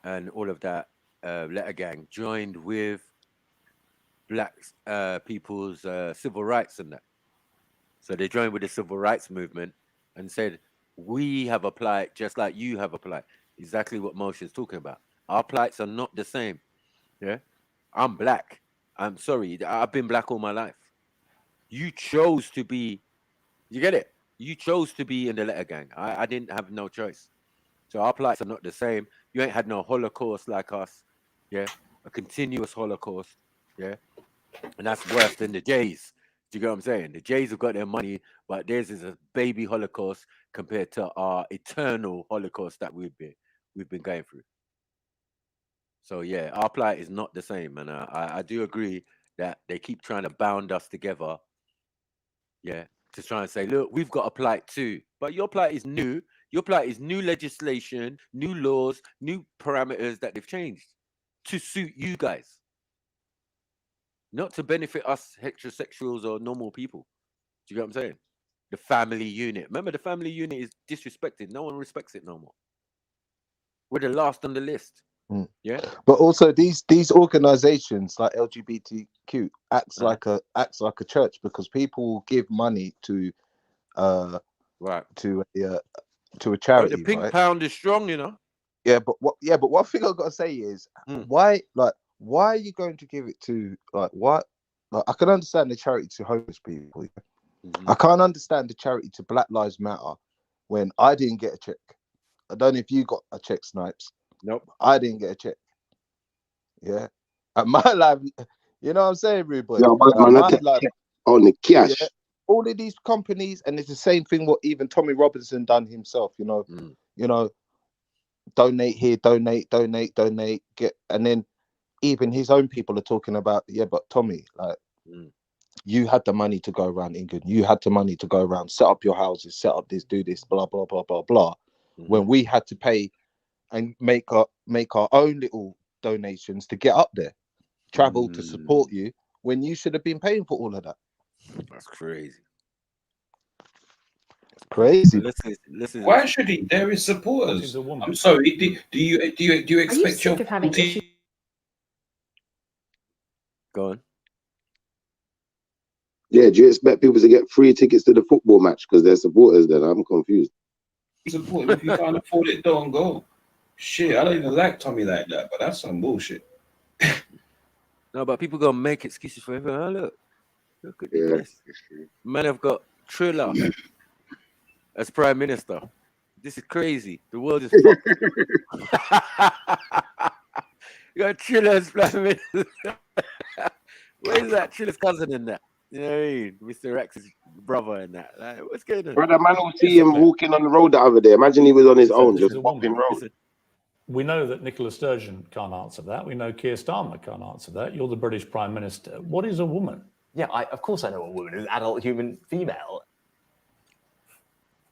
S1: and all of that letter gang joined with black people's civil rights and that. So they joined with the civil rights movement and said, we have a plight just like you have a plight. Exactly what Moshe's talking about. Our plights are not the same. Yeah, I'm black. I'm sorry. I've been black all my life. You chose to be, you get it? You chose to be in the letter gang. I didn't have no choice. So our plights are not the same. You ain't had no Holocaust like us. Yeah, a continuous Holocaust. Yeah, and that's worse than the Jays. Do you get what I'm saying? The Jays have got their money, but theirs is a baby Holocaust compared to our eternal Holocaust that we've been going through. So yeah, our plight is not the same, and I do agree that they keep trying to bound us together. Yeah, to try and say, look, we've got a plight too, but your plight is new. Your plight is new legislation, new laws, new parameters that they've changed to suit you guys, not to benefit us heterosexuals or normal people. Do you get what I'm saying? The family unit. Remember, the family unit is disrespected. No one respects it no more. We're the last on the list. Yeah.
S8: But also these organizations like LGBTQ acts like a church, because people will give money to to a charity.
S1: The pink
S8: right?
S1: pound is strong, you know.
S8: Yeah, but one thing I've got to say is why are you going to give it to I can understand the charity to homeless people. I can't understand the charity to Black Lives Matter when I didn't get a check. I don't know if you got a check, Snipes.
S1: Nope.
S8: I didn't get a check. Yeah. At my life, you know what I'm saying, Rude Boy?
S3: Yeah, but man, on the cash.
S8: Yeah, all of these companies, and it's the same thing what even Tommy Robinson done himself, you know, donate here, donate, get, and then even his own people are talking about, but Tommy, like, you had the money to go around England, you had the money to go around, set up your houses, set up this, do this, blah, blah, blah, blah, blah. When we had to pay and make our own little donations to get up there, travel to support you, when you should have been paying for all of that.
S1: That's crazy.
S8: Crazy.
S1: Listen.
S9: Why should he? There is supporters. I'm sorry. Do you expect your team?
S1: Go on.
S3: Yeah, do you expect people to get free tickets to the football match because they're supporters? Then I'm confused.
S9: Support if you can't afford it, don't go. Shit, I don't even like Tommy like that, but that's some bullshit.
S1: No, but people gonna make excuses for everyone. Oh, look at this. Man have got Triller as Prime Minister. This is crazy. The world is fucked. You got Chiller's plan. Where's that Chiller's cousin in that? You know what I mean? Mr. X's brother and that. Like, what's going on?
S3: Brother, man, will see him walking on the road the other day. Imagine he was on his own, just walking road.
S16: We know that Nicola Sturgeon can't answer that. We know Keir Starmer can't answer that. You're the British Prime Minister. What is a woman?
S11: Yeah, of course I know what a woman is. Adult human female.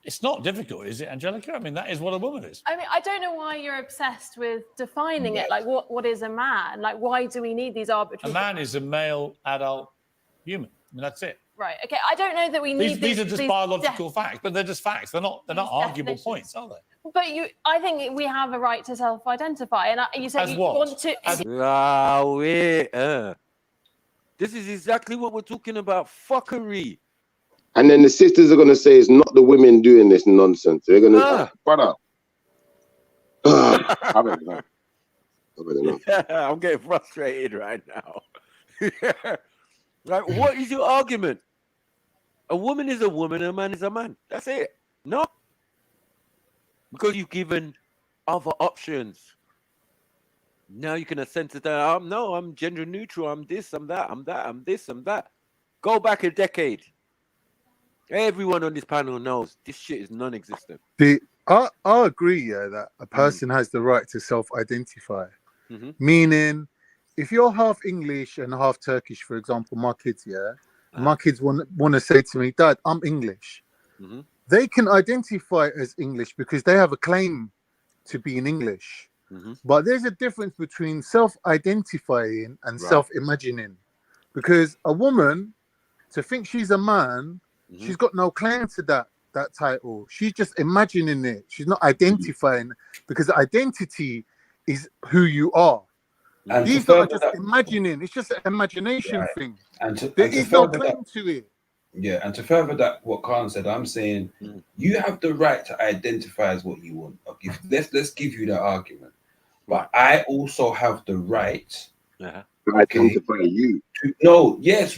S16: It's not difficult, is it, Angelica? I mean, that is what a woman is.
S17: I mean, I don't know why you're obsessed with defining it. Like, what is a man? Like, why do we need these arbitrary...
S16: A man is a male adult human. I mean, that's it.
S17: Right. Okay. I don't know that we need
S16: these are just biological facts, but they're just facts. They're not arguable points, are they?
S17: But I think we have a right to self-identify, and you said want to.
S1: This is exactly what we're talking about. Fuckery.
S3: And then the sisters are gonna say it's not the women doing this nonsense. They're gonna, brother. I better know.
S1: I'm getting frustrated right now. Like, what is your argument? A woman is a woman, a man is a man. That's it. No. Because you've given other options. Now you can assent to that. No, I'm gender neutral. I'm this, I'm that, I'm that, I'm this, I'm that. Go back a decade. Everyone on this panel knows this shit is non-existent.
S6: I agree, that a person has the right to self-identify. Meaning, if you're half English and half Turkish, for example, my kids, my kids want to say to me, Dad, I'm English. They can identify as English because they have a claim to being English. But there's a difference between self-identifying and self-imagining. Because a woman, to think she's a man, she's got no claim to that title. She's just imagining it. She's not identifying, because identity is who you are.
S9: And
S6: these are just imagining. It's just an imagination thing. There is no claim to it.
S9: Yeah, and to further that, what Khan said, I'm saying you have the right to identify as what you want. Let's give you that argument. But I also have the right
S3: to identify you.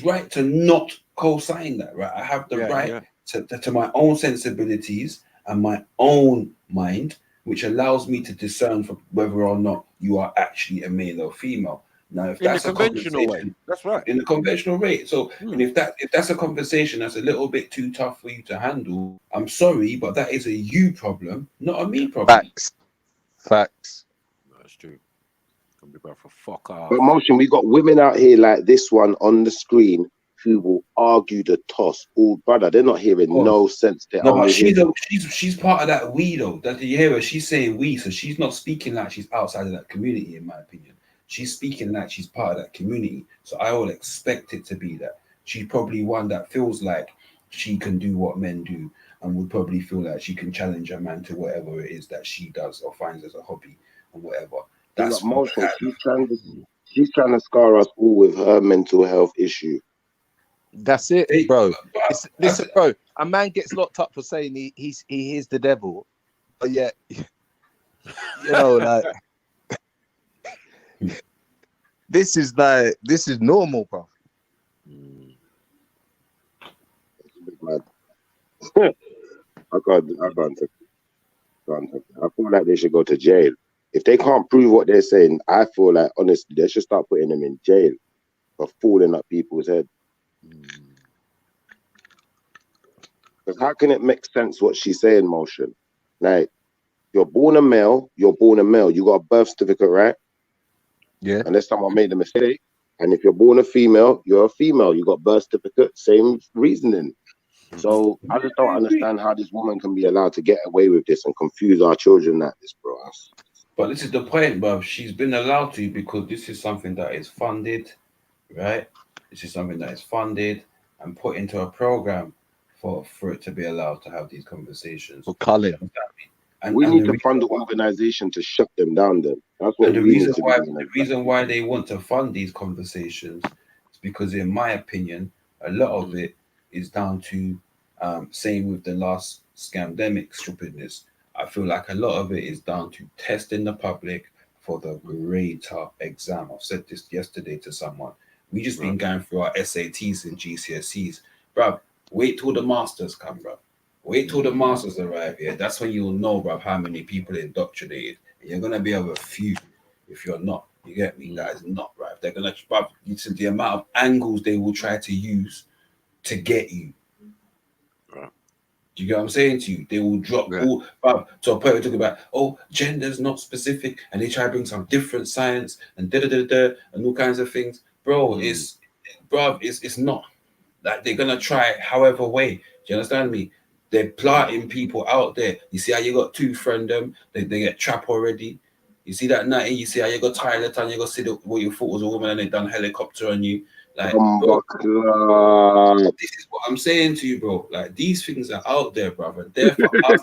S9: Right to not co-sign that, right? I have the right to my own sensibilities and my own mind, which allows me to discern for whether or not you are actually a male or female. Now, if that's
S1: in the conventional way, that's right.
S9: In the conventional way. So, and if that's a conversation that's a little bit too tough for you to handle, I'm sorry, but that is a you problem, not a me problem.
S8: Facts.
S1: That's true. Can be bad for fuck off.
S3: But Motion, we got women out here like this one on the screen who will argue the toss. Oh, brother, they're not hearing no sense.
S9: No, but she's part of that we though. That you hear her? She's saying we, so she's not speaking like she's outside of that community, in my opinion. She's speaking like she's part of that community. So I would expect it to be that. She's probably one that feels like she can do what men do and would probably feel like she can challenge a man to whatever it is that she does or finds as a hobby or whatever. That's
S3: Motion. She's trying to scar us all with her mental health issue.
S8: That's it, bro. Listen, bro. A man gets locked up for saying he is the devil, but yet, you know, like this is normal, bro.
S3: I can't take it. I feel like they should go to jail. If they can't prove what they're saying, I feel like, honestly, they should start putting them in jail for fooling up people's head. Because how can it make sense what she's saying, Motion? Like, you're born a male. You got a birth certificate, right?
S8: Yeah.
S3: Unless someone made a mistake. And if you're born a female, you're a female. You got birth certificate, same reasoning. So I just don't understand how this woman can be allowed to get away with this and confuse our children like this, bro.
S9: But this is the point, bro. She's been allowed to because this is something that is funded, right? This is something that is funded and put into a program for it to be allowed to have these conversations.
S8: For Colin.
S3: And we need to fund the organization to shut them down then. That's what
S9: the reason why they want to fund these conversations is because, in my opinion, a lot of it is down to same with the last scamdemic stupidness. I feel like a lot of it is down to testing the public for the greater exam. I've said this yesterday to someone. We just been going through our SATs and GCSEs. Bruv, wait till the masters come, bruv. Wait till the masters arrive here. That's when you'll know, bruv, how many people are indoctrinated. And you're gonna be over a few if you're not. You get me? That is not right. They're gonna, bruv, it's the amount of angles they will try to use to get you.
S1: Right.
S9: Do you get what I'm saying to you? They will drop all, bruv, to a point we're talking about, oh, gender's not specific, and they try to bring some different science and da-da-da-da and all kinds of things. Bro, it's not. Like, they're gonna try it however way. Do you understand me? They're plotting people out there. You see how you got two friend them, they get trapped already. You see that night, you see how you got Tyler and you got see what you thought was a woman and they done helicopter on you. Like, bro, this is what I'm saying to you, bro. Like, these things are out there, brother. They're for us.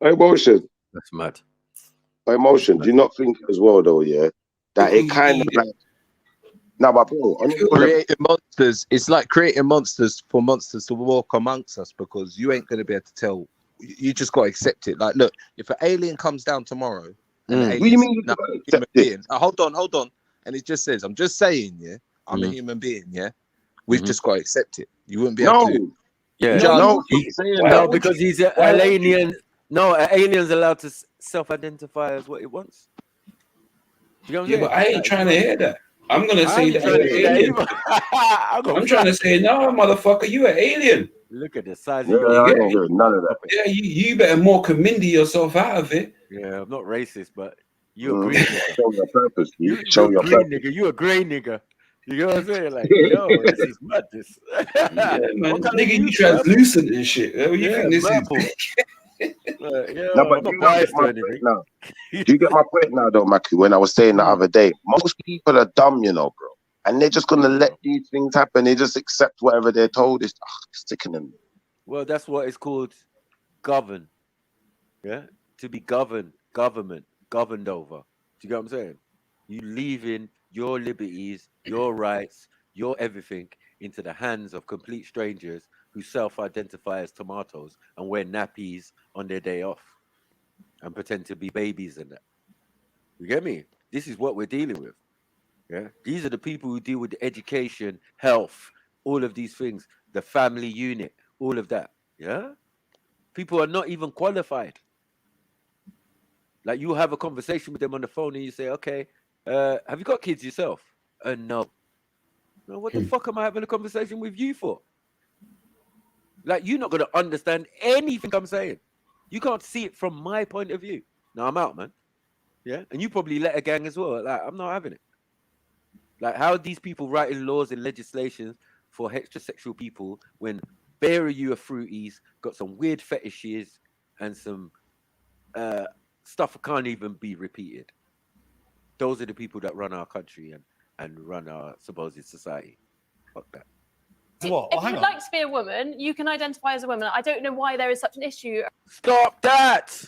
S3: Emotion.
S1: That's mad.
S3: Emotion. Do you not think as well, though, yeah, that it kind of like. No, but bro,
S8: creating monsters. It's like creating monsters for monsters to walk amongst us, because you ain't gonna be able to tell. You just gotta accept it. Like, look, if an alien comes down tomorrow, and the
S3: What do you mean?
S8: human being, hold on, and it just says, I'm just saying, yeah, I'm a human being, yeah. We've just got to accept it. You wouldn't be able to.
S1: Yeah, no, because he's an alien. No, an alien's allowed to self-identify as what it wants. You know what I'm saying?
S9: But I ain't trying to hear that. I'm gonna say that you're an alien. I'm trying to say, no, motherfucker, you an alien.
S1: Look at the size
S3: of
S1: your
S3: I don't hear none of that.
S9: Yeah, you better more Kamindi yourself out of it.
S1: Yeah, I'm not racist, but you agree.
S3: Show your purpose.
S1: You
S3: show your
S1: green
S3: purpose.
S1: nigga. You a grey nigga. You know what I'm saying? Like, yo, this is madness.
S9: Yeah, man. Nigga, you translucent and shit. What do you think this is?
S3: No, but do you not get my point now? Do you get my point now, though, Maki? When I was saying the other day, most people are dumb, you know, bro, and they're just gonna let these things happen. They just accept whatever they're told. It's sticking them.
S1: Well, that's what it's called, govern. Yeah, to be governed, governed over. Do you get what I'm saying? You leaving your liberties, your rights, your everything into the hands of complete strangers who self-identify as tomatoes and wear nappies on their day off and pretend to be babies and that. You get me? This is what we're dealing with. Yeah, these are the people who deal with the education, health, all of these things, the family unit, all of that. Yeah, people are not even qualified. Like, you have a conversation with them on the phone and you say, okay, have you got kids yourself? No. No, what the fuck am I having a conversation with you for? Like, you're not going to understand anything I'm saying. You can't see it from my point of view. No, I'm out, man. Yeah, and you probably let a gang as well. Like, I'm not having it. Like, how are these people writing laws and legislation for heterosexual people when bare of you are fruities, got some weird fetishes and some stuff that can't even be repeated? Those are the people that run our country and run our supposed society. Fuck that.
S12: If you'd like to be a woman, you can identify as a woman. I don't know why there is such an issue.
S1: Stop that!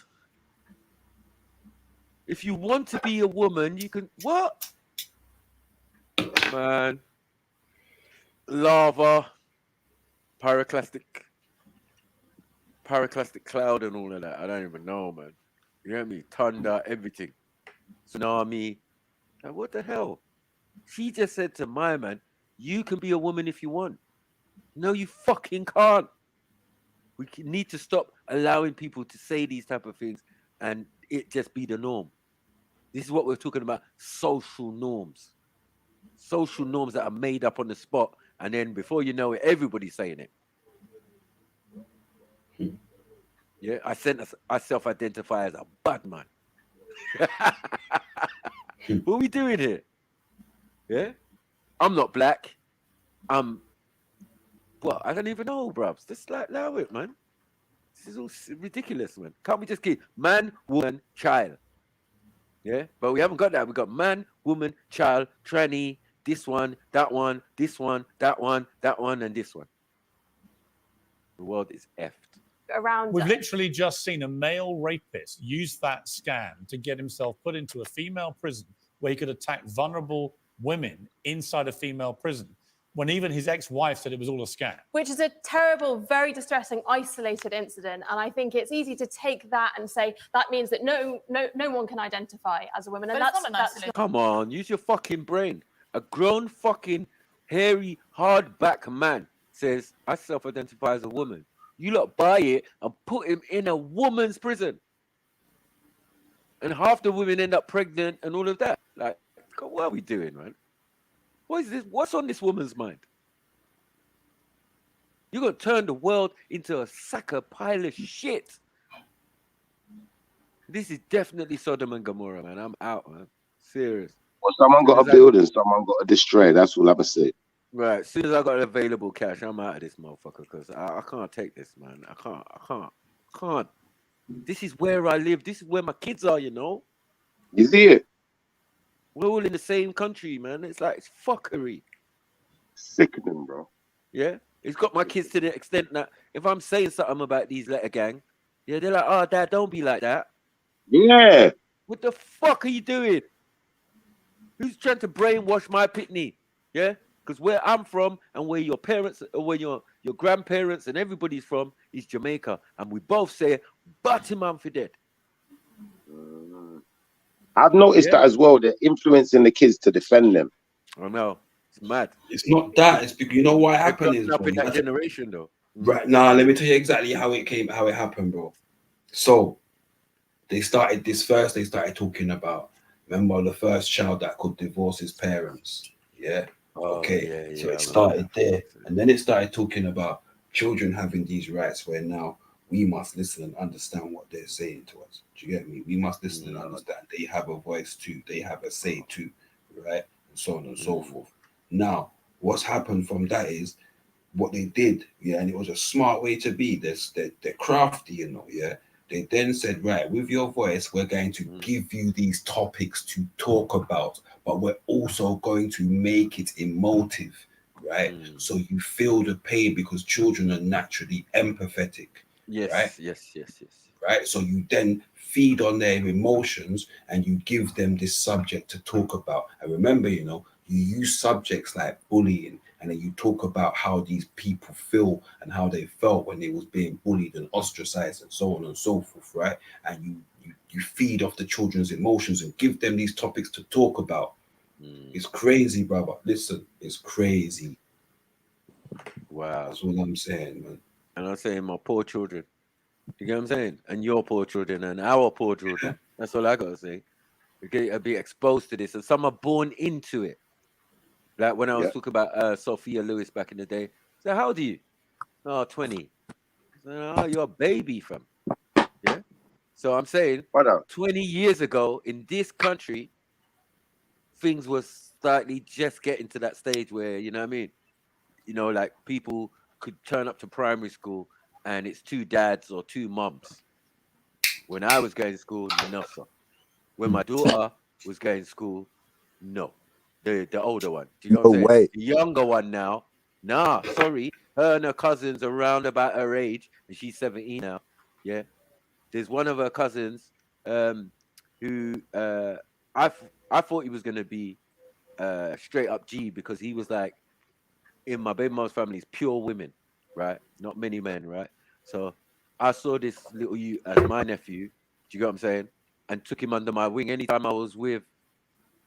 S1: If you want to be a woman, you can. What? Man. Lava. Pyroclastic cloud and all of that. I don't even know, man. You get me? Thunder, everything. Tsunami. Like, what the hell? She just said to my man, you can be a woman if you want. No, you fucking can't. We need to stop allowing people to say these type of things and it just be the norm. This is what we're talking about, social norms. Social norms that are made up on the spot, and then before you know it, everybody's saying it. Yeah, I self-identify as a bad man. What are we doing here? Yeah, I'm not black. Well, I don't even know, bruv. Just like allow it, man. This is all ridiculous, man. Can't we just keep man, woman, child? Yeah, but we haven't got that. We got man, woman, child, tranny, this one, that one, this one, that one, that one, and this one. The world is effed.
S16: We've literally just seen a male rapist use that scam to get himself put into a female prison where he could attack vulnerable women inside a female prison, when even his ex-wife said it was all a scam.
S12: Which is a terrible, very distressing, isolated incident. And I think it's easy to take that and say that means that no one can identify as a woman. And
S19: But
S12: that's
S19: it's not an isolated.
S1: Come on, use your fucking brain. A grown fucking hairy, hardback man says, I self-identify as a woman. You lot buy it and put him in a woman's prison. And half the women end up pregnant and all of that. Like, what are we doing, man? What is this? What's on this woman's mind? You're going to turn the world into a pile of shit. This is definitely Sodom and Gomorrah, man. I'm out, man. Serious.
S3: Well, someone got to build and someone got to destroy. That's all I'm saying.
S1: Right. As soon as I got available cash, I'm out of this motherfucker because I can't take this, man. I can't. This is where I live. This is where my kids are, you know?
S3: You see it?
S1: We're all in the same country, man. It's like, it's fuckery.
S3: Sickening, bro.
S1: Yeah? It's got my kids to the extent that if I'm saying something about these letter gang, yeah, they're like, oh, Dad, don't be like that.
S3: Yeah.
S1: What the fuck are you doing? Who's trying to brainwash my pitney? Yeah? Because where I'm from and where your parents or where your grandparents and everybody's from is Jamaica. And we both say, bat him on for dead.
S3: I've noticed that as well. They're influencing the kids to defend them.
S1: I know. It's mad.
S9: It's not that. It's because you know what happened is
S1: up in that generation though.
S9: Right now, let me tell you exactly how it happened, bro. So they started talking about, remember the first child that could divorce his parents. Yeah. Okay. So it started there. And then it started talking about children having these rights where now we must listen and understand what they're saying to us. Do you get me? We must listen and understand. They have a voice too. They have a say too. Right? And so on and so forth. Now, what's happened from that is what they did, yeah, and it was a smart way to be. They're crafty, you know, yeah. They then said, right, with your voice, we're going to give you these topics to talk about, but we're also going to make it emotive, right? So you feel the pain because children are naturally empathetic,
S1: yes,
S9: right?
S1: Yes.
S9: Right? So you then feed on their emotions and you give them this subject to talk about. And remember, you know, you use subjects like bullying, and then you talk about how these people feel and how they felt when they was being bullied and ostracized and so on and so forth, right? And you feed off the children's emotions and give them these topics to talk about. It's crazy, brother. Listen, it's crazy.
S1: Wow.
S9: That's what I'm saying, man.
S1: And I'm saying my poor children. You get what I'm saying? And your poor children and our poor children. That's all I gotta say. You'll be exposed to this, and some are born into it. Like when I was talking about Sophia Lewis back in the day. So how old are you? Oh, 20. So, oh, you're a baby, fam. Yeah. So I'm saying 20 years ago in this country, things were slightly just getting to that stage where, you know what I mean? You know, like people could turn up to primary school and it's 2 dads or 2 mums. When I was going to school, no, sir. When my daughter was going to school, no. The older one. Do you know what I'm saying?
S6: way.
S1: The younger one now, nah, sorry. Her and her cousins around about her age, and she's 17 now. Yeah. There's one of her cousins who I thought he was gonna be straight up G because he was like in my baby mom's family is pure women, right? Not many men, right? So I saw this little you as my nephew. Do you get what I'm saying? And took him under my wing anytime I was with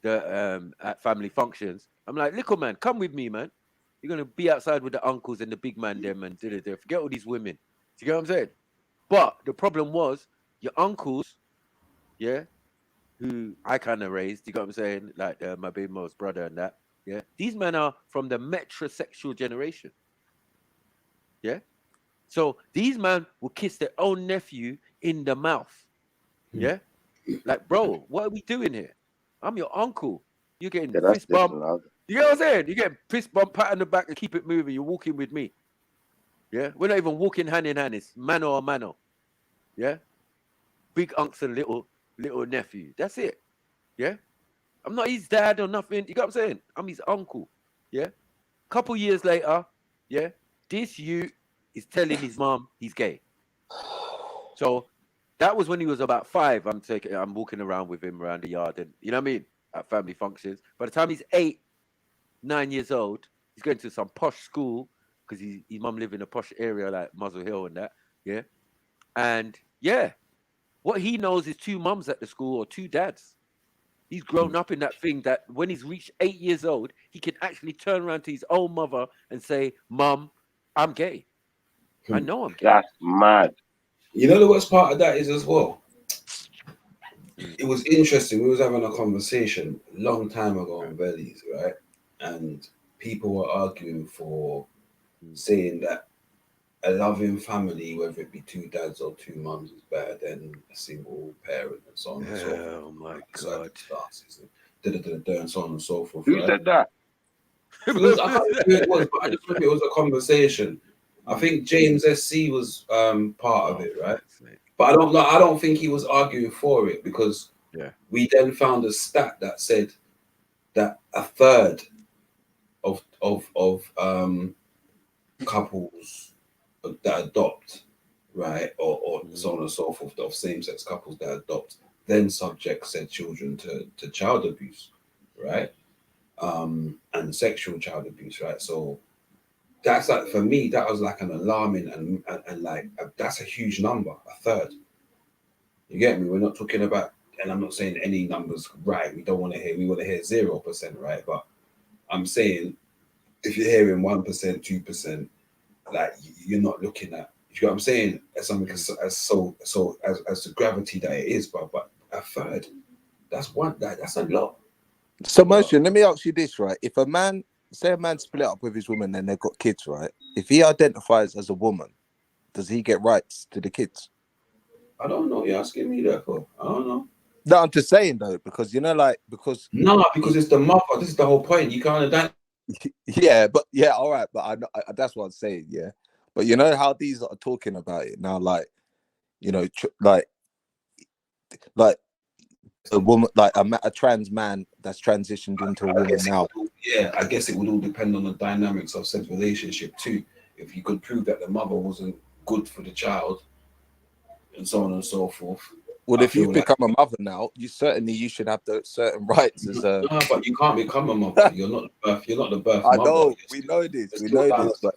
S1: the at family functions. I'm like, little man, come with me, man. You're gonna be outside with the uncles and the big man them and forget all these women. Do you get what I'm saying? But the problem was your uncles, yeah, who I kind of raised. You get what I'm saying? Like my baby mom's brother and that. Yeah, these men are from the metrosexual generation. Yeah, so these men will kiss their own nephew in the mouth. Yeah, like bro, what are we doing here? I'm your uncle. You're getting fist bump. You get what I'm saying? You get fist bump, pat on the back, and keep it moving. You're walking with me. Yeah, we're not even walking hand in hand. It's mano a mano. Yeah, big uncle and little nephew. That's it. Yeah, I'm not his dad or nothing. You got what I'm saying? I'm his uncle. Yeah. Couple years later, yeah, this youth is telling his mom he's gay. So that was when he was about 5. I'm walking around with him around the yard, and you know what I mean, at family functions. By the time he's 8, 9 years old, he's going to some posh school because his mum live in a posh area like Muzzle Hill and that. Yeah. And yeah, what he knows is 2 mums at the school or 2 dads. He's grown up in that thing that when he's reached 8 years old, he can actually turn around to his own mother and say, "Mum, I'm gay. I know I'm gay."
S3: That's mad.
S9: You know the worst part of that is as well. It was interesting. We was having a conversation a long time ago on Bellies, right? And people were arguing for saying that a loving family, whether it be 2 dads or 2 mums, is better than a single parent and so on and so forth.
S1: Oh my God.
S9: Circumstances and so on and so forth.
S3: Who
S9: right?
S3: said that?
S9: I can't remember who it was, but I just remember it was a conversation. I think James SC was part of it, right? But I don't think he was arguing for it, because we then found a stat that said that a third of couples that adopt, right, or so on and so forth, of same-sex couples that adopt, then subject said children to child abuse, right, and sexual child abuse, right. So that's like, for me, that was like an alarming and like that's a huge number, a third. You get me? We're not talking about, and I'm not saying any numbers right. We want to hear 0%, right? But I'm saying if you're hearing 1%, 2%, like you're not looking at. You know what I'm saying? As something as the gravity that it is, but a third. That's a lot.
S8: So, Motion, let me ask you this, right? If a man split up with his woman and they've got kids, right? If he identifies as a woman, does he get rights to the kids?
S9: I don't know. You're asking me that for. I don't know.
S8: No, I'm just saying though, because because
S9: it's the mother. This is the whole point. You can't identify.
S8: Yeah, all right, but that's what I'm saying, yeah. But you know how these are talking about it now, like, you know, like a woman, like a trans man that's transitioned into a woman now.
S9: I guess it would all depend on the dynamics of said relationship too. If you could prove that the mother wasn't good for the child, and so on and so forth.
S8: Well, if you become a mother now, you should have certain rights as a.
S9: No, but you can't become a mother. You're not the birth
S8: I
S9: mother.
S8: know, we know this, but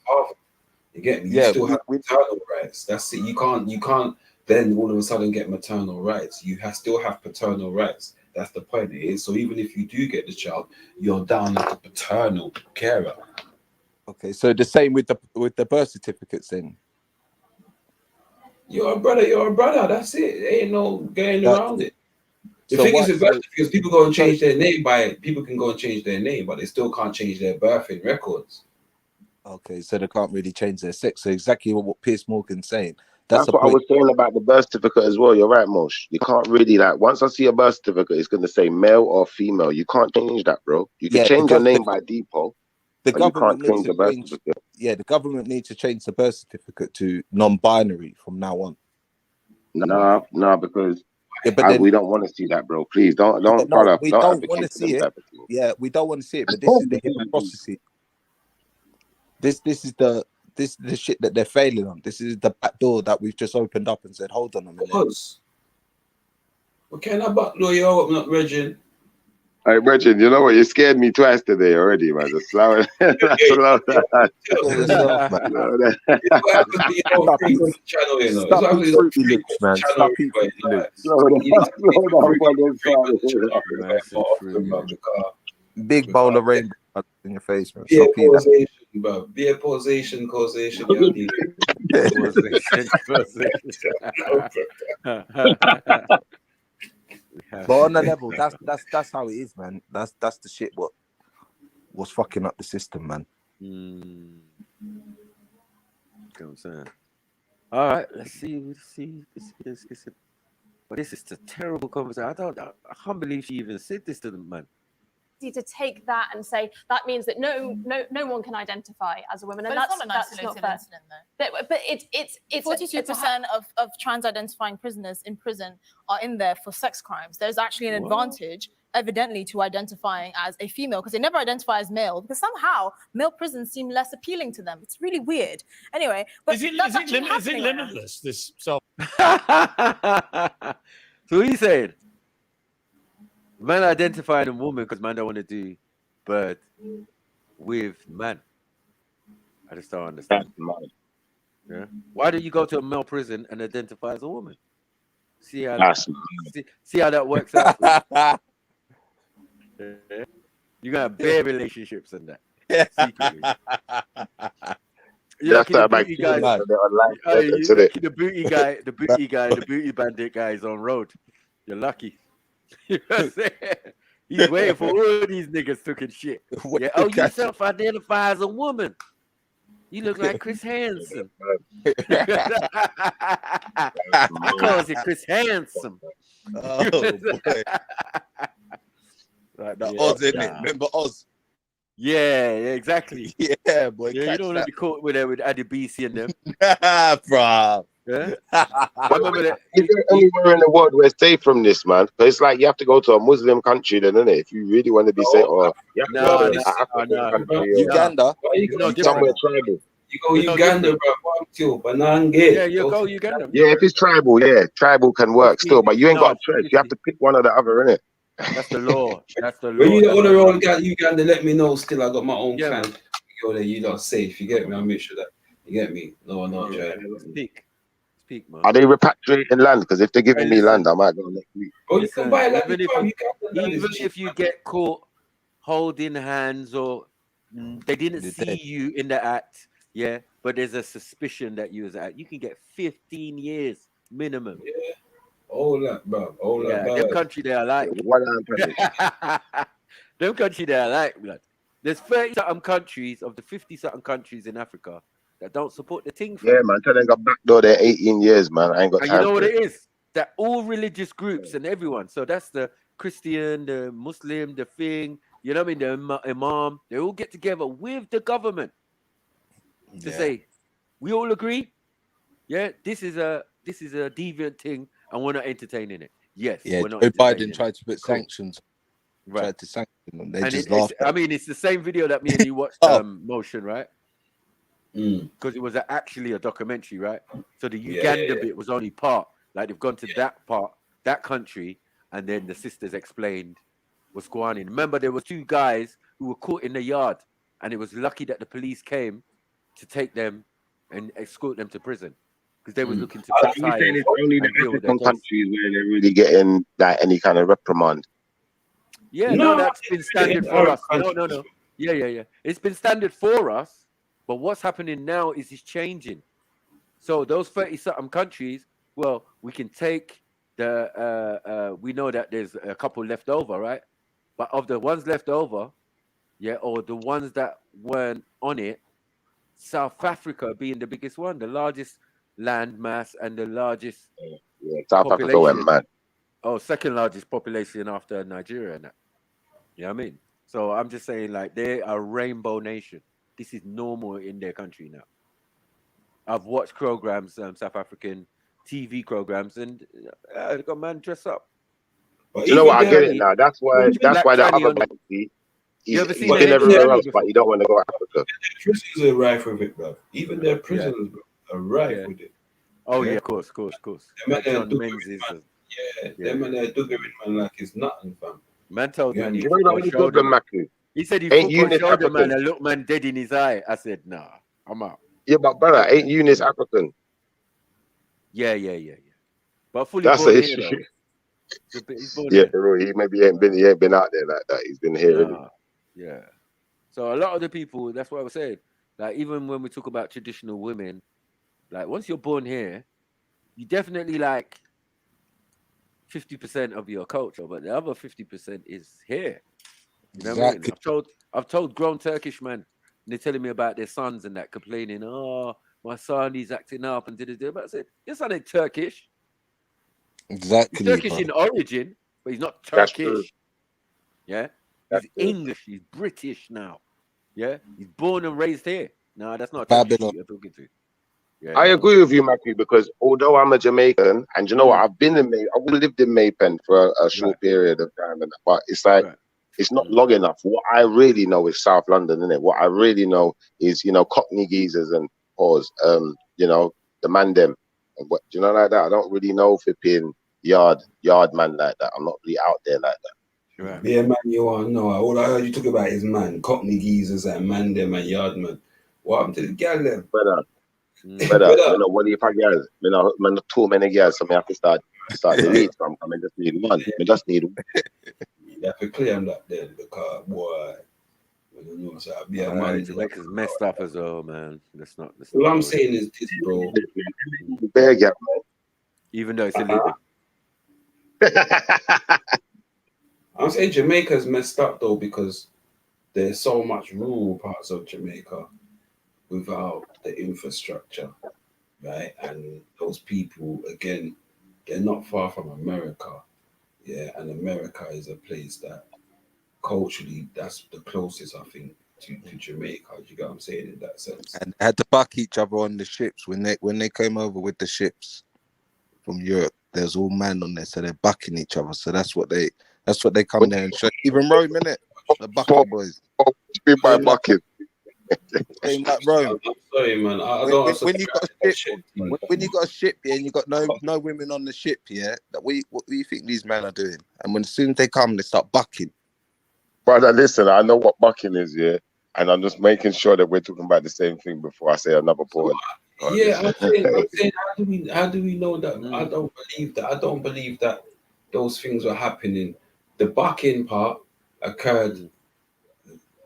S9: you get me. You still have paternal rights. That's it. You can't then all of a sudden get maternal rights. You still have paternal rights. That's the point. It is. So even if you do get the child, you're down as the paternal carer.
S8: Okay, so the same with the birth certificates then.
S9: You're a brother. That's it. There ain't no getting around it. The thing is with birth certificates, people go and change their name people can go and change their name, but they still can't change their birthing records.
S8: Okay, so they can't really change their sex. So exactly what Piers Morgan's saying.
S3: That's what I was saying about the birth certificate as well. You're right, Mosh. You can't really, like, once I see a birth certificate, it's going to say male or female. You can't change that, bro. You can change your name by default.
S8: The government
S3: you can't change the birth certificate.
S8: Yeah, the government needs to change the birth certificate to non-binary from now on.
S3: No, because we don't want to see that, bro. Please don't, brother.
S8: We don't want to see it. Yeah, we don't want to see it. But this is the hypocrisy. This is the shit that they're failing on. This is the back door that we've just opened up and said, hold on a minute.
S9: What kind of back door you open up, Regin?
S3: Hey, Regin, you know what? You scared me twice today already, man. Just slow it.
S8: Big bowl of rainbow in your face, man.
S9: Beer causation.
S8: But on the level, that's how it is, man. That's the shit was fucking up the system, man.
S1: You know what I'm saying? All right, let's see. But this is a terrible conversation. I can't believe she even said this to them, man.
S12: To take that and say that means that no one can identify as a woman, and
S13: but
S12: that's
S13: not an isolated incident, though.
S12: But it's
S13: 42% of trans-identifying prisoners in prison are in there for sex crimes. There's actually an advantage, evidently, to identifying as a female, because they never identify as male, because somehow male prisons seem less appealing to them. It's really weird. Anyway, but
S16: is it limitless? This so.
S1: So he said. Man identified a woman because man don't want to do birth with man. I just don't understand. Yeah. Why do you go to a male prison and identify as a woman? See how that works out. Yeah. You got bare relationships and that. Secretly. You're
S3: That's
S1: lucky the
S3: that
S1: booty guy.
S3: online.
S1: You're lucky the booty guy, the booty bandit guy is on road. You're lucky. You know what I'm saying? He's waiting for all these niggas talking shit. Yeah. Oh, you self-identify as a woman. You look like Chris Hansen. I calls you Chris Hansen.
S14: Oh boy. Like the Oz, innit? Remember Oz?
S1: Yeah, exactly.
S14: Yeah, boy.
S1: Yeah, you don't want to be caught with Adibisi and them.
S14: Bruh.
S1: Yeah. I remember that.
S3: Is there anywhere in the world where it's safe from this, man? But it's like you have to go to a Muslim country, then, isn't it? If you really want to be safe, or you have to go to an African country, or
S14: Uganda.
S3: somewhere tribal.
S9: You go Uganda, bro.
S1: Yeah, you go Uganda.
S3: Yeah, if it's tribal, tribal can work still, but you ain't got a choice. You have to pick one or the other, innit?
S1: That's the law. That's the law.
S9: When you don't want to roll Uganda, let me know. Still, I got my own clan. You go there, you lot safe. You get me? I'll make sure that you get me. No, not trying.
S1: Speak, man.
S3: Are they repatriating land? Because if they're giving me land, I might go next week.
S9: Oh, you can buy land.
S1: Even if you get caught holding hands or they didn't see you in the act, yeah, but there's a suspicion that you was at, you can get 15 years minimum.
S9: Yeah. All that, bro. All that.
S1: Them country they are like. Them country they are like, blood. There's 30-something countries of the 50-something countries in Africa that don't support the thing.
S3: Yeah, man. Tell them got backdoor there 18 years, man. I ain't got
S1: And
S3: time.
S1: you know what it is? That all religious groups and everyone. So that's the Christian, the Muslim, the thing. You know what I mean? The Imam. They all get together with the government to say, we all agree. Yeah, this is a deviant thing, and we're not entertaining it. Yes,
S8: Yeah,
S1: we're not.
S8: Joe Biden tried to put sanctions.
S1: Right.
S8: Tried to sanction them. They
S1: And
S8: just
S1: it's,
S8: laughed.
S1: I mean, it's the same video that me and you watched, Motion, right? Because it was actually a documentary, right? So the Uganda bit was only part. Like they've gone to that part, that country, and then the sisters explained what's going on. Remember, there were two guys who were caught in the yard, and it was lucky that the police came to take them and escort them to prison because they were looking to.
S3: Are you saying it's only the African countries where they're really getting like any kind of reprimand?
S1: Yeah, no, that's been standard for us. No. Yeah. It's been standard for us, but what's happening now is it's changing. So those 30-something countries, well, we can take the. We know that there's a couple left over, right? But of the ones left over, or the ones that weren't on it, South Africa being the biggest one, the largest land mass and the largest.
S3: Yeah, South Africa went mad.
S1: Oh, second largest population after Nigeria and that. You know what I mean? So I'm just saying, like, they're a rainbow nation. This is normal in their country now. I've watched programs, South African TV programs, and they got man dress up.
S3: But you know what? I get it now. That's why the other man, he's been everywhere else, but you don't want to go to Africa.
S9: Prisons are rife with it, bro. Even their prisons are rife with it.
S1: Oh, yeah, of course.
S9: Them man there doing man like it's nothing, fam.
S1: Man told me.
S3: You know the problem, Maku?
S1: He said he
S3: ain't
S1: football showed the man
S3: African.
S1: and looked man dead in his eye. I said, nah, I'm out.
S3: Yeah, but brother, ain't Eunice African?
S1: Yeah. But fully
S3: That's
S1: born
S3: the
S1: here,
S3: issue.
S1: though. He's born
S3: Yeah,
S1: here.
S3: for real. He maybe ain't been out there like that. He's been here.
S1: Nah, yeah. So a lot of the people, that's what I was saying. Like, even when we talk about traditional women, like, once you're born here, you definitely like 50% of your culture, but the other 50% is here. You know what I mean? I've told grown Turkish men, and they're telling me about their sons and that, complaining, oh, my son, he's acting up and da-da-da. But I said, your son ain't Turkish.
S8: Exactly.
S1: He's Turkish in origin, but he's not Turkish. Yeah? He's English. He's British now. Yeah? He's born and raised here. No, that's not Turkish you're talking to. Yeah,
S3: I agree with you, Matthew, because although I'm a Jamaican, and you know what, I've lived in Maypen for a short period of time, but it's like it's not long enough. What I really know is South London, isn't it? What I really know is, you know, Cockney geezers and pause, you know, the man them, and what, you know, like that. I don't really know flipping yard man like that. I'm not really out there like that.
S1: Right.
S9: Yeah, man, you are no. All I heard you talk about is man, Cockney geezers and man them and yard man. What happened to the gal them?
S3: Better, you know, what if I get, you know, man, too many girls, so I have to start the lead from. I just need one. I just need one.
S9: You have to clear them that then because boy, you know, so yeah, man.
S1: Jamaica's messed up as well, man. Let's not.
S9: All I'm saying is this, bro.
S3: Big gap,
S1: Even though it's illegal.
S9: I'm saying Jamaica's messed up though because there's so much rural parts of Jamaica without the infrastructure, right? And those people, again, they're not far from America, yeah. And America is a place that culturally, that's the closest, I think, to Jamaica. You get what I'm saying in that sense?
S8: And they had to buck each other on the ships when they came over with the ships from Europe. There's all men on there, so they're bucking each other. So that's what they come there and show. Even Rome, innit? The bucking boys.
S3: By bucking.
S8: Same like Rome.
S9: I'm sorry, man.
S8: When you got a ship, when you got a ship, yeah, and you got no women on the ship, yeah. What do you think these men are doing? And as soon as they come, they start bucking.
S3: Brother, listen, I know what bucking is, yeah, and I'm just making sure that we're talking about the same thing before I say another point.
S9: Yeah, I'm saying, how do we know that? I don't believe that. I don't believe that those things were happening. The bucking part occurred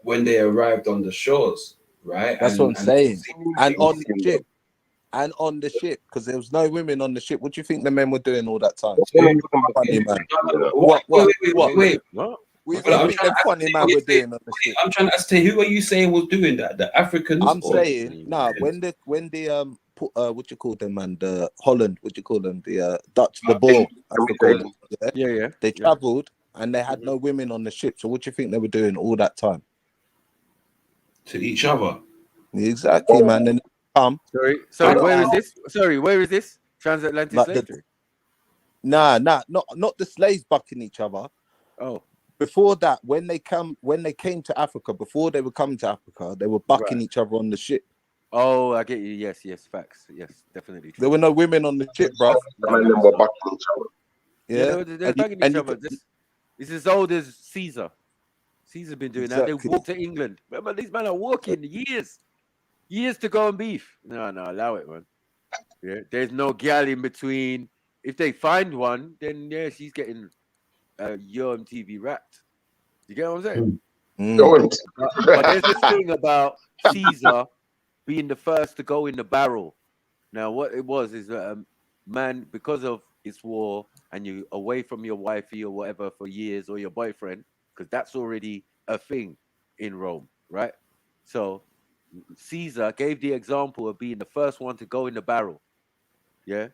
S9: when they arrived on the shores, right?
S8: That's what I'm saying. And on the ship, because there was no women on the ship. What do you think the men were doing all that time? Funny man. What?
S9: Wait.
S8: What do you think the funny man were doing on the ship?
S9: I'm trying to ask you, who are you saying was doing that? The Africans?
S8: I'm saying, when the what you call them, man, the Holland, what you call them, the Dutch, the Boer,
S1: yeah.
S8: They travelled and they had no women on the ship. So what do you think they were doing all that time?
S9: To each other.
S8: Exactly, man. Then come.
S1: Sorry. Where is this? Transatlantic slavery.
S8: Nah, not the slaves bucking each other.
S1: Oh.
S8: Before that, when they came to Africa, before they were coming to Africa, they were bucking each other on the ship.
S1: Oh, I get you. Yes, facts. Yes, definitely.
S8: There were no women on the ship, bro.
S1: Yeah, they're bucking each other. This is as old as Caesar. Caesar's been doing that. They walked to England. Remember, these men are walking years to go and beef. No, allow it, man. Yeah, there's no gal in between. If they find one, then yeah, she's getting Yo MTV wrapped. You get what I'm saying? But there's this thing about Caesar being the first to go in the barrel. Now, what it was is that man, because of its war, and you away from your wifey or whatever for years, or your boyfriend, because that's already a thing in Rome, right? So Caesar gave the example of being the first one to go in the barrel, yeah,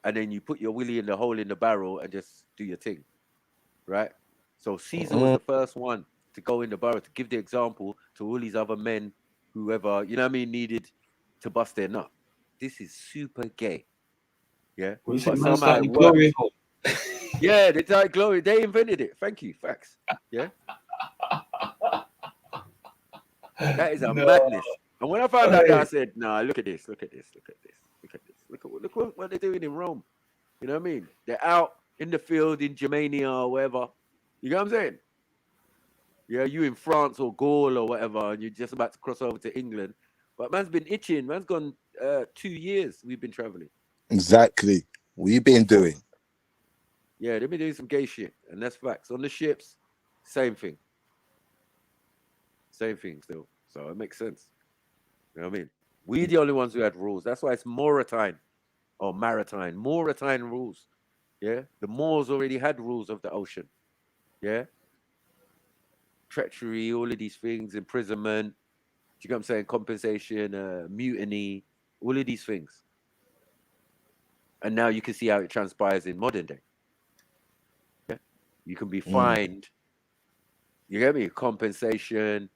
S1: and then you put your willy in the hole in the barrel and just do your thing, right? So Caesar was the first one to go in the barrel to give the example to all these other men, whoever, you know what I mean, needed to bust their nut. This is super gay, yeah.
S9: But
S1: somehow it worked. Yeah, they died glory. They invented it. Thank you. Facts. Yeah. That is a madness. And when I found out that, I said, nah, look at this. Look at what they're doing in Rome. You know what I mean? They're out in the field in Germania or wherever. You know what I'm saying? Yeah, you in France or Gaul or whatever, and you're just about to cross over to England. But man's been itching. Man's gone 2 years we've been traveling.
S8: Exactly. What you been doing?
S1: Yeah, they've been doing some gay shit, and that's facts. On the ships, same thing. Same thing still. So it makes sense. You know what I mean? We're the only ones who had rules. That's why it's Mauritine rules. Yeah, the Moors already had rules of the ocean. Yeah, treachery, all of these things, imprisonment. Do you know what I'm saying? Compensation, mutiny, all of these things. And now you can see how it transpires in modern day. Yeah, you can be fined. You get me? Compensation,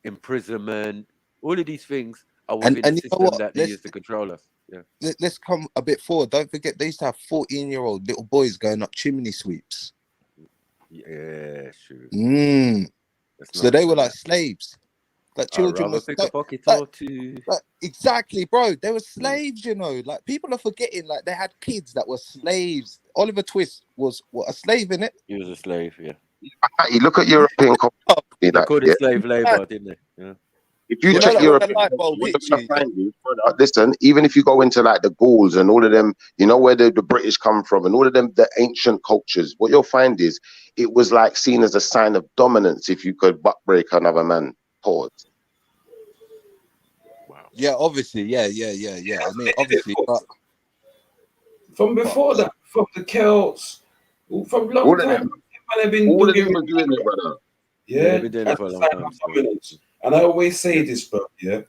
S1: imprisonment, all of these things are within the system that they use to control us. Yeah.
S8: Let's come a bit forward. Don't forget, they used to have 14-year-old little boys going up chimney sweeps.
S1: Yeah, true.
S8: So they were like slaves. Like children was
S1: pick a pocket or two.
S8: Exactly, bro. They were slaves, you know. Like people are forgetting, like they had kids that were slaves. Oliver Twist was a slave, innit?
S1: He was a slave, yeah.
S3: You look at European
S1: they called it slave labor, didn't they? Yeah.
S3: If you
S14: You know,
S3: check
S14: like
S3: Europe,
S14: when the light bulb
S3: what
S14: hits
S3: you're
S14: you.
S3: gonna find is, brother, listen, even if you go into like the Gauls and all of them, you know where the British come from and all of them, the ancient cultures, what you'll find is it was like seen as a sign of dominance if you could butt break another man. Pause.
S14: Yeah, obviously, yeah. I mean, obviously, but
S9: From before that, from the Celts, from long
S3: All of
S9: time,
S3: them.
S9: they've been
S3: All of
S9: doing
S3: them were doing it, brother.
S1: Yeah, they've
S9: yeah,
S1: been doing it
S9: that's
S1: for a
S9: a
S1: long
S9: sign
S1: time.
S9: of dominance. And I always say this, bro, yeah,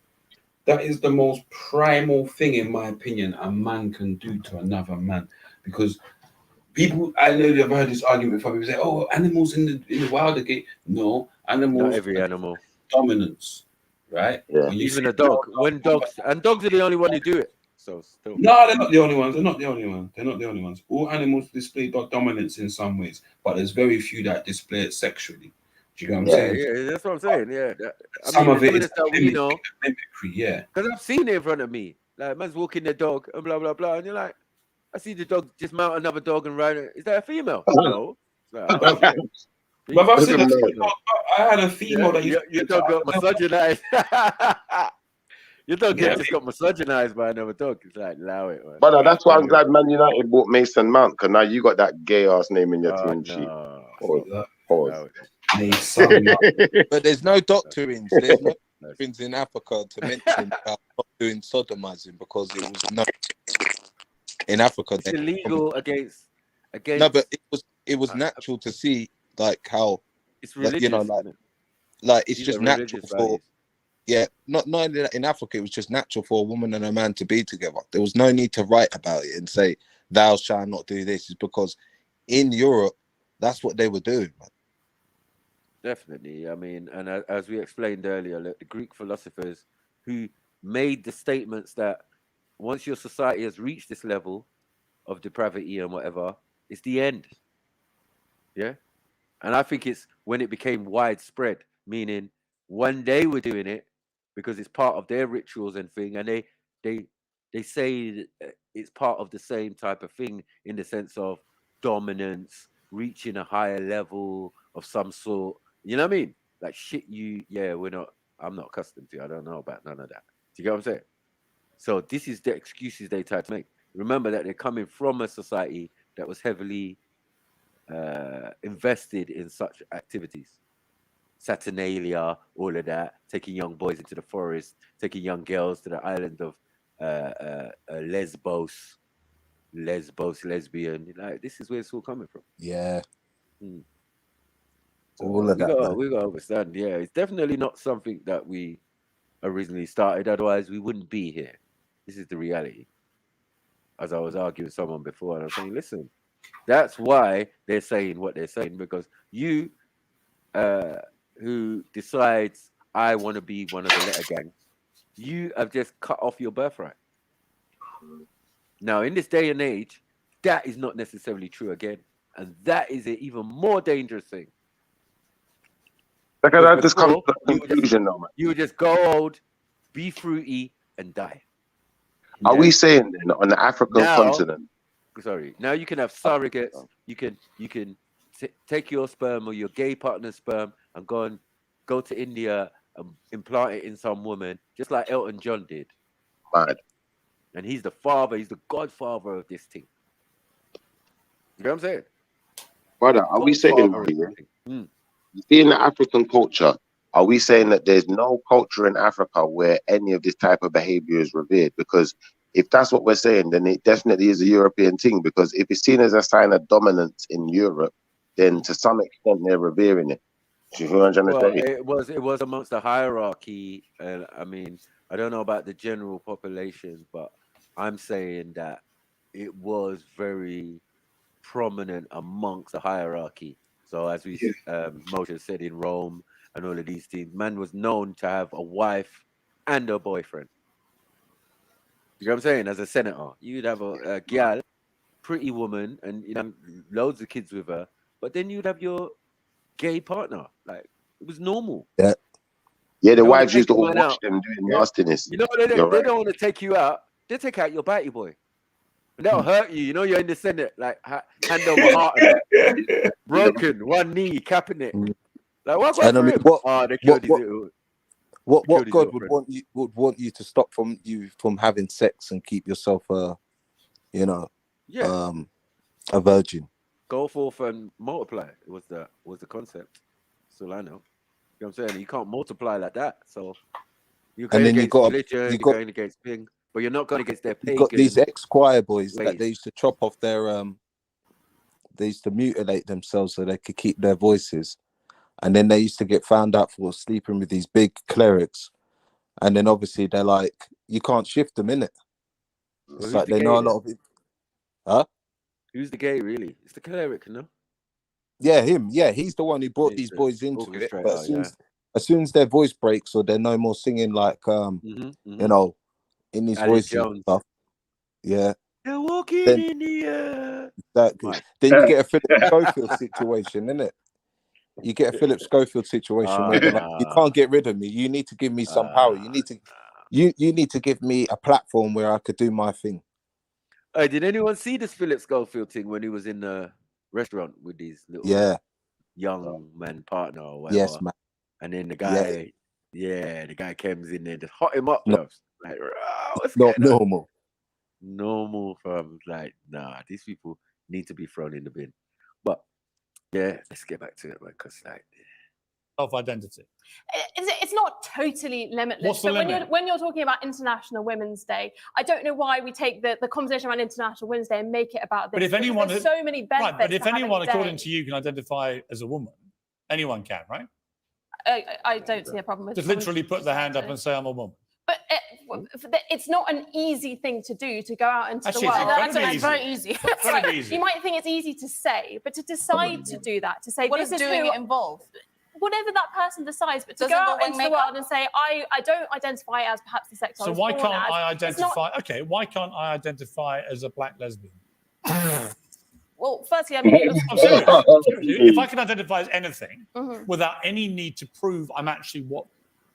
S9: that is the most primal thing, in my opinion, a man can do to another man. Because people, I know they've heard this argument before. People say, "Oh, animals in the wild again." No, animals.
S1: Not every animal.
S9: Dominance, right?
S3: Yeah.
S9: When you
S1: Even
S9: see
S1: a dog. When dogs are the only one who do it. So still.
S9: no, they're not the only ones. They're not the only ones. They're not the only ones. All animals display dominance in some ways, but there's very few that display it sexually. Do you get what I'm
S1: Yeah,
S9: saying?
S1: yeah, that's what I'm saying. Yeah, I
S9: Some
S1: mean,
S9: of
S1: the
S9: it is
S1: dominance that we know,
S9: mimicry, yeah.
S1: because I've seen it in front of me. Like, man's walking their dog and blah blah blah, and you're like, I see the dog just mount another dog and ride it. Is that a female? No. It's like,
S9: But,
S1: okay.
S9: but I've seen
S3: Doesn't
S9: a
S3: matter.
S9: female. I had a female that used
S1: Your
S9: to
S1: dog got misogynized. Your dog
S9: Yeah.
S1: just got misogynized by another dog. It's like, allow it, man.
S3: Brother, that's why I'm glad Man United bought Mason Mount, because now you got that gay ass name in your team sheet.
S1: No.
S3: Pause.
S14: but there's no doctorings. There's no doctorings in Africa to mention about not doing sodomizing because it was not in Africa.
S1: It's illegal against.
S14: No, but it was natural to see like how
S1: it's
S14: like,
S1: religious.
S14: you know, like it's
S1: These
S14: just
S1: are
S14: natural
S1: religious
S14: for
S1: values.
S14: yeah. Not in Africa. It was just natural for a woman and a man to be together. There was no need to write about it and say thou shalt not do this. It's because in Europe that's what they were doing. Man.
S1: Definitely. I mean, and as we explained earlier, look, the Greek philosophers who made the statements that once your society has reached this level of depravity and whatever, it's the end. Yeah. And I think it's when it became widespread, meaning when they were doing it because it's part of their rituals and thing, and they say it's part of the same type of thing in the sense of dominance, reaching a higher level of some sort. You know what I mean? Like shit, I'm not accustomed to. I don't know about none of that. Do you get what I'm saying? So this is the excuses they try to make. Remember that they're coming from a society that was heavily invested in such activities. Saturnalia, all of that, taking young boys into the forest, taking young girls to the island of Lesbos, lesbian. Like, this is where it's all coming from.
S14: Yeah.
S1: So
S14: all of that.
S1: We got to understand. Yeah, it's definitely not something that we originally started. Otherwise, we wouldn't be here. This is the reality. As I was arguing with someone before, and I was saying, listen, that's why they're saying what they're saying, because you who decides I want to be one of the letter gang, you have just cut off your birthright. Now, in this day and age, that is not necessarily true again. And that is an even more dangerous thing.
S3: Because I just come to the conclusion now, man.
S1: You would just go old, be fruity, and die.
S3: Are we saying then on the African continent?
S1: Sorry. Now you can have surrogates. You can take your sperm or your gay partner's sperm and go to India and implant it in some woman, just like Elton John did.
S3: Mad.
S1: And he's the father. He's the godfather of this thing. You know what I'm saying?
S3: Brother, are we saying now, you see in the African culture, are we saying that there's no culture in Africa where any of this type of behavior is revered? Because if that's what we're saying, then it definitely is a European thing. Because if it's seen as a sign of dominance in Europe, then to some extent they're revering it. Do you know what I'm trying to say?
S1: It was amongst the hierarchy. I mean, I don't know about the general population, but I'm saying that it was very prominent amongst the hierarchy. So as we Moshe said, in Rome and all of these things, man was known to have a wife and a boyfriend. You know what I'm saying? As a senator, you'd have a gal, pretty woman, and loads of kids with her, but then you'd have your gay partner. Like, it was normal.
S3: Yeah. Yeah, the wives used to all watch them doing nastiness.
S1: You know, they don't want to take you out. They take out your batty boy. And that'll hurt you. You know, you're in the Senate, like hand over heart, broken, one knee, capping it. Like, what?
S14: And I mean,
S1: they killed his little.
S14: What
S1: killed his
S14: God
S1: girlfriend.
S14: would want you to stop from having sex and keep yourself
S1: Yeah.
S14: a virgin.
S1: Go forth and multiply. It was the concept. That's all I know. You know what I'm saying? You can't multiply like that. So you're
S14: And
S1: going
S14: then you
S1: against
S14: got
S1: religion, you're going against thing, but you're not going against their
S14: you got these
S1: pagan
S14: ex-choir boys that
S1: ways.
S14: they used to chop off their they used to mutilate themselves so they could keep their voices. And then they used to get found out for sleeping with these big clerics. And then obviously they're like, you can't shift them, innit?
S1: Well,
S14: It's
S1: who's
S14: like
S1: the
S14: they
S1: gay
S14: know a
S1: then?
S14: lot of it. Huh?
S1: Who's the gay really? It's the cleric, no?
S14: Yeah, him. Yeah, he's the one who brought
S1: He's
S14: these
S1: the
S14: boys into it. But
S1: orchestrator,
S14: as soon as their voice breaks or they're no more singing like you know, in these
S1: Alex
S14: voices and
S1: Jones.
S14: stuff. Yeah.
S1: They're walking
S14: Then
S1: in the air.
S14: exactly. Then you get a Philip Schofield situation, innit? You get a Philip Schofield situation where they're like, you can't get rid of me. You need to give me some power. You need to you need to give me a platform where I could do my thing.
S1: Hey, did anyone see this Philip Schofield thing when he was in the restaurant with his little young man partner or whatever?
S14: Yes, man.
S1: And then the
S14: Yeah.
S1: guy, the guy comes in there, just hot him up,
S14: No,
S1: bruv. Like, what's
S14: not
S1: going on?
S14: normal.
S1: Normal, fam. Like, nah, these people need to be thrown in the bin. But yeah, let's get back to it, man, because like
S16: self-identity.
S12: It's not totally limitless.
S16: What's the
S12: but
S16: limit?
S12: when you're talking about International Women's Day, I don't know why we take the conversation around International Women's Day and make it about this.
S16: But if anyone,
S12: there's so many benefits.
S16: right? But if
S12: to having
S16: anyone,
S12: a day.
S16: according to you, can identify as a woman, anyone can, right?
S12: I don't see a problem with
S16: Just literally put their hand up and say, "I'm a woman."
S12: But it's not an easy thing to do, to go out into
S16: Actually,
S12: the world.
S16: it's
S12: very easy.
S16: Very easy.
S12: You might think it's easy to say, but to decide to do that, to say
S13: What
S12: this
S13: does
S12: is
S13: doing
S12: who,
S13: it involve?
S12: Whatever that person decides, but to
S13: Does
S12: go
S13: it
S12: out
S13: involve
S12: into the
S13: makeup?
S12: world and say, I don't identify as perhaps the sex I
S16: So
S12: was
S16: why
S12: born
S16: can't
S12: as,
S16: I
S12: it's not-
S16: identify? Okay, why can't I identify as a black lesbian?
S12: Well, firstly, I mean,
S16: I'm serious. If I can identify as anything
S12: Mhm.
S16: without any need to prove I'm actually what.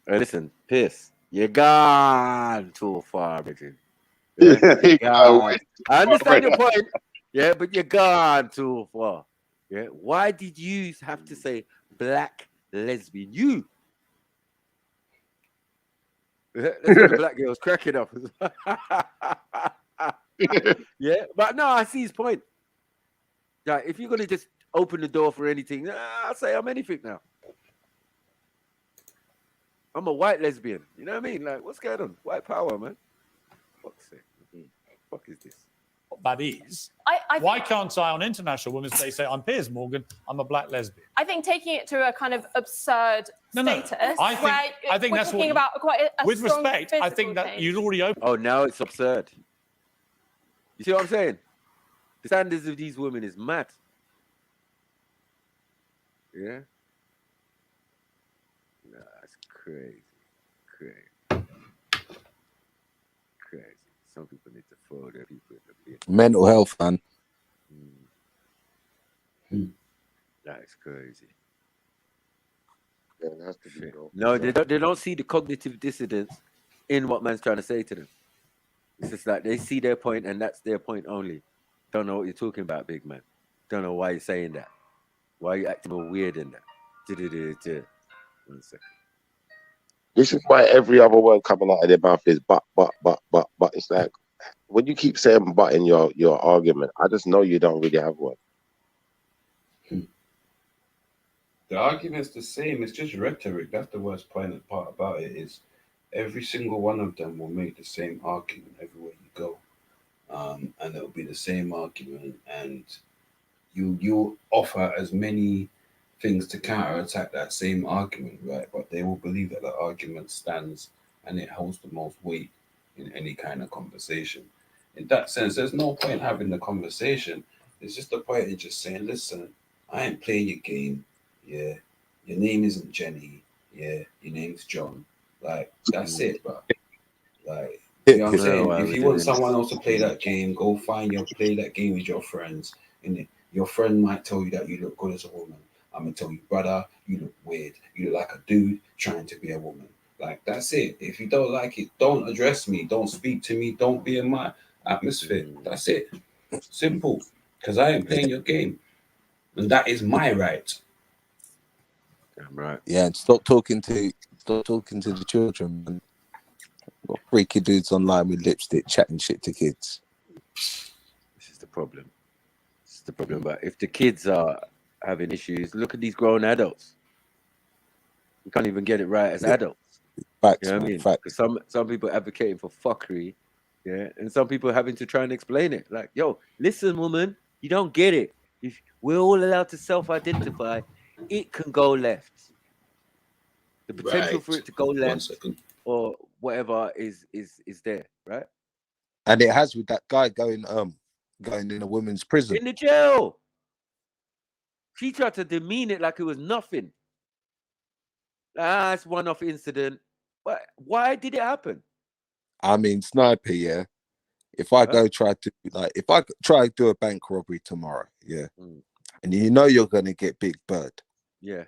S1: Hey, listen, Pierce, you're gone too far, Richard. Yeah? You're gone. I understand your point. Yeah, but you're gone too far. Yeah. Why did you have to say black lesbian? You. Yeah, that's what the black girl's cracking up. Yeah, but no, I see his point. Like, if you're gonna just open the door for anything, I'll say I'm anything now. I'm a white lesbian. You know what I mean? Like, what's going on? White power, man. Fuck's sake. Fuck is this?
S16: That is.
S12: I
S16: Why can't I on International Women's Day say I'm Piers Morgan, I'm a black lesbian?
S12: I think taking it to a kind of absurd status,
S16: I think
S12: we're
S16: that's
S12: talking
S16: what.
S12: about quite a
S16: With
S12: strong
S16: respect, I
S12: physical
S16: think that
S12: change.
S16: you'd already opened.
S1: Oh, now it's absurd. You see what I'm saying? The standards of these women is mad. Yeah. Nah, that's crazy. Crazy. Some people need to throw their people in the bin.
S14: Mental health, man.
S1: That is crazy.
S3: Yeah, it has to be, bro.
S1: No, they don't see the cognitive dissonance in what man's trying to say to them. It's just like they see their point and that's their point only. Don't know what you're talking about, big man. Don't know why you're saying that. Why are you acting all weird in that? 1 second.
S3: This is why every other word coming out of their mouth is but. It's like when you keep saying but in your argument, I just know you don't really have one.
S9: The argument's the same. It's just rhetoric. That's the worst part about it is every single one of them will make the same argument everywhere you go. And it'll be the same argument, and you offer as many things to counterattack that same argument, right? But they will believe that the argument stands and it holds the most weight in any kind of conversation. In that sense, there's no point having the conversation. It's just the point in just saying, listen, I ain't playing your game. Yeah, your name isn't Jenny. Yeah, your name's John. Like, that's it, bro. Like, you know what I'm saying? If you want someone else to play that game, go play that game with your friends. And your friend might tell you that you look good as a woman. I'm gonna tell you, brother, you look weird. You look like a dude trying to be a woman. Like, that's it. If you don't like it, don't address me. Don't speak to me. Don't be in my atmosphere. That's it. Simple. Because I ain't playing your game. And that is my right.
S1: I'm right.
S14: Yeah, and stop talking to Stop talking to the children, man. Got freaky dudes online with lipstick chatting shit to kids.
S1: This is the problem. This is the problem. But if the kids are having issues, look at these grown adults. We can't even get it right as adults.
S14: Facts,
S1: You know what I
S14: man,
S1: mean?
S14: facts.
S1: 'Cause some people advocating for fuckery, yeah, and some people having to try and explain it. Like, yo, listen, woman, you don't get it. If we're all allowed to self-identify, it can go left. The potential for it to go left or whatever is there, right?
S14: And it has with that guy going in a women's prison.
S1: In the jail. She tried to demean it like it was nothing. It's one-off incident. But why did it happen?
S14: I mean, sniper, yeah. If I go try to if I try to do a bank robbery tomorrow, yeah, and you know you're gonna get Big Bird.
S1: Yeah.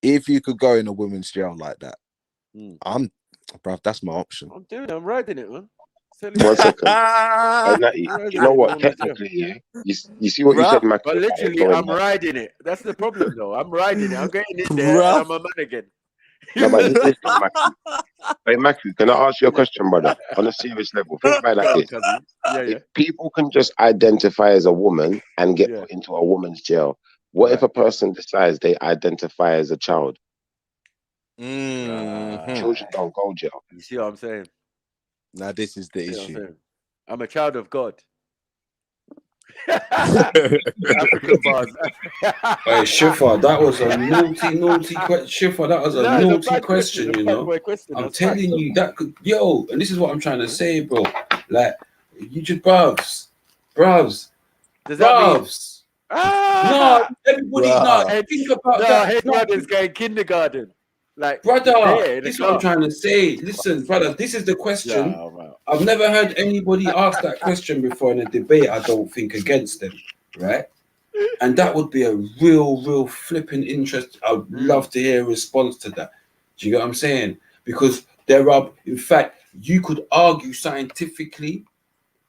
S3: if you could go in a women's jail like that, bruv, that's my option.
S1: I'm riding it, man.
S3: 1 second. Hey, Natty, you know what? Technically, yeah. You see what you said, Mac.
S1: But literally, I'm riding it. That's the problem, though. I'm riding it. I'm getting in there, and I'm a man again.
S3: No, but listen, Matthew. Hey, Matthew, can I ask you a question, brother? On a serious level, think about it like this. If people can just identify as a woman and get put into a woman's jail, what if a person decides they identify as a child? Children don't go jail.
S1: You see what I'm saying?
S14: Now this is the issue.
S1: I'm a child of God. African bars.
S9: Hey, Shifa, that was a naughty question. Shifa, that was a naughty question, you know. I'm telling you, that could, and this is what I'm trying to say, bro. Like, you just, bruvs. No, everybody, think about that.
S1: Hey, brother's going kindergarten. Like,
S9: brother, this is what I'm trying to say. Listen, brother, this is the question. I've never heard anybody ask that question before in a debate, I don't think, against them, right? And that would be a real flipping interest. I'd love to hear a response to that. Do you get what I'm saying? Because there are, in fact, you could argue scientifically,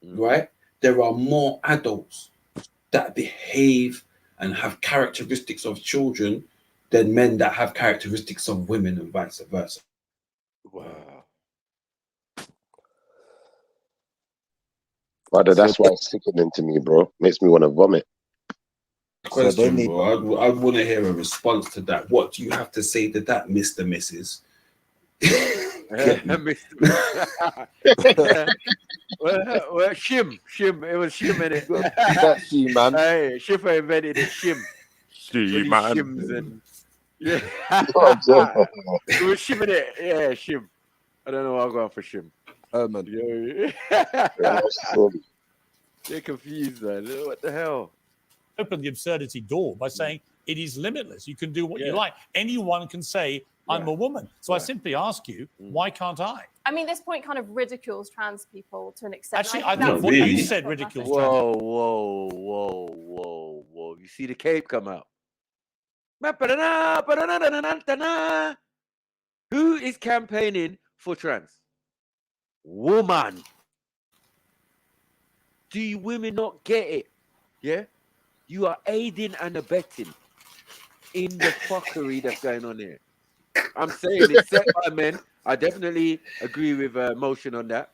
S9: right? There are more adults that behave and have characteristics of children than men that have characteristics of women and vice versa.
S1: Wow.
S3: Brother, that's why it's sickening to me, bro. Makes me want to vomit.
S9: Question, bro. I'd want to hear a response to that. What do you have to say to that, Mr. Mrs.?
S1: well, Shim. It was Shim in it.
S3: That's she, man.
S1: Hey, Shifa invented it. Shim.
S3: She, man.
S1: Shims and it was Shim in it. Yeah, Shim. I don't know why I'm going for Shim. They're confused, man. What the hell?
S16: Open the absurdity door by saying it is limitless. You can do what you like. Anyone can say, I'm a woman. So I simply ask you, why can't I?
S12: I mean, this point kind of ridicules trans people to an extent.
S16: Actually, I think what you said ridicules trans
S1: people. Whoa. You see the cape come out. Who is campaigning for trans? Woman. Do you women not get it? Yeah? You are aiding and abetting in the fuckery that's going on here. I'm saying it's set by men. I definitely agree with Motion on that.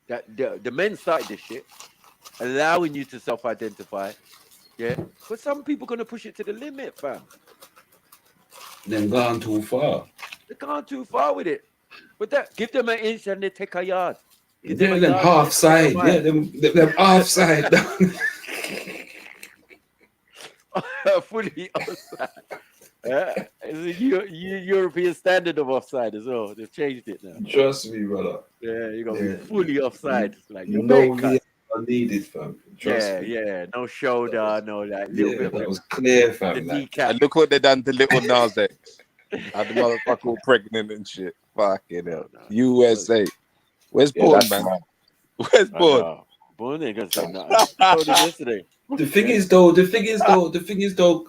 S1: That the men started this shit, allowing you to self-identify. Yeah? But some people going to push it to the limit, fam.
S9: They've gone too far.
S1: They've gone too far with it. But that, give them an inch and they take a yard. Give
S9: them half side. Yeah, them half side.
S1: Fully offside. It's a European standard of offside as well. They've changed it now.
S9: Trust me, brother.
S1: Yeah, you're going to be fully offside. Like
S9: no VAR needed, fam. Trust me.
S1: Yeah. No shoulder, no like little bit.
S9: That was clear, fam.
S14: And look what they done to little Nas X. Had the motherfucker all pregnant and shit. Fucking hell. USA. Where's Bourne, man? Where's Bourne?
S1: Bourne ain't gonna say nothing. I told him yesterday.
S9: The thing is though,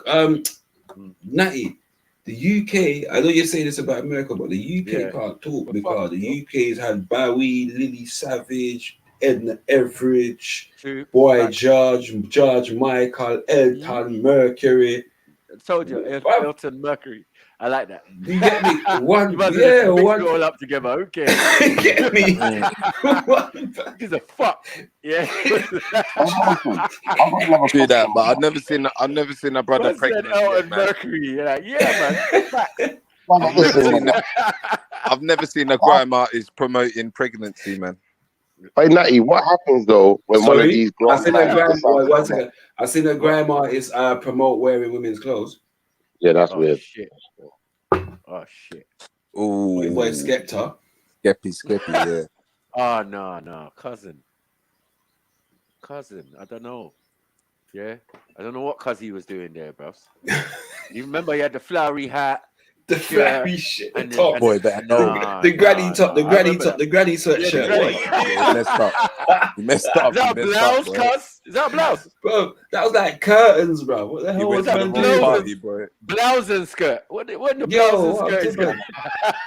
S9: Natty, the UK, I know you're saying this about America, but the UK can't talk because the UK's had Bowie, Lily Savage, Edna Everage, Boy George Michael, Elton Mercury.
S1: I told you, Elton Mercury. I like that.
S9: You get me? One,
S1: You must
S9: yeah,
S1: mix
S9: one.
S1: it all up together. Okay.
S9: You get me?
S1: He's a fuck. Yeah.
S14: Do that, but I've never seen a brother
S1: What's that
S14: pregnant
S1: out
S14: yet,
S1: of
S14: man.
S1: Mercury? You're like, yeah, man. Facts.
S14: I've never seen a grime artist promoting pregnancy, man.
S3: Hey, Natty, what happens though when one of
S9: Sorry,
S3: these
S9: I
S3: grown
S9: seen a
S3: men
S9: grime.
S3: decides
S9: One
S3: to-
S9: second. I seen a grime artist promote wearing women's clothes.
S3: Yeah, that's
S1: Oh
S3: weird.
S1: shit. Oh shit.
S14: Ooh,
S9: Your boy Skepta.
S14: Skeppy, yeah.
S1: Oh no, cousin. I don't know. Yeah, I don't know what cousin was doing there, bros. You remember he had the flowery hat,
S9: the flowery shit,
S14: the top. Boy, better know.
S9: The granny top, the granny top, the granny sweatshirt.
S14: Yeah, he messed up. He messed up.
S9: Is that a blouse,
S1: cuz? Is that a blouse?
S9: Bro, that was like curtains, bro. What the hell was
S14: went to
S9: man
S14: the wrong
S9: doing?
S14: party, bro.
S1: Blouse and skirt. What the
S9: Yo,
S1: blouse and
S9: what
S1: skirt
S9: I'm
S1: is
S9: talking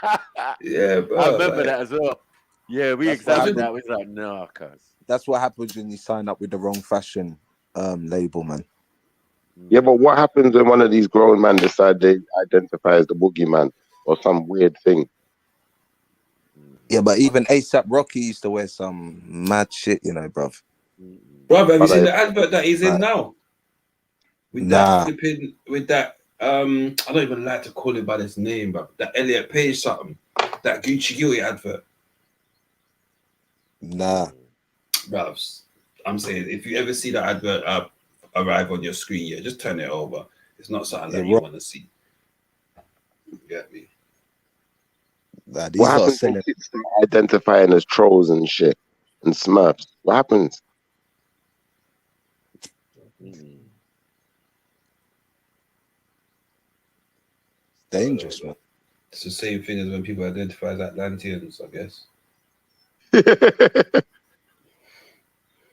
S1: got?
S9: Yeah, bro.
S1: I remember
S9: like-
S1: that as well. Yeah, we
S14: That's what
S1: examined that.
S14: happened.
S1: We was like, no, cuz.
S14: That's what happens when you sign up with the wrong fashion label, man.
S3: Yeah, but what happens when one of these grown men decide they identify as the boogeyman or some weird thing?
S14: Yeah, but even ASAP Rocky used to wear some mad shit, you know, bruv.
S9: Bro, have you
S14: But
S9: seen
S14: I-
S9: the advert that he's in
S14: Right.
S9: now? With
S14: Nah.
S9: that flipping, with that, I don't even like to call it by his name, but that Elliot Page something, that Gucci Gucci advert.
S14: Nah.
S9: Brovs, I'm saying if you ever see that advert arrive on your screen, yeah, just turn it over. It's not something that
S14: Yeah,
S9: you
S14: right.
S9: want to see. You get me?
S14: Nah, these
S3: What
S14: lot
S3: happens when
S14: selling.
S3: kids start identifying as trolls and shit and smurfs? What happens?
S14: Dangerous, man.
S9: It's the same thing as when people identify as Atlanteans, I guess.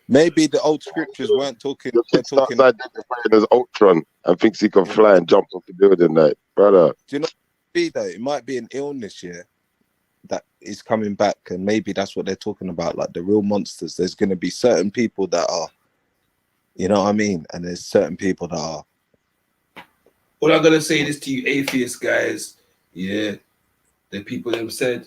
S14: Maybe the old scriptures weren't talking.
S3: Your
S14: They're
S3: kid starts
S14: talking.
S3: identifying as Ultron and thinks he can fly and jump off the building, like, brother.
S14: Do you know? Though it might be an illness, yeah, that is coming back, and maybe that's what they're talking about, like the real monsters. There's going to be certain people that are, you know what I mean, and there's certain people that are.
S9: All I'm gonna say this to you, atheist guys, yeah, the people them said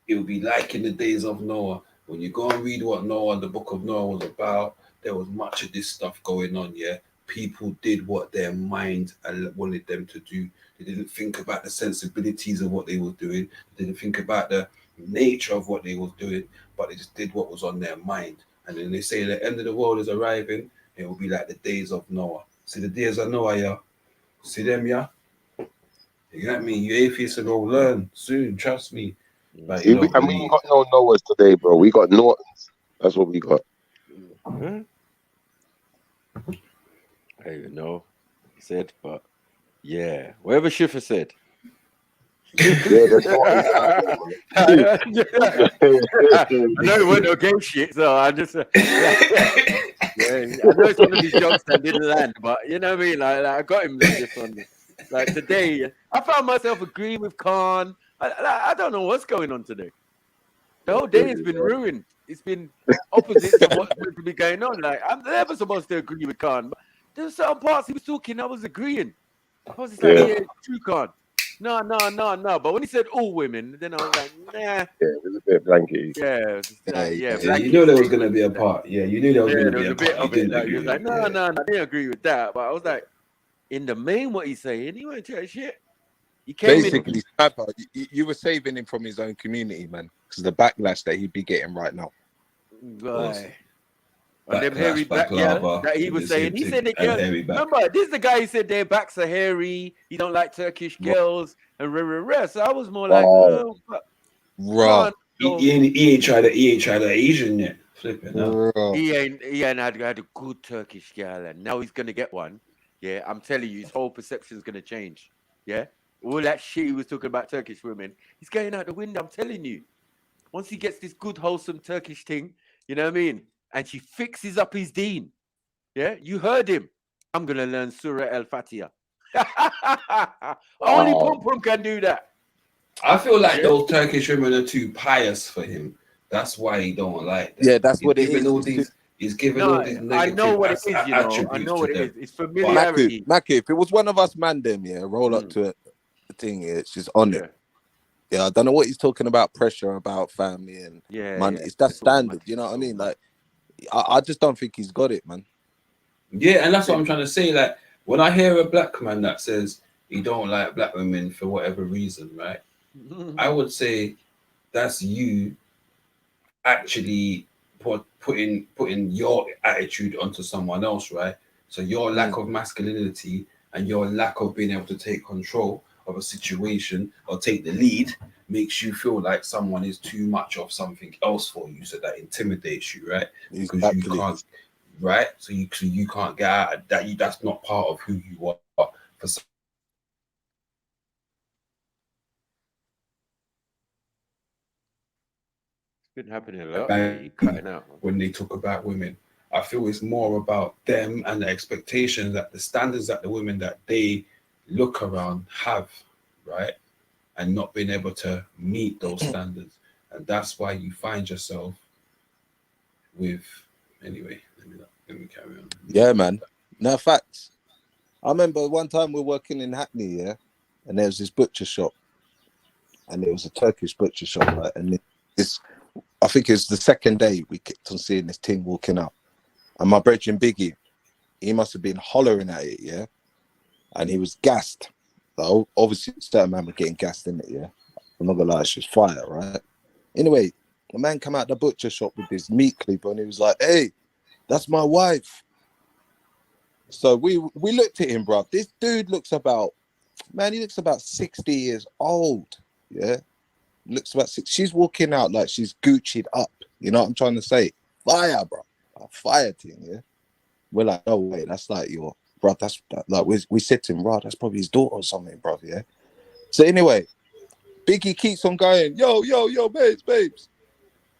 S9: it will be like in the days of Noah. When you go and read what Noah, the book of Noah was about, there was much of this stuff going on, yeah. People did what their mind wanted them to do. They didn't think about the sensibilities of what they were doing. They didn't think about the nature of what they were doing, but they just did what was on their mind. And then they say the end of the world is arriving, it will be like the days of Noah. See the days of Noah, yeah? See them, yeah? You get me? You atheists are gonna learn soon, trust me. Like, you
S3: We
S9: don't
S3: ain't got no Noahs today, bro. We got Nortons. That's what we got.
S1: I don't even know. He said, but yeah, whatever Schiffer said.
S3: Yeah, there's Nortons out there,
S1: I know it wasn't no game shit, so I just yeah, I know it's one of these jokes that didn't land, but you know what I mean. Like I got him like this one. Like today, I found myself agreeing with Khan. I don't know what's going on today. The whole day has been ruined. It's been opposite to what's meant to be going on. Like I'm never supposed to agree with Khan, but there's certain parts he was talking, I was agreeing. I was just like, yeah, true Khan. No. But when he said all women, then I was like, nah.
S3: Yeah, it was a bit blanky.
S1: Yeah,
S9: Yeah, you knew there was gonna be a part. Yeah, you knew there was gonna be a
S1: bit
S9: part.
S1: of it. Like, he was like, no, I didn't agree with that. But I was like, in the main, what he's saying, he went to shit. He came
S14: Basically, Sniper, you were saving him from his own community, man, because the backlash that he'd be getting right now.
S1: Right. And them hairy back, that he was saying. He said, remember, this is the guy who said their backs are hairy. He don't like Turkish girls and rah. So I was more like,
S14: Raw.
S9: He ain't tried the Asian yet. Flipping out.
S1: He ain't had a good Turkish girl, and now he's gonna get one. Yeah, I'm telling you, his whole perception's gonna change. Yeah, all that shit he was talking about Turkish women, he's going out the window. I'm telling you. Once he gets this good, wholesome Turkish thing, you know what I mean? And she fixes up his deen. Yeah, you heard him. I'm gonna learn Surah Al-Fatiha. Only Pum can do that.
S9: I feel like those Turkish women are too pious for him. That's why he don't like them.
S14: Yeah, that's what it is.
S9: He's giving all these negative
S1: I know what it is, you know. I
S9: attributes
S1: know what
S9: to
S1: it
S9: them.
S1: is. It's familiarity.
S14: Maki, if it was one of us man them, yeah, roll up to thing here. She's on it. Yeah, I don't know what he's talking about. Pressure about family and money. It's that standard. You know what I mean? Like, I just don't think he's got it, man.
S9: Yeah, and that's what I'm trying to say. Like, when I hear a black man that says he don't like black women for whatever reason, right? I would say that's you actually putting your attitude onto someone else, right? So your lack of masculinity and your lack of being able to take control of a situation or take the lead makes you feel like someone is too much of something else for you, so that intimidates you, right? Because you can't, right? So you can't get out of that. That's not part of who you are. For some,
S1: It's been happening a lot. You're cutting out.
S9: when they talk about women, I feel it's more about them and the expectations, that the standards that the women that they look around have, right? And not being able to meet those standards. And that's why you find yourself with, anyway, let me carry on.
S14: Yeah, man. No, facts. I remember one time we were working in Hackney, yeah, and there was this butcher shop, and it was a Turkish butcher shop, right? And I think it was the second day we kept on seeing this thing walking up, and my brethren Biggie, he must have been hollering at it, yeah, and he was gassed. So obviously, certain man were getting gassed in it, yeah. I'm not gonna lie, it's just fire, right? Anyway, the man come out the butcher shop with this meat cleaver, and he was like, "Hey, that's my wife." So we looked at him, bro. This dude looks about, man, he looks about 60 years old, yeah. Looks about 60. She's walking out like she's Gucci'd up. You know what I'm trying to say? Fire, bro. A fire thing, yeah. We're like, no way, that's like your bro. That's like we said to him, bro, that's probably his daughter or something, bro. Yeah. So anyway, Biggie keeps on going, yo, babes.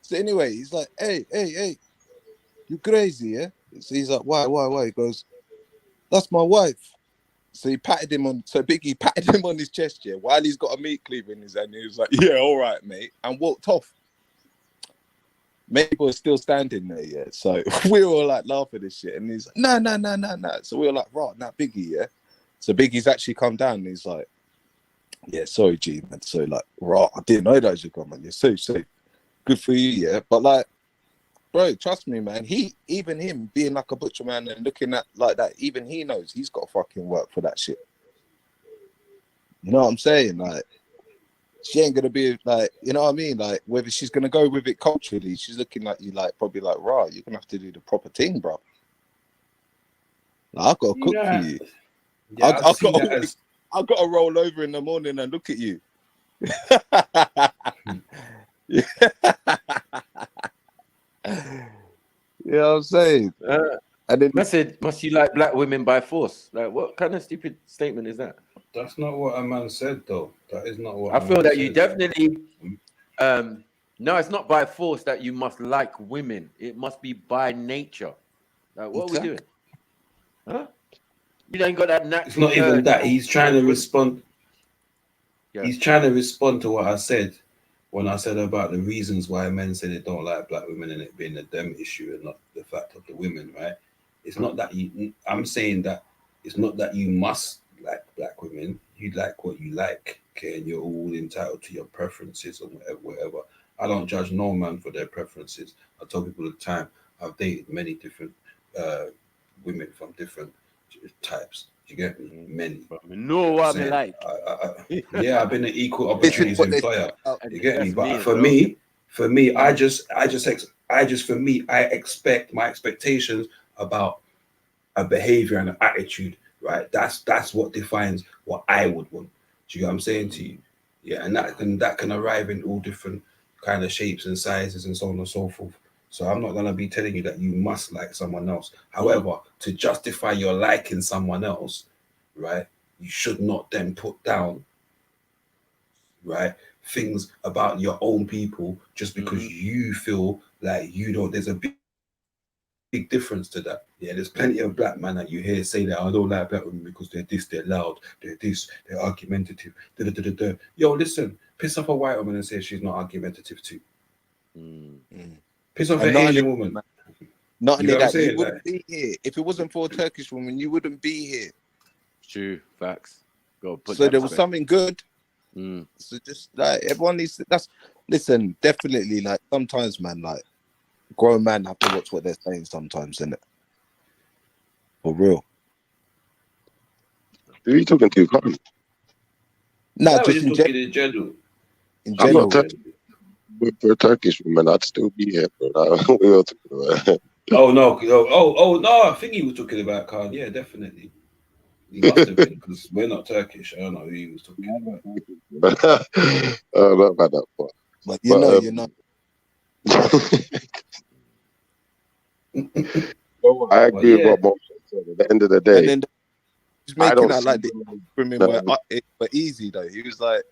S14: So anyway, he's like, hey, you crazy, yeah? So he's like, why? He goes, that's my wife. So he patted him on. So Biggie patted him on his chest, yeah, while he's got a meat cleaver in his hand. He was like, yeah, all right, mate, and walked off. Mate was still standing there, yeah. So we were all like laughing at this shit, and he's like, no. So we were like, right, now Biggie, yeah. So Biggie's actually come down, and he's like, yeah, sorry, G, man. So like, right, I didn't know those would come, man. You're so good for you, yeah. But like, bro, trust me, man. Even him being like a butcher man and looking at like that, even he knows he's got to fucking work for that shit. You know what I'm saying? Like, she ain't gonna be like, you know what I mean? Like, whether she's gonna go with it culturally, she's looking at you like, probably like, right, you're gonna have to do the proper thing, bro. Like, I've got to cook for you.
S9: Yeah,
S14: I've got to roll over in the morning and look at you. You know what I'm saying?
S1: And then I said, must you like black women by force? Like, what kind of stupid statement is that?
S9: That's not what a man said, though. That is not what
S1: I feel that you definitely no, it's not by force that you must like women. It must be by nature. Like, what are we doing? Huh? You ain't got that natural.
S9: It's not even that. He's trying to respond. Yeah. He's trying to respond to what I said when I said about the reasons why men say they don't like black women and it being a them issue and not the fact of the women, right? It's not that you. I'm saying that it's not that you must like black women. You like what you like, okay, and you're all entitled to your preferences or whatever. I don't judge no man for their preferences. I tell people all the time, I've dated many different women from different types. Do you get me? Many.
S1: No, what I like.
S9: Yeah, I've been an equal opportunities employer. You get me? But for me, I expect my expectations about a behavior and an attitude, right? That's what defines what I would want. Do you get what I'm saying to you? Yeah, and that can arrive in all different kind of shapes and sizes and so on and so forth. So I'm not gonna be telling you that you must like someone else. However, to justify your liking someone else, right, you should not then put down, right, things about your own people just because you feel like you don't. There's a big difference to that. Yeah, there's plenty of black men that you hear say that I don't like black women because they're this, they're loud, they're this, they're argumentative. Yo, listen, piss off a white woman and say she's not argumentative too. Piss off an Asian woman.
S14: Not only that, you wouldn't be here. If it wasn't for a Turkish woman, you wouldn't be here.
S1: True, facts.
S14: So there was something good. So just like everyone needs to, listen, definitely, like sometimes, man, like grown men have to watch what they're saying sometimes, innit? For real.
S3: Who are you talking to, Colin?
S14: No,
S9: we're
S14: just in
S9: talking in general.
S14: In
S3: I'm not
S14: general.
S3: for a Turkish woman, I'd still be here, bro. We all talking about.
S9: Oh no! Oh no! I think he was talking about Khan. Yeah, definitely. He must have been because we're not Turkish. I don't know who he was talking about.
S3: I don't know about that part.
S14: But you know.
S3: I agree with what Mo said. At the end of the day,
S14: And then he's
S3: I
S14: making
S3: don't
S14: out
S3: see
S14: like the women were easy though. He was like,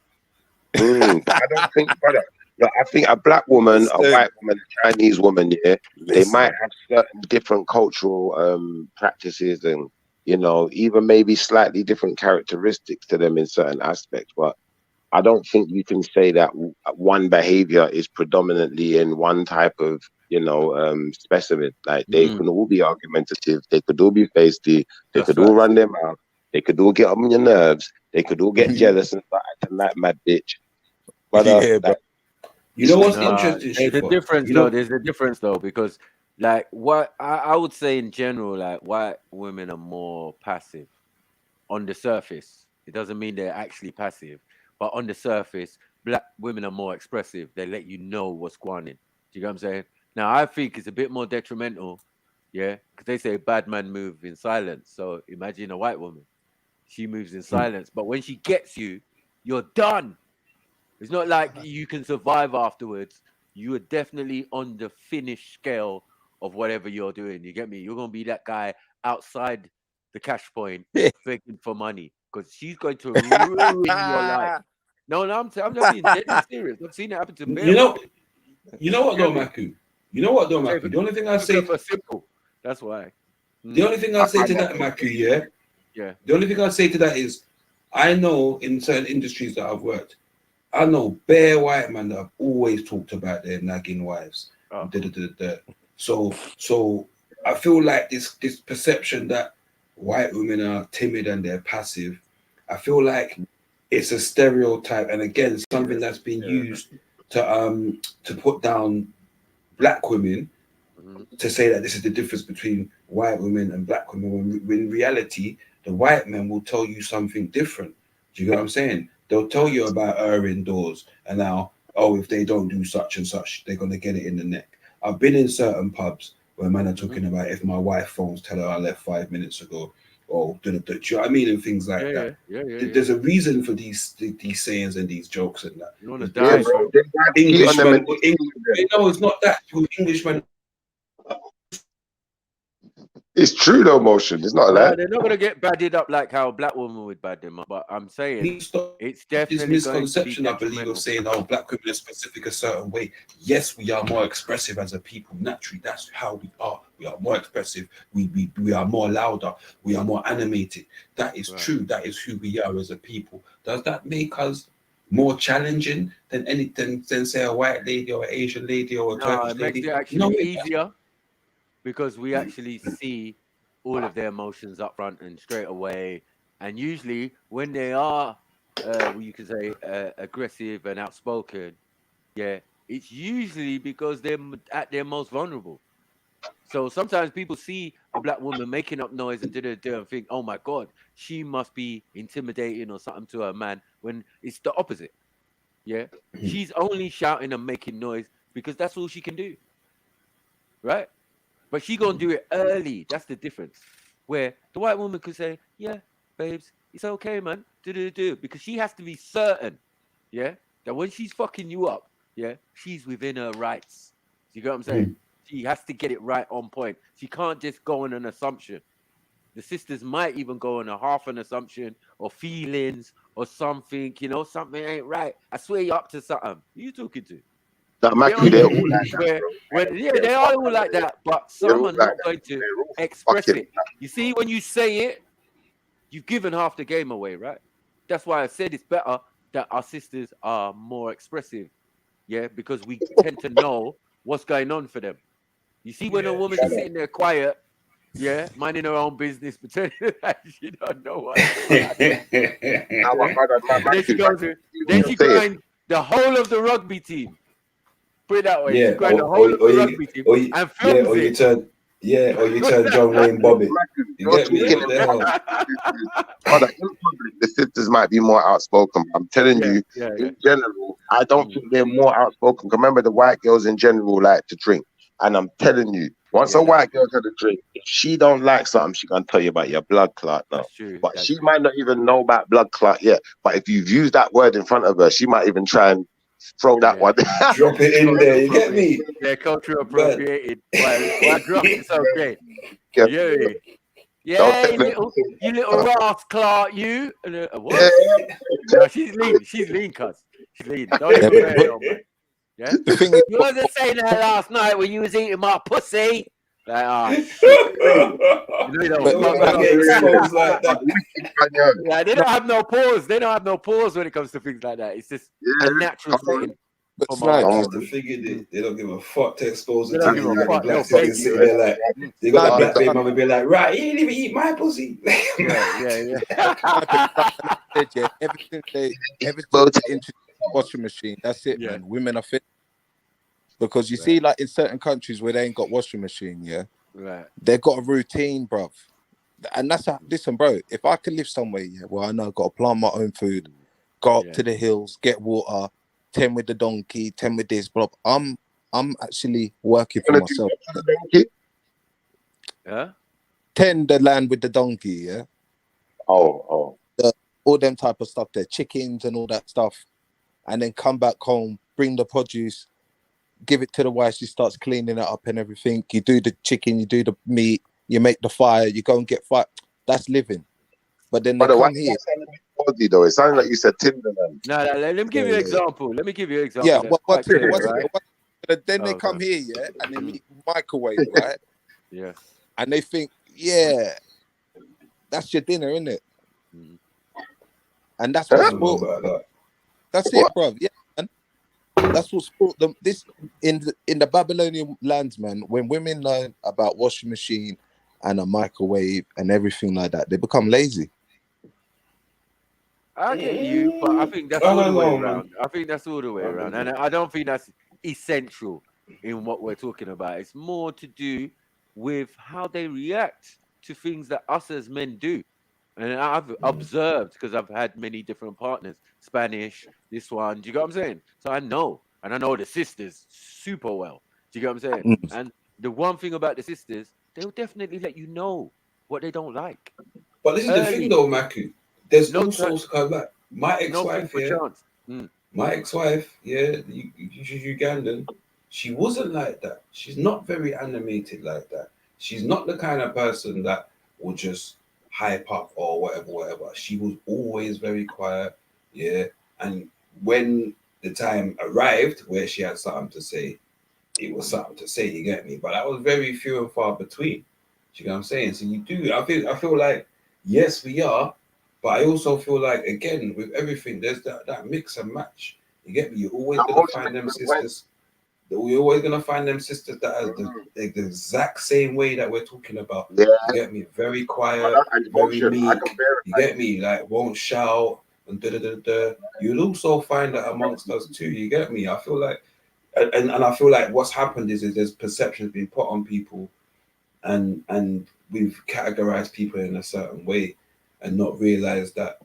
S3: I don't think, brother. Look, I think a black woman, a white woman, a Chinese woman, yeah, they might have certain different cultural practices and, you know, even maybe slightly different characteristics to them in certain aspects. But I don't think you can say that one behavior is predominantly in one type of, you know, specimen. Like they can all be argumentative, they could all be feisty, they could all run their mouth, they could all get on your nerves, they could all get jealous and start acting like mad bitch. But
S9: you know what's interesting?
S1: There's a
S9: Shifa?
S1: difference,
S9: You know-
S1: though. There's a difference, though, because like what I would say in general, like white women are more passive on the surface. It doesn't mean they're actually passive, but on the surface, black women are more expressive. They let you know what's going on. Do you get what I'm saying? Now, I think it's a bit more detrimental, yeah, because they say bad man move in silence. So imagine a white woman, she moves in silence, but when she gets you, you're done. It's not like you can survive afterwards. You are definitely on the finish scale of whatever you're doing. You get me? You're gonna be that guy outside the cash point begging for money because she's going to ruin your life. No, I'm being deadly serious. I've seen it happen to me.
S9: You know what though, Maku? You know what though, Maku? The only thing I say
S1: for simple. That's why.
S9: The only thing I say to that, Maku,
S1: yeah.
S9: The only thing I say to that is, I know in certain industries that I've worked, I know bare white men that have always talked about their nagging wives. So I feel like this perception that white women are timid and they're passive, I feel like it's a stereotype, and again, something that's been used to put down black women, to say that this is the difference between white women and black women, when in reality, the white men will tell you something different. Do you get what I'm saying? They'll tell you about indoors and now, oh, if they don't do such and such, they're going to get it in the neck. I've been in certain pubs where men are talking about if my wife phones, tell her I left 5 minutes ago, or do you know what I mean, and things like that. There's a reason for these sayings and these jokes and that.
S1: You want to die, bro.
S9: Englishmen, no, it's not that. Englishmen.
S3: It's true though, Motion. It's not
S1: No,
S3: like
S1: they're not gonna get badded up like how a black woman would bad them up. But I'm saying it's definitely
S9: This misconception, I believe, of saying, "Oh, black women are specific a certain way." Yes, we are more expressive as a people. Naturally, that's how we are. We are more expressive. We are more louder. We are more animated. That is true. That is who we are as a people. Does that make us more challenging than anything than say a white lady or an Asian lady or a Turkish
S1: it makes
S9: lady?
S1: it actually easier because we actually see all of their emotions up front and straight away. And usually, when they are, you could say, aggressive and outspoken, yeah, it's usually because they're at their most vulnerable. So sometimes people see a black woman making up noise and and think, "Oh my God, she must be intimidating or something to her man." When it's the opposite. Yeah, she's only shouting and making noise because that's all she can do, right? But she gonna do it early. That's the difference. Where the white woman could say, "Yeah, babes, it's okay, man. Do," because she has to be certain, yeah, that when she's fucking you up, yeah, she's within her rights. You get what I'm saying? She has to get it right on point. She can't just go on an assumption. The sisters might even go on a half an assumption or feelings or something. You know, something ain't right. I swear you're up to something. Who you talking to?
S3: that Mackie, they're all like that, bro.
S1: They are all like that, but
S3: They're
S1: some
S3: all
S1: are
S3: like
S1: not
S3: that.
S1: going to
S3: They're all
S1: express
S3: fucking
S1: it. You see, when you say it, you've given half the game away, right? That's why I said it's better that our sisters are more expressive, yeah, because we tend to know what's going on for them. You see, when a woman is sitting there quiet, Yeah, minding her own business, pretending that she don't know what. Then she goes. Then she grind the whole of the rugby team. Put it that way. She grind the whole of the rugby team and films
S9: or you
S1: it.
S9: turn John Wayne Bobbitt. You get me? What the hell?
S3: Brother, in public, the sisters might be more outspoken. But I'm telling you, in general, I don't think they're more outspoken. Remember, the white girls in general like to drink, and I'm telling you, once a white girl had a drink, if she don't like something, she gonna tell you about your blood clot now. But she might not even know about blood clot yet. But if you've used that word in front of her, she might even try and throw that one.
S9: Drop it in there. You get me?
S1: Yeah, cultural appropriated. Why drop it's okay. Yeah, you little rascal, you. What? No, she's lean. She's lean, cuz. She's lean. Don't even play it on, man. Yeah?
S14: The thing is,
S1: You wasn't saying that last night when you was eating my pussy. Like, oh, shit. You know,
S9: exposed like that.
S1: Yeah, they don't have no pause. They don't have no pause when it comes to things like that. It's just a natural thing.
S9: That's the thing, they don't give a fuck to expose the
S1: They don't
S9: thing.
S1: give a
S9: You got the
S1: fuck.
S9: black
S1: They'll
S9: sisters sitting there like, they got the black baby mama be like, right, you didn't even eat my pussy.
S14: everything they introduce washing machine. That's it, man. Women are fit. Because you see, like in certain countries where they ain't got washing machine, they've got a routine, bruv. And that's listen, bro. If I could live somewhere, where I know I've got to plant my own food, go up to the hills, get water, 10 with the donkey, 10 with this, bro. I'm actually working for myself. 10 the land with the donkey, all them type of stuff there, chickens and all that stuff, and then come back home, bring the produce, give it to the wife. She starts cleaning it up and everything. You do the chicken, you do the meat, you make the fire, you go and get fire. That's living. But then they come here.
S3: Though it sounded like you said Timberland.
S1: No, let me give you an example. Let me give you an example.
S14: Yeah,
S1: that's quite clear, right?
S14: Then they come here, and they meet microwave, right?
S1: Yeah.
S14: And they think, that's your dinner, isn't it? And that's what sport. That's it, bro. Yeah, man. That's what sport them. This in the Babylonian lands, man. When women learn about washing machine and a microwave and everything like that, they become lazy.
S1: I get you, but I think that's all the way around. I think that's all the way around, and I don't think that's essential in what we're talking about. It's more to do with how they react to things that us as men do. And I've observed, because I've had many different partners, Spanish, this one. Do you get what I'm saying? So I know, and I know the sisters super well. Do you get what I'm saying? And the one thing about the sisters, they'll definitely let you know what they don't like.
S9: But this is the thing, though, Maku. There's also like my ex-wife, my ex-wife, she's Ugandan. She wasn't like that. She's not very animated like that. She's not the kind of person that will just hype up or whatever. She was always very quiet, And when the time arrived where she had something to say, it was something to say. You get me? But that was very few and far between. Do you get what I'm saying? So you do. I feel like yes, we are. But I also feel like, again, with everything, there's that mix and match. You get me? You're always going to find them sisters. We're always going to find them sisters that are the exact same way that we're talking about. You get me? Very quiet, very meek. You get me? Like, won't shout and da-da-da-da. You'll also find that amongst us too. You get me? I feel like, and I feel like what's happened is there's perceptions being put on people, and we've categorized people in a certain way, and not realize that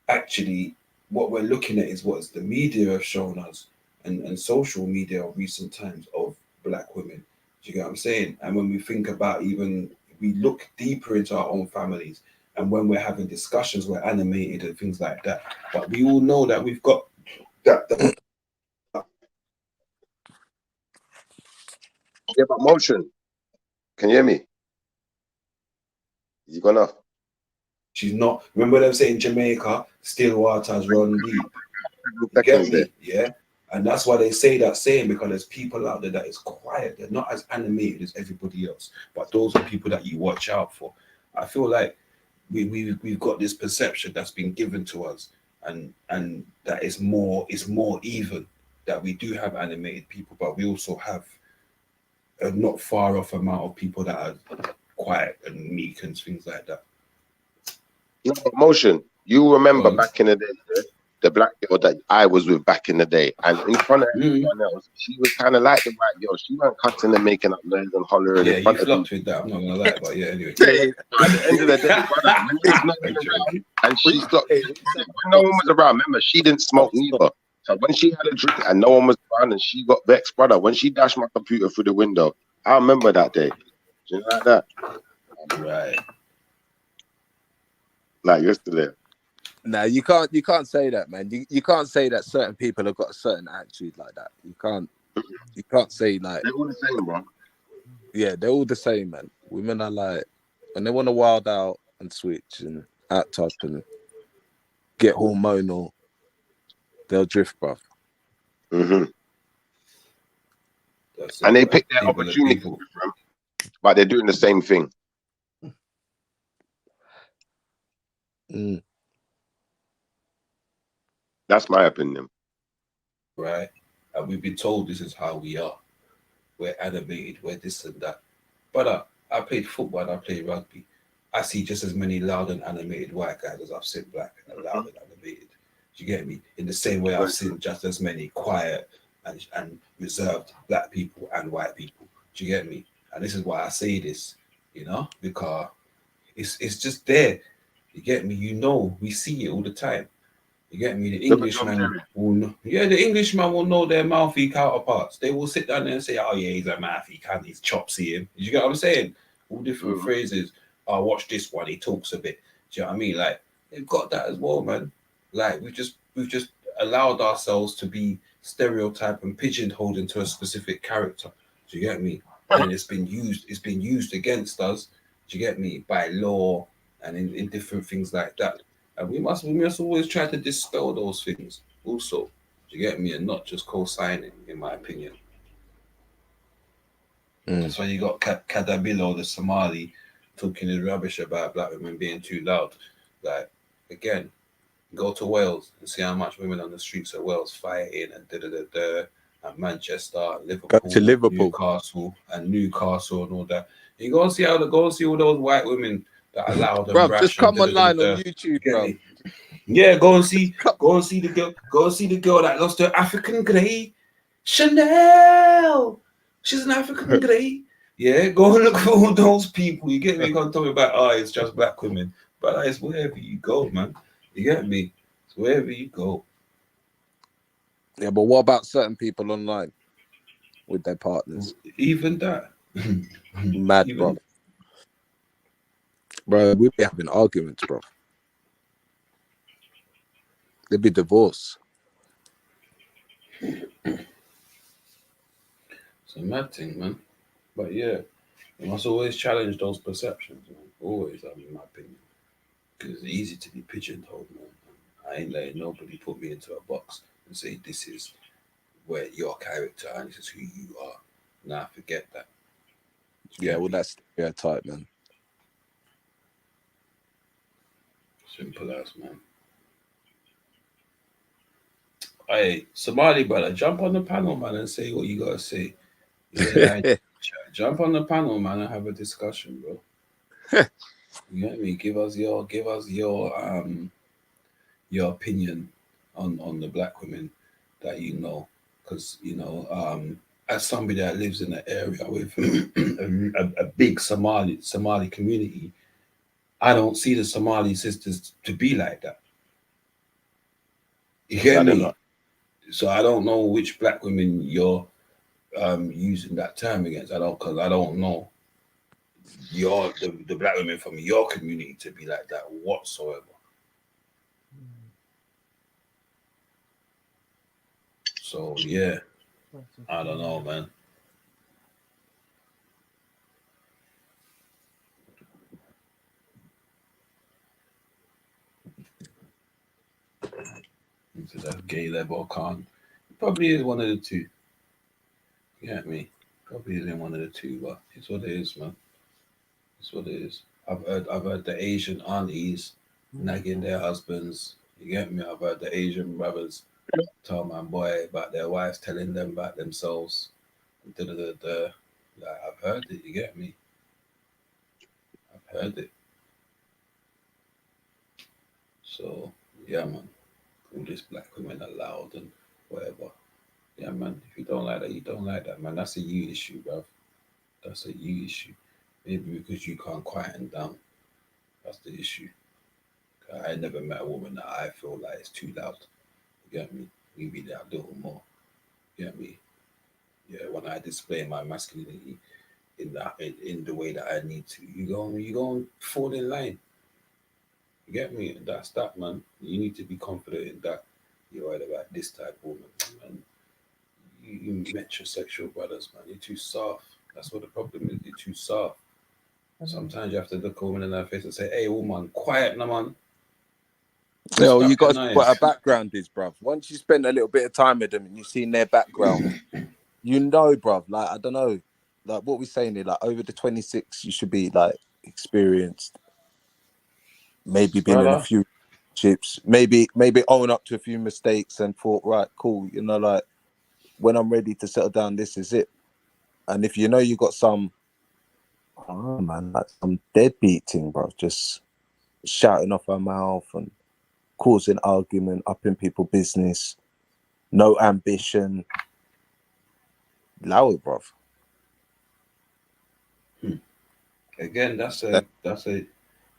S9: actually what we're looking at is what the media have shown us, and social media of recent times of black women. Do you get what I'm saying? And when we think about, even we look deeper into our own families, and when we're having discussions, we're animated and things like that. But we all know that we've got that.
S3: Yeah, but motion. Can you hear me? You gone off?
S9: She's not. Remember them saying Jamaica, still waters run deep. You get me? Yeah. And that's why they say that saying, because there's people out there that is quiet. They're not as animated as everybody else. But those are people that you watch out for. I feel like we've got this perception that's been given to us, and that is more even, that we do have animated people, but we also have a not far off amount of people that are quiet and meek and things like that.
S3: No emotion. You remember back in the day, the black girl that I was with back in the day, and in front of everyone else, she was kind of like the white girl. She wasn't cutting and making up noise and hollering
S9: Yeah,
S3: in
S9: you
S3: front of
S9: flopped
S3: people.
S9: with that. I'm not gonna lie, but yeah, anyway.
S3: But at the end of the day, brother, when there's no one around, and she stopped, when no one was around, remember, she didn't smoke neither. So when she had a drink and no one was around and she got vexed, brother, when she dashed my computer through the window, I remember that day. Do you know like that?
S9: Right.
S3: Like yesterday.
S8: No, you can't say that, man. You can't say that certain people have got a certain attitude like that. You can't say like
S3: they're all the same, bro.
S8: Yeah, they're all the same, man. Women are like, when they want to wild out and switch and act up and get hormonal, they'll drift, bruv.
S3: Mm-hmm. And they pick their opportunities, but they're doing the same thing. That's my opinion.
S9: Right? And we've been told this is how we are. We're animated, we're this and that. But I played football and I played rugby. I see just as many loud and animated white guys as I've seen black and loud and animated. Do you get me? In the same way I've seen just as many quiet and reserved black people and white people. Do you get me? And this is why I say this, you know, because it's just there. You get me? You know, we see it all the time. You get me? The Englishman will know. Yeah, the Englishman will know their mouthy counterparts. They will sit down there and say, "Oh yeah, he's a mouthy cunt. He's chopsy him." You get what I'm saying? All different phrases. Oh, watch this one. He talks a bit. Do you know what I mean? Like they've got that as well, man. Like we've just allowed ourselves to be stereotyped and pigeonholed into a specific character. Do you get me? And it's been used against us. Do you get me? By law and in different things like that. And we must always try to dispel those things also. Do you get me? And not just co-signing, in my opinion. That's why you got Kadabilo, the Somali, talking his rubbish about black women being too loud. Like, again, go to Wales and see how much women on the streets of Wales fighting and and Manchester, Liverpool, Newcastle and all that. You go and see all those white women that are loud and
S8: Bruv,
S9: brash.
S8: just come online on YouTube, bro.
S9: Yeah, go and see the girl. Go and see the girl that lost her African grey. Chanel. She's an African grey. Yeah, go and look for all those people. You get me? You can't tell me about it's just black women, but it's wherever you go, man. You get me? It's wherever you go.
S8: Yeah, but what about certain people online with their partners?
S9: Even that.
S8: Mad, bro. Bro, we'd be having arguments, bro. There'd be divorce.
S9: It's a mad thing, man. But yeah, you must always challenge those perceptions, man. Always, in my opinion. Because it's easy to be pigeonholed, man. I ain't letting nobody put me into a box and say this is where your character and this is who you are. Nah, forget that.
S8: Yeah, well, that's stereotype, man.
S9: Simple as, man. Hey, Somali brother, jump on the panel, man, and say what you gotta say. Yeah, jump on the panel, man, and have a discussion, bro. You get me? Give us your opinion on the black women that you know, because as somebody that lives in an area with a big Somali community, I don't see the Somali sisters to be like that. You get me? So I don't know which black women you're using that term against. I don't know the black women from your community to be like that whatsoever. So yeah, I don't know, man. Into that gay level, can't. Probably is one of the two. You get me? Probably is in one of the two, but it's what it is, man. It's what it is. I've heard the Asian aunties nagging their husbands. You get me? I've heard the Asian brothers tell my boy about their wives telling them about themselves. Like, I've heard it. You get me? heard it. So yeah, man. All these black women are loud and whatever. Yeah, man. If you don't like that, you don't like that, man. That's a you issue, bruv. That's a you issue. Maybe because you can't quieten down. That's the issue. I never met a woman that I feel like is too loud. You get me? Maybe that a little more. You get me? Yeah, when I display my masculinity in the way that I need to, you go and fall in line. You get me? That's that, man. You need to be confident in that. You're right about this type of woman, man. You metrosexual brothers, man. You're too soft. That's what the problem is. You're too soft. Sometimes you have to look a woman in her face and say, "Hey, woman, quiet, no, man."
S14: No, you
S9: Stop
S14: got
S9: your
S14: to see what
S9: noise.
S14: her background is, bruv. Once you spend a little bit of time with them and you've seen their background, you know, bruv. Like, I don't know, like what we're saying here, like over the 26, you should be like experienced, maybe been in a
S9: Brother.
S14: few chips, maybe own up to a few mistakes and thought, right, cool, you know, like when I'm ready to settle down, this is it. And if you know you got some, oh man, like some deadbeat thing, bro, just shouting off her mouth and causing argument, up in people's business, no ambition. Allow it, bruv.
S9: Again, that's a.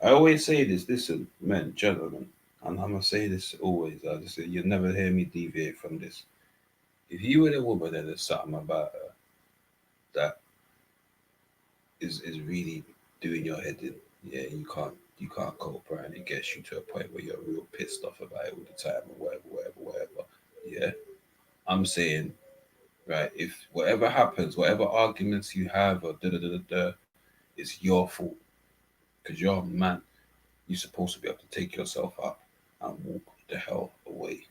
S9: I always say this. Listen, men, gentlemen, and I'm gonna say this always. I just say you'll never hear me deviate from this. If you were a woman and there's something about her that is really doing your head in, yeah, you can't cope, right? And it gets you to a point where you're real pissed off about it all the time or whatever. Yeah, I'm saying, right, if whatever happens, whatever arguments you have or it's your fault because you're a man. You're supposed to be able to take yourself up and walk the hell away.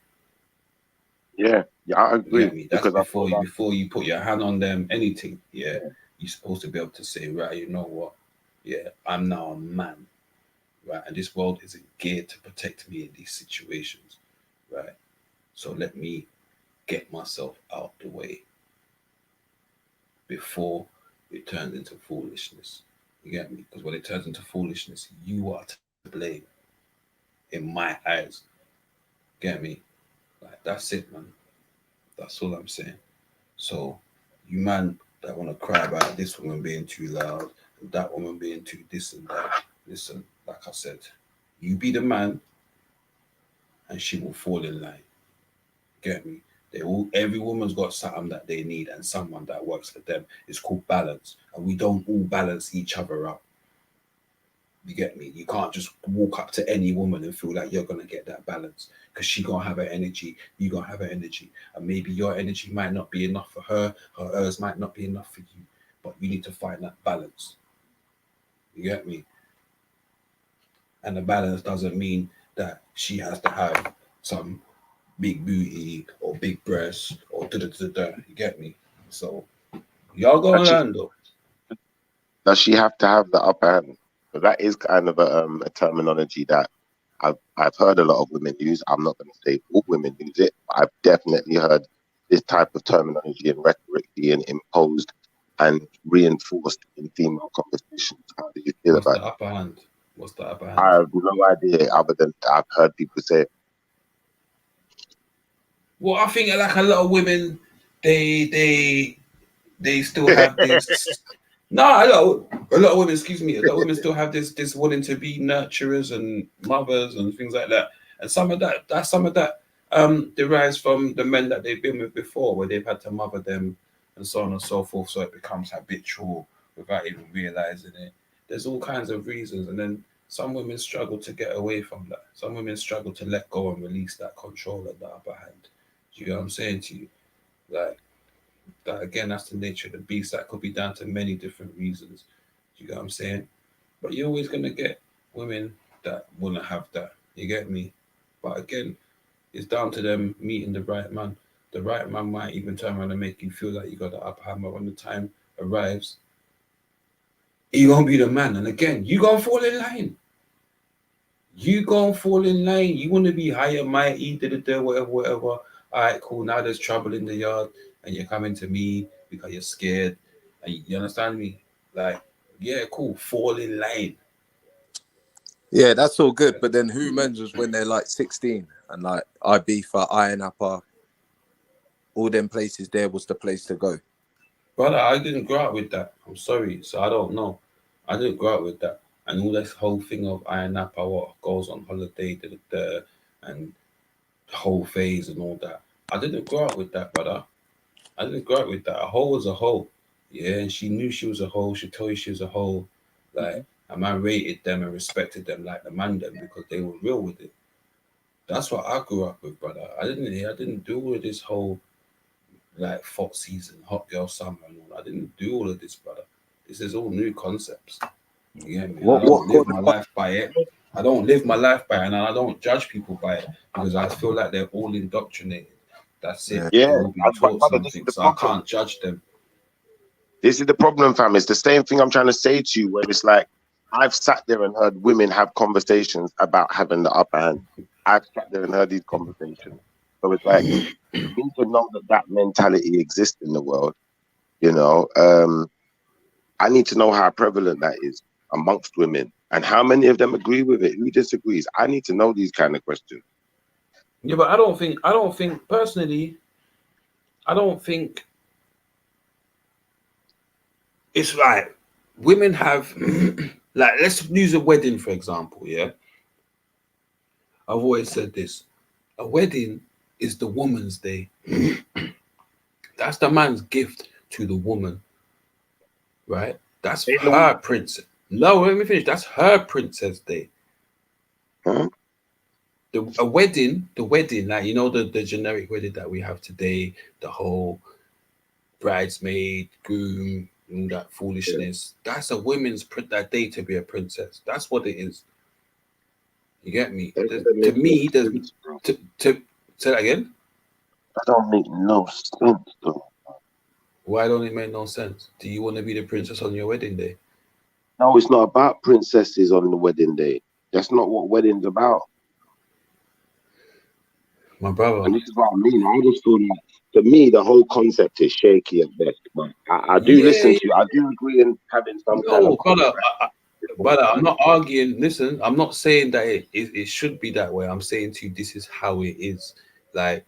S3: Yeah, I
S9: You
S3: agree.
S9: get me? That's
S3: Because I
S9: before
S3: feel
S9: you put your hand on them, anything. Yeah.
S3: like,
S9: You're supposed to be able to say, right, you know what? Yeah, I'm now a man. Right. And this world isn't geared to protect me in these situations. Right. So let me get myself out the way before it turns into foolishness. You get me? Because when it turns into foolishness, you are to blame in my eyes. Get me? Like that's it, man. That's all I'm saying. So, you man that want to cry about this woman being too loud, and that woman being too this and that. Listen, like I said, you be the man, and she will fall in line. Get me? Every woman's got something that they need, and someone that works for them. It's called balance, and we don't all balance each other up. You get me? You can't just walk up to any woman and feel like you're gonna get that balance because she gonna have her energy, you gonna have her energy, and maybe your energy might not be enough for her, hers might not be enough for you, but you need to find that balance. You get me? And the balance doesn't mean that she has to have some big booty or big breasts or da da da da. You get me? So y'all gonna learn though.
S3: does she have to have the upper hand? Because that is kind of a terminology that I've heard a lot of women use. I'm not going to say all women use it, but I've definitely heard this type of terminology and rhetoric being imposed and reinforced in female conversations. How do you feel
S9: What's
S3: about
S9: the
S3: it?
S9: upper hand? What's the upper hand?
S3: I have no idea other than I've heard people say,
S9: Well, I think like a lot of women, they still have this. No, a lot of women. Excuse me. A lot of women still have this wanting to be nurturers and mothers and things like that. And some of that derives from the men that they've been with before, where they've had to mother them and so on and so forth. So it becomes habitual without even realizing it. There's all kinds of reasons, and then some women struggle to get away from that. Some women struggle to let go and release that control at the upper hand. Do you know what I'm saying to you? Like that again, that's the nature of the beast. That could be down to many different reasons. Do you get what I'm saying? But you're always gonna get women that wanna have that. You get me? But again, it's down to them meeting the right man. The right man might even turn around and make you feel like you got the upper hand, but when the time arrives, you gonna be the man. And again, you gonna fall in line. You gonna fall in line. You wanna be higher, mighty, whatever. All right, cool. Now there's trouble in the yard, and you're coming to me because you're scared. And you understand me? Like, yeah, cool. Fall in line.
S8: Yeah, that's all good. But then who mentions when they're like 16 and like Ibiza, Iron Upper, all them places there was the place to go.
S9: Brother, I didn't grow up with that. I'm sorry, so I don't know. I didn't grow up with that. And all this whole thing of Iron Napa, what goes on holiday, and the whole phase and all that. I didn't grow up with that, brother. I didn't grow up with that. A hoe was a hoe. Yeah, and she knew she was a hoe. She'd tell you she was a hoe. Like, a man rated them and respected them like the man them because they were real with it. That's what I grew up with, brother. I didn't do all of this whole like Fox season, hot girl summer and all. I didn't do all of this, brother. This is all new concepts. You get me? I don't live my life by it. I don't live my life by it, and I don't judge people by it because I feel like they're all indoctrinated. That's it.
S3: Yeah,
S9: They've all been taught something, so I can't judge them.
S3: This is the problem, fam. It's the same thing I'm trying to say to you, where it's like I've sat there and heard women have conversations about having the upper hand. I've sat there and heard these conversations. So it's like, for me to know that mentality exists in the world, you know, I need to know how prevalent that is amongst women and how many of them agree with it. Who disagrees? I need to know these kind of questions.
S9: Yeah, but I don't think personally, I don't think it's right. Women have like, let's use a wedding for example. Yeah, I've always said this: a wedding is the woman's day. That's the man's gift to the woman, right? That's her princess. No, let me finish. That's her princess day.
S3: Huh?
S9: The wedding, like, you know, the generic wedding that we have today, the whole bridesmaid, groom, and that foolishness. That's a women's that day to be a princess. That's what it is. You get me? To me, there's to say that again.
S3: That don't make no sense, though.
S9: Why don't it make no sense? Do you want to be the princess on your wedding day?
S3: No, it's not about princesses on the wedding day. That's not what wedding's about.
S9: My brother.
S3: And this is what I mean. I just feel like, to me, the whole concept is shaky at best. But I do listen to you. I do agree in having some kind of
S9: brother, I'm not arguing. Listen, I'm not saying that it should be that way. I'm saying to you, this is how it is. Like,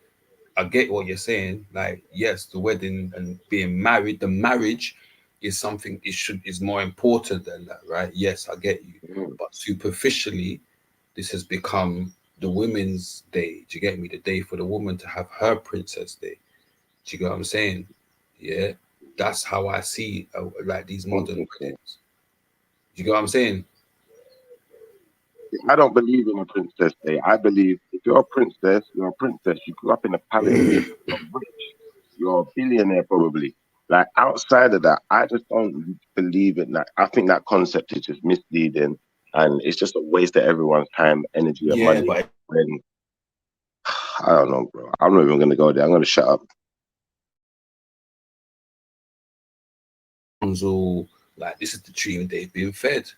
S9: I get what you're saying. Like, yes, the wedding and being married, the marriage is something is more important than that, right? Yes, I get you. But superficially, this has become the women's day. Do you get me? The day for the woman to have her princess day. Do you get what I'm saying? Yeah, that's how I see like these modern weddings. Do you get what I'm saying?
S3: I don't believe in a princess day. I believe if you're a princess, you're a princess. You grew up in a palace. You're rich. You're a billionaire, probably. Like, outside of that, I just don't believe in that. I think that concept is just misleading, and it's just a waste of everyone's time, energy, and money.
S9: But
S3: when, I don't know, bro. I'm not even gonna go there. I'm gonna shut up.
S9: All like, this is the dream they've been fed.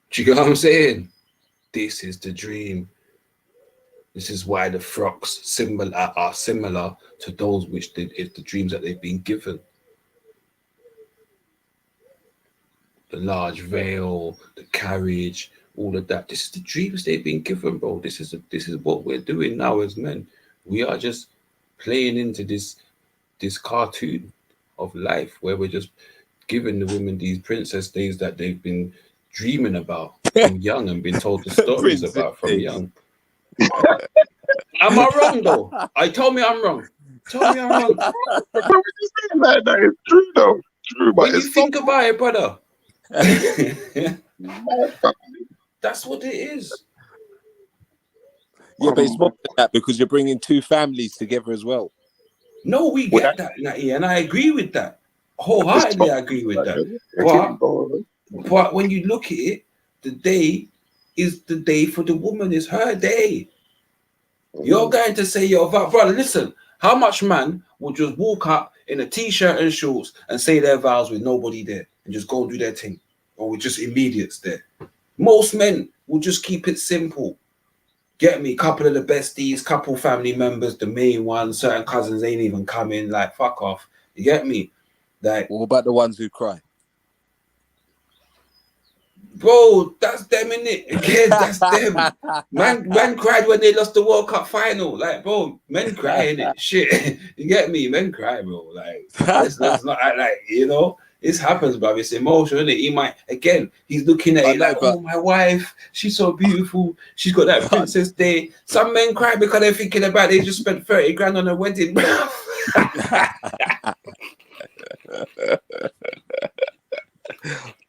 S9: Do you get what I'm saying? This is the dream. This is why the frocks are similar to those which is the dreams that they've been given. The large veil, the carriage, all of that. This is the dreams they've been given, bro. This is what we're doing now as men. We are just playing into this cartoon of life where we're just giving the women these princess days that they've been dreaming about from young and been told the stories about from young. Am I wrong though? Tell me I'm wrong. Tell me I'm wrong.
S3: That is true though. True, but
S9: when you think about it, brother, that's what it is.
S8: Yeah, but it's more than that because you're bringing two families together as well.
S9: No, we get that, Natty, and I agree with that. Wholeheartedly, I agree with that. But when you look at it, the day is the day for the woman. It's her day. You're going to say, yo, brother, listen, how much man will just walk up in a t-shirt and shorts and say their vows with nobody there and just go and do their thing? Or with just immediates there? Most men will just keep it simple. Get me? Couple of the besties, couple family members, the main ones, certain cousins ain't even coming. Like, fuck off. You get me? Like,
S8: what about the ones who cry?
S9: Bro, that's them, innit? Again, that's them. Man cried when they lost the World Cup final. Like, bro, men cry, innit? Shit. You get me? Men cry, bro. Like, let's not act like, you know, this happens, bro. It's emotional, innit? He might, again, he's looking at it like, oh, my wife, she's so beautiful. She's got that Princess Day. Some men cry because they're thinking about they just spent 30 grand on a wedding, bro.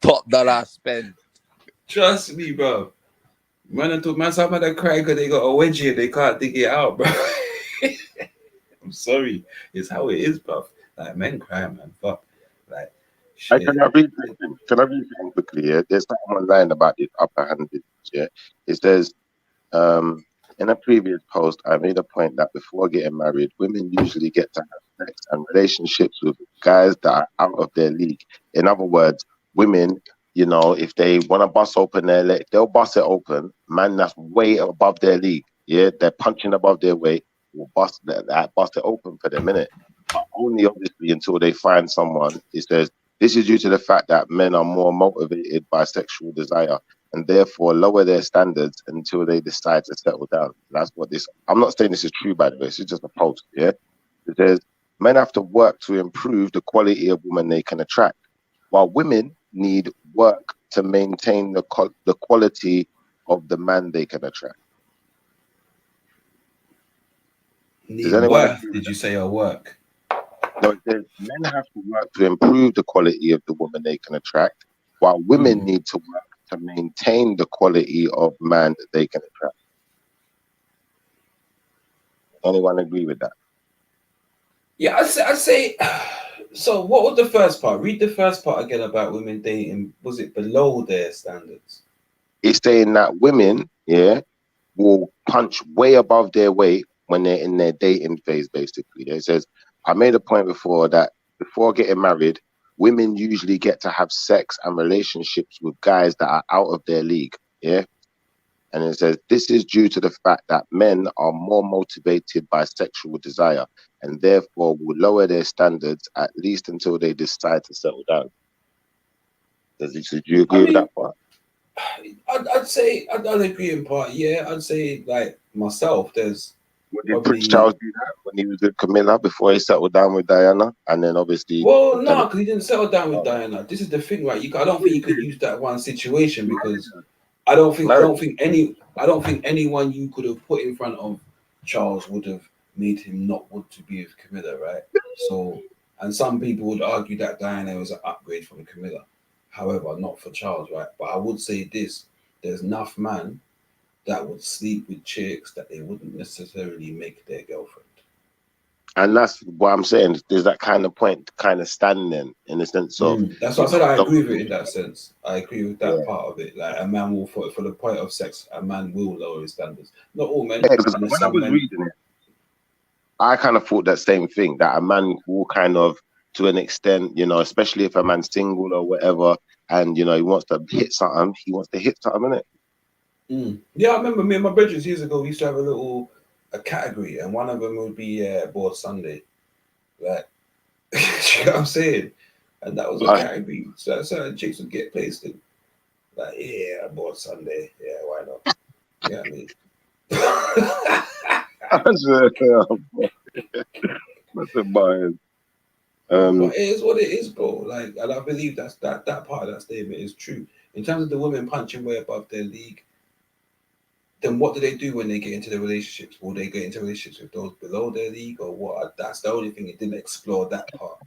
S14: Top dollar spend.
S9: Trust me, bro. Man, some of them cry because they got a wedgie and they can't dig it out, bro. I'm sorry. It's how it is, bro. Like, men cry, man. Fuck. Like, shit.
S3: Can I read something quickly? Yeah, there's something online about this upper handed. Yeah, it says, in a previous post, I made a point that before getting married, women usually get to have sex and relationships with guys that are out of their league. In other words, women, you know, if they want to bust open their leg, they'll bust it open. Man, that's way above their league. Yeah, they're punching above their weight. Will bust it open for them, innit? But only obviously until they find someone. It says this is due to the fact that men are more motivated by sexual desire and therefore lower their standards until they decide to settle down. That's what this. I'm not saying this is true, by the way. This is just a post. Yeah, it says men have to work to improve the quality of women they can attract, while women need work to maintain the quality of the man they can attract.
S9: Need work, did you say, or work?
S3: No, it says men have to work to improve the quality of the woman they can attract, while women need to work to maintain the quality of man that they can attract. Anyone agree with that?
S9: Yeah, I'd say. So, what was the first part? Read the first part again about women dating. Was it below their standards?
S3: It's saying that women, yeah, will punch way above their weight when they're in their dating phase, basically. It says, I made a point before that before getting married, women usually get to have sex and relationships with guys that are out of their league, yeah? And it says, this is due to the fact that men are more motivated by sexual desire and therefore will lower their standards at least until they decide to settle down. Do you agree with that part?
S9: I'd say I'd agree in part. Yeah, I'd say like myself. There's
S3: did Prince Charles do that when he was with Camilla before he settled down with Diana, and then obviously?
S9: Well, no, because he didn't settle down with Diana. This is the thing, right? I don't think you could use that one situation because I don't think anyone you could have put in front of Charles would have made him not want to be with Camilla, right? So, and some people would argue that Diana was an upgrade from Camilla. However, not for Charles, right? But I would say this: there's enough man that would sleep with chicks that they wouldn't necessarily make their girlfriend.
S3: And that's what I'm saying. There's that kind of point, kind of standing in the sense of.
S9: That's what I said. I agree with it in that sense. I agree with that part of it. Like a man will, for the point of sex, a man will lower his standards. Not all men.
S3: Yeah, because when I was reading it, I kind of thought that same thing. That a man will kind of, to an extent, you know, especially if a man's single or whatever, and you know he wants to hit something, innit?
S9: Yeah, I remember me and my brothers years ago. We used to have a category, and one of them would be bored Sunday. Like, you know what I'm saying? And that was a category. So certain chicks would get placed in. Like, yeah, bored Sunday. Yeah, why not? You know what I mean?
S3: That's a bias.
S9: But it is what it is, bro. Like, and I believe that part of that statement is true. In terms of the women punching way above their league, then what do they do when they get into the relationships? Will they get into relationships with those below their league or what? That's the only thing. It didn't explore that part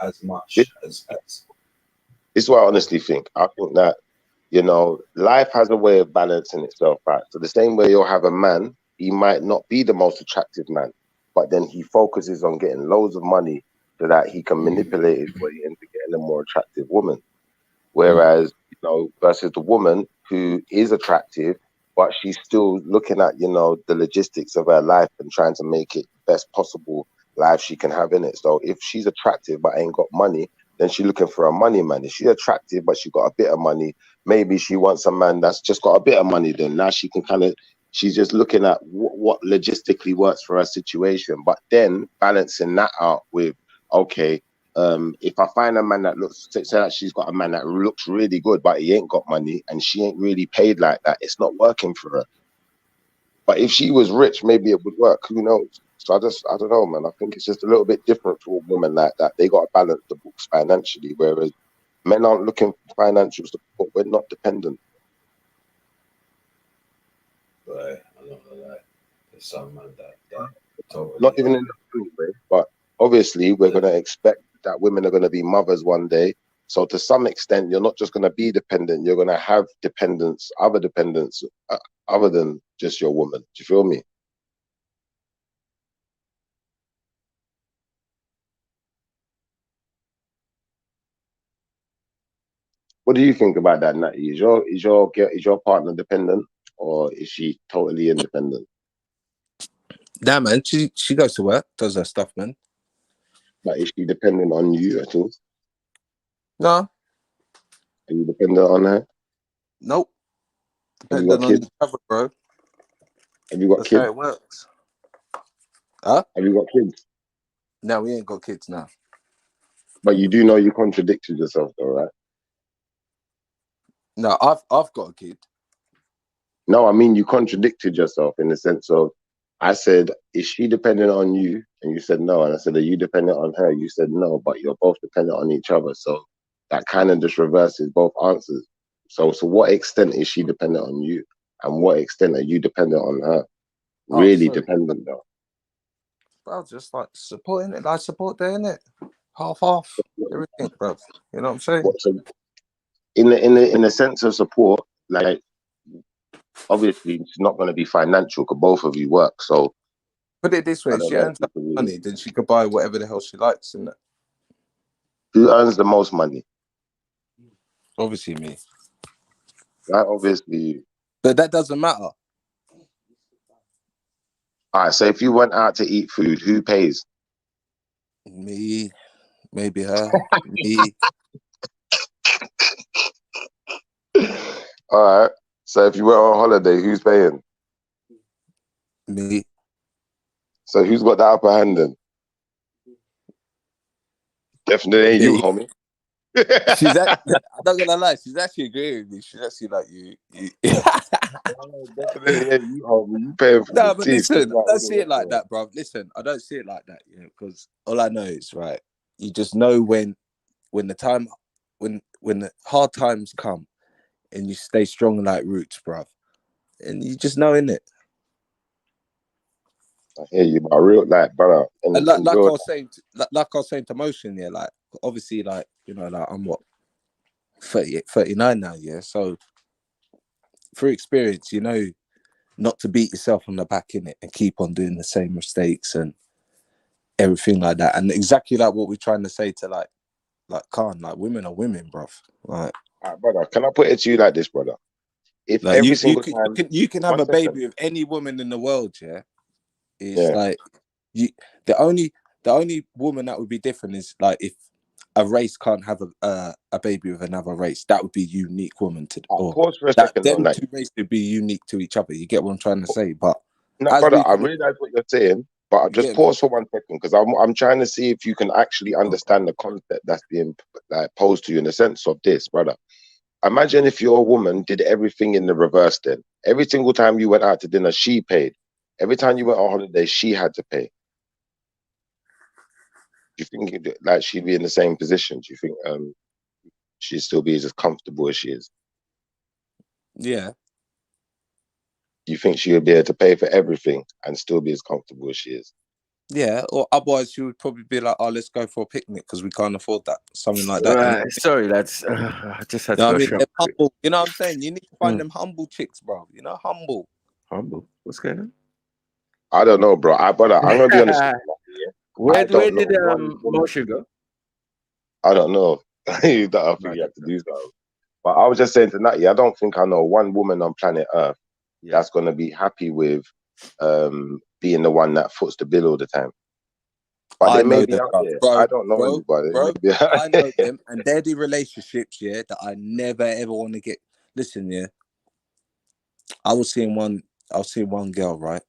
S9: as much as.
S3: This is what I honestly think. I think that, you know, life has a way of balancing itself out. So the same way you'll have a man, he might not be the most attractive man, but then he focuses on getting loads of money so that he can manipulate his way into getting a more attractive woman. Whereas, you know, versus the woman who is attractive, but she's still looking at, you know, the logistics of her life and trying to make it best possible life she can have in it. So if she's attractive but ain't got money, then she's looking for a money man. If she's attractive but she got a bit of money, maybe she wants a man that's just got a bit of money. Then now she can kind of, she's just looking at what logistically works for her situation. But then balancing that out with, okay, if I find a man that looks, say that she's got a man that looks really good, but he ain't got money and she ain't really paid like that, it's not working for her. But if she was rich, maybe it would work. Who knows? So I don't know, man. I think it's just a little bit different for women like that. They got to balance the books financially, whereas men aren't looking for financial support. We're not dependent.
S9: Right, I'm not gonna lie. There's some man that totally
S3: Not even in the food way, but obviously we're going to expect that women are going to be mothers one day. So to some extent, you're not just going to be dependent. You're going to have dependents, other dependents, other than just your woman. Do you feel me? What do you think about that, Natty? Is your partner dependent, or is she totally independent?
S14: Nah, man, she goes to work, does her stuff, man.
S3: Like, is she dependent on you at all?
S14: No.
S3: Are you dependent on her?
S14: Nope.
S3: Have you got
S14: Dependent on
S3: kids?
S14: each other, bro.
S3: Have you got
S14: That's
S3: kids?
S14: how it works. Huh?
S3: Have you got kids?
S14: No, we ain't got kids now.
S3: But you do know you contradicted yourself, though, right?
S14: No, I've got a kid.
S3: No, I mean you contradicted yourself in the sense of, I said, is she dependent on you? And you said no. And I said, are you dependent on her? You said no, but you're both dependent on each other. So that kind of just reverses both answers. So what extent is she dependent on you? And what extent are you dependent on her? Really dependent, though.
S14: Bro, just like supporting it. I support there, innit? Half, everything, bro. You know what I'm saying?
S3: So in the sense of support, like, obviously it's not going to be financial because both of you work. So
S14: put it this way:
S3: I
S14: if
S3: don't
S14: she
S3: know
S14: earns that money, then she could buy whatever the hell she likes, innit?
S3: Who earns the most money?
S14: Obviously me.
S3: Right, obviously you.
S14: But that doesn't matter.
S3: All right, so if you went out to eat food, who pays?
S14: Me, maybe her, me.
S3: All right. So if you went on holiday, who's paying?
S14: Me.
S3: So who's got the upper hand then? Definitely ain't you, homie.
S14: She's I'm not gonna lie, she's actually agreeing with me. She's actually like you.
S3: Definitely ain't you, homie. You paying for
S14: No,
S3: the
S14: but
S3: teeth.
S14: listen, I don't see it like that, bro. Listen, I don't see it like that, you know, because all I know is, right, you just know when the time, when the hard times come, and you stay strong like roots, bro, and you just know, innit?
S3: I hear you, but real like, brother.
S14: And like I was saying, like I was saying to Motion, yeah, like obviously, like, you know, like I'm what 38, 39 now, yeah. So through experience, you know, not to beat yourself on the back in it and keep on doing the same mistakes and everything like that. And exactly like what we're trying to say to like Khan, like women are women, bruv. Like,
S3: all right, brother, can I put it to you like this, brother? If
S14: like
S3: every single time
S14: you can have a baby with any woman in the world, yeah. It's like the only woman that would be different is like if a race can't have a baby with another race, that would be a unique woman to, or
S3: pause for a
S14: that
S3: second
S14: them
S3: on that.
S14: two races would be unique to each other. You get what I'm trying to say? But
S3: No,
S14: as
S3: brother,
S14: we
S3: I realize what you're saying, but I'll just pause for 1 second because I'm trying to see if you can actually understand the concept that's being like posed to you in the sense of this, brother. Imagine if your woman did everything in the reverse then. Every single time you went out to dinner, she paid. Every time you went on holiday, she had to pay. Do you think like she'd be in the same position? Do you think she'd still be as comfortable as she is?
S14: Yeah.
S3: Do you think she would be able to pay for everything and still be as comfortable as she is?
S14: Yeah, or otherwise she would probably be like, "Oh, let's go for a picnic because we can't afford that." Something like that.
S1: Right.
S14: You know?
S1: Sorry, lads. I just had to
S14: No, I
S1: go
S14: mean,
S1: shop.
S14: they're humble. You know what I'm saying? You need to find them humble chicks, bro. You know, humble.
S1: Humble. What's going on?
S3: I don't know, bro. Brother, I'm gonna be honest with you. Yeah?
S1: Where
S3: don't
S1: did
S3: know one woman.
S1: Motion go?
S3: I don't know. I think you have to do so. But I was just saying to Natty, I don't think I know one woman on planet Earth that's gonna be happy with being the one that foots the bill all the time. But
S14: I
S3: they may
S14: know
S3: be
S14: them,
S3: out
S14: bro.
S3: there.
S14: Bro,
S3: I don't know anybody.
S14: bro,
S3: They may be out
S14: I know them, and they're the relationships, yeah, that I never ever want to get. Listen, yeah, I was seeing one girl, right,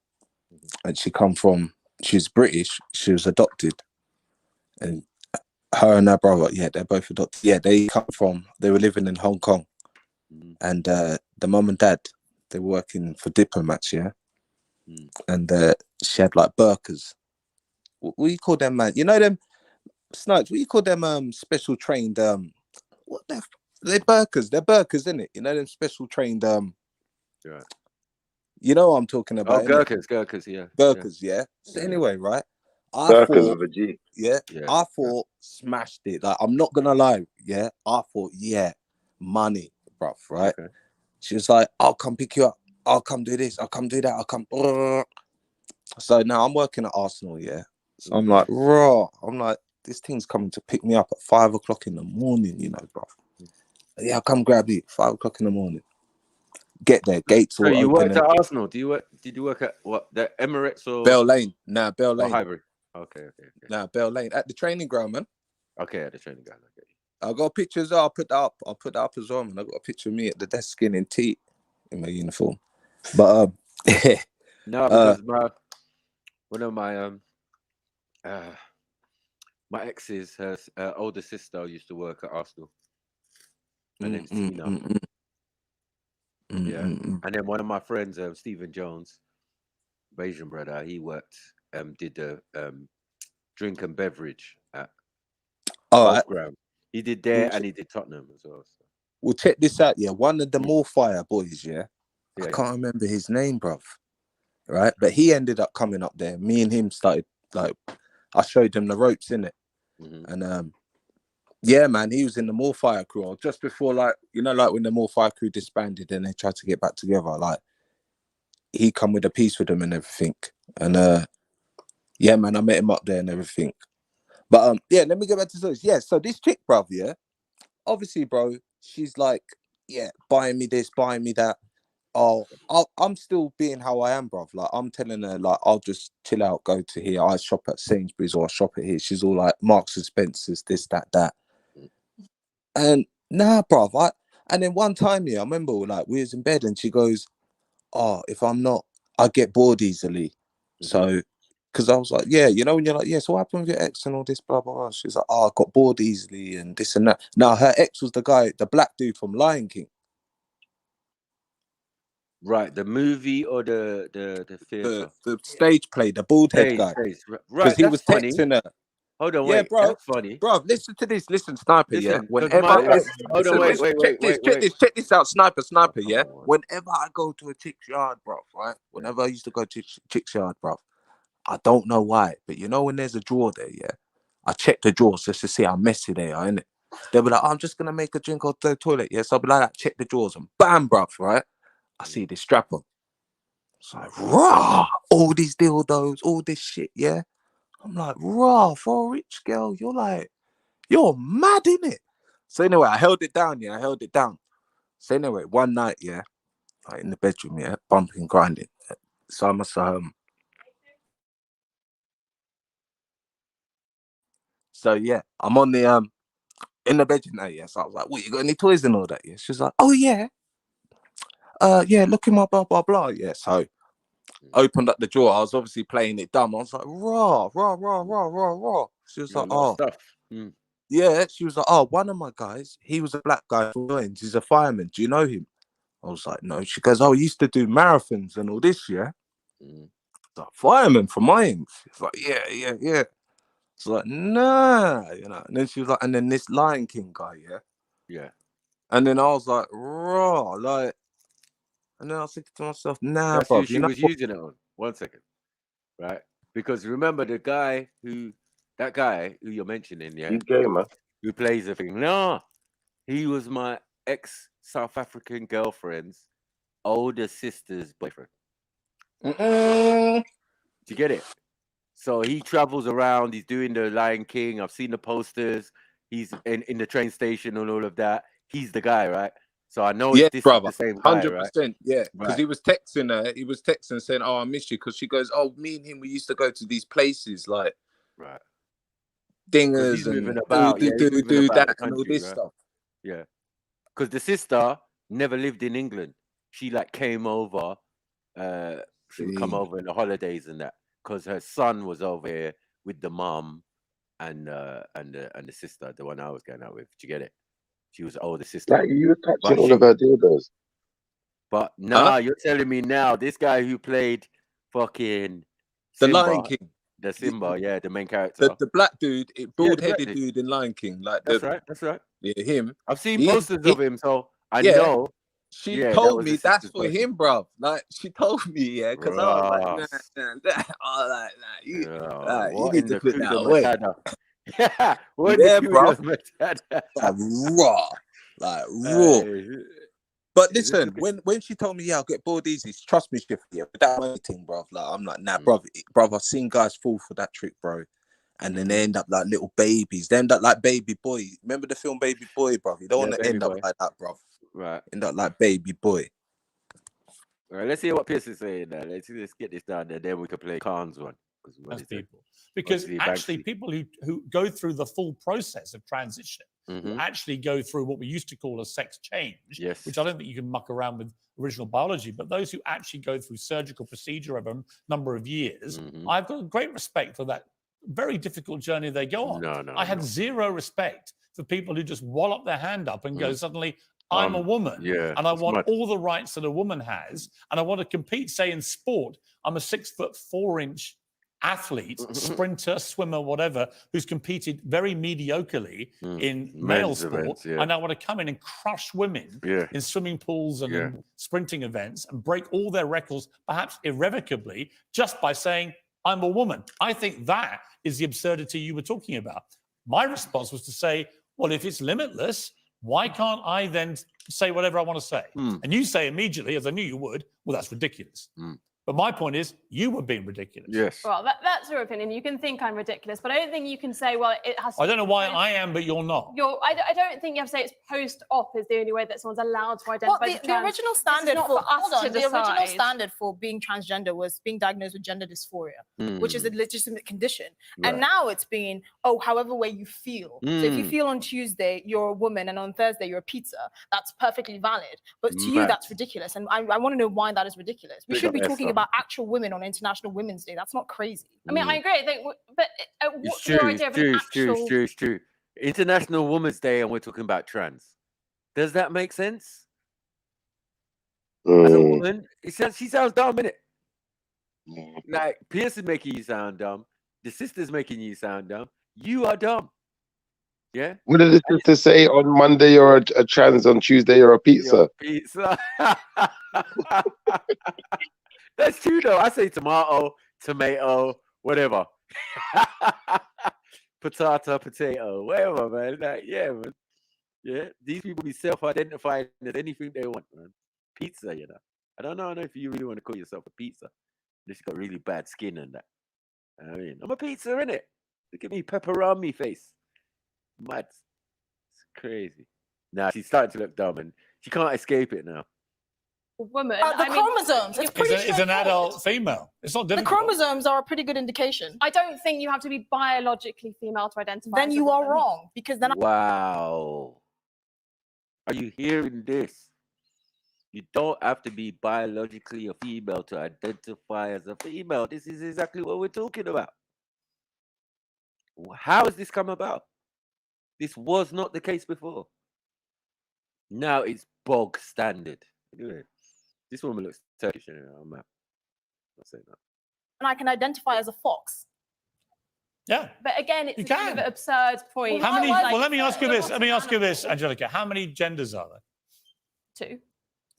S14: and she's British, she was adopted, and Her and her brother, yeah, they're both adopted. Yeah, they were living in Hong Kong. And the mum and dad, they were working for diplomats, yeah? And she had like burkas. What do you call them, man? You know them, Snipes, what do you call them special trained, what the they're burkas, isn't it? You know them special trained,
S1: Yeah.
S14: you know what I'm talking about,
S1: Oh,
S14: innit?
S1: Gurkhas, yeah.
S14: Burkas, yeah. So anyway, right? I
S3: Burkas
S14: thought,
S3: with a G.
S14: yeah, I thought smashed it. Like, I'm not gonna lie, yeah. I thought, yeah, money, bruv, right?
S1: Okay.
S14: She was like, I'll come pick you up. I'll come do this. I'll come do that. I'll come. So now I'm working at Arsenal, yeah. So I'm like, raw. I'm like, this thing's coming to pick me up at 5 o'clock in the morning, you know, bro. Yeah, I'll come grab you 5 o'clock in the morning. Get there, gates
S1: So
S14: all
S1: you
S14: open.
S1: worked at Arsenal? Did you work at what, the Emirates or
S14: Bell Lane? Nah, Bell Lane.
S1: Highbury. Okay.
S14: Nah, Bell Lane at the training ground, man.
S1: Okay, at the training ground. Okay.
S14: I got pictures. I'll put that up. I'll put that up as well, man. I got a picture of me at the desk skinning tea in my uniform. But
S1: no, because one of my my ex's, her older sister used to work at Arsenal. And then Cena. Yeah. And then one of my friends, Stephen Jones, Asian brother, he worked, did the drink and beverage at both ground. He did there and he did Tottenham as well. So.
S14: Well, check this out, yeah. One of the Morfire boys, yeah. I can't remember his name, bruv. Right? But he ended up coming up there. Me and him started, like, I showed him the ropes, innit? And yeah, man, he was in the Morfire crew just before, like, you know, like when the Morfire crew disbanded and they tried to get back together, like, he come with a piece with them and everything. And yeah, man, I met him up there and everything. But yeah, let me get back to this. Yeah, so this chick, bruv, yeah, obviously, bro, she's like, yeah, buying me this, buying me that. Oh, I'm still being how I am, bruv. Like, I'm telling her, like, I'll just chill out, go to here. I shop at Sainsbury's or I shop at here. She's all like, Marks and Spencer's, this, that. And nah, bruv. And then one time, yeah, I remember, like, we was in bed and she goes, oh, if I'm not, I get bored easily. So, because I was like, yeah, you know, when you're like, yeah, so what happened with your ex and all this, blah, blah, blah. She's like, oh, I got bored easily and this and that. Now, her ex was the guy, the black dude from Lion King.
S1: Right, the movie or the theatre?
S14: The stage play, the bald head guy.
S1: Right,
S14: he
S1: that's
S14: was
S1: funny.
S14: texting her.
S1: Hold on,
S14: Yeah,
S1: wait,
S14: bro.
S1: that's funny.
S14: Bro, listen to this. Listen, Sniper,
S1: Listen,
S14: Whenever
S1: hold on, wait.
S14: check this out, Sniper, yeah. Whenever I go to a chick's yard, bro, right? Whenever I used to go to chick's yard, bro, I don't know why, but you know when there's a drawer there, yeah, I check the drawers just to see how messy they are, innit? They'll be like, oh, I'm just gonna make a drink or the toilet, yeah. So I'll be like, check the drawers, and bam, bro, right? I see this strap on. It's like, rah, all these dildos, all this shit, yeah. I'm like, rah, for a rich girl, you're mad, innit? So anyway, I held it down, yeah. So anyway, one night, yeah, like in the bedroom, yeah, bumping, grinding. So I must So yeah, I'm on the in the bedroom now, yeah. So I was like, what, you got any toys and all that? Yeah. She was like, oh yeah. Yeah, look in my blah blah blah. Yeah. So opened up the drawer. I was obviously playing it dumb. I was like, raw. She was like, oh
S1: stuff.
S14: Yeah, she was like, oh, one of my guys, he was a black guy from Lions, he's a fireman. Do you know him? I was like, no. She goes, oh, he used to do marathons and all this, yeah? Like, fireman from Lions. It's like, yeah. It's like, nah, you know. And then she was like, and then this Lion King guy, yeah?
S1: Yeah.
S14: And then I was like, raw, like, and then I was thinking to myself, nah,
S1: That's
S14: bro.
S1: who she was using it on. 1 second. Right? Because remember that guy who you're mentioning, yeah?
S3: gamer.
S1: Who plays the thing. No, he was my ex-South African girlfriend's older sister's boyfriend. Do you get it? So he travels around. He's doing the Lion King. I've seen the posters. He's in the train station and all of that. He's the guy, right? So I know
S14: yeah,
S1: this
S14: brother,
S1: is the same guy,
S14: 100%,
S1: right?
S14: yeah. Because he was texting her. He was texting saying, "Oh, I miss you." Because she goes, "Oh, me and him, we used to go to these places like dingers and do that and all this stuff."
S1: Yeah, because the sister never lived in England. She like came over. She would come over in the holidays and that because her son was over here with the mom, and the sister, the one I was going out with. Did you get it? She was older sister.
S3: Like you were touching all of her dildos.
S1: But nah, you're telling me now this guy who played fucking
S8: The
S1: Simba,
S8: Lion King.
S1: the Simba, yeah, the main character.
S8: The black dude, bald
S1: black
S8: headed dude in Lion King, like
S1: That's right. That's right.
S8: Yeah, him.
S1: I've seen posters of him, so I
S8: yeah,
S1: know.
S8: She
S1: yeah, that
S8: told
S1: was
S8: me
S1: the
S8: that's
S1: sister's
S8: for
S1: person.
S8: him, bruv. Like she told me, yeah, because I was like,
S1: Ross.
S8: you
S1: What
S8: need
S1: in
S8: to
S1: the
S8: put that
S1: Kuda
S8: away.
S1: Matata? Yeah, what in
S8: Yeah,
S1: the
S8: bruv.
S1: Kuda Matata?
S8: Like raw. But listen, when she told me, yeah, I'll get bored easy, trust me, Shift, yeah, but that money thing, bruv. Like I'm like, nah, bruv, I've seen guys fall for that trick, bro. And then they end up like little babies. They end up like Baby Boy. Remember the film Baby Boy, bruv? You don't want to
S1: Baby
S8: end up
S1: Boy.
S8: like that, bruv.
S1: Right.
S8: End up like Baby Boy.
S1: All right, let's hear what Pierce is saying now. Let's get this down there, then we can play Khan's one.
S16: As people. Because actually people who go through the full process of transition, who actually go through what we used to call a sex change, which I don't think you can muck around with original biology, but those who actually go through surgical procedure over a number of years, I've got great respect for that very difficult journey they go on. I have zero respect for people who just wallop their hand up and go, suddenly, I'm a woman, and I want all the rights that a woman has, and I want to compete, say, in sport. I'm a 6'4" athlete, sprinter, swimmer, whatever, who's competed very mediocrely in male sport.
S1: Events,
S16: And I want to come in and crush women in swimming pools and in sprinting events and break all their records, perhaps irrevocably, just by saying, I'm a woman. I think that is the absurdity you were talking about. My response was to say, well, if it's limitless, why can't I then say whatever I want to say? And you say immediately, as I knew you would, well, that's ridiculous. But my point is, you were being ridiculous.
S1: Yes.
S12: Well, that's your opinion. You can think I'm ridiculous, but I don't think you can say, well, it has to
S16: I don't know why I am, but you're not.
S12: I don't think you have to say it's post-op is the only way that someone's allowed to identify.
S13: Well, the original standard
S12: not
S13: for
S12: for us
S13: hold on,
S12: to
S13: the original
S12: decide.
S13: standard for being transgender was being diagnosed with gender dysphoria, which is a legitimate condition.
S1: Right.
S13: And now it's being, however way you feel. So if you feel on Tuesday you're a woman and on Thursday you're a pizza, that's perfectly valid. But to you, that's ridiculous. And I want to know why that is ridiculous. We should be talking about actual women on International Women's Day. That's not crazy.
S12: I mean, I agree. I think, but what's your idea of an actual...
S1: It's true. International Women's Day, and we're talking about trans. Does that make sense? As a woman, she sounds dumb, innit? Like Pierce is making you sound dumb. The sister's making you sound dumb. You are dumb. Yeah.
S3: What did the sister say on Monday? You're a trans. On Tuesday, you're a pizza.
S1: Pizza. That's true though. I say tomato, whatever. Potato, whatever, man. Like, yeah, man. Yeah. These people be self-identifying as anything they want, man. Pizza, you know. I don't know if you really want to call yourself a pizza. Unless you got really bad skin and that. I mean, I'm a pizza, innit? Look at me, pepperoni face. Mad. It's crazy. Now she's starting to look dumb and she can't escape it now.
S12: Woman.
S13: The chromosomes. It's pretty
S16: It's an adult female. It's not difficult.
S13: The chromosomes are a pretty good indication.
S12: I don't think you have to be biologically female to identify.
S13: Then
S12: as a
S13: you are
S12: woman.
S13: wrong because then.
S1: Wow. Are you hearing this? You don't have to be biologically a female to identify as a female. This is exactly what we're talking about. How has this come about? This was not the case before. Now it's bog standard. Look at it. This woman looks Turkish on map. I'll say that.
S13: And I can identify as a fox.
S16: Yeah.
S12: But again, it's a kind of absurd point.
S16: How many? Well, let me ask you this. Let me ask you this, Angelica. How many genders are there?
S12: 2.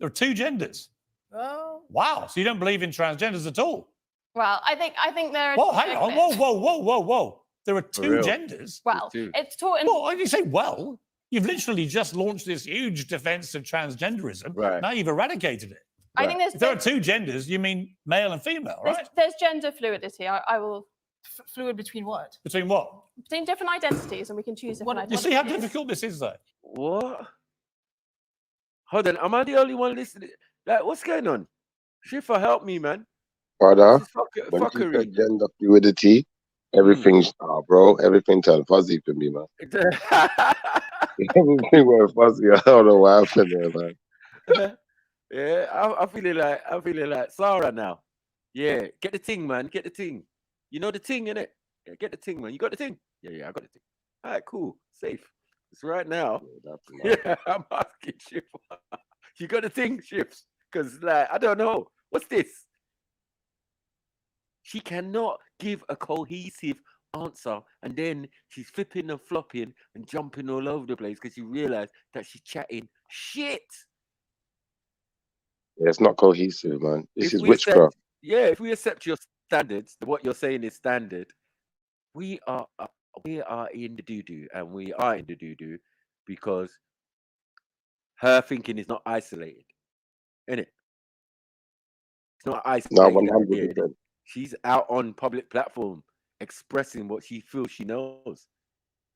S16: There are 2 genders.
S12: Oh.
S16: Wow. So you don't believe in transgenders at all?
S12: Well, I think there are.
S16: Whoa, hang on. Whoa. There are 2 genders.
S12: Well, it's taught in.
S16: Well, you say well. You've literally just launched this huge defense of transgenderism.
S1: Right.
S16: Now you've eradicated it.
S12: I think
S16: If there are 2 genders, you mean male and female, right?
S12: There's gender fluidity. I will.
S13: Fluid between what?
S16: Between what?
S12: Between different identities, and we can choose different
S16: You
S12: identities.
S16: see how difficult this is, though?
S1: What? Hold on. Am I the only one listening? Like, what's going on? Shifa, help me, man.
S3: Brother,
S1: This is
S3: when you
S1: fuckery.
S3: said gender fluidity, everything's bro. Everything turned fuzzy for me, man. Everything went fuzzy. I don't know what happened there, man.
S1: Yeah, I'm feeling like Sarah now. Yeah, get the ting, man. Get the ting. You know the ting, innit? Yeah, get the thing, man. You got the thing? Yeah, I got the thing. All right, cool. Safe. It's right now. Yeah, I'm asking Shiv. You got the thing, Shifts? Because, like, I don't know. What's this? She cannot give a cohesive answer, and then she's flipping and flopping and jumping all over the place because she realized that she's chatting shit.
S3: Yeah, it's not cohesive, man. This is
S1: If we
S3: witchcraft.
S1: accept your standards, what you're saying is standard, we are in the doo-doo, and we are in the doo-doo because her thinking is not isolated, isn't it? It's not
S3: No,
S1: isolated idea, innit?
S3: 100%.
S1: She's out on public platform expressing what she feels she knows.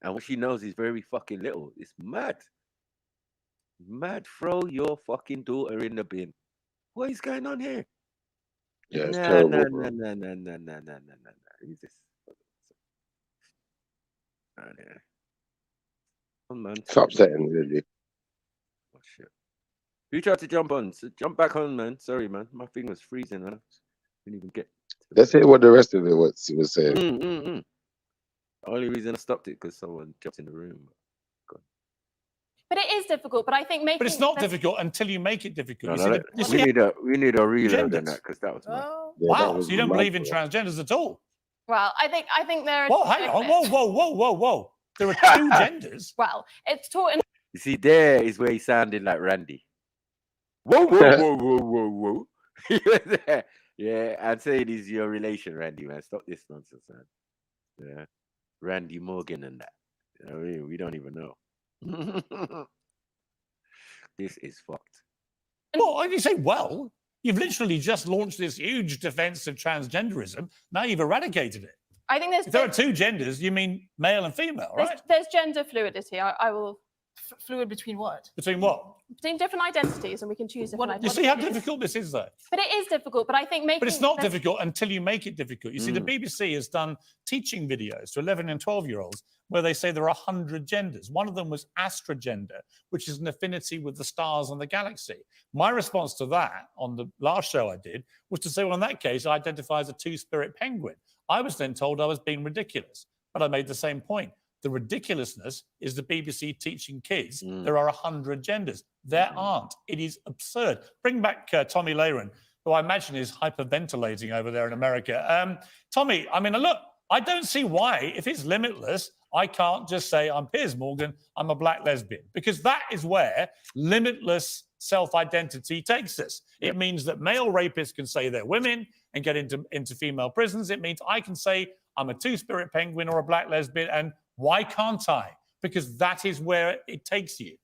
S1: And what she knows is very fucking little. It's mad. Mad. Throw your fucking daughter in the bin. What is going on here?
S3: Yeah, it's
S1: Nah.
S3: terrible, bro.
S1: Who's this? Oh, yeah. Come on, man.
S3: It's upsetting, really.
S1: Oh, shit. Who tried to jump on? So jump back on, man. Sorry, man. My thing was freezing. I didn't even get.
S3: Let's hear what the rest of it was saying.
S1: The only reason I stopped it because someone jumped in the room.
S12: But it is difficult. But I think making.
S16: But it's not difficult until you make it difficult.
S1: No, we need a reload on that because that was mad.
S16: Wow. So you don't believe in transgenders at all?
S12: Well, I think there are.
S16: Whoa, hang on. Whoa. There are two genders.
S12: Well, it's taught in.
S1: You see, there is where he sounded like Randy. Whoa. Yeah, I'd say it is your relation, Randy, man. Stop this nonsense, man. Yeah. Randy Morgan and that. You know what I mean? We don't even know. This is fucked.
S16: Well, I can say, well, you've literally just launched this huge defense of transgenderism. Now you've eradicated it.
S12: I think
S16: If there are two genders, you mean male and female, right?
S12: There's gender fluidity. I will.
S13: Fluid between what?
S16: Between what?
S12: Between different identities, and we can choose different
S16: You
S12: identities.
S16: see how difficult this is, though?
S12: But it is difficult. But I think making.
S16: But it's not difficult until you make it difficult. You see, the BBC has done teaching videos to 11 and 12-year-olds where they say there are 100 genders. One of them was astrogender, which is an affinity with the stars and the galaxy. My response to that on the last show I did was to say, well, in that case, I identify as a two-spirit penguin. I was then told I was being ridiculous, but I made the same point. The ridiculousness is the BBC teaching kids there are 100 genders. There aren't. It is absurd. Bring back Tommy Laren, who I imagine is hyperventilating over there in America. Tommy, I mean, look, I don't see why, if it's limitless, I can't just say I'm Piers Morgan, I'm a black lesbian, because that is where limitless self-identity takes us. It means that male rapists can say they're women and get into female prisons. It means I can say I'm a two-spirit penguin or a black lesbian, and why can't I? Because that is where it takes you.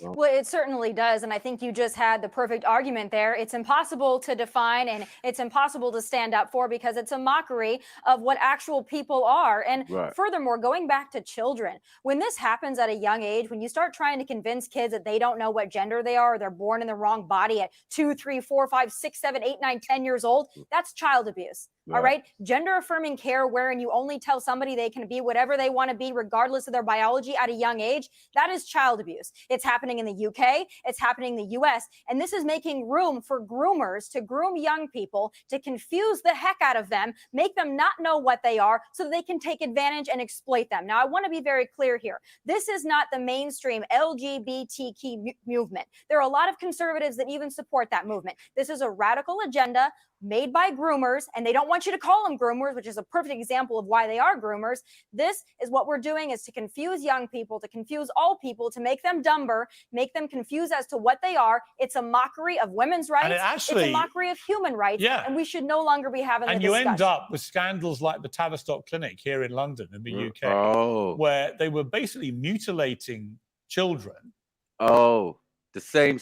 S10: Well, it certainly does. And I think you just had the perfect argument there. It's impossible to define and it's impossible to stand up for because it's a mockery of what actual people are. And furthermore, going back to children, when this happens at a young age, when you start trying to convince kids that they don't know what gender they are, or they're born in the wrong body at 2, 3, 4, 5, 6, 7, 8, 9, 10 years old, that's child abuse. All right. Gender affirming care, wherein you only tell somebody they can be whatever they want to be, regardless of their biology at a young age, that is child abuse. It's happening in the UK. It's happening in the US. And this is making room for groomers to groom young people, to confuse the heck out of them, make them not know what they are so that they can take advantage and exploit them. Now, I want to be very clear here. This is not the mainstream LGBTQ movement. There are a lot of conservatives that even support that movement. This is a radical agenda made by groomers, and they don't want you to call them groomers, which is a perfect example of why they are groomers. This is what we're doing, is to confuse young people, to confuse all people, to make them dumber, make them confused as to what they are. It's a mockery of women's rights. It's a mockery of human rights. And we should no longer be having the discussion.
S16: And you end up with scandals like the Tavistock Clinic here in London, in the UK, where they were basically mutilating children.
S1: The same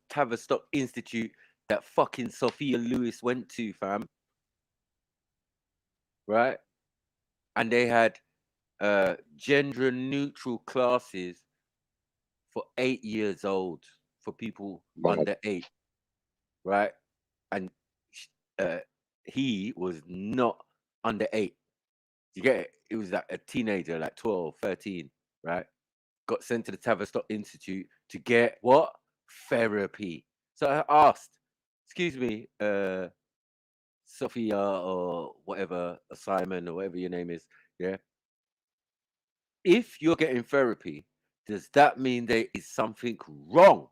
S1: Tavistock Institute that fucking Sophia Lewis went to, fam. Right? And they had gender neutral classes for 8 years old for people under 8. Right? And he was not under 8. You get it? It was like a teenager, like 12, 13, right? Got sent to the Tavistock Institute to get what? Therapy. So I asked, excuse me, Sophia or whatever, Simon or whatever your name is, yeah. If you're getting therapy, does that mean there is something wrong?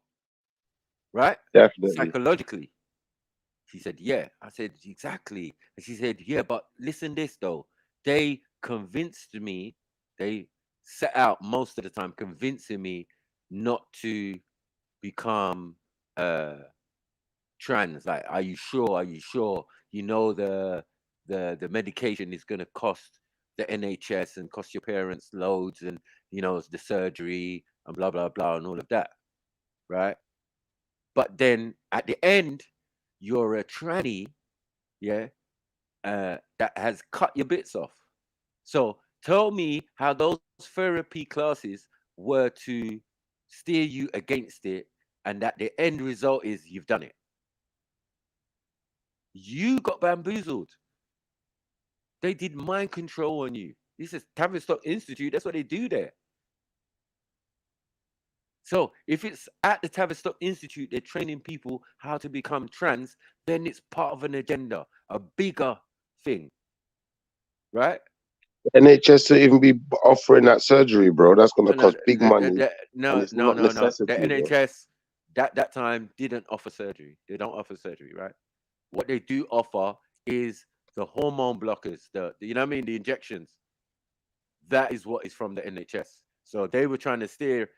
S1: Right?
S3: Definitely.
S1: Psychologically. She said, yeah. I said, exactly. And she said, yeah, but listen this though. They convinced me, they set out most of the time convincing me not to become trans. Like, are you sure? Are you sure? You know the medication is gonna cost the NHS and cost your parents loads, and you know the surgery and blah blah blah and all of that. Right? But then at the end, you're a tranny, yeah, that has cut your bits off. So tell me how those therapy classes were to steer you against it, and that the end result is you've done it. You got bamboozled. They did mind control on you. This is Tavistock Institute. That's what they do there. So if it's at the Tavistock Institute, they're training people how to become trans, then it's part of an agenda, a bigger thing, right?
S3: NHS to even be offering that surgery, bro. That's going to cost big money. And it's not
S1: The
S3: necessity, bro.
S1: NHS that time didn't offer surgery. They don't offer surgery, right? What they do offer is the hormone blockers, the you know what I mean, the injections. That is what is from the NHS. So they were trying to steer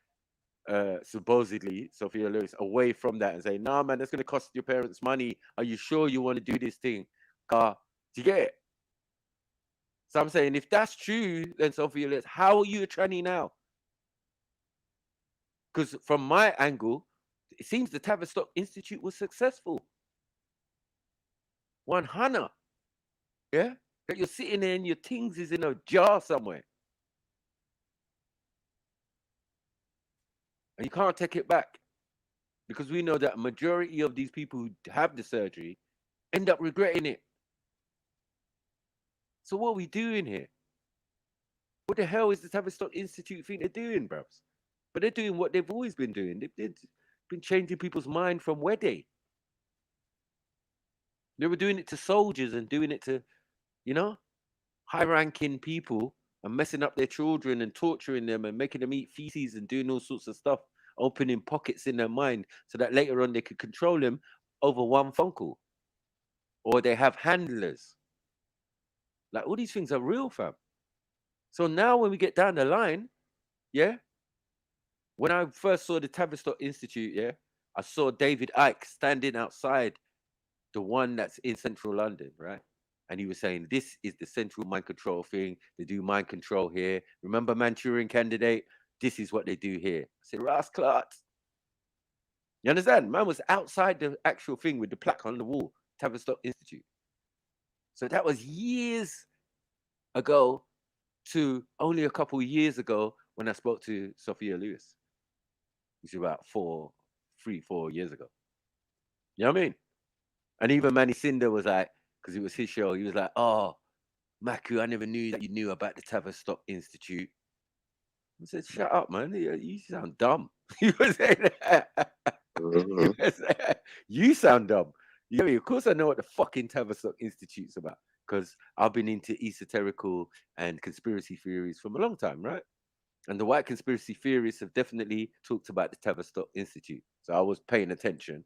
S1: supposedly Sophia Lewis away from that and say, nah man, that's gonna cost your parents money. Are you sure you want to do this thing? Do you get it? So I'm saying, if that's true, then Sophia Lewis, how are you a tranny now? Because from my angle, it seems the Tavistock Institute was successful. 100. Yeah? That you're sitting there and your things is in a jar somewhere. And you can't take it back. Because we know that a majority of these people who have the surgery end up regretting it. So what are we doing here? What the hell is the Tavistock Institute think they're doing, bruv? But they're doing what they've always been doing. They've been changing people's mind from where they were doing it to soldiers and doing it to, you know, high-ranking people and messing up their children and torturing them and making them eat feces and doing all sorts of stuff, opening pockets in their mind so that later on they could control them over one phone call. Or they have handlers. Like, all these things are real, fam. So now when we get down the line, yeah, when I first saw the Tavistock Institute, yeah, I saw David Icke standing outside the one that's in central London, right? And he was saying, this is the central mind control thing. They do mind control here. Remember Manchurian Candidate? This is what they do here. I said, Ras Clark. You understand? Man was outside the actual thing with the plaque on the wall, Tavistock Institute. So that was years ago to only a couple of years ago when I spoke to Sophia Lewis, which is about 4 years ago. You know what I mean? And even Manny Cinder was like, because it was his show, he was like, oh, Maku, I never knew that you knew about the Tavistock Institute. I said, shut up, man. You sound dumb. He was saying that. You sound dumb. You know, of course I know what the fucking Tavistock Institute's about, because I've been into esoterical and conspiracy theories from a long time, right? And the white conspiracy theorists have definitely talked about the Tavistock Institute. So I was paying attention.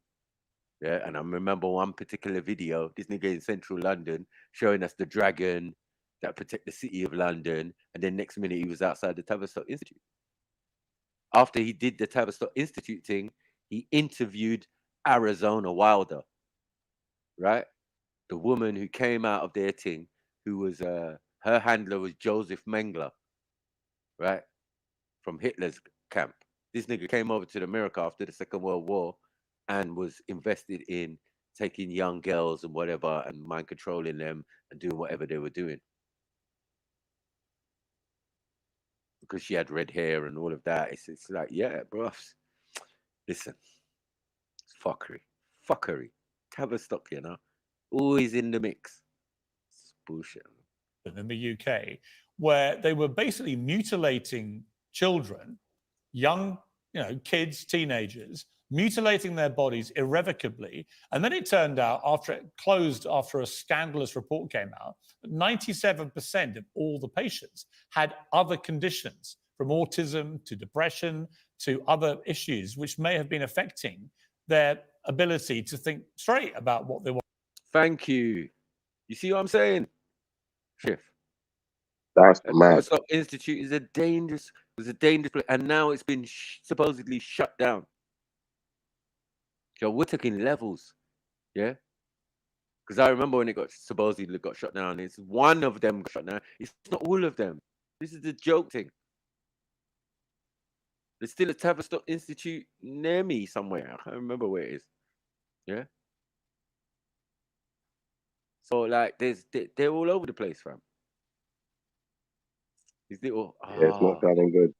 S1: Yeah, and I remember one particular video, this nigga in central London showing us the dragon that protect the city of London. And then next minute he was outside the Tavistock Institute. After he did the Tavistock Institute thing, he interviewed Arizona Wilder, right? The woman who came out of their thing, who was, her handler was Joseph Mengele, right? From Hitler's camp. This nigga came over to America after the Second World War and was invested in taking young girls and whatever and mind controlling them and doing whatever they were doing. Because she had red hair and all of that. It's like, yeah, bro. Listen, it's fuckery. Tavistock, you know, always in the mix. It's bullshit.
S16: In the UK, where they were basically mutilating children, young, you know, kids, teenagers, mutilating their bodies irrevocably. And then it turned out, after it closed, after a scandalous report came out, 97% of all the patients had other conditions, from autism to depression to other issues, which may have been affecting their ability to think straight about what they want.
S1: Thank you. You see what I'm saying, Chef?
S3: That's mad.
S1: Tavistock Institute is a dangerous place, and now it's been supposedly shut down. So we're talking levels, yeah. Because I remember when it supposedly got shut down. It's one of them got shut down. It's not all of them. This is the joke thing. There's still a Tavistock Institute near me somewhere. I can't remember where it is. Yeah. So like, they're all over the place, fam. These little.
S3: Yeah, it's not sounding good.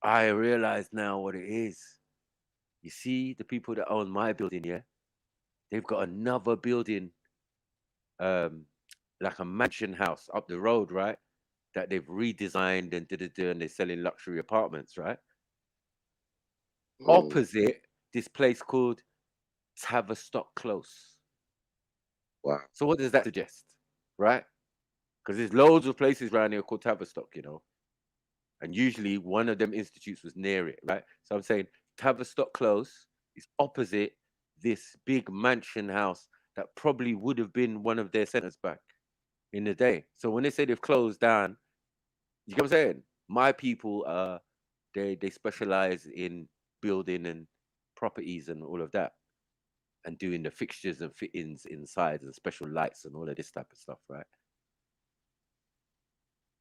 S1: I realize now what it is. You see, the people that own my building, yeah, they've got another building, like a mansion house up the road, right? That they've redesigned and and they're selling luxury apartments, right? Opposite this place called Tavistock Close.
S3: Wow.
S1: So what does that suggest, right? Because there's loads of places around here called Tavistock, you know, and usually one of them institutes was near it, right? So I'm saying Tavistock Close is opposite this big mansion house that probably would have been one of their centers back in the day. So when they say they've closed down, you get what I'm saying? My people, they specialize in building and properties and all of that, and doing the fixtures and fittings inside and special lights and all of this type of stuff, right?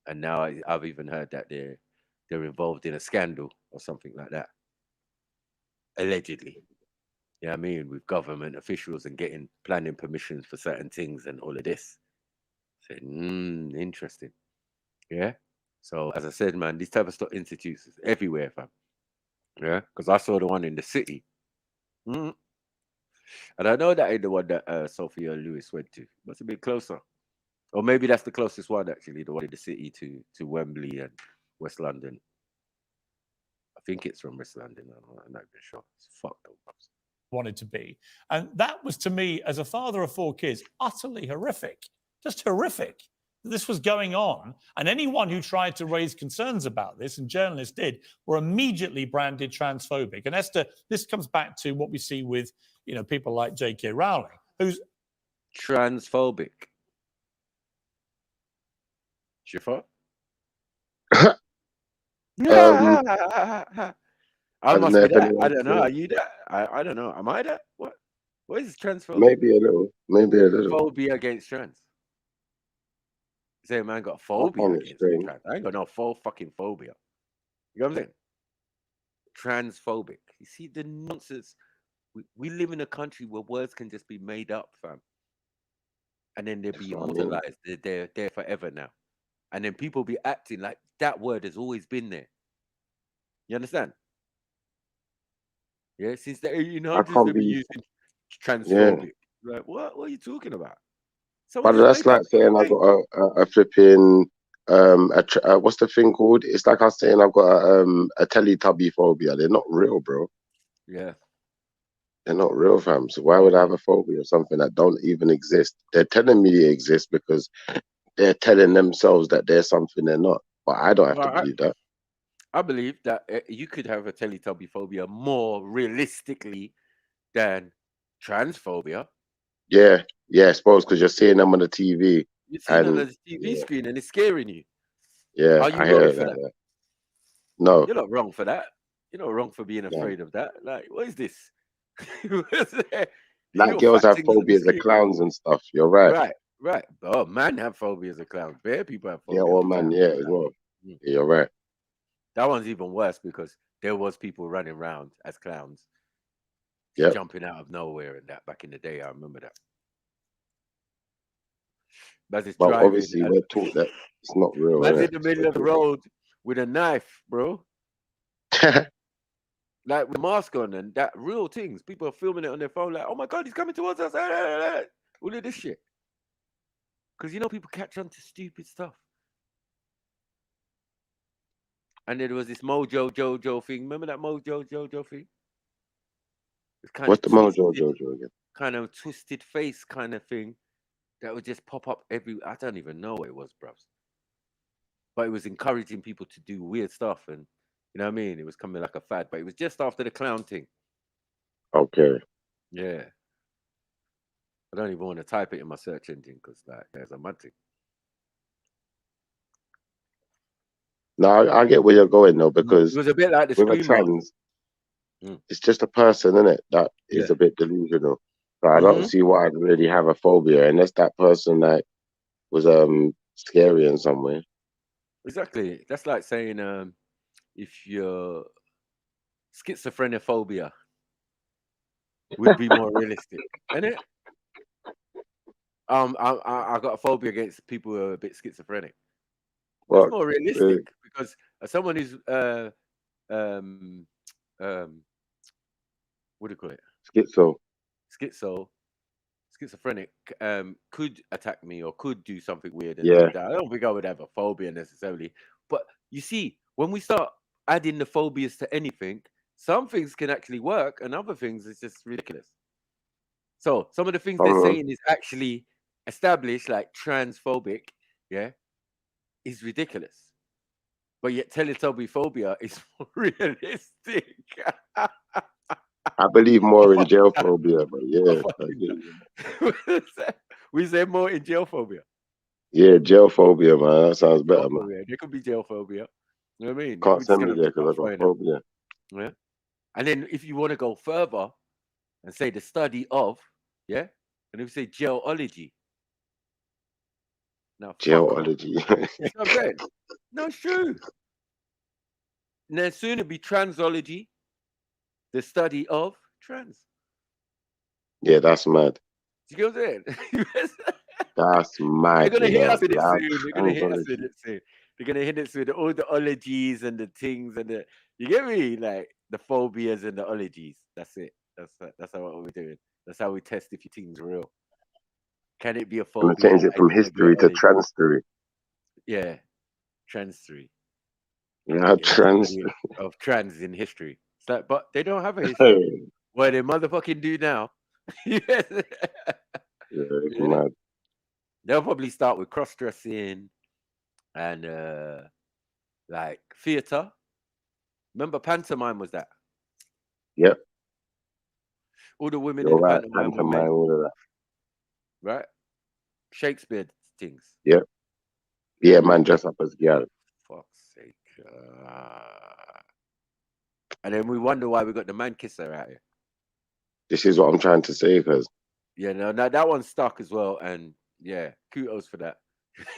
S1: And now I've even heard that they're involved in a scandal or something like that, allegedly. Yeah, I mean, with government officials and getting planning permissions for certain things and all of this. So, interesting. Yeah. So as I said, man, these Tavistock institutes is everywhere, fam. Yeah, because I saw the one in the city. And I know that ain't the one that Sophia Lewis went to. Must have been closer. Or maybe that's the closest one, actually, the one in the city to Wembley and West London. I think it's from West London. I'm not even sure. It's fucked up.
S16: Wanted to be. And that was, to me, as a father of 4 kids, utterly horrific. Just horrific. This was going on, and anyone who tried to raise concerns about this, and journalists did, were immediately branded transphobic. And Esther, this comes back to what we see with, you know, people like J.K. Rowling, who's
S1: transphobic. Shifa? I must be that. I don't know. Are you that? I don't know. Am I that? What is transphobic?
S3: Maybe a little. Maybe a little.
S1: Phobia against trans. Say a man got phobia against trans. I ain't got no fucking phobia. You know what I'm saying? Transphobic. You see the nonsense. We live in a country where words can just be made up, fam. And then they'll be immortalized. They're there forever now. And then people be acting like that word has always been there. You understand? Yeah, since the 1800s, they've been using transphobic. Yeah. Like, what are you talking about?
S3: But that's like saying I've got a flipping what's the thing called? It's like us saying I've got a Teletubby phobia. They're not real, bro.
S1: Yeah.
S3: They're not real, fam. So why would I have a phobia of something that don't even exist? They're telling me they exist because they're telling themselves that there's something they're not. But I don't have to believe that.
S1: I believe that you could have a Teletubby phobia more realistically than transphobia.
S3: Yeah, I suppose because you're seeing them on the TV.
S1: You're seeing them on the TV screen and it's scaring you.
S3: Yeah,
S1: Are you
S3: I hear
S1: wrong
S3: it
S1: for
S3: like
S1: that?
S3: that. No.
S1: You're not wrong for that. You're not wrong for being afraid of that. Like, what is this?
S3: Like girls have phobias of clowns and stuff. You're right.
S1: Right. Oh, man have phobias of clowns. Bear people have phobias.
S3: Yeah, well, man, yeah, as well. Yeah, you're right.
S1: That one's even worse because there was people running around as clowns, jumping out of nowhere and that back in the day. I remember that. But
S3: obviously, we're taught that it's not real.
S1: Man's in the middle of the road with a knife, bro. Like with a mask on and that real things. People are filming it on their phone, like, oh my God, he's coming towards us. All of this shit. Because people catch on to stupid stuff. And then there was this Mojo Jojo thing. Remember that Mojo Jojo thing? It's kind
S3: What's
S1: of
S3: the mojo
S1: twisted,
S3: Jojo again?
S1: kind of twisted face kind of thing that would just pop up I don't even know what it was, bruv. But it was encouraging people to do weird stuff, and you know what I mean? It was coming like a fad, but it was just after the clown thing.
S3: Okay.
S1: Yeah. I don't even want to type it in my search engine because like there's a mad thing.
S3: No, I get where you're going though, because
S1: It was a bit like the
S3: with a
S1: scream mask.
S3: trans, it's just a person, innit, that is
S1: Yeah.
S3: a bit delusional. So I don't see why I'd really have a phobia unless that person like was scary in some way.
S1: Exactly. That's like saying if your schizophrenophobia would be more realistic, isn't it? I got a phobia against people who are a bit schizophrenic. That's
S3: Well,
S1: more realistic because as someone who's what do you call it? Schizophrenic could attack me or could do something weird and
S3: Yeah.
S1: do that. I don't think I would have a phobia necessarily. But you see, when we start adding the phobias to anything, some things can actually work and other things is just ridiculous. So some of the things they're saying is actually established, like transphobic, yeah, is ridiculous. But yet Teletubby is more realistic.
S3: I believe more in jail phobia, but yeah.
S1: We say more in jail phobia.
S3: Yeah, jail phobia, man. That sounds better, man.
S1: There could be jail phobia. You know what I mean?
S3: Can't send me there because I got phobia.
S1: Yeah. And then if you want to go further and say the study of, yeah, and if you say geology. Now,
S3: geology.
S1: No, it's true. And then soon it'll be transology, the study of trans.
S3: Yeah, that's mad.
S1: Do you get what I'm saying?
S3: That's mad.
S1: They're gonna hit us with it
S3: Like,
S1: soon. They're gonna hit us with it soon. They're gonna hit us with all the ologies and the things and the, you get me? Like the phobias and the ologies. That's it. That's what we're doing. That's how we test if your thing's real. Can it be a phobia?
S3: I'm gonna change it from history to transstory.
S1: Yeah, transstory.
S3: Yeah, trans
S1: of trans in history. It's like, but they don't have a history. What they motherfucking do now? Yes.
S3: It's mad.
S1: They'll probably start with cross-dressing and like theater. Remember pantomime was that?
S3: Yep.
S1: All the women
S3: You're
S1: in the
S3: right,
S1: pantomime were men.
S3: all of that.
S1: Right? Shakespeare things.
S3: Yep. Yeah, man, dress up as girl.
S1: Fuck's sake. And then we wonder why we got the man kisser out here.
S3: This is what I'm trying to say, because
S1: yeah, no, that one's stuck as well, and yeah, kudos for that.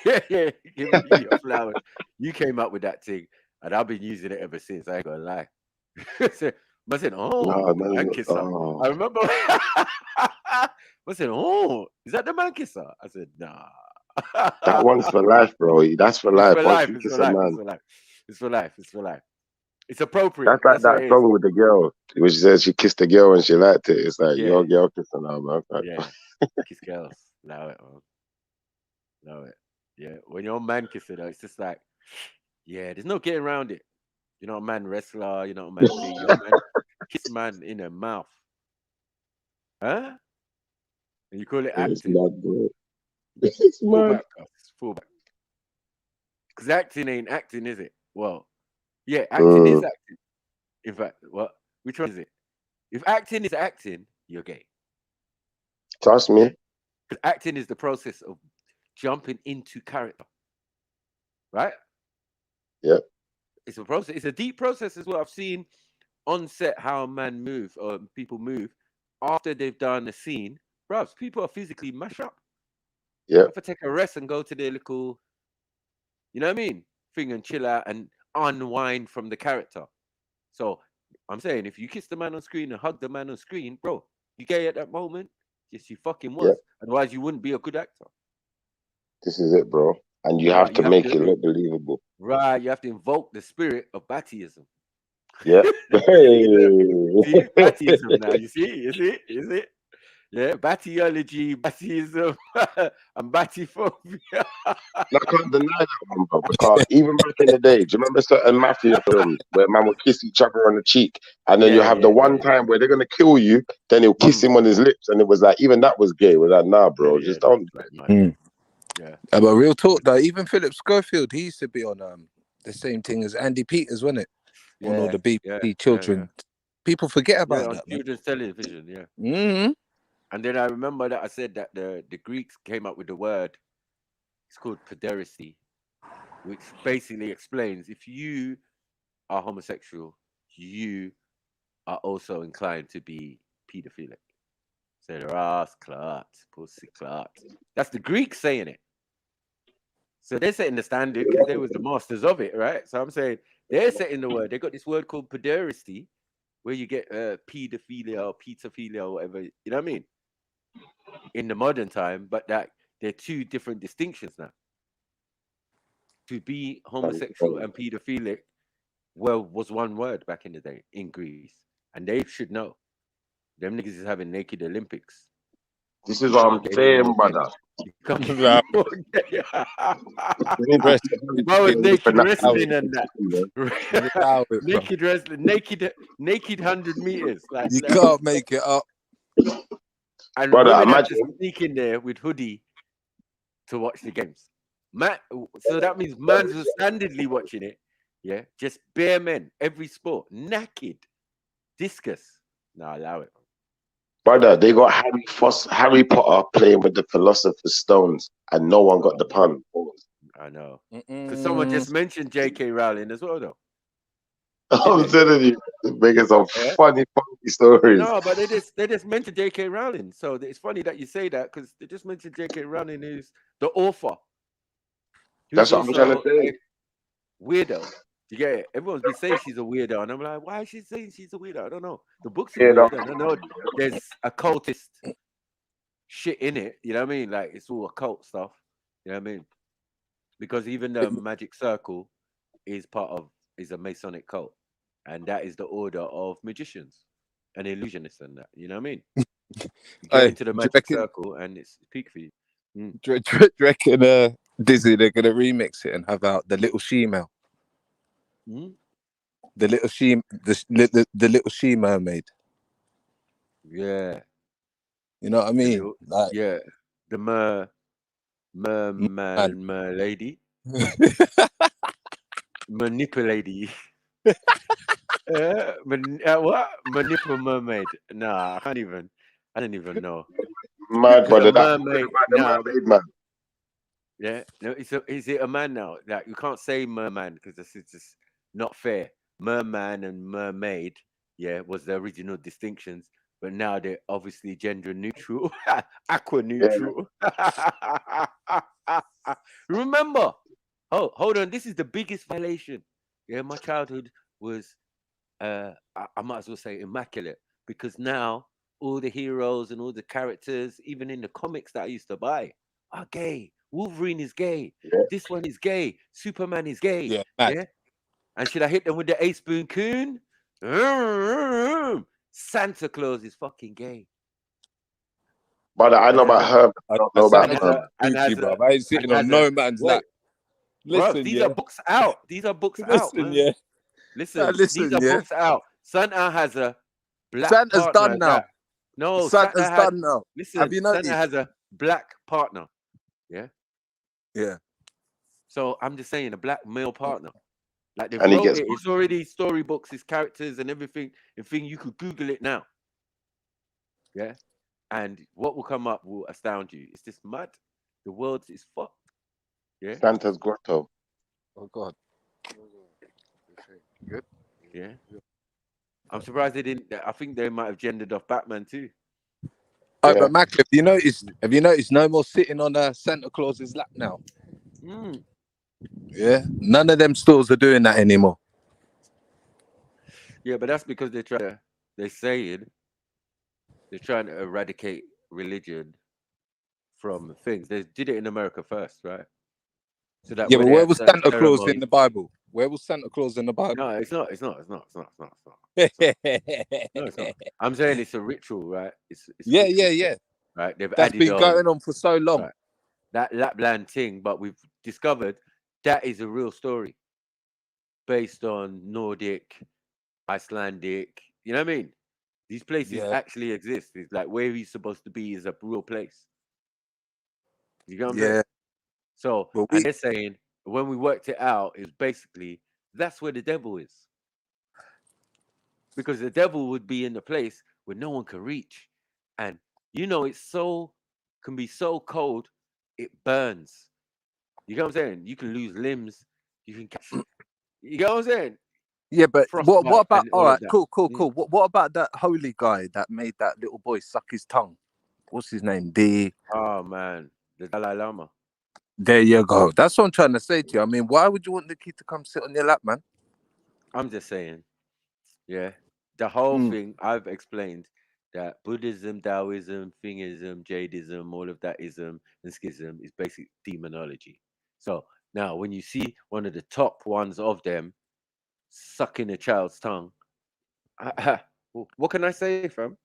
S1: Yeah, give me your flowers. You came up with that thing, and I've been using it ever since. I ain't gonna lie. I said, man kisser. I remember. I said, oh, is that the man kisser? I said, nah.
S3: That one's for life, bro. That's for life.
S1: It's for life. It's appropriate.
S3: That's like that song with the girl, which says she kissed the girl and she liked it. It's like your girl kissing her, man.
S1: Yeah, kiss girls. Allow it, man. Allow it. Yeah, when you're a man kissing her, it's just like, yeah, there's no getting around it. You're not a man wrestler. You're not a man thing. You're a man kiss man in the mouth. Huh? And you call it acting.
S3: It's mad, bro. It's mad.
S1: Fullback. Because acting ain't acting, is it? Well, yeah, acting is acting. In fact, which one is it? If acting is acting, you're gay.
S3: Trust me.
S1: Because acting is the process of jumping into character. Right?
S3: Yep.
S1: It's a process. It's a deep process as well. I've seen on set how a man moves or people move after they've done a scene. Bro, people are physically mashed up.
S3: Yeah.
S1: Have to take a rest and go to their little, you know what I mean? Thing and chill out and unwind from the character. So I'm saying if you kiss the man on screen and hug the man on screen, bro, you gay at that moment? Yes, you fucking was.
S3: Yep.
S1: Otherwise, you wouldn't be a good actor.
S3: This is it, bro. And you have to make it look believable.
S1: Right. You have to invoke the spirit of Battyism.
S3: Yeah.
S1: See, Battyism now. You see? Yeah, battyology, battyism, and battyphobia.
S3: I can't deny that one, bro. Because even back in the day, do you remember certain mafia films where man would kiss each other on the cheek, and then you have the one time where they're gonna kill you, then he'll kiss him on his lips, and it was like even that was gay. It was like, nah, bro, just don't.
S1: Yeah.
S14: But real talk though, even Philip Schofield, he used to be on the same thing as Andy Peters, wasn't it? On all the BBC children. People forget about
S1: on
S14: that, man.
S1: children's television,
S14: Mm-hmm.
S1: And then I remember that I said that the Greeks came up with the word. It's called pederasty, which basically explains if you are homosexual, you are also inclined to be pedophilic. So the ass clot, pussy clot. That's the Greeks saying it. So they're setting the standard because they was the masters of it, right? So I'm saying they're setting the word. They got this word called pederasty, where you get pedophilia or pedophilia or whatever. You know what I mean? In the modern time, but that they're two different distinctions now. To be homosexual and pedophilic, well, was one word back in the day in Greece, and they should know. Them niggas is having naked Olympics.
S3: This is what I'm saying, brother.
S1: I was naked wrestling and that. Naked wrestling, naked 100 meters. Like,
S14: you can't make it up.
S1: And
S3: brother,
S1: women had
S3: imagine
S1: to sneak in there with hoodie to watch the games. Man, so that means man's was standardly watching it. Yeah, just bare men, every sport, naked, discus. No, allow it.
S3: brother, they got Harry Potter playing with the Philosopher's Stones, and no one got the pun.
S1: I know. Because someone just mentioned J.K. Rowling as well, though.
S3: I'm telling you, making some funny stories.
S1: No, but they just mentioned J.K. Rowling. So it's funny that you say that because they just mentioned J.K. Rowling, who's the author.
S3: That's what I'm trying to say.
S1: Weirdo. You get it? Everyone's been saying she's a weirdo, and I'm like, why is she saying she's a weirdo? I don't know. The books are weird, and I know there's occultist shit in it. You know what I mean? Like it's all occult stuff. You know what I mean? Because even the Magic Circle is a Masonic cult, and that is the order of magicians and illusionists and that. You know what I mean? You get into the Magic Circle, and it's peak for you.
S14: Do you reckon Disney they're gonna remix it and have out the little she-male? The little the little she mermaid.
S1: Yeah.
S14: You know what I mean? Like,
S1: yeah. The mer lady. Manipulady. What? Manipul mermaid. Nah, I don't even know.
S3: Mad brother, that
S1: mermaid.
S3: mermaid man.
S1: Yeah, no, is it a man now? Like you can't say merman because it's just not fair. Merman and mermaid, yeah, was the original distinctions, but now they're obviously gender neutral, aqua neutral. Remember, hold on, this is the biggest violation. Yeah, my childhood was, I might as well say immaculate because now all the heroes and all the characters, even in the comics that I used to buy, are gay. Wolverine is gay.
S3: Yeah.
S1: This one is gay. Superman is gay.
S14: Yeah.
S1: Yeah. And should I hit them with the Ace Spoon Coon? Santa Claus is fucking gay.
S3: But I know about her. I don't know about her.
S14: I ain't sitting on no man's lap. Listen,
S1: these are books out. These are books out. Man.
S14: Yeah.
S1: Listen, these are books out. Santa has a black
S14: Santa's
S1: partner.
S14: done now.
S1: No,
S14: Santa's done now.
S1: Listen,
S14: have you noticed?
S1: Santa has a black partner. Yeah.
S14: Yeah.
S1: So I'm just saying, a black male partner. Like they
S3: And he
S1: wrote
S3: gets
S1: it. It's already storybooks, his characters and everything. You could Google it now. Yeah. And what will come up will astound you. It's just mad. The world is fucked. Yeah.
S3: Santa's grotto.
S14: Oh God. Good.
S1: Yeah. I'm surprised they didn't. I think they might have gendered off Batman too.
S14: Oh, but Mac, have you noticed no more sitting on Santa Claus's lap now? Yeah, none of them stores are doing that anymore.
S1: Yeah, but that's because they're trying to eradicate religion from things. They did it in America first, right? So that
S14: yeah, but where was Santa Claus in the Bible?
S8: Where was Santa Claus in the Bible?
S1: No, it's not. No, it's not. I'm saying it's a ritual, right? It's
S8: Yeah,
S1: a ritual,
S8: yeah.
S1: right? They've
S8: That's
S1: added
S8: been
S1: on
S8: going on for so long.
S1: right, that Lapland thing, but we've discovered that is a real story based on Nordic, Icelandic. You know what I mean? These places actually exist. It's like where he's supposed to be is a real place. You know what I'm saying? So, and they're saying when we worked it out, it's basically that's where the devil is. Because the devil would be in the place where no one can reach. And you know, can be so cold, it burns. You know what I'm saying? You can lose limbs, you can catch, you know what I'm saying?
S8: Yeah, but what
S1: Frostbite
S8: about
S1: and
S8: all
S1: all
S8: right,
S1: of that.
S8: cool. What about that holy guy that made that little boy suck his tongue? What's his name?
S1: Oh man, the Dalai Lama.
S8: There you go. That's what I'm trying to say to you. I mean, why would you want the kid to come sit on your lap, man?
S1: I'm just saying, yeah. The whole thing I've explained that Buddhism, Taoism, Thingism, Jadeism, all of that ism and schism is basic demonology. So now when you see one of the top ones of them sucking a child's tongue, what can I say, fam?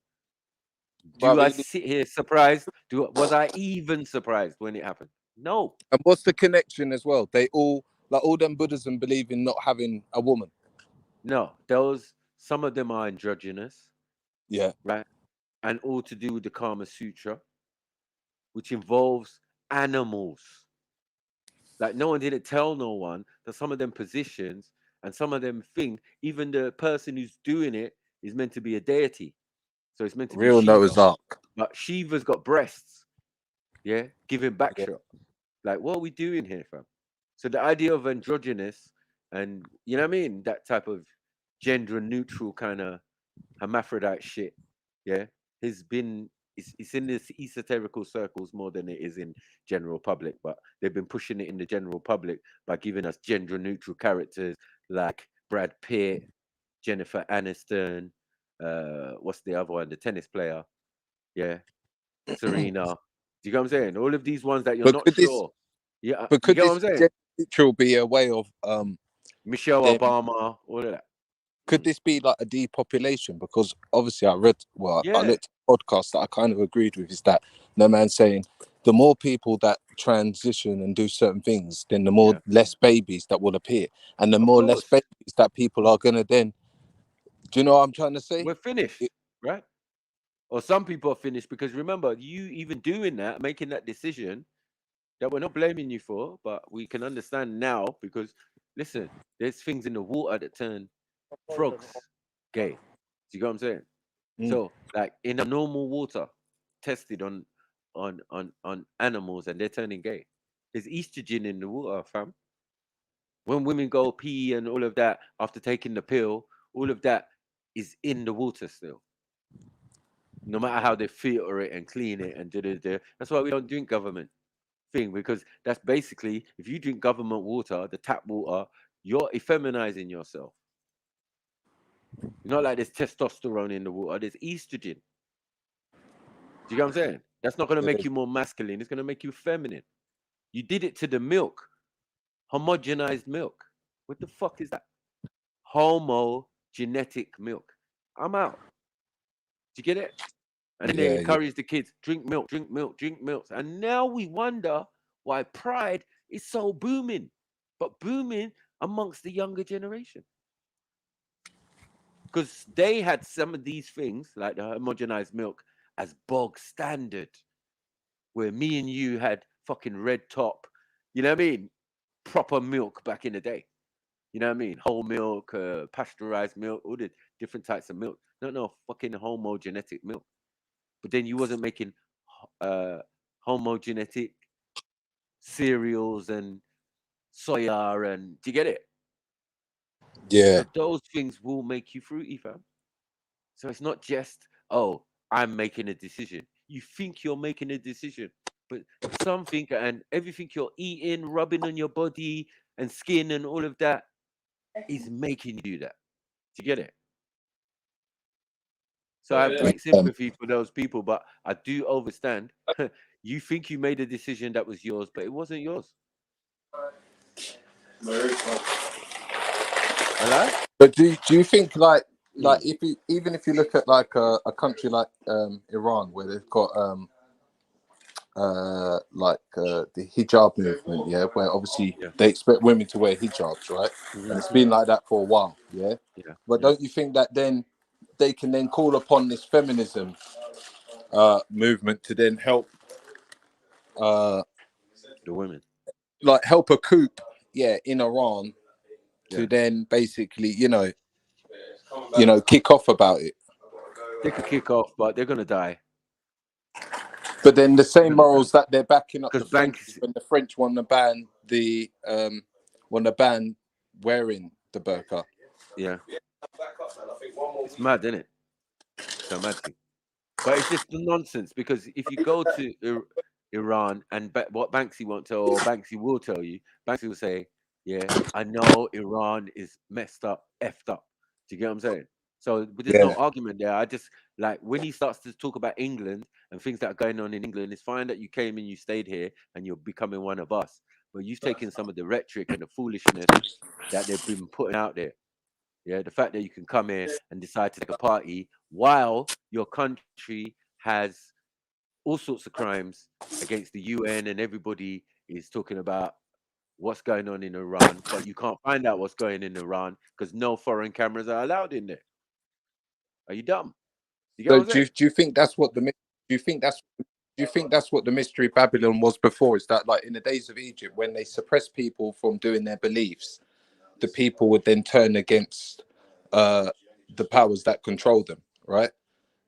S1: Do I sit here surprised? Was I even surprised when it happened? No.
S8: And what's the connection as well? They all them Buddhism believe in not having a woman.
S1: No, some of them are androgynous.
S8: Yeah.
S1: Right. And all to do with the Kama Sutra, which involves animals. Like no one didn't tell no one that some of them positions and some of them think even the person who's doing it is meant to be a deity. So it's meant to be
S8: Real
S1: Shiva.
S8: Noah's Ark.
S1: But Shiva's got breasts. Yeah. Giving back shot. Like, what are we doing here, fam? So the idea of androgynous and you know what I mean? That type of gender neutral kind of hermaphrodite shit. Yeah. It's in this esoterical circles more than it is in general public, but they've been pushing it in the general public by giving us gender neutral characters like Brad Pitt, Jennifer Aniston, what's the other one, the tennis player, yeah, Serena. Do you get what I'm saying? All of these ones that you're not sure. Yeah,
S8: but
S1: you
S8: could
S1: get what I'm
S8: this
S1: saying?
S8: neutral be a way of
S1: Michelle Obama, all of that.
S8: Could this be like a depopulation? Because obviously I looked at a podcast that I kind of agreed with is that no man's saying the more people that transition and do certain things, then the more less babies that will appear. And the more less babies that people are gonna then do you know what I'm trying to say?
S1: We're finished, right? Or some people are finished because remember, you even doing that, making that decision that we're not blaming you for, but we can understand now because listen, there's things in the water that turn frogs gay. Do you get what I'm saying? So, like in a normal water, tested on animals, and they're turning gay. There's estrogen in the water, fam. When women go pee and all of that after taking the pill, all of that is in the water still. No matter how they filter it and clean it and da. That's why we don't drink government thing, because that's basically if you drink government water, the tap water, you're effeminizing yourself. It's not like there's testosterone in the water, there's estrogen. Do you get what I'm saying? That's not going to make you more masculine, it's going to make you feminine. You did it to the milk, homogenized milk. What the fuck is that? Homogenetic milk. I'm out. Do you get it? And then they encourage the kids, drink milk, drink milk, drink milk. And now we wonder why pride is so booming, but booming amongst the younger generation. Because they had some of these things, like the homogenized milk, as bog standard, where me and you had fucking red top, you know what I mean? Proper milk back in the day. You know what I mean? Whole milk, pasteurized milk, all the different types of milk. No, fucking homogenetic milk. But then you wasn't making homogenetic cereals and soya and do you get it?
S8: Yeah.
S1: So those things will make you fruity, fam. So it's not just, oh, I'm making a decision. You think you're making a decision, but something and everything you're eating, rubbing on your body and skin and all of that is making you do that. Do you get it? So I have great sympathy for those people, but I do understand. You think you made a decision that was yours, but it wasn't yours. Hello?
S8: But do you think like even if you look at like a country like Iran, where they've got the hijab movement, yeah, where obviously they expect women to wear hijabs, right? And it's been like that for a while, yeah. But don't you think that then they can then call upon this feminism movement to then help
S1: the women,
S8: like help a coup, in Iran to then basically, kick off about it?
S1: They could kick off, but they're gonna die.
S8: But then the same morals that they're backing up the
S1: Because
S8: French when the French want to ban wearing the burqa.
S1: Yeah. It's mad, isn't it? It's a mad thing. But it's just nonsense, because if you go to Iran and what Banksy won't tell, or Banksy will tell you, Banksy will say, yeah, I know Iran is messed up, effed up. Do you get what I'm saying? So there's no argument there. I just, like, when he starts to talk about England and things that are going on in England, it's fine that you came and you stayed here and you're becoming one of us. But you've taken some of the rhetoric and the foolishness that they've been putting out there. Yeah, the fact that you can come here and decide to take a party while your country has all sorts of crimes against the UN, and everybody is talking about what's going on in Iran, but you can't find out what's going in Iran because no foreign cameras are allowed in there. Are you dumb? You get
S8: So
S1: what I'm saying?
S8: do you think that's what do you think that's what the mystery Babylon was before? Is that like in the days of Egypt, when they suppressed people from doing their beliefs, the people would then turn against the powers that control them, right?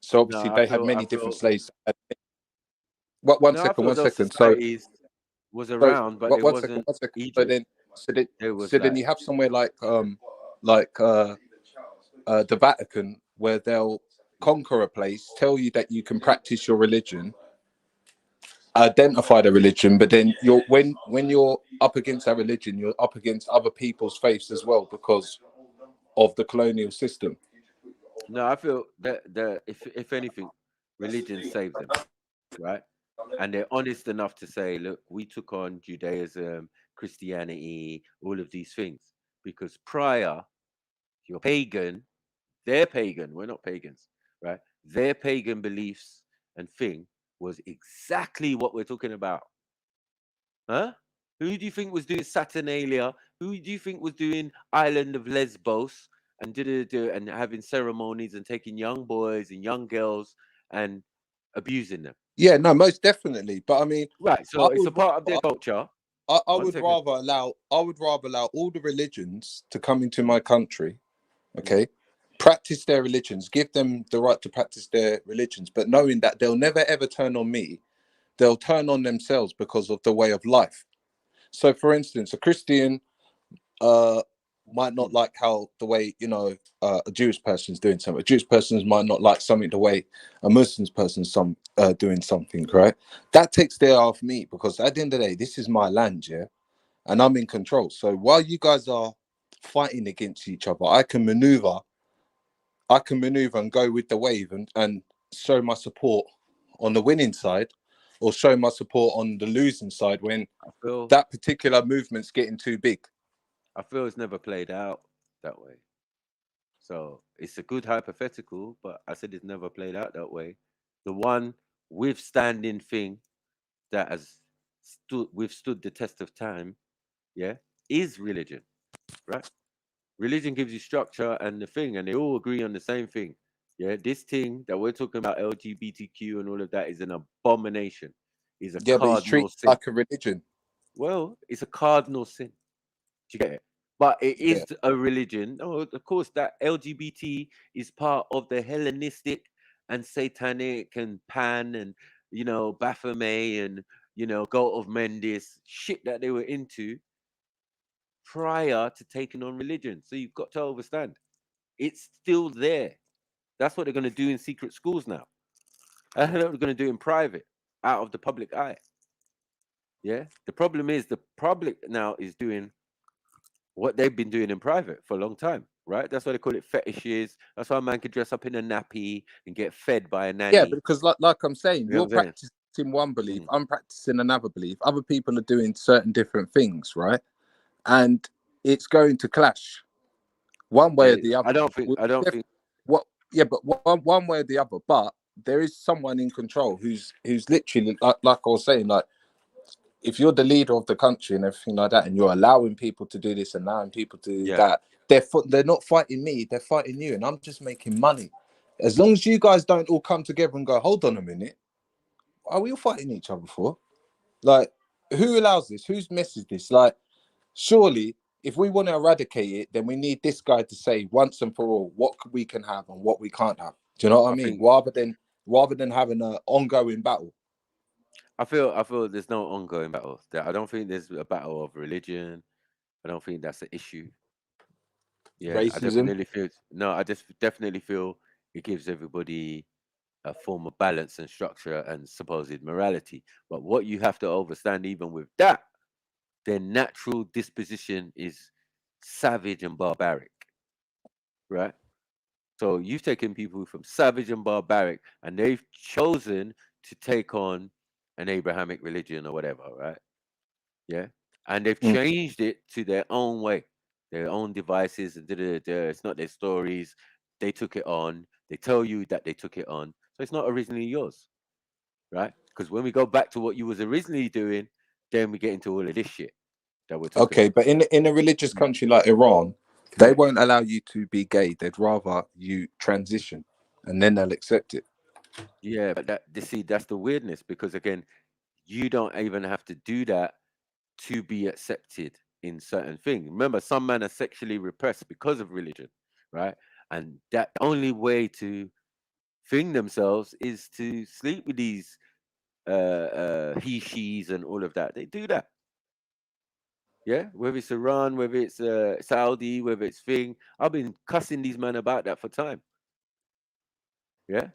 S8: So obviously
S1: No,
S8: they had many different slaves. One
S1: I
S8: second.
S1: feel those
S8: So
S1: societies was around, but it
S8: one
S1: wasn't
S8: second. So
S1: Egypt.
S8: then
S1: It was
S8: then you have somewhere like the Vatican, where they'll conquer a place, tell you that you can practice your religion, identify the religion, but then when you're up against that religion, you're up against other people's faiths as well because of the colonial system.
S1: No, I feel that if anything, religion saved them, right? And they're honest enough to say, look, we took on Judaism, Christianity, all of these things, because prior, you're pagan, their pagan, we're not pagans, right? Their pagan beliefs and thing was exactly what we're talking about. Huh? Who do you think was doing Saturnalia? Who do you think was doing Island of Lesbos and and having ceremonies and taking young boys and young girls and abusing them?
S8: Yeah, no, most definitely. But I mean,
S1: right. So it's a part of their culture.
S8: I would rather allow all the religions to come into my country, okay, practice their religions, give them the right to practice their religions, but knowing that they'll never ever turn on me, they'll turn on themselves because of the way of life. So, for instance, a Christian might not like how the way a Jewish person's doing something. A Jewish person might not like something the way a Muslim person's doing something, right? That takes their off me, because at the end of the day, this is my land, yeah, and I'm in control. So while you guys are fighting against each other, I can maneuver and go with the wave and show my support on the winning side, or show my support on the losing side when that particular movement's getting too big.
S1: I feel it's never played out that way. So it's a good hypothetical, but I said it's never played out that way. The one withstanding thing that has withstood the test of time, yeah, is religion, right? Religion gives you structure and the thing, and they all agree on the same thing. Yeah, this thing that we're talking about, LGBTQ and all of that, is an abomination. Is a
S8: but it's
S1: cardinal
S8: treated
S1: sin.
S8: like a religion.
S1: Well, it's a cardinal sin. Do you get it? But it is a religion. Oh, of course, that LGBT is part of the Hellenistic and Satanic and Pan and Baphomet and God of Mendes shit that they were into prior to taking on religion. So you've got to understand, it's still there. That's what they're going to do in secret schools now. That's what they're going to do in private, out of the public eye. Yeah. The problem is the public now is doing what they've been doing in private for a long time, right? That's why they call it fetishes. That's why a man can dress up in a nappy and get fed by a nanny.
S8: Yeah, because like I'm saying,
S1: You know
S8: you're
S1: what I'm saying?
S8: practicing one belief, I'm practicing another belief. Other people are doing certain different things, right? And it's going to clash. one way or the other.
S1: I don't think.
S8: What? Yeah, but one way or the other. But there is someone in control who's literally like I was saying, like if you're the leader of the country and everything like that, and you're allowing people to do this, allowing people to do that, they're not fighting me, they're fighting you, and I'm just making money. As long as you guys don't all come together and go, hold on a minute, are we all fighting each other for? Like, who allows this? Whose mess is this? Like, surely, if we want to eradicate it, then we need this guy to say once and for all what we can have and what we can't have. Do you know what I mean? Rather than having an ongoing battle.
S1: I feel there's no ongoing battle. I don't think there's a battle of religion. I don't think that's an issue. Yeah,
S8: Racism?
S1: I just definitely feel it gives everybody a form of balance and structure and supposed morality. But what you have to understand, even with that, their natural disposition is savage and barbaric, right? So you've taken people from savage and barbaric, and they've chosen to take on an Abrahamic religion or whatever, right? Yeah, and they've changed it to their own way, their own devices, and it's not their stories. They took it on. They tell you that they took it on, so it's not originally yours, right? Because when we go back to what you was originally doing, then we get into all of this shit that we're talking
S8: Okay,
S1: about.
S8: but in a religious country like Iran, they won't allow you to be gay. They'd rather you transition, and then they'll accept it.
S1: Yeah, but that's the weirdness, because again, you don't even have to do that to be accepted in certain things. Remember, some men are sexually repressed because of religion, right? And that only way to thing themselves is to sleep with these he, she's, and all of that. They do that. Yeah, whether it's Iran, whether it's Saudi, whether it's thing. I've been cussing these men about that for time. Yeah,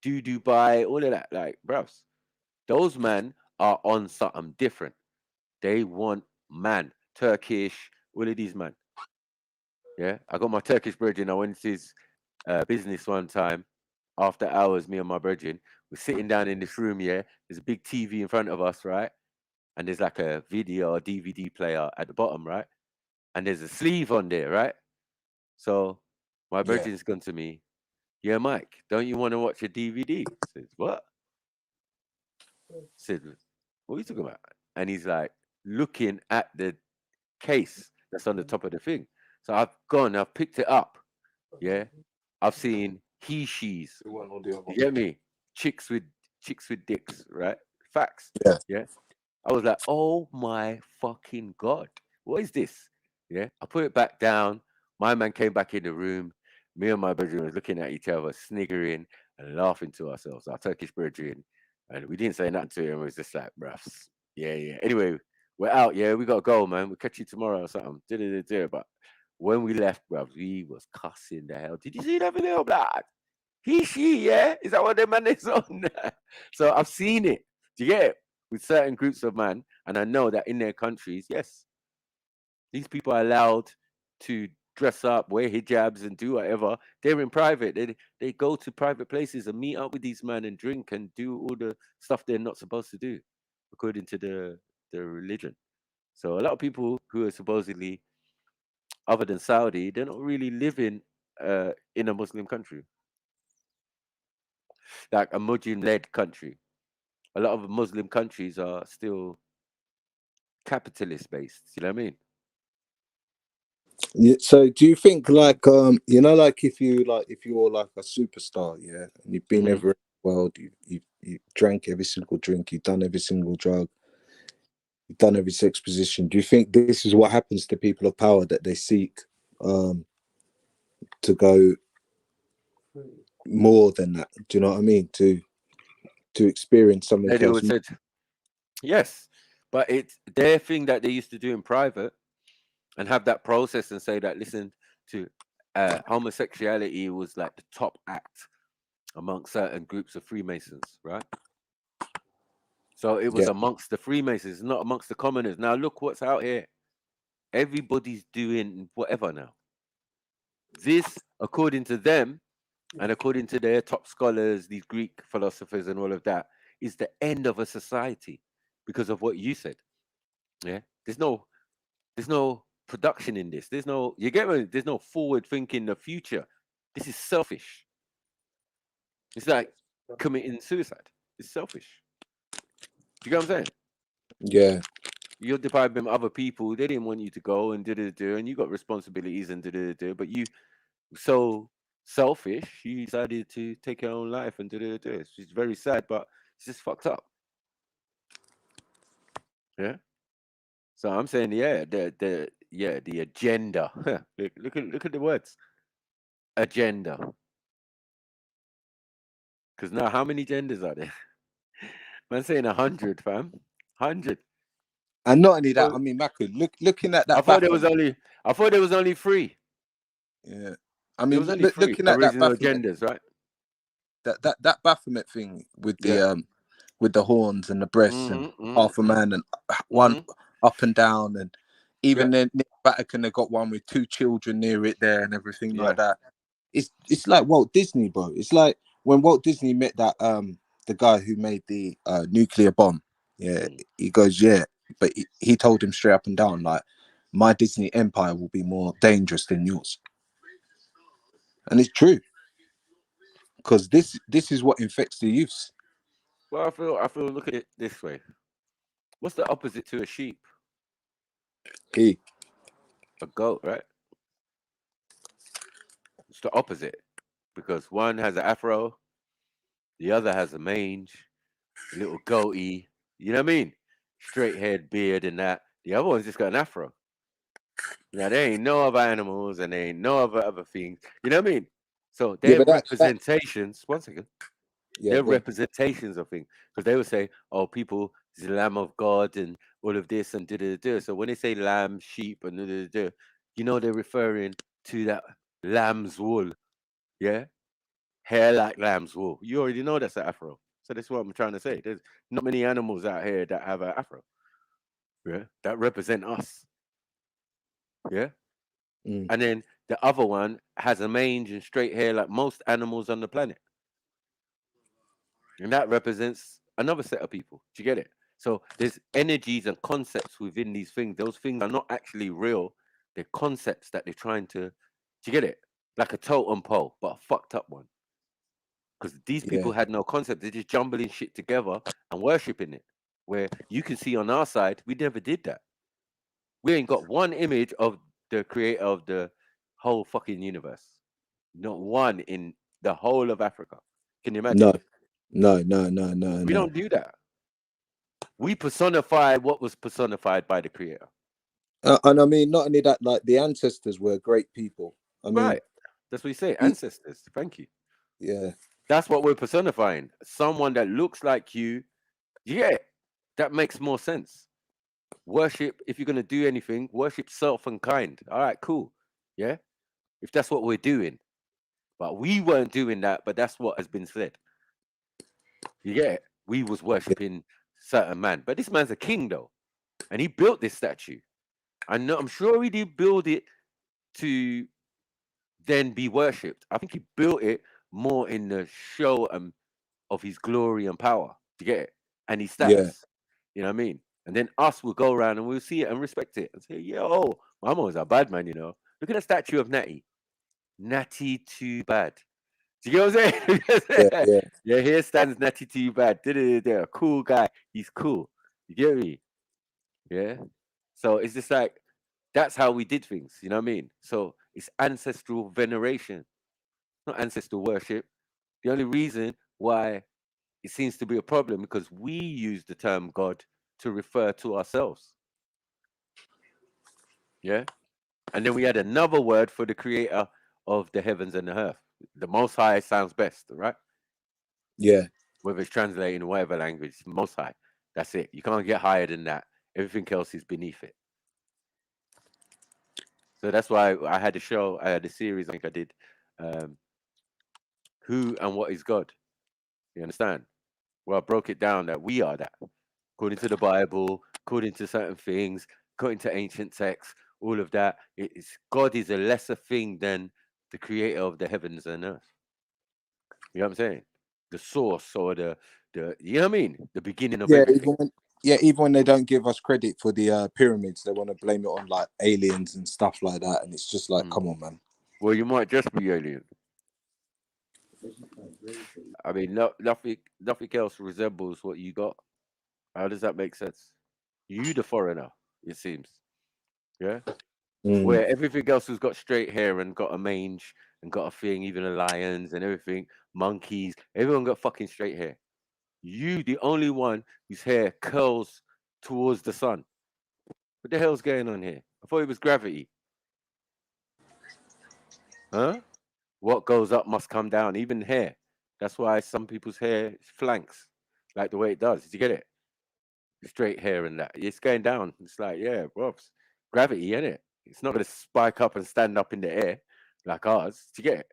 S1: do Dubai, all of that. Like, bruv, those men are on something different. They want man, Turkish, all of these men. Yeah, I got my Turkish brethren. I went to his business one time after hours. Me and my brethren we're sitting down in this room. Yeah, there's a big TV in front of us, right? And there's like a video or DVD player at the bottom, right? And there's a sleeve on there, right? So my brethren's gone to me, yeah, Mike, don't you want to watch a DVD? I says, what? I said, what are you talking about? And he's like looking at the case that's on the top of the thing. So I've picked it up. Yeah. I've seen he, she's. You get me? Chicks with dicks, right? Facts.
S8: Yeah.
S1: Yeah. I was like, oh my fucking God. What is this? Yeah. I put it back down. My man came back in the room. Me and my brethren was looking at each other, sniggering and laughing to ourselves, our Turkish brethren. And we didn't say nothing to him. It was just like, bruv. Yeah. Anyway, we're out. Yeah, we got to go, man. We'll catch you tomorrow or something. But when we left, bruv, we was cussing the hell. Did you see that video, blood? He, she, yeah? Is that what the man is on? So I've seen it. Do you get it? With certain groups of man, and I know that in their countries, yes, these people are allowed to dress up, wear hijabs, and do whatever. They're in private. They go to private places and meet up with these men and drink and do all the stuff they're not supposed to do, according to the religion. So a lot of people who are supposedly other than Saudi, they're not really living in a Muslim country, like a Muslim-led country. A lot of Muslim countries are still capitalist based. You know what I mean?
S8: Yeah, so do you think like like if you're like a superstar, yeah, and you've been everywhere in the world, you drank every single drink, you've done every single drug, you've done every sex position. Do you think this is what happens to people of power, that they seek to go more than that? Do you know what I mean? To experience something
S1: They
S8: else.
S1: always said yes, but it's their thing that they used to do in private and have that process and say that listen to homosexuality was like the top act amongst certain groups of Freemasons, right? So it was
S8: Yeah.
S1: amongst the Freemasons, not amongst the commoners. Now look what's out here. Everybody's doing whatever now. This, according to them, and according to their top scholars, these Greek philosophers and all of that, is the end of a society because of what you said. Yeah. There's no production in this. There's no, you get me? There's no forward thinking the future. This is selfish. It's like committing suicide. It's selfish. Do you get what I'm saying?
S14: Yeah.
S1: You're depriving other people. They didn't want you to go and do, and you got responsibilities and do, but you so selfish. You decided to take your own life and do. It's very sad, but it's just fucked up. Yeah. So I'm saying, yeah, the agenda. look at the words, agenda. Because now, how many genders are there? Man saying 100, fam, 100.
S14: And not only that, I mean, Maku, looking at that.
S1: I thought there was only 3.
S14: Yeah, I mean,
S1: there was only 3
S14: looking at that
S1: original
S14: Baphomet,
S1: genders, right?
S14: that Baphomet thing with the horns and the breasts and half a man and one up and down, and even then in the Vatican they got one with 2 children near it there and everything like that. It's like Walt Disney, bro. It's like when Walt Disney met that the guy who made the nuclear bomb. Yeah, he goes, but he told him straight up and down, like, my Disney empire will be more dangerous than yours. And it's true, because this is what infects the youths.
S1: Well, I feel. Look at it this way. What's the opposite to a sheep? A goat, right? It's the opposite, because one has an afro, the other has a mange, a little goatee. You know what I mean? Straight head, beard, and that. The other one's just got an afro. Now there ain't no other animals, and there ain't no other things. You know what I mean? So they're representations. One second. They're representations of things, because they would say, "Oh, people is the Lamb of God and all of this and da. So when they say lamb, sheep, and da, you know they're referring to that lamb's wool, yeah, hair like lamb's wool. You already know that's an afro. So that's what I'm trying to say. There's not many animals out here that have an afro, yeah, that represent us, yeah. And then the other one has a mange and straight hair like most animals on the planet. And that represents another set of people. Do you get it? So there's energies and concepts within these things. Those things are not actually real. They're concepts that they're trying to. Do you get it? Like a totem pole, but a fucked up one. Because these people had no concept. They're just jumbling shit together and worshipping it. Where you can see on our side, we never did that. We ain't got one image of the creator of the whole fucking universe. Not one in the whole of Africa. Can you imagine?
S14: No.
S1: We don't do that. We personify what was personified by the creator.
S14: And I mean, not only that, like the ancestors were great people. I mean,
S1: right. That's what you say. Ancestors. Thank you.
S14: Yeah.
S1: That's what we're personifying. Someone that looks like you. Yeah. That makes more sense. Worship, if you're going to do anything, worship self and kind. All right, cool. Yeah. If that's what we're doing. But we weren't doing that, but that's what has been said. Yeah. We was worshipping certain man. But this man's a king, though. And he built this statue. I'm sure he did build it to then be worshipped. I think he built it more in the show of his glory and power. To get it? And his status. You know what I mean? And then us will go around and we'll see it and respect it and say, yo, my mom was a bad man, you know. Look at the statue of Natty. Natty too bad. Do you get what I'm saying? Yeah, here stands Natty too bad. A cool guy. He's cool. You get me? Yeah. So it's just like, that's how we did things. You know what I mean? So it's ancestral veneration, not ancestral worship. The only reason why it seems to be a problem because we use the term God to refer to ourselves. Yeah. And then we had another word for the creator of the heavens and the earth. The Most High sounds best, right?
S14: Yeah.
S1: Whether it's translated in whatever language, Most High. That's it. You can't get higher than that. Everything else is beneath it. So that's why I had a series, I think I did, Who and What is God? You understand? Well, I broke it down that we are that. According to the Bible, according to certain things, according to ancient texts, all of that. God is a lesser thing than the creator of the heavens and earth. You know what I'm saying? The source or the you know what I mean? The beginning of everything.
S14: Yeah, even when they don't give us credit for the pyramids, they want to blame it on like aliens and stuff like that, and it's just like, come on, man.
S1: Well, you might just be alien. I mean, nothing else resembles what you got. How does that make sense? You, the foreigner, it seems. Yeah. Where everything else has got straight hair and got a mange and got a thing, even the lions and everything, monkeys, everyone got fucking straight hair. You, the only one whose hair curls towards the sun. What the hell's going on here? I thought it was gravity. Huh? What goes up must come down, even hair. That's why some people's hair flanks like the way it does. Did you get it? Straight hair and that. It's going down. It's like, yeah, bro, gravity, isn't it? It's not going to spike up and stand up in the air like ours. Do you get it?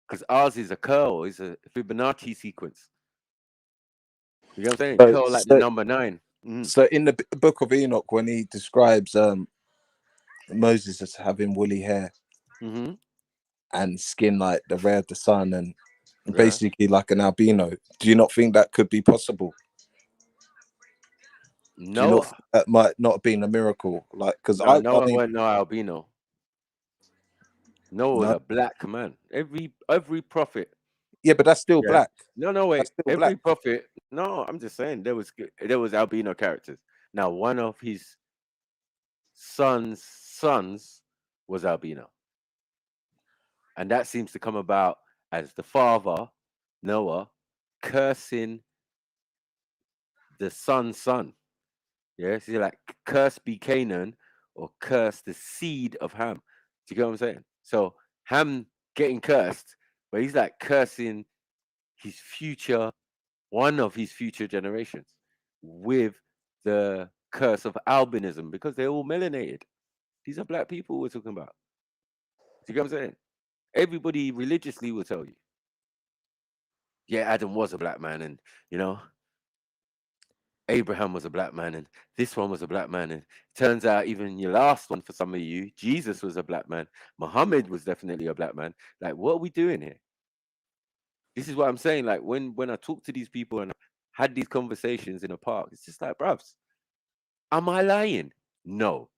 S1: Because ours is a curl, is a Fibonacci sequence. You know what I'm saying? Curl like the number 9.
S14: So in the book of Enoch, when he describes Moses as having woolly hair and skin like the ray of the sun and basically like an albino, do you not think that could be possible?
S1: No.
S14: Do you not think that might not have been a miracle? Like, because
S1: No,
S14: I
S1: Noah
S14: mean,
S1: wasn't no albino. Noah was a black man. Every prophet.
S14: Yeah, but that's still black.
S1: No, wait.
S14: That's still
S1: Every
S14: black.
S1: prophet. No, I'm just saying there was albino characters. Now, one of his sons was albino, and that seems to come about as the father, Noah, cursing the son's son. Yeah, so you're like, curse be Canaan, or curse the seed of Ham. Do you get what I'm saying? So Ham getting cursed, but he's like cursing his future, one of his future generations, with the curse of albinism, because they're all melanated. These are black people we're talking about. Do you get what I'm saying? Everybody religiously will tell you, yeah, Adam was a black man, and Abraham was a black man, and this one was a black man, and turns out even your last one, for some of you, Jesus was a black man. Muhammad was definitely a black man. Like, what are we doing here? This is what I'm saying. Like, when I talk to these people and had these conversations in a park, it's just like, bruvs, am I lying? No.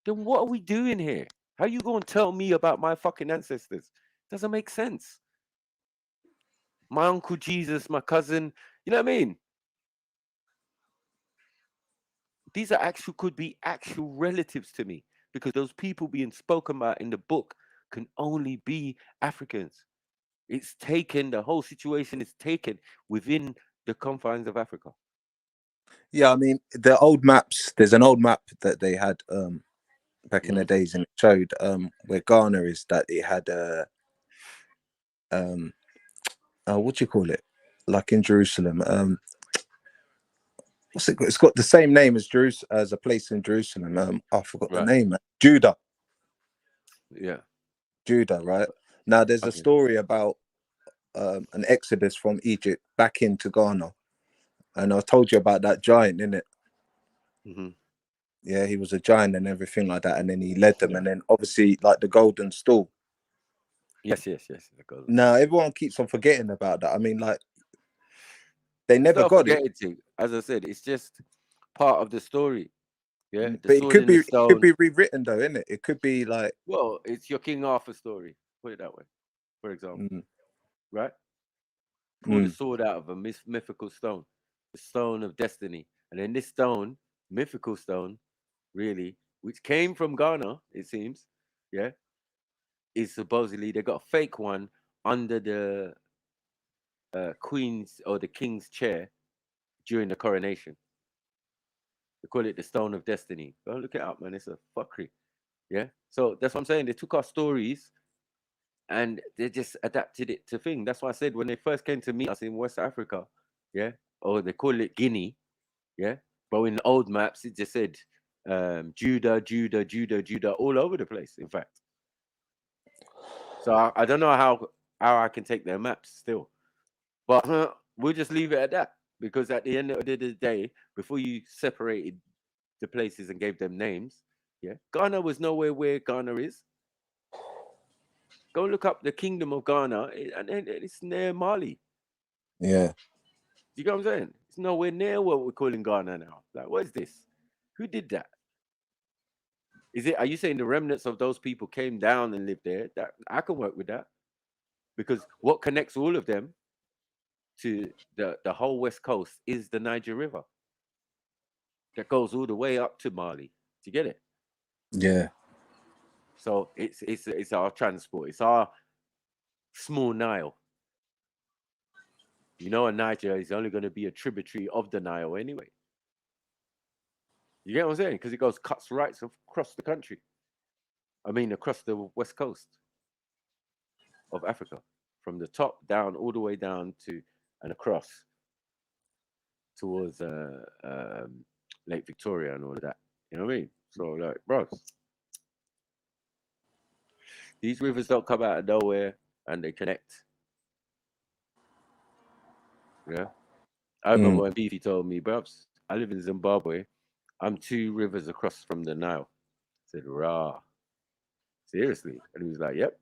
S1: Then what are we doing here? How you going to tell me about my fucking ancestors? Doesn't make sense. My uncle Jesus, my cousin, you know what I mean? These are could be actual relatives to me, because those people being spoken about in the book can only be Africans. It's taken, the whole situation is taken within the confines of Africa.
S14: Yeah, I mean, the old maps, there's an old map that they had back in the days, and it showed where Ghana is, that it had what do you call it? Like in Jerusalem. What's it got? It's got the same name as as a place in Jerusalem. I forgot the name. Judah.
S1: Yeah.
S14: Judah, right? Now there's a story about an exodus from Egypt back into Ghana. And I told you about that giant, innit? Yeah, he was a giant and everything like that, and then he led them, and then obviously like the golden stool.
S1: Yes.
S14: Now everyone keeps on forgetting about that. I mean, like, they
S1: It's
S14: never
S1: not
S14: got it.
S1: forgetting. As I said, it's just part of the story. Yeah, the
S14: But it
S1: sword
S14: could
S1: in
S14: be
S1: the stone.
S14: it could be rewritten though, innit? It could be like,
S1: Well, it's your King Arthur story. Put it that way, for example. Right? Pull the sword out of a mythical stone, the stone of destiny, and then this stone, mythical stone, really, which came from Ghana, it seems. Yeah, is supposedly they got a fake one under the queen's or the king's chair during the coronation. They call it the stone of destiny. Go look it up, man. It's a fuckery. Yeah. So that's what I'm saying. They took our stories and they just adapted it to thing. That's why I said when they first came to meet us in West Africa, yeah, or they call it Guinea, yeah. But in the old maps, it just said Judah, all over the place. In fact, so I don't know how I can take their maps still, but we'll just leave it at that, because at the end of the day, before you separated the places and gave them names, yeah, Ghana was nowhere where Ghana is. Go look up the Kingdom of Ghana, and it's near Mali.
S14: Yeah.
S1: You get what I'm saying? It's nowhere near what we're calling Ghana now. Like, what is this? Who did that? Is it? Are you saying the remnants of those people came down and lived there? That I can work with that, because what connects all of them to the whole West Coast is the Niger River that goes all the way up to Mali. Do you get it?
S14: Yeah.
S1: So it's our transport. It's our small Nile. You know, a Niger is only going to be a tributary of the Nile anyway. You get what I'm saying? Because it cuts right across the country. I mean, across the West Coast of Africa, from the top down all the way down to and across towards Lake Victoria and all of that. You know what I mean? So, like, bro, these rivers don't come out of nowhere and they connect. Yeah. I remember when Beefy told me, bros, I live in Zimbabwe. I'm 2 rivers across from the Nile. I said, rah. Seriously? And he was like, yep.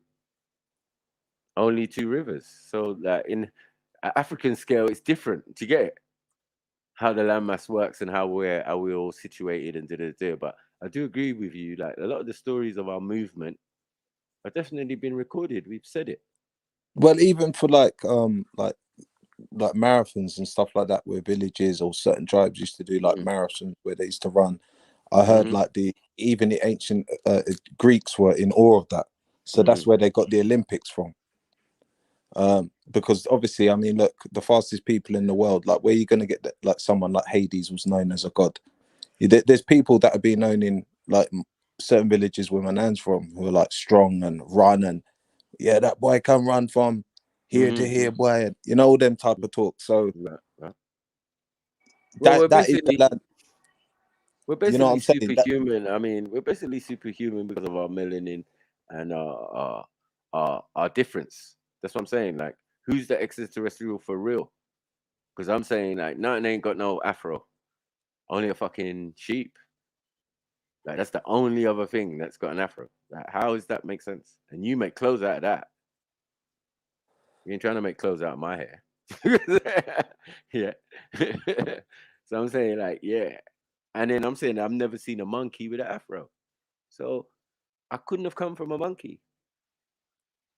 S1: Only 2 rivers. So, like, in African scale, it's different. Do you get it? How the landmass works and how we're all situated and da. But I do agree with you. Like, a lot of the stories of our movement have definitely been recorded. We've said it.
S14: Well, even for like marathons and stuff like that, where villages or certain tribes used to do like marathons where they used to run. I heard like even the ancient Greeks were in awe of that. So that's where they got the Olympics from. Because obviously, I mean, look, the fastest people in the world, like where are you going to get that? Like someone like Hades was known as a god. There's people that have been known in like certain villages where my nan's from who are like strong and run and yeah, that boy can run from here to here, boy. And, you know, all them type of talk. So
S1: Well,
S14: that is the land.
S1: We're
S14: You know what
S1: basically
S14: I'm saying?
S1: superhuman. I mean, we're basically superhuman because of our melanin and our difference. That's what I'm saying. Like, who's the extraterrestrial for real? Because I'm saying, like, nothing ain't got no afro, only a fucking sheep. Like, that's the only other thing that's got an afro. Like, how does that make sense? And you make clothes out of that. You ain't trying to make clothes out of my hair. Yeah. So I'm saying, like, yeah. And then I'm saying I've never seen a monkey with an afro. So I couldn't have come from a monkey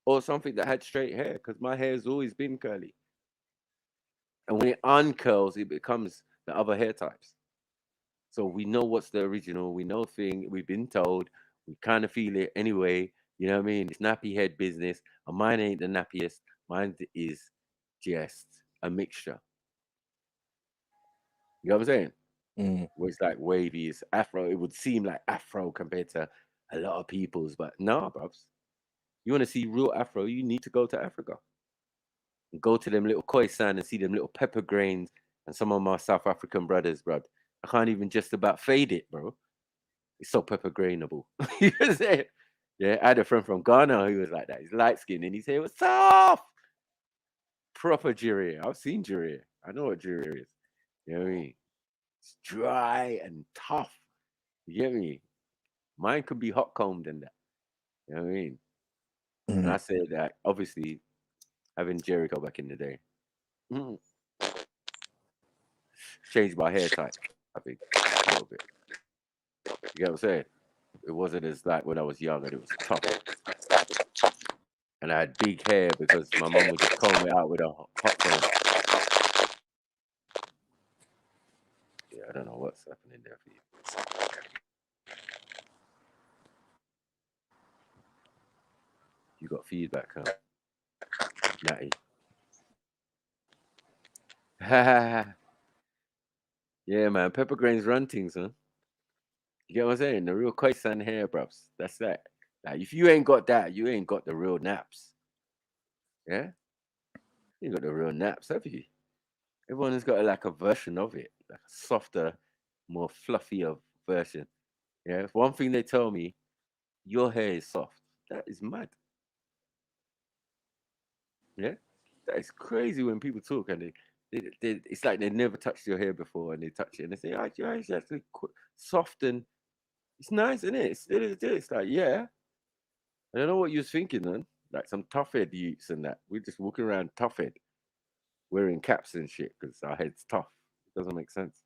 S1: or something that had straight hair, because my hair has always been curly. And when it uncurls, it becomes the other hair types. So we know what's the original. We know thing. We've been told. We kind of feel it anyway. You know what I mean? It's nappy head business. And mine ain't the nappiest. Mine is just a mixture. You know what I'm saying? Where it's like wavy, it's afro. It would seem like afro compared to a lot of people's, but nah, bruv. You want to see real afro, you need to go to Africa. And go to them little Khoisan and see them little pepper grains and some of my South African brothers, bruv. I can't even just about fade it, bro. It's so pepper grainable. You know what I'm saying? Yeah, I had a friend from Ghana who was like that. He's light skinned and his hair was soft. Proper Jiria. I've seen Jiria. I know what Jiria is. You know what I mean? It's dry and tough. You get me? Mine could be hot combed and that. You know what I mean? And I said that obviously having Jericho back in the day changed my hair type, I think, a little bit. You get what I'm saying? It wasn't as like when I was young and it was tough. And I had big hair because my mom would just comb it out with a hot comb. Yeah, I don't know what's happening there for you. You got feedback, huh? Natty. Yeah, man. Pepper grains run things, huh? You get what I'm saying? The real Khoisan hair, bruv. That's that. Like, if you ain't got that, you ain't got the real naps. Yeah? You ain't got the real naps, have you? Everyone has got like a version of it, like a softer, more fluffier version. Yeah. One thing they tell me, your hair is soft. That is mad. Yeah. That is crazy when people talk and it's like they never touched your hair before and they touch it and they say, oh, your hair is actually soft and it's nice, isn't it? It's like, yeah. I don't know what you was thinking, man. Like some tough head youths and that. We're just walking around tough head, wearing caps and shit because our head's tough. Doesn't make sense.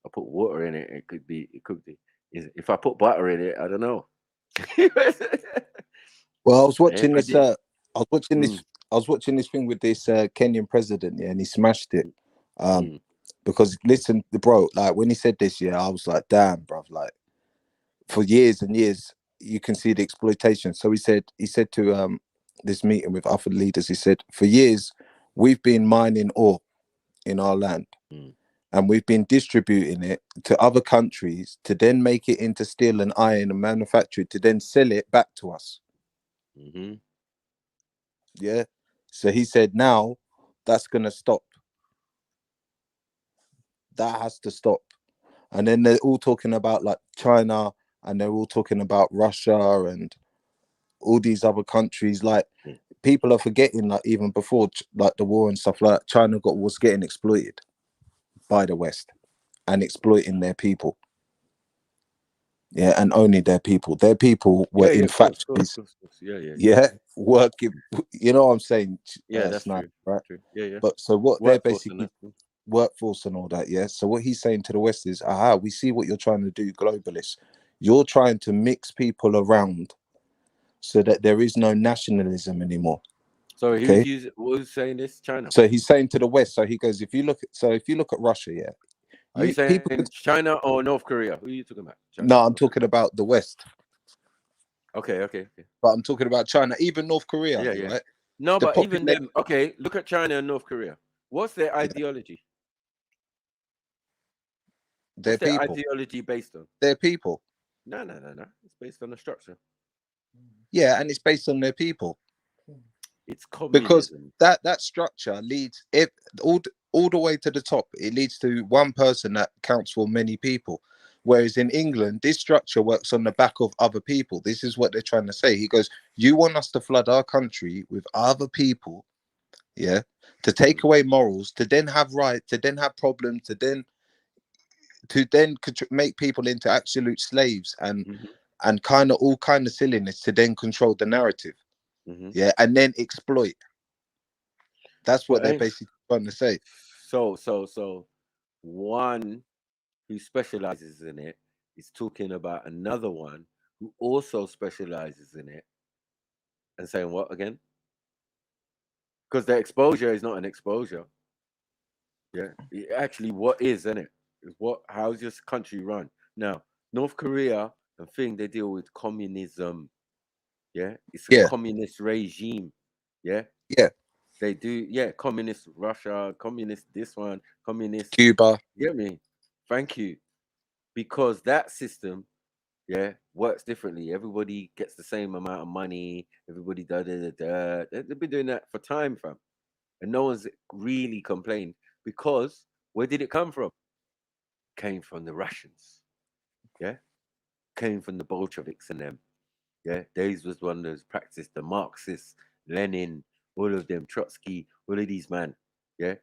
S1: I put water in it. It could be. If I put butter in it, I don't know.
S14: Well, I was watching
S1: I
S14: this.
S1: did.
S14: I was watching this. I was watching this thing with this Kenyan president, yeah, and he smashed it. Because listen, bro, like when he said this, yeah, I was like, damn, bro, like for years and years, you can see the exploitation. So he said to this meeting with other leaders, he said, for years we've been mining ore in our land, and we've been distributing it to other countries to then make it into steel and iron and manufacture it to then sell it back to us. Yeah. So he said, now that's going to stop. That has to stop. And then they're all talking about like China, and they're all talking about Russia and all these other countries. Like people are forgetting, like even before like the war and stuff, like China was getting exploited by the West and exploiting their people. Yeah, and only their people. Their people were in factories. Yeah, working. You know what I'm saying?
S1: Yeah, that's
S14: Sniper,
S1: true.
S14: right?
S1: True. Yeah.
S14: But so what
S1: Workforce
S14: they're basically workforce and all that. Yeah. So what he's saying to the West is, we see what you're trying to do, globalists. You're trying to mix people around so that there is no nationalism anymore.
S1: Sorry,
S14: Okay.
S1: who's saying this? China.
S14: So he's saying to the West. So he goes, if you look at Russia, yeah.
S1: Are you saying China or North Korea? Who are you talking about? China?
S14: No, I'm talking about the West.
S1: Okay.
S14: But I'm talking about China, even North Korea.
S1: Yeah.
S14: Right?
S1: No, but even them. Okay, look at China and North Korea. What's their ideology?
S14: Their
S1: What's their
S14: people.
S1: ideology based on?
S14: Their people.
S1: No. It's based on the structure.
S14: Yeah, and it's based on their people.
S1: It's communism.
S14: Because that structure leads all the way to the top. It leads to one person that counts for many people. Whereas in England, this structure works on the back of other people. This is what they're trying to say. He goes, you want us to flood our country with other people, yeah, to take away morals, to then have rights, to then have problems, to then make people into absolute slaves and kind of all kind of silliness to then control the narrative, yeah, and then exploit. That's what they're basically trying to say.
S1: So one who specializes in it is talking about another one who also specializes in it and saying what again? Because the exposure is not an exposure. Yeah, actually, what is, isn't it? Is how's this country run? Now, North Korea and thing, they deal with communism. Yeah, it's a communist regime. Yeah. They do, communist Russia, communist this one, communist
S14: Cuba.
S1: You get me? Thank you. Because that system, works differently. Everybody gets the same amount of money. Everybody They've been doing that for time, fam. And no one's really complained because where did it come from? Came from the Russians. Yeah? Came from the Bolsheviks and them. Yeah? These was one that practiced the Marxists, Lenin, all of them, Trotsky, all of these men, yeah,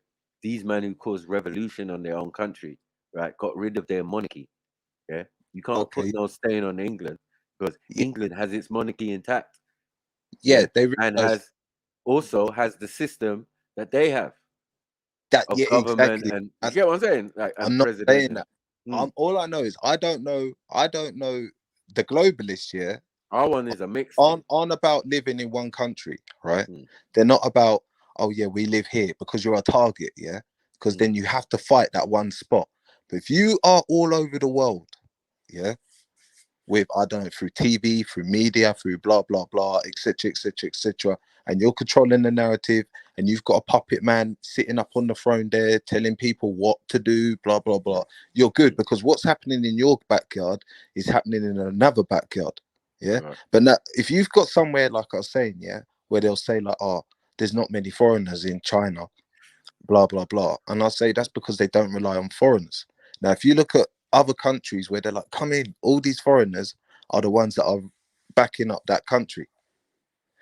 S1: these men who caused revolution on their own country, right, got rid of their monarchy, yeah. You can't put no stain on England because England has its monarchy intact, and has the system that they have of government,
S14: exactly.
S1: and you get what I'm saying? Like, and
S14: I'm not saying that. All I know is I don't know the globalists. Yeah,
S1: our one is a mix.
S14: Aren't about living in one country, right? They're not about we live here because you're a target, yeah. Because then you have to fight that one spot. But if you are all over the world, yeah, with I don't know, through TV, through media, through blah blah blah, etc., and you're controlling the narrative, and you've got a puppet man sitting up on the throne there telling people what to do, blah blah blah. You're good because what's happening in your backyard is happening in another backyard, yeah. But now, if you've got somewhere like I was saying, yeah, where they'll say like, there's not many foreigners in China, blah blah blah, and I'll say that's because they don't rely on foreigners. Now, if you look at other countries where they're like, come in, all these foreigners are the ones that are backing up that country.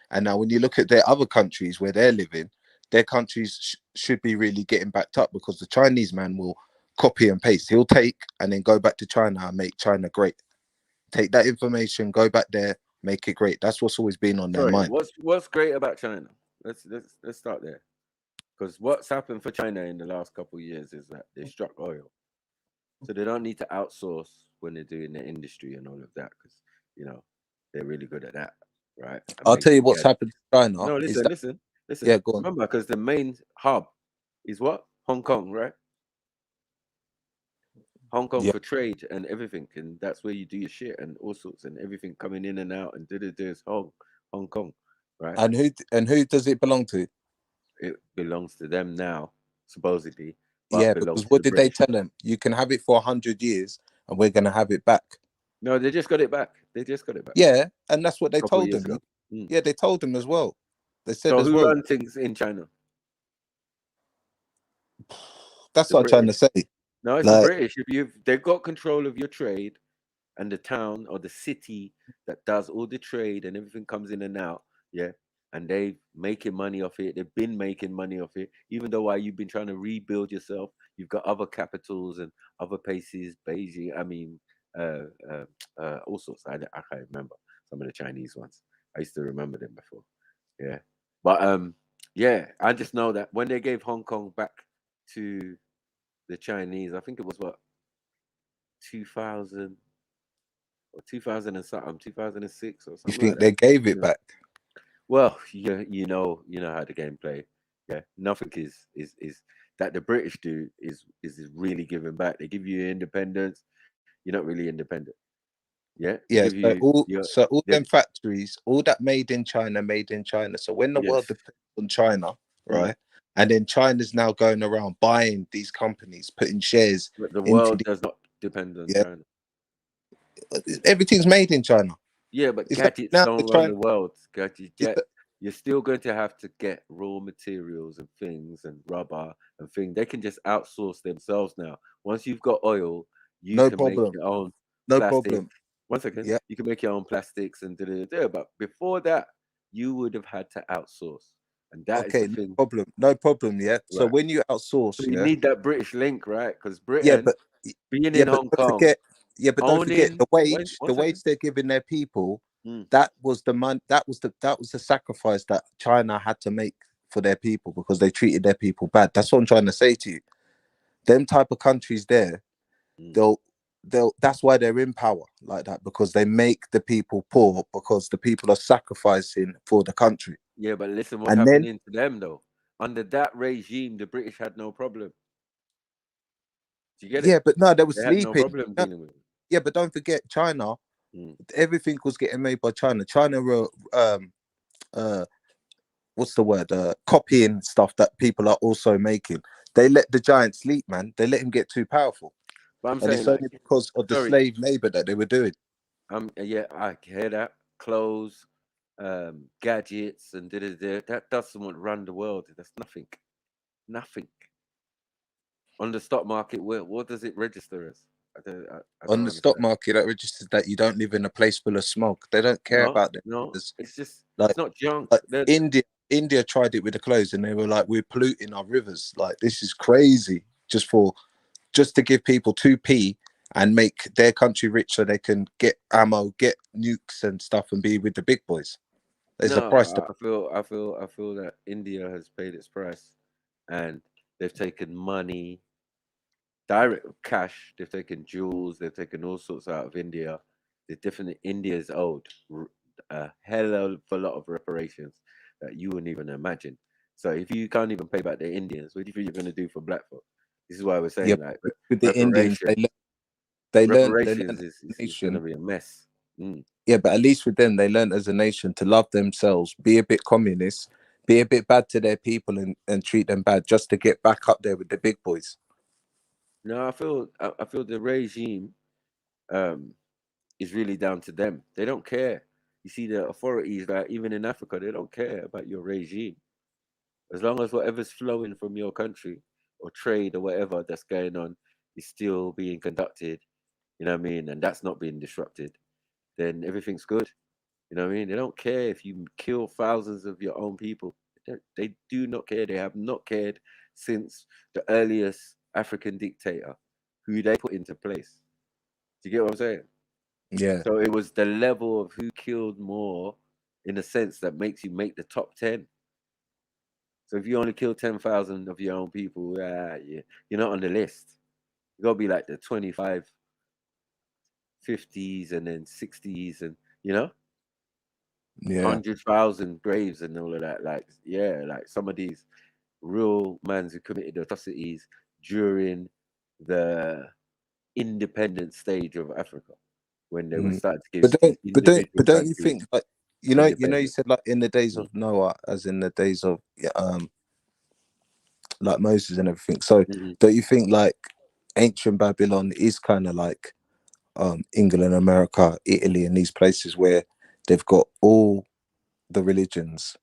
S14: And now when you look at their other countries where they're living, their countries should be really getting backed up because the Chinese man will copy and paste. He'll take and then go back to China and make China great. Take that information, go back there, make it great. That's what's always been on their mind.
S1: What's great about China? Let's start there. Because what's happened for China in the last couple of years is that they struck oil, so they don't need to outsource when they're doing their industry and all of that, because you know they're really good at that, right? And
S14: I'll tell you
S1: making
S14: what's happened to China
S1: No,
S14: is
S1: listen,
S14: that
S1: listen.
S14: yeah, go on.
S1: Remember, because the main hub is what? Hong Kong, right? Hong Kong
S14: Yeah.
S1: for trade and everything, and that's where you do your shit and all sorts and everything coming in and out and is Hong Kong, right?
S14: And who does it belong to?
S1: It belongs to them now, supposedly, but
S14: Yeah,
S1: belongs
S14: because
S1: to
S14: what
S1: the
S14: did they
S1: British.
S14: tell them? You can have it for 100 years, and we're gonna have it back.
S1: No, they just got it back. They just got it back.
S14: Yeah, and that's what they
S1: A couple of
S14: told
S1: years
S14: them.
S1: ago. Mm.
S14: Yeah, they told them as well. They said
S1: So
S14: as
S1: who
S14: well.
S1: runs things in China?
S14: That's
S1: The
S14: what I'm trying to
S1: British.
S14: say.
S1: No, it's the
S14: Like,
S1: British. They've got control of your trade, and the town or the city that does all the trade and everything comes in and out, yeah, and they making money off it. They've been making money off it, even though while you've been trying to rebuild yourself, you've got other capitals and other places, Beijing. I mean, all sorts. I can't remember some of the Chinese ones. I used to remember them before, yeah. But yeah, I just know that when they gave Hong Kong back to the Chinese, I think it was what 2000 or 2000 and something, 2006 or
S14: you
S1: something
S14: think
S1: like
S14: they
S1: that.
S14: gave it
S1: Yeah.
S14: back?
S1: Well, you know how the game play. Yeah, nothing is that the British do is really giving back. They give you independence. You're not really independent. Yeah, they
S14: Yeah,
S1: give you your
S14: so all
S1: they,
S14: them factories, all that made in China, made in China. So when the world
S1: yes.
S14: depends on China,
S1: Mm.
S14: right? And then China's now going around buying these companies, putting shares
S1: But the
S14: into
S1: world does not depend on
S14: yeah,
S1: China.
S14: everything's made in China.
S1: Yeah, but
S14: It's like
S1: gadgets
S14: now
S1: don't
S14: they're
S1: run
S14: trying.
S1: the world. Gadgets,
S14: Yeah, but
S1: you're still going to have to get raw materials and things and rubber and things. They can just outsource themselves now. Once you've got oil, you
S14: no
S1: can make
S14: problem.
S1: your own
S14: No
S1: plastic.
S14: problem.
S1: 1 second,
S14: Yeah.
S1: you can make your own plastics and da. But before that, you would have had to outsource, and that is the
S14: Okay, no
S1: thing,
S14: problem. No problem. Yeah. So
S1: right?
S14: when you outsource,
S1: So you
S14: yeah.
S1: need that British link, right? Because
S14: Yeah,
S1: Britain,
S14: but
S1: being
S14: yeah,
S1: in
S14: but
S1: Hong
S14: don't
S1: Kong,
S14: forget. Yeah, but don't forget
S1: owning.
S14: the
S1: Wait,
S14: wage.
S1: 1
S14: The wage
S1: second.
S14: they're giving their people.
S1: Mm.
S14: That was the money. That was the sacrifice that China had to make for their people because they treated their people bad. That's what I'm trying to say to you. Them type of countries there, they'll. That's why they're in power like that because they make the people poor because the people are sacrificing for the country.
S1: Yeah, but listen, what's
S14: And then
S1: happening to them though? Under that regime, the British had no problem. Do you get it?
S14: yeah, but no, they were
S1: They had no
S14: sleeping.
S1: problem
S14: No,
S1: dealing with it.
S14: yeah, but don't forget China.
S1: Mm.
S14: Everything was getting made by China. China were what's the word? Copying stuff that people are also making. They let the giant sleep, man. They let him get too powerful,
S1: But I'm
S14: and
S1: saying,
S14: it's
S1: like,
S14: only because of the
S1: sorry,
S14: slave labor that they were doing.
S1: yeah, I hear that. Clothes, gadgets, and da. That doesn't run the world. That's nothing. Nothing. On the stock market, what does it register as? I
S14: On
S1: don't
S14: the stock
S1: understand.
S14: market, that registers that you don't live in a place full of smoke. They don't care
S1: No,
S14: about them.
S1: no,
S14: It's
S1: it's just
S14: like
S1: it's not junk.
S14: like India tried it with the clothes, and they were like, "We're polluting our rivers. Like this is crazy." Just to give people 2p and make their country rich so they can get ammo, get nukes and stuff, and be with the big boys. There's a
S1: No,
S14: price to pay.
S1: I feel that India has paid its price, and they've taken money, direct cash. They've taken jewels. They've taken all sorts out of India. They definitely India's owed a hell of a lot of reparations that you wouldn't even imagine. So if you can't even pay back the Indians, what do you think you're going to do for black folk? This is why we're
S14: Yeah,
S1: saying like
S14: with the Indians,
S1: reparation.
S14: they learned
S1: Reparations
S14: as a
S1: is going to
S14: nation.
S1: be a mess. Mm.
S14: Yeah, but at least with them, they learned as a nation to love themselves, be a bit communist, be a bit bad to their people, and treat them bad just to get back up there with the big boys.
S1: No, I feel the regime um, is really down to them. They don't care. You see, the authorities, like even in Africa, they don't care about your regime. As long as whatever's flowing from your country or trade or whatever that's going on is still being conducted, you know what I mean, and that's not being disrupted, then everything's good. You know what I mean? They don't care if you kill thousands of your own people. They do not care. They have not cared since the earliest African dictator who they put into place. Do you get what I'm saying?
S14: Yeah.
S1: So it was the level of who killed more in a sense that makes you make the top 10. So if you only kill 10,000 of your own people, you're not on the list. You gotta be like the 25, 50s, and then 60s, and
S14: Yeah.
S1: 100,000 graves and all of that. Like some of these real mans who committed atrocities during the independent stage of Africa, when they were starting to give individual
S14: But don't you
S1: countries
S14: think, like, you
S1: independence.
S14: said, like, in the days of Noah, as in the days of like Moses and everything. So don't you think, like, ancient Babylon is kind of like England, America, Italy, and these places where they've got all the religions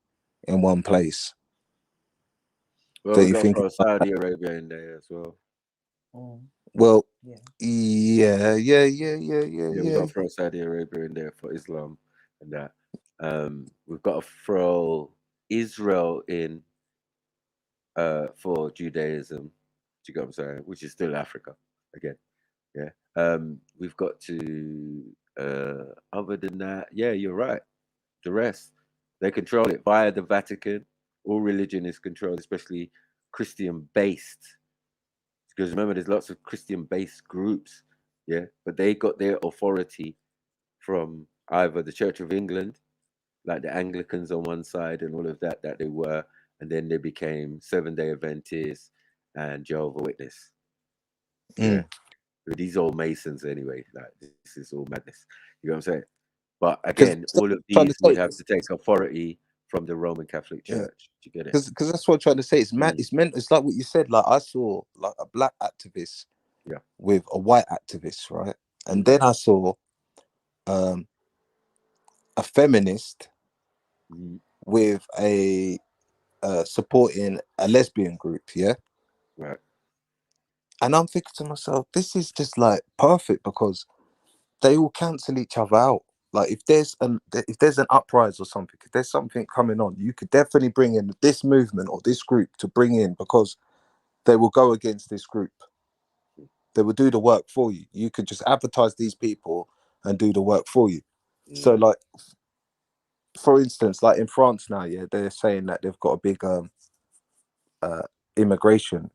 S14: in one place?
S1: Well,
S14: Don't
S1: we
S14: you
S1: got to
S14: think?
S1: throw Saudi Arabia in there as well.
S14: Well, yeah.
S1: We got to throw Saudi Arabia in there for Islam and that. We've got to throw Israel in for Judaism. Do you get what I'm saying? Which is still Africa again. Yeah. We've got to. Other than that, yeah, you're right. The rest, they control it via the Vatican. All religion is controlled, especially Christian-based. Because remember, there's lots of Christian-based groups, yeah, but they got their authority from either the Church of England, like the Anglicans on one side and all of that they were, and then they became Seventh-day Adventists and Jehovah's Witness. Yeah, but these all Masons anyway. Like, this is all madness. You know what I'm saying? But again, all of these would have to take authority from the Roman Catholic Church. Do you get it?
S14: Because that's what I'm trying to say. It's meant. It's like what you said. Like, I saw like a black activist, with a white activist, right? And then I saw a feminist with a supporting a lesbian group, yeah.
S1: Right.
S14: And I'm thinking to myself, this is just like perfect, because they will cancel each other out. Like, if there's an uprising or something, if there's something coming on, you could definitely bring in this movement or this group to bring in, because they will go against this group. They will do the work for you. You could just advertise these people and do the work for you. So, like, for instance, like in France now, yeah, they're saying that they've got a big immigration.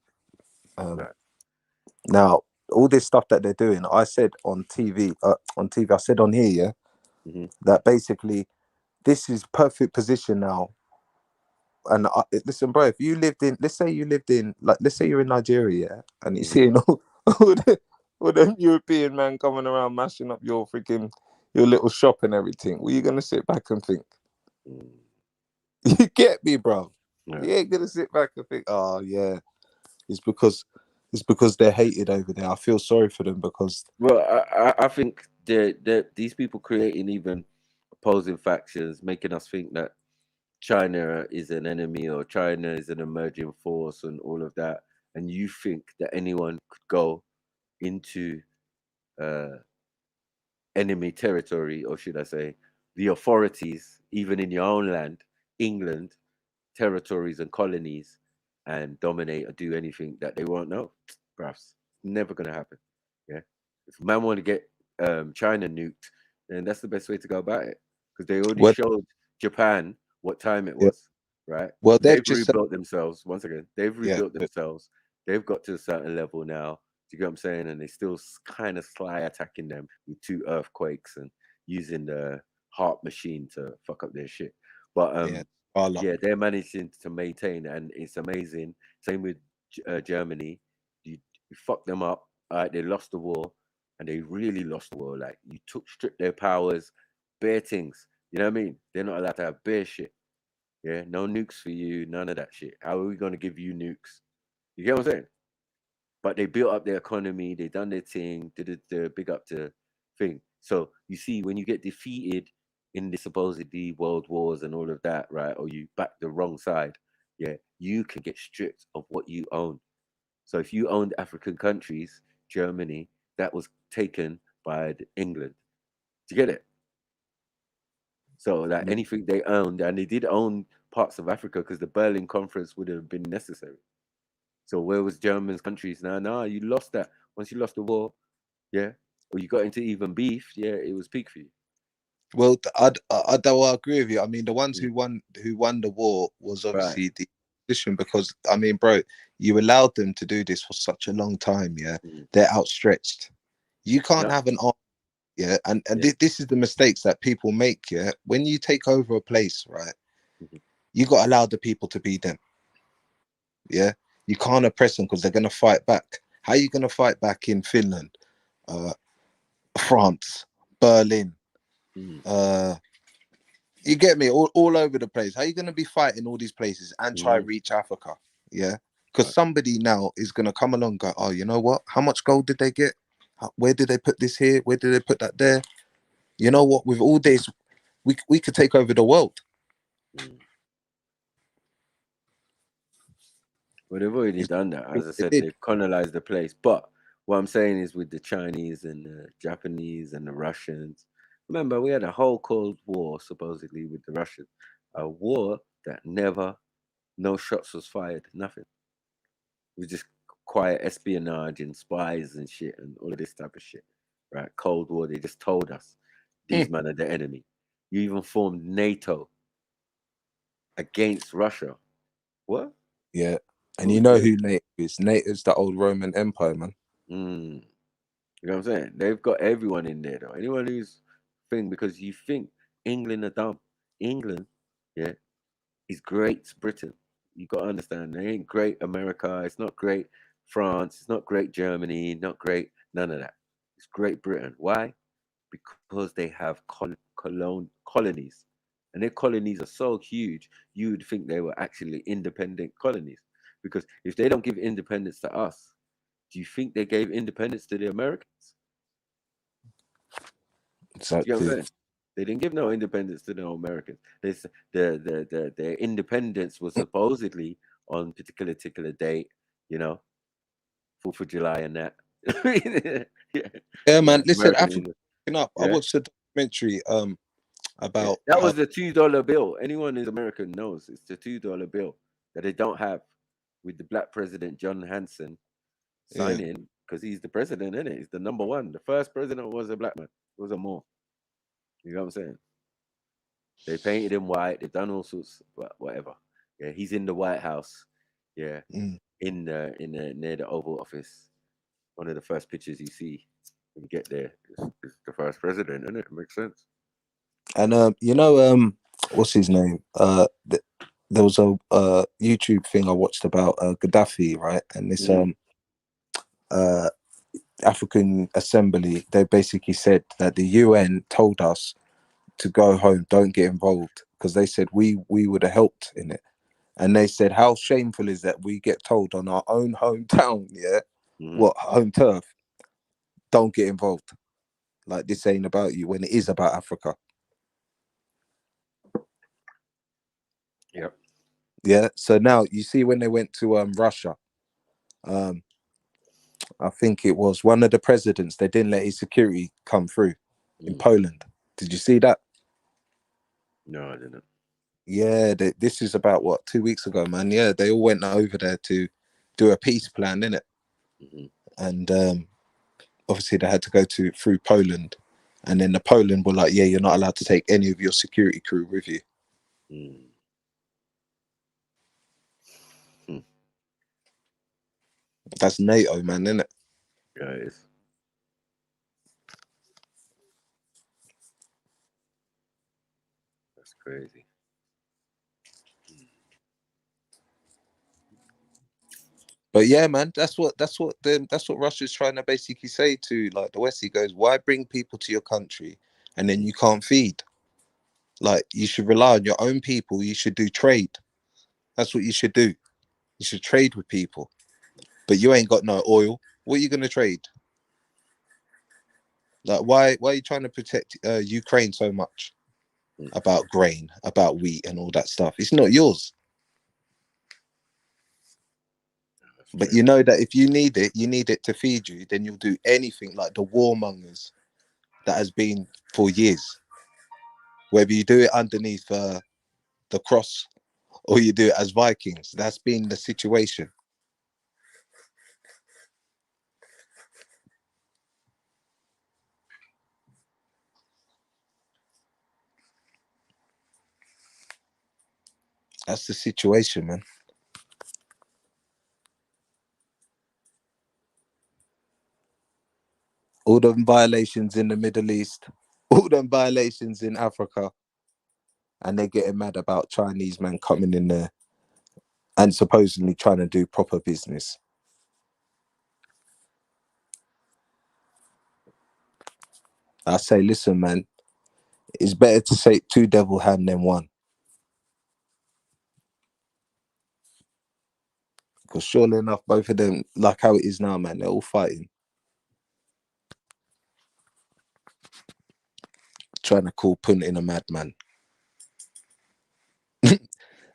S14: Now, all this stuff that they're doing, I said on TV, I said on here, yeah, that basically this is perfect position now. And listen, bro, if you lived in, let's say you're in Nigeria, yeah, and you're seeing all them European man coming around mashing up your little shop and everything, well, you're gonna sit back and think, you get me, bro? You ain't gonna sit back and think, oh yeah, it's because they're hated over there. I feel sorry for them because.
S1: Well, I think these people creating even opposing factions, making us think that China is an enemy or China is an emerging force and all of that, and you think that anyone could go into enemy territory, or should I say, the authorities, even in your own land, England, territories and colonies, and dominate or do anything that they won't know. Bruv, never gonna happen. Yeah, if man want to get China nuked, then that's the best way to go about it, because they already showed Japan what time it was, right?
S14: Well,
S1: they've rebuilt themselves once again. They've rebuilt
S14: Yeah.
S1: themselves. They've got to a certain level now. Do you get what I'm saying? And they still kind of sly attacking them with 2 earthquakes and using the heart machine to fuck up their shit. But yeah, they're managing to maintain, and it's amazing. Same with Germany. You fuck them up. They lost the war, and they really lost the war. Like, you stripped their powers, bare things. You know what I mean? They're not allowed to have bare shit. Yeah, no nukes for you, none of that shit. How are we gonna give you nukes? You get what I'm saying? But they built up their economy. They done their thing. Did the big up to thing. So you see, when you get defeated in the supposedly world wars and all of that, right? Or you back the wrong side, yeah, you can get stripped of what you own. So if you owned African countries, Germany, that was taken by England. Do you get it? So like anything they owned, and they did own parts of Africa, because the Berlin Conference would have been necessary. So where was German's countries now? No, you lost that. Once you lost the war, yeah, or you got into even beef, yeah, it was peak for you.
S14: Well, I agree with you. I mean, the ones who won the war was obviously the position because I mean, bro, you allowed them to do this for such a long time. Yeah, they're outstretched. You can't have an army. Yeah, and this is the mistakes that people make. Yeah, when you take over a place, right, you got to allow the people to be them. Yeah, you can't oppress them because they're gonna fight back. How are you gonna fight back in Finland, France, Berlin? You get me? All over the place. How are you gonna be fighting all these places and try reach Africa? Yeah, because somebody now is gonna come along and go, oh, you know what? How much gold did they get? Where did they put this here? Where did they put that there? You know what? With all this, we could take over the world.
S1: Well, they've already done that. As I said, they've colonized the place. But what I'm saying is with the Chinese and the Japanese and the Russians, remember, we had a whole Cold War, supposedly, with the Russians. A war that no shots was fired, nothing. It was just quiet espionage and spies and shit and all of this type of shit, right? Cold War, they just told us these men are the enemy. You even formed NATO against Russia. What?
S14: Yeah. And you know who NATO is? NATO's the old Roman Empire, man.
S1: You know what I'm saying? They've got everyone in there, though. Anyone who's because you think England are dumb. England, yeah, is Great Britain. You got to understand, they ain't great America. It's not great France. It's not great Germany. Not great none of that. It's Great Britain. Why? Because they have colonies. And their colonies are so huge, you would think they were actually independent colonies. Because if they don't give independence to us, do you think they gave independence to the Americans?
S14: Exactly.
S1: Do you know what I'm saying? They didn't give no independence to the Americans. Their independence was supposedly on particular date, you know, 4th of July and that.
S14: Yeah, man. Listen,
S1: American
S14: Africa.
S1: England.
S14: I watched a documentary about
S1: that was the $2 bill. Anyone who's American knows it's the $2 bill that they don't have with the black president John Hanson signing because he's the president, isn't it? He's the number one. The first president was a black man. It was a Moor. You know what I'm saying? They painted him white. They've done all sorts, but whatever. Yeah, he's in the White House. Yeah, in the near the Oval Office. One of the first pictures you see when you get there is the first president, isn't it? It makes sense.
S14: And you know, what's his name? There was a YouTube thing I watched about Gaddafi, right? And this African Assembly, they basically said that the UN told us to go home, don't get involved, because they said we would have helped in it. And they said, how shameful is that we get told on our own hometown, what home turf, don't get involved. Like this ain't about you when it is about Africa.
S1: Yep.
S14: Yeah. So now you see when they went to Russia, I think it was one of the presidents, they didn't let his security come through in Poland. Did you see that?
S1: No, I didn't.
S14: Yeah, this is about 2 weeks ago, man. Yeah, they all went over there to do a peace plan, innit? And obviously they had to go through Poland, and then the Poland were like, yeah, you're not allowed to take any of your security crew with you. That's NATO, man, isn't it?
S1: Yeah, it is. That's crazy.
S14: But yeah, man, that's what Russia's trying to basically say to like the West. He goes, why bring people to your country and then you can't feed? Like, you should rely on your own people. You should do trade. That's what you should do. You should trade with people. But you ain't got no oil. What are you gonna trade? Like, why are you trying to protect Ukraine so much about grain, about wheat, and all that stuff? It's not yours. But you know that if you need it to feed you, then you'll do anything, like the warmongers that has been for years. Whether you do it underneath the cross or you do it as Vikings, that's been the situation. That's the situation, man. all them violations in the Middle East, all them violations in Africa, and they're getting mad about Chinese men coming in there and supposedly trying to do proper business. I say, listen, man, it's better to say two devil hand than one. Because surely enough, both of them, like how it is now, man, they're all fighting. Trying to call Putin a madman.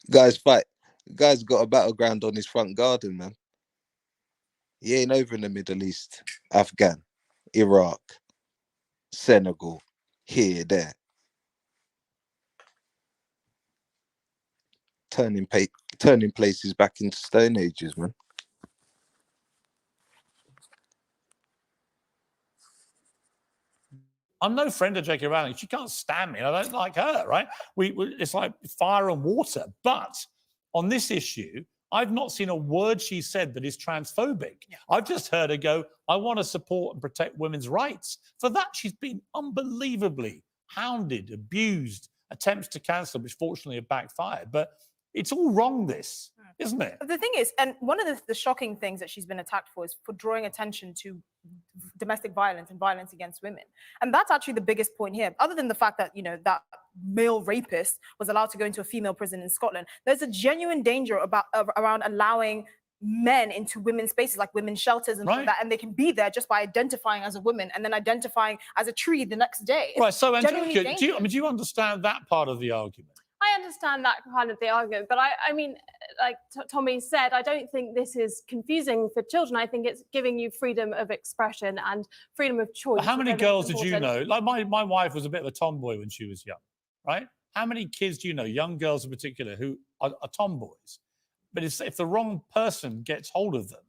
S14: Guys fight. Guy's got a battleground on his front garden, man. He ain't over in the Middle East. Afghan, Iraq, Senegal, here, there. Turning places back into Stone Ages, man.
S16: I'm no friend of J.K. Rowling. She can't stand me. I don't like her, right? It's like fire and water. But on this issue, I've not seen a word she said that is transphobic. I've just heard her go, I want to support and protect women's rights. For that, she's been unbelievably hounded, abused, attempts to cancel, which fortunately have backfired. But it's all wrong, this, isn't it?
S13: The thing is, and one of the shocking things that she's been attacked for is for drawing attention to domestic violence and violence against women. And that's actually the biggest point here. Other than the fact that, you know, that male rapist was allowed to go into a female prison in Scotland, there's a genuine danger around allowing men into women's spaces, like women's shelters and like that, and they can be there just by identifying as a woman and then identifying as a tree the next day.
S16: Right, so
S13: It's genuinely
S16: Angelica, do you understand that part of the argument?
S12: I understand that kind of the argument, but I mean, like Tommy said, I don't think this is confusing for children. I think it's giving you freedom of expression and freedom of choice.
S16: How many girls did you know? Like my wife was a bit of a tomboy when she was young, right? How many kids do you know, young girls in particular, who are tomboys? But if the wrong person gets hold of them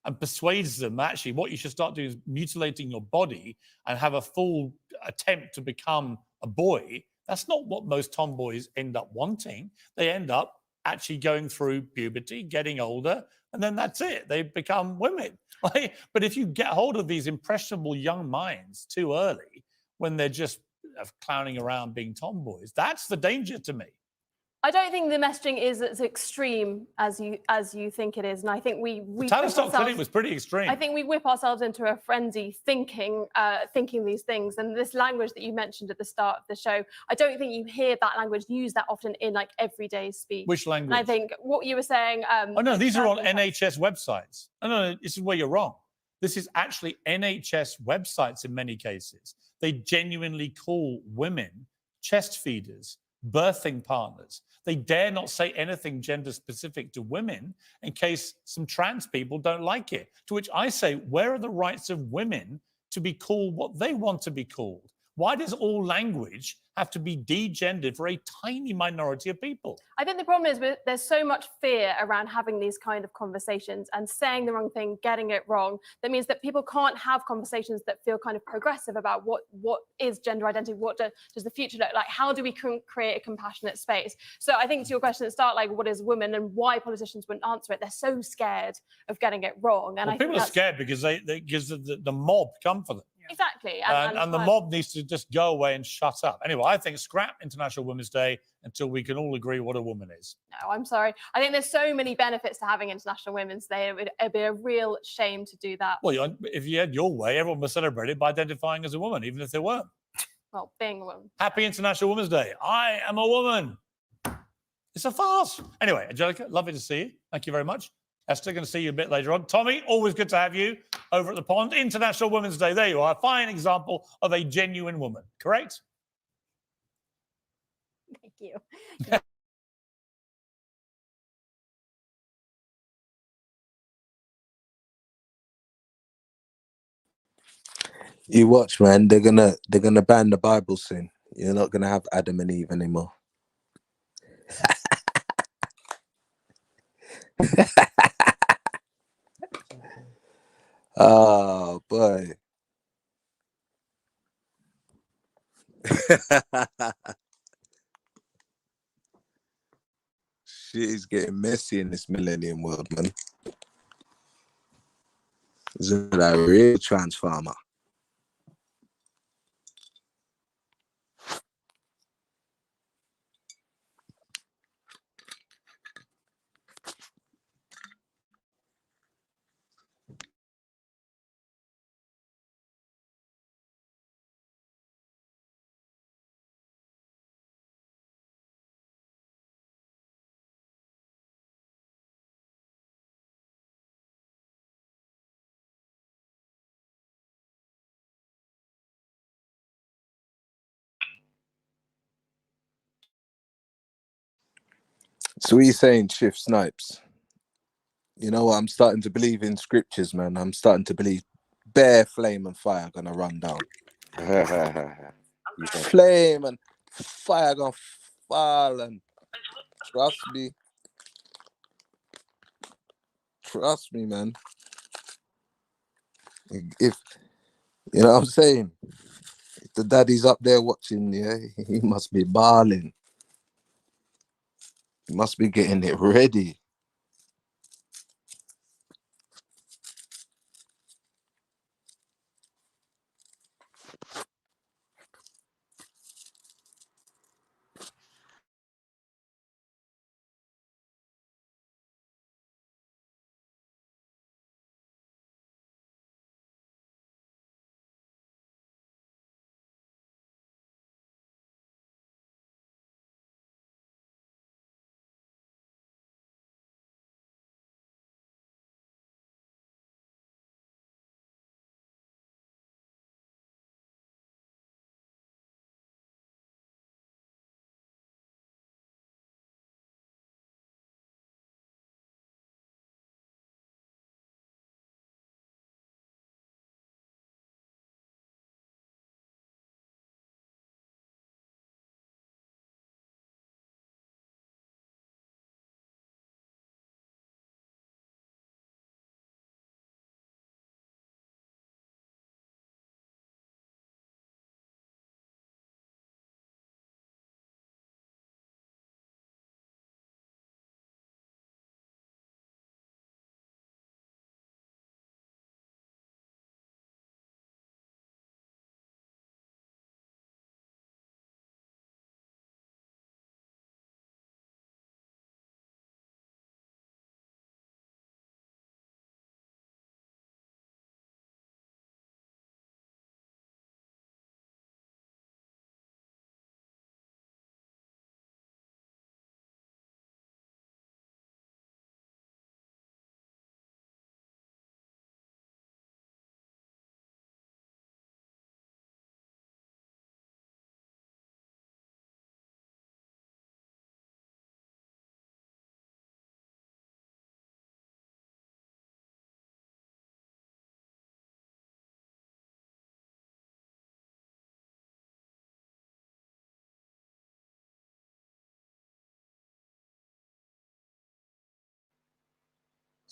S16: and persuades them, actually, what you should start doing is mutilating your body and have a full attempt to become a boy. That's not what most tomboys end up wanting. They end up actually going through puberty, getting older, and then that's it. They become women. But if you get hold of these impressionable young minds too early, when they're just clowning around being tomboys, that's the danger to me.
S12: I don't think the messaging is as extreme as you think it is, and I think we
S16: Tavistock Clinic was pretty extreme.
S12: I think we whip ourselves into a frenzy thinking these things, and this language that you mentioned at the start of the show, I don't think you hear that language used that often in like everyday speech.
S16: Which language?
S12: And I think what you were saying.
S16: Oh no, these are on NHS websites. No, this is where you're wrong. This is actually NHS websites in many cases. They genuinely call women chest feeders, birthing partners. They dare not say anything gender specific to women in case some trans people don't like it. To which I say, where are the rights of women to be called what they want to be called? Why does all language have to be degendered for a tiny minority of people?
S12: I think the problem is there's so much fear around having these kind of conversations and saying the wrong thing, getting it wrong. That means that people can't have conversations that feel kind of progressive about what is gender identity, what does the future look like, how do we create a compassionate space? So I think to your question at the start, like what is women and why politicians wouldn't answer it, they're so scared of getting it wrong. And
S16: well, people are scared because the mob come for them.
S12: Exactly.
S16: And the mob needs to just go away and shut up. Anyway, I think scrap International Women's Day until we can all agree what a woman is.
S12: No, I'm sorry. I think there's so many benefits to having International Women's Day. It'd be a real shame to do that.
S16: Well, if you had your way, everyone would celebrate it by identifying as a woman, even if they weren't.
S12: Well, being a woman.
S16: Happy International Women's Day. I am a woman. It's a farce. Anyway, Angelica, lovely to see you. Thank you very much. Esther, going to see you a bit later on. Tommy, always good to have you over at the pond. International Women's Day. There you are. A fine example of a genuine woman. Correct?
S10: Thank you.
S14: You watch, man. They're gonna ban the Bible soon. You're not gonna have Adam and Eve anymore. Oh boy. Shit is getting messy in this millennium world, man. Is that a real transformer? So what are you saying, Shift Snipes? You know what? I'm starting to believe in scriptures, man. I'm starting to believe bare flame and fire gonna run down. Flame and fire gonna fall, and trust me, man. If you know what I'm saying, if the daddy's up there watching, yeah, he must be bawling. He must be getting it ready.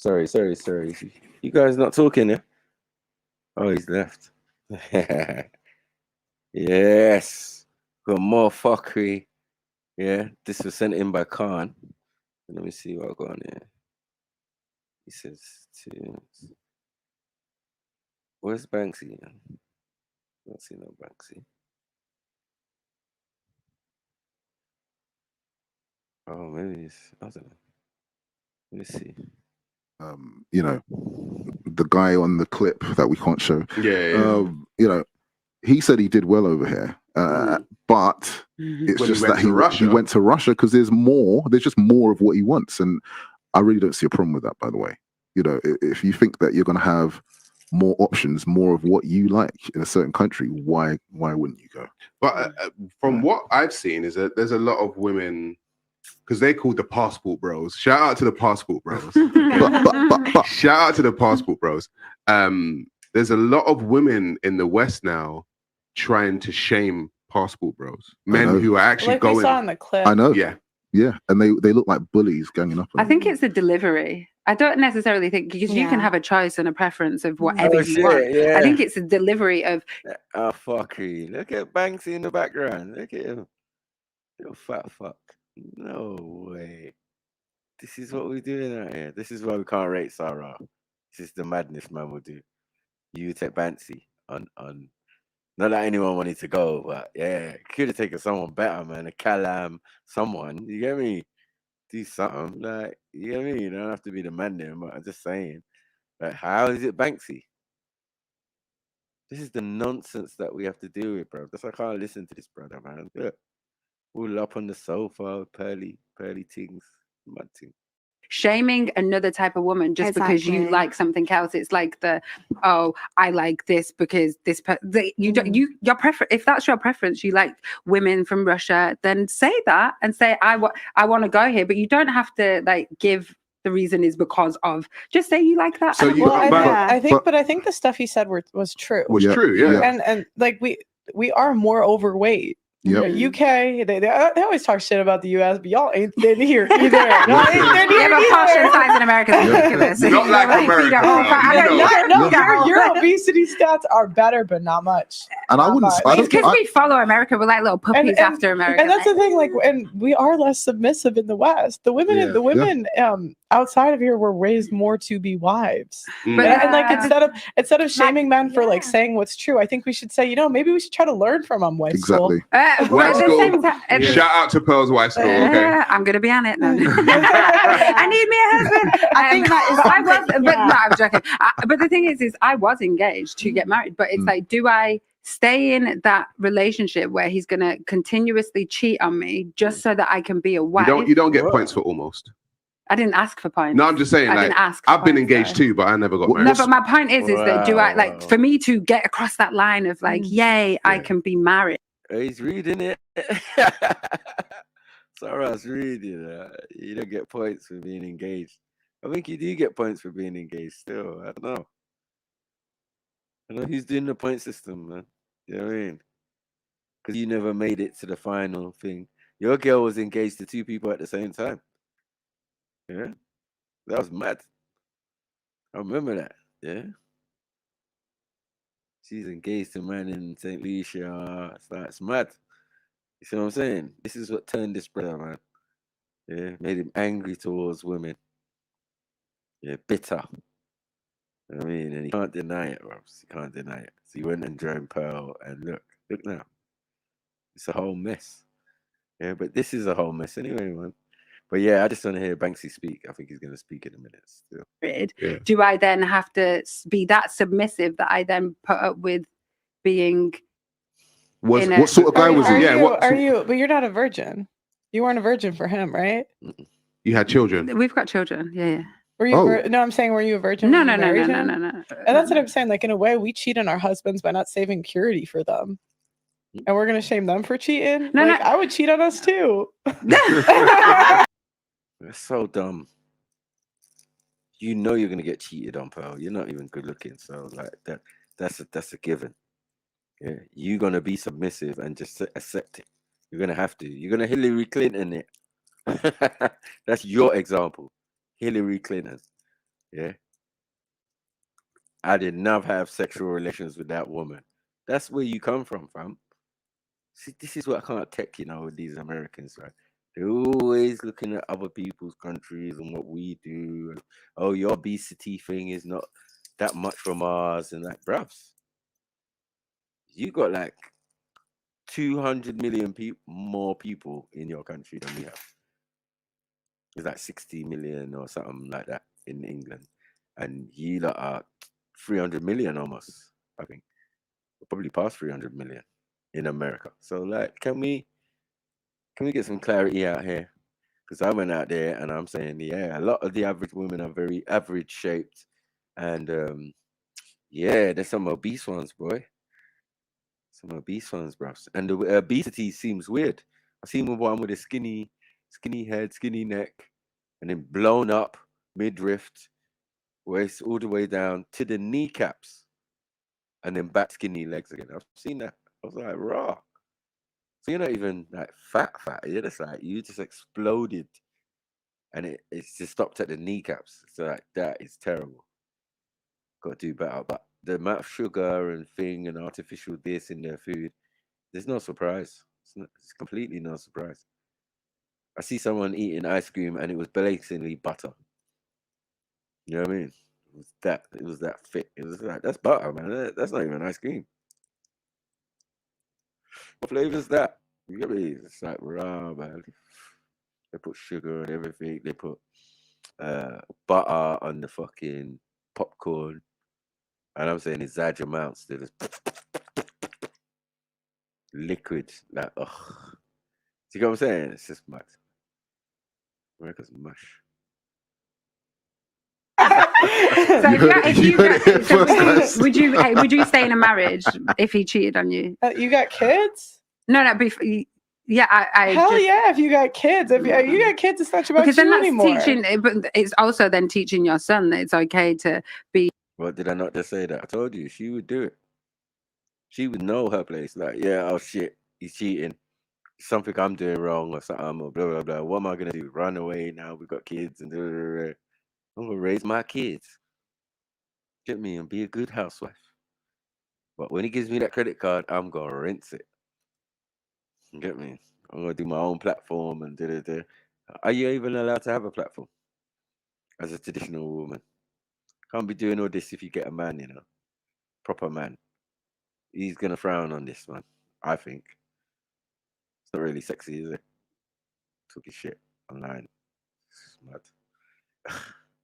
S1: Sorry. You guys not talking, yeah? Oh, he's left. Yes. Got more fuckery. Yeah. This was sent in by Khan. Let me see what I got on here. He says to... Where's Banksy? Don't see no Banksy. Oh, maybe it's... I don't know. Let me see.
S2: You know, the guy on the clip that we can't show.
S15: Yeah.
S2: You know, he said he did well over here, but it's
S15: When
S2: just
S15: he went
S2: that
S15: to Russia.
S2: he went to Russia because there's more. There's just more of what he wants, and I really don't see a problem with that. By the way, you know, if you think that you're going to have more options, more of what you like in a certain country, why wouldn't you go?
S15: But from what I've seen is that there's a lot of women, because they're called the passport bros. Shout out to the passport bros. Shout out to the passport bros. There's a lot of women in the West now trying to shame passport bros. Men who are actually
S23: like
S15: going.
S23: we saw in the clip.
S2: I know.
S15: Yeah,
S2: and they look like bullies ganging up on
S24: I think it's the delivery. I don't necessarily think, because you can have a choice and a preference of whatever you want.
S1: Yeah.
S24: I think it's the delivery of...
S1: Oh, fuckery. Look at Banksy in the background. Look at him. Little fat fuck. No way. This is what we're doing out here. This is why we can't rate Sarah. This is the madness man will do. You take Banksy on not that anyone wanted to go, but yeah, could have taken someone better, man. A Calam, someone. You get me? Do something. Like, you get me? You don't have to be the man there, but I'm just saying. Like, how is it Banksy? This is the nonsense that we have to deal with, bro. That's why I can't listen to this, brother, man. Look, all up on the sofa, pearly things, mud thing.
S24: shaming another type of woman just because you
S19: Exactly.
S24: like something else. It's like I like this because your preference. If that's your preference, you like women from Russia, then say that and say I want to go here. But you don't have to like give the reason is because of. Just say you like that.
S15: So
S24: and
S15: you-
S24: well,
S15: but-
S21: I think the stuff he said was true.
S15: Was true, yeah.
S21: And like we are more overweight.
S2: Yep.
S21: UK, they always talk shit about the US, but y'all ain't thin here either. Y'all ain't thin here
S24: Yeah, but portion size in America is ridiculous.
S15: Not like America, bro.
S21: Your obesity stats are better, but not much.
S2: And I
S21: Not
S2: wouldn't.
S21: much.
S2: I
S24: It's
S2: don't.
S24: because we follow America. We're like little puppies after America.
S21: And that's the thing, like, and we are less submissive in the West. The women, outside of here were raised more to be wives.
S2: Mm.
S21: And like instead of shaming men for like saying what's true, I think we should say, maybe we should try to learn from them. Wife
S2: Exactly.
S21: school.
S15: Wife school. Shout out to Pearl's wife school. Okay.
S24: I'm gonna be on it. No. I need me a husband. I think that is. I was, but no, I'm joking. But the thing is I was engaged to get married. But it's like, do I stay in that relationship where he's gonna continuously cheat on me just so that I can be a wife?
S15: You don't get points for almost.
S24: I didn't ask for points.
S15: No, I'm just saying.
S24: I
S15: Like,
S24: didn't ask.
S15: I've been engaged too, but I never got married.
S24: No, but my point is that do I like for me to get across that line of like, yay, I can be married.
S1: He's reading it. Sarah's reading it. You don't get points for being engaged. I think you do get points for being engaged still. I don't know. I don't know who's doing the point system, man. You know what I mean? Because you never made it to the final thing. Your girl was engaged to 2 people at the same time. Yeah. That was mad. I remember that. Yeah. She's engaged to a man in St. Lucia. It's mad. You see what I'm saying? This is what turned this brother, man. Yeah, made him angry towards women. Yeah, bitter. You know what I mean? And he can't deny it, bro. He can't deny it. So he went and joined Pearl, and look now. It's a whole mess. Yeah, but this is a whole mess anyway, man. But yeah, I just want to hear Banksy speak. I think he's going to speak in a minute still. Yeah.
S24: Do I then have to be that submissive that I then put up with being?
S2: What sort of guy was he?
S21: Are you? But you're not a virgin. You weren't a virgin for him, right?
S15: You had children.
S24: We've got children. Yeah.
S21: Were you? No, I'm saying, were you a virgin?
S24: No,
S21: when
S24: no,
S21: you
S24: no, no,
S21: married
S24: no,
S21: him?
S24: no, no.
S21: And that's what I'm saying. Like in a way, we cheat on our husbands by not saving purity for them, and we're gonna shame them for cheating.
S24: No,
S21: like I would cheat on us too.
S1: That's so dumb. You know you're gonna get cheated on, Pearl. You're not even good looking, so like that's a given. Yeah, you're gonna be submissive and just accept it. You're gonna have to. You're gonna Hillary Clinton it. That's your example, Hillary Clinton. Yeah, I did not have sexual relations with that woman. That's where you come from, fam. See, this is what I can't take, with these Americans, right? They're always looking at other people's countries and what we do. And, oh, your obesity thing is not that much from ours. And like, bruv, you got like 200 million more people in your country than we have. It's like 60 million or something like that in England. And you lot are 300 million almost, I think. We're probably past 300 million in America. So like, can we get some clarity out here? Because I went out there and I'm saying, yeah, a lot of the average women are very average shaped. And yeah, there's some obese ones, boy. Some obese ones, bro. And the obesity seems weird. I've seen one with a skinny head, skinny neck, and then blown up midriff, waist all the way down to the kneecaps, and then back skinny legs again. I've seen that. I was like, raw. So you're not even like fat. You're just like, you just exploded. And it's just stopped at the kneecaps. So like, that is terrible. Got to do better. But the amount of sugar and thing and artificial this in their food, there's no surprise. It's completely no surprise. I see someone eating ice cream and it was blatantly butter. You know what I mean? It was that thick. It was like, that's butter, man. That's not even ice cream. What flavor is that? You get me? It's like raw, man. They put sugar and everything. They put butter on the fucking popcorn. And I'm saying exaggerate amounts. They're just liquid. Like, ugh. See what I'm saying? It's just much. America's mush.
S24: would you stay in a marriage if he cheated on you?
S21: You got kids?
S24: No, yeah, I
S21: hell yeah. If you got kids, if you got kids, it's not about
S24: because
S21: you
S24: then that's
S21: anymore.
S24: teaching, but it's also then teaching your son that it's okay to be.
S1: Well, did I not just say that? I told you she would do it. She would know her place. Like, yeah, oh shit, he's cheating. Something I'm doing wrong or something, or blah blah blah. What am I gonna do? Run away now? We got kids and blah, blah, blah. I'm gonna raise my kids. Get me and be a good housewife. But when he gives me that credit card, I'm gonna rinse it. You get me? I'm gonna do my own platform and da. Are you even allowed to have a platform as a traditional woman? Can't be doing all this if you get a man, proper man. He's gonna frown on this, man. I think it's not really sexy, is it? Talking shit online. It's mad.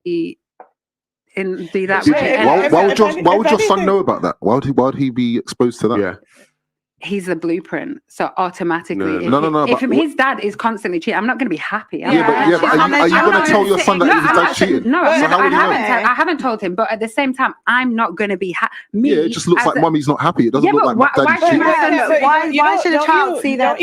S24: Be that way.
S2: Why would your son know about that? Why would he be exposed to that?
S15: Yeah.
S24: He's the blueprint, so automatically,
S2: No.
S24: If his dad is constantly cheating, I'm not going to be happy.
S2: But are you going to tell your son that his dad's cheating?
S24: No,
S2: so how would he know?
S24: I haven't told him, but at the same time, I'm not going to be happy.
S2: Yeah, it just looks like mummy's not happy. It doesn't look like daddy's cheating.
S24: Why should a child see that?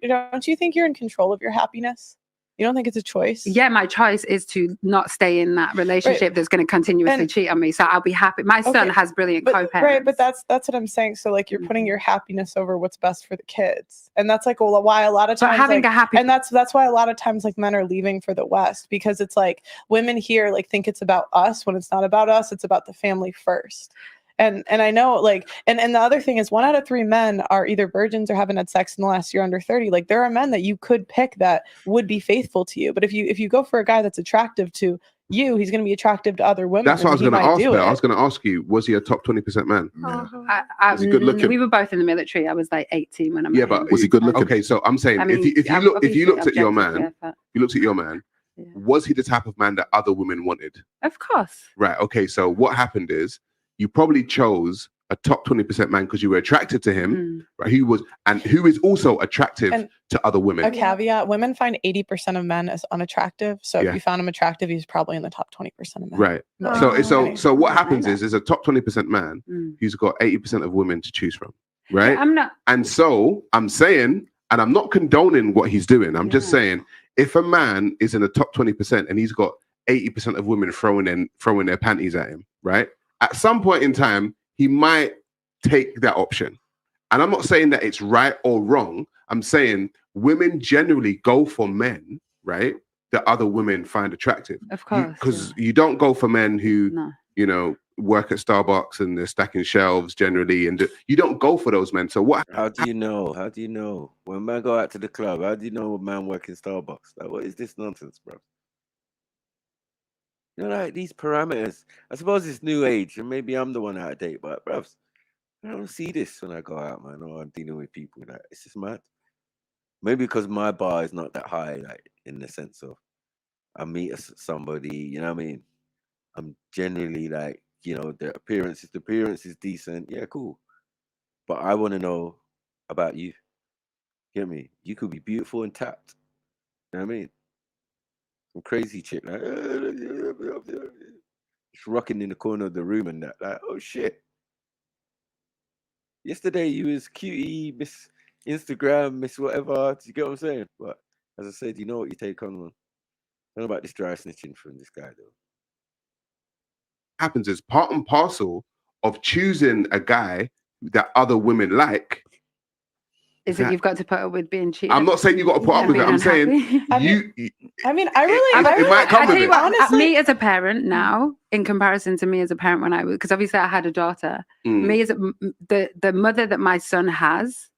S21: Don't you think you're in control of your happiness? You don't think it's a choice?
S24: Yeah, my choice is to not stay in that relationship that's going to continuously cheat on me. So I'll be happy. My son has brilliant co-parents.
S21: Right, but that's what I'm saying. So like you're putting your happiness over what's best for the kids, and that's like why a lot of times and that's why a lot of times like men are leaving for the West, because it's like women here like think it's about us when it's not about us. It's about the family first. And I know like and the other thing is 1 out of 3 men are either virgins or haven't had sex in the last year under 30. Like there are men that you could pick that would be faithful to you. But if you go for a guy that's attractive to you, he's going to be attractive to other women.
S15: That's what I was going to ask her. I was going to ask you, was he a top 20% man?
S24: Was he good looking? We were both in the military. I was like 18 when I met him.
S15: But was he good looking? Okay, so I'm saying if you looked at your man, was he the type of man that other women wanted?
S24: Of course.
S15: Right. Okay. So what happened is you probably chose a top 20% man because you were attracted to him, right? Who is also attractive to other women.
S21: A caveat: women find 80% of men as unattractive. So if you found him attractive, he's probably in the top 20% of men.
S15: Right. So what happens is there's a top 20% man who's got 80% of women to choose from, right?
S24: Yeah, I'm not.
S15: And so I'm saying, and I'm not condoning what he's doing. I'm just saying, if a man is in the top 20% and he's got 80% of women throwing their panties at him, right? At some point in time, he might take that option. And I'm not saying that it's right or wrong. I'm saying women generally go for men, right, that other women find attractive.
S24: Of course.
S15: Because you don't go for men who, work at Starbucks and they're stacking shelves generally. And you don't go for those men. So what?
S1: How do you know? How do you know? When man go out to the club, how do you know a man working Starbucks? Like, what is this nonsense, bro? Like these parameters. I suppose it's new age, and maybe I'm the one out of date, but bruv, I don't see this when I go out, man, or I'm dealing with people. Like, it's just mad. Maybe because my bar is not that high, like in the sense of I meet somebody, you know what I mean? I'm generally like, the appearance is decent. Yeah, cool. But I want to know about you. Get me? You could be beautiful and tapped. You know what I mean? Some crazy chick like just rocking in the corner of the room and that, like, oh shit. Yesterday you was cutie, Miss Instagram, Miss whatever. Do you get what I'm saying? But as I said, you know what you take on, man. I don't know about this dry snitching from this guy though.
S15: Happens is part and parcel of choosing a guy that other women like.
S24: Is it you've got to put up with being cheated?
S15: I'm not saying you got to put up with it. I'm saying it might come with it.
S24: Honestly, me as a parent now, in comparison to me as a parent when I was, because obviously I had a daughter. Me as the mother that my son has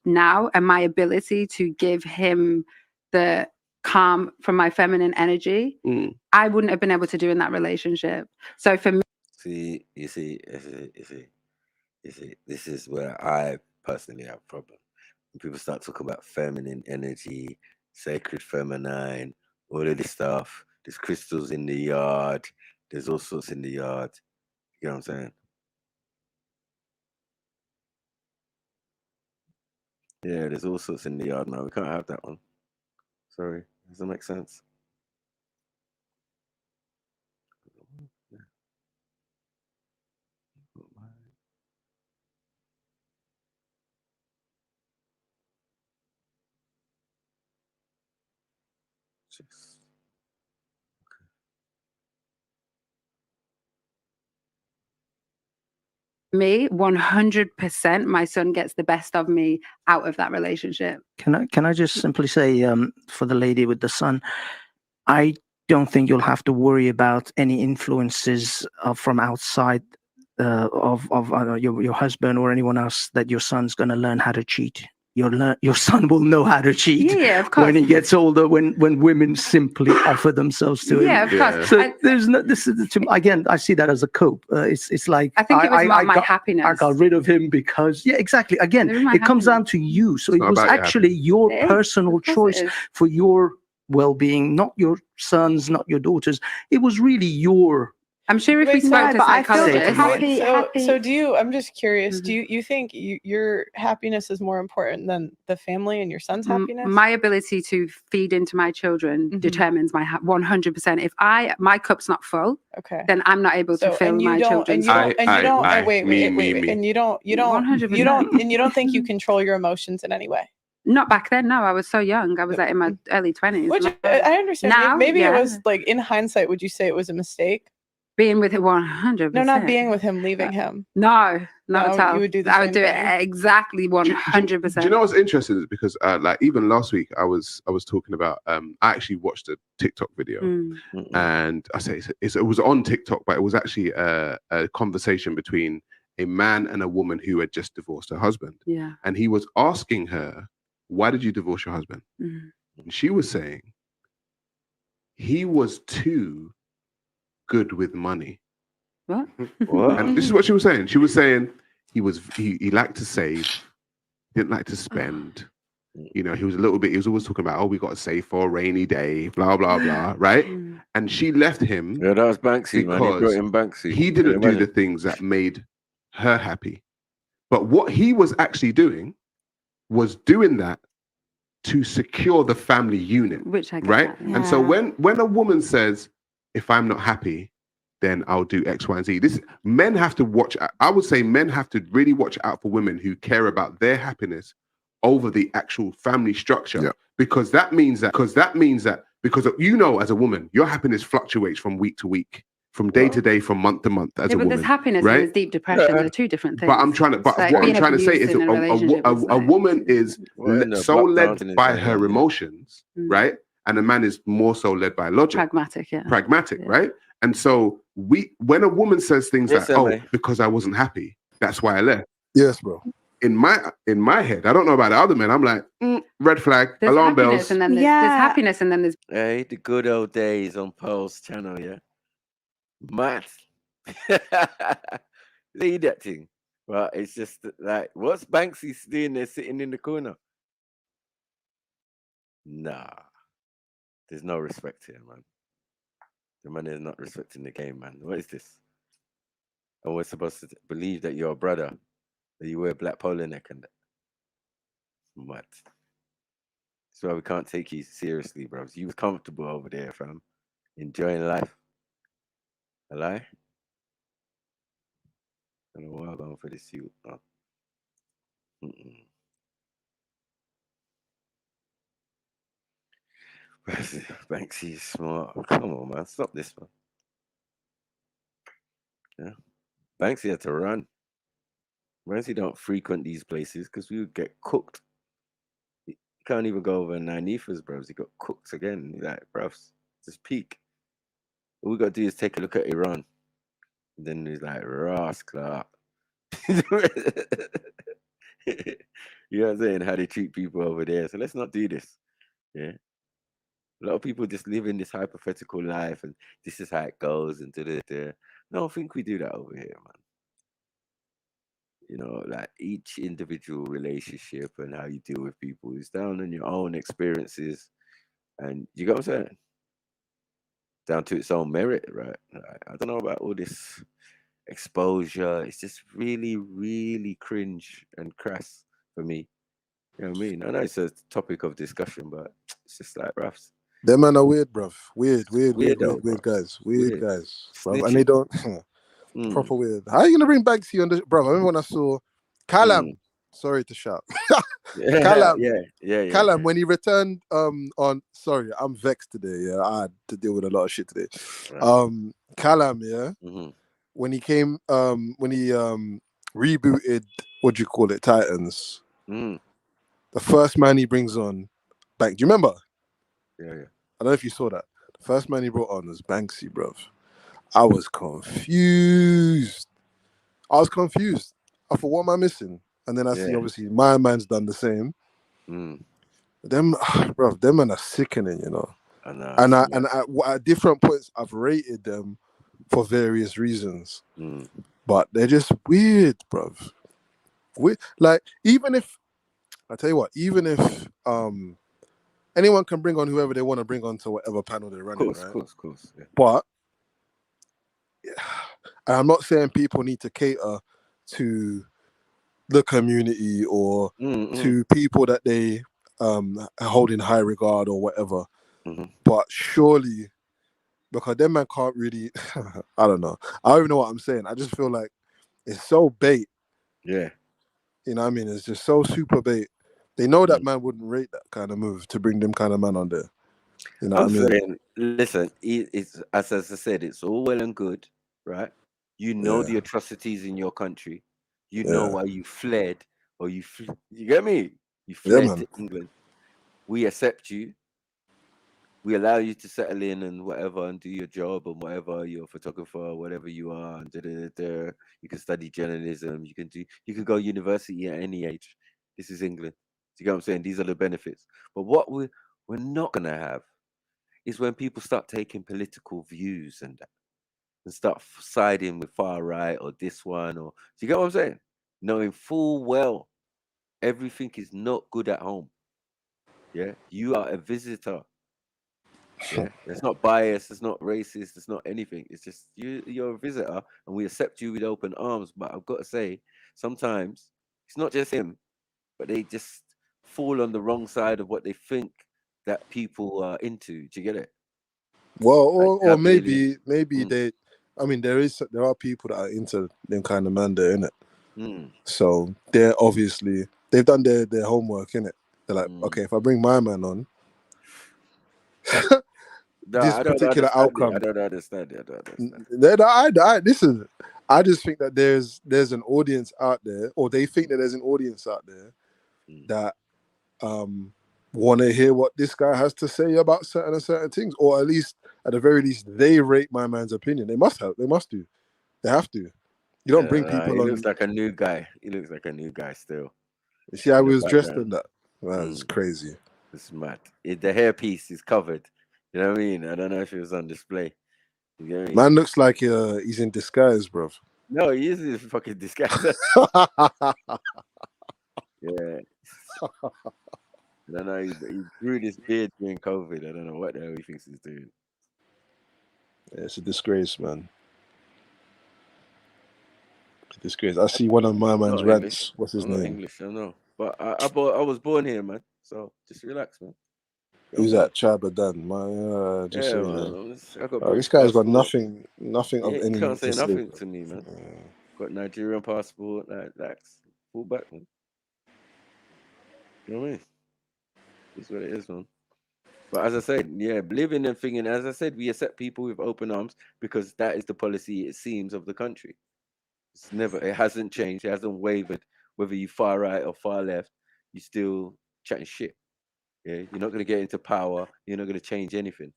S24: now, and my ability to give him the calm from my feminine energy, I wouldn't have been able to do in that relationship. So for me,
S1: you see, this is where I personally have a problem. When people start talking about feminine energy, sacred feminine, all of this stuff. There's crystals in the yard. There's all sorts in the yard. You know what I'm saying? Yeah, there's all sorts in the yard, man. We can't have that one. Sorry. Does that make sense?
S24: Me, 100%, my son gets the best of me out of that relationship.
S4: Can I just simply say, for the lady with the son, I don't think you'll have to worry about any influences from outside of your husband or anyone else that your son's going to learn how to cheat. Your son will know how to cheat.
S24: Yeah, of course.
S4: When he gets older, when women simply offer themselves to him.
S24: Yeah, of course.
S4: So there's no. This is again. I see that as a cope. It's like
S24: I think it was more my happiness.
S4: I got rid of him because exactly. Again, it comes down to you. So it was actually your personal choice for your well-being, not your son's, not your daughter's. It was really your.
S24: I'm sure if we
S21: Wait,
S24: spoke to
S21: but I feel
S24: psychologists,
S21: so do you? I'm just curious. Do you think your happiness is more important than the family and your son's happiness?
S24: My ability to feed into my children determines my 100%. If my cup's not full, then I'm not able to fill my children's.
S21: And you don't think you control your emotions in any way.
S24: Not back then. No, I was so young. I was like in my early 20s.
S21: Which I understand.
S24: Now,
S21: maybe it was like in hindsight. Would you say it was a mistake?
S24: Being with him 100%.
S21: No, not being with him, leaving him.
S24: No, not at all.
S21: You would do the
S24: I
S21: same
S24: would do
S21: thing.
S24: it exactly 100%.
S15: Do you know what's interesting? Is because like even last week I was talking about I actually watched a TikTok video and I say it was on TikTok, but it was actually a conversation between a man and a woman who had just divorced her husband.
S24: Yeah.
S15: And he was asking her, "Why did you divorce your husband?" And she was saying he was too good with money.
S24: What?
S15: And this is what she was saying. She was saying he liked to save, didn't like to spend. You know, he was always talking about, we got to save for a rainy day, blah, blah, blah, right? And she left him.
S1: Yeah, that was Banksy, man. He brought in Banksy.
S15: He didn't do the things that made her happy. But what he was actually doing was doing that to secure the family unit.
S24: Which I get
S15: right?
S24: that, yeah.
S15: And so when a woman says, if I'm not happy, then I'll do X, Y, and Z. Men have to watch. I would say men have to really watch out for women who care about their happiness over the actual family structure, because that means that because you know, as a woman, your happiness fluctuates from week to week, from day to day, from month to month. As a
S24: but
S15: woman,
S24: there's happiness
S15: right?
S24: and there's deep depression. They're two different things.
S15: But what I'm trying to say is a woman is so led by her emotions, right? And a man is more so led by logic. Pragmatic, right? And so when a woman says things like, because I wasn't happy, that's why I left.
S5: Yes, bro.
S15: In my head, I don't know about the other men. I'm like, red flag,
S24: there's
S15: alarm bells.
S24: And then there's happiness, and then there's
S1: the good old days on Pearl's channel, yeah. Mad. See that thing? But it's just like, what's Banksy doing there sitting in the corner? Nah. There's no respect here, man. The man is not respecting the game, man. What is this? And we're supposed to believe that you're a brother, that you wear black polo neck and that. What? That's why we can't take you seriously, bro. You was comfortable over there, fam. Enjoying life. A lie? I don't know why I'm going for this suit. No. Banksy is smart. Come on, man. Stop this, man. Yeah. Banksy had to run. Banksy don't frequent these places because we would get cooked. He can't even go over 9 ethers, bros. He got cooked again. He's like, bros, just peak. All we got to do is take a look at Iran. And then he's like, Ross Clark. You know what I'm saying? How they treat people over there. So let's not do this. Yeah. A lot of people just live in this hypothetical life and this is how it goes and da-da-da. No, I think we do that over here, man. You know, like each individual relationship and how you deal with people is down on your own experiences. And you got what I'm saying? Down to its own merit, right? I don't know about all this exposure. It's just really, really cringe and crass for me. You know what I mean? I know it's a topic of discussion, but it's just like Ruffs.
S5: Them man are weird, bruv. Weird guys. Weird guys, bruv. And they don't proper weird. How are you gonna bring Banksy on the bruv? I remember when I saw Callum. sorry to shout.
S1: Yeah,
S5: Callum,
S1: yeah.
S5: Callum, when he returned on, sorry, I'm vexed today. Yeah, I had to deal with a lot of shit today.
S1: Right.
S5: Callum, yeah, when he came, when he rebooted, what do you call it, Titans. The first man he brings on, Bank. Do you remember?
S1: Yeah.
S5: I don't know if you saw that. The first man he brought on was Banksy, bruv. I was confused. I thought, what am I missing? And then I see, obviously, my man's done the same. Them, bro, them men are sickening, you know.
S1: I know.
S5: And at different points, I've rated them for various reasons. But they're just weird, bro. Like, even if, I tell you what, even if anyone can bring on whoever they want to bring on to whatever panel they're running, right?
S1: Of course. Yeah.
S5: But and I'm not saying people need to cater to the community or to people that they hold in high regard or whatever. But surely, because them man can't really, I don't know. I don't even know what I'm saying. I just feel like it's so bait.
S1: Yeah.
S5: You know what I mean? It's just so super bait. They know that man wouldn't rate that kind of move to bring them kind of man on there. You know
S1: I'm
S5: what I mean?
S1: saying, listen, it's as I said, it's all well and good, right? You know the atrocities in your country. You know why you fled, or you get me? You fled to England. We accept you. We allow you to settle in and whatever and do your job and whatever, you're a photographer or whatever you are, and you can study journalism, you can go to university at any age. This is England. Do you get what I'm saying? These are the benefits. But what we're not gonna have is when people start taking political views and start siding with far right or this one, or do you get what I'm saying? Knowing full well everything is not good at home. Yeah, you are a visitor. Yeah, it's not biased, it's not racist, it's not anything. It's just you're a visitor, and we accept you with open arms. But I've got to say, sometimes it's not just him, but they just fall on the wrong side of what they think that people are into. Do you get it?
S5: Well,
S1: Like
S5: or
S1: maybe
S5: they, I mean, there are people that are into them kind of man there, innit? So they're obviously, they've done their homework, innit? They're like, okay, if I bring my man on,
S1: No,
S5: this
S1: I don't
S5: particular
S1: understand
S5: outcome.
S1: it. I don't understand it.
S5: I just think that there's an audience out there, or they think that there's an audience out there that want to hear what this guy has to say about certain things, or at least at the very least they rate my man's opinion. They must do. They have to. You don't bring people
S1: He
S5: on.
S1: looks like a new guy. He looks like a new guy still.
S5: You see how
S1: in
S5: he
S1: the
S5: was dressed
S1: background.
S5: in that? That's crazy.
S1: It's mad. The hairpiece is covered. You know what I mean? I don't know if it was on display. You get me?
S5: Man looks like he's in disguise, bruv.
S1: No, he is in fucking disguise. Yeah. I don't know. He grew this beard during COVID. I don't know what the hell he thinks he's doing.
S5: Yeah, it's a disgrace, man. It's a disgrace. I see one of my man's
S1: Not
S5: rants.
S1: English.
S5: What's his
S1: I'm not
S5: name?
S1: English. I know. But I was born here, man. So just relax, man.
S5: Who's that? Chabadan. Just
S1: Yeah,
S5: so you
S1: man.
S5: know.
S1: I got British
S5: This guy's got
S1: passport.
S5: nothing of
S1: Yeah, you
S5: any
S1: can't say
S5: to say.
S1: nothing to me, man. Got Nigerian passport. Like full back, man. You know what I mean? It's what it is, man. But as I said, yeah, living and thinking, as I said, we accept people with open arms because that is the policy, it seems, of the country. It hasn't changed, it hasn't wavered. Whether you far right or far left, you still chatting shit. Yeah, you're not going to get into power. You're not going to change anything.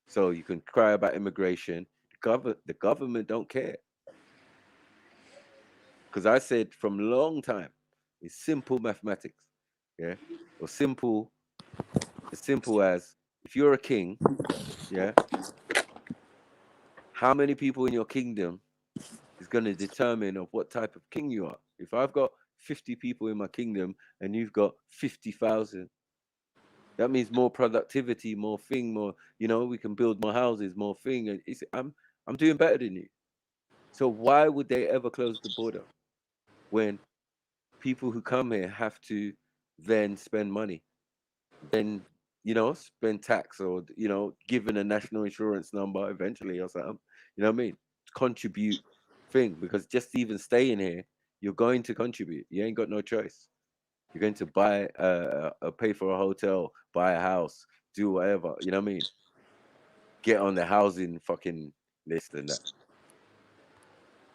S1: So you can cry about immigration. The government don't care. Because I said from a long time, it's simple mathematics. Yeah, or as simple as if you're a king, yeah, how many people in your kingdom is going to determine of what type of king you are. If I've got 50 people in my kingdom and you've got 50,000, that means more productivity, more thing, more, we can build more houses, more thing. And I'm doing better than you. So why would they ever close the border when people who come here have to then spend money, then, spend tax, or, given a national insurance number eventually or something, you know what I mean? Contribute thing, because just even staying here, You're going to contribute. You ain't got no choice. You're going to buy, pay for a hotel, buy a house, do whatever. You know what I mean? Get on the housing fucking list and that.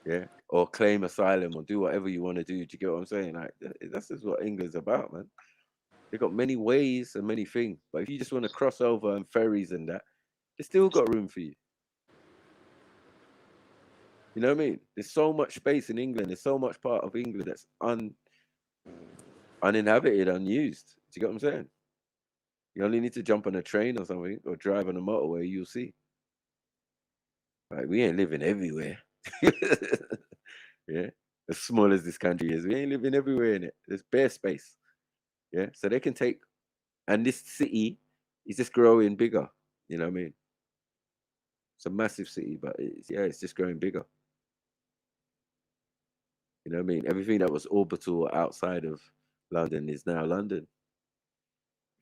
S1: Yeah, or claim asylum or do whatever you want to do. Do you get what I'm saying? Like that's just what England's about, man. They've got many ways and many things, but if you just want to cross over and ferries and that, they still got room for you. You know what I mean? There's so much space in England. There's so much part of England that's uninhabited, unused. Do you get what I'm saying? You only need to jump on a train or something or drive on a motorway, you'll see. Like, we ain't living everywhere. Yeah. As small as this country is, we ain't living everywhere in it. There's bare space. Yeah. So they can take, and this city is just growing bigger. You know what I mean? It's a massive city, but it's just growing bigger. You know what I mean? Everything that was orbital outside of London is now London.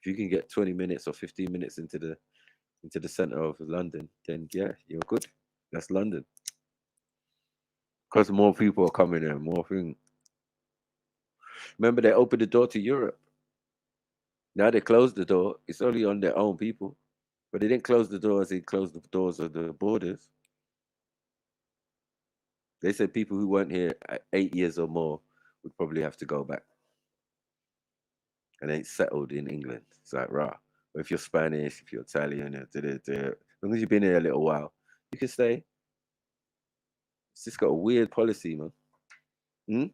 S1: If you can get 20 minutes or 15 minutes into the center of London, then yeah, you're good. That's London. Because more people are coming in, more things. Remember, they opened the door to Europe. Now they closed the door. It's only on their own people. But they didn't close the doors, they closed the doors of the borders. They said people who weren't here 8 years or more would probably have to go back. And ain't settled in England. It's like, rah. Or if you're Spanish, if you're Italian, as long as you've been here a little while, you can stay. It's just got a weird policy, man.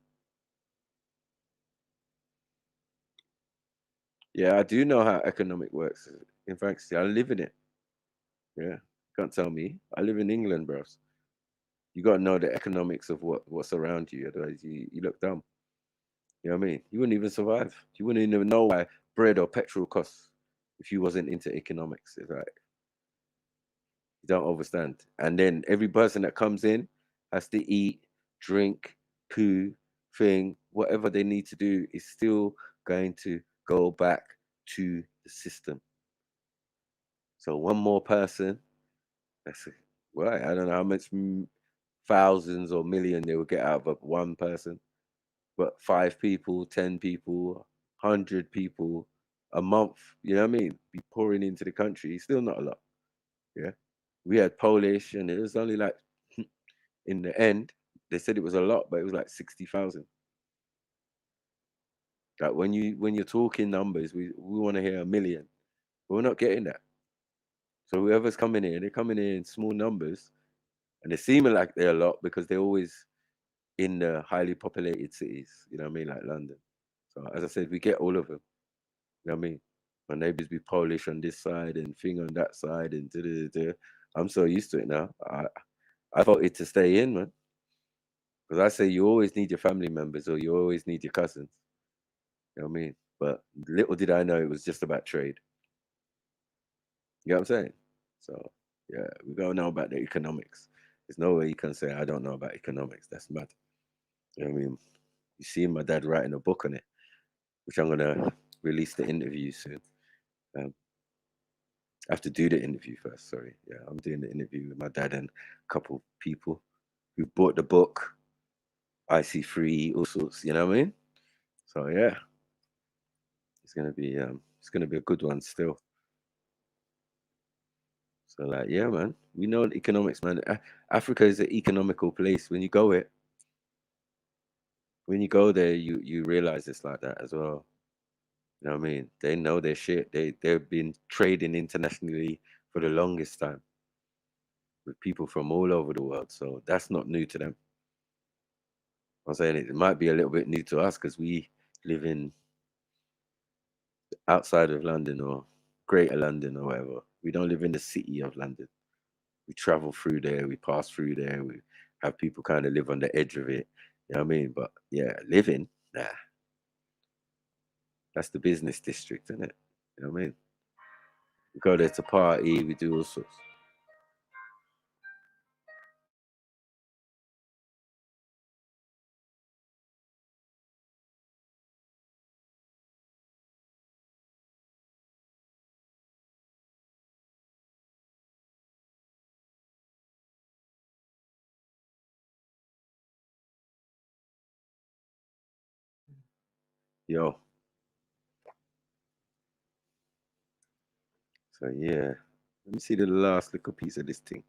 S1: Yeah, I do know how economic works. In fact, I live in it. Yeah, can't tell me. I live in England, bros. You got to know the economics of what's around you. Otherwise, you look dumb. You know what I mean? You wouldn't even survive. You wouldn't even know why bread or petrol costs if you wasn't into economics. It's like, you don't understand. And then every person that comes in has to eat, drink, poo, thing, whatever they need to do is still going to go back to the system. So one more person, that's right. I don't know how much thousands or million they will get out of one person, but 5 people, 10 people, 100 people a month, you know what I mean? Be pouring into the country. Still not a lot. Yeah. We had Polish and it was only like, in the end, they said it was a lot, but it was like 60,000. Like when you're talking numbers, we want to hear 1 million. But we're not getting that. So whoever's coming in, they're coming in small numbers, and they're seeming like they're a lot because they're always in the highly populated cities. You know what I mean, like London. So as I said, we get all of them. You know what I mean? My neighbors be Polish on this side and thing on that side and da. I'm so used to it now. I voted to stay in, man. Because I say you always need your family members or you always need your cousins. You know what I mean? But little did I know it was just about trade. You know what I'm saying? So yeah, we gotta know about the economics. There's no way you can say I don't know about economics. That's mad. You know what I mean? You see my dad writing a book on it, which I'm gonna release the interview soon. I have to do the interview first. Sorry. Yeah, I'm doing the interview with my dad and a couple of people who bought the book, IC3, all sorts. You know what I mean? So yeah, it's gonna be a good one still. So like, yeah, man, we know the economics, man. Africa is an economical place. When you go there, you realize it's like that as well. You know what I mean? They know their shit. They've been trading internationally for the longest time with people from all over the world. So that's not new to them. I'm saying it might be a little bit new to us because we live in outside of London or Greater London or whatever. We don't live in the city of London. We travel through there, we pass through there, we have people kind of live on the edge of it. You know what I mean? But yeah, living, nah. That's the business district, isn't it? You know what I mean? We go there to party, we do all sorts. Yo. So yeah, let me see the last little piece of this thing.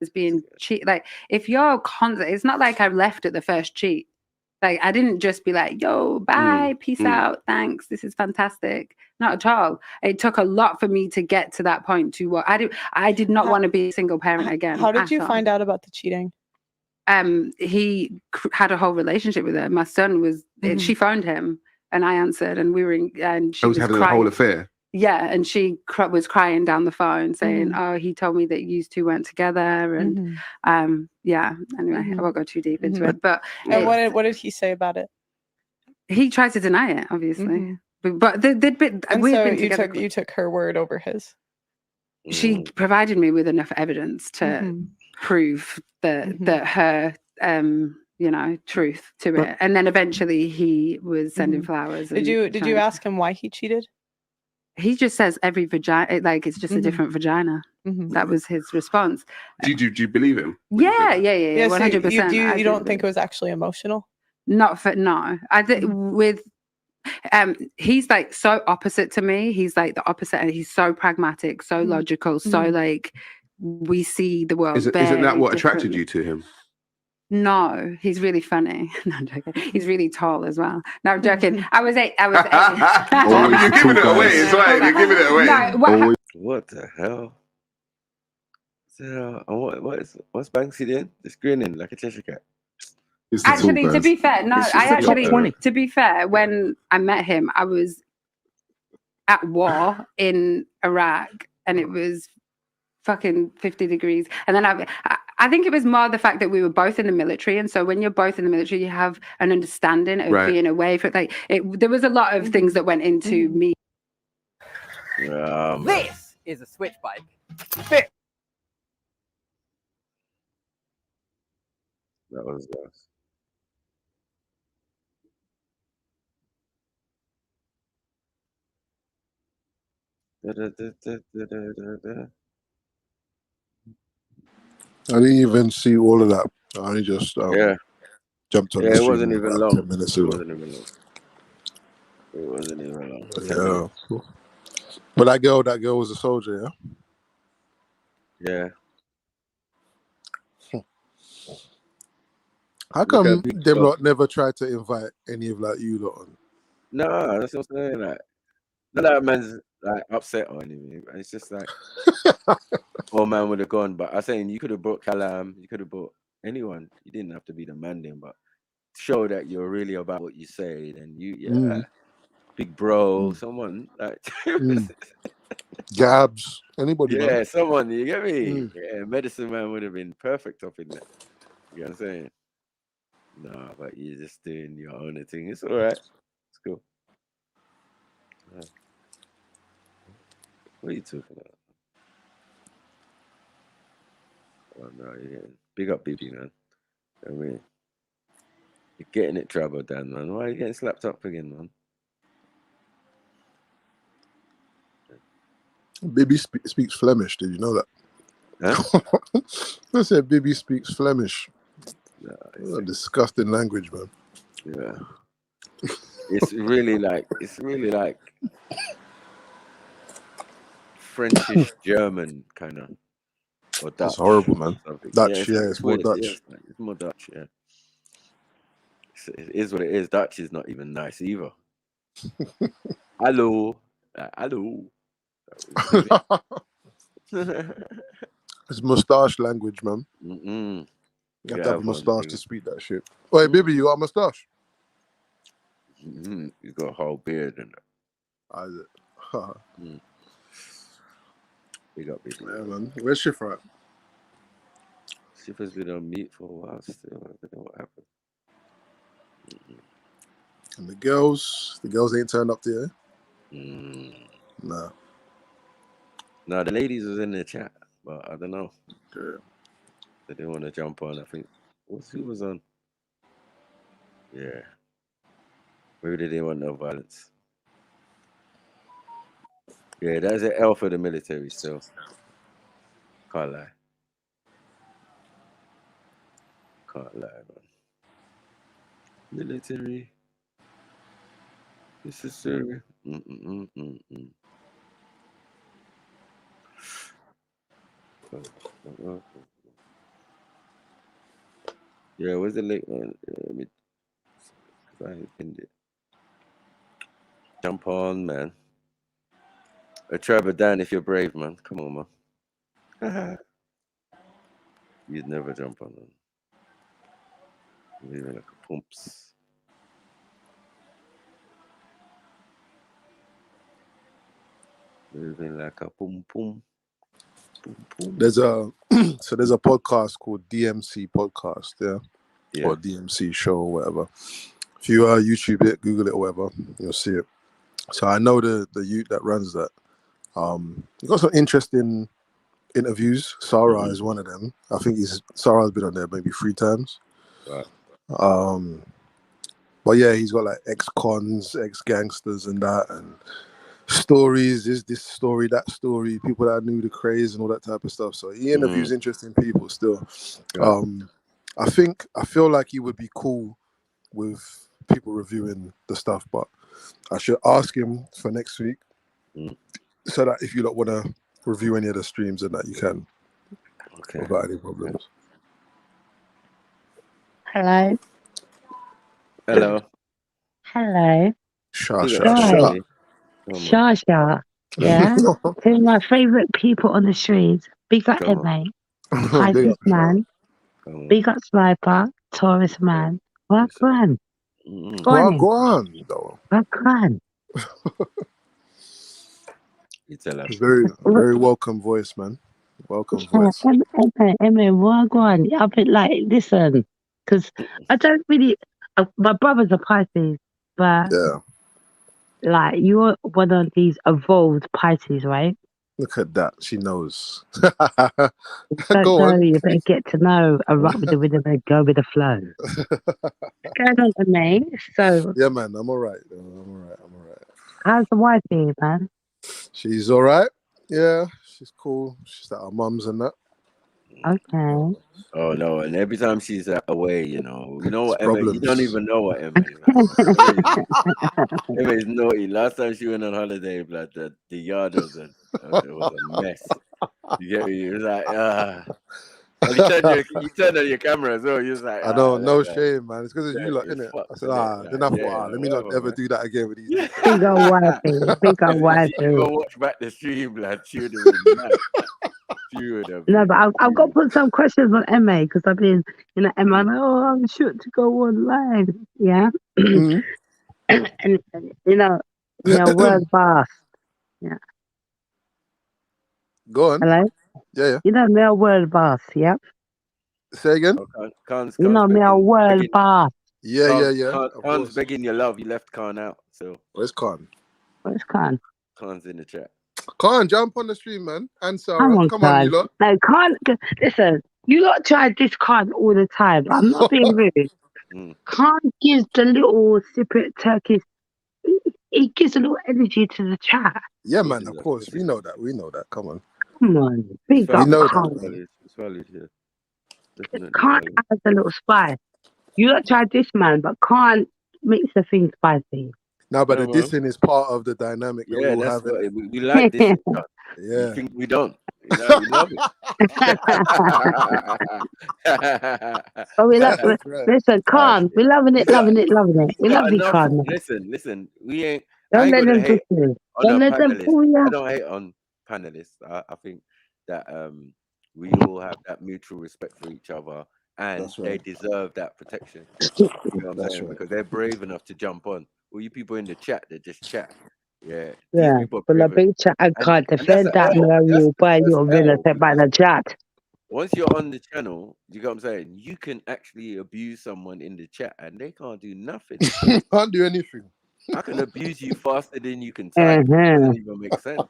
S24: It's being cheat. Like if you're constant, it's not like I left at the first cheat. Like I didn't just be like, "Yo, bye, peace out, thanks, this is fantastic." Not at all. It took a lot for me to get to that point. To what I did not want to be a single parent again.
S21: How did you
S24: at all.
S21: find out about the cheating?
S24: He had a whole relationship with her. My son was. She phoned him, and I answered, and we were. And she
S15: I was having
S24: crying.
S15: a whole affair.
S24: Yeah, and she was crying down the phone, saying, "Oh, he told me that you two weren't together," and yeah. Anyway, I won't go too deep into it, but
S21: And what did he say about it?
S24: he tried to deny it, obviously. But we've
S21: And
S24: been
S21: so
S24: together.
S21: you took her word over his.
S24: She provided me with enough evidence to prove that her truth to it, and then eventually he was sending flowers.
S21: Did you ask him why he cheated?
S24: He just says every vagina, like it's just a different vagina. That was his response.
S15: Do you believe him?
S24: Yeah,
S21: So
S24: 100%.
S21: you don't think it was actually emotional?
S24: No. I think with he's like so opposite to me. He's like the opposite, and he's so pragmatic, so logical, so like we see the world.
S15: Isn't that what attracted you to him?
S24: No, he's really funny. No, I'm joking. He's really tall as well. No, I'm joking. I was 8.
S15: You're giving it away. It's right. You're giving it away.
S24: No,
S1: What the hell? So, what's Banksy doing? Just grinning like a Cheshire cat.
S24: Actually, to be fair, to be fair, when I met him, I was at war in Iraq, and it was fucking 50 degrees. And then I think it was more the fact that we were both in the military, and so when you're both in the military, you have an understanding of being away for like there was a lot of things that went into me.
S7: This is a switch bike.
S1: That was
S5: I didn't even see all of that. I only just jumped on the
S1: it
S5: stream
S1: wasn't even
S5: about
S1: long.
S5: 10 minutes
S1: It
S5: ago.
S1: wasn't even long. It wasn't even long. 10 minutes.
S5: Yeah. But that girl was a soldier, yeah?
S1: Yeah.
S5: How
S1: Look
S5: come
S1: at Big
S5: them
S1: Dog.
S5: lot never tried to invite any of like you lot on?
S1: No, that's what I'm saying. Like, not that man's like upset or anything. It's just like, oh man would have gone. But I'm saying you could have brought Callum. You could have brought anyone. You didn't have to be the man then, but show that you're really about what you say. And big bro, someone like
S5: Gabs, anybody,
S1: yeah,
S5: man.
S1: someone. You get me? Yeah, medicine man would have been perfect up in there. You know what I'm saying? No, but you're just doing your own thing. It's all right. It's cool. What are you talking about? Oh no, you're getting big up, BB man. I mean, you're getting it trouble, Dan, man. Why are you getting slapped up again, man?
S5: Bibi speaks Flemish. Did you know that?
S1: Huh?
S5: I said Bibi speaks Flemish.
S1: No,
S5: a disgusting language, man.
S1: Yeah. It's really like Frenchish German kind of, or Dutch.
S5: It's horrible, man.
S1: Something.
S5: Dutch,
S1: Yeah,
S5: it's more
S1: weird.
S5: Dutch.
S1: Yeah, it's more Dutch. Yeah, it is what it is. Dutch is not even nice either. Hello, hello.
S5: It's moustache language, man.
S1: You
S5: have to have a moustache to speak that shit. Oh, hey, Bibi, you got a moustache?
S1: He's got a whole beard and that. Big up, Bibi.
S5: Yeah, man. Where's Shifra at?
S1: Shifra's been on mute for a while still. I don't know what happened.
S5: And the girls ain't turned up there. Nah.
S1: No, the ladies was in the chat, but I don't know.
S5: Okay.
S1: They didn't want to jump on. I think who was on? Yeah. Maybe they didn't want no violence. Yeah, that's an L for the military still. Can't lie. Can't lie, man. Military. This is serious. Yeah, where's the link, man? I pinned it. Jump on, man. Trevor Dan, if you're brave, man. Come on, man. You'd never jump on them. Moving like a pumps. Moving like a pum pum.
S5: There's a there's a podcast called DMC Podcast,
S1: Yeah.
S5: or DMC Show or whatever. If you YouTube it, Google it or whatever, you'll see it. So I know the youth that runs that. You got some interesting interviews. Sarah is one of them. I think Sarah's been on there maybe 3 times.
S1: Right.
S5: But yeah, he's got like ex-cons, ex-gangsters and that, and stories, this story, that story, people that knew the craze and all that type of stuff. So he interviews interesting people still. I feel like he would be cool with people reviewing the stuff, but I should ask him for next week so that if you don't want to review any of the streams and that, you can without any problems.
S7: Hello.
S1: Hello.
S7: Hello.
S5: Sha.
S7: Yeah. Two of my favourite people on the streets. Big up mate. Isis man. Big up Sniper. Taurus man. Wagwan.
S5: Wagwan, though.
S7: Wagwan.
S5: Very, very welcome voice, man. Welcome voice.
S7: Wagwan. I've been like, listen, because I don't really. My brother's a Pisces, but like you're one of these evolved Pisces, right?
S5: Look at that. She knows.
S7: Go on. You better get to know a rock with the rhythm and go with the flow. What's going on with me? So
S5: yeah, man, I'm all right. I'm all right.
S7: How's the wife being, man?
S5: She's all right. Yeah, she's cool. She's at her mum's and that.
S7: Okay.
S1: Oh no! And every time she's away, you know what, Emma?
S5: Problems.
S1: You don't even know what Emma is like. Emma is naughty. Last time she went on holiday, blood, the yard was a mess. You get me? It was like, and you turned on your camera as well. You was like,
S5: I know, no shame, man. It's because of you lot, innit? I said, then I thought, let me not ever do that again with these.
S7: Big old wifey. Big old wifey.
S1: Go watch back the stream, blood. She would have been mad.
S7: No, but I've got to put some questions on Emma because I've been, Emma, I'm sure to go on live. Yeah. and word boss. Yeah.
S5: Go on.
S7: Hello?
S5: Yeah.
S7: Me a world boss, yep.
S5: Say again?
S7: Me a world boss.
S5: Yeah.
S1: Khan's begging your love. You left Khan out. So
S5: where's Khan?
S7: Where's Khan?
S1: Khan's in the chat.
S5: Khan, jump on the stream, man. And Sarah, come
S7: Khan.
S5: on, you lot.
S7: No, Khan, listen, you lot try this Khan all the time. I'm not being rude. Khan gives the little separate Turkish, he gives a little energy to the chat.
S5: Yeah, man, of course. We know that. Come on.
S7: Come on. Big up Khan.
S1: It's valid, yeah.
S7: Khan has a little spice. You lot try this, man, but Khan makes the thing spicy.
S5: No, but the dissing is part of the dynamic that we all have.
S1: We like this.
S5: Yeah.
S1: You think we don't? You love it.
S7: But we love it. Listen, Khan, we're loving it. We love you, Khan.
S1: Listen, we ain't.
S7: Don't let them
S1: hate
S7: diss you.
S1: on
S7: Don't
S1: a
S7: let them
S1: panelist.
S7: pull you.
S1: I don't hate on panelists. I think that we all have that mutual respect for each other, and they deserve that protection. You know what I'm saying? Because they're brave enough to jump on. All you people in the chat, they just chat. Yeah.
S7: Yeah, but the big chat, I can't defend that. You by your relative by the chat.
S1: Once you're on the channel, you know what I'm saying? You can actually abuse someone in the chat, and they can't do nothing.
S5: Can't do anything.
S1: I can abuse you faster than you can type. It doesn't even make sense.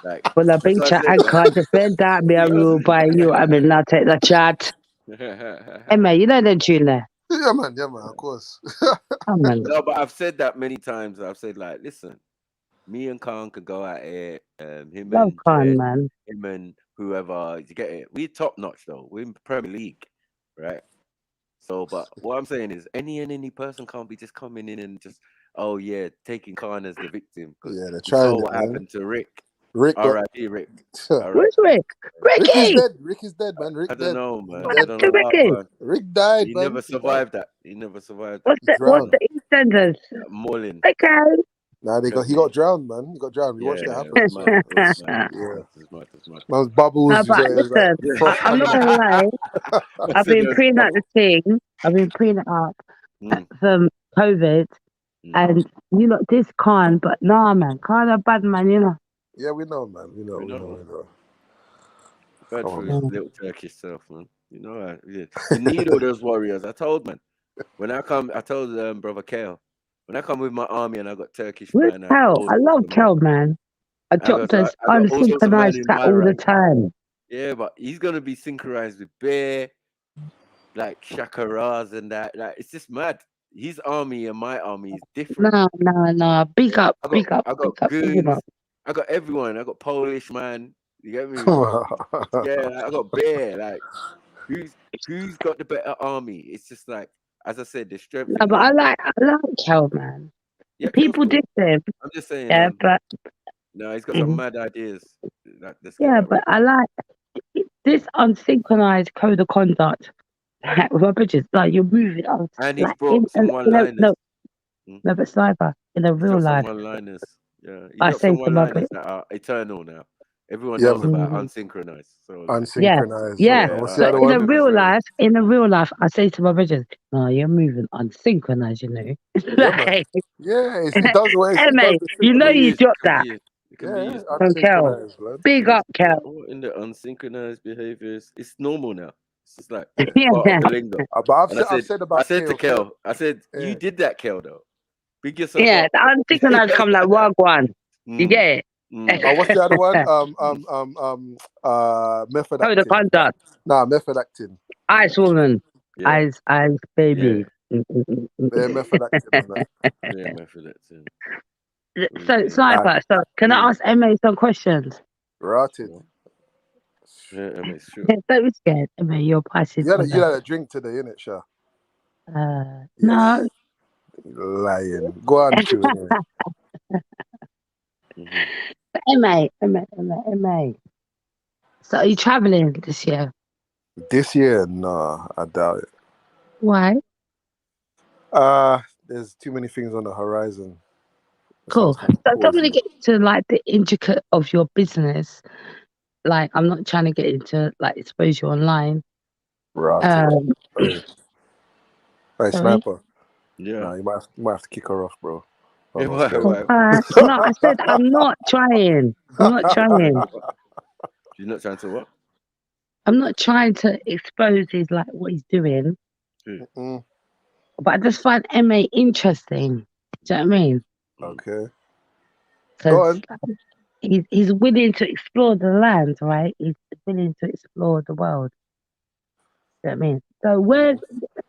S1: Like,
S7: But the big chat, I can't defend that. Me a rule by you. I mean, not take the chat. Hey man, you know the tune there.
S5: Yeah, man, of course.
S1: No, but I've said that many times. I've said, like, listen, me and Khan could go out here, him
S7: Love
S1: and
S7: Khan,
S1: Jed,
S7: man.
S1: him and whoever, you get it. We're top notch though. We're in Premier League, right? So, but what I'm saying is, any person can't be just coming in and just oh yeah, taking Khan as the victim.
S5: Yeah, they're
S1: He
S5: trying
S1: saw
S5: it,
S1: what
S5: man.
S1: happened to Rick.
S5: Rick got.
S1: R.I.P. Rick.
S7: Where's Rick?
S5: Rick is
S7: Ricky!
S5: dead. Rick is dead, man. Rick
S1: I don't
S5: dead.
S1: know, man.
S7: What
S1: I
S7: happened
S1: don't
S7: to
S1: know.
S7: Ricky?
S5: Rick died,
S1: He
S5: man.
S1: never survived that. He never survived that.
S7: What's the EastEnders?
S1: Mauling.
S7: Okay.
S5: Nah, he got drowned, man. He got drowned. We
S1: Yeah,
S5: watched it
S1: it
S5: happen.
S1: was mad. It was mad.
S5: Yeah.
S1: It's mad. It's mad.
S5: Man's bubbles.
S7: No,
S5: was
S7: but
S5: was like,
S7: listen, I'm not gonna lie. I've been preying at the thing. I've been preying it up from COVID, and you lot this Khan, but nah, man, Khan a bad man, you know.
S5: Yeah, we know, man. We know.
S1: Bad
S5: Come
S1: for
S5: on,
S1: his
S5: man.
S1: little Turkish self, man. You know, yeah. You need all those warriors. I told, man. When I come, I told brother Kale, when I come with my army and I got Turkish
S7: Where's
S1: man,
S7: Kel? I love Kel, man. I drop this
S1: I got all sorts of man
S7: unsynchronized
S1: in
S7: chat
S1: my
S7: all the
S1: rank.
S7: time.
S1: Yeah, but he's gonna be synchronized with Bear, like Shakaraz and that. Like it's just mad. His army and my army is different.
S7: Nah. Big up,
S1: I
S7: big up.
S1: got goons. I got everyone. I got Polish man. You get me? Yeah, I got Bear. Like who's got the better army? It's just like, as I said, the strength.
S7: No, but I like Kel, man.
S1: Yeah,
S7: People diss him.
S1: I'm just saying.
S7: Yeah, but
S1: no, he's got some mad ideas. Like, let's get
S7: yeah,
S1: that
S7: but I like this unsynchronized code of conduct. Like rubbish, like you're moving on.
S1: And he's
S7: Like
S1: brought some one-liners.
S7: No, but Sniper, in a
S1: He's
S7: real
S1: dropped some
S7: life,
S1: one-liners. Yeah, he
S7: I
S1: dropped
S7: say
S1: some
S7: to my
S1: one-liners that are eternal now. Everyone
S5: Yeah,
S1: knows about
S7: man.
S1: unsynchronized. So
S5: Unsynchronized.
S7: Yeah.
S5: What's the
S7: But
S5: other
S7: in
S5: one?
S7: a real life, I say to my brethren, "No, you're moving unsynchronized, you know."
S5: Yeah, man. Yeah, it does the way it
S7: Emma,
S5: does.
S7: you know you dropped that.
S1: It can
S5: Yeah,
S1: be used.
S7: So Kel, big up, Kel.
S1: In the unsynchronized behaviors, it's normal now. It's just like
S7: Yeah.
S1: part of the lingo.
S5: But
S1: And
S5: I've said about
S1: I said to
S5: Kel,
S1: Kel, I said, you
S5: Yeah.
S1: did that, Kel, though. Big yourself
S7: Yeah,
S1: up.
S7: the unsynchronized come like Wagwan. You get it?
S5: What's the other one? Method
S7: Code of
S5: acting.
S7: conduct.
S5: Nah, method acting.
S7: Ice woman.
S1: Yeah.
S7: Ice baby.
S5: Yeah, method acting. Man.
S1: Yeah, method acting.
S7: So, Sniper, so can I ask Emma some questions?
S5: Rotted.
S1: Yeah, I mean, sure.
S7: Don't be scared. Emma, you're passing.
S5: You had a drink today, innit, Sha?
S7: No.
S5: Lying. Go on, true.
S7: Emma. So are you traveling this year?
S5: This year, nah, I doubt it.
S7: Why?
S5: There's too many things on the horizon.
S7: Cool. So I don't want to get into like the intricate of your business. Like I'm not trying to get into like exposure online.
S5: Right. Hey,
S7: sorry?
S5: Sniper.
S1: Yeah.
S5: Nah, you might have to kick her off, bro.
S1: Yeah,
S7: No, I said I'm not trying. I'm not trying.
S1: You're not trying to what?
S7: I'm not trying to expose his like what he's doing. But I just find MA interesting. Do you know what I mean?
S5: Okay.
S7: Because he's willing to explore the land, right? He's willing to explore the world. Do you know what I mean?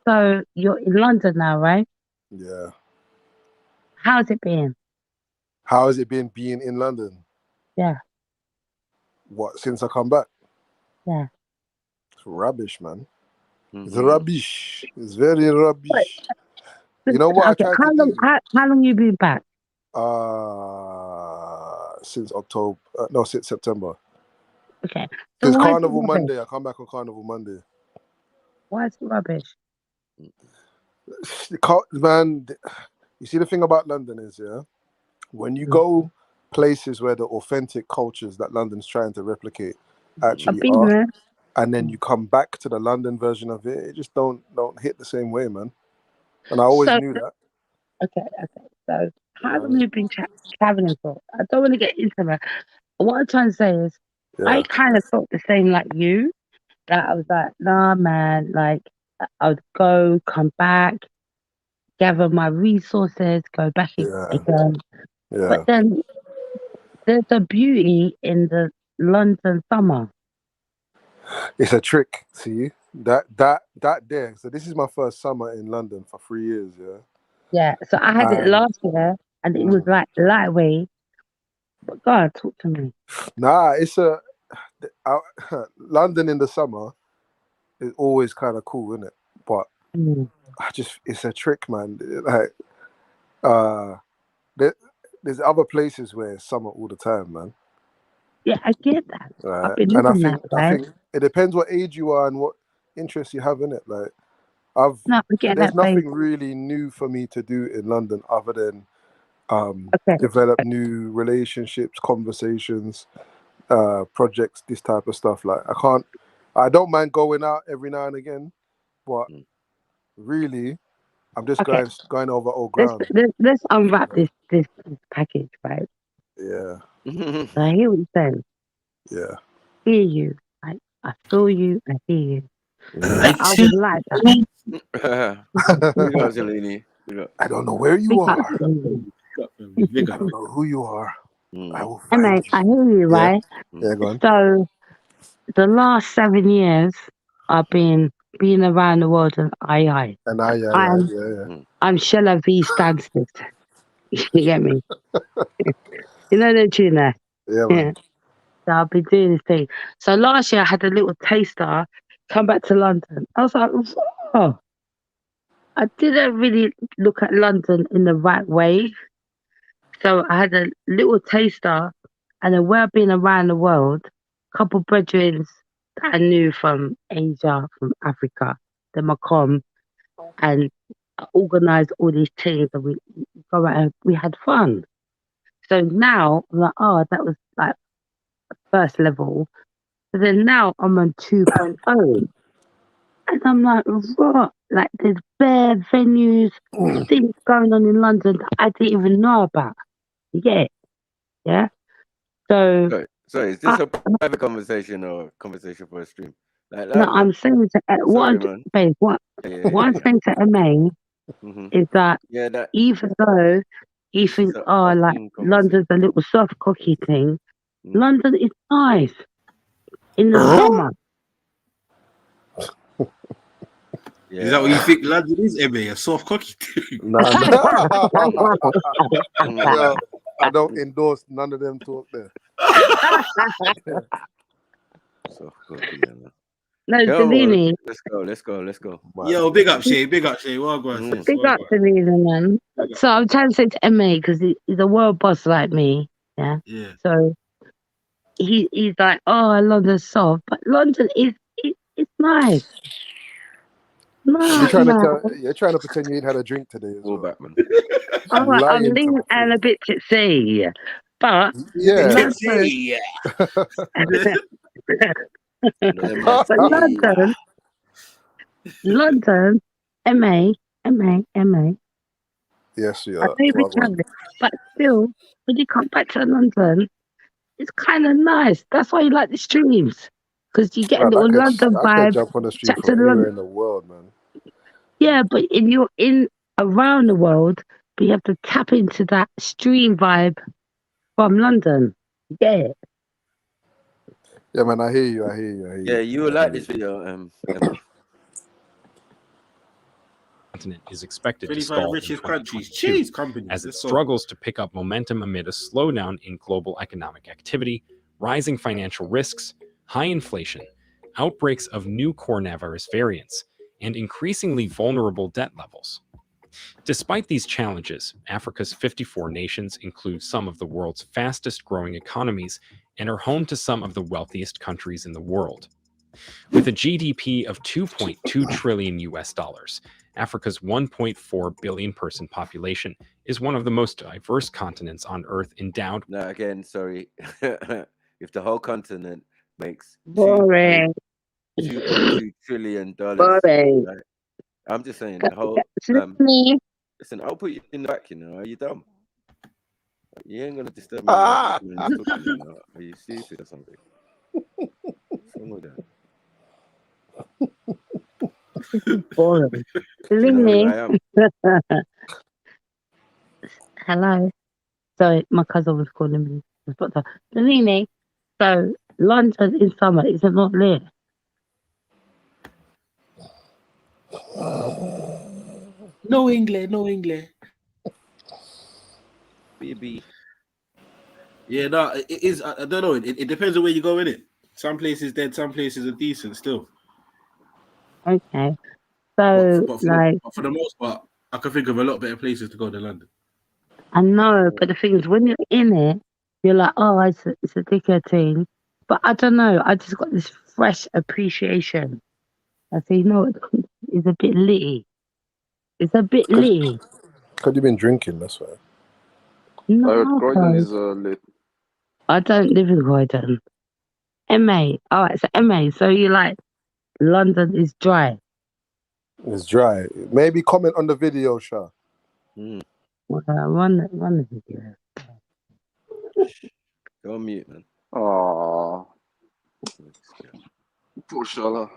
S7: So you're in London now, right?
S5: Yeah.
S7: How's it been?
S5: How has it been being in London?
S7: Yeah.
S5: What, since I come back?
S7: Yeah.
S5: It's rubbish, man. It's rubbish. It's very rubbish. You know what?
S7: Okay. How long you been back?
S5: Since October. No, since September.
S7: Okay.
S5: Since
S7: why is it
S5: Carnival
S7: rubbish?
S5: Monday. I come back on Carnival Monday.
S7: Why is it rubbish?
S5: Man, you see the thing about London is, yeah, when you go places where the authentic cultures that London's trying to replicate actually
S7: been
S5: are,
S7: there.
S5: and then you come back to the London version of it, it just don't hit the same way, man. And I always knew that.
S7: Okay. So how long you been traveling for? I don't want to get into that. What I'm trying to say is, I kind of felt the same like you. That I was like, nah, man. Like I would go, come back, gather my resources, go back again.
S5: Yeah.
S7: But then there's a beauty in the London summer.
S5: It's a trick, see? That there. So this is my first summer in London for 3 years, yeah.
S7: Yeah. So I had it last year, and it was like lightweight. But God, talk to me.
S5: Nah, it's London in the summer is always kind of cool, isn't it? But it's a trick, man. Like There's other places where it's summer all the time, man.
S7: Yeah, I get that. I've
S5: Right.
S7: been
S5: And I
S7: living that,
S5: think
S7: right?
S5: it depends what age you are and what interests you have in it. Like
S7: No, I get
S5: there's
S7: that, babe.
S5: nothing really new for me to do in London other than
S7: Okay.
S5: develop new relationships, conversations, projects, this type of stuff. Like I don't mind going out every now and again, but really I'm just
S7: Okay.
S5: going over old
S7: Let's
S5: ground.
S7: let's unwrap this package, right?
S5: Yeah.
S7: So I hear what you're saying.
S5: Yeah.
S7: Hear you. I feel you. I hear you.
S5: Yeah.
S7: But I would like that.
S1: Big up, Zelini. Big up.
S5: I don't know where you
S7: Big up,
S5: are.
S7: Zelini.
S5: I don't know who you are. I will
S7: Hey,
S5: find
S7: mate,
S5: you.
S7: I hear you,
S5: Yeah.
S7: right?
S5: Yeah, go on.
S7: So the last 7 years, I've been around the world, and
S5: And
S7: I'm Shall I Be Stansted. You get me? You know the tune there?
S5: Yeah, man.
S7: So I've been doing this thing. So last year I had a little taster, come back to London. I was like, oh, I didn't really look at London in the right way. So I had a little taster, and then where I've been around the world, a couple of brethren that I knew from Asia, from Africa, then I come and I organised all these things, and we go out and we had fun. So now I'm like, oh, that was like first level. But then now I'm on 2.0. And I'm like, what? Like there's bare venues, things going on in London that I didn't even know about. You get it? Yeah? So
S1: Sorry, is this a private conversation or a conversation for a stream? Like,
S7: no, I'm saying to
S1: sorry, man.
S7: babe, what I'm saying to MA is that
S1: Yeah, that
S7: even though he thinks, oh, like London's a little soft cocky thing, London is nice in the summer.
S18: Is that what you think London is, Emmy? A soft cocky too?
S5: Nah. Well, I don't endorse none of them talk there.
S1: Soft cocky, man.
S7: No,
S1: Come on,
S7: Delini.
S1: let's go.
S18: Yo, big up Shay. Well, go on, sis.
S7: Big up Delini, man. So I'm trying to say to MA, because he's a world boss like me. Yeah.
S18: Yeah.
S7: So he's like, oh, London's soft, but London is it's nice.
S5: You're trying to pretend you ain't had a drink today as well.
S1: Back, man.
S7: I'm lean and a bit tipsy, but
S5: yeah.
S7: London, MA.
S5: Yes, yeah.
S7: I may be traveling, but still, when you come back to London, it's kind of nice. That's why you like the streams, because you get a little London vibe.
S5: I could jump on the street from anywhere in the world, man.
S7: Yeah, but you're in around the world, but you have to tap into that stream vibe from London. You get it?
S5: Yeah, man, I hear you.
S1: Yeah, you will like this video, Emma.
S20: Continent is expected to
S18: 25
S20: stall in
S18: richest countries.
S20: 2022
S18: Jeez, companies.
S20: as it
S18: Let's go.
S20: struggles to pick up momentum amid a slowdown in global economic activity, rising financial risks, high inflation, outbreaks of new coronavirus variants, and increasingly vulnerable debt levels. Despite these challenges, Africa's 54 nations include some of the world's fastest growing economies and are home to some of the wealthiest countries in the world. With a GDP of 2.2 trillion US dollars, Africa's 1.4 billion person population is one of the most diverse continents on Earth endowed.
S1: No, again, sorry. If the whole continent makes
S7: Boring.
S1: $2.2 trillion,
S7: Boring.
S1: right? I'm just saying the whole. Listen, I'll put you in the back. You know, are you dumb? You ain't gonna disturb me. Are you stupid or something? What's wrong with that?
S7: Boring.
S1: You know who I am.
S7: Hello. Sorry, my cousin was calling me. Delini. So London in summer is it not lit?
S18: No English.
S1: Baby.
S18: Yeah, no, it is. I don't know. It depends on where you go in it. Some places dead, some places are decent still.
S7: Okay. So
S18: But for
S7: like
S18: the most part, I can think of a lot better places to go than London.
S7: I know, but the thing is, when you're in it, you're like, oh, it's a dickhead thing. But I don't know. I just got this fresh appreciation. I say, you know what? It's a bit litty. It's a bit litty.
S5: Because you've been drinking, that's why.
S7: No,
S11: I heard Croydon
S7: guys.
S11: is lit.
S7: I don't live in Croydon. MA. All right, so MA. So you like London is dry.
S5: It's dry. Maybe comment on the video, Sha.
S7: Run the video.
S1: Go on mute, man.
S11: Oh, poor Shala.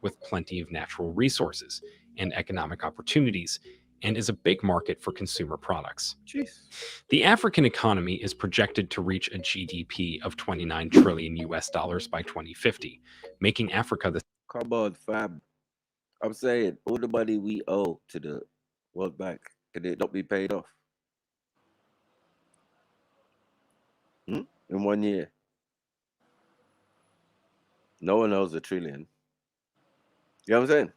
S20: With plenty of natural resources and economic opportunities, and is a big market for consumer products.
S1: Jeez.
S20: The African economy is projected to reach a GDP of 29 trillion US dollars by 2050, making Africa the
S1: Come on, fam. I'm saying all the money we owe to the World Bank, can it not be paid off? In 1 year? No one owes $1 trillion. You know what I'm saying?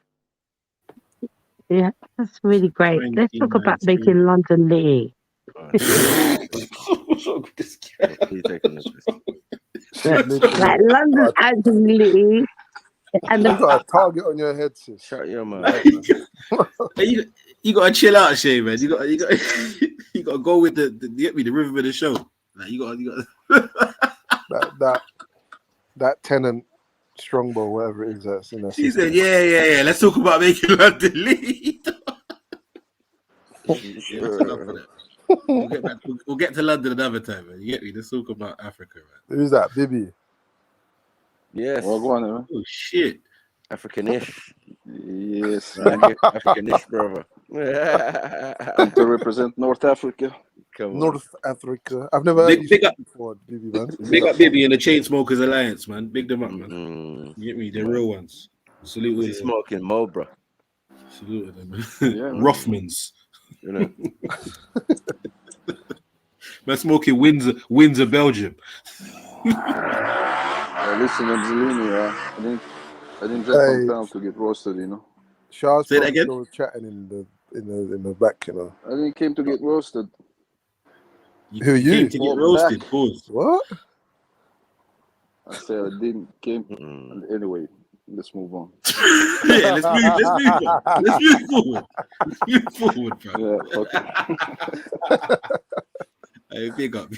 S7: Yeah, that's really great. Let's talk about making London litty. Like London actually litty. And
S5: You got a target on your head, sis.
S1: Shut your mouth.
S18: You gotta chill out, Shay, man. You got you gotta go with the get me the rhythm of the show. Like you got
S5: that Tenant Strongbow, whatever it is, that's in that.
S18: She said, yeah. Let's talk about making London lead. We'll get to London another time, man. You get me? Let's talk about Africa, man.
S5: Who's that, Bibi?
S1: Yes.
S11: Well, go on, man.
S18: Oh shit.
S1: Africanish.
S11: Yes.
S1: Africanish, brother.
S11: Come to represent North Africa.
S1: Come on.
S5: North Africa. I've never heard
S18: Big
S5: you
S18: up
S5: before, Bibi, man.
S18: Big up Bibi and the Chainsmokers Alliance, man. Big them up, man. You get me? They're real ones. Salute with
S1: smoking Mo, bro.
S18: Salute with them, man.
S11: Yeah, man.
S18: Rothmans.
S1: You know.
S18: Man smoking Windsor, Belgium.
S11: Listen, Angelini, I didn't just come down to get roasted, you know.
S5: Charles
S18: Say that again?
S5: was chatting in the back, you know.
S11: I didn't came to get roasted.
S5: Who are you?
S18: Came to get roasted. Pause.
S5: What?
S11: I said I didn't came. Anyway, let's move on.
S18: Yeah, let's move on. Let's move forward. Let's move forward, bro.
S11: Yeah, okay.
S18: Hey, big up.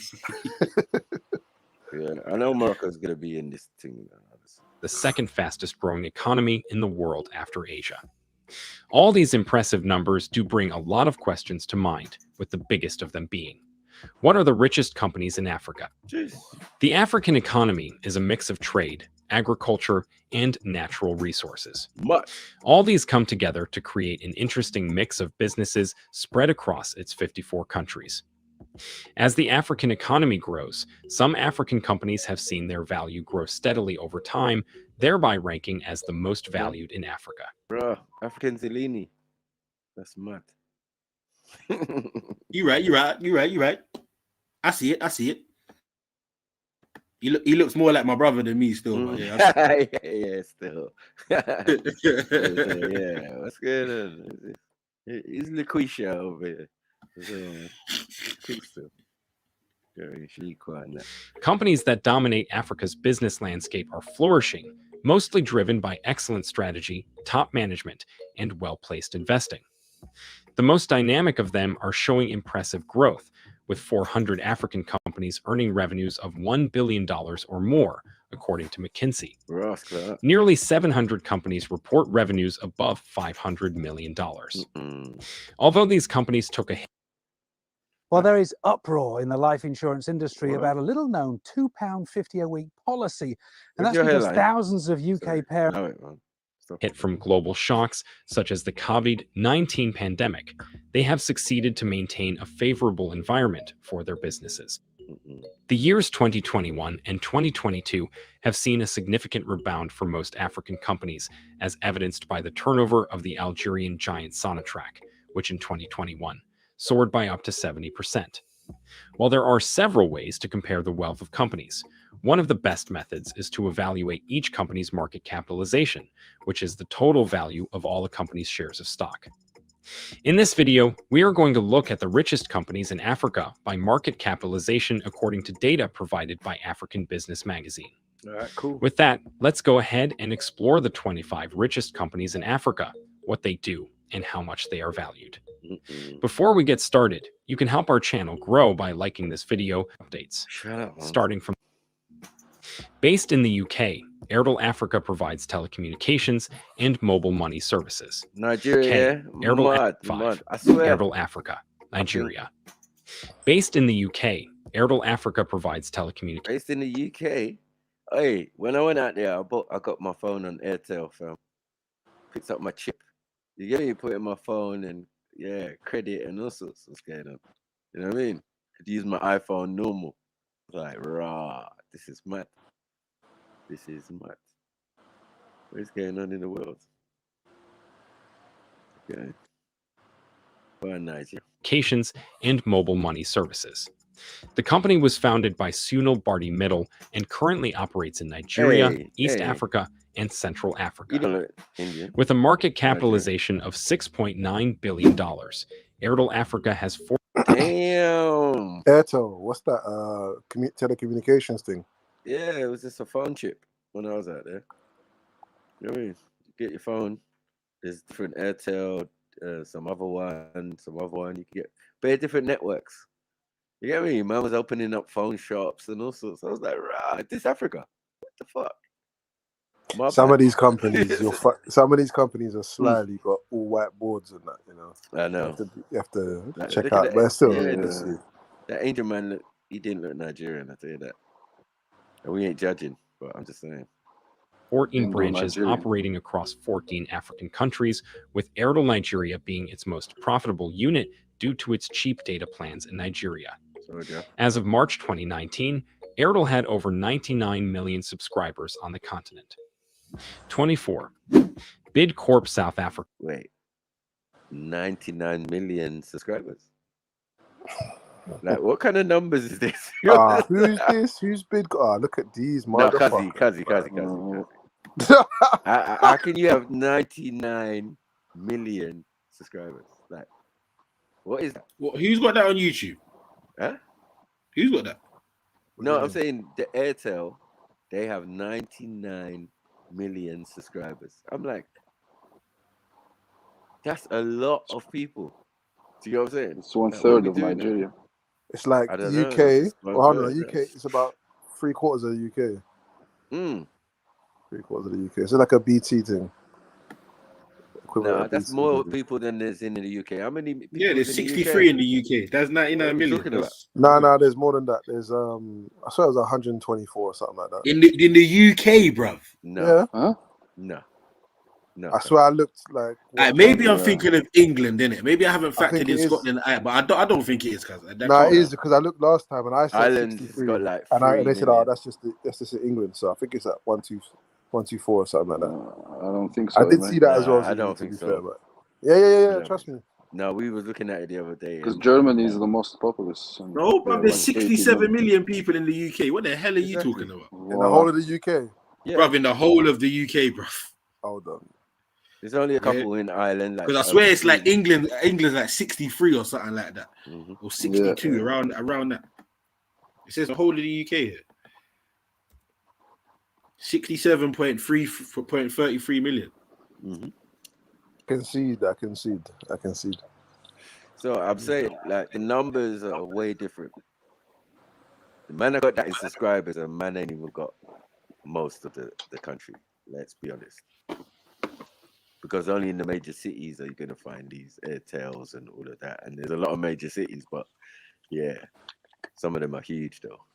S1: Yeah, I know Morocco's gonna be in this thing.
S20: The second fastest growing economy in the world after Asia. All these impressive numbers do bring a lot of questions to mind, with the biggest of them being, what are the richest companies in Africa?
S1: Jeez.
S20: The African economy is a mix of trade, agriculture, and natural resources. All these come together to create an interesting mix of businesses spread across its 54 countries. As the African economy grows, some African companies have seen their value grow steadily over time, thereby ranking as the most valued in Africa.
S1: Bro, African Zellini. That's mad.
S18: You're right. I see it. He looks more like my brother than me still. But
S1: yeah, still. Yeah, what's going on? He's LaQuisha over here.
S20: Companies that dominate Africa's business landscape are flourishing, mostly driven by excellent strategy, top management, and well-placed investing. The most dynamic of them are showing impressive growth, with 400 African companies earning revenues of $1 billion or more, according to McKinsey. Nearly 700 companies report revenues above $500 million. Although these companies took a hit.
S17: Well, there is uproar in the life insurance industry about a little-known £2.50 a week policy, and that's because thousands of UK parents
S20: hit from global shocks such as the COVID-19 pandemic, they have succeeded to maintain a favorable environment for their businesses. The years 2021 and 2022 have seen a significant rebound for most African companies, as evidenced by the turnover of the Algerian giant Sonatrach, which in 2021 soared by up to 70%. While there are several ways to compare the wealth of companies, one of the best methods is to evaluate each company's market capitalization, which is the total value of all a company's shares of stock. In this video, we are going to look at the richest companies in Africa by market capitalization according to data provided by African Business Magazine.
S1: All right, cool.
S20: With that, let's go ahead and explore the 25 richest companies in Africa, what they do, and how much they are valued. Before we get started, you can help our channel grow by liking this video. Updates.
S1: Shut up, man.
S20: Starting from based in the UK, Airtel Africa provides telecommunications and mobile money services.
S1: Nigeria,
S20: Airtel
S1: mud. I swear.
S20: Airtel Africa, Nigeria. Based in the UK, Airtel Africa provides telecommunications.
S1: Based in the UK. Hey, when I went out there, I got my phone on Airtel, fam. Picked up my chip. You get me? Put it in my phone and credit and all sorts. What's going on? You know what I mean? Could use my iPhone normal. Like, rah, this is mad. This is mad. What is going on in the world? Okay. Well, Nigeria.
S20: Communications and mobile money services. The company was founded by Sunil Bharti Mittal and currently operates in Nigeria, East Africa, and Central Africa. With a market capitalization of $6.9 billion, Airtel Africa has
S1: Damn.
S5: Airtel, what's that telecommunications thing?
S1: Yeah, it was just a phone chip when I was out there. You know what I mean? You get your phone. There's different Airtel, some other one. You can get bare different networks. You get me? Man was opening up phone shops and all sorts. I was like, right, this Africa. What the fuck?
S5: Some of these companies, some of these companies are slyly got all white boards and that. You know.
S1: I know.
S5: You have to
S1: Like,
S5: check out, but still,
S1: that Angel man, he didn't look Nigerian. I tell you that. And we ain't judging, but I'm just saying.
S20: 14 branches operating across 14 African countries, with Airtel Nigeria being its most profitable unit due to its cheap data plans in Nigeria. As of March 2019, Airtel had over 99 million subscribers on the continent. 24. Bidcorp South Africa.
S1: Wait, 99 million subscribers? Like, what kind of numbers is this?
S5: Who's this? Who's Bidcorp? Look at these motherfuckers.
S1: Kazi. How can you have 99 million subscribers? Like, what is that?
S18: Who's got that on YouTube?
S1: Huh?
S18: Who's got that?
S1: No, I'm saying the Airtel, they have 99 million subscribers. I'm like, that's a lot of people. Do you know what I'm saying?
S11: It's 1/3 of Nigeria.
S5: It's like UK. Well, hold on, UK. It's about 3/4 of the UK. 3/4 of the UK. It's like a BT thing.
S1: No, that's more people than there's in the UK. How many people?
S18: Yeah, there's 63 in the UK. That's 99 million.
S5: No, there's more than that. There's I swear it was 124 or something like that.
S18: In the UK, bruv.
S1: No.
S5: Yeah.
S11: Huh?
S1: No.
S5: I swear I looked like.
S18: Maybe I'm thinking of England, innit? Maybe I haven't factored in Scotland, but I don't think it is, cuz.
S5: No, it is because I looked last time and I said
S1: Ireland's
S5: 63,
S1: got like
S5: and they said, "Oh, that's just England." So I think it's at 124 or something like that.
S11: I don't think so.
S5: I did see that as well.
S1: I don't think so.
S5: Fair, but yeah. Trust me.
S1: No, we were looking at it the other day.
S11: Because Germany is the most populous.
S18: No, but there's 67 million people in the UK. What the hell are you talking about?
S5: In the whole of the UK?
S1: Yeah.
S18: Bruv, in the whole of the UK, bruv.
S5: Hold on.
S1: There's only a couple in Ireland.
S18: Because I swear it's like England's like 63 or something like that. Or 62, around that. It says the whole of the UK here. 67.33 million.
S5: I concede.
S1: So I'm saying, like, the numbers are way different. The man that got that in subscribers, and man ain't even got most of the country. Let's be honest. Because only in the major cities are you going to find these Airtels and all of that. And there's a lot of major cities, but yeah, some of them are huge though.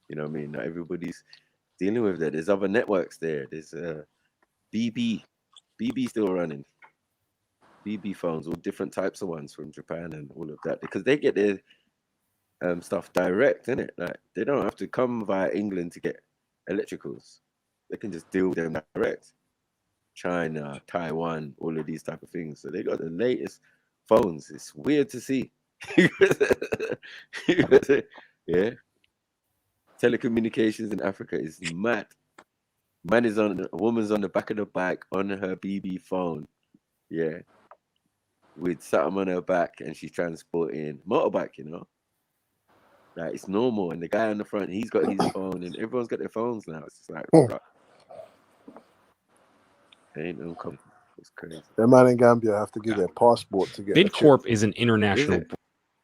S1: You know what I mean? Not everybody's dealing with that. There's other networks there. There's BB still running. BB phones, all different types of ones from Japan and all of that. Because they get their stuff direct, innit? Like, they don't have to come via England to get electricals. They can just deal with them direct. China, Taiwan, all of these type of things. So they got the latest phones. It's weird to see. Yeah. Telecommunications in Africa is mad. A woman's on the back of the bike on her BB phone. Yeah. with something on her back, and she's transporting motorbike. You know, like it's normal. And the guy on the front, he's got his phone, and everyone's got their phones now. It's just like, bro, ain't no coming. It's crazy.
S5: The man in Gambia have to give their passport to get
S20: BidCorp is an international.
S1: Is it?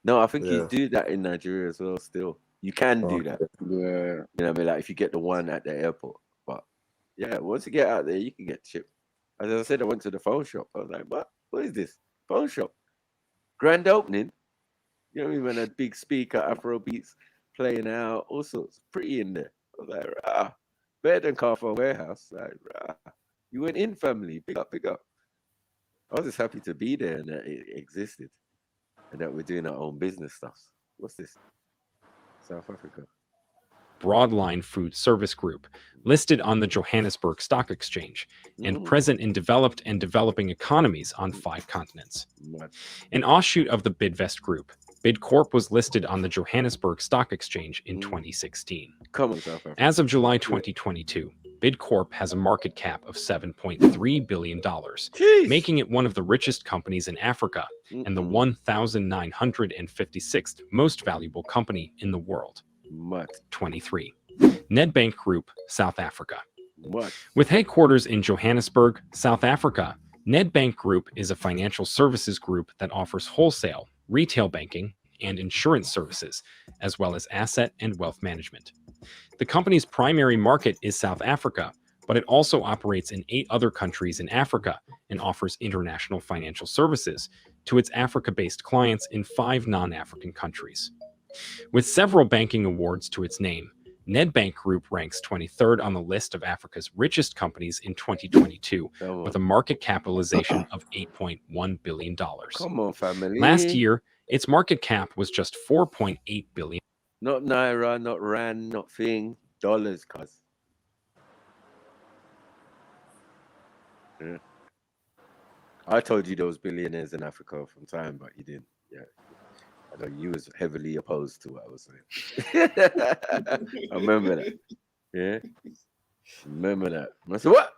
S1: No, I think you do that in Nigeria as well. Still, you can do that.
S11: Yeah.
S1: You know what I mean? Like if you get the one at the airport. But yeah, once you get out there, you can get chipped. As I said, I went to the phone shop. I was like, what is this? Phone shop. Grand opening. You know what I mean? When a big speaker, Afro beats playing out, all sorts. Pretty in there. I was like, better than Carphone Warehouse. Like, you went in, family. Big up, big up. I was just happy to be there and that it existed. And that we're doing our own business stuff. What's this? South Africa.
S20: Broadline Food Service Group, listed on the Johannesburg Stock Exchange, and present in developed and developing economies on 5 continents. An offshoot of the Bidvest Group, BidCorp was listed on the Johannesburg Stock Exchange in 2016.
S1: Come on, South Africa.
S20: As of July 2022, BidCorp has a market cap of $7.3 billion, making it one of the richest companies in Africa and the 1,956th most valuable company in the world. 23. Nedbank Group, South Africa. With headquarters in Johannesburg, South Africa, Nedbank Group is a financial services group that offers wholesale, retail banking, and insurance services, as well as asset and wealth management. The company's primary market is South Africa, but it also operates in 8 other countries in Africa and offers international financial services to its Africa-based clients in 5 non-African countries. With several banking awards to its name, Nedbank Group ranks 23rd on the list of Africa's richest companies in 2022, with a market capitalization of $8.1 billion.
S1: Come on, family.
S20: Last year, its market cap was just $4.8 billion.
S1: Not Naira, not Rand, not thing. Dollars, cuz. Yeah. I told you there was billionaires in Africa from time, but you didn't. Yeah. I know you was heavily opposed to what I was saying. I remember that. Yeah. Remember that. And I said, what?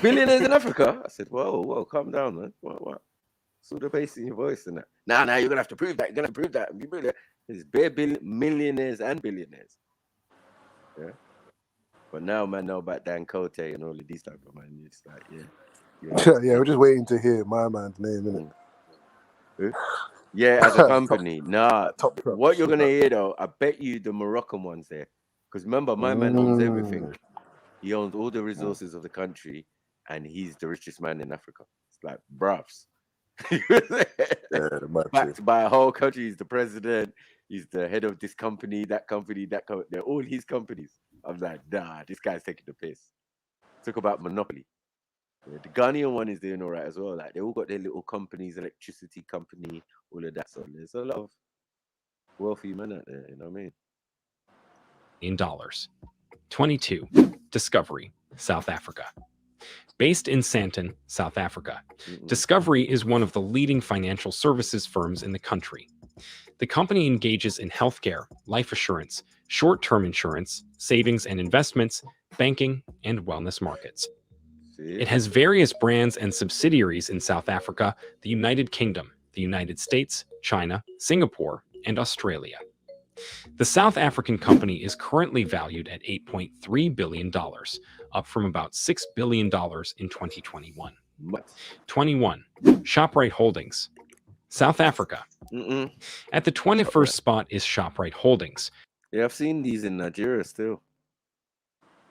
S1: Billionaires in Africa? I said, whoa, calm down, man. What? Saw the bass in your voice and that. Now, you're going to have to prove that. You're going to prove that. There's bare millionaires and billionaires. Yeah. But now, man, know about Dan Cote and all of these type of man. It's like, yeah.
S5: Yeah, we're just waiting to hear my man's name, innit?
S1: Yeah, as a company. What you're going to hear, though, I bet you the Moroccan one's there. Because remember, my man owns everything. He owns all the resources of the country, and he's the richest man in Africa. It's like, bruvs. Backed by a whole country. He's the president. He's the head of this company, that company, that company. They're all his companies. I'm like, nah, this guy's taking the piss. Talk about monopoly. Yeah, the Ghanaian one is doing all right as well. Like they all got their little companies, electricity company, all of that. So there's a lot of wealthy men out there. You know what I mean?
S20: In dollars. 22. Discovery, South Africa. Based in Sandton, South Africa, Discovery is one of the leading financial services firms in the country. The company engages in healthcare, life assurance, short-term insurance, savings and investments, banking, and wellness markets. It has various brands and subsidiaries in South Africa, the United Kingdom, the United States, China, Singapore, and Australia. The South African company is currently valued at $8.3 billion, up from about $6 billion in 2021. 21. ShopRite Holdings, South Africa. At the 21st spot is ShopRite Holdings.
S1: Yeah, I've seen these in Nigeria still.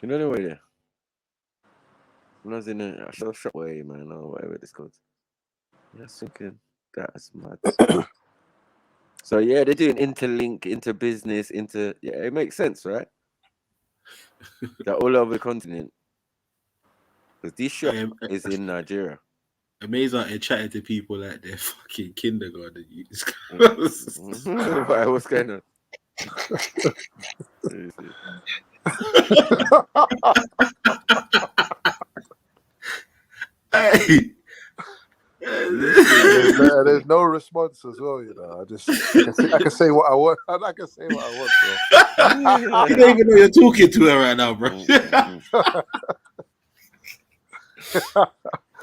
S1: You know where they're? When I was in a Shopway, man, or whatever it's called. I was thinking, that's mad. So yeah, they're doing interlink, inter-business, yeah, it makes sense, right? They're all over the continent. Because this shop is in Nigeria.
S18: Amazing and chatting to people like they're fucking kindergarten.
S1: What's going on?
S18: Hey.
S5: There's no response as well, you know. I can say what I want. I can say what I want, bro.
S18: You don't even know you're talking to her right now, bro.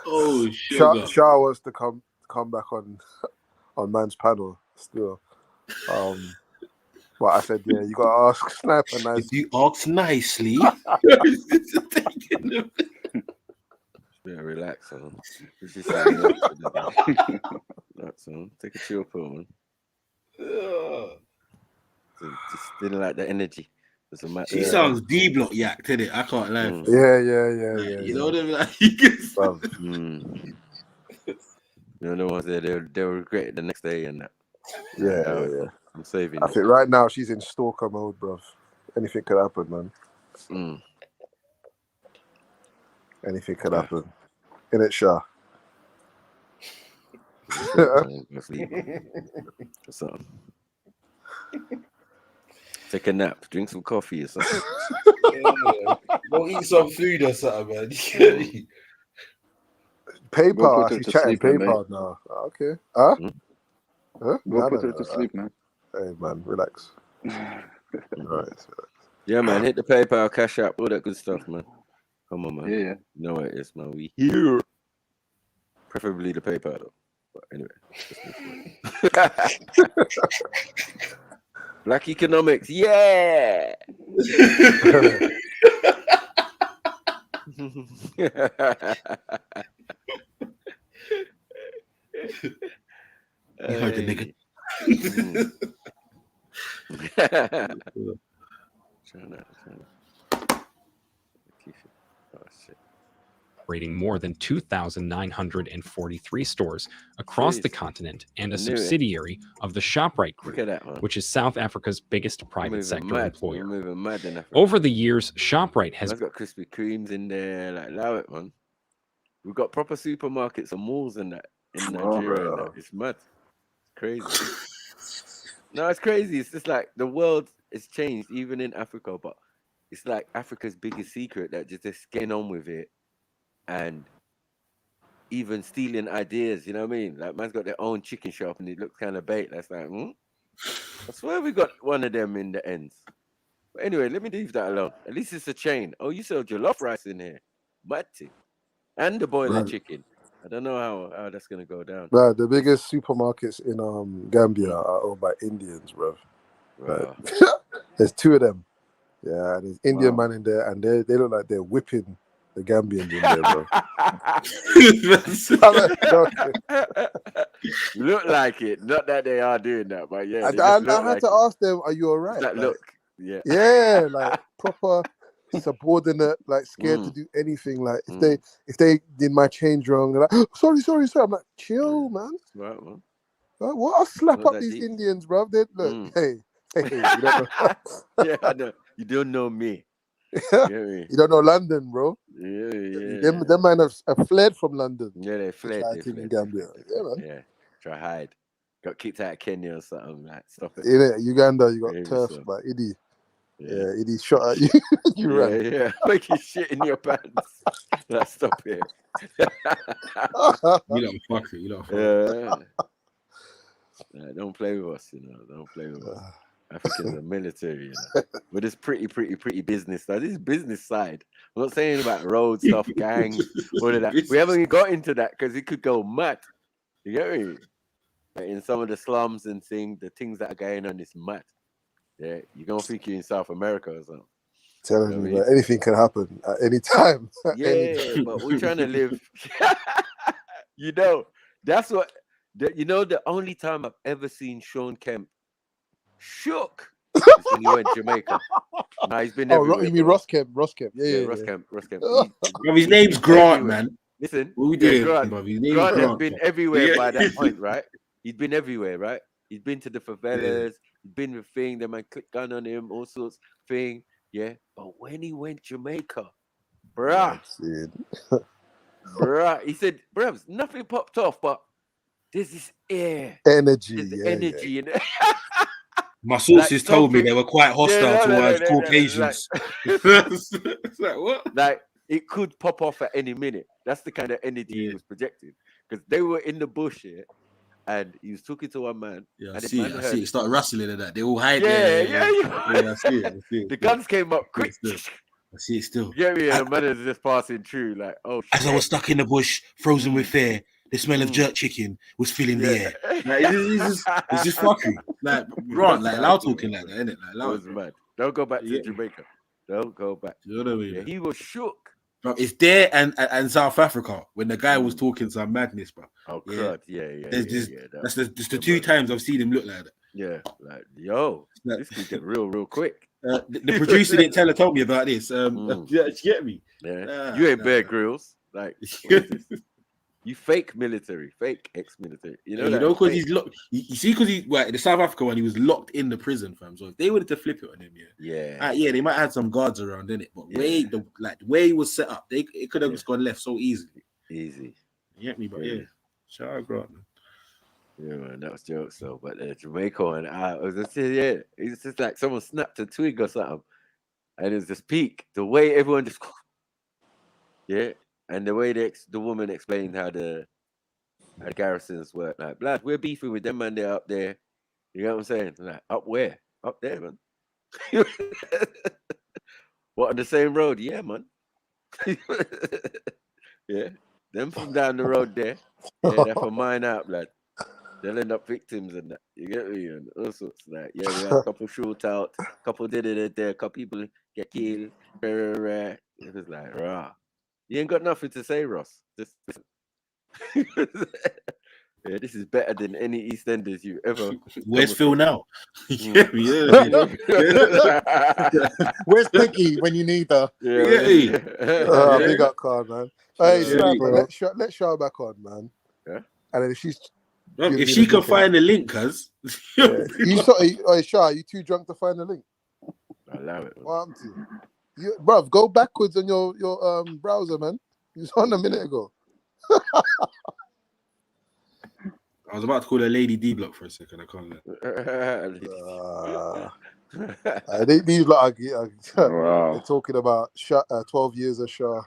S5: Oh, sugar. Shah wants to come come back on man's panel still. But I said, yeah, you gotta ask Sniper nicely.
S18: If you ask nicely,
S1: better relax, on. This is something else for the day. Relax, on. Take a chill pill, man. Just didn't like the energy.
S18: She sounds D-block yacked, innit? I can't lie.
S5: Yeah.
S18: You know them, like,
S1: You know the ones there, they'll regret it the next day and that.
S5: Yeah.
S1: I'm saving
S5: I
S1: it.
S5: think right now she's in stalker mode, bruv. Anything could happen, man. Anything could happen. Innit, Shah?
S1: Something. Take a nap, drink some coffee or something.
S18: Go eat some food or something, man.
S5: PayPal, she's chatting PayPal now. Okay. Huh?
S11: Go put her to sleep, man.
S5: Hey, man, relax. Right.
S1: Yeah, man, hit the PayPal, Cash App, all that good stuff, man. Come on, man.
S11: Yeah.
S1: You know what it is, man. We here. Preferably the PayPal, though. But anyway. Black economics, yeah.
S18: You heard the nigga.
S20: Operating more than 2,943 stores across the continent and a subsidiary of the ShopRite Group, which is South Africa's biggest private sector employer. Over the years, ShopRite has
S1: got Krispy Kremes in there, like allow it, man. We've got proper supermarkets and malls and that in Nigeria. And that. It's mad. It's crazy. No, it's crazy. It's just like the world has changed, even in Africa, but it's like Africa's biggest secret that just getting on with it. And even stealing ideas, you know what I mean? Like, man's got their own chicken shop and it looks kind of bait. That's like, I swear we got one of them in the ends. But anyway, let me leave that alone. At least it's a chain. Oh, you sell jollof rice in here. Matty. And the boiler chicken. I don't know how that's going to go down.
S5: Right, the biggest supermarkets in Gambia are owned by Indians, bro. Right. There's two of them. Yeah, there's Indian man in there, and they look like they're whipping the Gambians in there, bro.
S1: Look like it. Not that they are doing that, but yeah.
S5: I had to ask them, are you all right?
S1: That look. Yeah.
S5: Yeah, like proper subordinate, like scared to do anything. Like if they did my change wrong, they're like, oh, sorry. I'm like, chill, man.
S1: Right, man.
S5: What? I'll slap up these Indians, bro. They look, hey, you don't know.
S1: Yeah, I know. You don't know me.
S5: You don't know London, bro.
S1: Yeah.
S5: Them man have fled from London.
S1: Yeah, they fled.
S5: In Gambia. Yeah, man.
S1: Yeah, try to hide. Got kicked out of Kenya or something. Like, stop it.
S5: In Uganda, you got turfed by Idi. Yeah, Idi shot at you. You ran.
S1: Yeah. Make you shit in your pants. Like, stop it.
S18: You don't fuck it. You don't fuck it.
S1: Yeah, don't play with us, Don't play with us. Africans are military, But it's pretty business. Now, this is business side. I'm not saying about road stuff, gangs, all of that. We haven't even got into that because it could go mad. You get me? Like in some of the slums and things, the things that are going on is mad. Yeah, you're gonna think you're in South America or something.
S5: Telling you, that anything can happen at any time.
S1: But we're trying to live. That's what. The only time I've ever seen Sean Kemp shook is when he went to Jamaica. Nah, he's been everywhere.
S5: You mean Ross Kemp?
S1: Yeah, Ross Kemp.
S18: His name's Grant, man.
S1: Listen,
S18: what we doing,
S1: Grant has been everywhere by that
S18: point,
S1: right? He's been everywhere, right? He's been to the favelas. He's been with thing. They might click gun on him, all sorts of thing. Yeah, but when he went Jamaica, bruh, he said, bruh, nothing popped off, but there's this
S5: energy,
S1: energy in it.
S18: My sources told me they were quite hostile towards Caucasians.
S1: It's like what? Like it could pop off at any minute. That's the kind of energy he was projecting because they were in the bush here. And he was talking to one man.
S18: Yeah, I see it. He started rustling at that. They all hide
S1: Yeah,
S18: I see it.
S1: The guns came up quick.
S18: I see it still.
S1: Yeah, and the man is just passing through, like, oh shit.
S18: As I was stuck in the bush, frozen with fear, the smell of jerk chicken was filling the air. Like, it's just fuckery. Like, right, like loud talking like that, innit? Like, loud.
S1: Mad. Don't go back to Jamaica. Don't go back.
S18: You know what I mean?
S1: Yeah, he was shook.
S18: Bro, it's there and South Africa when the guy was talking some madness, bro.
S1: Oh, crud. Yeah.
S18: That's the two times I've seen him look like that.
S1: Yeah, like, yo, this could get real quick.
S18: The producer didn't told me about this. Yeah, you get me?
S1: Yeah. You ain't Bear Grylls. Like, what is this? You fake military, fake ex-military. You know,
S18: because he's locked. You see, because the South Africa one, he was locked in the prison, fam. So if they wanted to flip it on him, they might have some guards around in it, but the way it was set up, it could have just gone left so easily.
S1: Easy.
S18: You get me? But shout out, Grant, man.
S1: Yeah, man, that was jokes though. But Jamaica and I was just it's just like someone snapped a twig or something, and it was just peak. The way everyone just and the way the woman explained how the garrisons work. Like, blood, we're beefing with them, man. They're up there. You know what I'm saying? Like, up where? Up there, man. What, on the same road? Yeah, man. Yeah, them from down the road there. Yeah, they're from mine out, blood. They'll end up victims and that. You get me? And all sorts. Like, yeah, we had a couple shoot out, a couple did it there, a couple people get killed. It was like, rah. You ain't got nothing to say, Ross. Just this is better than any EastEnders you ever.
S18: Where's Phil now?
S5: Where's Piggy when you need her? Big up, Card, man. Hey, let's show her back on, man.
S1: Yeah.
S5: And then
S18: if she can find the link, cuz.
S5: Shah, you too drunk to find the link?
S1: I love it.
S5: What happened to you? Bruv, go backwards on your browser, man. You was on a minute ago.
S18: I was about to call her Lady D Block for a second. I can't let.
S5: These lot they're talking about 12 years of Shah.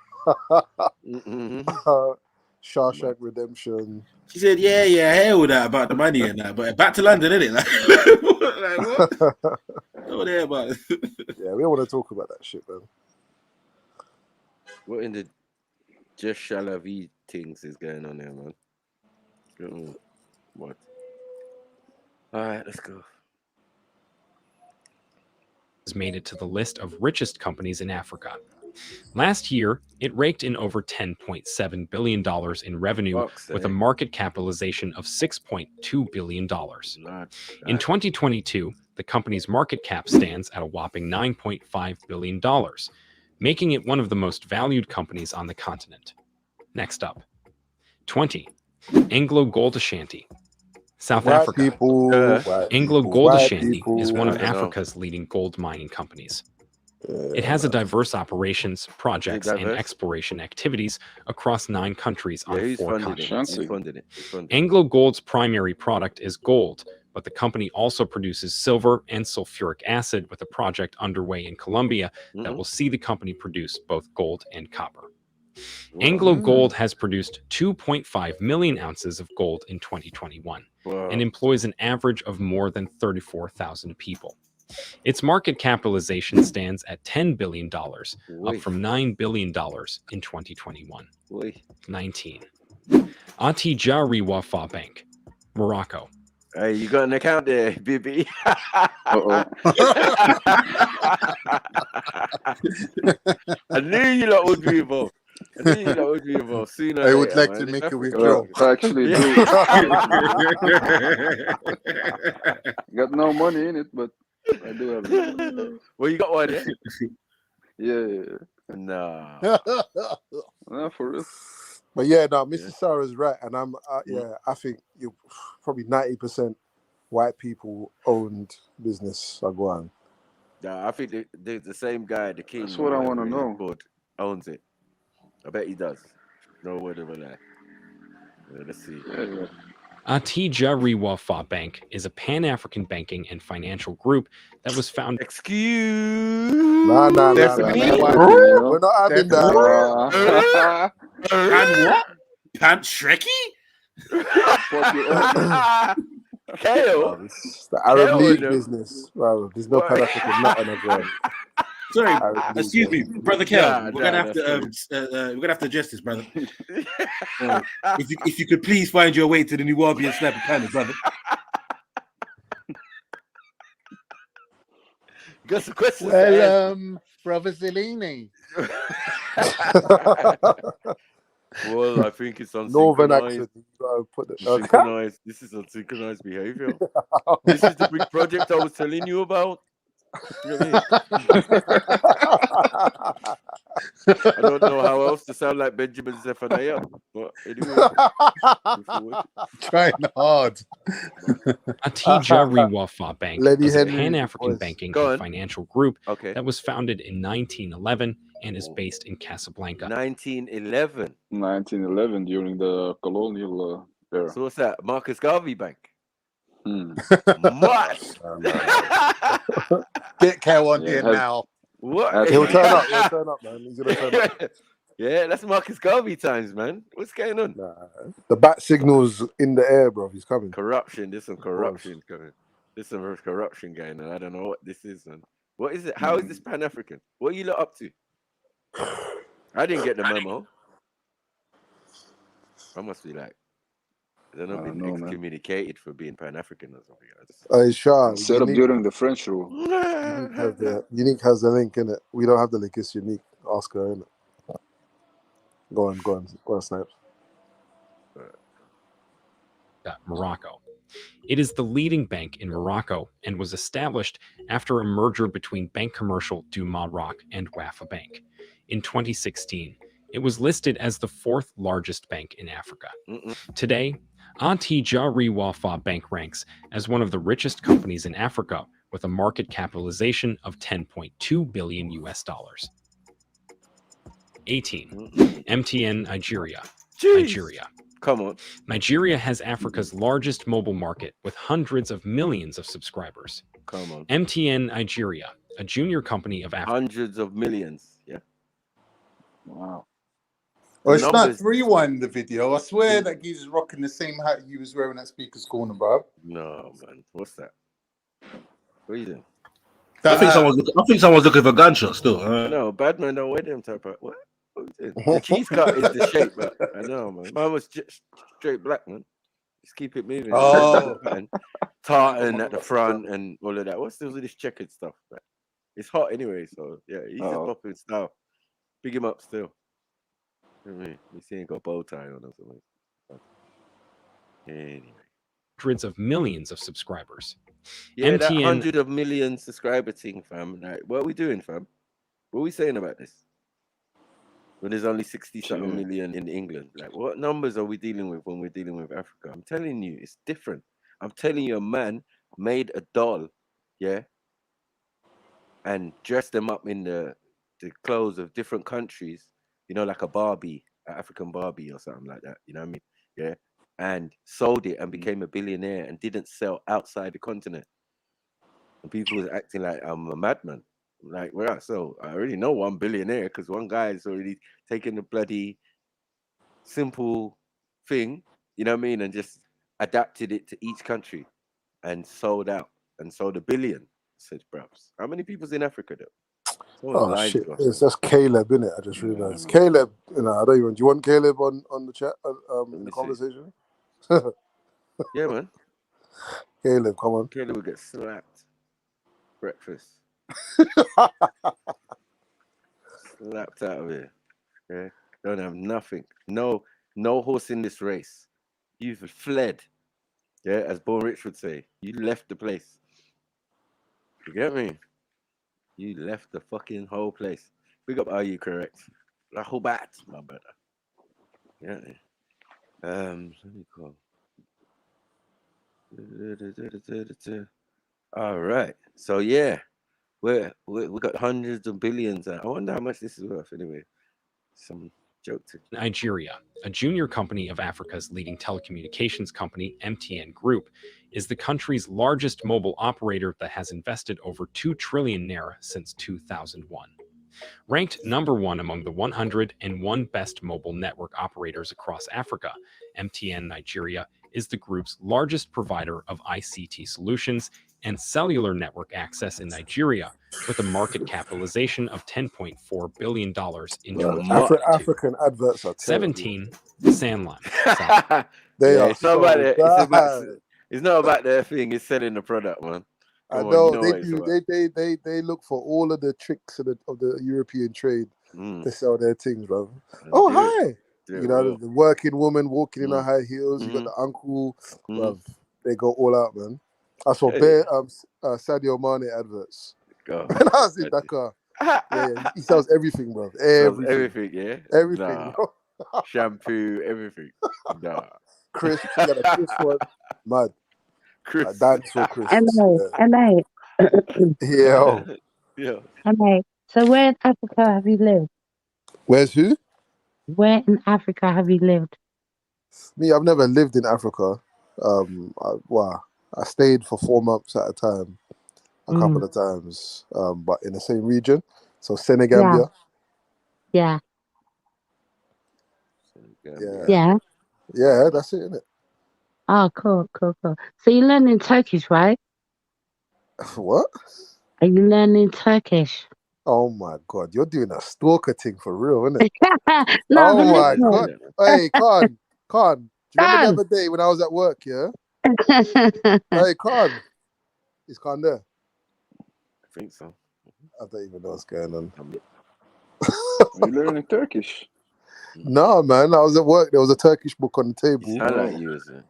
S5: Shawshank Redemption.
S18: She said, yeah, I hear all that about the money and that, but back to London, innit? Like what? What are they about?
S5: Yeah, we don't want to talk about that shit, man.
S1: What in the Just Shalavi things is going on there, man? What? All right, let's go.
S20: Has made it to the list of richest companies in Africa. Last year, it raked in over $10.7 billion in revenue with a market capitalization of $6.2 billion. In 2022, the company's market cap stands at a whopping $9.5 billion, making it one of the most valued companies on the continent. Next up, 20. Anglo Gold Ashanti. South Africa. Anglo Gold Ashanti is one of Africa's leading gold mining companies. It has a diverse operations, projects, and exploration activities across 9 countries on 4 continents. Anglo Gold's primary product is gold, but the company also produces silver and sulfuric acid with a project underway in Colombia that will see the company produce both gold and copper. Anglo Gold has produced 2.5 million ounces of gold in 2021 and employs an average of more than 34,000 people. Its market capitalization stands at $10 billion, up from $9 billion in 2021. 19. Attijari Wafa Bank, Morocco.
S1: Hey, you got an account there, Bibi.
S11: Uh-oh.
S1: I knew you lot would be involved. Sooner
S5: I would like to make a withdrawal.
S11: I actually do. Got no money in it, but I do have it.
S1: Well, you got one, yeah?
S11: Yeah.
S1: Nah.
S11: Nah, for real.
S5: But yeah, no, Mrs. Sarah's right, and I think you probably 90% white people owned business. Agwan.
S1: Yeah, I think the same guy, the king.
S11: That's what I want to know.
S1: Owns it. I bet he does. No word of a lie. Let's see.
S20: Attijari Wafa Bank is a Pan-African banking and financial group that was founded.
S5: Nah. We're not having that.
S18: And what? Pant Shrekky?
S5: The Arab League business. Well, there's no Pan-African nothing as well.
S18: Sorry, excuse me, brother Kel. We're gonna have to address this, brother. If you could please find your way to the Nubian Sniper panel, brother.
S1: Got some questions.
S6: Well, brother Zellini.
S1: Well, I think it's unsynchronized.
S5: Northern accent.
S1: Synchronized. This is unsynchronized behavior. This is the big project I was telling you about. You know what I mean? I don't know how else to sound like Benjamin Zephaniah, but anyway.
S6: Trying hard.
S20: Atija Wafa Bank
S5: Lady
S20: is a
S5: Henry
S20: Pan-African
S5: voice.
S20: banking
S1: Go
S20: and
S1: on.
S20: financial group
S1: Okay.
S20: that was founded in 1911 and is based in Casablanca.
S1: 1911.
S11: 1911 during the colonial era.
S1: So what's that? Marcus Garvey Bank.
S11: What?
S6: Get Kel on
S11: Yeah,
S6: here
S11: it has-
S6: now.
S1: What?
S5: He'll turn up. He'll turn up, man. He's gonna turn up.
S1: Yeah, that's Marcus Garvey times, man. What's going on?
S5: The bat signal's in the air, bro. He's coming.
S1: Corruption. There's some corruption coming. There's some corruption going on. I don't know what this is, man. What is it? How is this Pan-African? What are you lot up to? I didn't get the memo. I must be like, I don't know, been excommunicated for being Pan-African or something.
S5: Sean,
S11: Set up during the French rule.
S5: Unique has the link in it. We don't have the link. It's Unique. Ask her in it. Go on, Snipes.
S20: Morocco. It is the leading bank in Morocco and was established after a merger between Bank Commercial du Maroc and Wafa Bank. In 2016, it was listed as the fourth largest bank in Africa. Today, Atija Wafa Bank ranks as one of the richest companies in Africa with a market capitalization of 10.2 billion US dollars. 18. MTN Nigeria. Nigeria.
S1: Come on.
S20: Nigeria has Africa's largest mobile market with hundreds of millions of subscribers.
S1: Come on.
S20: MTN Nigeria, a junior company of Africa.
S1: Hundreds of millions. Yeah.
S11: Wow.
S6: Oh, it's not rewind the video. I swear that he's rocking the same hat you was wearing at Speaker's Corner, bro.
S1: No, man. What's that? What are you doing?
S18: I think someone's looking for gunshots still.
S1: No, bad man don't wear them type of what? What are you doing? The cheese cut is the shape, but I know, man. Mine was just straight black, man. Just keep it moving.
S6: Oh.
S1: Tartan at the front and all of that. What's this checkered stuff? Man? It's hot anyway, so yeah, he's just popping style. Big him up still. You know what I mean? We see him got a bow tie on or something. Anyway.
S20: Hundreds of millions of subscribers.
S1: Yeah, that 100 of million subscriber thing, fam. Like, what are we doing, fam? What are we saying about this? When there's only 60-something million in England. Like, what numbers are we dealing with when we're dealing with Africa? I'm telling you, it's different. I'm telling you, a man made a doll, yeah, and dressed them up in the clothes of different countries, you know, like a Barbie, an African Barbie or something like that, you know what I mean? Yeah, and sold it and became a billionaire and didn't sell outside the continent. And people was acting like I'm a madman. Like, well, so I already know one billionaire because one guy is already taken the bloody simple thing, you know what I mean, and just adapted it to each country and sold out and sold $1 billion. I said, bruv, how many people's in Africa though?
S5: Oh shit! That's Caleb, innit? I just realized. Caleb, you know, I don't even. Do you want Caleb on the chat, in the conversation?
S1: Yeah, man.
S5: Caleb, come on.
S1: Caleb will get slapped. Breakfast. Slapped out of here. Yeah, don't have nothing. No horse in this race. You've fled. Yeah, as Bo Rich would say, you left the place. You get me? You left the fucking whole place. Big up, are you correct? La whole bat, my brother. Yeah. Let me call. All right. So yeah, we got hundreds of billions. I wonder how much this is worth anyway. Some joke to
S20: Nigeria, a junior company of Africa's leading telecommunications company, MTN Group, is the country's largest mobile operator that has invested over 2 trillion naira since 2001. Ranked number 1 among the 101 best mobile network operators across Africa, MTN Nigeria is the group's largest provider of ICT solutions and cellular network access in Nigeria, with a market capitalization of $10.4 billion in 2022.
S5: African adverts are terrible.
S20: 17, Sanlam.
S5: They
S1: Yeah,
S5: are
S1: it's not
S5: so
S1: about it.
S5: bad.
S1: It's not about their thing. It's selling the product, man.
S5: I
S1: Come on,
S5: know,
S1: you know
S5: they
S1: what it's
S5: do.
S1: about.
S5: They look for all of the tricks of the European trade to sell their things, bro.
S1: And
S5: Oh,
S1: do it.
S5: hi.
S1: Do
S5: You
S1: it
S5: know,
S1: well.
S5: the working woman walking in her high heels. You got the uncle. Bruv, they go all out, man. I saw bare Sadio Mane adverts.
S1: Go.
S5: When I was in Dakar. Yeah, he sells everything, bro.
S1: Sells
S5: Everything.
S1: everything, yeah?
S5: Everything,
S1: Nah.
S5: bro.
S1: Shampoo, everything. Nah.
S5: Chris, you got a Chris one. Mad.
S1: Chris.
S5: Dinosaur Chris.
S7: MA.
S5: Yeah.
S1: Yeah.
S7: MA. So where in Africa have you lived?
S5: Where's who?
S7: Where in Africa have you lived?
S5: Me, I've never lived in Africa. I stayed for 4 months at a time, a couple of times, but in the same region. So Senegambia.
S7: Yeah.
S5: Yeah, that's it, innit?
S7: Oh, cool. So you're learning Turkish, right?
S5: What?
S7: Are you learning Turkish?
S5: Oh my God, you're doing a stalker thing for real, isn't it?
S7: No,
S5: Oh
S7: but
S5: my
S7: listen.
S5: God. Hey, Khan. Do you remember the other day when I was at work, yeah? Hey, Khan. Is Khan there?
S1: I think so.
S5: I don't even know what's going on.
S11: Are you learning Turkish?
S5: No, man. I was at work. There was a Turkish book on the table.
S1: You sound like you, isn't it?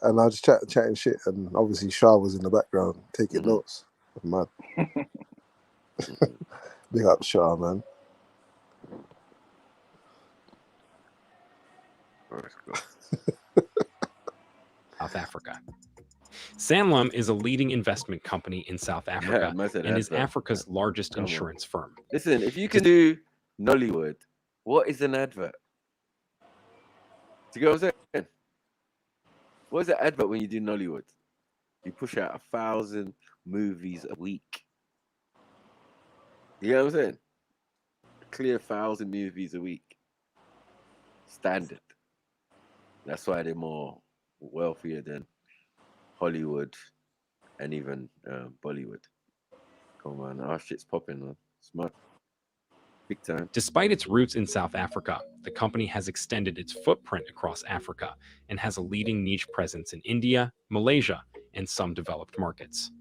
S5: And I was just chatting shit. And obviously Shah was in the background taking notes. Mad. Big up Shah, man.
S20: South Africa. Sanlam is a leading investment company in South Africa and is Africa's largest insurance firm.
S1: Listen, if you can do Nollywood, what is an advert? Do you get what I'm saying? What is an advert when you do Nollywood? You push out 1,000 movies a week. You know what I'm saying? Clear 1,000 movies a week. Standard. That's why they're more wealthier than Hollywood and even Bollywood. Come on, our shit's popping, man. Smart. Big time.
S20: Despite its roots in South Africa, the company has extended its footprint across Africa and has a leading niche presence in India, Malaysia, and some developed markets.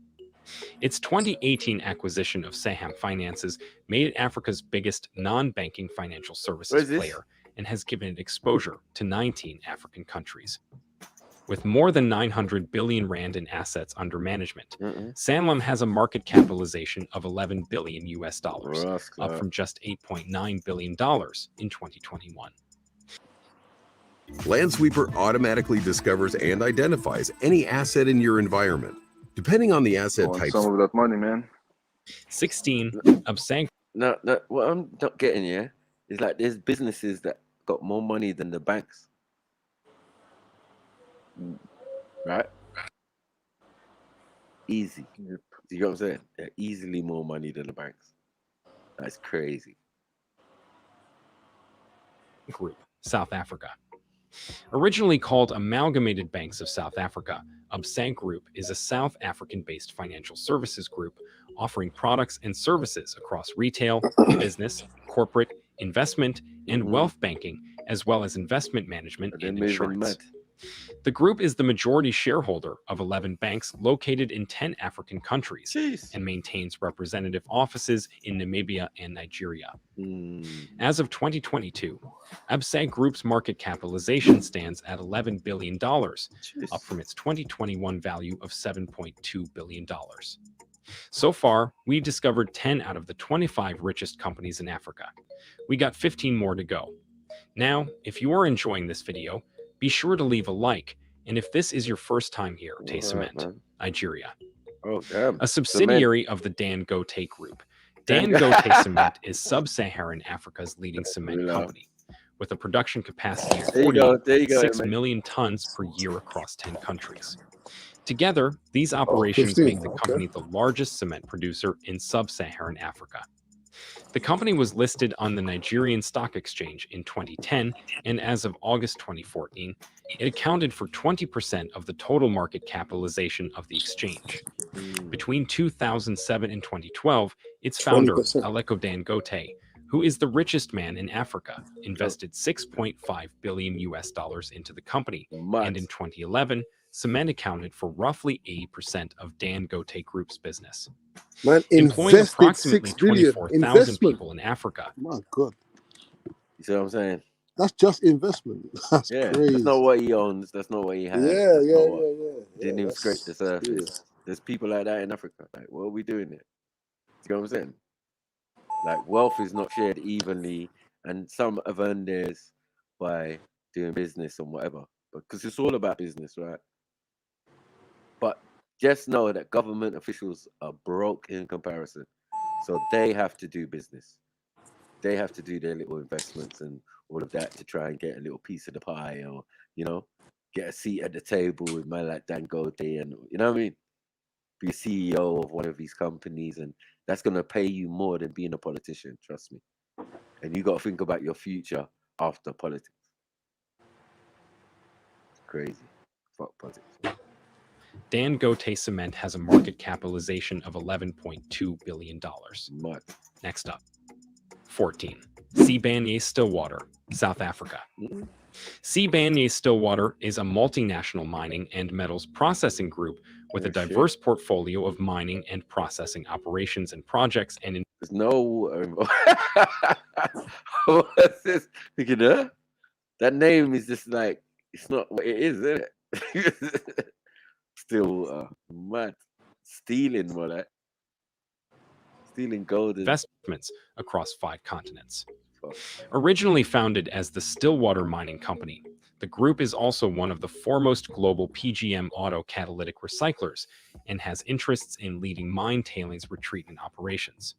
S20: Its 2018 acquisition of Saham Finances made it Africa's biggest non-banking financial services player and has given it exposure to 19 African countries. With more than 900 billion rand in assets under management, Sanlam has a market capitalization of 11 billion US dollars, up from just $8.9 billion in 2021.
S3: Landsweeper automatically discovers and identifies any asset in your environment. Depending on the asset type.
S11: Some of that money, man.
S20: 16 of Sank.
S1: No, what I'm not getting here is like there's businesses that got more money than the banks. Right? Easy. Do you know what I'm saying? They're easily more money than the banks. That's crazy.
S20: Group, South Africa. Originally called Amalgamated Banks of South Africa, Absank Group is a South African-based financial services group offering products and services across retail, business, corporate, investment, and wealth banking, as well as investment management and insurance. The group is the majority shareholder of 11 banks located in 10 African countries and maintains representative offices in Namibia and Nigeria. As of 2022, Absank Group's market capitalization stands at $11 billion, up from its 2021 value of $7.2 billion. So far, we've discovered 10 out of the 25 richest companies in Africa. We got 15 more to go. Now, if you are enjoying this video, be sure to leave a like, and if this is your first time here, Cement, Nigeria. A subsidiary of the Dangote Group, Dangote Cement is Sub-Saharan Africa's leading cement company, with a production capacity of 46 million tons per year across 10 countries. Together, these operations make the company the largest cement producer in Sub-Saharan Africa. The company was listed on the Nigerian Stock Exchange in 2010, and as of August 2014, it accounted for 20% of the total market capitalization of the exchange. Between 2007 and 2012, its founder,
S5: 20%.
S20: Aliko Dangote, who is the richest man in Africa, invested $6.5 billion into the company. And in 2011, cement accounted for roughly 80% of Dangote Group's business.
S5: Man,
S20: employing
S5: invested
S20: approximately
S5: 6 billion
S20: 24,000
S5: investment.
S20: people in Africa.
S5: My God,
S1: You see what I'm saying?
S5: that's just investment. That's
S1: Yeah,
S5: crazy.
S1: that's not what he owns. That's not what he has.
S5: Yeah,
S1: That's
S5: yeah,
S1: not what.
S5: yeah.
S1: Didn't even scrape the
S5: That's
S1: surface.
S5: serious.
S1: There's people like that in Africa. Like, what are we doing here? You know what I'm saying? Like, wealth is not shared evenly, and some have earned theirs by doing business and whatever. Because it's all about business, right? But just know that government officials are broke in comparison, so they have to do business. They have to do their little investments and all of that to try and get a little piece of the pie, or get a seat at the table with man like Dangote, and you know what I mean. Be a CEO of one of these companies, and that's gonna pay you more than being a politician. Trust me. And you got to think about your future after politics. It's crazy. Fuck politics.
S20: Dangote Cement has a market capitalization of $11.2 billion. Next up, 14. Sibanye-Stillwater, South Africa. Sibanye-Stillwater is a multinational mining and metals processing group with a diverse portfolio of mining and processing operations and projects. And
S1: there's no what's this? That name is just like, it's not what it is, isn't it? Still mad. Stealing more like stealing gold
S20: investments across 5 continents. Originally founded as the Stillwater Mining Company, the group is also one of the foremost global PGM auto catalytic recyclers and has interests in leading mine tailings retreatment operations.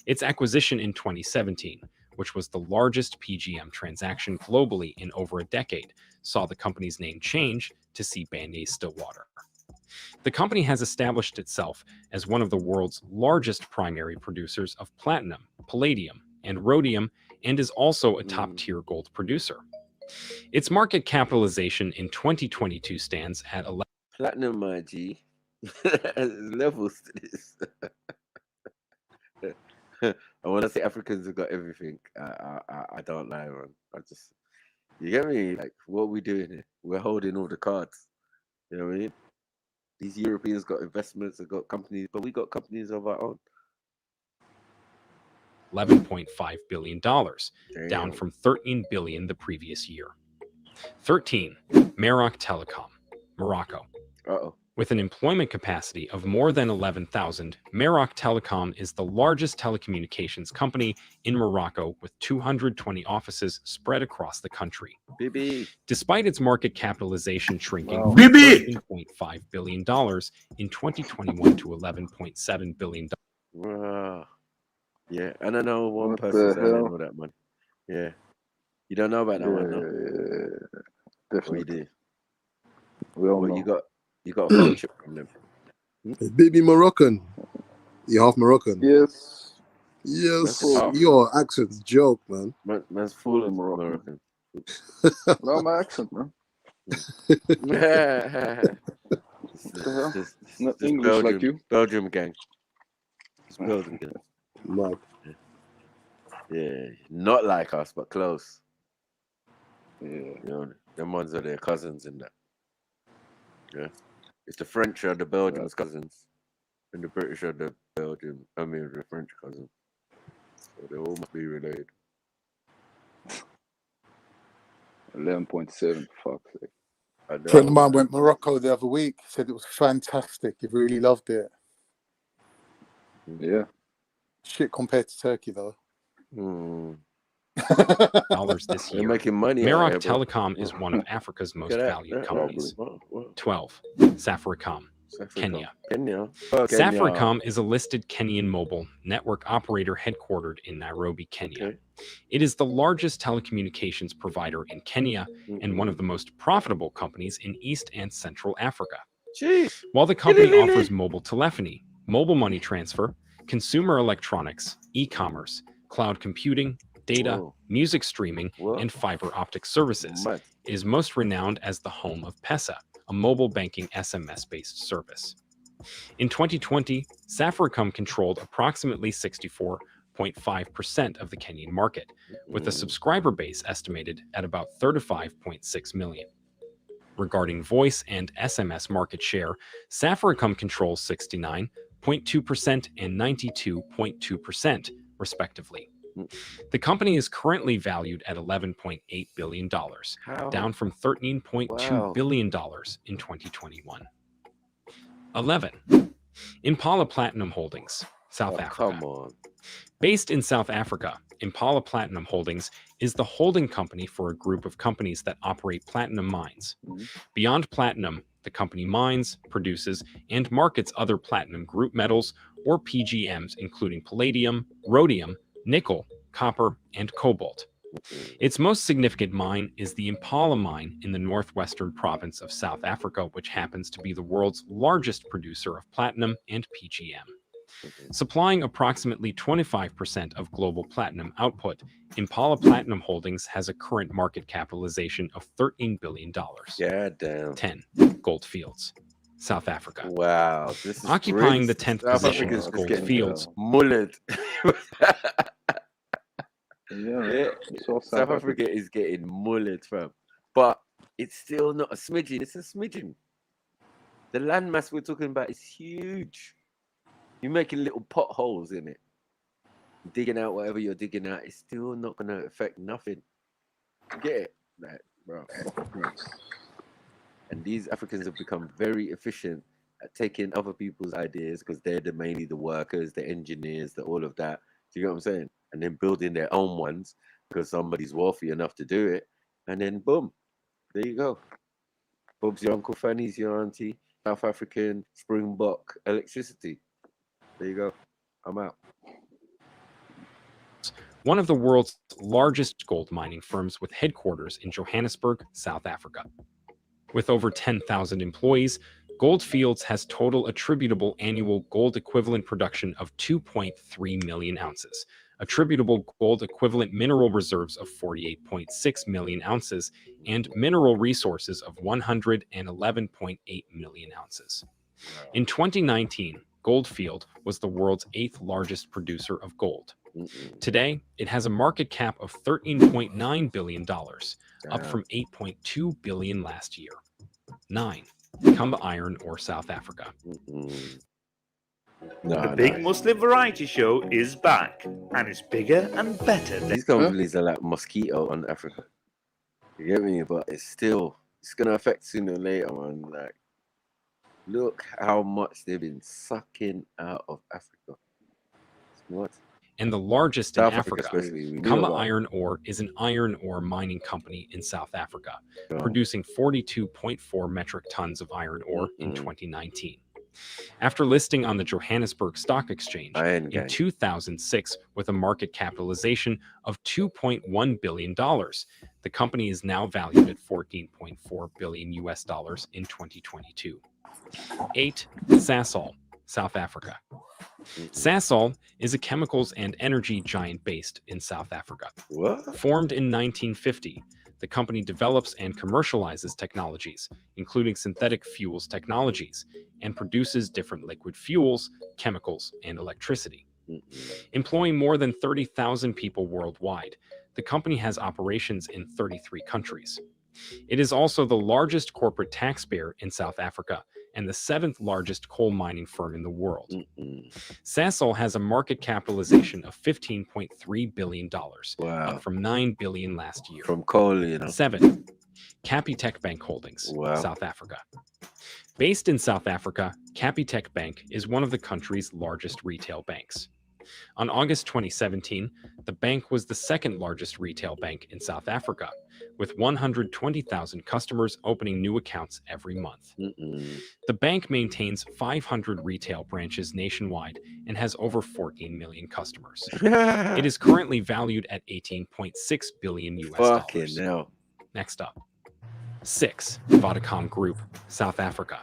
S20: Its acquisition in 2017, which was the largest PGM transaction globally in over a decade, saw the company's name change to Sibanye-Stillwater. The company has established itself as one of the world's largest primary producers of platinum, palladium, and rhodium, and is also a top-tier gold producer. Its market capitalization in 2022 stands at
S1: platinum, my G. Levels to this. And when I say Africans have got everything, I don't lie, man. You get me? Like, what are we doing here? We're holding all the cards. You know what I mean? These Europeans got investments, they've got companies, but we got companies of our own.
S20: $11.5 billion, down from $13 billion the previous year. 13. Maroc Telecom, Morocco. With an employment capacity of more than 11,000, Maroc Telecom is the largest telecommunications company in Morocco with 220 offices spread across the country. Despite its market capitalization shrinking from $13.5 billion in 2021 to $11.7 billion.
S1: Yeah, and I know one person selling all that money. Yeah. You don't know about that one, no?
S11: Definitely.
S1: What you do?
S11: We all know.
S1: You got a friendship from them.
S5: Baby Moroccan. You half Moroccan?
S11: Yes.
S5: Yes. Your accent's joke, man.
S1: Man's full of Moroccan.
S11: No, my accent, man. Not English
S1: Belgium,
S11: like you.
S1: Belgium gang. It's Belgium gang.
S5: Mad.
S1: Yeah, not like us, but close.
S11: Yeah.
S1: You know, them ones are their cousins in that. Yeah. It's the French are the Belgians' cousins. And the British are the the French cousins. So they all must be related.
S11: 11.7, fuck's sake.
S6: A friend of mine went Morocco the other week. Said it was fantastic. He really loved it.
S11: Yeah.
S6: Shit compared to Turkey, though.
S20: Dollars this year.
S1: They're making money.
S20: Maroc Telecom is one of Africa's most valued companies. 12. Safaricom, Kenya. Safaricom is a listed Kenyan mobile network operator headquartered in Nairobi, Kenya. It is the largest telecommunications provider in Kenya and one of the most profitable companies in East and Central Africa. While the company offers mobile telephony, mobile money transfer, consumer electronics, e-commerce, cloud computing, data, music streaming, and fiber optic services, it is most renowned as the home of Pesa, a mobile banking SMS-based service. In 2020, Safaricom controlled approximately 64.5% of the Kenyan market, with a subscriber base estimated at about 35.6 million. Regarding voice and SMS market share, Safaricom controls 69.2% and 92.2%, respectively. The company is currently valued at $11.8 billion, down from $13.2 billion in 2021. 11. Impala Platinum Holdings, South Africa.
S1: Come on.
S20: Based in South Africa, Impala Platinum Holdings is the holding company for a group of companies that operate platinum mines. Beyond platinum, the company mines, produces, and markets other platinum group metals, or PGMs, including palladium, rhodium, nickel, copper, and cobalt. Its most significant mine is the Impala mine in the northwestern province of South Africa, which happens to be the world's largest producer of platinum and PGM. Supplying approximately 25% of global platinum output, Impala Platinum Holdings has a current market capitalization of $13 billion.
S1: Yeah, damn.
S20: 10. Goldfields, South Africa.
S1: Wow, this is
S20: occupying
S1: crazy.
S20: the 10th
S1: South
S20: position
S1: Africa's
S20: is
S1: just getting
S20: Goldfields.
S1: mullet.
S11: Yeah,
S1: South Africa is getting mullet, fam. But it's still not a smidgen. It's a smidgen. The landmass we're talking about is huge. You're making little potholes in it. Digging out whatever you're digging out, it's still not going to affect nothing. Get it? Like, bro. And these Africans have become very efficient at taking other people's ideas because they're mainly the workers, the engineers, all of that. Do you get what I'm saying? And then building their own ones because somebody's wealthy enough to do it. And then boom, there you go. Bob's your Uncle, Fanny's your auntie, South African Springbok electricity. There you go. I'm out.
S20: One of the world's largest gold mining firms with headquarters in Johannesburg, South Africa. With over 10,000 employees, Goldfields has total attributable annual gold equivalent production of 2.3 million ounces, attributable gold equivalent mineral reserves of 48.6 million ounces, and mineral resources of 111.8 million ounces. In 2019, Goldfield was the world's 8th largest producer of gold. Today, it has a market cap of $13.9 billion, up from $8.2 billion last year. 9. Kumba Iron Ore, South Africa.
S8: The Big Muslim Variety Show is back, and it's bigger and better.
S1: These companies are like mosquito on Africa. You get me? But it's going to affect sooner or later, man. Like, look how much they've been sucking out of Africa. What?
S20: And the largest in
S1: South
S20: Africa, Kumba Iron Ore is an iron ore mining company in South Africa, producing 42.4 metric tons of iron ore in 2019. After listing on the Johannesburg Stock Exchange in 2006 with a market capitalization of $2.1 billion, the company is now valued at $14.4 billion US in 2022. 8. Sasol, South Africa. Sasol is a chemicals and energy giant based in South Africa. Formed in 1950, the company develops and commercializes technologies, including synthetic fuels technologies, and produces different liquid fuels, chemicals, and electricity. Employing more than 30,000 people worldwide, the company has operations in 33 countries. It is also the largest corporate taxpayer in South Africa and the 7th largest coal mining firm in the world. Sasol has a market capitalization of $15.3 billion, up from $9 billion last year.
S1: From coal, you know.
S20: 7. Capitec Bank Holdings, South Africa. Based in South Africa, Capitec Bank is one of the country's largest retail banks. On August 2017, the bank was the 2nd largest retail bank in South Africa, with 120,000 customers opening new accounts every month. The bank maintains 500 retail branches nationwide and has over 14 million customers. It is currently valued at $18.6 billion US. Next up. 6. Vodacom Group, South Africa.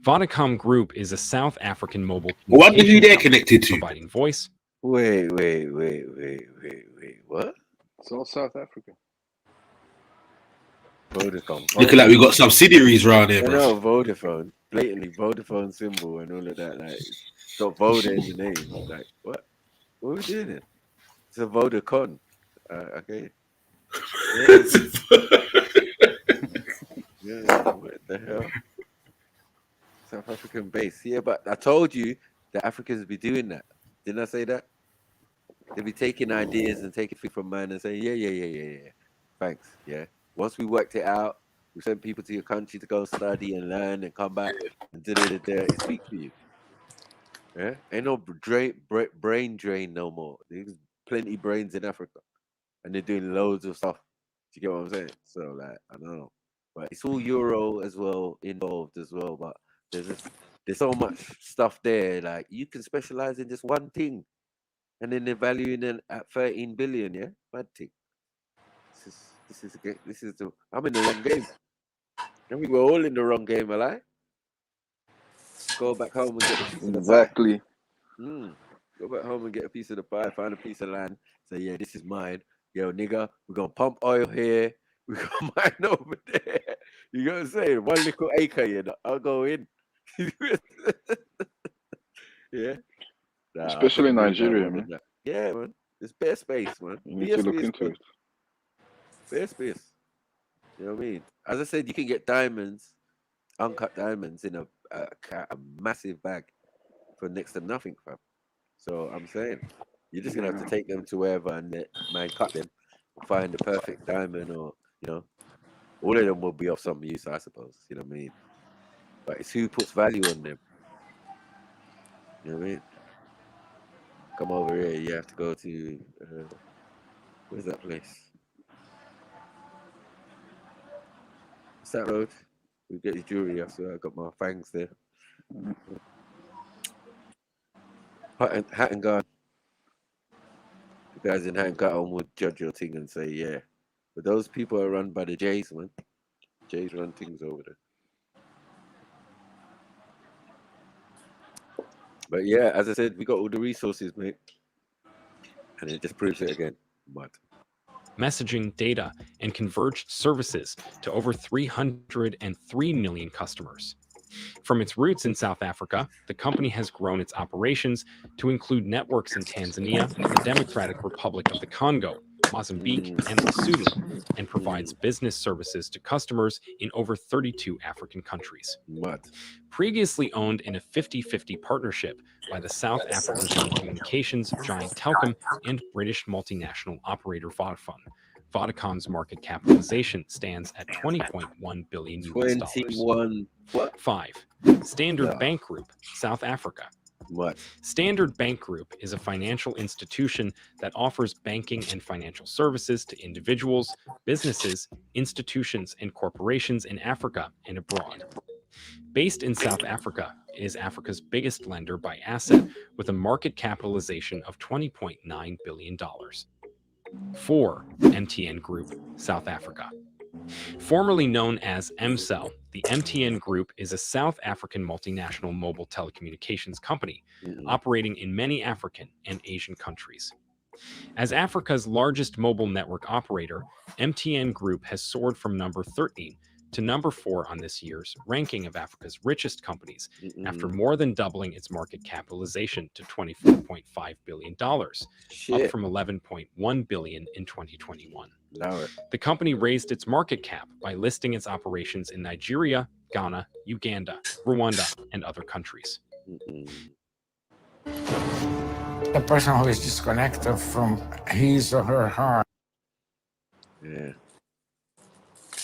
S20: Vodacom Group is a South African mobile
S18: What did you there connected to?
S20: Providing voice.
S1: Wait, what?
S11: It's all South Africa.
S1: Vodafone.
S18: Looking like we got subsidiaries around here, bro.
S1: No, Vodafone. blatantly Vodafone symbol and all of that. Like, it's got Voda in the name. Like, what? What are we doing here? It's a Vodacon. Okay. Yeah, what the hell? South African base. Yeah, but I told you that Africans be doing that. Didn't I say that? They be taking ideas and taking things from man and saying, yeah. Thanks. Yeah. Once we worked it out, we sent people to your country to go study and learn and come back and it speaks for you. Yeah. Ain't no brain drain no more. There's plenty brains in Africa. And they're doing loads of stuff. Do you get what I'm saying? So like, I don't know. But it's all Euro as well involved as well. But there's so much stuff there. Like you can specialize in just one thing, and then they're valuing it at 13 billion. Yeah, bad thing. I'm in the wrong game. I mean, we're all in the wrong game, alright? Go back home and get a piece of the
S11: Exactly.
S1: pie. Go back home and get a piece of the pie. Find a piece of land. Say, yeah, this is mine. Yo, nigga, we're gonna pump oil here. We're gonna mine over there. You know what I'm saying? 1 little acre, you know. I'll go in. Yeah. Nah,
S11: Especially in Nigeria, man.
S1: Yeah, man. It's bare space, man.
S11: You need to look into it.
S1: Bare space. You know what I mean? As I said, you can get diamonds, uncut diamonds, in a massive bag for next to nothing, fam. So I'm saying, you're just gonna have to take them to wherever and let man cut them, find the perfect diamond, or all of them will be of some use, I suppose. You know what I mean? But it's who puts value on them. You know what I mean? Come over here. You have to go to where's that place? What's that road? We get your jewelry. I swear I got my fangs there. Hat and Garden. The guys in Hat and Garden would judge your thing and say, yeah. But those people are run by the Jays, man. Jays run things over there. But yeah, as I said, we got all the resources, mate. And it just proves it again. Mud.
S20: Messaging, data, and converged services to over 303 million customers. From its roots in South Africa, the company has grown its operations to include networks in Tanzania, the Democratic Republic of the Congo, Mozambique, and Lesotho, and provides business services to customers in over 32 African countries. Previously owned in a 50-50 partnership by the South African telecommunications giant Telkom and British multinational operator Vodafone, Vodacon's market capitalization stands at 20.1 billion US dollars. 5. Standard Bank Group, South Africa. Standard Bank Group is a financial institution that offers banking and financial services to individuals, businesses, institutions, and corporations in Africa and abroad. Based in South Africa, it is Africa's biggest lender by asset with a market capitalization of $20.9 billion. 4. MTN Group, South Africa. Formerly known as MCell, the MTN Group is a South African multinational mobile telecommunications company operating in many African and Asian countries. As Africa's largest mobile network operator, MTN Group has soared from number 13 to number 4 on this year's ranking of Africa's richest companies after more than doubling its market capitalization to $24.5 billion, up from $11.1 billion in 2021. The company raised its market cap by listing its operations in Nigeria, Ghana, Uganda, Rwanda, and other countries.
S9: The person who is disconnected from his or her heart.
S1: Yeah.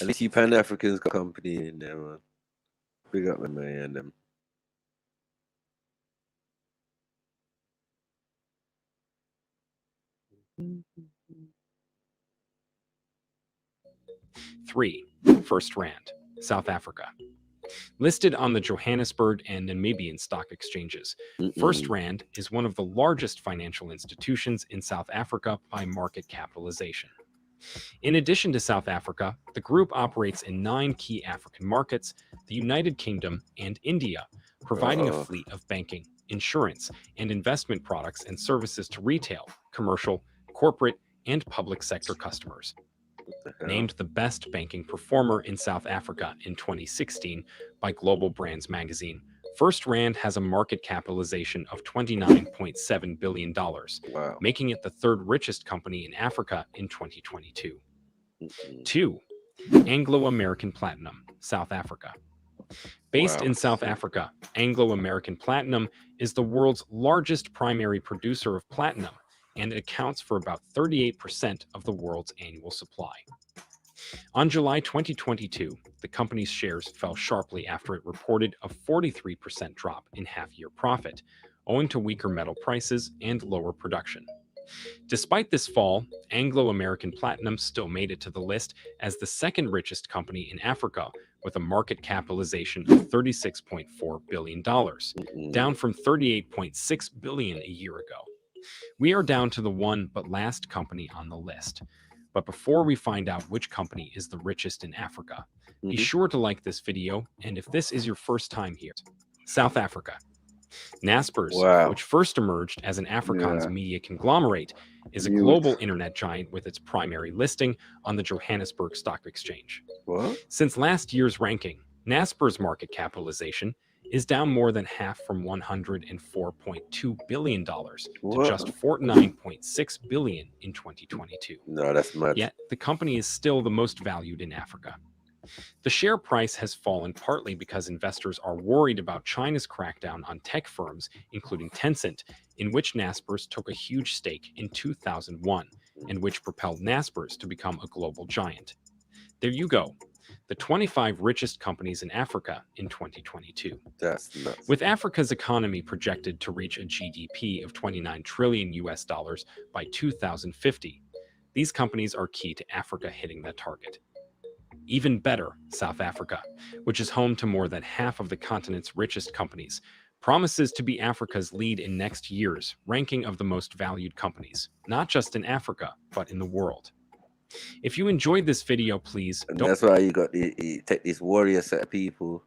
S1: At least you Pan-Africans got company in there, man. Big up them, man, and them.
S20: Three, First Rand, South Africa. Listed on the Johannesburg and Namibian stock exchanges, First Rand is one of the largest financial institutions in South Africa by market capitalization. In addition to South Africa, the group operates in 9 key African markets, the United Kingdom, and India, providing a fleet of banking, insurance, and investment products and services to retail, commercial, corporate, and public sector customers. named the best banking performer in South Africa in 2016 by Global Brands magazine. First Rand has a market capitalization of $29.7 billion, making it the third richest company in Africa in 2022. 2. Anglo-American Platinum, South Africa. Based in South Africa, Anglo-American Platinum is the world's largest primary producer of platinum, and it accounts for about 38% of the world's annual supply. On July 2022, the company's shares fell sharply after it reported a 43% drop in half-year profit, owing to weaker metal prices and lower production. Despite this fall, Anglo-American Platinum still made it to the list as the second richest company in Africa, with a market capitalization of $36.4 billion, down from $38.6 billion a year ago. We are down to the one but last company on the list. But before we find out which company is the richest in Africa, be sure to like this video, and if this is your first time here, South Africa. Naspers, which first emerged as an Afrikaans media conglomerate, is a global internet giant with its primary listing on the Johannesburg Stock Exchange. Since last year's ranking, Naspers' market capitalization is down more than half from $104.2 billion to just $49.6 billion in 2022.
S1: No, that's much.
S20: Yet, the company is still the most valued in Africa. The share price has fallen partly because investors are worried about China's crackdown on tech firms, including Tencent, in which Naspers took a huge stake in 2001, and which propelled Naspers to become a global giant. There you go. The 25 richest companies in Africa in 2022.
S1: That's nuts.
S20: With Africa's economy projected to reach a GDP of $29 trillion by 2050, these companies are key to Africa hitting that target. Even better, South Africa, which is home to more than half of the continent's richest companies, promises to be Africa's lead in next year's ranking of the most valued companies, not just in Africa, but in the world. If you enjoyed this video, please don't...
S1: That's why you got you take this warrior set of people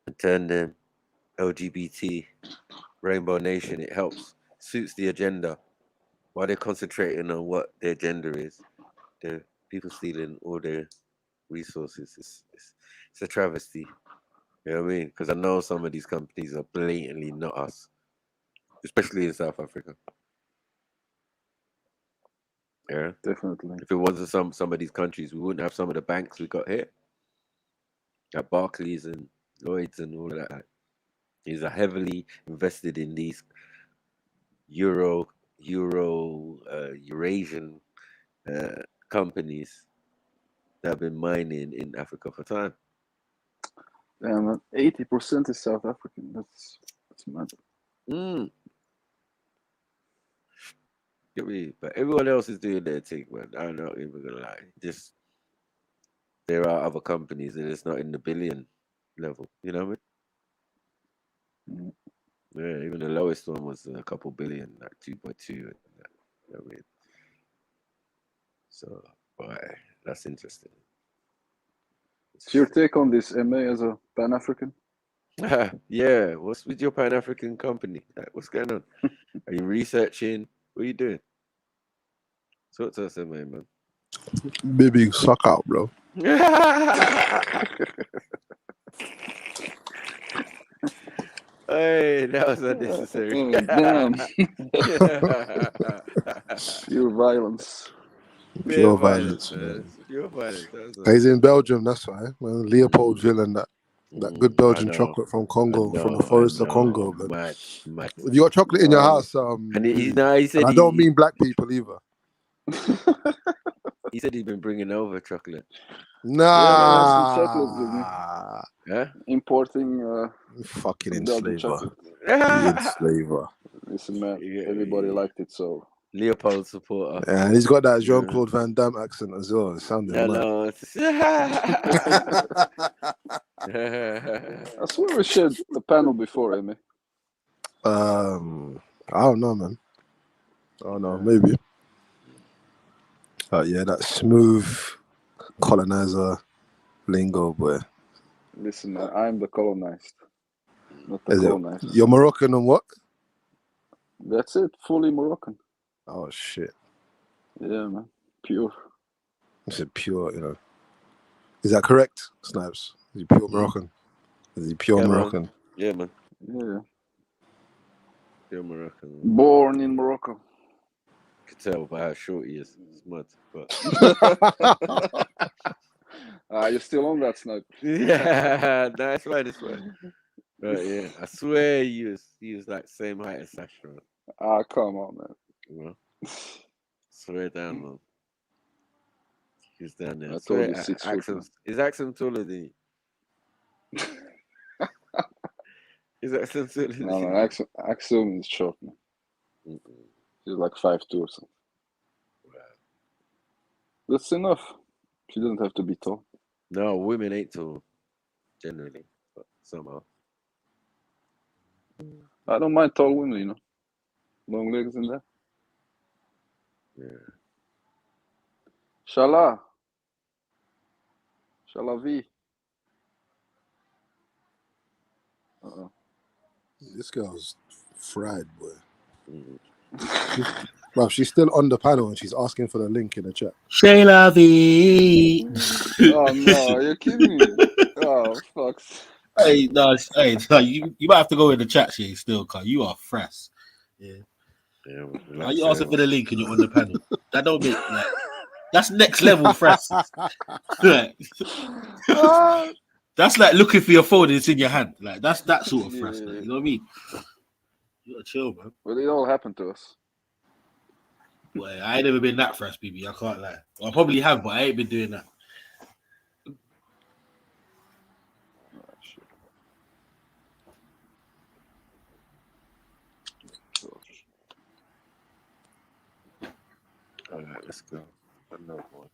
S1: and turn them LGBT, Rainbow Nation. It helps, suits the agenda. While they're concentrating on what their agenda is, the people stealing all their resources. It's a travesty. You know what I mean? Because I know some of these companies are blatantly not us, especially in South Africa. Yeah,
S11: definitely.
S1: If it wasn't some of these countries, we wouldn't have some of the banks we got here. Like Barclays and Lloyds and all of that. These are heavily invested in these Eurasian companies that have been mining in Africa for time.
S11: 80% is South African. That's mad.
S1: But everyone else is doing their thing, man. I'm not even gonna lie. Just there are other companies that it's not in the billion level. You know what I mean? Yeah, even the lowest one was a couple billion, like 2.2. You know what I mean? So, boy, that's interesting.
S11: What's your take on this, MA, as a Pan-African?
S1: Yeah, what's with your Pan-African company? What's going on? Are you researching? What are you doing? Talk to us, MA, man.
S5: Baby, suck out, bro.
S1: Hey, that was unnecessary.
S11: Oh, damn. Pure violence.
S5: Pure violence, man.
S1: Pure violence.
S5: He's in Belgium, that's why. Man. Leopoldville and that good Belgian chocolate from Congo, from the forest of Congo. Man.
S1: Mad.
S5: If you got chocolate in your house,
S1: and he said,
S5: and I don't mean black people either.
S1: He said he's been bringing over chocolate.
S5: Nah.
S11: Yeah, chocolate with me.
S1: Yeah?
S11: Importing
S5: fucking
S11: Belgian
S5: enslaver.
S11: chocolate.
S5: Enslaver.
S11: Listen, man, everybody liked it, so.
S1: Leopold supporter.
S5: Yeah, and he's got that Jean-Claude Van Damme accent as well. It sounded mad.
S11: I swear we shared the panel before, Amy.
S5: I don't know, man. I don't know, maybe. Yeah, that smooth colonizer lingo, boy.
S11: Listen, man, I'm the colonized, not the colonized.
S5: You're Moroccan and what?
S11: That's it, fully Moroccan.
S5: Oh, shit.
S11: Yeah, man, pure.
S5: It's a pure, you know. Is that correct, Snipes? Is he pure Moroccan? Is he pure Moroccan?
S1: Man. Yeah, man.
S11: Yeah.
S1: Pure Moroccan.
S11: Born in Morocco.
S1: You could tell by how short he is. It's mad. But...
S11: you're still on that, Snipe.
S1: Yeah, that's right. That's right. But yeah, I swear he was like same height as Sasha.
S11: Come on, man.
S1: Well, swear down, man. He's down there.
S11: I told you 6 foot.
S1: His accent taller than you. His accent taller than you.
S11: No, Axel is short, man. She's like 5'2" or something.
S1: Wow.
S11: That's enough. She doesn't have to be tall.
S1: No, women ain't tall, generally, but somehow.
S11: I don't mind tall women, you know. Long legs in there.
S1: Yeah.
S11: Shala. Shalavi.
S5: This girl's fried, boy. Well, she's still on the panel and she's asking for the link in the chat.
S18: Shayla V.
S11: Oh no, you're kidding me. Oh fuck.
S18: Hey, no, you might have to go in the chat, Shay, still, cause you are fresh. Yeah. Are you asking for the link and you're on the panel? That don't make like that's next level fresh. That's like looking for your phone and it's in your hand. Like that's that sort of fresh. Like, you know what I mean? You gotta chill, man.
S11: Well, it all happened to us.
S18: Well, I ain't never been that fresh, baby. I can't lie. Well, I probably have, but I ain't been doing that.
S1: All right, let's go. Another one.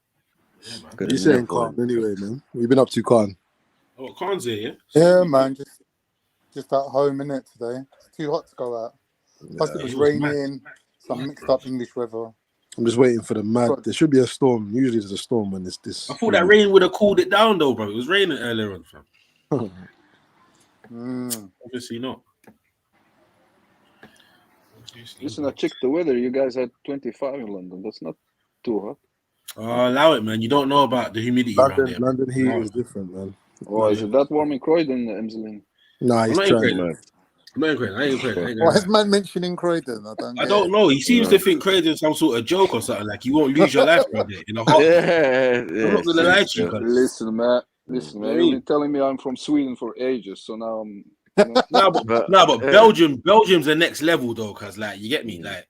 S18: Yeah, man.
S5: What are you saying, Khan? Anyway, man. What you been up to, Khan?
S18: Oh, Khan's here, yeah?
S6: Yeah, man. Just at home, innit, today. It's too hot to go out. Plus, it was raining, some mixed up English weather.
S5: I'm just waiting for the mad. There should be a storm. Usually there's a storm when it's this.
S18: I thought that rain would have cooled it down, though, bro. It was raining earlier on, fam. Obviously not.
S11: Listen, I checked the weather. You guys had 25 in London. That's not too hot.
S18: Oh, allow it, man. You don't know about the humidity around there.
S5: London heat is different, man.
S11: Oh, is it that warm in Croydon, Emslin?
S5: Nah, he's trying.
S18: I'm not in Croydon. I ain't in Croydon.
S6: Why is man mentioning Croydon?
S18: I don't know. He seems to think Croydon's some sort of joke or something. Like you won't lose your life around there in a hot. I'm not gonna lie to you, guys.
S11: Listen, man. You've been telling me I'm from Sweden for ages, so now I'm.
S18: No, but Belgium's the next level though, cause like you get me, like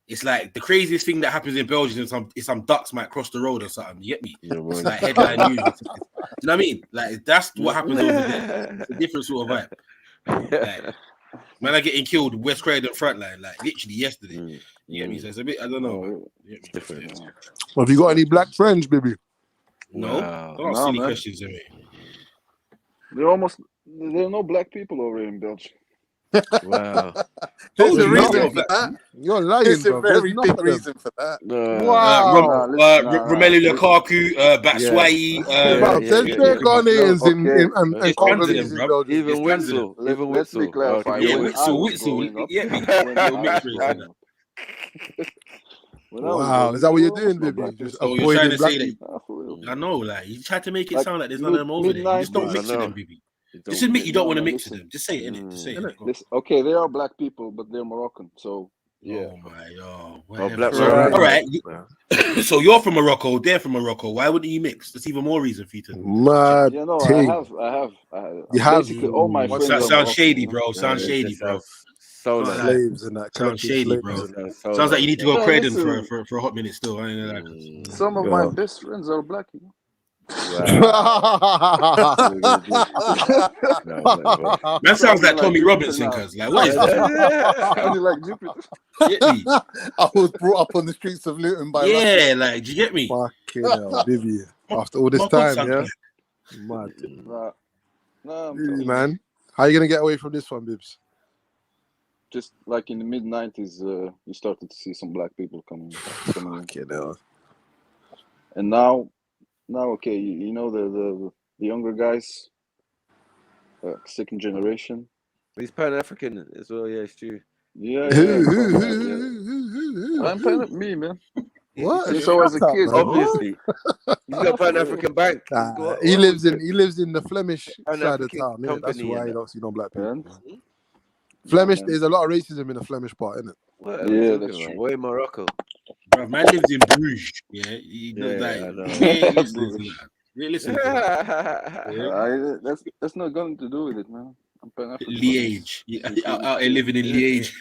S18: it's like the craziest thing that happens in Belgium is some ducks might cross the road or something. You get me? It's like headline news. Do you know what I mean? Like that's what happens over there. It's a different sort of vibe. Like, man, are getting killed West Croydon frontline, like literally yesterday. You get me? So it's a bit, I don't know. It's different.
S5: Well, have you got any black friends, baby?
S18: No, don't ask silly questions, me.
S11: There are no black people over here in Belgium.
S1: Wow.
S6: There's a reason for that.
S5: You're lying,
S6: There's a
S5: bro.
S6: very big reason for that.
S1: Wow.
S18: Romelu Lukaku, Batshuayi.
S5: There's Ghanaians and Congolese in Belgium.
S1: Even Witzel.
S11: Let's be clarified.
S18: Yeah, Witzel. Yeah,
S5: Wow, is that what you're doing, baby? Just avoiding black people.
S18: I know, like you tried to make it sound like there's none of them over there. You just don't mix with them, baby. Just admit you don't want to mix with them. Just say it, innit? Just say it.
S11: Okay, they are black people, but they're Moroccan, so yeah.
S18: Oh my god.
S11: All
S18: right. So you're from Morocco, they're from Morocco. Why wouldn't you mix? That's even more reason for you to.
S5: Mad.
S11: Yeah, no, I have.
S5: You have.
S11: Basically, all my friends.
S18: Sounds shady, bro. Sounds shady, bro.
S5: Slaves and that.
S18: Sounds shady, bro. Sounds like you need to go Croydon for a hot minute still. I ain't gonna lie.
S11: Some of my best friends are black, you know.
S18: That sounds like Tommy Robinson, cuz like what is that?
S11: Like Jupiter.
S18: Get me?
S6: I was brought up on the streets of Luton by
S18: like do you get me?
S5: Fucking hell, Vivi. After all this time, yeah. Mad.
S11: No,
S5: man. How are you gonna get away from this one, Bibs?
S11: Just like in the mid-90s, you started to see some black people coming in. And now, okay, you know the younger guys, second generation.
S1: He's Pan-African as well, yeah, it's true.
S11: Yeah. I'm Pan me, man.
S2: What?
S11: Since I was a kid,
S1: obviously. He's got Pan African Bank.
S5: He lives in the Flemish
S1: Pan
S5: side of
S1: African
S5: town. Innit? That's
S1: company
S5: why
S1: and
S5: you
S1: that.
S5: don't see no black people.
S11: And
S5: Flemish, there's a lot of racism in the Flemish part, isn't it?
S1: What are we
S11: yeah,
S1: talking
S11: that's
S1: about?
S11: true.
S1: We're in Morocco.
S18: Bro, man lives in Bruges. Yeah, you know
S1: Yeah,
S18: that.
S1: I know.
S18: We ain't listening to that. We ain't listening to that. Yeah.
S11: That's not going to do with it, man. I'm Pan African.
S18: Liège. Out here living in Liège.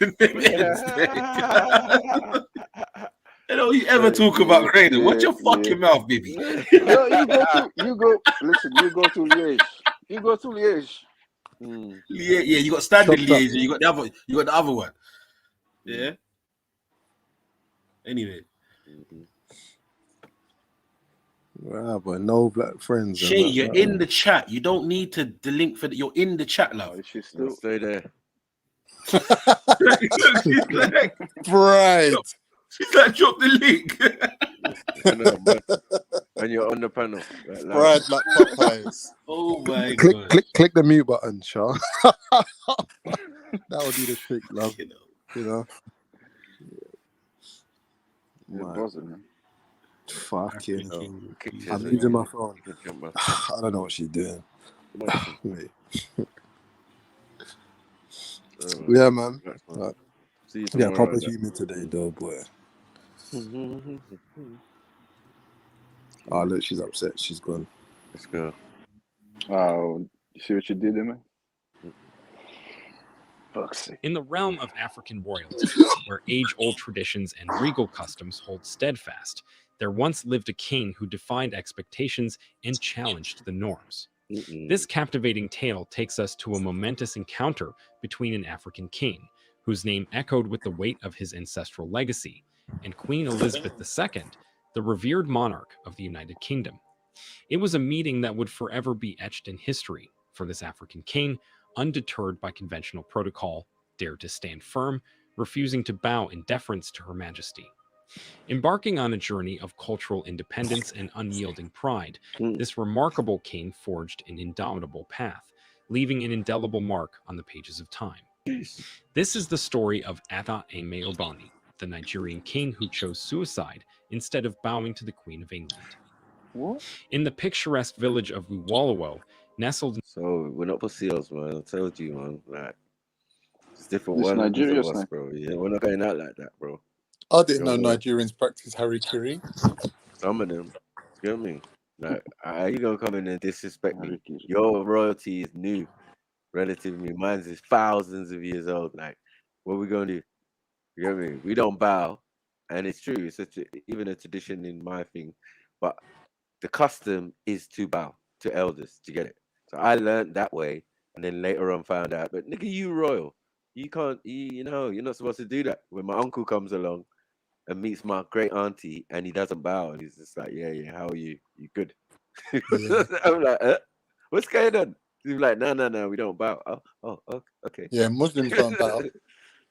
S18: Don't you ever talk about Cradle? Watch your fucking mouth, baby.
S11: No, you go to Liège. You go to Liège.
S18: Liège, yeah, you got standard
S5: Chopped up.
S18: Liège, and you got the other one. Yeah. Anyway.
S5: Ah, but no black friends.
S18: Shay, you're in the chat. You don't need to the link for you're in the chat, love.
S11: She's still
S1: stay there.
S18: She's like,
S5: right.
S18: She's like, drop the link.
S1: I know, man. And you're on the panel.
S5: Right, like Popeyes.
S18: Oh my god.
S5: Click the mute button, Shaw. That would do the trick, love. You know.
S11: man.
S5: Fucking hell. I'm using my phone. I don't know what she's doing. Wait. Yeah, man. Right.
S1: See you
S5: Yeah,
S1: tomorrow,
S5: proper
S1: man.
S5: human today, though, boy. Oh, look, she's upset. She's gone.
S1: Let's go.
S11: Oh, you see what you did there, man? Fuck's sake.
S20: In the realm of African royalty, where age-old traditions and regal customs hold steadfast, there once lived a king who defied expectations and challenged the norms. This captivating tale takes us to a momentous encounter between an African king, whose name echoed with the weight of his ancestral legacy, and Queen Elizabeth II, the revered monarch of the United Kingdom. It was a meeting that would forever be etched in history, for this African king, undeterred by conventional protocol, dared to stand firm, refusing to bow in deference to Her Majesty. Embarking on a journey of cultural independence and unyielding pride, this remarkable king forged an indomitable path, leaving an indelible mark on the pages of time. This is the story of Edu-tainment Obani, the Nigerian king who chose suicide instead of bowing to the Queen of England.
S11: What?
S20: In the picturesque village of Uwolowo, nestled...
S1: So we're not for seals, man. I told you, man. Like, it's different
S11: This
S1: ones
S11: Nigeria
S1: of us,
S11: snack.
S1: bro. Yeah, we're not going out like that, bro.
S6: I didn't know
S1: Yo,
S6: Nigerians practice harikiri.
S1: some of them. You know what I mean? Like, how you gonna come in and disrespect me? Your royalty is new, relatively. Mine is thousands of years old. Like, what are we gonna do? You know what I mean? We don't bow, and it's true. It's even a tradition in my thing, but the custom is to bow to elders to get it. So I learned that way, and then later on found out. But nigga, you royal, you can't. You know, you're not supposed to do that. When my uncle comes along and meets my great auntie, and he doesn't bow, and he's just like, yeah, how are you? You good?
S6: Yeah.
S1: I'm like, what's going on? He's like, no, we don't bow. Oh, okay.
S6: Yeah, Muslims don't bow.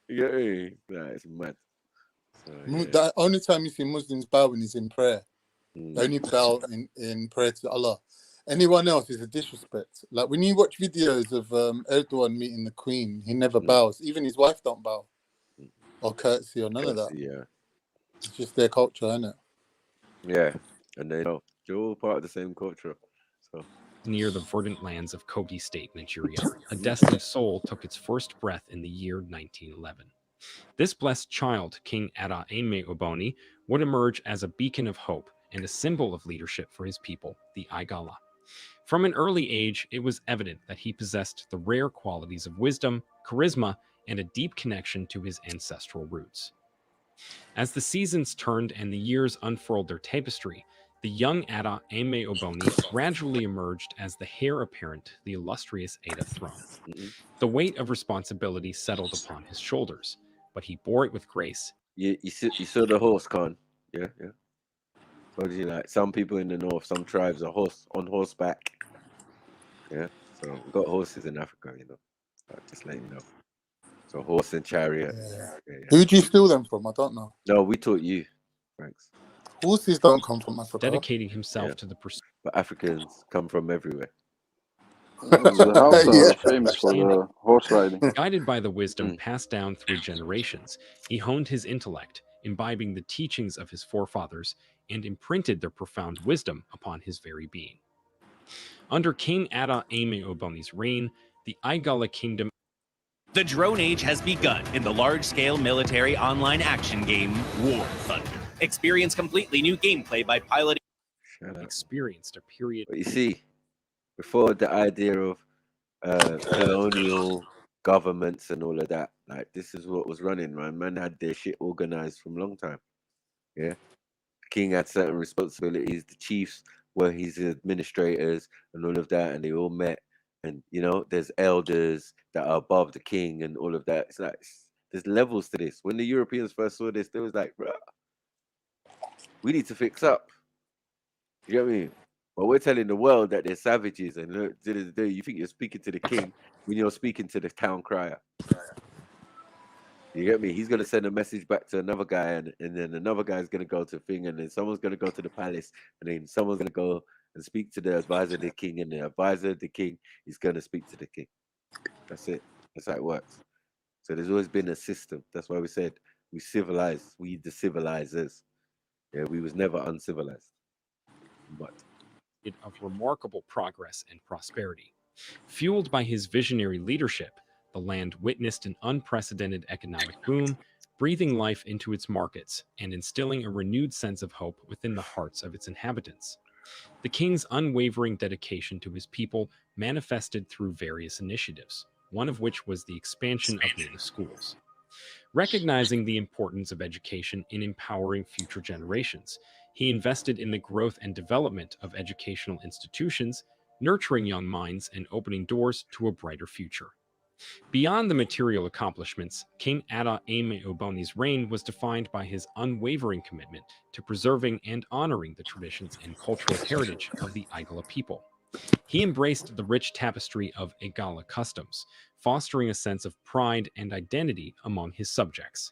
S1: Yeah, nah, it's mad. So,
S6: The only time you see Muslims bowing is in prayer. They only bow in prayer to Allah. Anyone else is a disrespect. Like when you watch videos of Erdogan meeting the Queen, he never bows. Even his wife don't bow or curtsy or none of that.
S1: Yeah,
S6: it's just their culture, isn't it?
S1: Yeah, and they know they're all part of the same culture. So
S20: near the verdant lands of Kogi State, Nigeria, a destined soul took its first breath in the year 1911. This blessed child, King Edu-tainment Obani, would emerge as a beacon of hope and a symbol of leadership for his people, the Igala. From an early age, it was evident that he possessed the rare qualities of wisdom, charisma, and a deep connection to his ancestral roots. As the seasons turned and the years unfurled their tapestry, the young Edu-tainment Obani gradually emerged as the heir apparent to the illustrious Ada throne. The weight of responsibility settled upon his shoulders, but he bore it with grace.
S1: You saw the horse, Khan. Yeah. What do you like? Some people in the north, some tribes are on horseback. Yeah, so we've got horses in Africa, you know. Just let you know. So horse and chariot.
S6: Yeah.
S1: Yeah.
S6: Who'd you steal them from? I don't know.
S1: No, we taught you, Franks.
S6: Horses don't come from Africa.
S20: Dedicating himself to the pursuit.
S1: But Africans come from everywhere.
S11: The Hausa are famous for the horse riding.
S20: Guided by the wisdom passed down through generations, he honed his intellect, imbibing the teachings of his forefathers, and imprinted their profound wisdom upon his very being. Under King Ada Ame Oboni's reign, the Igala Kingdom.
S12: The drone age has begun in the large-scale military online action game War Thunder. Experience completely new gameplay by piloting.
S20: Experienced a period.
S1: But you see, before the idea of colonial governments and all of that, like this is what was running, man. Man had their shit organized from a long time. Yeah. King had certain responsibilities. The chiefs were his administrators and all of that, and they all met. And you know, there's elders that are above the king and all of that. It's like there's levels to this. When the Europeans first saw this, they was like, bro, we need to fix up. You get me? But we're telling the world that they're savages, and look, you think you're speaking to the king when you're speaking to the town crier. You get me? He's gonna send a message back to another guy, and then another guy's gonna go to thing, and then someone's gonna go to the palace, and then someone's gonna go and speak to the advisor of the king, and the advisor of the king is gonna speak to the king. That's it. That's how it works. So there's always been a system. That's why we said we civilized, we the civilizers. Yeah, we was never uncivilized. But
S20: of remarkable progress and prosperity. Fueled by his visionary leadership, the land witnessed an unprecedented economic boom, breathing life into its markets and instilling a renewed sense of hope within the hearts of its inhabitants. The king's unwavering dedication to his people manifested through various initiatives, one of which was the expansion of native schools. Recognizing the importance of education in empowering future generations, he invested in the growth and development of educational institutions, nurturing young minds and opening doors to a brighter future. Beyond the material accomplishments, King Ada Ame Oboni's reign was defined by his unwavering commitment to preserving and honoring the traditions and cultural heritage of the Igala people. He embraced the rich tapestry of Igala customs, fostering a sense of pride and identity among his subjects.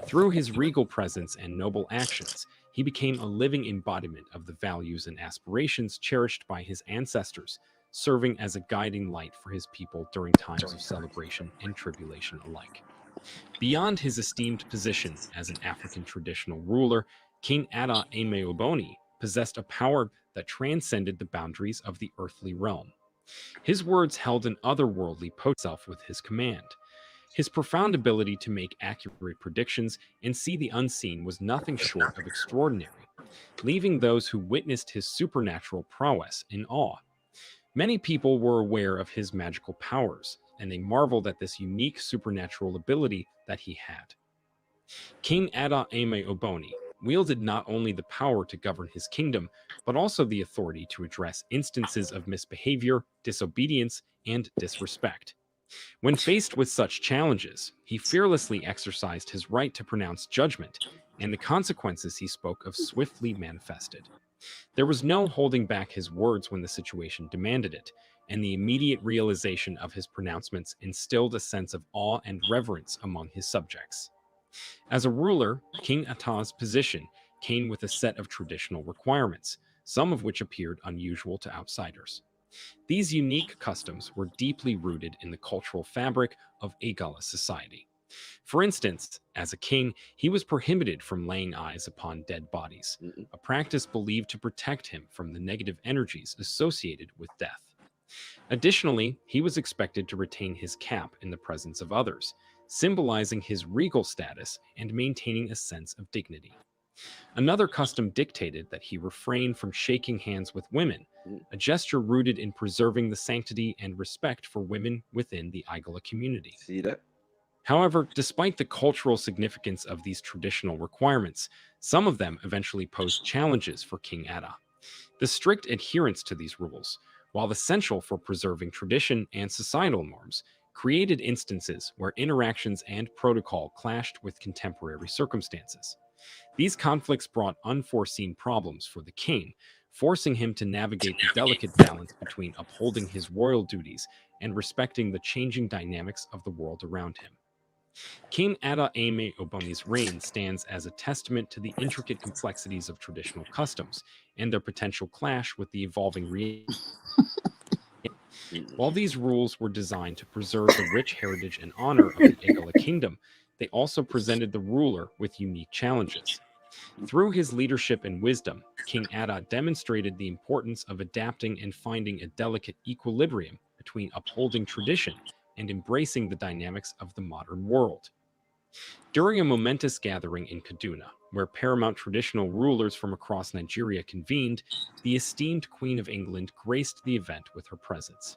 S20: Through his regal presence and noble actions, he became a living embodiment of the values and aspirations cherished by his ancestors, serving as a guiding light for his people during times of celebration and tribulation alike. Beyond his esteemed position as an African traditional ruler, King Ada Ame Oboni possessed a power that transcended the boundaries of the earthly realm. His words held an otherworldly potency with his command. His profound ability to make accurate predictions and see the unseen was nothing short of extraordinary, leaving those who witnessed his supernatural prowess in awe. Many people were aware of his magical powers, and they marveled at this unique supernatural ability that he had. King Ada Ame Oboni wielded not only the power to govern his kingdom, but also the authority to address instances of misbehavior, disobedience, and disrespect. When faced with such challenges, he fearlessly exercised his right to pronounce judgment, and the consequences he spoke of swiftly manifested. There was no holding back his words when the situation demanded it, and the immediate realization of his pronouncements instilled a sense of awe and reverence among his subjects. As a ruler, King Ata's position came with a set of traditional requirements, some of which appeared unusual to outsiders. These unique customs were deeply rooted in the cultural fabric of Igala society. For instance, as a king, he was prohibited from laying eyes upon dead bodies, a practice believed to protect him from the negative energies associated with death. Additionally, he was expected to retain his cap in the presence of others, symbolizing his regal status and maintaining a sense of dignity. Another custom dictated that he refrain from shaking hands with women, a gesture rooted in preserving the sanctity and respect for women within the Igala community.
S1: See that?
S20: However, despite the cultural significance of these traditional requirements, some of them eventually posed challenges for King Ada. The strict adherence to these rules, while essential for preserving tradition and societal norms, created instances where interactions and protocol clashed with contemporary circumstances. These conflicts brought unforeseen problems for the king, forcing him to navigate the delicate balance between upholding his royal duties and respecting the changing dynamics of the world around him. King Ada Ame Oboni's reign stands as a testament to the intricate complexities of traditional customs and their potential clash with the evolving reality. While these rules were designed to preserve the rich heritage and honor of the Igala kingdom, they also presented the ruler with unique challenges. Through his leadership and wisdom, King Ada demonstrated the importance of adapting and finding a delicate equilibrium between upholding tradition and embracing the dynamics of the modern world. During a momentous gathering in Kaduna, where paramount traditional rulers from across Nigeria convened, the esteemed Queen of England graced the event with her presence.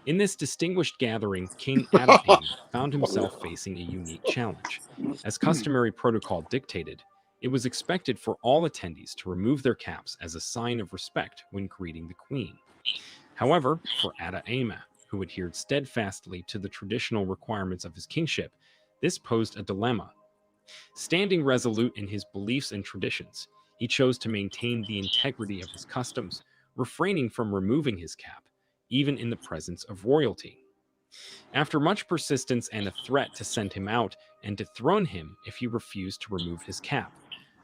S20: In this distinguished gathering, King Ada found himself facing a unique challenge. As customary protocol dictated, it was expected for all attendees to remove their caps as a sign of respect when greeting the Queen. However, for Ada, who adhered steadfastly to the traditional requirements of his kingship, this posed a dilemma. Standing resolute in his beliefs and traditions, he chose to maintain the integrity of his customs, refraining from removing his cap, even in the presence of royalty. After much persistence and a threat to send him out and dethrone him if he refused to remove his cap,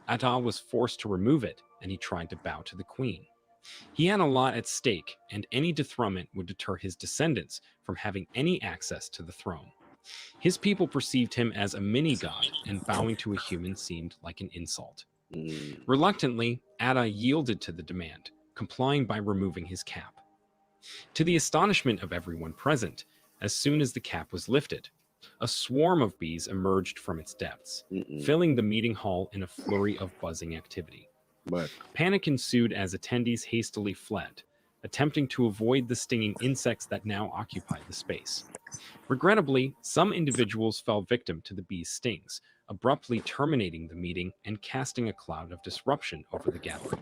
S20: Ada was forced to remove it, and he tried to bow to the Queen. He had a lot at stake, and any dethronement would deter his descendants from having any access to the throne. His people perceived him as a mini-god, and bowing to a human seemed like an insult. Reluctantly, Ada yielded to the demand, complying by removing his cap. To the astonishment of everyone present, as soon as the cap was lifted, a swarm of bees emerged from its depths, filling the meeting hall in a flurry of buzzing activity. Panic ensued as attendees hastily fled, attempting to avoid the stinging insects that now occupied the space. Regrettably, some individuals fell victim to the bees' stings, abruptly terminating the meeting and casting a cloud of disruption over the gathering.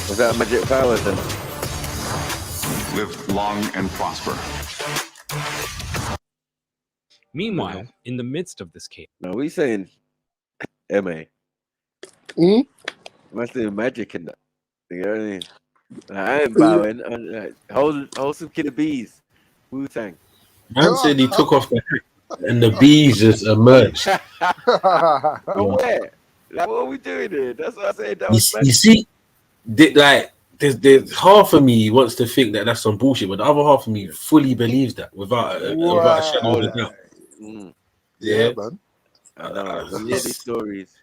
S1: Was that magic power then?
S13: Live long and prosper.
S20: Meanwhile, in the midst of this chaos...
S1: No, we saying, M.A. Must be magic in that. You know what I mean? I ain't bowing. Hold some kid of bees. Wu-Tang.
S18: Man said he took off the hat and the bees just emerged.
S1: Where? Like, what are we doing here? That's what I said. That
S18: You,
S1: was
S18: you see, there's half of me wants to think that that's some bullshit, but the other half of me fully believes that without a shadow of a doubt.
S5: Yeah, man.
S1: I know. When you hear these stories,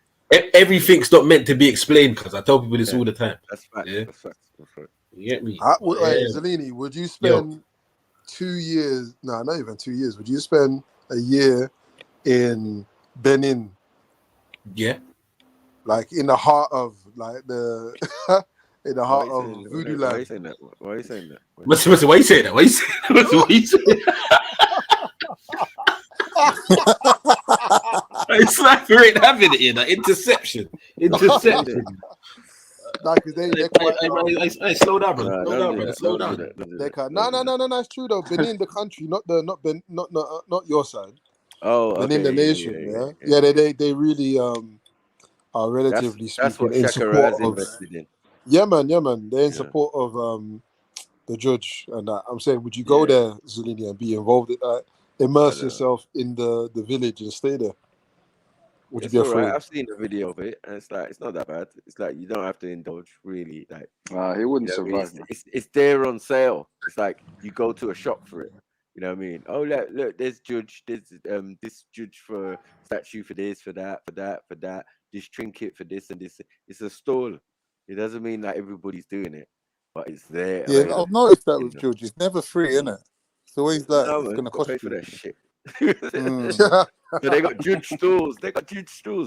S18: everything's not meant to be explained, because I tell people this all the time.
S1: That's fact.
S18: Yeah?
S1: That's fact. That's fact.
S18: You get me?
S5: Zellini, would you spend 2 years? No, not even 2 years. Would you spend a year in Benin?
S18: Yeah.
S5: Like in the heart of the in the heart of voodoo land.
S1: Why are you saying that? Why are you saying that?
S18: Why you saying that? Why you saying that? Why you saying that? Sniper ain't having it in that interception.
S5: Like they're quite.
S18: Hey, slow down, brother. Slow down.
S5: No. It's true though. Benin, the country, not your side.
S1: Oh,
S5: Benin, the nation. Yeah. They really are relatively speaking in support of.
S1: Invested in.
S5: Yeah, man. They're in support of the judge and that. I'm saying, would you go there, Zellini, and be involved in that? Immerse yourself in the village and stay there. Would you be afraid?
S1: Right. I've seen a video of it, and it's not that bad. It's like you don't have to indulge really. Like
S11: he wouldn't survive.
S1: It's there on sale. It's like you go to a shop for it. You know what I mean? Oh look, there's judge. There's this judge for statue for this, for that. This trinket for this and this. It's a stall. It doesn't mean that everybody's doing it, but it's there.
S6: Yeah, I've noticed that with judge. It's never free, isn't it? It's always like it's gonna cost
S1: pay
S6: you
S1: for that shit. So they got judge stools.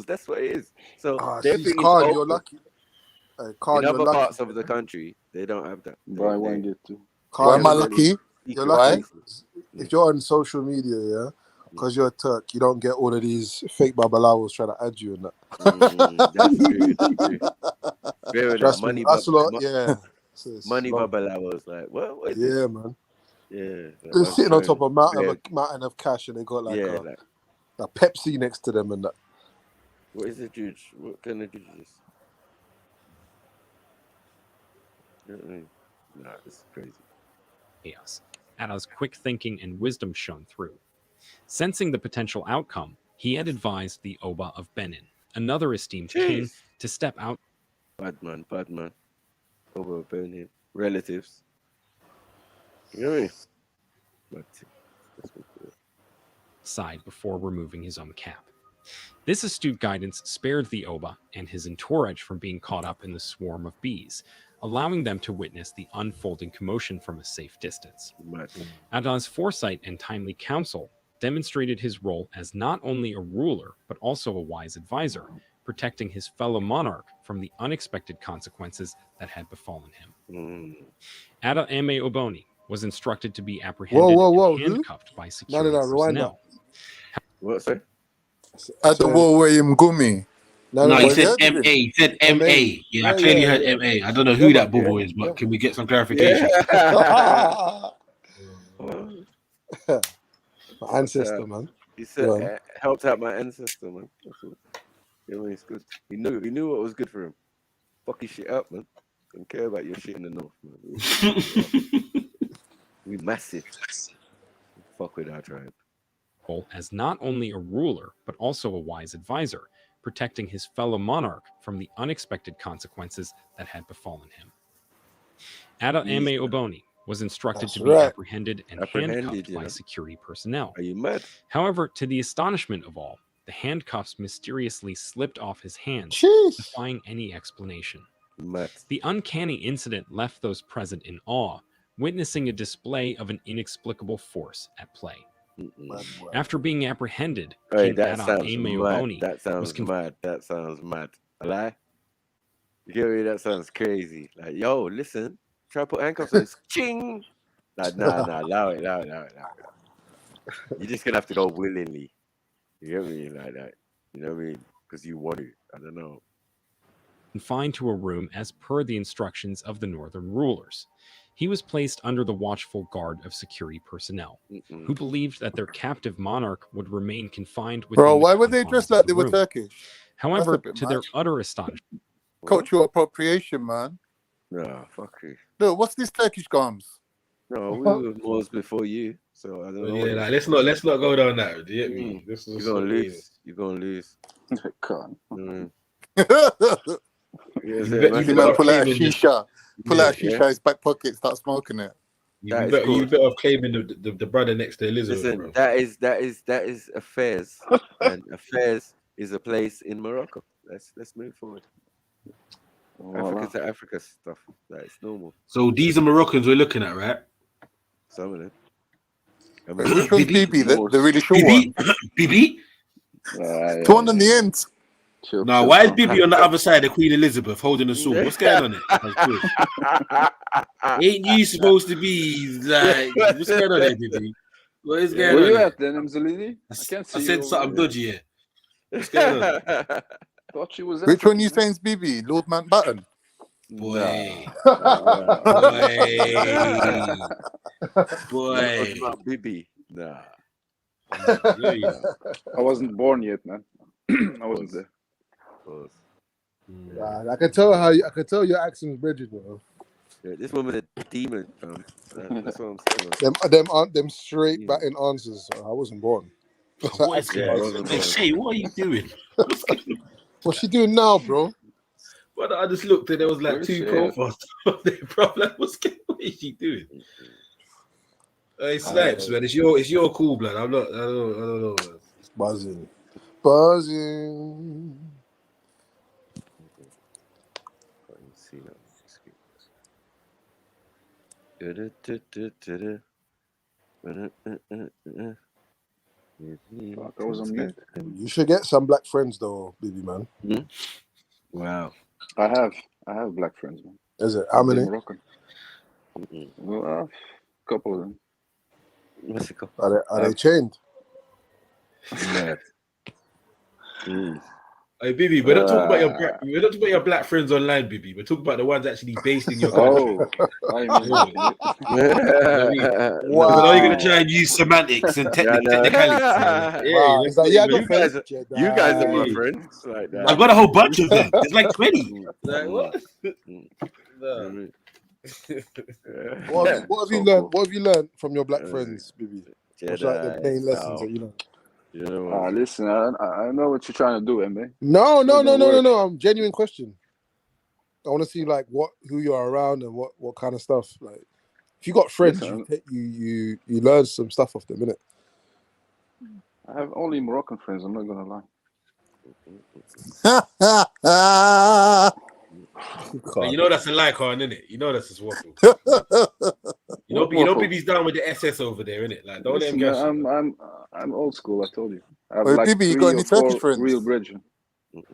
S1: That's what it is. So
S5: Carl, you're lucky.
S1: In other parts of the country, they don't have that.
S11: But I won't get to.
S5: Carl,
S6: why am I lucky?
S5: You're lucky. If you're on social media, because you're a Turk, you don't get all of these fake babalawos trying to add you and that.
S1: That's true. Fair enough. Money,
S5: that's a lot. Yeah.
S1: Money babalawos, like what is
S5: yeah,
S1: this?
S5: man.
S1: Yeah,
S5: they're sitting on top of a mountain of cash, and they got a Pepsi next to them and that.
S1: What is a judge? What kind of judge is this? No, this is crazy.
S20: Chaos. Ada's quick thinking and wisdom shone through. Sensing the potential outcome, he had advised the Oba of Benin, another esteemed king, to step out.
S1: Bad man. Oba of Benin. Relatives. You know what I mean?
S20: outside before removing his own cap. This astute guidance spared the Oba and his entourage from being caught up in the swarm of bees, allowing them to witness the unfolding commotion from a safe distance. Ada's foresight and timely counsel demonstrated his role as not only a ruler, but also a wise advisor, protecting his fellow monarch from the unexpected consequences that had befallen him. Ada Eme Oboni was instructed to be apprehended and handcuffed by security personnel.
S1: What's that?
S6: At the war William Gumi.
S18: No, he said MA. He said MA. Yeah, I clearly heard MA. I don't know who that bubble is, but can we get some clarification?
S5: My ancestor, man.
S1: He said, helped out my ancestor, man. You know, it's good. He knew what was good for him. Fuck his shit up, man. Don't care about your shit in the north, man. We massive. Fuck with our tribe.
S20: As not only a ruler, but also a wise advisor, protecting his fellow monarch from the unexpected consequences that had befallen him. Ada Eme Oboni was instructed to be apprehended and handcuffed by security personnel.
S1: Are you mad?
S20: However, to the astonishment of all, the handcuffs mysteriously slipped off his hands, defying any explanation. The uncanny incident left those present in awe, witnessing a display of an inexplicable force at play. After being apprehended,
S1: Hey,
S20: King
S1: that
S20: Ada
S1: sounds
S20: Eme
S1: mad.
S20: Oboni
S1: That sounds mad. That sounds mad. A lie? You get me? That sounds crazy. Like, yo, listen, try to put handcuffs on. Ching! Like, nah, allow it. You're just gonna have to go willingly. You get me? Like that. You know what I mean? Because you want to. I don't know.
S20: Confined to a room as per the instructions of the northern rulers. He was placed under the watchful guard of security personnel, who believed that their captive monarch would remain confined within
S6: Bro,
S20: the
S6: why were they
S20: confines
S6: dressed
S20: of
S6: like
S20: the
S6: they were
S20: room.
S6: Turkish?
S20: However,
S6: That's a bit
S20: to their
S6: much.
S20: utter astonishment,
S6: Cultural appropriation, man.
S1: Nah, fuck you.
S6: Look, what's this Turkish gums?
S1: No, we were Moors before you, so I don't know.
S18: Yeah, like, let's not go down that. Do you get me? This is
S1: You're gonna lose. You're gonna lose.
S11: Can't.
S1: Yeah,
S6: You man pull out a shisha. Pull out a shisha in his back pocket, start smoking it.
S18: You better off claiming the brother next to Elizabeth.
S1: Listen,
S18: bro.
S1: that is affairs, and affairs is a place in Morocco. Let's move forward. Africa to Africa stuff. That's normal.
S18: So these are Moroccans we're looking at, right?
S1: Some of them.
S6: Which one's BB? The really short one.
S18: BB?
S6: The one on the end.
S18: No, why is Bibi on the other side of Queen Elizabeth holding a sword? What's going on there? Ain't you supposed to be like, what's going on there, Bibi? What is going on?
S11: Where you
S18: there?
S11: at then, Mzalini? I can't see
S18: I
S11: you
S18: said
S11: over
S18: something
S11: there.
S18: dodgy here. What's going on?
S11: Thought she was
S6: Which one you saying is BB? Lord Mountbatten?
S18: Boy. Boy.
S1: Not Bibi. Nah.
S11: I wasn't born yet, man. I wasn't there.
S5: I can tell I can tell your accent's Bridget, bro.
S1: Yeah, this woman is a demon. That's what I'm saying.
S5: Them straight batting answers. I wasn't born.
S18: Hey, Shay, what are you doing?
S5: What's she doing now, bro?
S18: But I just looked and there was like two profiles. Bro, like, what is she doing? Hey, Snipes, man, it's your cool, blood. I don't know, man.
S5: It's buzzing.
S1: See that.
S11: I was on mute.
S5: You should get some black friends though, baby man.
S1: Wow.
S11: I have black friends, man.
S5: Is it? How many?
S11: Moroccan. Well, a couple of them.
S1: What's it called?
S5: Are they chained?
S1: Yeah.
S18: Hey, Bibi, we're not talking about your black friends online, Bibi. We're talking about the ones actually based in your country.
S11: Wow.
S18: Because are you going to try and use semantics and technicalities?
S5: Wow.
S1: You guys are my friends. Like that.
S18: I've got a whole bunch of them. There's like 20. Like, what?
S5: What have you learned from your black friends, Bibi? What's like the main lessons that you learned?
S1: You know,
S11: listen, I know what you're trying to do, man.
S5: No. I'm genuine question. I want to see like who you are around and what kind of stuff. Like, if you got friends, you learn some stuff off them, innit?
S11: I have only Moroccan friends. I'm not gonna lie.
S18: But you know that's a lie, Khan, isn't it? You know that's just waffle. You know, Bibi's down with the SS over there, innit? Like, don't let him get shit.
S11: I'm old school. I told you. I have
S6: Wait,
S11: like
S6: Bibi, you
S11: 3
S6: got
S11: or
S6: any
S11: 4
S6: Turkish friends?
S11: real brethren.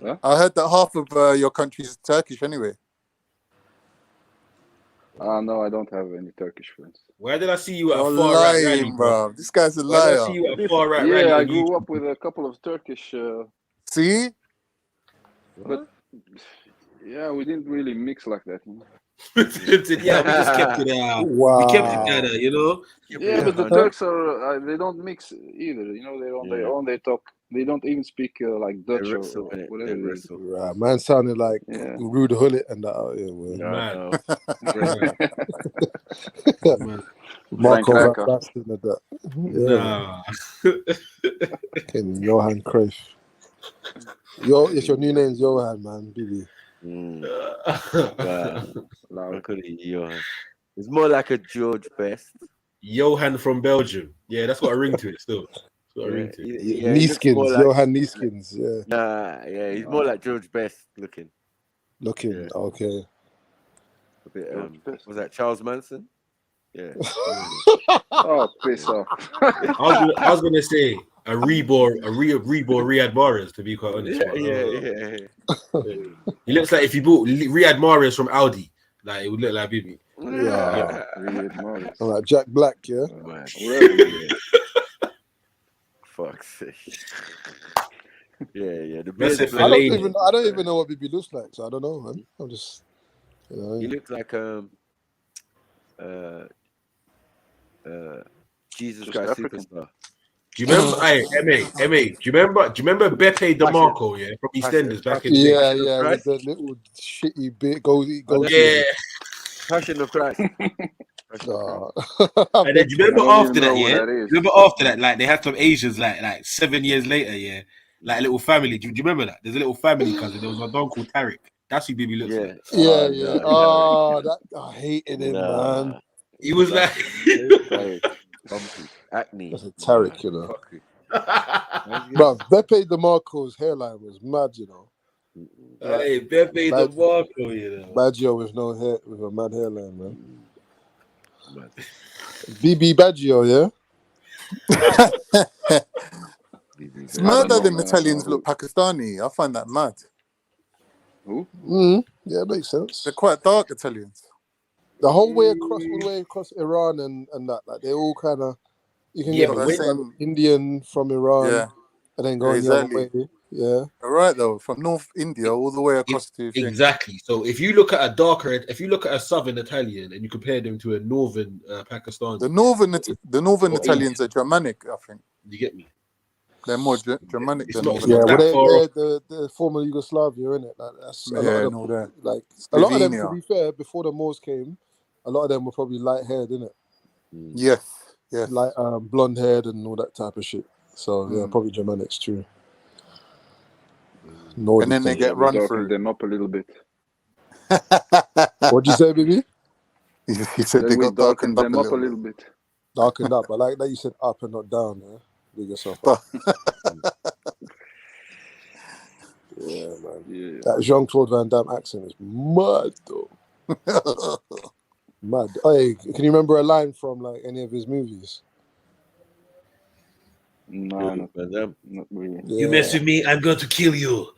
S11: Huh?
S6: I heard that half of your country is Turkish anyway.
S11: No, I don't have any Turkish friends.
S18: Where did I see you at
S6: You're
S18: a far right
S6: lying,
S18: rally, bro?
S6: This guy's a
S18: Where did I
S6: liar.
S18: see you at a far right rally?
S11: Yeah, I
S18: on
S11: grew
S18: YouTube?
S11: up with a couple of Turkish.
S6: See?
S11: But yeah, we didn't really mix like that. You know?
S18: Yeah, we just kept it we kept it together, you know.
S11: Yeah, but the Turks are they don't mix either. You know, they're on their own. They talk. They don't even speak like Dutch or whatever it is.
S5: Right, man sounded like Rude Hullet and that out here.
S18: Man.
S5: Marco
S11: Frank
S5: Van
S11: Rijkaard.
S5: Basten and that.
S18: Nah.
S5: Ken Johan Cruyff. It's your new name's Johan, man. Bibi.
S1: Wow. I could eat Johan. It's more like a George Best.
S18: Johan from Belgium. Yeah, that's got a ring to it still. It's got a ring to it.
S1: Yeah, he looks more
S5: Nieskins,
S1: like-
S5: Johan Nieskins, yeah.
S1: Yeah, he's more like George Best looking.
S5: Okay.
S1: A bit, was that Charles Manson? Yeah.
S11: Oh, piss off.
S18: I was gonna say a reborn Riyad Mahrez, to be quite honest. He looks like if you bought Riyad Mahrez from Audi, like it would look like Bibi.
S5: Yeah.
S11: Riyad Mahrez.
S5: All right, Jack Black, yeah.
S1: Fuck's sake. Yeah. The
S18: That's
S1: beard's
S18: it for
S1: black.
S18: lady.
S5: I don't even know what Bibi looks like, so I don't know, man. I'm just,
S1: He looks like Jesus
S11: Just
S1: Christ
S11: African.
S1: Superstar.
S18: Do you remember? Ma. Do you remember Beppe DeMarco? Yeah, from EastEnders back in the day.
S5: yeah, with the little shitty bit goatee.
S18: Yeah.
S1: Passion of Christ.
S18: And then do you remember after that? Yeah, remember after that? Like they had some Asians, like 7 years later. Yeah, like a little family. Do you remember that? There's a little family cousin. There was a dog called Tariq. That's who Bibi looks like.
S5: Yeah. That I hated him, man.
S18: He was like
S1: acne.
S5: That's a Tariq, you know. Bro, Beppe DeMarco's hairline was mad, you know.
S18: Hey, Beppe DeMarco, you know.
S5: Baggio with no hair, with a mad hairline, man. BB Baggio, yeah.
S6: It's mad that them Italians look Pakistani. I find that mad.
S11: Who?
S5: Yeah, it makes sense.
S6: They're quite dark Italians.
S5: The whole way across, all the way across Iran and that, like they all kind of, you can get an Indian from Iran, and then go the other way. Yeah,
S6: all right though, from North India all the way across to
S18: exactly. So if you look at a southern Italian and you compare them to a northern Pakistani,
S6: the northern Italians are Germanic, I think.
S18: You get me?
S6: They're more Germanic than
S5: they're the former Yugoslavia, isn't it? Like that's a lot of them, like a lot of them. To be fair, before the Moors came, a lot of them were probably light haired, innit?
S6: Yes.
S5: Like blonde haired and all that type of shit. So yeah, probably Germanics too.
S6: And then they get run through
S11: them up a little bit.
S5: What'd you say, baby?
S6: He said they got darkened
S11: them
S6: up
S11: a little bit.
S5: Darkened up. I like that you said up and not down. Yeah, big yourself up. Yeah, man.
S11: Yeah.
S5: That Jean-Claude Van Damme accent is mad, though. Mad. Hey, can you remember a line from like any of his movies?
S11: No, not really.
S5: Yeah.
S18: You mess with me, I'm going to kill you.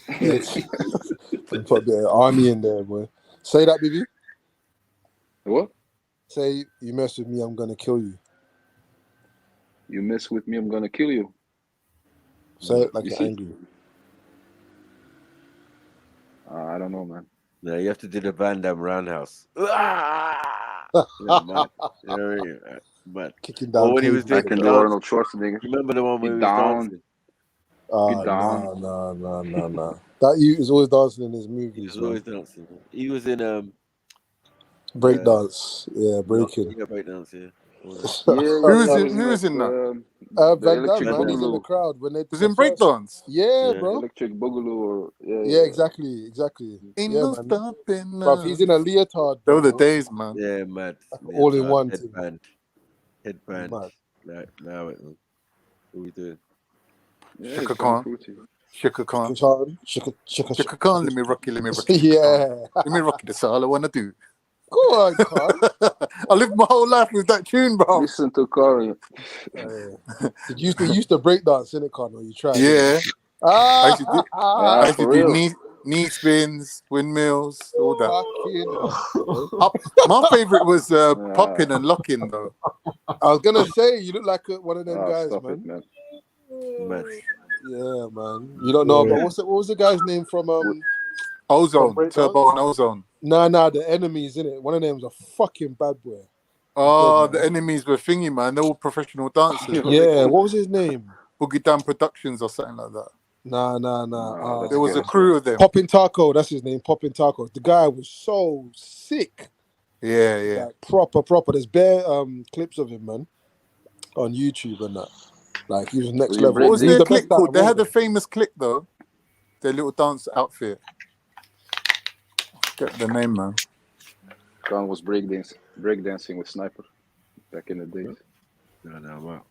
S5: Put the army in there, boy. Say that, baby.
S11: What?
S5: Say, you mess with me, I'm gonna kill you.
S11: You mess with me, I'm gonna kill you.
S5: Say it like you're angry.
S11: I don't know, man.
S1: No, you have to do the Van Damme roundhouse. But
S5: kicking down.
S1: when he was doing
S11: Arnold Schwarzenegger.
S1: Remember the one where he was dancing?
S5: No. That you is always dancing in his movies.
S1: He was always dancing. He was in
S5: breakdance. Yeah, breaking.
S1: Yeah, breakdance. Yeah.
S6: Who was in that?
S5: Van Damme, man. He's in the crowd when they
S6: was in breakdance.
S5: Yeah, bro.
S11: Electric Boogaloo or
S5: yeah, exactly.
S6: Ain't
S5: yeah,
S6: no
S5: man.
S6: stopping.
S5: Bruv, he's in a leotard.
S6: Those were the days, man.
S1: Yeah, mad.
S5: All in one.
S1: Headband. Now it. What we doing?
S11: Yeah,
S6: Shaka
S11: it's kind of
S6: Khan.
S11: fruity.
S6: Shaka Khan.
S5: Shaka
S6: Khan, let me rock you, let me rock you.
S5: Yeah.
S6: Let me rock you, that's all I want to do.
S5: Go on, Khan.
S6: I lived my whole life with that tune, bro.
S11: Listen to Kari.
S5: Did you used to break dance in it, Khan, or you tried?
S6: Yeah. I used to do,
S11: Yeah,
S6: I used to
S11: for
S6: do
S11: real.
S6: knee spins, windmills, all that.
S5: Fucking
S6: My favorite was popping and locking, though.
S5: I was gonna say you look like one of them guys,
S11: Stop
S5: man.
S11: it, man.
S5: Yeah, man. You don't know about what was the guy's name from
S6: Ozone,
S5: breakdance?
S6: Turbo and Ozone.
S5: Nah, the enemies in it. One of them was a fucking bad boy.
S6: Oh,
S5: Dead,
S6: the
S5: man.
S6: enemies were thingy, man. They're all professional dancers.
S5: Yeah, what was his name?
S6: Boogie Down Productions or something like that.
S5: Nah.
S6: There was a crew of them.
S5: Poppin' Taco, that's his name. Poppin' Taco. The guy was so sick.
S6: Yeah.
S5: Like proper. There's bare clips of him, man, on YouTube and that. Like he was next level.
S6: What was
S5: He's
S6: their
S5: the
S6: clique
S5: best out
S6: called?
S5: of
S6: They
S5: all
S6: had
S5: of
S6: a
S5: them.
S6: famous clique though. Their little dance outfit. Get the name, man.
S11: Khan was breakdancing with Sniper back in the days.
S1: No.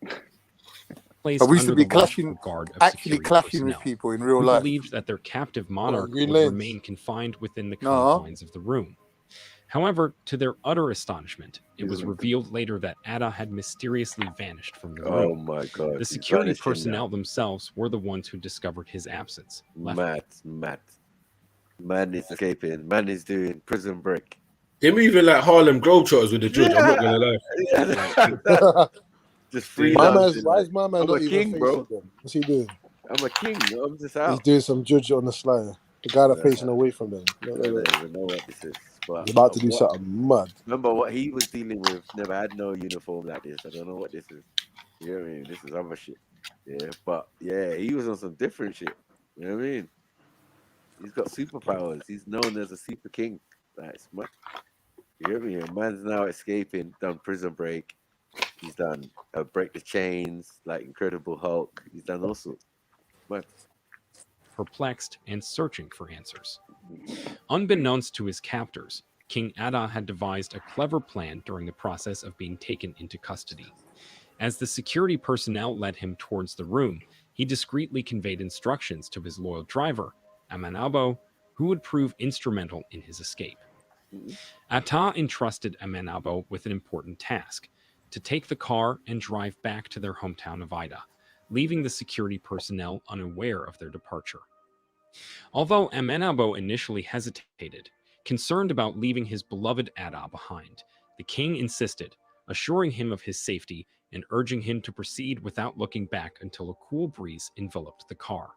S20: Placed
S6: We used to
S20: under
S6: be
S20: the watchful
S6: clashing,
S20: guard of
S6: actually
S20: security
S6: clashing with
S20: personnel,
S6: people in real
S20: who
S6: life.
S20: believed that their captive monarch
S5: Green
S20: would
S5: Lanes.
S20: remain confined within the
S6: No.
S20: confines of the room. However, to their utter astonishment, it was revealed later that Ada had mysteriously vanished from the room.
S1: Oh my God!
S20: The
S1: he's
S20: security
S1: vanishing
S20: personnel
S1: now.
S20: themselves were the ones who discovered his absence.
S1: Mad. Man is escaping. Man is doing prison break.
S18: They're moving like Harlem Globetrotters with the judge. I'm not gonna lie.
S1: Just free
S5: Why
S1: dancing.
S5: is my man
S1: I'm
S5: not
S1: a
S5: even
S1: king,
S5: facing
S1: bro.
S5: them? What's he doing?
S1: I'm a king. I'm just
S5: He's
S1: out.
S5: doing some judge on the sly. The guy that facing away from them.
S1: I don't even know what this is. But
S5: He's about to do something mad.
S1: Remember what he was dealing with? Never had no uniform like this. I don't know what this is. You know what I mean? This is other shit. Yeah, but yeah, he was on some different shit. You know what I mean? He's got superpowers. He's known as a super king. Like, smart. You hear me? A man's now escaping, done prison break. He's done break the chains, like Incredible Hulk. He's done all sorts. Mad.
S20: Perplexed and searching for answers. Unbeknownst to his captors, King Ada had devised a clever plan during the process of being taken into custody. As the security personnel led him towards the room, he discreetly conveyed instructions to his loyal driver, Amanabo, who would prove instrumental in his escape. Ata entrusted Amanabo with an important task: to take the car and drive back to their hometown of Ida, leaving the security personnel unaware of their departure. Although Amanabo initially hesitated, concerned about leaving his beloved Ada behind, the king insisted, assuring him of his safety and urging him to proceed without looking back until a cool breeze enveloped the car.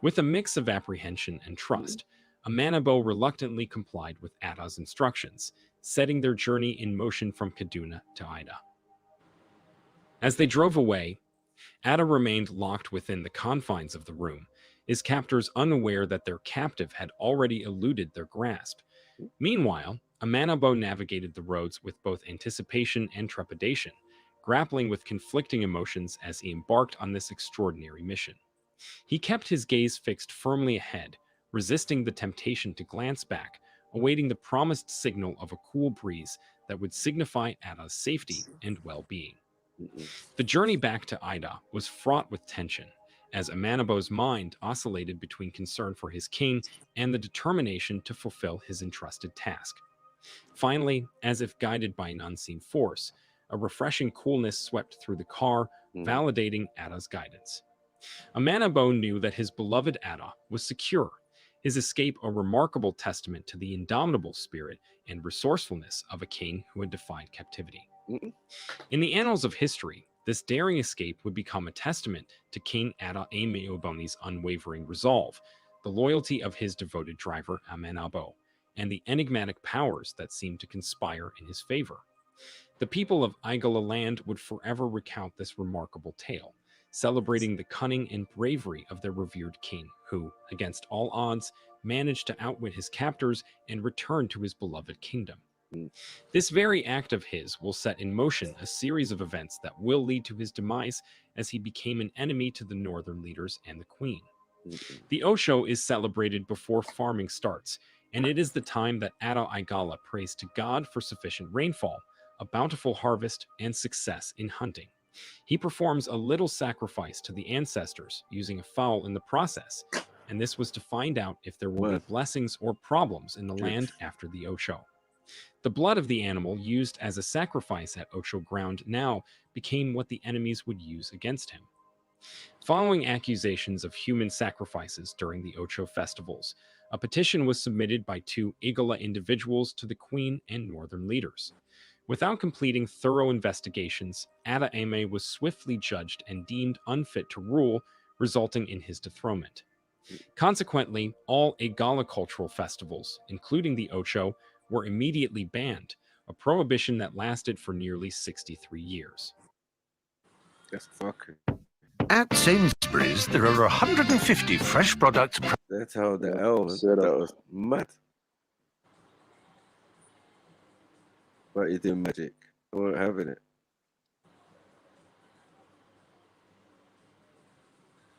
S20: With a mix of apprehension and trust, Amanabo reluctantly complied with Ada's instructions, setting their journey in motion from Kaduna to Ida. As they drove away, Ada remained locked within the confines of the room, his captors unaware that their captive had already eluded their grasp. Meanwhile, Amanabo navigated the roads with both anticipation and trepidation, grappling with conflicting emotions as he embarked on this extraordinary mission. He kept his gaze fixed firmly ahead, resisting the temptation to glance back, awaiting the promised signal of a cool breeze that would signify Ada's safety and well-being. The journey back to Ida was fraught with tension, as Amanabo's mind oscillated between concern for his king and the determination to fulfill his entrusted task. Finally, as if guided by an unseen force, a refreshing coolness swept through the car, validating Ada's guidance. Amanabo knew that his beloved Ada was secure, his escape a remarkable testament to the indomitable spirit and resourcefulness of a king who had defied captivity. In the annals of history, this daring escape would become a testament to King Ada Emeoboni's unwavering resolve, the loyalty of his devoted driver Amanabo, and the enigmatic powers that seemed to conspire in his favor. The people of Igala land would forever recount this remarkable tale, celebrating the cunning and bravery of their revered king, who, against all odds, managed to outwit his captors and return to his beloved kingdom. This very act of his will set in motion a series of events that will lead to his demise as he became an enemy to the northern leaders and the queen. The Osho is celebrated before farming starts, and it is the time that Ada Igala prays to God for sufficient rainfall, a bountiful harvest, and success in hunting. He performs a little sacrifice to the ancestors using a fowl in the process, and this was to find out if there will be blessings or problems in the land after the Ocho. The blood of the animal used as a sacrifice at Ocho ground now became what the enemies would use against him. Following accusations of human sacrifices during the Ocho festivals, a petition was submitted by 2 Igala individuals to the Queen and northern leaders. Without completing thorough investigations, Ada Ame was swiftly judged and deemed unfit to rule, resulting in his dethronement. Consequently, all Igala cultural festivals, including the Ocho, were immediately banned, a prohibition that lasted for nearly 63 years.
S1: That's fucking.
S13: At Sainsbury's, there are 150 fresh products.
S1: That's how the elves. That was mad. But you do magic. I weren't having it.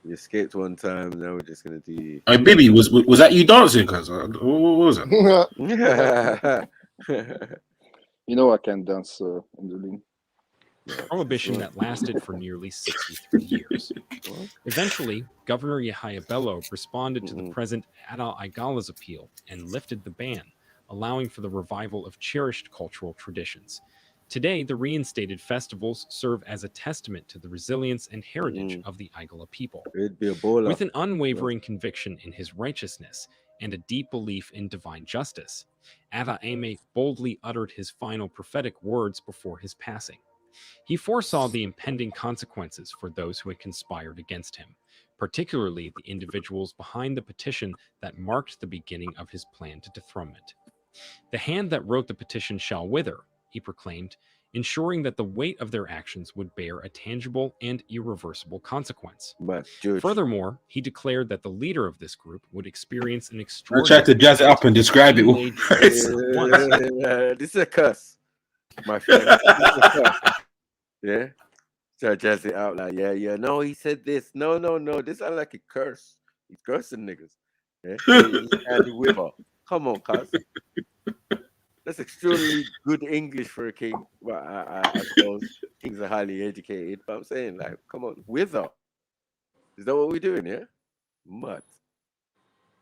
S1: You escaped one time. Now we're just gonna do.
S18: Hey, Bibby, was that you dancing? Cause what was that?
S11: You know I can't dance in the lean.
S20: Prohibition that lasted for nearly 63 years. Eventually, Governor Yahya Bello responded to the present Ada Igala's appeal and lifted the ban, allowing for the revival of cherished cultural traditions. Today, the reinstated festivals serve as a testament to the resilience and heritage of the Igala people. With an unwavering conviction in his righteousness and a deep belief in divine justice, Ada Ame boldly uttered his final prophetic words before his passing. He foresaw the impending consequences for those who had conspired against him, particularly the individuals behind the petition that marked the beginning of his planned dethronement. The hand that wrote the petition shall wither, he proclaimed, ensuring that the weight of their actions would bear a tangible and irreversible consequence. Furthermore, he declared that the leader of this group would experience an
S18: I
S20: extraordinary...
S18: tried to jazz it up and describe it all.
S1: This is a curse, my friend. This is a curse. Yeah? So jazz it out like, yeah. No, he said this. No. This sounds like a curse. He's cursing niggas. Yeah? And the whipper. Come on, cuz. That's extremely good English for a king. Well, I suppose kings are highly educated, but I'm saying, like, come on, wither. Is that what we're doing, yeah? Mud.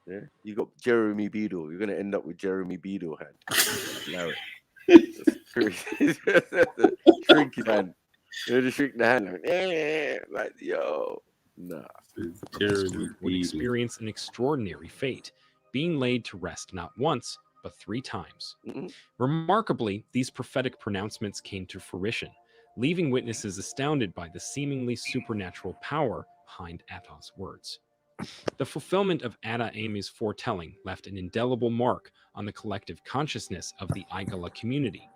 S1: Yeah? You got Jeremy Beadle. You're going to end up with Jeremy Beadle hand. Larry. That's crazy. Shrinky hand. You just shrink the hand. Like, yo. Nah.
S20: Would experience an extraordinary fate, being laid to rest not once, but 3 times. Remarkably, these prophetic pronouncements came to fruition, leaving witnesses astounded by the seemingly supernatural power behind Ata's words. The fulfillment of Ada Ame's foretelling left an indelible mark on the collective consciousness of the Igala community.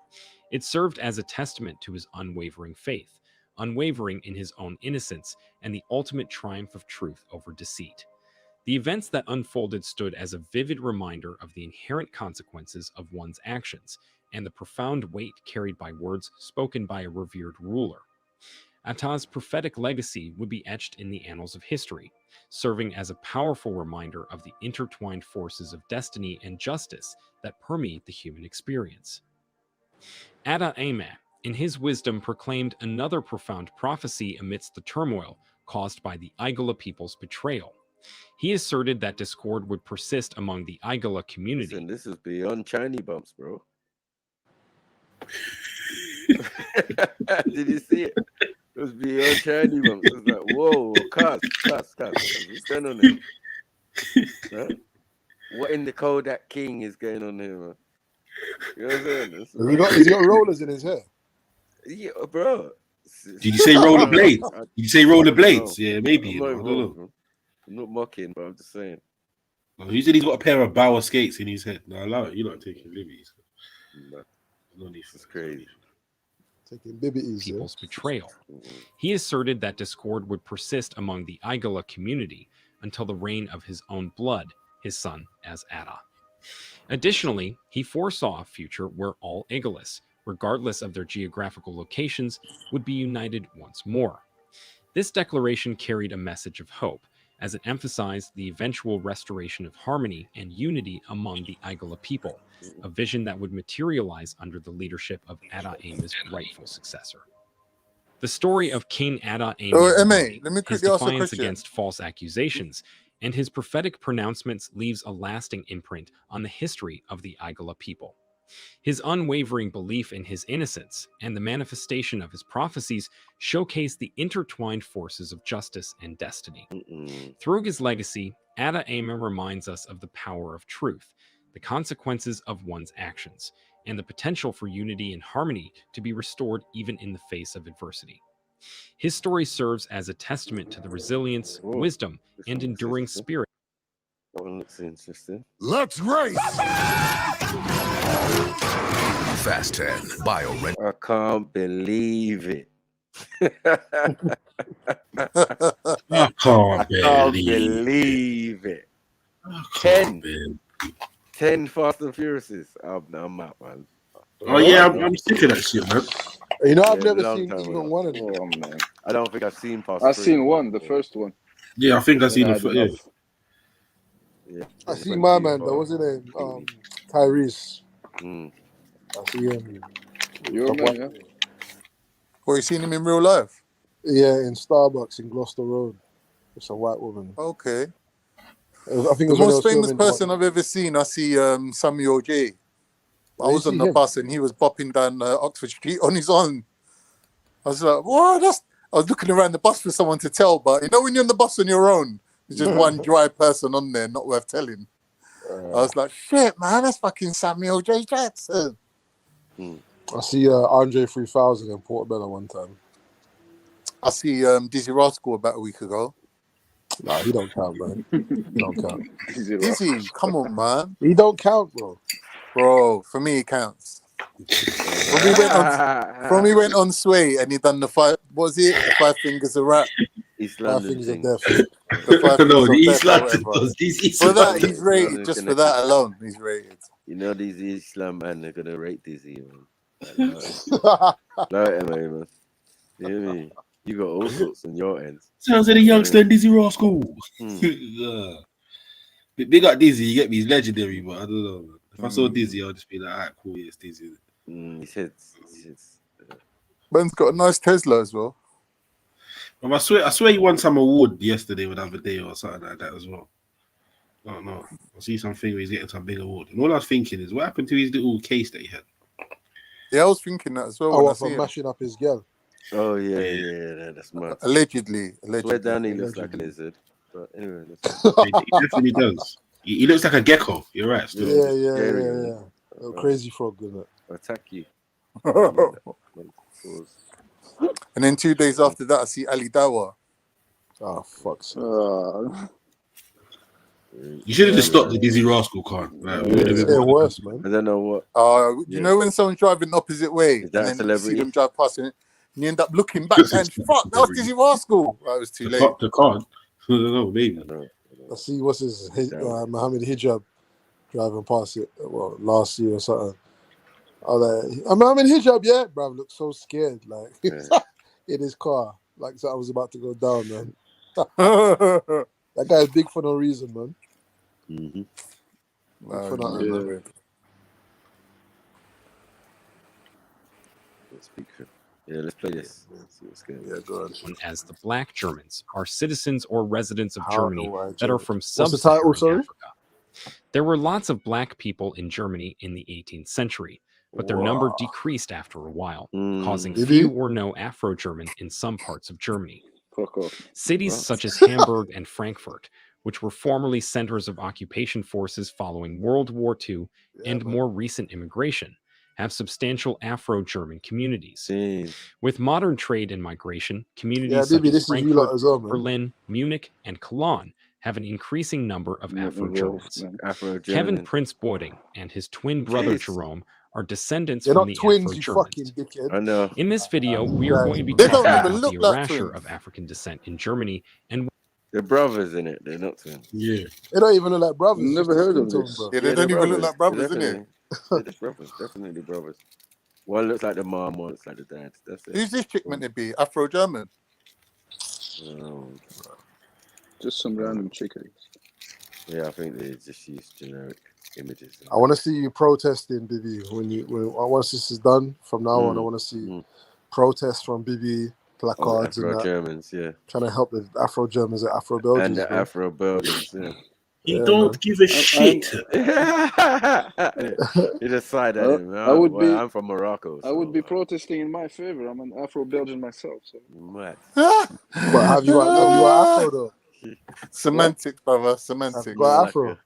S20: It served as a testament to his unwavering faith, unwavering in his own innocence, and the ultimate triumph of truth over deceit. The events that unfolded stood as a vivid reminder of the inherent consequences of one's actions and the profound weight carried by words spoken by a revered ruler. Ata's prophetic legacy would be etched in the annals of history, serving as a powerful reminder of the intertwined forces of destiny and justice that permeate the human experience. Ada Ame, in his wisdom, proclaimed another profound prophecy amidst the turmoil caused by the Igala people's betrayal. He asserted that discord would persist among the Igala community.
S1: Listen, this is beyond Chinese bumps, bro. Did you see it? It was beyond Chinese bumps. It was like, whoa, cuss. What's going on there? Huh? What in the Kodak King is going on here, man? You know what I'm saying?
S5: Has he got rollers in his hair?
S1: Yeah, bro.
S18: Did you say roller blades? Did you say roller blades? Yeah, maybe. I don't know.
S1: I'm not mocking, but I'm just saying.
S18: No, he said he's got a pair of Bauer skates in his head. No, allow it. You're not taking liberties.
S1: No need for crazy.
S5: Taking liberties.
S20: People's betrayal. He asserted that discord would persist among the Igala community until the reign of his own blood, his son as Ada. Additionally, he foresaw a future where all Igalis, regardless of their geographical locations, would be united once more. This declaration carried a message of hope, as it emphasized the eventual restoration of harmony and unity among the Igala people, a vision that would materialize under the leadership of Ada Ame's rightful successor. The story of King Ada
S6: Let me
S20: his
S6: quickly ask a
S20: defiance
S6: question.
S20: against false accusations, and his prophetic pronouncements leaves a lasting imprint on the history of the Igala people. His unwavering belief in his innocence and the manifestation of his prophecies showcase the intertwined forces of justice and destiny. Through his legacy, Ada Ama reminds us of the power of truth, the consequences of one's actions, and the potential for unity and harmony to be restored even in the face of adversity. His story serves as a testament to the resilience, wisdom, and enduring spirit.
S1: That one looks interesting.
S10: Let's race!
S1: Fast 10 BioRent. I can't believe it.
S18: I can't believe
S1: it. 10 Fast and Furiouses. I'm out, man.
S18: Oh yeah, I'm sick of that shit, man.
S5: You know, I've never seen even one of them.
S11: Oh man,
S1: I don't think I've seen Fast.
S11: I've seen one, the first one.
S18: Yeah, I think I've seen the first.
S1: Yeah,
S5: I see my man though. What's his name? Tyrese. I see him.
S11: Your man, yeah.
S6: Well, you seen him in real life?
S5: Yeah, in Starbucks in Gloucester Road. It's a white woman.
S6: Okay.
S5: I think
S6: The most famous person I've ever seen, I see Samuel J. I was on the bus and he was bopping down Oxford Street on his own. I was like, what? I was looking around the bus for someone to tell, but you know when you're on the bus on your own, there's just one dry person on there, not worth telling. I was like, shit, man, that's fucking Samuel J. Jackson.
S5: I see Andre 3000 in Portobello one time.
S6: I see Dizzy Rascal about a week ago.
S5: Nah, he don't count, man. He don't count.
S6: Dizzy, come on, man.
S5: He don't count, bro.
S6: Bro, for me, it counts. From he went on Sway and he done the five, what was it? The 5 Fingers of Rap.
S1: East
S5: Five
S1: London
S5: Fingers of
S1: thing.
S5: Death.
S6: The 5 Fingers
S18: No,
S6: of
S18: the
S6: Death
S18: East
S6: or
S18: London
S6: whatever.
S18: does. These East
S6: For that,
S18: London.
S6: he's rated. Just for that alone, he's rated.
S1: You know these Islam man, they're gonna rate Dizzy, man. Like, man. You hear me? You got all sorts on your end.
S18: Sounds like a youngster in Dizzy Rascal. Yeah. Big up Dizzy, you get me? He's legendary, but I don't know. Man. If I saw Dizzy, I'll just be like, alright, cool, yeah, it's Dizzy.
S1: He said.
S6: Ben's got a nice Tesla as well.
S18: I swear he won some award yesterday or the other day or something like that as well. I don't know. I see something where he's getting some big award. And all I was thinking is, what happened to his little case that he had?
S6: Yeah, I was thinking that as well.
S5: Oh, for mashing up his girl.
S1: Oh, yeah, that's mad.
S6: Allegedly.
S1: Swear down, he looks like a lizard. But anyway,
S18: He definitely does. He looks like a gecko. You're right. Still.
S5: Yeah. A crazy frog, isn't it?
S1: Attack you.
S6: And then 2 days after that, I see Ali Dawa.
S5: Oh, fuck.
S18: You should have just stopped the Dizzy Rascal car. Right?
S5: It's worse, man.
S1: I don't know what.
S6: You know when someone's driving the opposite way and then you see them drive past and you end up looking back and fuck, that was Dizzy Rascal. That was too late.
S18: The car. I don't know, maybe.
S5: I see what's his Mohammed Hijab driving past it last year or something. I was like, I'm Mohammed Hijab, yeah, bro. Looked so scared, like in his car, like so I was about to go down, man. That guy's big for no reason, man. For nothing, man.
S1: Let's play this. Let's see what's going on.
S5: Yeah, go ahead.
S20: As the Black Germans are citizens or residents of Germany that are from
S5: What's the title, sorry?
S20: Africa. There were lots of black people in Germany in the 18th century, but their number decreased after a while, causing few or no Afro-German in some parts of Germany. Cities such as Hamburg and Frankfurt, which were formerly centers of occupation forces following World War II and more recent immigration, have substantial Afro-German communities. With modern trade and migration, communities such as Frankfurt, Berlin, Munich, and Cologne have an increasing number of Afro-Germans. Kevin Prince Boyding and his twin brother Jerome are descendants from the Afro-Germans.
S1: I know.
S20: In this video, we are going to be talking about the erasure of African descent in Germany, and
S1: they're brothers in it. They're not twins.
S18: Yeah,
S5: they don't even look like brothers.
S6: Never heard of this. Yeah, they don't even look like brothers, innit?
S1: They're brothers, definitely brothers. One looks like the mom, one looks like the dad. That's it.
S6: Who's this chick meant to be? Afro-German?
S11: Just some random chick.
S1: Yeah, I think they just use generic images.
S5: I want to see you protesting, Bibi. Once this is done, from now on, I want to see protests from Bibi placards and
S1: Afro
S5: that,
S1: Germans, yeah,
S5: trying to help the Afro Germans and Afro
S1: and
S5: Belgians.
S1: the Afro Belgians, yeah.
S18: He
S5: Yeah,
S18: don't
S5: man.
S18: give a shit.
S1: You just side at him.
S11: I would be.
S1: I'm from Morocco,
S11: I would
S1: so
S11: be protesting in my favor. I'm an Afro-Belgian myself. So.
S1: mad.
S5: But have you got Afro though?
S6: Semantics, brother.
S5: Have
S6: Semantics.
S5: you got Afro?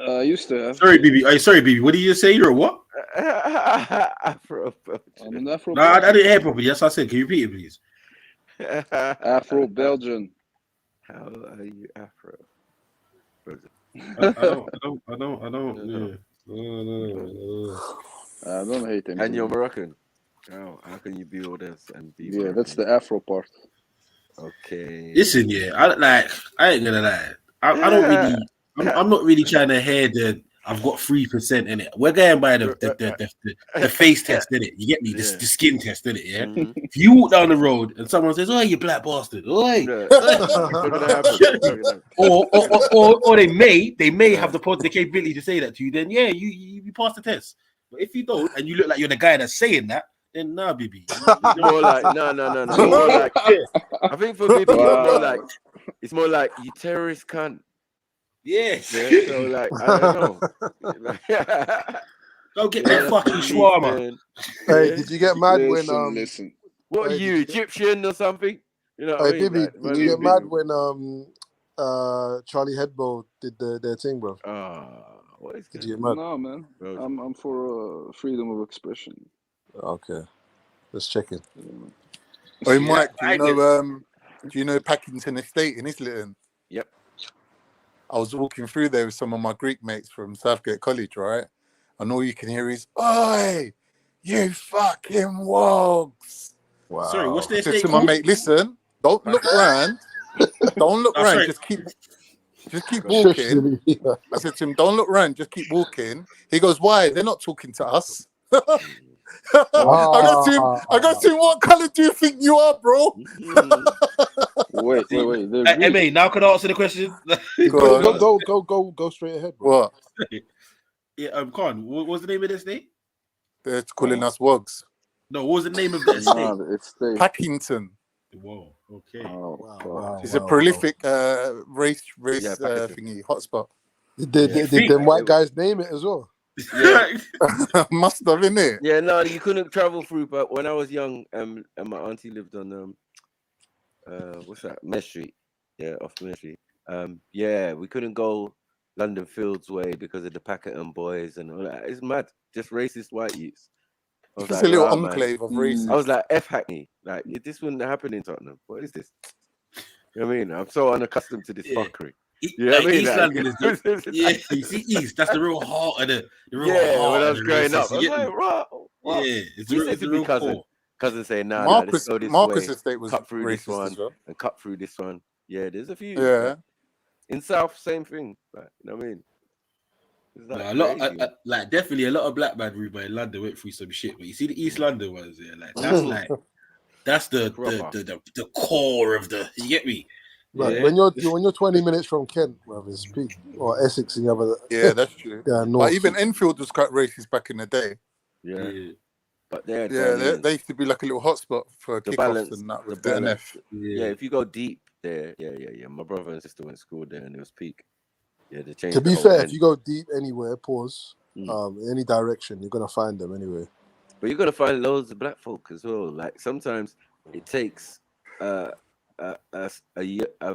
S11: I used to have.
S18: Sorry, BB. Sorry, BB. What did you say? You're a what?
S1: Afro
S11: I'm an
S18: Nah, I
S11: Afro-Belgian.
S18: didn't hear properly. Yes, I said. Can you repeat it, please?
S11: Afro-Belgian.
S1: How are you Afro?
S18: I don't. Yeah. No.
S11: I don't hate him.
S1: And you're Moroccan. How can you be all this and be
S11: Yeah,
S1: Moroccan?
S11: that's the Afro part.
S1: Okay.
S18: Listen, yeah. I ain't gonna lie. I don't really. I'm not really trying to hear the. I've got 3% in it. We're going by the face test, in it. You get me? The skin test, in it. Yeah.
S1: Mm-hmm.
S18: If you walk down the road and someone says, "Oh, you black bastard," oi. or they may have the capability to say that to you. Then yeah, you pass the test. But if you don't, and you look like you're the guy that's saying that, then nah, BB.
S1: More like no. More like I think for BB, it's more like you terrorist cunt.
S18: Yes.
S1: Yeah, so like I don't know.
S18: Don't get me fucking shawarma.
S5: Hey, did you get mad when
S11: Listen.
S1: What are you, Egyptian or something? You know what I mean?
S5: Bibi,
S1: Like,
S5: did you get mad when Charlie Hebdo did their thing, bro?
S1: What is
S5: Did you get mad?
S11: No, man. I'm for freedom of expression.
S5: Okay, just checking.
S6: Hey, Mike, do you know Packington Estate in Islington?
S1: Yep.
S6: I was walking through there with some of my Greek mates from Southgate College, right? And all you can hear is, "Oi, you fucking wogs!"
S5: Wow.
S18: Sorry, what's the
S6: I said
S18: estate
S6: to my
S18: called?
S6: mate, "Listen, don't look round. Don't look round.
S18: Sorry.
S6: Just keep walking." I said to him, "Don't look round. Just keep walking." He goes, "Why? They're not talking to us." I got to him. What color do you think you are, bro?
S11: Wait.
S18: MA, now can I answer the question?
S5: Go straight ahead, bro.
S6: What?
S18: Yeah, Khan, what was the name of the estate?
S6: They're calling us wogs.
S18: No, what was the name of the estate?
S6: Packington.
S18: Whoa, okay.
S5: Wow.
S6: It's a prolific race thingy hotspot.
S5: Did them white guys name it as well?
S1: Yeah.
S6: Must have, innit?
S1: Yeah, no, you couldn't travel through. But when I was young, and my auntie lived on what's that? Mess Street. Yeah, off Mess Street. Yeah, we couldn't go London Fields way because of the Packington boys and all that. It's mad. Just racist white youths.
S6: It's a little enclave of racists.
S1: I was like, F Hackney. Like, this wouldn't happen in Tottenham. What is this? You know what I mean? I'm so unaccustomed to this fuckery. You know what I mean?
S18: East London is you see East, that's the real heart of the real heart
S1: when I
S18: of
S1: was
S18: the
S1: growing up,
S18: races,
S1: I was like, right.
S18: Yeah, it's the real core.
S1: Cousin saying, nah,
S6: Marcus,
S1: let's go this
S6: Marcus
S1: way,
S6: estate was
S1: cut through this
S6: racist
S1: one,
S6: as well.
S1: and cut through this one. Yeah, there's a few.
S6: Yeah.
S1: Like, in South, same thing. Like, you know what I mean? It's like
S18: A lot, like definitely a lot of black man Ruba in London went through some shit, but you see the East London ones, yeah, that's the core of the. You get me?
S5: Right. When you're 20 minutes from Kent, brother, it's peak, or Essex, and you have
S6: Yeah, that's true.
S5: Yeah,
S6: but even Enfield was quite racist back in the day.
S1: Yeah. But
S6: they used to be like a little hotspot for kickoffs and that with the NF.
S1: Yeah, if you go deep there, yeah. My brother and sister went to school there, and it was peak. Yeah, they changed.
S5: To be fair, if you go deep anywhere, any direction, you're gonna find them anyway.
S1: But you're gonna find loads of black folk as well. Like sometimes it takes a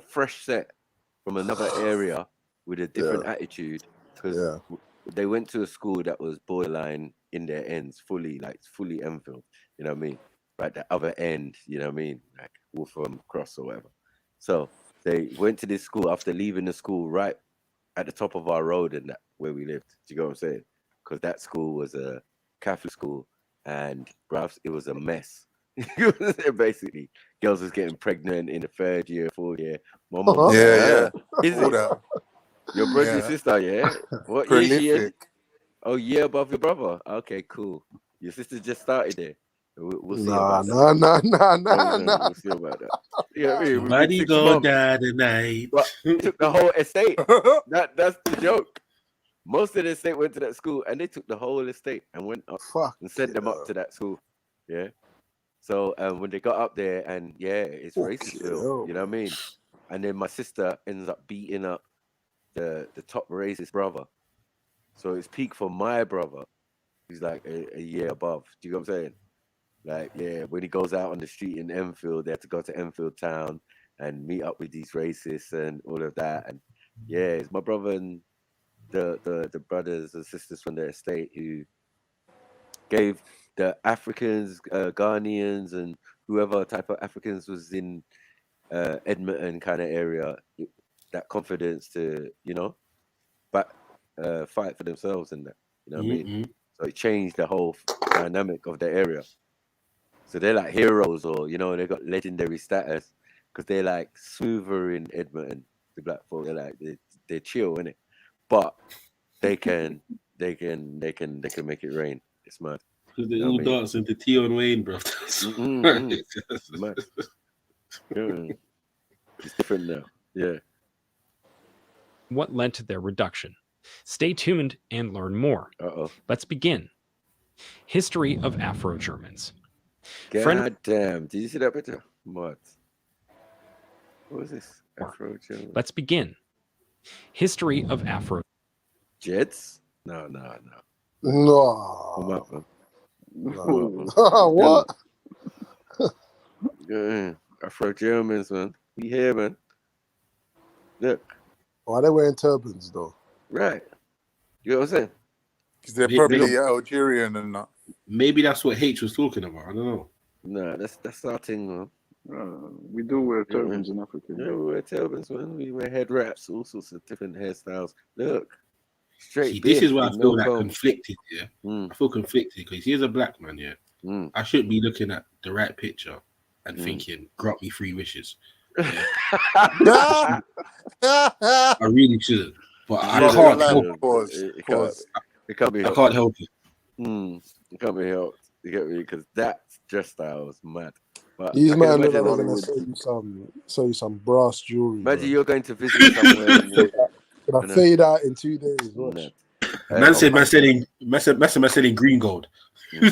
S1: fresh set from another area with a different attitude because they went to a school that was borderline in their ends, fully Enfield. You know what I mean? Right, the other end. You know what I mean? Like Wolfram Cross or whatever. So they went to this school after leaving the school right at the top of our road and that where we lived. Do you get what I'm saying? Because that school was a Catholic school and it was a mess. Basically, girls was getting pregnant in the 3rd year, 4th year. My mom, is it your brother and sister? Yeah, what year she in? Oh, year above your brother. Okay, cool. Your sister just started there. We'll see about that. We'll see about that. Yeah,
S18: Somebody go die tonight.
S1: But took the whole estate. That's the joke. Most of the estate went to that school, and they took the whole estate and went up and sent them up to that school. Yeah, So when they got up there, and it's racist still, you know what I mean? And then my sister ends up beating up the top racist brother. So it's peak for my brother, who's like a year above. Do you know what I'm saying? Like, when he goes out on the street in Enfield, they have to go to Enfield town and meet up with these racists and all of that. And it's my brother and the brothers and sisters from the estate who gave the Africans, Ghanaians, and whoever type of Africans was in Edmonton kind of area that confidence to, fight for themselves and that. You know what I mean? So it changed the whole dynamic of the area. So they're like heroes, or they got legendary status because they're like smoother in Edmonton. The black folk, they're like they're chill, innit? But they can make it rain. It's mad.
S18: Because they all dancing to Tion Wayne, bro.
S1: It's mad. It's different now. Yeah.
S20: What led to their reduction? Stay tuned and learn more. Let's begin. History of Afro-Germans.
S1: God damn. Did you see that picture? What was this? Afro-German.
S20: Let's begin. History of Afro.
S1: Jets? No.
S5: No.
S1: Come up, man.
S5: What?
S1: Afro-Germans, man. We here, man. Look.
S5: Why are they wearing turbans, though?
S1: Right. You know what I'm saying?
S6: Because they're probably Algerian and that.
S18: Maybe that's what H was talking about. I don't know.
S1: No, that's our thing, man.
S11: We do wear turbans in Africa.
S1: Yeah, we wear turbans, man. We wear head wraps, all sorts of different hairstyles. Look. Straight.
S18: See, this is where I feel like conflicted, I feel conflicted because here's a black man, I shouldn't be looking at the right picture and thinking, grant me 3 wishes. I really shouldn't. But I can't help it.
S1: It can't be helped.
S18: I can't help it.
S1: It can't be helped. You get me? Because that dress style is mad. But
S5: these man look like they're gonna sell you some brass jewelry.
S1: Imagine you're going to visit somewhere.
S5: Can I fade out in 2 days? Watch.
S18: Man selling green gold.
S1: Yeah,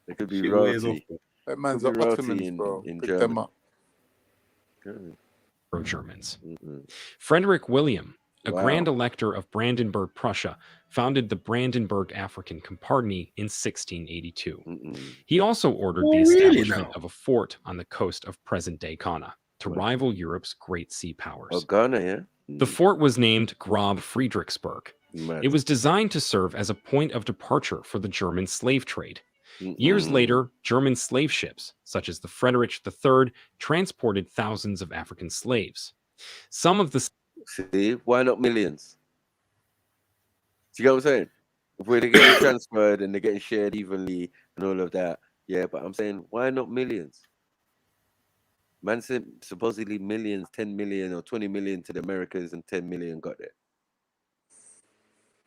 S1: it could be royalty.
S6: That man's a Ottomans, bro.
S1: In
S6: Pick them up.
S20: Germans. Frederick William, a Grand Elector of Brandenburg, Prussia, founded the Brandenburg African Company in 1682. He also ordered the establishment of a fort on the coast of present-day Ghana to rival Europe's great sea powers.
S1: Oh, Ghana, yeah?
S20: The fort was named Grob Friedrichsburg. It was designed to serve as a point of departure for the German slave trade. Years later, German slave ships, such as the Friedrich III, transported thousands of African slaves. Some of the...
S1: See, why not millions? Do you get what I'm saying? If we're getting transferred and they're getting shared evenly and all of that, but I'm saying, why not millions? Man said supposedly millions, 10 million or 20 million to the Americas, and 10 million got there.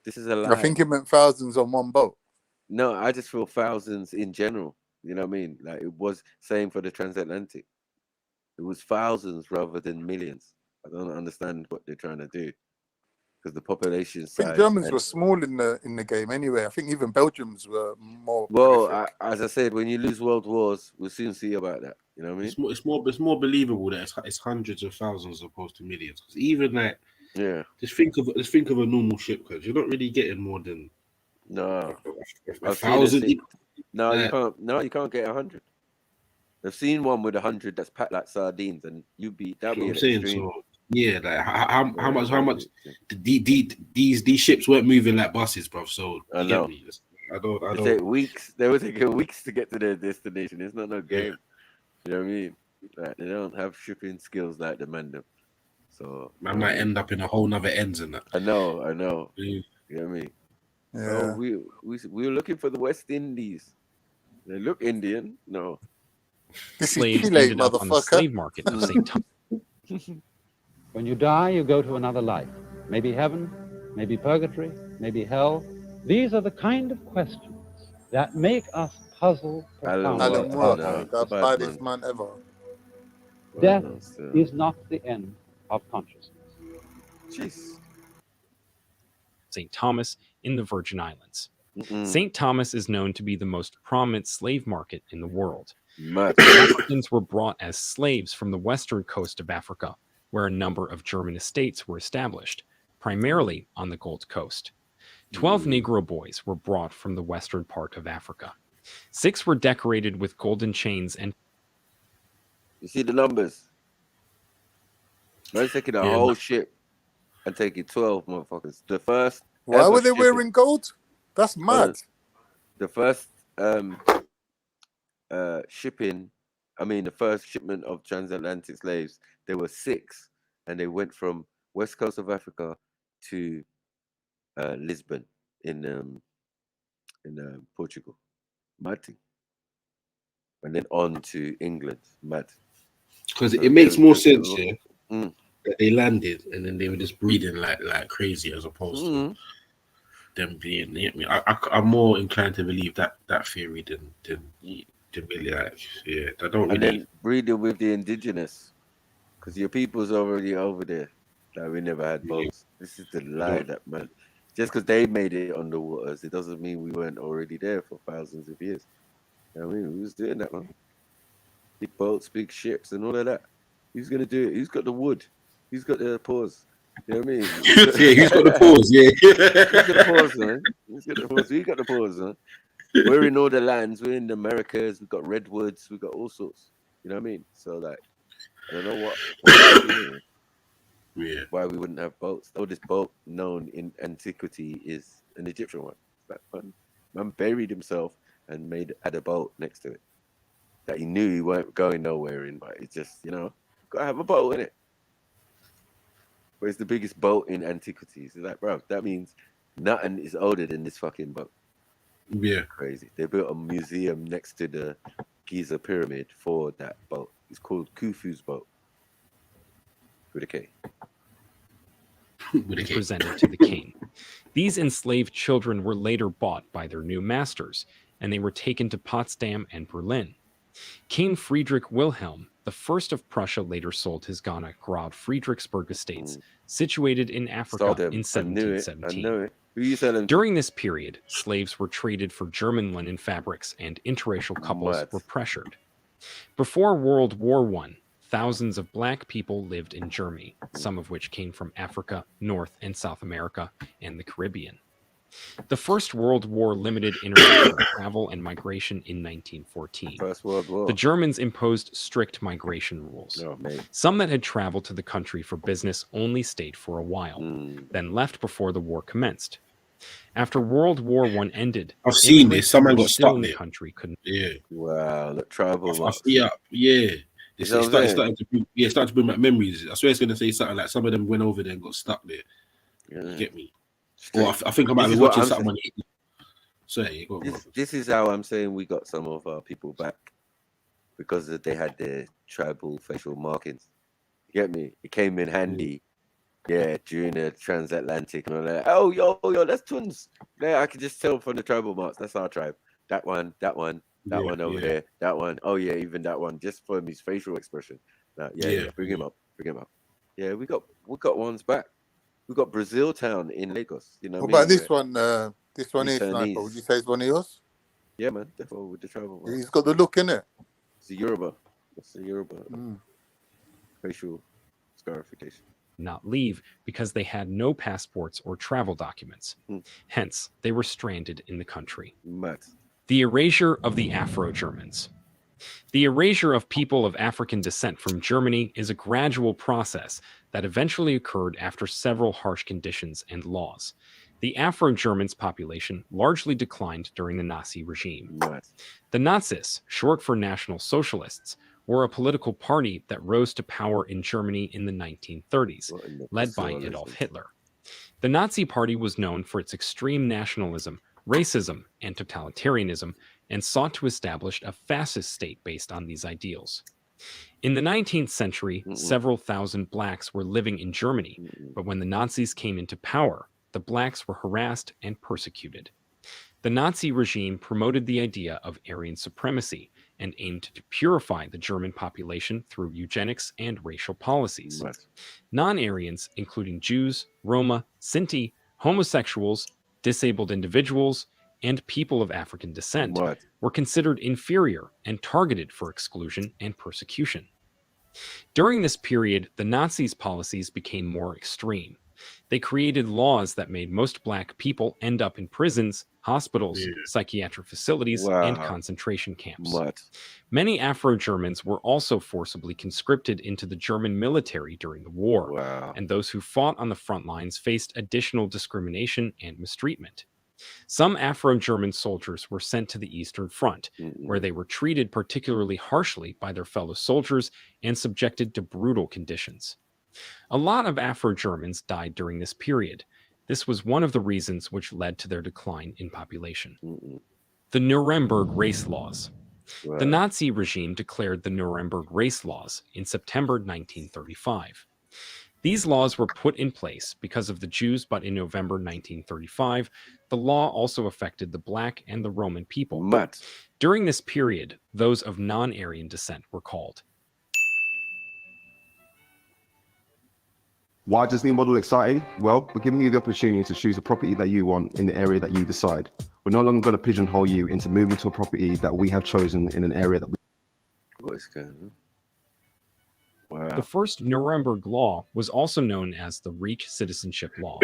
S1: This is a lie.
S6: I think it meant thousands on one boat.
S1: No, I just feel thousands in general. You know what I mean? Like it was same for the transatlantic. It was thousands rather than millions. I don't understand what they're trying to do because the population size.
S6: I think Germans were small in the game anyway. I think even Belgians were more.
S1: Well, as I said, when you lose world wars, we'll soon see about that. You know what I mean?
S18: It's more believable that it's hundreds of thousands as opposed to millions. Because even like, just think of a normal ship, because you're not really getting more than a 1,000.
S1: No, you can't. No, you can't get 100. I've seen one with 100 that's packed like sardines, and that'd be
S18: I'm saying. So yeah, like how much these ships weren't moving like buses, bro. So
S1: I know.
S18: I don't.
S1: Take weeks. They would take weeks to get to their destination. It's not no game. You know what I mean? Like, they don't have shipping skills like the man them. So
S18: man might end up in a whole nother ends and that.
S1: I know. You know what I mean?
S6: Yeah.
S1: So we were looking for the West Indies. They look Indian. No.
S20: Slaves ended up on the slave market of St. Thomas.
S10: When you die, you go to another life. Maybe heaven, maybe purgatory, maybe hell. These are the kind of questions that make us puzzle profoundly.
S6: The baddest man ever.
S10: Death is not the end of consciousness.
S1: Jeez.
S20: St. Thomas in the Virgin Islands. St. Thomas is known to be the most prominent slave market in the world. Africans were brought as slaves from the western coast of Africa, where a number of German estates were established, primarily on the Gold Coast. 12 Negro boys were brought from the western part of Africa. 6 were decorated with golden chains and...
S1: You see the numbers? Man's taking a whole ship and taking 12 motherfuckers. The first...
S6: Why were they wearing gold? That's mad.
S1: The first shipping, I mean, the first shipment of transatlantic slaves, there were 6, and they went from west coast of Africa to Lisbon in Portugal. Mad thing. And then on to England. Mad.
S18: Because it makes more sense, yeah, that they landed and then they were just breeding like crazy as opposed to them being. You know, I'm more inclined to believe that theory than really like, yeah. I don't really.
S1: And then breeding with the indigenous, because your people's already over there. Like we never had boats. This is the lie that man. Just because they made it on the waters, it doesn't mean we weren't already there for thousands of years. You know what I mean? Who's doing that, man? Big boats, big ships, and all of that. Who's gonna do it? Who's got the wood? Who's got the paws? You know what I mean?
S18: Who's got the paws? Yeah.
S1: Who's got the paws, man? Who's got the paws? Who got the paws, man? We're in all the lands. We're in the Americas. We've got redwoods. We've got all sorts. You know what I mean? So like, I don't know what
S18: yeah.
S1: Why we wouldn't have boats. The oldest boat known in antiquity is an Egyptian one. That man buried himself and had a boat next to it that he knew he weren't going nowhere in, but it's just, you know, gotta have a boat in it. But it's the biggest boat in antiquities. It's like, bro, that means nothing is older than this fucking boat.
S18: Yeah.
S1: Crazy. They built a museum next to the Giza pyramid for that boat. It's called Khufu's boat. With a K.
S20: Presented to the king. These enslaved children were later bought by their new masters, and they were taken to Potsdam and Berlin. King Friedrich Wilhelm, the first of Prussia, later sold his Ghana Graf Friedrichsburg estates, situated in Africa in 1717. During this period, slaves were traded for German linen fabrics and interracial couples were pressured. Before World War I, thousands of black people lived in Germany, some of which came from Africa, North and South America, and the Caribbean. The First World War limited international travel and migration in 1914.
S1: First World War.
S20: The Germans imposed strict migration rules. Some that had traveled to the country for business only stayed for a while, then left before the war commenced. After World War I ended,
S18: I've seen this. Someone got stuck
S20: in
S18: there.
S20: The country couldn't.
S18: Yeah.
S1: Wow, the travel.
S18: Yeah. It started to bring back memories. I swear it's going to say something like some of them went over there and got stuck there. You get me? Or I think I might be watching something.
S1: This is how I'm saying we got some of our people back because they had their tribal facial markings. You get me? It came in handy. Yeah, during the transatlantic and all that. Oh, yo, that's twins. Yeah, I could just tell from the tribal marks. That's our tribe. That one over there. That one. Oh yeah, even that one. Just from his facial expression. Bring him up. Yeah, we got ones back. We got Brazil Town in Lagos. You know.
S6: What about this one? This one is Sniper. Would you say it's one of yours?
S1: Yeah, man. Definitely with the tribal marks.
S6: He's got the look in it.
S1: It's a Yoruba. Facial scarification.
S20: Not leave because they had no passports or travel documents. Hence, they were stranded in the country. The erasure of the Afro-Germans. The erasure of people of African descent from Germany is a gradual process that eventually occurred after several harsh conditions and laws. The Afro-Germans population largely declined during the Nazi regime. The Nazis, short for National Socialists, were a political party that rose to power in Germany in the 1930s, led by Adolf Hitler. The Nazi Party was known for its extreme nationalism, racism, and totalitarianism, and sought to establish a fascist state based on these ideals. In the 19th century, several thousand blacks were living in Germany, but when the Nazis came into power, the blacks were harassed and persecuted. The Nazi regime promoted the idea of Aryan supremacy and aimed to purify the German population through eugenics and racial policies. Non-Aryans, including Jews, Roma, Sinti, homosexuals, disabled individuals, and people of African descent were considered inferior and targeted for exclusion and persecution. During this period, the Nazis' policies became more extreme. They created laws that made most black people end up in prisons, hospitals, psychiatric facilities, and concentration camps. Many Afro-Germans were also forcibly conscripted into the German military during the war, and those who fought on the front lines faced additional discrimination and mistreatment. Some Afro-German soldiers were sent to the Eastern Front, where they were treated particularly harshly by their fellow soldiers and subjected to brutal conditions. A lot of Afro-Germans died during this period. This was one of the reasons which led to their decline in population. The Nuremberg race laws. The Nazi regime declared the Nuremberg race laws in September 1935. These laws were put in place because of the Jews, but in November 1935, the law also affected the black and the Roman people. During this period, those of non-Aryan descent were called.
S14: Why does new model exciting? Well, we're giving you the opportunity to choose a property that you want in the area that you decide. We're no longer going to pigeonhole you into moving to a property that we have chosen in an area that we...
S1: What's going on?
S20: The first Nuremberg law was also known as the Reich Citizenship Law.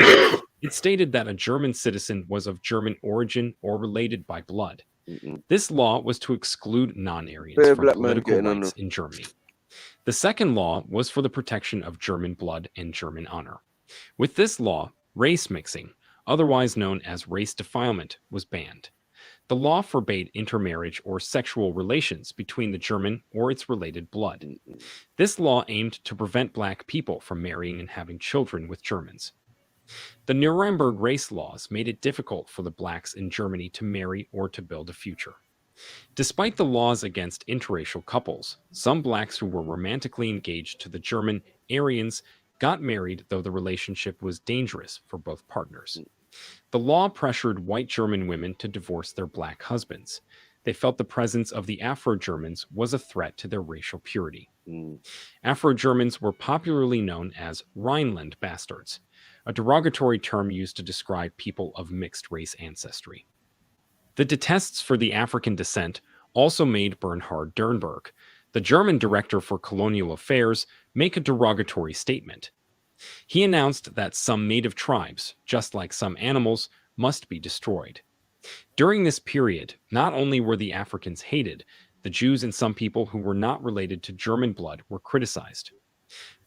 S20: It stated that a German citizen was of German origin or related by blood. This law was to exclude non-Aryans from political rights in Germany. The second law was for the protection of German blood and German honor. With this law, race mixing, otherwise known as race defilement, was banned. The law forbade intermarriage or sexual relations between the German or its related blood. This law aimed to prevent black people from marrying and having children with Germans. The Nuremberg race laws made it difficult for the blacks in Germany to marry or to build a future. Despite the laws against interracial couples, some blacks who were romantically engaged to the German Aryans got married, though the relationship was dangerous for both partners. The law pressured white German women to divorce their black husbands. They felt the presence of the Afro-Germans was a threat to their racial purity. Afro-Germans were popularly known as Rhineland bastards, a derogatory term used to describe people of mixed race ancestry. The detests for the African descent also made Bernhard Dernberg, the German director for colonial affairs, make a derogatory statement. He announced that some native tribes, just like some animals, must be destroyed. During this period, not only were the Africans hated, the Jews and some people who were not related to German blood were criticized.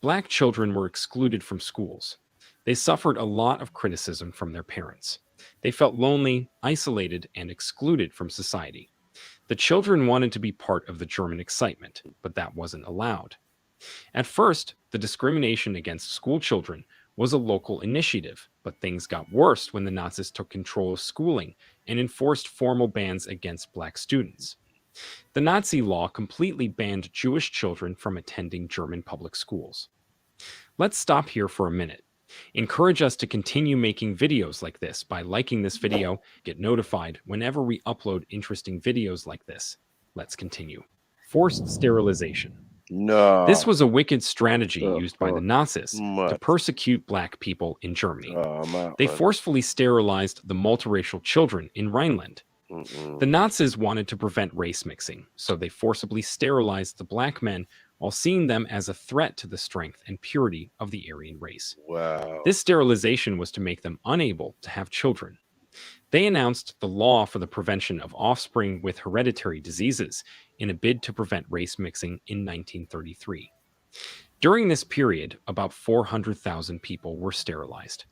S20: Black children were excluded from schools. They suffered a lot of criticism from their parents. They felt lonely, isolated, and excluded from society. The children wanted to be part of the German excitement, but that wasn't allowed. At first, the discrimination against school children was a local initiative, but things got worse when the Nazis took control of schooling and enforced formal bans against black students. The Nazi law completely banned Jewish children from attending German public schools. Let's stop here for a minute. Encourage us to continue making videos like this by liking this video, get notified whenever we upload interesting videos like this. Let's continue. Forced sterilization.
S1: No.
S20: This was a wicked strategy used by the Nazis to persecute black people in Germany. They forcefully sterilized the multiracial children in Rhineland. The Nazis wanted to prevent race mixing, so they forcibly sterilized the black men while seeing them as a threat to the strength and purity of the Aryan race. This sterilization was to make them unable to have children. They announced the law for the prevention of offspring with hereditary diseases in a bid to prevent race mixing in 1933. During this period, about 400,000 people were sterilized.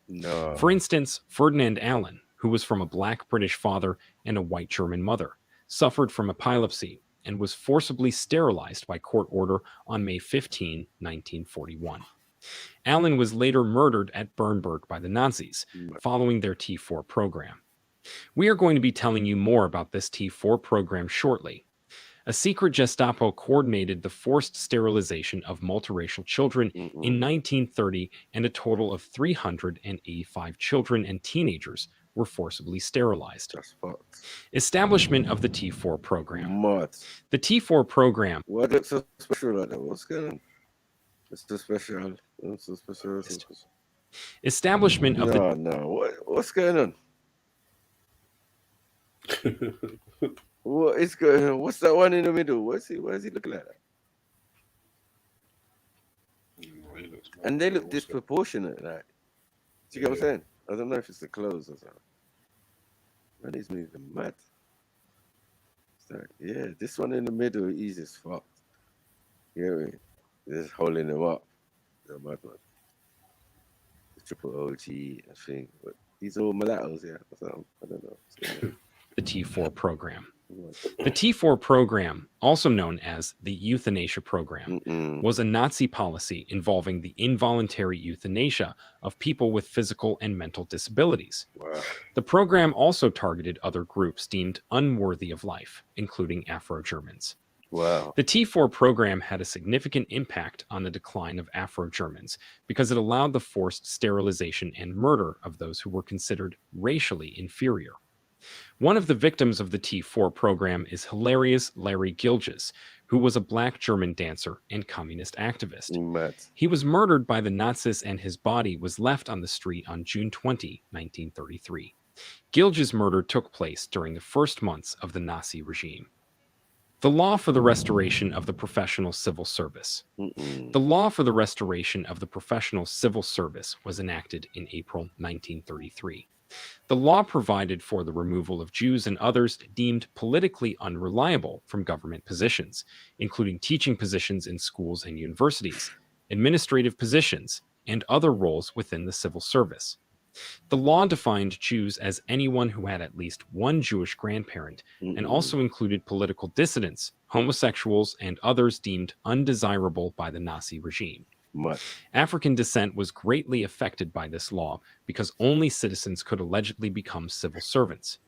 S20: For instance, Ferdinand Allen, who was from a black British father and a white German mother, suffered from epilepsy and was forcibly sterilized by court order on May 15, 1941. Allen was later murdered at Bernburg by the Nazis, following their T4 program. We are going to be telling you more about this T4 program shortly. A secret Gestapo coordinated the forced sterilization of multiracial children in 1930, and a total of 385 children and teenagers were forcibly sterilized. Establishment of the T4 program. The T4 program.
S1: What is so special about that? What's going on? It's so special. It's so special.
S20: Establishment of
S1: the. No, what's going on? What is going on? What's that one in the middle? Why is he looking like that? And they look disproportionate, like. Do you get what I'm saying? I don't know if it's the clothes or something. Man, he's moving mad. So, yeah, this one in the middle, he's just fucked. You know what I mean? They're just holding him up. The mad one. The triple OG, I think. But these are all mulattoes, yeah. Or something. I don't know.
S20: The T4 program. The T4 program, also known as the euthanasia program, was a Nazi policy involving the involuntary euthanasia of people with physical and mental disabilities.
S1: Wow.
S20: The program also targeted other groups deemed unworthy of life, including Afro-Germans.
S1: Wow.
S20: The T4 program had a significant impact on the decline of Afro-Germans because it allowed the forced sterilization and murder of those who were considered racially inferior. One of the victims of the T4 program is hilarious Larry Gilges, who was a black German dancer and communist activist. He was murdered by the Nazis and his body was left on the street on June 20, 1933. Gilges' murder took place during the first months of the Nazi regime. The Law for the Restoration of the Professional Civil Service. The Law for the Restoration of the Professional Civil Service was enacted in April 1933. The law provided for the removal of Jews and others deemed politically unreliable from government positions, including teaching positions in schools and universities, administrative positions, and other roles within the civil service. The law defined Jews as anyone who had at least one Jewish grandparent and also included political dissidents, homosexuals, and others deemed undesirable by the Nazi regime. African descent was greatly affected by this law because only citizens could allegedly become civil servants.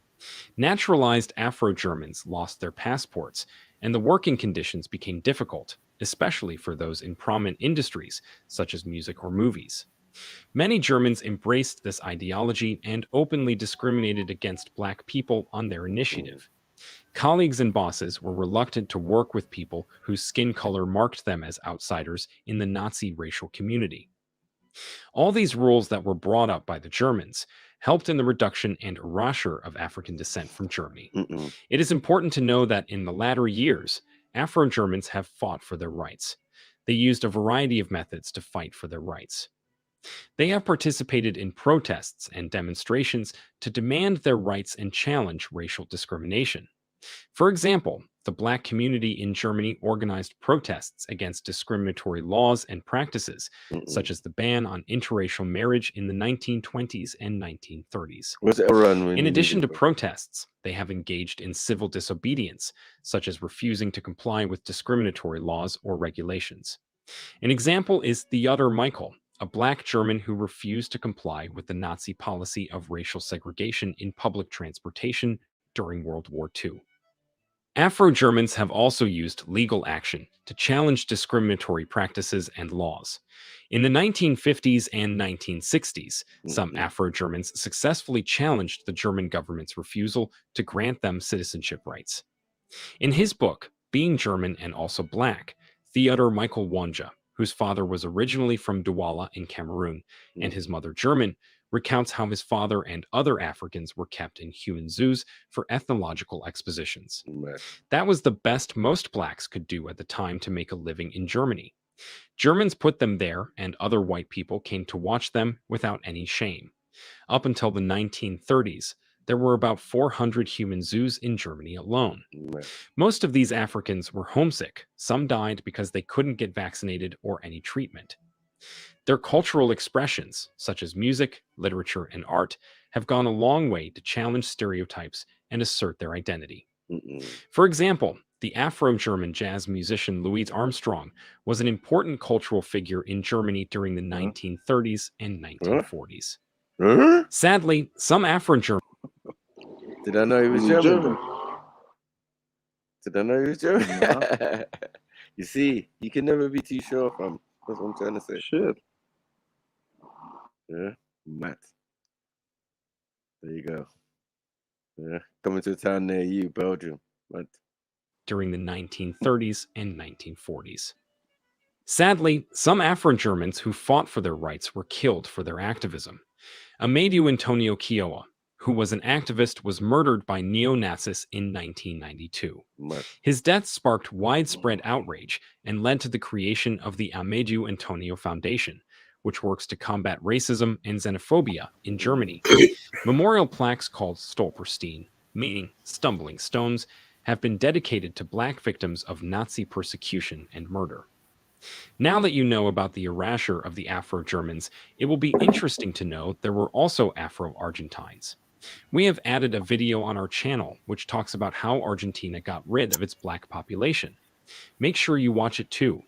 S20: Naturalized Afro-Germans lost their passports, and the working conditions became difficult, especially for those in prominent industries such as music or movies. Many Germans embraced this ideology and openly discriminated against black people on their initiative. Colleagues and bosses were reluctant to work with people whose skin color marked them as outsiders in the Nazi racial community. All these rules that were brought up by the Germans helped in the reduction and erasure of African descent from Germany. It is important to know that in the latter years, Afro-Germans have fought for their rights. They used a variety of methods to fight for their rights. They have participated in protests and demonstrations to demand their rights and challenge racial discrimination. For example, the black community in Germany organized protests against discriminatory laws and practices, such as the ban on interracial marriage in the 1920s and 1930s. In addition to protests, they have engaged in civil disobedience, such as refusing to comply with discriminatory laws or regulations. An example is Theodor Michael, a black German who refused to comply with the Nazi policy of racial segregation in public transportation during World War II. Afro-Germans have also used legal action to challenge discriminatory practices and laws. In the 1950s and 1960s, some Afro-Germans successfully challenged the German government's refusal to grant them citizenship rights. In his book, Being German and Also Black, Theodor Michael Wanja, whose father was originally from Douala in Cameroon and his mother German, recounts how his father and other Africans were kept in human zoos for ethnological expositions. That was the best most blacks could do at the time to make a living in Germany. Germans put them there, and other white people came to watch them without any shame. Up until the 1930s, there were about 400 human zoos in Germany alone. Most of these Africans were homesick. Some died because they couldn't get vaccinated or any treatment. Their cultural expressions, such as music, literature, and art, have gone a long way to challenge stereotypes and assert their identity. For example, the Afro-German jazz musician Louis Armstrong was an important cultural figure in Germany during the 1930s and 1940s. Sadly, some Afro-German...
S1: Did I know he was German? Did I know he was German? No. You see, you can never be too sure from. That's what I'm trying to say.
S11: Shit.
S1: Yeah, Matt. There you go. Yeah, coming to a town near you, Belgium. Matt.
S20: During the 1930s and 1940s. Sadly, some Afro-Germans who fought for their rights were killed for their activism. Amadeu Antonio Quioa, who was an activist, was murdered by neo-Nazis in 1992. His death sparked widespread outrage and led to the creation of the Amadeu Antonio Foundation, which works to combat racism and xenophobia in Germany. Memorial plaques called Stolperstein, meaning stumbling stones, have been dedicated to Black victims of Nazi persecution and murder. Now that you know about the erasure of the Afro-Germans, it will be interesting to know there were also Afro-Argentines. We have added a video on our channel which talks about how Argentina got rid of its Black population. Make sure you watch it too.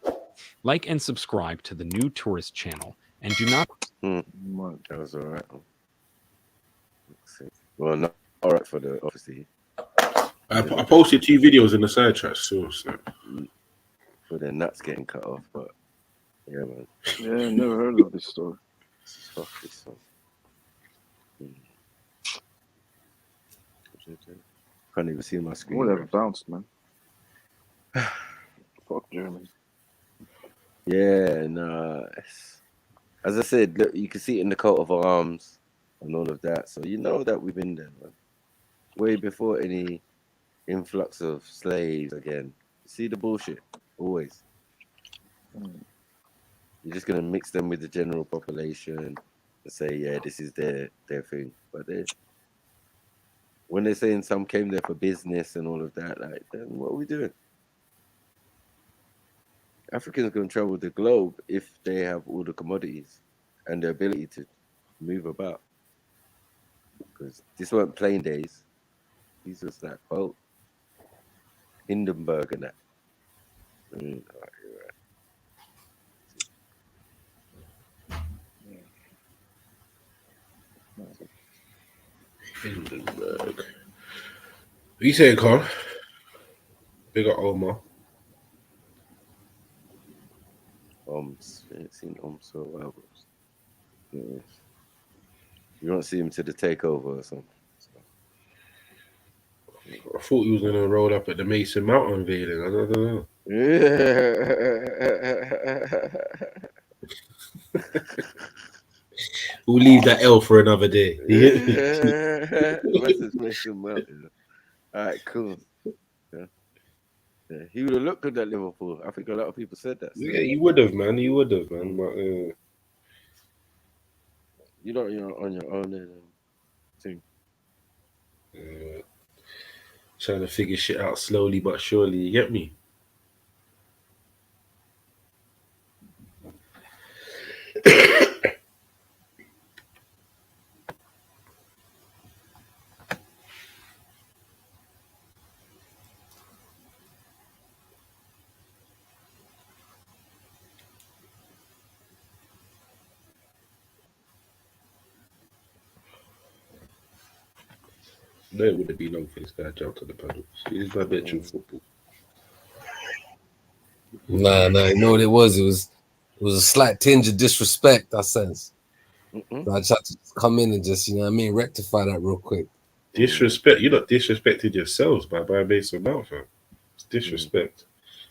S20: Like and subscribe to the New Tourist channel, and do not...
S1: That was all right. Well, not all right for the, obviously.
S18: I posted 2 videos in the side chat, so.
S1: For their nuts getting cut off, but yeah, man.
S11: Yeah, never heard of this story.
S1: Fuck this song. Can't even see my screen.
S11: Whatever, bounced, man. Fuck Germany.
S1: Yeah, nah. As I said, look, you can see it in the coat of arms and all of that. So you know that we've been there, man. Way before any influx of slaves again. See the bullshit, always. You're just gonna mix them with the general population and say, yeah, this is their thing. But when they're saying some came there for business and all of that, like, then what are we doing? Africans can travel the globe if they have all the commodities and the ability to move about. Because this weren't plain days. These was like boat, Hindenburg and that.
S18: Hindenburg. What you saying, Carl? Big up Omar.
S1: I ain't seen so well. Yes. You don't see him to the takeover or something.
S18: I thought he was gonna roll up at the Mason Mount unveiling. I don't know. We'll leave that L for another day.
S1: Mason Mount. All right, cool. Yeah. He would have looked good at Liverpool. I think a lot of people said that. So.
S18: Yeah, he would have, man. He would have, man. But
S1: you know, you're on your own thing.
S18: Trying to figure shit out slowly but surely. You get me? No, it would have been long for this guy to jump to the paddle. He's my veteran football.
S16: Nah, you know what it was? It was a slight tinge of disrespect, I sense. So I just had to come in and just, you know what I mean, rectify that real quick.
S18: Disrespect? You're not disrespected yourselves by Mason Mount, fam. It's disrespect.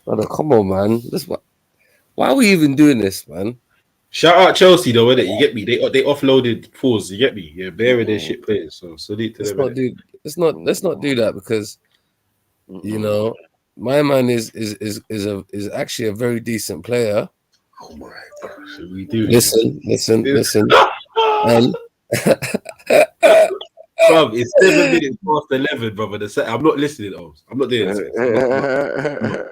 S16: Brother, come on, man. Why are we even doing this, man?
S18: Shout out Chelsea though, innit? You get me? They offloaded Pause, you get me? Yeah, bearing their shit players. So salute to them.
S16: Let's not do that because you know my man is actually a very decent player.
S18: Oh my gosh, we do.
S16: Listen. And
S18: Bro, it's 7 minutes past 11, brother. I'm not listening, I'm not doing this.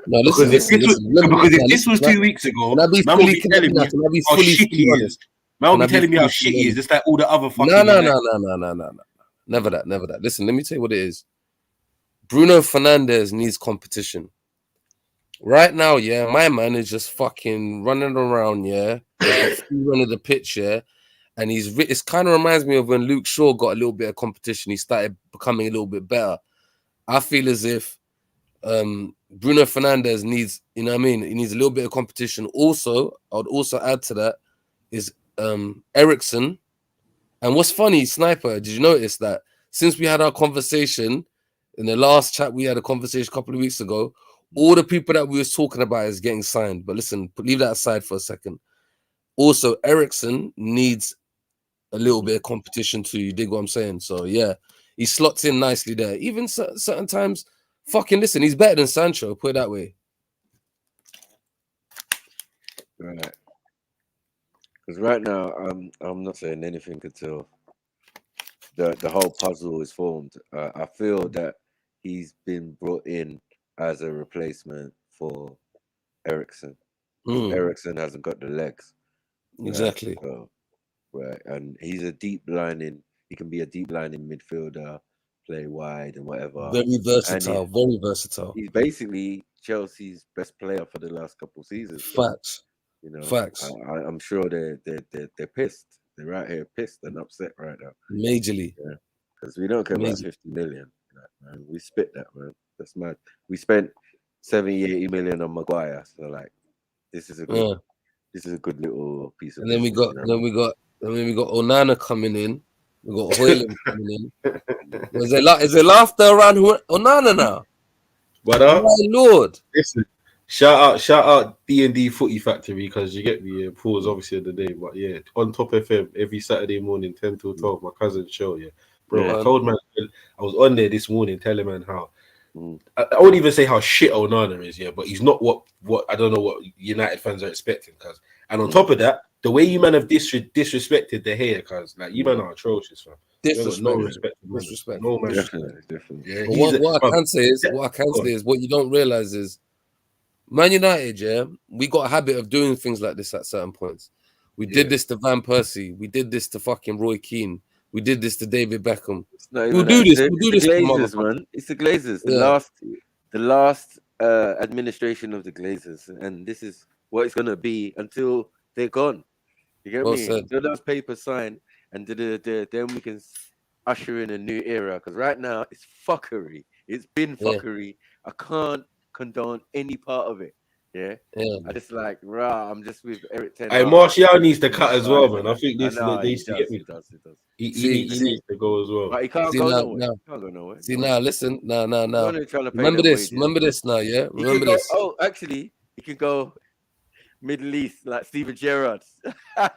S16: No, listen,
S18: because if this was 2 weeks ago, man will be telling me how shitty he is. Man will be telling me how shitty he is, just like all the other fucking...
S16: No. Never that. Listen, let me tell you what it is. Bruno Fernandes needs competition. Right now, yeah, my man is just fucking running around, yeah. Running the pitch, yeah. And it kind of reminds me of when Luke Shaw got a little bit of competition. He started becoming a little bit better. I feel as if Bruno Fernandes needs, you know what I mean? He needs a little bit of competition. Also, I would also add to that is Eriksen. And what's funny, Sniper, did you notice that since we had our conversation in the last chat, we had a conversation a couple of weeks ago, all the people that we was talking about is getting signed. But listen, leave that aside for a second. Also, Eriksen needs a little bit of competition too. You dig what I'm saying? So yeah, he slots in nicely there. Even certain times, fucking listen, he's better than Sancho. Put it that way.
S1: Right. Because right now, I'm not saying anything until the whole puzzle is formed. I feel that he's been brought in as a replacement for Eriksen. Eriksen hasn't got the legs.
S16: Exactly.
S1: Right? So, right, and he's a deep lining. He can be a deep lining midfielder, play wide and whatever.
S16: Very versatile. Very versatile.
S1: He's basically Chelsea's best player for the last couple of seasons.
S16: Facts.
S1: You know,
S16: Facts.
S1: I'm sure they're pissed. They're right here pissed and upset right now.
S16: Majorly.
S1: Yeah, because we don't care about 50 million. Man. We spit that, man. That's mad. We spent 70, 80 million on Maguire. So like, this is a good, this is a good little piece of.
S16: And then we got, then we got Onana coming in. We got Hoyland coming in. Is there laughter around Onana now?
S18: But
S16: my lord,
S18: listen. Shout out D&D Footy Factory, because you get me. Paul's obviously of the day, but yeah, on Top FM every Saturday morning 10 till 12. My cousin's show, yeah, bro.
S1: Yeah.
S18: I told man I was on there this morning telling man how I won't even say how shit Onana is, yeah, but he's not what I don't know what United fans are expecting, cuz. And on top of that, the way you man have disrespected the hair, cuz, like, you man are atrocious, fam.
S16: Disrespect.
S18: No respect,
S16: Disrespect.
S18: no man.
S1: Definitely.
S18: Yeah,
S16: but what I can say is what you don't realize is Man United, yeah, we got a habit of doing things like this at certain points. We did this to Van Persie. We did this to fucking Roy Keane. We did this to David Beckham. We'll do this. We'll do this to
S1: Glazers, man. It's the Glazers. The last administration of the Glazers, and this is what it's gonna be until they're gone. You get me? Until those papers signed, and then we can usher in a new era. Because right now it's fuckery. It's been fuckery. I can't condone any part of it. Yeah. I just like, I'm just with Eric Ten Hag.
S18: Hey, Martial needs to cut as well, man. I think this needs to get me. He needs to go as well.
S1: But he can't go nowhere. He can't go nowhere.
S16: See now, listen, now. Remember this now, yeah. Remember this.
S1: Oh, actually, he could go Middle East like Steven Gerrard.
S16: Hold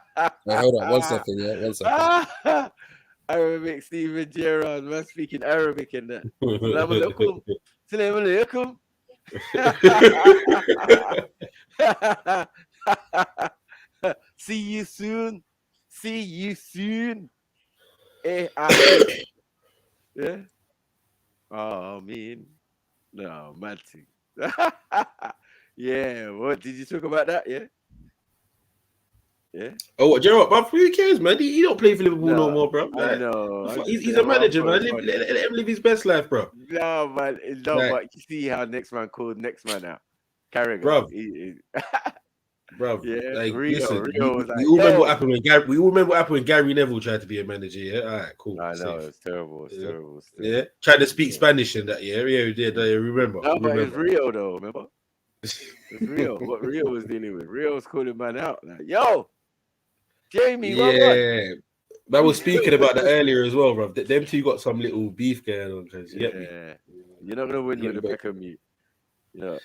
S16: on, 1 second, yeah, 1 second.
S1: Arabic Steven Gerrard, man, speaking Arabic in that. Assalamu alaikum. See you soon. Yeah. Oh, man. No, mad thing. Yeah. What did you talk about that? Yeah. Yeah.
S18: Oh, what, Gerrard? But who cares, man? He don't play for Liverpool no more, bro.
S1: I know.
S18: He's a manager, man. Let him live his best life, bro.
S1: No, man. No, but you see how next man called next man out. Carragher.
S18: Bro. Bro.
S1: Yeah.
S18: Like,
S1: Rio was like,
S18: we all remember what happened when Gary Neville tried to be a manager. Yeah. All right. Cool.
S1: I know. It's terrible. It's terrible.
S18: Yeah. Tried to speak Spanish in that. Yeah. Yeah. We did. Remember.
S1: No, but it's Rio though. Remember? It's Rio. What Rio was dealing with. Rio was calling man out. Like, yo. Jamie,
S18: yeah, I was speaking about that earlier as well, bro. Them two got some little beef going on, because you get me.
S1: You're not gonna win with the Beckham meet. Yeah.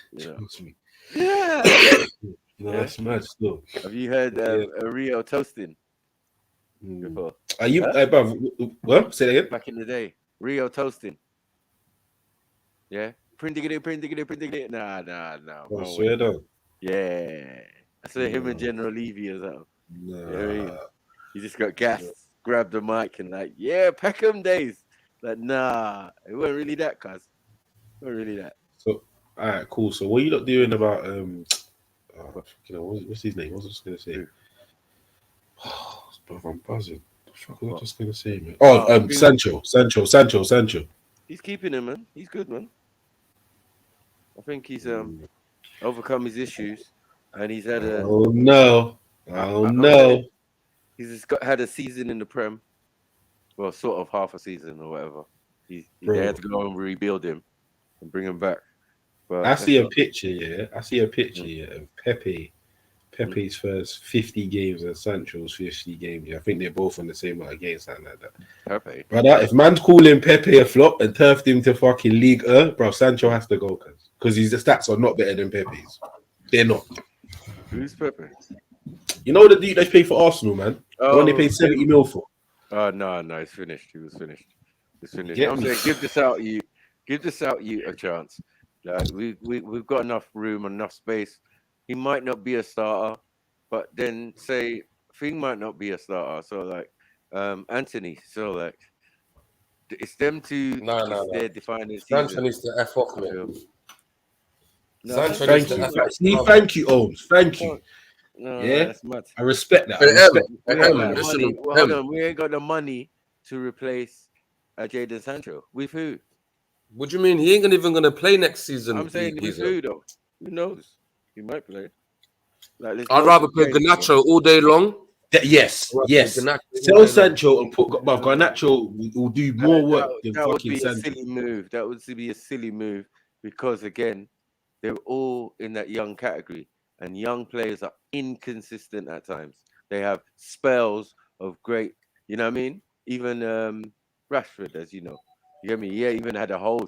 S18: No, that's mad still.
S1: Have you heard Rio toasting before?
S18: Are you, bro? What? Say that again.
S1: Back in the day, Rio toasting. Yeah, print it. Nah.
S18: I swear though.
S1: Yeah, I saw him and General Levy as well. No. You know what I mean? You just got gassed, grabbed the mic and like, yeah, Peckham days. Like, nah, it wasn't really that, cuz. It wasn't really that.
S18: So, all right, cool. So, what are you not doing about what's his name? What was I just gonna say? Bro, I'm buzzing. What the fuck was I just gonna say, man? Oh, Sancho.
S1: He's keeping him, man. He's good, man. I think he's overcome his issues, and he's had a.
S18: Oh no.
S1: He's had a season in the Prem. Well, sort of half a season or whatever. They had to go and rebuild him and bring him back. But
S18: I see a picture, of Pepe. Pepe's first 50 games and Sancho's 50 games. I think they're both on the same amount of games, something like that.
S1: Pepe.
S18: Brother, if man's calling Pepe a flop and turfed him to fucking League bro, Sancho has to go, because his stats are not better than Pepe's. They're not.
S1: Who's Pepe?
S18: You know the dude they paid for Arsenal, man? The one they paid 70 mil for.
S1: Oh no, it's finished. He was finished. It's finished.
S18: Get
S1: I'm
S18: me?
S1: saying give this out you a chance. Like we've got enough room, enough space. He might not be a starter, but then say Thing might not be a starter. So like Anthony, so like it's them two. It's their defining
S16: Sancho
S1: season.
S16: needs to F off,
S1: I
S16: mate.
S1: feel. No,
S16: Sancho
S1: Sancho
S16: needs
S18: Thank
S16: to
S18: you.
S16: F off.
S18: See, thank you, Holmes. Thank you.
S1: No,
S18: Yeah,
S1: that's mad.
S18: I respect that. I
S16: Hey,
S18: respect
S1: We
S18: that.
S1: ain't
S16: Em,
S1: got the
S16: listen,
S1: money. Well, hold on, we ain't got the money to replace Jadon Sancho. With who?
S16: What do you mean? He ain't even gonna play next season.
S1: I'm saying with who though? Who knows? He might play. Like there's
S16: I'd
S1: loads
S16: rather
S1: of
S16: play
S1: games, bro.
S16: Ganacho all day long.
S18: Yes,
S16: I'd rather play
S18: yes.
S16: Garnacho all
S18: Sell
S16: day long.
S18: Sancho and put Garnacho will do more work than
S1: That would
S18: fucking
S1: be a
S18: Sancho.
S1: silly move. That would be a silly move because again, they're all in that young category, and young players are inconsistent at times. They have spells of great. You know what I mean? Even Rashford, as you know, you get me. Yeah, even had a whole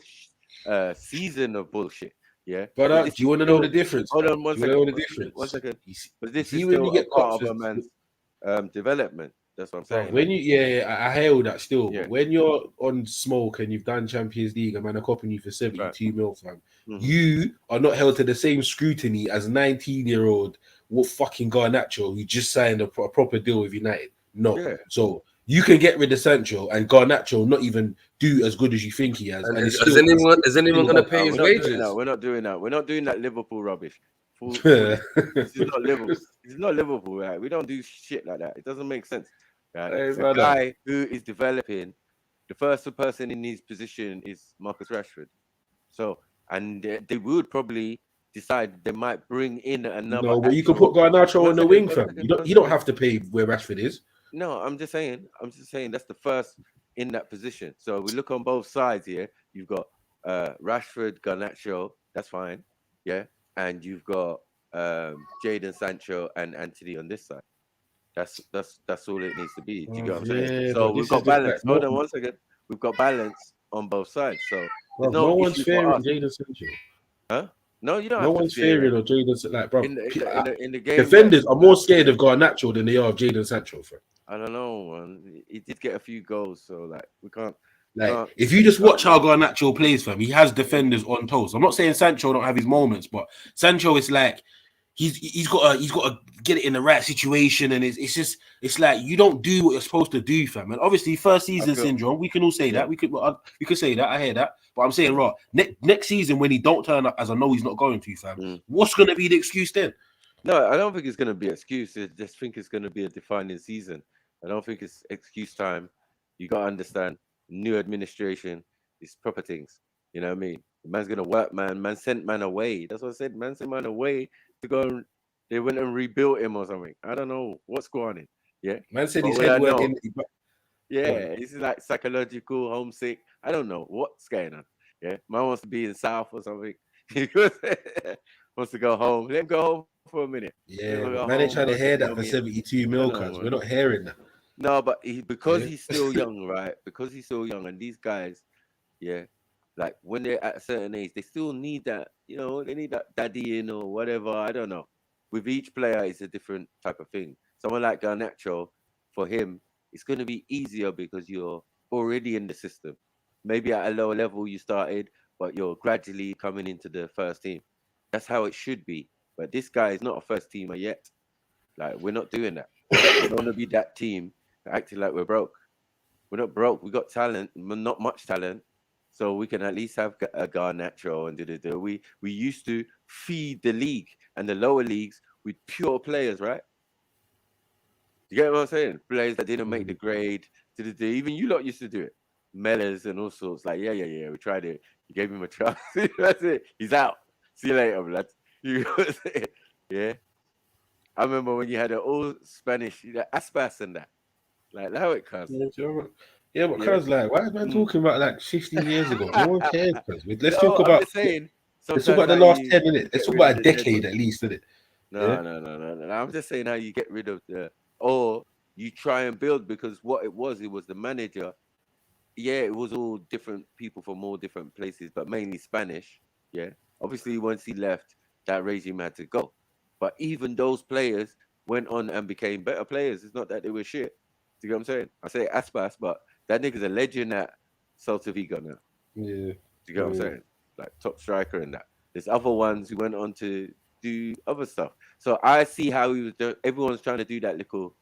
S1: season of bullshit. Yeah,
S18: But
S1: but this
S18: do
S1: is
S18: you want to know
S1: still.
S18: the difference?
S1: Hold
S18: Man?
S1: on
S18: Do
S1: one
S18: you want to know
S1: second.
S18: the difference?
S1: One second. But
S18: You
S1: this is
S18: see, when
S1: still
S18: you
S1: a
S18: get
S1: part
S18: cops,
S1: of a man's development. That's what I'm
S18: bro,
S1: saying.
S18: when you I hail that still.
S1: Yeah.
S18: But when you're on smoke and you've done Champions League, and man are copping you for 72 mil, fam, you are not held to the same scrutiny as 19-year-old what fucking Garnacho who just signed a proper deal with United. No,
S1: Yeah.
S18: so you can get rid of Sancho and Garnacho not even do as good as you think he has, and it's
S16: is
S18: still
S16: anyone gonna pay his wages?
S1: We're not doing that. We're not doing that Liverpool rubbish. This is not Liverpool. This is not Liverpool, right? We don't do shit like that. It doesn't make sense. Right?
S18: Hey,
S1: A
S18: brother.
S1: guy who is developing, the first person in his position is Marcus Rashford. So, and they would probably decide they might bring in another.
S18: No, but you can put Garnacho on the wing, fam. You don't have to pay where Rashford is.
S1: No, I'm just saying that's the first in that position. So we look on both sides here. You've got Rashford, Garnacho, that's fine. Yeah. And you've got Jadon Sancho and Anthony on this side. That's all it needs to be. Do you get what I'm saying?
S18: Yeah,
S1: So
S18: but
S1: we've
S18: this
S1: got
S18: is just
S1: balance.
S18: like
S1: Hold on one second. We've got balance on both sides. So there's
S18: no
S1: no
S18: one's
S1: issue for
S18: fearing
S1: us.
S18: Jadon Sancho.
S1: Huh? No, you don't
S18: No
S1: have to
S18: one's
S1: fear
S18: fearing
S1: it.
S18: of Jadon. Like, bro,
S1: In the game
S18: defenders are more scared of Garnacho than they are of Jadon Sancho, fam.
S1: I don't know, man. He did get a few goals, so like we can't.
S18: Like, if you just watch how Garnacho plays, fam, he has defenders on toes. I'm not saying Sancho don't have his moments, but Sancho is like he's got to get it in the right situation, and it's like you don't do what you're supposed to do, fam. And obviously, first season syndrome, we can all say that. We could say that. I hear that, but I'm saying, right, next season when he don't turn up, as I know he's not going to, fam, what's gonna be the excuse then?
S1: No, I don't think it's gonna be an excuse. I just think it's gonna be a defining season. I don't think it's excuse time. You gotta understand, new administration is proper things. You know what I mean? The man's gonna work, man. Man sent man away. That's what I said. Man sent man away to go and they went and rebuilt him or something. I don't know what's going on. Yeah.
S18: Man said
S1: But
S18: his
S1: what
S18: head
S1: I
S18: weren't
S1: know,
S18: in.
S1: yeah, it's like psychological, homesick. I don't know what's going on. Yeah. Man wants to be in South or something. Wants to go home. Let him go home for a minute.
S18: Yeah, but man ain't trying to hear that for 72 mil, cuz we're not hearing that.
S1: No, but because he's still young, right? Because he's still young, and these guys, yeah, like when they're at a certain age, they still need that, they need that daddy in or whatever. I don't know. With each player, it's a different type of thing. Someone like Garnacho, for him, it's going to be easier because you're already in the system. Maybe at a lower level you started, but you're gradually coming into the first team. That's how it should be. But this guy is not a first teamer yet. Like, we're not doing that. We don't want to be that team acting like we're broke. We're not broke. We got talent, not much talent. So we can at least have a Garnacho and do. We used to feed the league and the lower leagues with pure players, right? You get what I'm saying? Players that didn't make the grade. Even you lot used to do it. Mellors and all sorts. Like, yeah. We tried it. You gave him a chance. That's it. He's out. See you later, blood. You know what I'm saying? Yeah. I remember when you had an all Spanish, Aspas and that. Like, how it comes.
S18: Yeah, but cuz, like, why is man talking about like 15 years ago? No one cares, cuz. Let's
S1: No,
S18: talk
S1: I'm
S18: about.
S1: just saying.
S18: Let's talk about the last 10 minutes. Let's talk about a decade at least, isn't it?
S1: No. I'm just saying how you get rid of or you try and build, because what it was the manager. Yeah, it was all different people from all different places, but mainly Spanish. Yeah. Obviously, once he left, that regime had to go. But even those players went on and became better players. It's not that they were shit. you get what I'm saying? I say Aspas, but that nigga's a legend at Celta Vigo now.
S18: Yeah.
S1: Do you get what I'm saying? Like top striker and that. There's other ones who went on to do other stuff. So I see how he was doing. Everyone's trying to do that little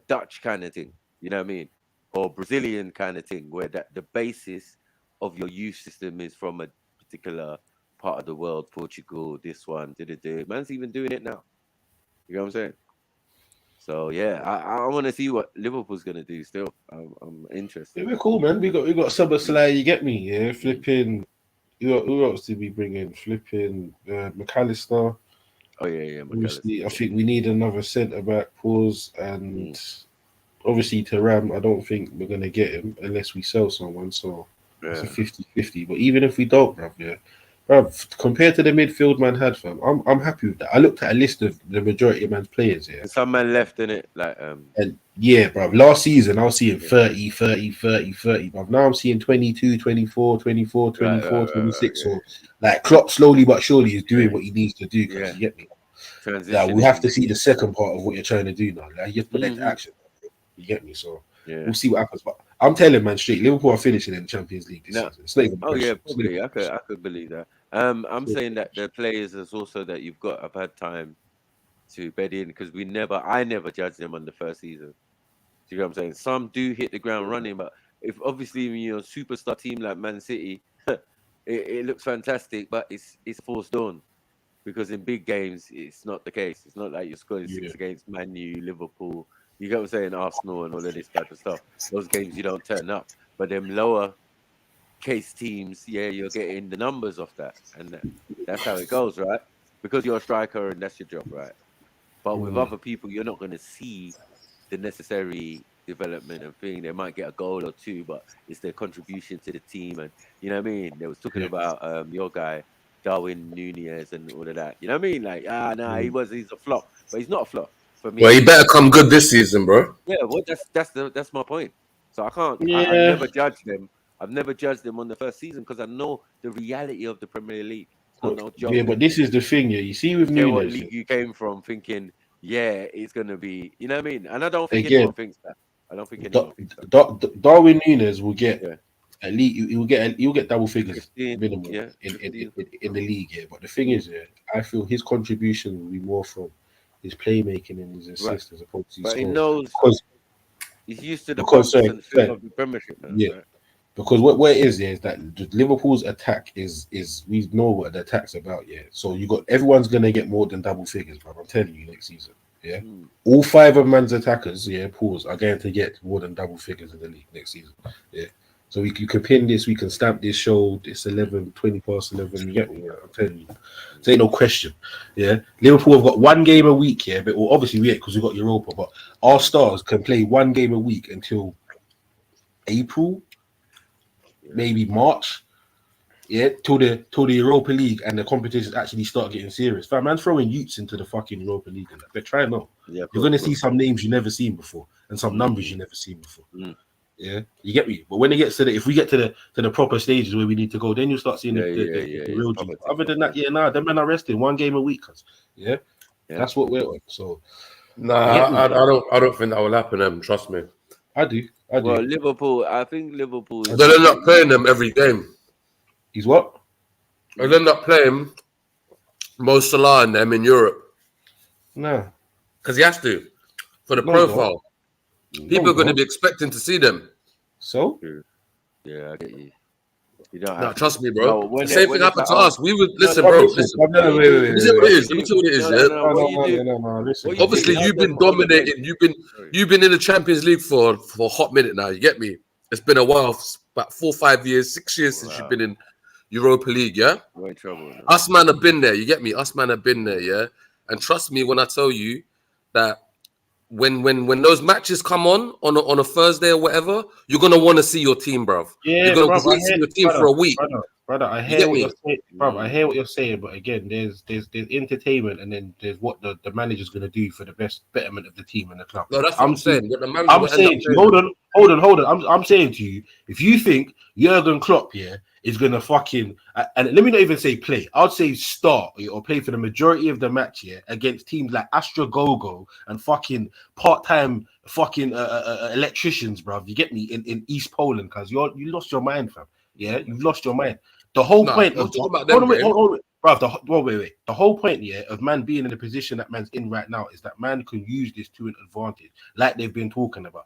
S1: Dutch kind of thing. You know what I mean? Or Brazilian kind of thing, where that the basis of your youth system is from a particular part of the world, Portugal, this one, man's even doing it now. You know what I'm saying? So yeah, I want to see what Liverpool's gonna do. Still, I'm interested.
S18: Yeah, we're cool, man. We got Szoboszlai. You get me? Yeah, flipping. Who else did we bring in? Flipping McAllister.
S1: Oh yeah,
S18: Obviously, I think we need another centre back. Pause and obviously Thuram. I don't think we're gonna get him unless we sell someone. So it's a 50-50. But even if we don't, bruv, compared to the midfield man had, fam, I'm happy with that. I looked at a list of the majority of man's players here.
S1: Some man left in it, like
S18: and yeah, bruv. Last season I was seeing 30, bruv. Now I'm seeing 22, 24, 24, 24, 26. So like Klopp slowly but surely is doing what he needs to do. Because you get me. Like, we have to see the second part of what you're trying to do now. Like, you have to put that to action. You get me? So we'll see what happens. But I'm telling man straight, Liverpool are finishing in the Champions League this season. It's not even
S1: probably. I could believe that. I'm saying that the players is also that I've had time to bed in because I never judged them on the first season. Do you know what I'm saying? Some do hit the ground running, but if obviously when you're a superstar team like Man City, it looks fantastic, but it's forced on. Because in big games, it's not the case. It's not like you're scoring 6 against Man U, Liverpool, you get what I'm saying, Arsenal and all of this type of stuff. Those games you don't turn up. But them lower case teams, you're getting the numbers off that. And that's how it goes, right? Because you're a striker and that's your job, right? But with other people, you're not going to see the necessary development and thing. They might get a goal or two, but it's their contribution to the team. And you know what I mean? They was talking about your guy, Darwin Nunez and all of that. You know what I mean? Like, he's a flop, but he's not a flop for me.
S16: Well, he better come good this season, bro.
S1: Yeah, well, that's my point. So I can't. I've never judged them. I've never judged them on the first season because I know the reality of the Premier League. No joke.
S18: Yeah, but this is the thing. Yeah, you see with Nunez,
S1: what league you came from, thinking, it's gonna be. You know what I mean? And I don't think anyone thinks that. I don't think anyone thinks that.
S18: Darwin Nunez will get. At least you'll get double figures minimum in the league. Yeah, but the thing is, I feel his contribution will be more from his playmaking and his assists as opposed to his
S1: scoring. He knows because he's used to the of the Premiership. Right?
S18: Because what it is that Liverpool's attack is we know what the attack's about. Yeah, so you got everyone's gonna get more than double figures, bro. I'm telling you, next season. Yeah, all 5 of man's attackers, are going to get more than double figures in the league next season. Yeah. So you can pin this, we can stamp this show, it's 20 past 11, you get me? I'm telling you. There ain't no question. Yeah. Liverpool have got 1 game a week, but obviously we ain't because we've got Europa, but our stars can play 1 game a week until April, maybe March. Yeah, till the Europa League and the competitions actually start getting serious. Fam, man's throwing youths into the fucking Europa League and that. But try now. You're gonna see some names you never seen before and some numbers you never seen before. Yeah, you get me. But when it gets to if we get to the proper stages where we need to go, then you start seeing the real G. Other than that, them men are resting 1 game a week. That's what we're on. So,
S16: I don't think that will happen. Trust me.
S18: I do.
S1: Well, Liverpool. I think Liverpool.
S16: They'll end up playing them every game.
S18: He's what?
S16: They'll end up playing Mo Salah and them in Europe.
S18: No,
S16: because he has to for the profile. People are going to be expecting to see them.
S18: So?
S1: Yeah, I get you. You don't
S16: have trust me, bro. No, the same thing happened to us. We would listen, bro. Listen. Let me tell you what it is. Obviously, you've been dominating. You've been in the Champions League for a hot minute now. You get me? It's been a while, about 4, 5 years, 6 years since you've been in Europa League. Yeah.
S1: We're in trouble.
S16: Us man have been there. You get me? Us man have been there. Yeah. And trust me when I tell you that. When those matches come on a Thursday or whatever, you're gonna want to see your team, bruv.
S18: Yeah,
S16: you're gonna want to see your team for a week.
S18: Brother, I hear what you're saying, brother. I hear what you're saying, but again, there's entertainment, and then there's what the manager's gonna do for the betterment of the team and the club.
S16: No, that's what I'm saying.
S18: I'm saying to you, hold on. I'm saying to you, if you think Jurgen Klopp, is gonna fucking and let me not even say play. I'd say start or play for the majority of the match against teams like Astra Gogo and fucking part-time fucking electricians, bruv. You get me in East Poland because you lost your mind, fam. Yeah, you've lost your mind. The whole point of the whole point of man being in the position that man's in right now is that man can use this to an advantage, like they've been talking about.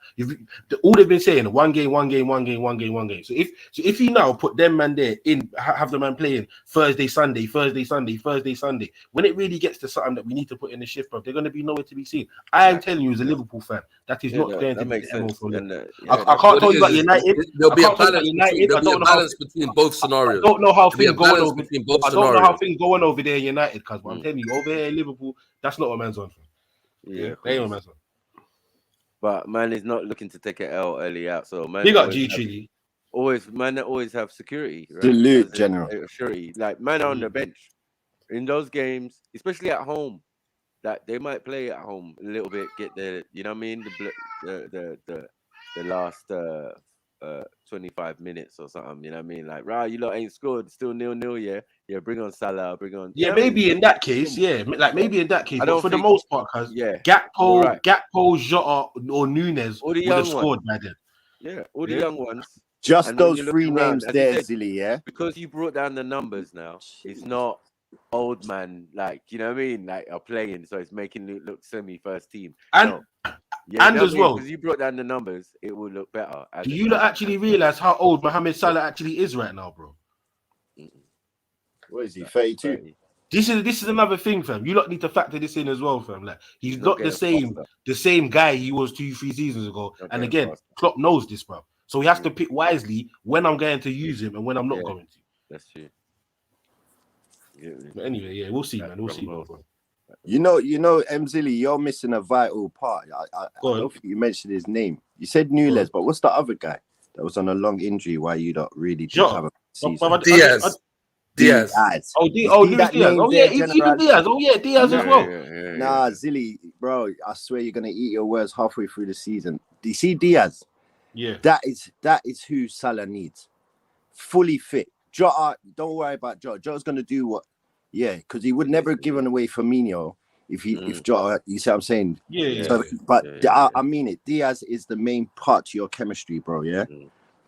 S18: All they've been saying, one game. So if you now put them man there in, have the man playing Thursday, Sunday, when it really gets to something that we need to put in the shift, bro, they're going to be nowhere to be seen. I am telling you, as a Liverpool fan, that is not going to be the for them. I can't tell you about United.
S16: There'll be a balance between both scenarios.
S18: I don't know how things going over. I don't know how things going over there in United, because I'm telling you, over here in Liverpool, that's not what man's on for.
S1: Yeah,
S18: they ain't what man's on.
S1: But man is not looking to take an L early out. So man,
S18: big up G Chili.
S1: Always have security. Right?
S4: Salute, General.
S1: Security, like man on the bench in those games, especially at home. That they might play at home a little bit, get the, you know what I mean, the last 25 minutes or something, you know what I mean? Like, right, you lot ain't scored, still 0-0, yeah, bring on Salah, bring on.
S18: Yeah, maybe in that case, maybe in that case, but for the most part, because Gakpo, Jota, or Nunes would have scored by then.
S1: Yeah, all the young ones.
S4: Just those three names there, Zilly, yeah?
S1: Because you brought down the numbers now, it's not old man, like, you know what I mean, like are playing, so it's making it look semi-first team.
S18: And as well,
S1: because you brought down the numbers, it will look better.
S18: Do you actually realize how old Mohamed Salah actually is right now, bro?
S4: What is he, 32?
S18: This is another thing, fam. You lot need to factor this in as well, fam. Like, he's not the same guy he was 2-3 seasons ago. And again, Klopp knows this, bro. So he has to pick wisely when I'm going to use him and when I'm not going to.
S1: That's true.
S18: But anyway, we'll see, man. We'll see, bro.
S4: You know, Mzilli, you're missing a vital part. I don't think you mentioned his name. You said Nunes, but what's the other guy that was on a long injury? Why you don't really have a season?
S16: Diaz.
S18: Oh, Diaz. Oh, yeah, even Diaz. Oh, yeah, Diaz as well.
S4: Nah, Zilly, bro, I swear you're gonna eat your words halfway through the season. Do you see Diaz?
S18: Yeah,
S4: that is who Salah needs. Fully fit. Jota, don't worry about Jota. Jota's gonna do what? Yeah, because he would never have given away Firmino if Jota. You see what I'm saying? I mean it. Diaz is the main part to your chemistry, bro. Yeah,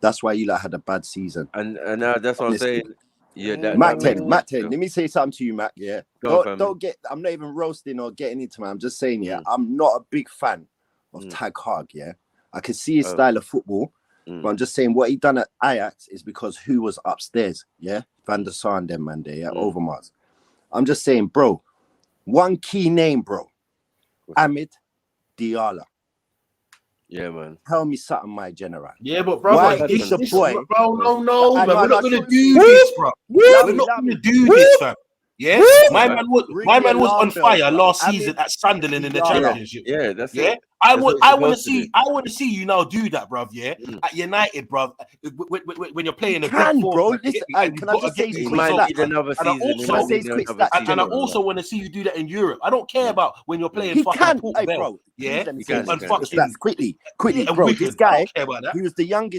S4: that's why you had a bad season.
S1: And that's what I'm saying. Yeah,
S4: Mac 10. Let me say something to you, Mac. Yeah, don't get. I'm not even roasting or getting into it. I'm just saying, I'm not a big fan of Tag Hag. Yeah, I can see his style of football. But I'm just saying what he done at Ajax is because who was upstairs, Van der Sar and them man there, Overmars. I'm just saying, bro, one key name, bro, Amid Diallo.
S1: Yeah, man.
S4: Tell me something, my general.
S18: Yeah, but bro,
S4: why is the boy?
S18: Bro, no, man. We're not gonna do this, bro. We're not gonna do this, fam. Yeah, my man was on fire last season at Sunderland in the Championship.
S1: Yeah, that's it.
S18: I want to see you now do that, bruv. Yeah, at United, bruv. When you're playing a big four,
S4: bro. Listen, can I just say
S1: another season?
S18: And I also want to see you do that in Europe. I don't care about when you're playing fucking Port Vale. Yeah,
S4: and fucking quickly, bro. This guy, he was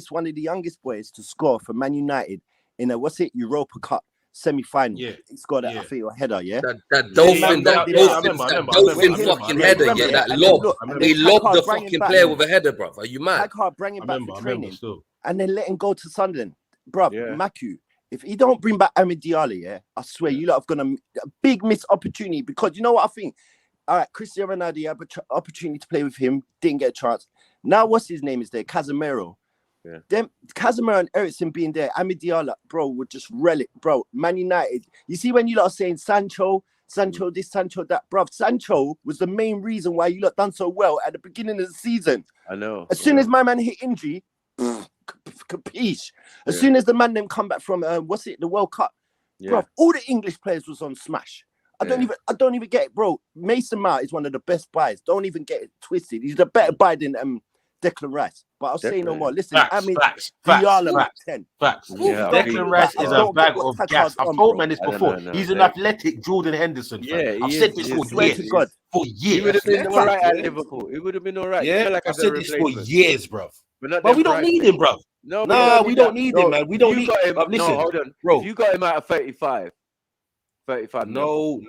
S4: one of the youngest boys to score for Man United in a Europa Cup semi-final.
S18: Yeah,
S4: he scored I think a header. Yeah,
S16: that dolphin fucking header. Yeah, that lob. He lobbed the fucking player with a header, bro. Are you mad?
S4: I can't bring him back for training and then let him go to Sunderland, bro. Maku, if he don't bring back Amid Diallo, I swear you lot have got a big missed opportunity, because you know what I think. All right, Cristiano Ronaldo had an opportunity to play with him, didn't get a chance. Now what's his name is there? Casemiro.
S1: Yeah.
S4: Them Casemiro and Eriksen being there, Amid Diallo, bro, would just relic, bro. Man United. You see when you lot are saying Sancho this, Sancho that, bro. Sancho was the main reason why you lot done so well at the beginning of the season.
S1: I know.
S4: As soon as my man hit injury, capiche. As soon as the man them come back from the World Cup, bro, all the English players was on smash. I don't even get it, bro. Mason Mount is one of the best buys. Don't even get it twisted. He's a better buy than Declan Rice. But I'll say no more. Listen,
S18: facts.
S1: Yeah,
S18: Declan Rice is a bag of gas. I've told man this before. He's an athletic Jordan Henderson.
S1: Yeah,
S18: I've said this for years. For years.
S1: He would have been all right at Liverpool. He would have been all right.
S18: Yeah, I've said this for years, bro. But we don't need him, bro.
S1: No,
S16: nah, we don't need him, man. We don't need
S1: him.
S16: Listen,
S1: no, hold on,
S16: bro.
S1: If you got him out of 35
S16: No.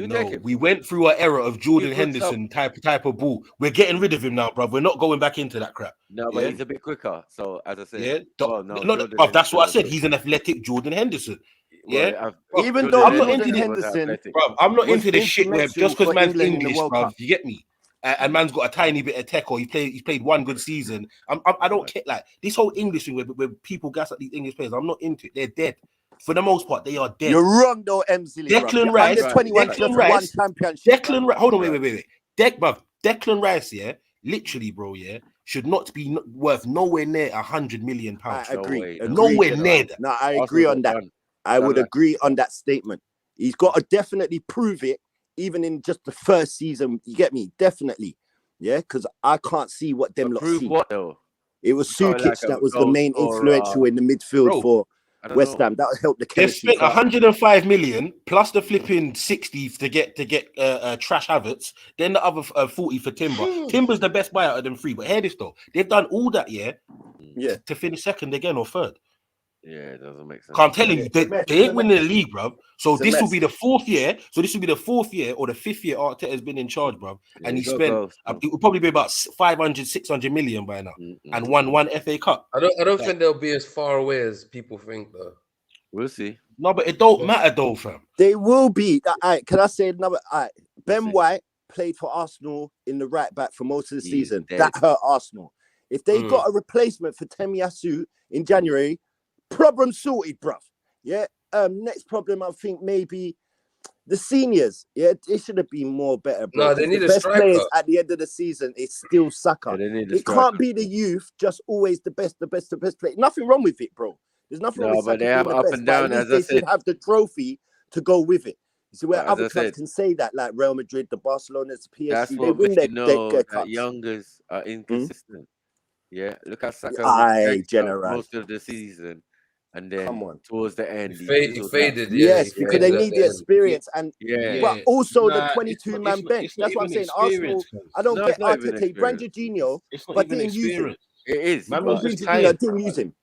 S1: take him.
S16: We went through an era of Jordan Henderson type of ball. We're getting rid of him now, bruv. We're not going back into that crap.
S1: No, but he's a bit quicker. So as I said,
S16: yeah,
S1: bruv,
S16: that's what I said. He's an athletic Jordan Henderson. Yeah,
S4: even though
S16: I'm not
S4: Jordan
S16: into
S4: Henderson,
S16: bruv, I'm not into this shit where just because man's
S4: England
S16: English, bruv, you get me. And man's got a tiny bit of tech, or he's played one good season. I don't care, like this whole English thing where people gas at these English players. I'm not into it. They're dead. For the most part, they are dead.
S4: You're wrong though, Emsley.
S16: Declan Rice,
S4: Declan Rice,
S16: Declan Rice. Hold on, wait. Declan Rice, yeah, literally, bro, yeah, should not be worth nowhere near £100 million.
S4: I agree.
S16: Nowhere near that.
S4: No, I agree on that. I would agree on that statement. He's got to definitely prove it, even in just the first season. You get me? Definitely. Yeah, because I can't see what them lot see.
S1: What though?
S4: It was Sukic that was the main influential in the midfield for West Ham. That helped the chemistry.
S16: They spent 105 million plus the flipping 60 to get Trash Havertz, then the other 40 for Timber. Timber's the best buyout of them three. But hear this though, they've done all that to finish second again or third.
S1: Yeah, it doesn't make sense.
S16: I'm telling you, they ain't winning the league, bro. So this will be the fourth year. So this will be the fourth year or the fifth year Arteta has been in charge, bro. And he spent it will probably be about 500, 600 million by now, and won one FA Cup.
S19: I don't think they'll be as far away as people think, though.
S1: We'll see.
S16: No, but it don't matter though, fam.
S4: They will be. Can I say another? Ben White played for Arsenal in the right back for most of the season. That hurt Arsenal. If they got a replacement for Tomiyasu in January, problem sorted, bruv. Yeah. Next problem, I think maybe the seniors. Yeah, it should have been more better. Bro.
S19: No, they need
S4: the
S19: a
S4: best
S19: striker.
S4: players at the end of the season. It's still Saka. It can't be the youth. Just always the best player. Nothing wrong with it, bro. There's nothing wrong with
S1: but they have
S4: the
S1: up
S4: best,
S1: and down. As I
S4: they
S1: said,
S4: should have the trophy to go with it. You see, where
S1: as
S4: other
S1: I
S4: clubs
S1: said,
S4: can say that, like Real Madrid, the Barcelona's, PSG,
S1: that's
S4: they
S1: what
S4: win
S1: we
S4: their
S1: know.
S4: cups.
S1: Youngers are inconsistent. Yeah, look at Saka most of the season, and then towards the end,
S19: he faded.
S4: Yes, because they need the experience, and but also the 22-man bench. That's what I'm saying. Arsenal, I don't get Arteta, Branjinho, but didn't use him.
S1: It is.
S16: Man was just tired.
S4: Didn't use him.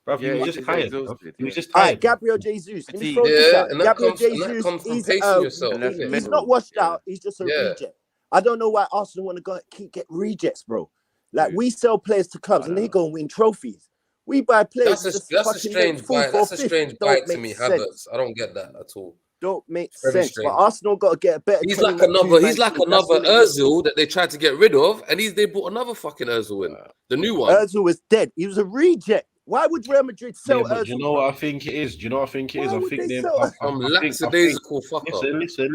S16: Bro, he was just tired. He was just
S4: All
S16: tired.
S4: right, Gabriel Jesus. Let me throw this out. Gabriel Jesus, he's not washed out. He's just a reject. I don't know why Arsenal want to get rejects, bro. Like we sell players to clubs and they go and win trophies. We buy players.
S19: That's a strange bite. That's a strange bite to me, Havertz. I don't get that at all.
S4: Don't make sense. But Arsenal got to get a better.
S19: He's like another Özil that they tried to get rid of, and they brought another fucking Özil in, the new one.
S4: Özil was dead. He was a reject. Why would Real Madrid sell Özil?
S16: Do you know what I think it is? I think they're
S19: lackadaisical fucker.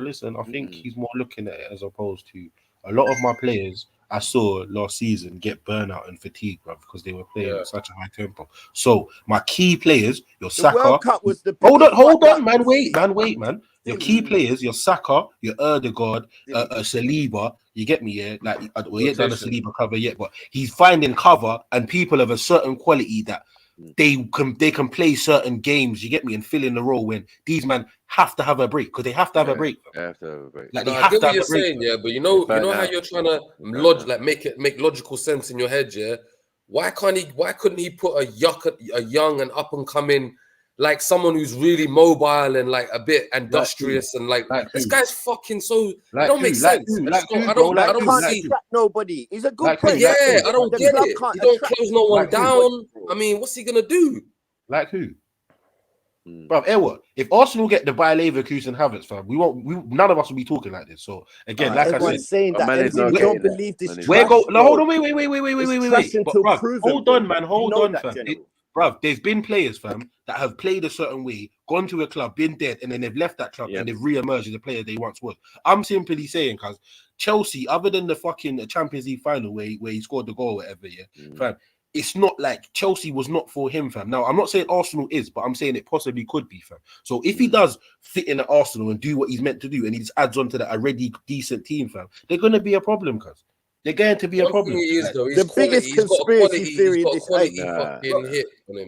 S16: Listen. I think he's more looking at it as opposed to a lot of my players I saw last season get burnout and fatigue, bro, because they were playing at such a high tempo. So my key players, your Saka.
S4: World Cup was the
S16: hold on, man. Wait, man. Your key players, your Saka, your Ødegaard, Saliba. You get me, yeah? Like we ain't done a Saliba cover yet, but he's finding cover and people of a certain quality that they can play certain games. You get me, and fill in the role when these men have to have a break because they have to have a break.
S1: They have to have a break.
S16: Like
S19: I get what you're saying, yeah, but you know how you're trying to make logical sense in your head, yeah. Why couldn't he put a young and up and coming, like someone who's really mobile and like a bit industrious and like this guy's fucking so it don't make sense. I don't see
S4: nobody. He's a good player.
S19: Yeah, I don't get it. He don't close no one down. I mean, what's he gonna do?
S16: Like who? Bro, what? If Arsenal get the Bayer Leverkusen Havertz, fam, none of us will be talking like this. So again, like I said,
S4: saying that we don't believe this.
S16: Hold on, wait. Hold on, man. Hold on, fam. Bruv, there's been players, fam, that have played a certain way, gone to a club, been dead, and then they've left that club and they've re-emerged as the player they once was. I'm simply saying, because Chelsea, other than the fucking Champions League final where he scored the goal or whatever, fam, it's not like Chelsea was not for him, fam. Now, I'm not saying Arsenal is, but I'm saying it possibly could be, fam. So if he does fit in at Arsenal and do what he's meant to do, and he just adds on to that already decent team, fam, they're going to be a problem, cuz. They're going to be a problem.
S4: The biggest conspiracy theory this season,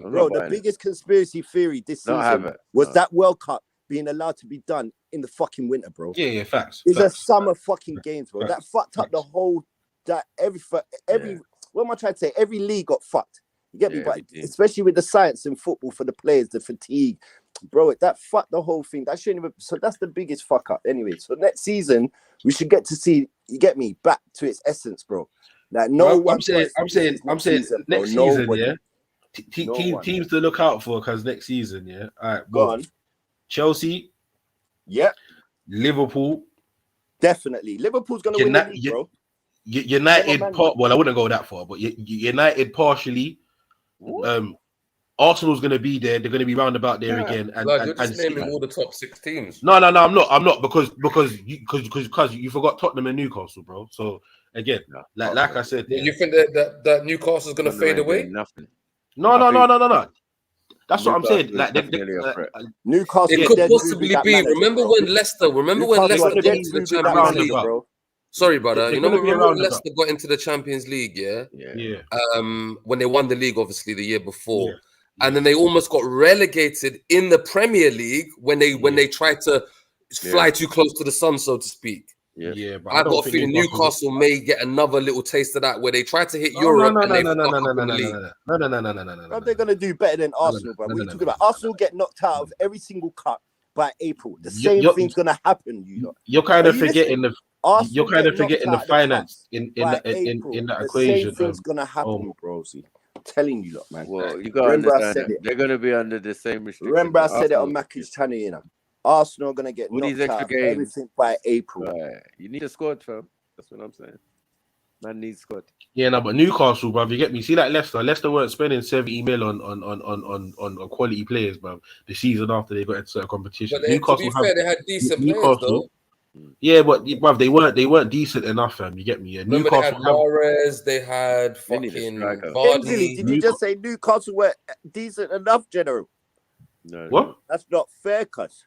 S4: bro. The biggest conspiracy theory this season was that World Cup being allowed to be done in the fucking winter, bro.
S16: Yeah, facts.
S4: It's a summer fucking games, bro. That fucked up the whole. What am I trying to say? Every league got fucked. You get me? But especially with the science in football for the players, the fatigue, bro, that fucked the whole thing. That shouldn't even. So that's the biggest fuck up. Anyway, so next season we should get to see. You get me? Back to its essence, bro. Like
S18: I'm saying next season, yeah. Teams to look out for because next season, yeah. All right,
S4: go on.
S18: Chelsea.
S4: Yep.
S18: Liverpool.
S4: Definitely. Liverpool's gonna win the league, bro.
S18: United, well, I wouldn't go that far, but United partially. Arsenal's going to be there. They're going to be round about there again. And
S19: you're just naming all the top 6 teams.
S18: No, I'm not because you forgot Tottenham and Newcastle, bro. So again, like I said,
S19: you think that Newcastle's going to fade away?
S18: Nothing. No. That's what I'm saying. Like
S4: Newcastle,
S19: it could possibly be. Remember when Leicester got into the Champions League, bro? Sorry, brother. You know, remember when Leicester got into the Champions League, yeah? When they won the league, obviously, the year before. Yeah. And then they almost got relegated in the Premier League when they tried to fly too close to the sun, so to speak.
S18: Yeah, but
S19: I got a feeling Newcastle may get another little taste of that where they try to hit Europe and they fuck up in the league.
S4: No. They're gonna do better than Arsenal, bro. What are you talking about? Arsenal get knocked out of every single cup by April. The same thing's gonna happen.
S18: You're kind of forgetting the. You're kind of forgetting the finance in that equation.
S4: The same thing's gonna happen, bro. See, I'm telling you, man.
S1: Well, you gotta understand that they're gonna be under the same restrictions.
S4: Remember, I said it on Mackie's channel, you know. Arsenal are gonna get knocked out of everything by April.
S1: Right. You need a squad, fam. That's what I'm saying. Man needs squad.
S18: Yeah, no, but Newcastle, bruv, you get me. See, like Leicester weren't spending 70 mil on quality players, bruv. The season after they got into certain competition.
S19: But to be fair, they had decent players, though.
S18: Yeah, but bruv, they weren't decent enough, fam. You get me? Yeah,
S19: remember
S18: Newcastle
S19: they had Mahrez, they had fucking Vardy.
S4: Did you just say Newcastle were decent enough, General?
S1: No.
S18: What?
S4: That's not fair, cuz.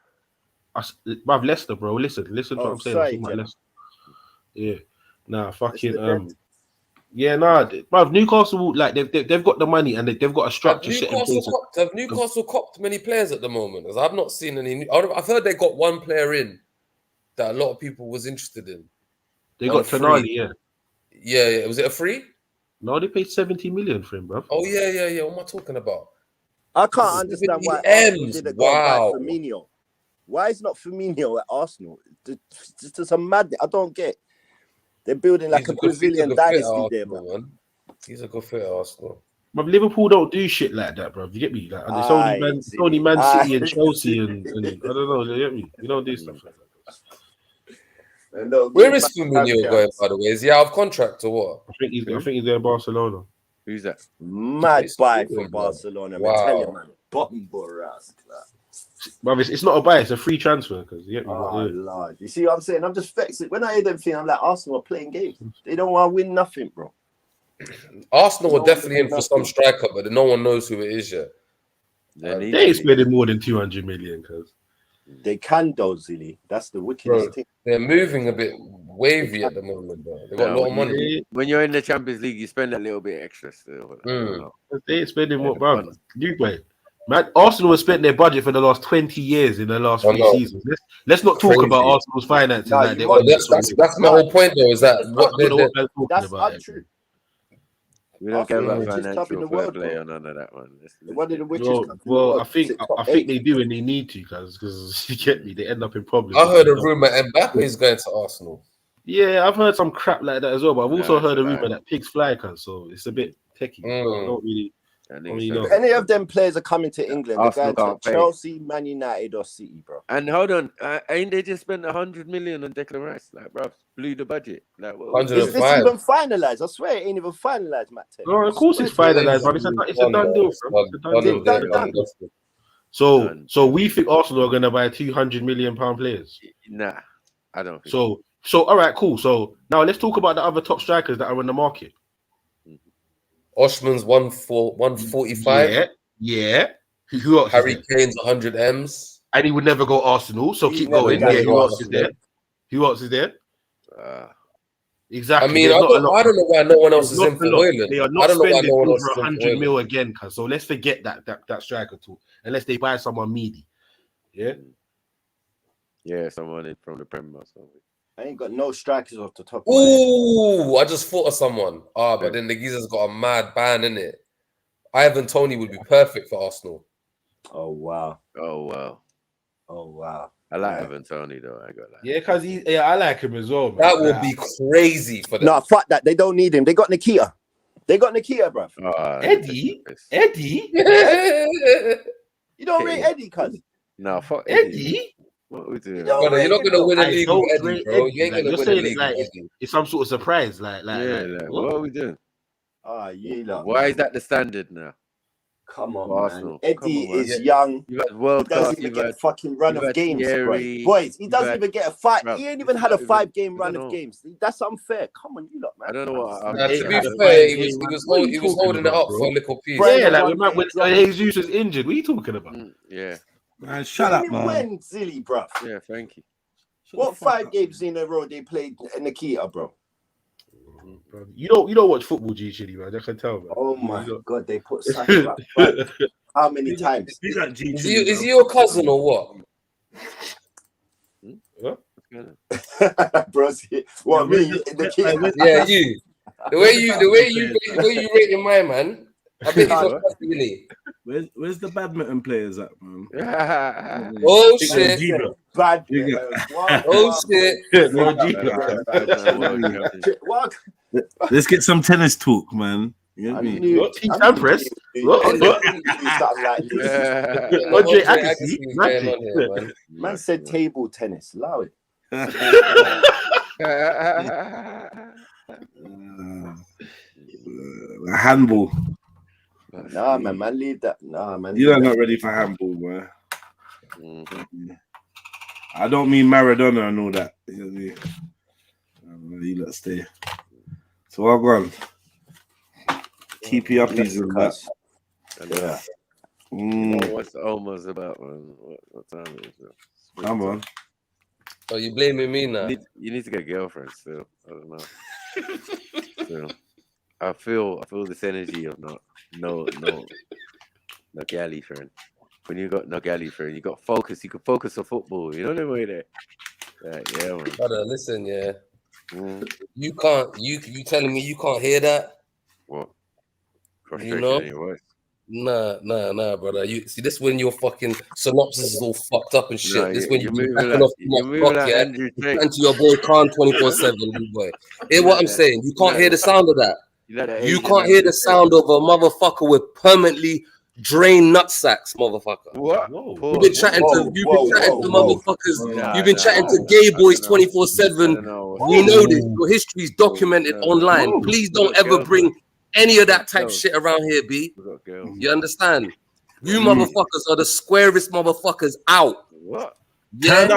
S18: Bruv, Leicester, bro. Listen to what I'm saying. Leicester. Yeah. Nah, fucking yeah, nah, bruv, Newcastle, like they've got the money and they've got a structure set in place.
S19: Have Newcastle copped many players at the moment? Because I've not seen any. I've heard they got one player in that a lot of people was interested in.
S18: They got Tonali, yeah.
S19: Yeah. Was it a free?
S18: No, they paid 70 million for him, bruv.
S19: Oh yeah. What am I talking about?
S4: I can't understand why Arsenal didn't go and buy Firmino. Why is not Firmino at Arsenal? It's just a madness. I don't get. They're building like a Brazilian dynasty there, man.
S19: He's a good fit at Arsenal.
S18: But Liverpool don't do shit like that, bro. You get me? Like, it's only Man City and Chelsea and I don't know. You get me? You don't do stuff like
S19: that. Where is Firmino going, by the way? Is he out of contract or what?
S18: I think he's going to Barcelona.
S1: Who's that?
S4: Mad buy from Barcelona.
S19: Wow.
S4: I tell you, man. Bottom ass.
S18: But it's not a buy, it's a free transfer. Because you get me?
S4: Lord. You see what I'm saying? I'm just vexed. When I hear them thing, I'm like, Arsenal are playing games. They don't want to win nothing, bro.
S19: Arsenal are definitely in for some striker, but no one knows who it is yet.
S18: They ain't spending more than 200 million, because
S4: they can, though, Zilly. That's the wickedest thing.
S19: They're moving a bit wavy at the moment, bro. They got a lot of money.
S1: When you're in the Champions League, you spend a little bit extra still.
S18: They ain't spending more, bro. You play. Man, Arsenal has spent their budget for the last 20 years in the last 3 seasons. Let's not talk about Arsenal's finances.
S19: That's my whole point, though. Is that what
S4: that's untrue.
S1: We don't care about financial fair play or none of that one.
S18: Well, I think they do and they need to, because you get me, they end up in problems.
S19: I heard a rumor Mbappe is going to Arsenal.
S18: Yeah, I've heard some crap like that as well, but I've also heard a rumor that pigs fly, so it's a bit techie. Not really.
S4: Any of them players are coming to England. They're going to Chelsea, Man United, or City, bro.
S1: And hold on, ain't they just spent 100 million on Declan Rice? Like, bro, blew the budget. Like,
S4: is this even finalized? I swear it ain't even finalized, Matt.
S18: No, of course it's finalized, but it's a done deal. So we think Arsenal are going to buy 200 million pound players.
S1: Nah, I don't think
S18: so. All right, cool. So now let's talk about the other top strikers that are in the market.
S19: Oshman's 145.
S18: Yeah. Who else?
S19: Harry Kane's 100 M's.
S18: And he would never go Arsenal, so keep going. Yeah, who else is there? Exactly.
S19: I mean, I don't know why no one else is in for Hoyland.
S18: They are not spending over 100 mil again, so let's forget that striker talk, unless they buy someone meaty.
S1: Yeah, someone from the Premier or something.
S4: I ain't got no strikers off the top.
S19: Ooh, I just thought of someone. But then the geezer's got a mad ban in it. Ivan Toney would be perfect for Arsenal.
S4: Oh wow.
S1: Oh wow.
S4: Oh wow.
S1: I like Ivan Toney though. I got that.
S18: Yeah, because I like him as well. Man.
S19: That would be crazy for them.
S4: No, fuck that. They don't need him. They got Nikita. They got Nikita, bro.
S18: Eddie.
S4: You don't rate Eddie, cuz.
S1: No, fuck
S18: Eddie.
S1: What we doing?
S19: Brother, you're not gonna win a league with Eddie, bro. You ain't gonna win a league with Eddie.
S18: It's some sort of surprise. Like
S1: what are we doing?
S4: Why
S1: is that the standard now?
S4: Come on,
S1: Arsenal.
S4: man. Eddie is young.
S1: You had world
S4: He doesn't
S1: class.
S4: even get a fucking run of games, boys. He doesn't even get a five. He ain't even had a 5-game run of games. That's unfair. Come on, you lot, man.
S1: I don't know what.
S19: To be fair, he was holding it up for a little piece.
S18: Yeah, like when Jesus was injured. What are you talking about?
S1: Yeah.
S18: Man, shut up, man.
S4: When, silly, bruv?
S1: Yeah, thank you.
S4: What 5 games in a row they played Nikita, bro?
S18: You don't watch football, G Chili, man. I can tell, man.
S4: Oh my god, they put Saka up front. How many times?
S19: Is he your cousin or what?
S18: What?
S4: Bro, what me?
S19: Yeah, you. The way you rating my man. I bet he's not cousin, really.
S18: Where's the badminton players at, man?
S19: Oh shit!
S4: Oh
S19: shit!
S18: Let's get some tennis talk, man. You know what I mean? Team Sampras.
S4: Andre Agassi. Man said table tennis. Allow it.
S18: Handball.
S4: Nah, man, leave that. Nah, man.
S18: You're not ready for handball, man. I don't mean Maradona and all that. You lot stay. So I'll go on. Keep you up, these and that.
S1: Yeah. You know what's almost about, man? What time is it?
S18: Come on.
S19: Oh, you blaming me now?
S1: You need to get a girlfriend still. I don't know. Still. I feel this energy of no galley friend. When you got no galley friend, you got focus. You can focus on football. You know the way there. Yeah, man.
S19: Brother, listen, yeah. You can't. You telling me you can't hear that?
S1: What?
S19: You know? Nah, brother. You see, this when your fucking synopsis is all fucked up and shit. This when you're backing off the block, yeah. And to your boy Khan 24/7, boy. Hear what I'm saying? You can't hear the sound of that. You can't hear the sound of a motherfucker with permanently drained nutsacks, motherfucker.
S1: What?
S19: You've been chatting to motherfuckers. You've been chatting to gay boys 24/7. We know this. Your history's documented online. Please don't ever bring any of that type shit around here, B. You understand? You motherfuckers are the squarest motherfuckers out.
S1: What?
S19: Yeah.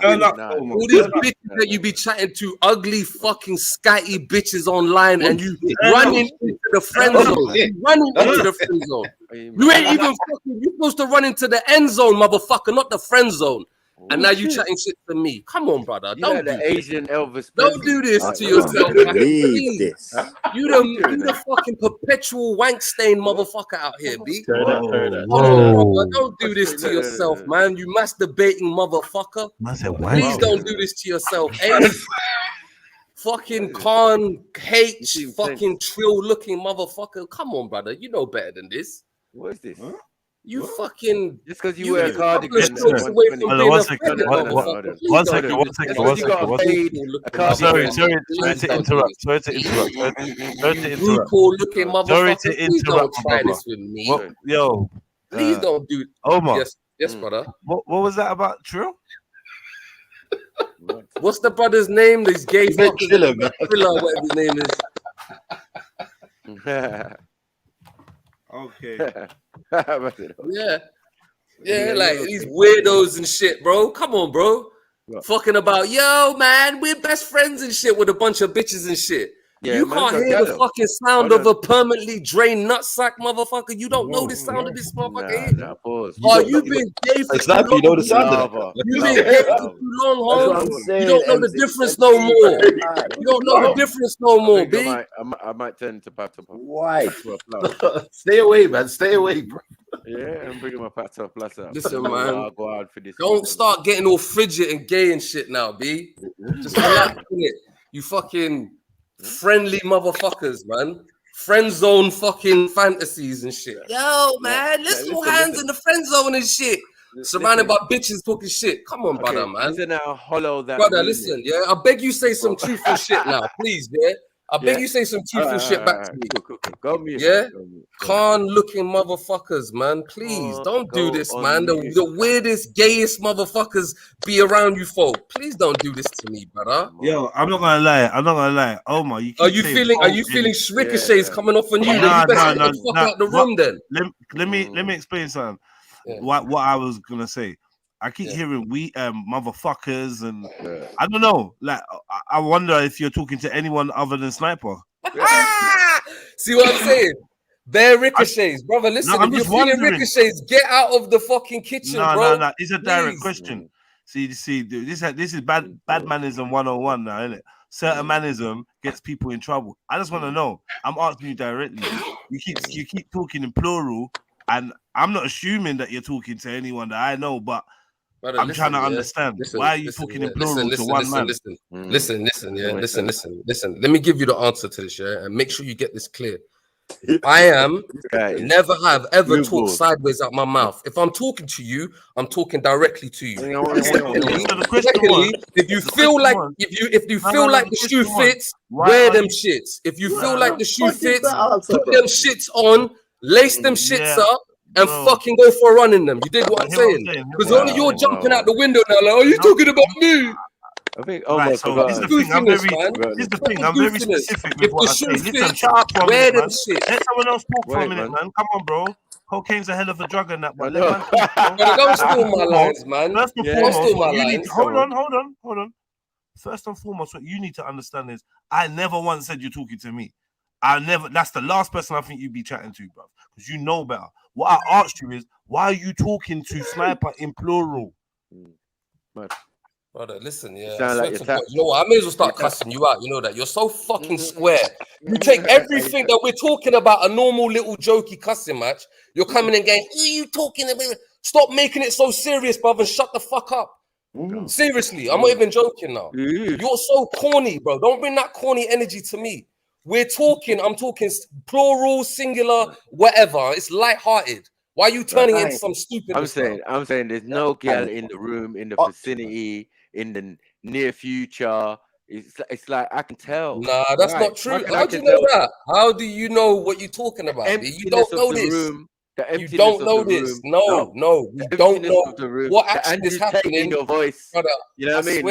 S18: Turn up.
S19: All these bitches that you be chatting to, ugly fucking scatty bitches online, and you running into the friend zone. You ain't even fucking. You supposed to run into the end zone, motherfucker, not the friend zone. And now you chatting shit to me. Come on, brother. Don't do
S1: Asian Elvis.
S19: Don't do this to yourself. Please. You the fucking perpetual wank stain motherfucker out here, B. Don't do this to yourself, man. You masturbating motherfucker. Please don't do this to yourself, eh? Fucking Khan H, fucking trill looking motherfucker. Come on, brother. You know better than this.
S1: What is this?
S19: You fucking
S1: just because you wear a cardigan.
S15: One second. Sorry to interrupt. Sorry to interrupt, brother. Yo,
S19: please don't do it.
S15: Omar.
S19: Yes, brother.
S15: What was that about, Trill?
S19: What's the brother's name? This gay fucking Triller, whatever his name is.
S18: Okay.
S19: Yeah, like these weirdos and shit, bro. Come on, bro. Fucking about, yo, man, we're best friends and shit with a bunch of bitches and shit. Yeah, you can't hear the fucking sound of a permanently drained nutsack, motherfucker. You don't know the sound of this motherfucker. Oh, you've been gay for too long.
S15: You know the sound of it.
S19: You've been gay for too long, home. You don't know the difference no more. You don't know the difference no more, B.
S1: I might turn to Pato.
S4: Why?
S18: Stay away, man. Stay away, bro.
S1: Yeah, I'm bringing my Pato Plus out.
S19: Listen, man. Don't start getting all frigid and gay and shit now, B. Just relax in it. You fucking friendly motherfuckers, man.
S16: friend zone fucking fantasies and shit. Yo, man, let's all hands in the friend zone and shit. Surrounded by bitches talking shit. Come on, brother, man.
S1: Listen now, hollow that.
S16: Brother, listen, yeah. I beg you say some truthful shit now, please, yeah. I beg you say some truthful shit back to me.
S1: Go mute.
S16: Yeah, con-looking motherfuckers, man. Please don't do this, man. The weirdest, gayest motherfuckers be around you, folk. Please don't do this to me, brother.
S15: Yo, I'm not gonna lie. Omar, you keep
S16: Are you feeling ricochets coming off on you? You better get the fuck out the room then.
S15: Let me explain something. What I was gonna say. I keep hearing motherfuckers, and I don't know. Like, I wonder if you're talking to anyone other than Sniper.
S16: See what I'm saying? They're ricochets, brother. Listen, if you're feeling ricochets, get out of the fucking kitchen, bro.
S15: No. It's a direct question. See, this is bad mannerism 101 now, isn't it? Certain mannerism gets people in trouble. I just want to know. I'm asking you directly. You keep talking in plural, and I'm not assuming that you're talking to anyone that I know, but brother, I'm trying to understand. Why are you talking in plural to one man?
S16: Listen. Let me give you the answer to this, yeah, and make sure you get this clear. I am never have ever talked sideways out my mouth. If I'm talking to you, I'm talking directly to you. Secondly, if you feel like the shoe fits, wear them shits. If you feel like the shoe fits, put them shits on, lace them shits up, and fucking go for a run in them. You dig what I'm saying? Because only you're jumping out the window now. Like, are you talking about me?
S1: I think.
S15: This is the thing. I'm very specific with what I say. Listen, shut up for a minute, man. Let someone else talk for a minute, man. Come on, bro. Cocaine's a hell of a drug in that one.
S16: Don't steal my lines, man.
S15: First and foremost, hold on. First and foremost, what you need to understand is, I never once said you're talking to me. That's the last person I think you'd be chatting to, bro. Because you know better. What I asked you is, why are you talking to Sniper in plural?
S16: Brother, listen, yeah. You know what? I may as well start cussing you out. You know that you're so fucking square. You take everything that we're talking about, a normal little jokey cussing match. You're coming and going, "Who are you talking about?" Stop making it so serious, brother. Shut the fuck up. Seriously, I'm not even joking now. You're so corny, bro. Don't bring that corny energy to me. I'm talking plural, singular, whatever. It's lighthearted. Why are you turning it into some stupid?
S1: I'm saying there's no girl in the room, in the vicinity, in the near future. It's like I can tell.
S16: Nah, that's not true. How do you know that? How do you know what you're talking about? You don't know this. You don't know this. No, you don't know what action is happening in
S1: your voice.
S16: Brother,
S1: you know what I mean?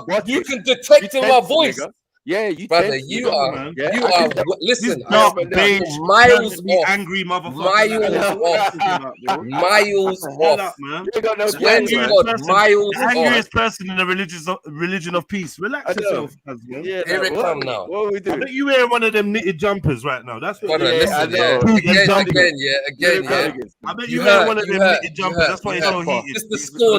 S1: Like,
S16: you can detect in my voice.
S1: Yeah, you
S16: brother, you are. Listen, miles off.
S15: Angry motherfucker.
S16: Miles off.
S15: The angriest person in the religion of peace. Relax yourself, man.
S16: Here it come now.
S1: What are we doing?
S15: I bet you wearing one of them knitted jumpers right now. That's what.
S16: Again.
S15: I bet you wearing one of them knitted jumpers. That's why it's so heated.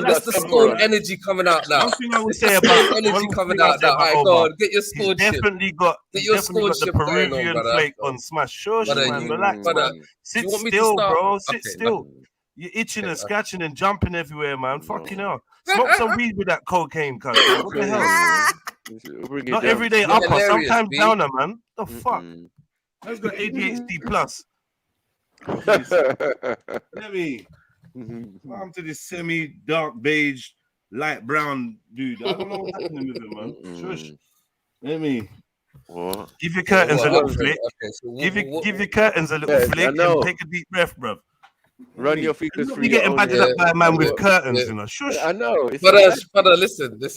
S16: That's the scorn energy coming out now.
S15: One thing I would say about
S16: energy coming out now. Alright, go on, get your scorn.
S15: Definitely got the Peruvian flake on smash. Sure, man. Relax, man. Sit still, bro. Sit still. You're itching and scratching and jumping everywhere, man. Fucking hell. Smoke some weed with that cocaine, cuz. What the hell? Not every day upper, sometimes downer, man. The fuck? That's got ADHD plus. Let me come to this semi-dark beige, light brown dude. I don't know what's happening with him, man. Shush. Let me give your curtains a little flick. Give your curtains a little flick and take a deep breath, bro.
S1: Run your fingers through.
S15: You're getting battered up by a man with curtains, you know. Shush.
S1: I know.
S16: But listen. There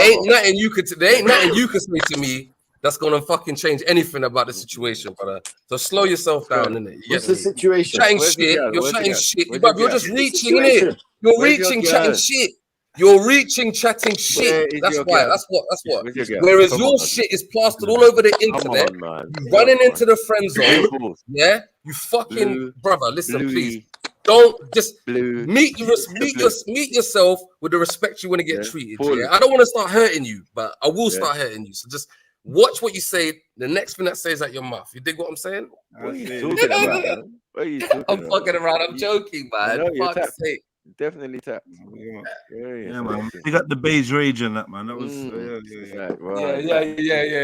S16: ain't nothing you could say to me that's gonna fucking change anything about the situation, brother. So slow yourself down, innit?
S4: What's the situation?
S16: Chatting shit. You're chatting shit. You're just reaching, innit? You're reaching, chatting shit. You're reaching, chatting shit. That's why. That's what. Whereas your shit is plastered all over the internet. You running into the friend zone. Yeah. You fucking brother. Listen, please. Don't just meet yourself with the respect you want to get treated. Yeah? I don't want to start hurting you, but I will start hurting you. So just watch what you say. The next thing that says out your mouth. You dig what I'm saying?
S1: What are you talking about?
S16: I'm fucking around. I'm joking, man. Fuck's sake.
S1: Definitely tapped.
S15: Yeah, man. They got the beige rage and that, man. That was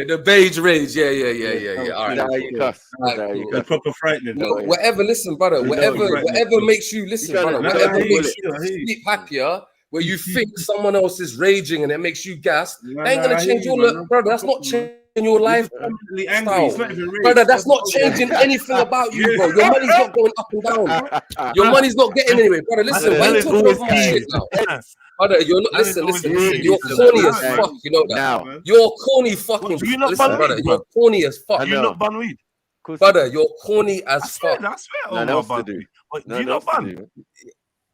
S16: The beige rage. Yeah. All right.
S15: Proper frightening.
S16: Look, whatever. Listen, brother. Whatever makes you listen, brother. Whatever makes you sleep happier. Where you think someone else is raging and it makes you gassed, that ain't gonna change your look, brother. That's not changing your life. Brother, that's not changing anything about you, bro. Your money's not going up and down. Your money's not getting anywhere, brother. Listen, why you talking over my shit now? Brother, you're not listen. You're corny as fuck, you know that. You're corny fucking. Listen, brother, you're corny as fuck.
S15: You not bun weed?
S16: Brother, you're corny as fuck.
S15: I swear, do you not bun?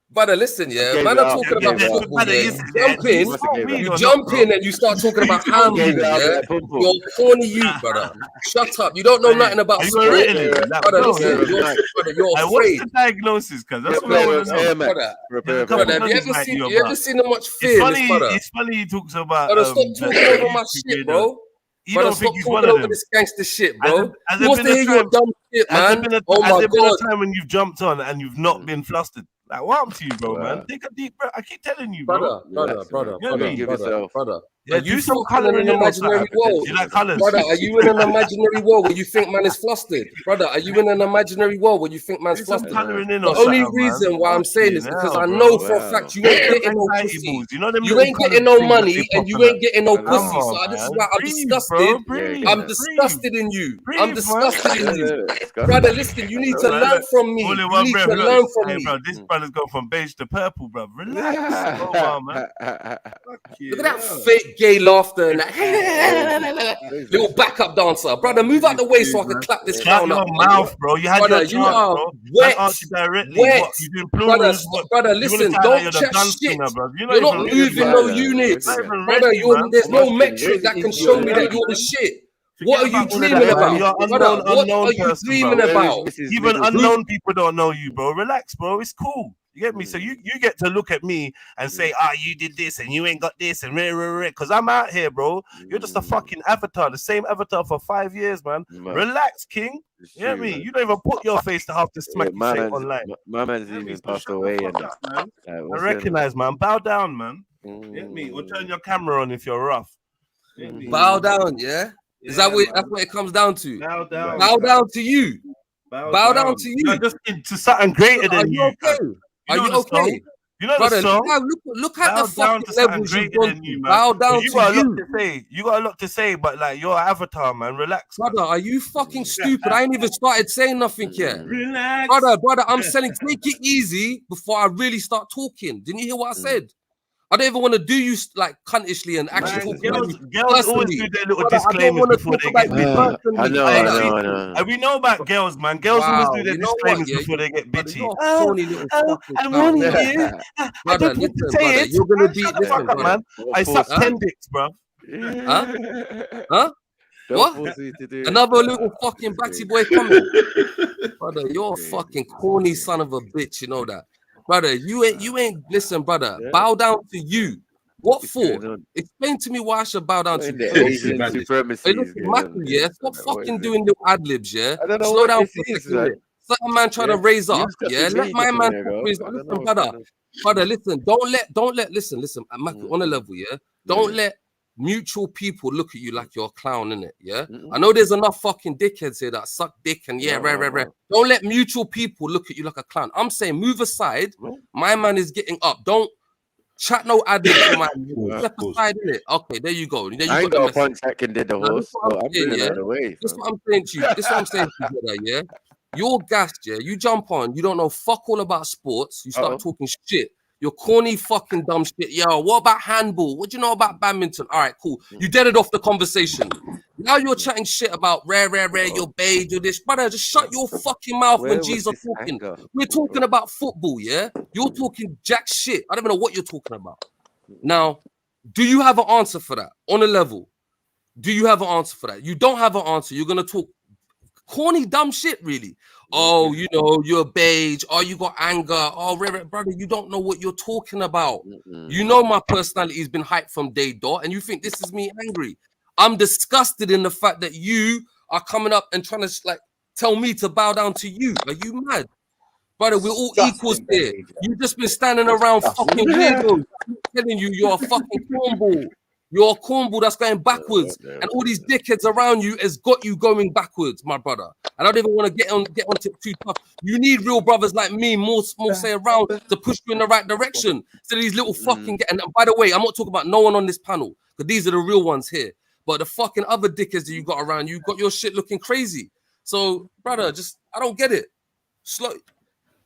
S16: Brother, listen, man are talking about football. You jump in and you start talking about handball, yeah? You're corny, you, brother. Shut up. You don't know nothing about sport. Brother, listen, you're afraid.
S15: What's the diagnosis? Because that's what I want to know.
S16: Brother, have you ever seen how much fear in this, brother?
S15: It's funny he talks about.
S16: Brother, stop talking over my shit, bro. Brother, stop talking over this gangster shit, bro. Who wants to hear your dumb shit, man? Oh my God.
S15: Has there been a time when you've jumped on and you've not been flustered? Like, what happened to you, bro, man? Take a deep breath. I keep telling you, bro.
S16: Brother.
S15: Yeah, do some color in
S16: an imaginary world.
S15: You like colors?
S16: Brother, are you in an imaginary world where you think man is flustered? Brother, are you in an imaginary world where you think man's flustered? The only reason why I'm saying this is because I know for a fact you ain't getting no pussy. You ain't getting no money and you ain't getting no pussy. So this is why I'm disgusted. I'm disgusted in you. I'm disgusted in you. Brother, listen, you need to learn from me. You need to learn from me.
S15: This brother's gone from beige to purple, bro. Relax. Look
S16: at that fake gay laughter and that little backup dancer, brother. Move out the way so I can clap this clown up.
S15: Mouth, bro. You had
S16: brother,
S15: your chance, bro.
S16: Wet. Brother, listen, don't chat shit. You're not moving no units, brother. There's no metric that can show me that you're the shit. What are you dreaming about? Brother, what are you dreaming about?
S15: Even unknown people don't know you, bro. Relax, bro. It's cool. You get me? So you get to look at me and say, you did this and you ain't got this and because I'm out here, bro. You're just a fucking avatar, the same avatar for 5 years, man. Relax, King. You get me? You don't even put your face to have to smack your face online.
S1: My man's even passed away.
S15: I recognize, man. Bow down, man. Get me? Or turn your camera on if you're rough.
S16: Bow down, yeah? Is that what it comes down to?
S15: Bow down.
S16: Bow down to you. Bow down to you.
S15: You're just into something greater than you.
S16: Are you okay?
S15: You know
S16: brother,
S15: the song?
S16: Look at the fucking levels you've gone to. Bow down to you.
S15: You got a lot to say, but like you're an avatar, man. Relax.
S16: Brother, are you fucking stupid? I ain't even started saying nothing yet.
S15: Relax.
S16: Brother, I'm saying take it easy before I really start talking. Didn't you hear what I said? I don't even want to do you like cuntishly and actually talk about you.
S15: Girls always do their little disclaimers before they get bitchy.
S1: I know.
S15: And we know about girls, man. Girls always do their disclaimers before they get bitchy. I'm warning you. I don't want to say it.
S16: You're gonna be listen,
S15: man. I suck 10 dicks, bro.
S16: Huh? What? Another little fucking batty boy coming. Brother, you're a fucking corny son of a bitch, you know that. Brother, you ain't listen, brother. Bow down to you. What for? Explain to me why I should bow down to you.
S1: Asian supremacy.
S16: Yeah, stop fucking doing little ad libs, yeah. Slow down for a second. Certain man trying to raise up, yeah. Let my man raise up. Listen, brother, listen. Don't let. Listen. On a level, yeah. Don't let mutual people look at you like you're a clown, innit? Yeah. I know there's enough fucking dickheads here that suck dick and rare. Don't let mutual people look at you like a clown. I'm saying move aside. My man is getting up. Don't chat no ad for my step aside, innit? Okay, there you go.
S1: I ain't got a punch that can did the horse. I'm doing it away.
S16: This is what I'm saying to you. This is what I'm saying to you, brother, yeah. You're gassed, yeah. You jump on. You don't know fuck all about sports. You start talking shit. You're corny fucking dumb shit. Yo, what about handball? What do you know about badminton? All right, cool. You deaded off the conversation. Now you're chatting shit about rare, you're beige, you're this. Brother, just shut your fucking mouth when Jesus are talking. We're talking about football, yeah? You're talking jack shit. I don't even know what you're talking about. Now, do you have an answer for that? On a level. Do you have an answer for that? You don't have an answer. You're going to talk corny dumb shit, really. Oh, you know, you're beige. Oh, you got anger. Oh, brother, you don't know what you're talking about. You know my personality has been hyped from day dot, and you think this is me angry. I'm disgusted in the fact that you are coming up and trying to like tell me to bow down to you. Are you mad?
S19: Brother, we're all equals here. You've just been standing around fucking weirdos. I'm telling you, you're a fucking cornball. You're a cornball that's going backwards. And all these dickheads around you has got you going backwards, my brother. I don't even want to get on too tough. You need real brothers like me, more say around to push you in the right direction. So these little fucking and by the way, I'm not talking about no one on this panel, because these are the real ones here. But the fucking other dickheads that you got around, you got your shit looking crazy. So, brother, just I don't get it. Slow.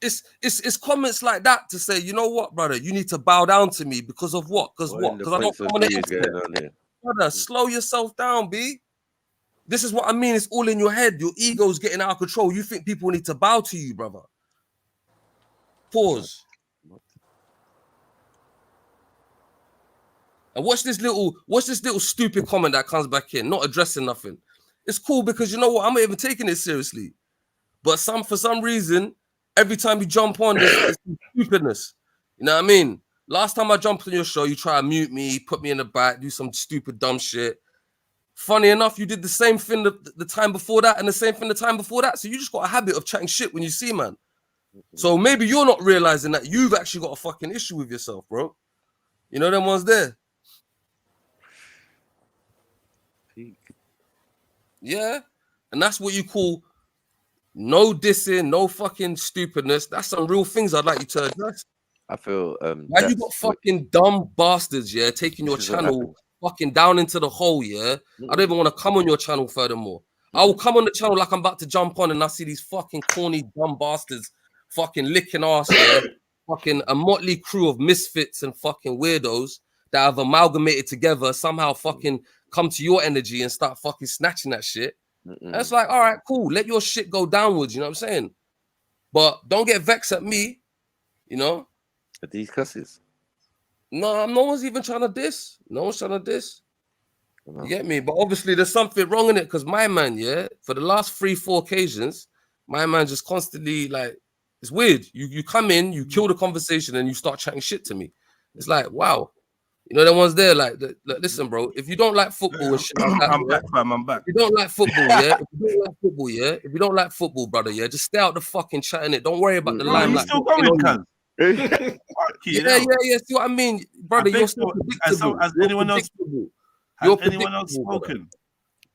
S19: It's comments like that to say, you know what, brother, you need to bow down to me because of what? Because what? Because I don't come on the internet. Brother, slow yourself down, B. This is what I mean. It's all in your head. Your ego's getting out of control. You think people need to bow to you, brother. Pause. And watch this little stupid comment that comes back in, not addressing nothing. It's cool because you know what? I'm not even taking it seriously. But for some reason, every time you jump on, there's stupidness. You know what I mean? Last time I jumped on your show, you try to mute me, put me in the back, do some stupid, dumb shit. Funny enough, you did the same thing the time before that and the same thing the time before that. So you just got a habit of chatting shit when you see, man. So maybe you're not realizing that you've actually got a fucking issue with yourself, bro. You know them ones there? Yeah. And that's what you call no dissing, no fucking stupidness. That's some real things I'd like you to address.
S1: I feel
S19: why you got fucking dumb bastards, yeah, taking your channel fucking down into the hole, yeah. I don't even want to come on your channel furthermore. I will come on the channel like I'm about to jump on and I see these fucking corny dumb bastards fucking licking ass, yeah. Fucking a motley crew of misfits and fucking weirdos that have amalgamated together, somehow fucking come to your energy and start fucking snatching that shit. And it's like, all right, cool. Let your shit go downwards. You know what I'm saying? But don't get vexed at me. You know?
S1: At these cusses.
S19: No one's even trying to diss. No one's trying to diss. You get me? But obviously there's something wrong in it because my man, yeah, for the last 3-4 occasions, my man just constantly like, it's weird. You come in, you kill the conversation and you start chatting shit to me. It's like, wow. You know, the ones there, like, listen, bro, if you don't like football and shit like that,
S15: I'm back, fam, I'm back.
S19: If you don't like football, yeah? If you don't like football, brother, yeah, just stay out the fucking chat in it. Don't worry about the limelight.
S15: Still going, cuz.
S19: Yeah. See what I mean? Brother, you're still predictable.
S15: Has anyone else spoken?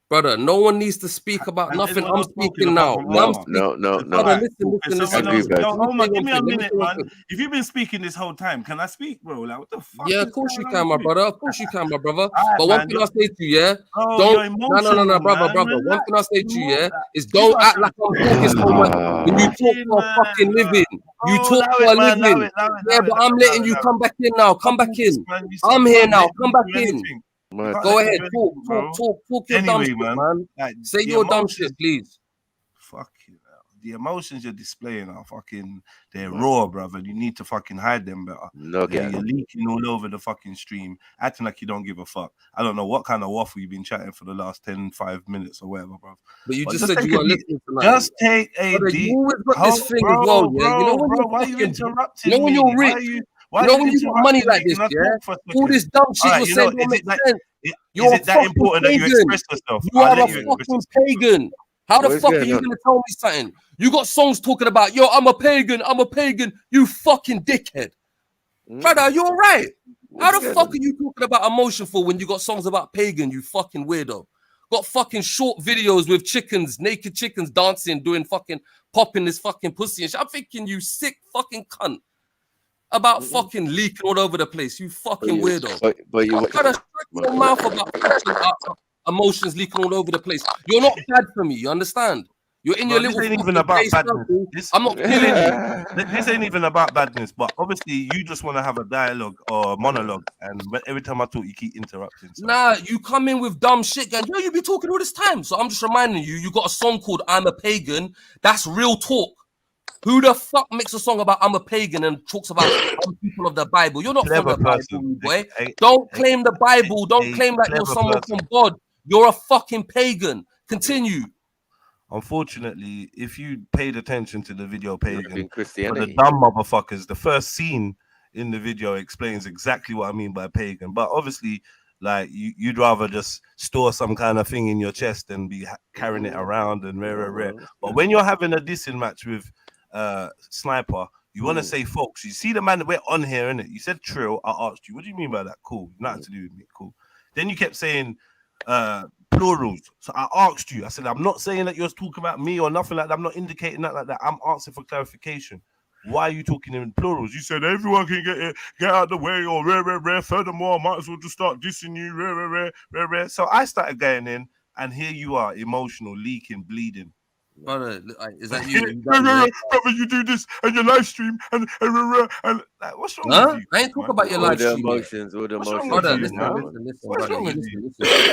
S19: Brother, no one needs to speak about nothing. I'm speaking now.
S1: No.
S19: Brother, listen.
S15: Omar, give me a minute, man. If you've been speaking this whole time, can I speak, bro? Like, what the fuck?
S19: Yeah, of course you can, my brother. Of course you can, my brother. But one thing I say to you, yeah, don't. No, brother. One thing I say to you, yeah, is don't act like I'm talking so much when you talk for a fucking living. You talk for a living. Yeah, but I'm letting you come back in now. Come back in. I'm here now. Come back in. Go ahead, talk your dumb shit, man. Like, say your dumb shit, please.
S15: Fuck you. The emotions you're displaying are fucking, they're raw, brother. You need to fucking hide them better. You're leaking all over the fucking stream, acting like you don't give a fuck. I don't know what kind of waffle you've been chatting for the last 5 minutes or whatever, bro.
S19: But you just said you weren't listening tonight.
S15: Just take a deep.
S19: You always got this thing as well, yeah. You know when
S15: why are you interrupting
S19: me? You know when you're rich. You know when you got money like this, yeah? All this dumb shit you're saying don't make sense.
S15: Is it that important that you express yourself?
S19: You are a fucking pagan. How the fuck are you gonna tell me something? You got songs talking about, yo, I'm a pagan, you fucking dickhead. Brother, are you alright? How the fuck are you talking about emotion for when you got songs about pagan, you fucking weirdo? Got fucking short videos with chickens, naked chickens dancing, doing fucking popping this fucking pussy and shit. I'm thinking you sick fucking cunt. About fucking leaking all over the place, you fucking weirdo.
S1: But you
S19: gotta shut your mouth about emotions leaking all over the place. You're not bad for me, you understand? You're in your little.
S15: This ain't even about badness.
S19: I'm not killing you.
S15: This ain't even about badness, but obviously you just want to have a dialogue or a monologue, and every time I talk, you keep interrupting. So.
S19: Nah, you come in with dumb shit, gang. Yo, you be talking all this time, so I'm just reminding you. You got a song called "I'm a Pagan." That's real talk. Who the fuck makes a song about I'm a pagan and talks about people of the Bible? You're not from the Bible, boy. Don't claim the Bible. Don't claim that you're someone from God. You're a fucking pagan. Continue.
S15: Unfortunately, if you paid attention to the video pagan, for
S1: Christianity,
S15: the dumb motherfuckers, the first scene in the video explains exactly what I mean by pagan. But obviously, like you'd rather just store some kind of thing in your chest and be carrying it around and rare. But when you're having a dissing match with Sniper, you want to say folks. You see the man that we're on here, innit? You said Trill. I asked you, what do you mean by that? Cool. Nothing to do with me. Cool. Then you kept saying plurals. So I asked you. I said, I'm not saying that you're talking about me or nothing like that. I'm not indicating that like that. I'm asking for clarification. Why are you talking in plurals? You said everyone can get out of the way or rare. Furthermore, I might as well just start dissing you. Rare. So I started going in, and here you are, emotional, leaking, bleeding.
S16: Brother, is that you?
S15: Brother, you do this and your live stream and like, what's wrong with you?
S16: I ain't talking about your live stream.
S1: All the emotions.
S16: Brother, listen,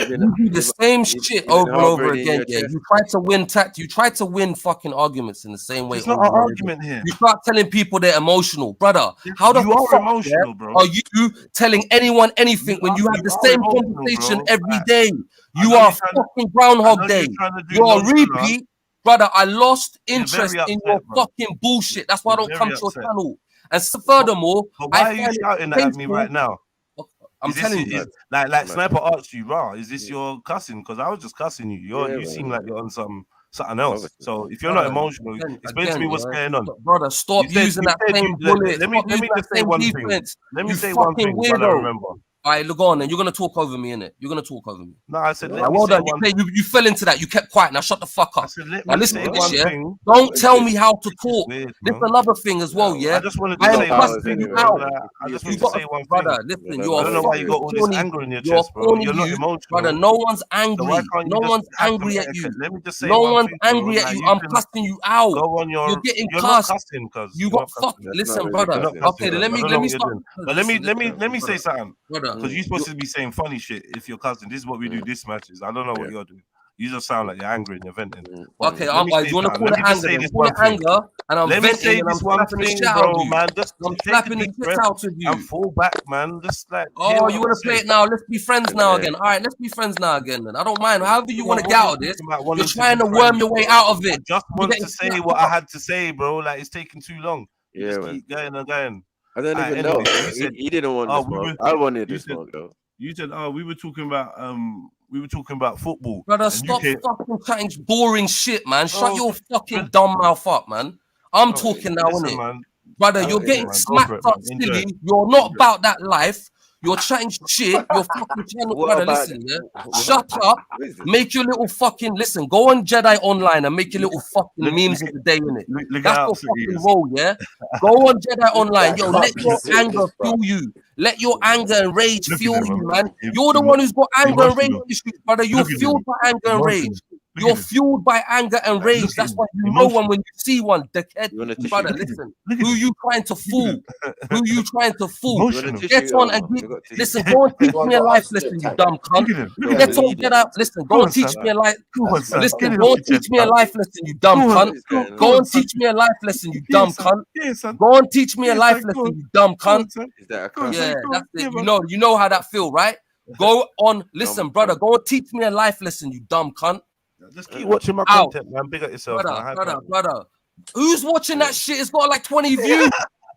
S16: you do the same shit over and over again. Yeah, you try to win you try to win fucking arguments in the same way.
S15: It's not an argument here.
S16: You start telling people they're emotional, brother. How the fuck
S15: emotional, bro?
S16: Are you telling anyone anything when you have the same conversation every day? You are fucking Groundhog Day. You are repeat. Brother, I lost interest in your fucking bullshit. That's why I don't come to your channel. And furthermore,
S15: why are you shouting at me right now?
S16: I'm telling you,
S15: like Sniper asked you, "Rah, is this your cussing?" Because I was just cussing you. You seem like you're on something else. So if you're not emotional, explain to me what's going on,
S16: brother. Stop using that same bullet.
S15: Let me just say one thing. Let me say one thing. I don't remember.
S16: All right, look on, and you're gonna talk over me, innit? You're gonna talk over me.
S15: No, I said,
S16: well done. You fell into that. You kept quiet. Now shut the fuck up. Now listen to this, yeah. Don't tell me how to talk. This is another thing as well, yeah.
S15: I just wanted to say
S16: cussing you out.
S15: I just want to say one thing,
S16: brother. Listen, I
S15: don't know why you got all this anger in your chest, bro. You're not emotional,
S16: brother. No one's angry. No one's angry at you.
S15: Let me just say,
S16: no one's angry at you. I'm cussing you out. You're getting cussed. You got fucked. Listen, brother. Okay, let me stop.
S15: But let me say something, brother, because you're supposed to be saying funny shit if you're cousin. This is what we do. This matches. I don't know what you're doing. You just sound like you're angry and you're venting.
S16: Okay, you want to call it anger? Call it anger, and I'm venting and I'm slapping the shit out of you,
S15: man.
S16: I'm slapping the shit out of you.
S15: And fall back, man. Just like,
S16: oh, you want to play it now? Let's be friends now again. All right, let's be friends now again. Then I don't mind. However you want to get out of this, you're trying to worm your way out of it.
S15: I just want to say what I had to say, bro. Like it's taking too long.
S1: Yeah,
S15: man. Keep going and going.
S1: I don't even know. He didn't want this smoke. I wanted this smoke though.
S15: You said, "Oh, we were talking about football."
S16: Brother, stop fucking chatting boring shit, man. Shut your fucking dumb mouth up, man. I'm talking now, innit?
S15: Man.
S16: Brother, you're getting smacked up silly. You're not about that life. You're chatting shit. You're fucking channel. Brother, listen, yeah. Shut up. Make your little fucking listen. Go on Jedi Online and make your little fucking memes of the day, innit? That's your fucking role, yeah. Go on Jedi Online, yo. Let your anger fuel you. Let your anger and rage fuel you, man. You're the one who's got anger and rage issues, brother. You're fueled by anger and rage. You're fueled by anger and rage. That's why you know one when you see one, dickhead. Brother, listen. Who you trying to fool? Who you trying to fool? Get on and listen. Go and teach me a life lesson, you dumb cunt. Get on, get out. Listen, go and teach me a life. Listen, go and teach me a life lesson, you dumb cunt. Go and teach me a life lesson, you dumb cunt. Go and teach me a life lesson, you dumb cunt. Yeah, that's it. You know how that feel, right? Go on. Listen, brother. Go and teach me a life lesson, you dumb cunt.
S15: Just keep watching my content, man. Big up yourself,
S16: brother. Who's watching that shit? It's got like 20 views.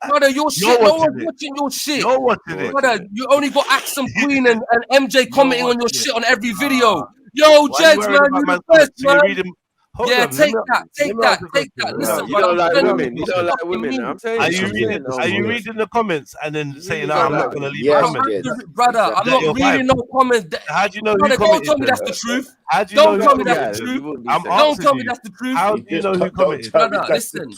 S16: Brother, your shit. No one's watching your shit.
S15: You're watching it.
S16: Brother, you only got Axum Queen and MJ commenting on your shit on every video. Yo, Jeds, man, you the best, man. Yeah, take that. Listen,
S1: you don't like women. You don't like women. I'm saying.
S15: Are you reading the comments and then saying, "I'm not gonna leave comments"?
S16: Brother, I'm not reading no comments.
S15: How do you know?
S16: Brother, don't tell me that's the truth. Don't tell me that's the truth. Don't tell me that's the truth.
S15: How do you know who commented?
S16: Brother, listen.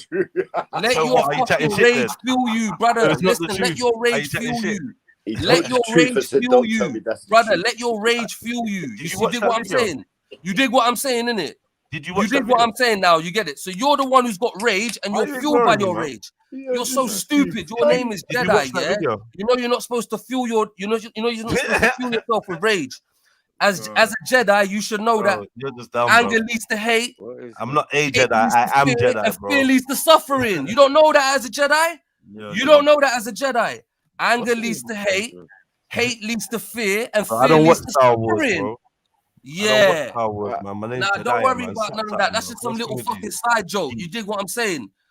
S16: Let your fucking rage fuel you, brother. Listen, let your rage fuel you. Let your rage fuel you, brother. Let your rage fuel you. You dig what I'm saying? You dig what I'm saying, innit?
S15: You
S16: dig what I'm saying now? You get it? So you're the one who's got rage and you're fueled by your rage. You're so stupid. Your name is Jedi, yeah? You know you're not supposed to fuel your you're not supposed to fuel yourself with rage. As a Jedi, you should know that anger leads to hate.
S15: I'm not a Jedi, I am Jedi,
S16: and fear leads to suffering. You don't know that as a Jedi? You don't know that as a Jedi. Anger leads to hate, hate leads to fear, and fear leads to suffering. Yeah.
S15: Nah,
S16: don't worry about none of that. That's just some little fucking side joke. You dig what I'm saying?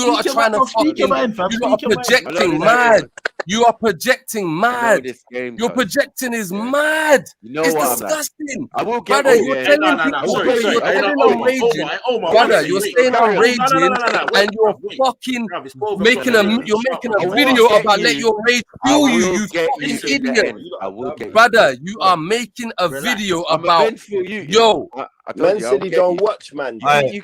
S19: You lot are trying to fucking. You lot are projecting mad. You are projecting mad.
S1: this game,
S19: Your projecting is mad.
S1: You know
S19: it's
S1: what
S19: disgusting.
S1: I will get
S19: brother, you're telling you're saying I'm raging. Brother, you're saying I'm raging and you're fucking making a video about let your rage fuel you, you fucking idiot. Brother, you are making a video about yo.
S4: Man said he don't watch, man.
S15: You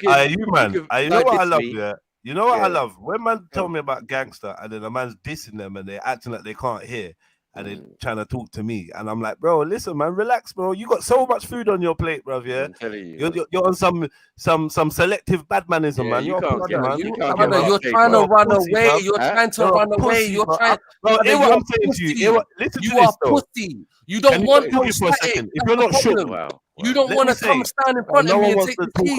S15: know what I love, yeah? You know what I love? When man tell me about gangster and then the man's dissing them and they're acting like they can't hear and they're trying to talk to me. And I'm like, bro, listen, man, relax, bro. You got so much food on your plate, bro, yeah? I'm telling you. You're on some selective badmanism, man. You're trying
S19: to run away. You're trying to run away. You're trying.
S15: Bro, hear what I'm saying to you. Listen to this, though.
S19: Pussy. You don't want to
S15: for a second. If you're not shook,
S19: you don't want to come stand in front of me and take the seat.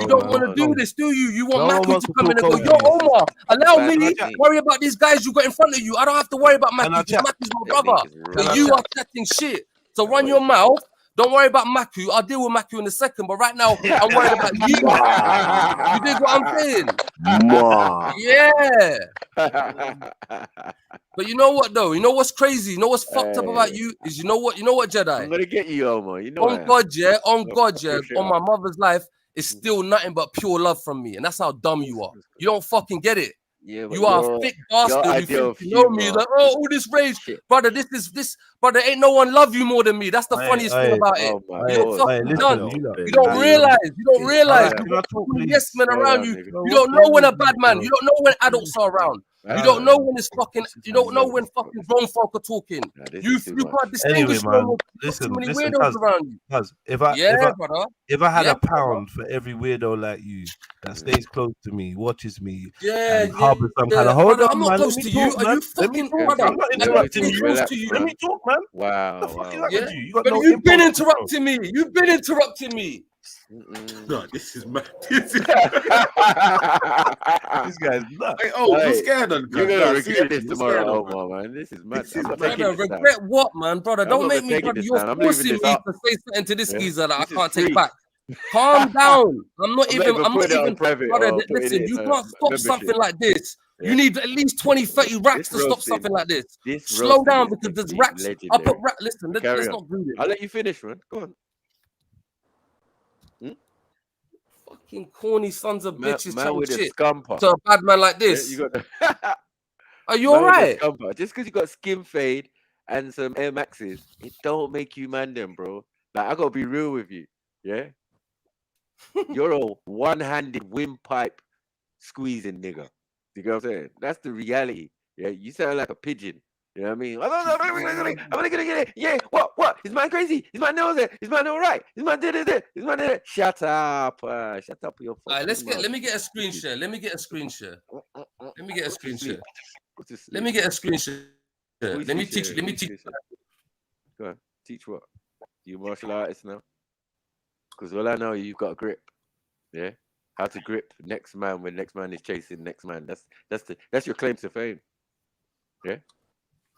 S19: You don't want to do this, do you? You want Maku to come in and go, yo, Omar, allow me to worry about these guys you got in front of you. I don't have to worry about Maku because Maku's my brother. But you are chatting shit. So run your mouth. Don't worry about Maku. I'll deal with Maku in a second. But right now, I'm worried about you. You dig what I'm saying? Yeah. But you know what, though? You know what's crazy? You know what's fucked up about you? Is you know what, Jedi?
S1: I'm going to get you, Omar. You know
S19: on God, yeah. On God, yeah. On my mother's life, it's still nothing but pure love from me. And that's how dumb you are. You don't fucking get it.
S1: Yeah,
S19: you are a thick bastard. You think you know me, like, oh, all this rage, brother. Brother. Ain't no one love you more than me. That's the funniest thing about it. You're fucking done. You don't realize. You don't realize. You got yes men around you. You don't know when a bad man. You don't know when adults are around. You don't know when it's fucking. You don't know when fucking grown folk are talking. You can't distinguish.
S15: Anyway, man, listen,
S19: weirdos around you.
S15: If I had a pound for every weirdo like you that stays close to me, watches me, harbors some kind of hold on,
S19: I'm not close to you. Are you fucking brother?
S15: I'm not interrupting you. Let me talk, man.
S1: Wow.
S19: But you've been interrupting me. You've been interrupting me.
S18: No, this is mad.
S15: This guy's nuts.
S18: Hey, I'm scared of
S1: you're gonna regret this tomorrow, Omar, man. This is mad.
S19: Brother, regret what, man, brother? Don't make me, brother. You're forcing me to say something to this geezer that I can't take back. Calm down. I'm not even, brother, listen, you can't stop something like this. You need at least 20, 30 racks to stop something like this. Slow down because there's racks. I'll put rack. Listen, let's not do this.
S1: I'll let you finish, man. Go on.
S19: Fucking corny sons of bitches trying shit to a bad man like this. Are you alright?
S1: Just because you got skin fade and some Air Maxes, it don't make you man them, bro. Like, I gotta be real with you, yeah? You're a one-handed windpipe squeezing nigga. You know what I'm saying? That's the reality. Yeah, you sound like a pigeon. You know what I mean? I'm gonna get it. Yeah, what? Is man crazy? Is man knows it? Is man all right? Is man did it? Is man did it? Shut up. Shut up your
S19: fucking mouth. Let me get a screen share. Let me get a screen share. Let me teach you.
S1: Go on. Teach what? You martial artist now? Because all I know, you've got a grip. Yeah? How to grip next man when next man is chasing next man. That's your claim to fame. Yeah?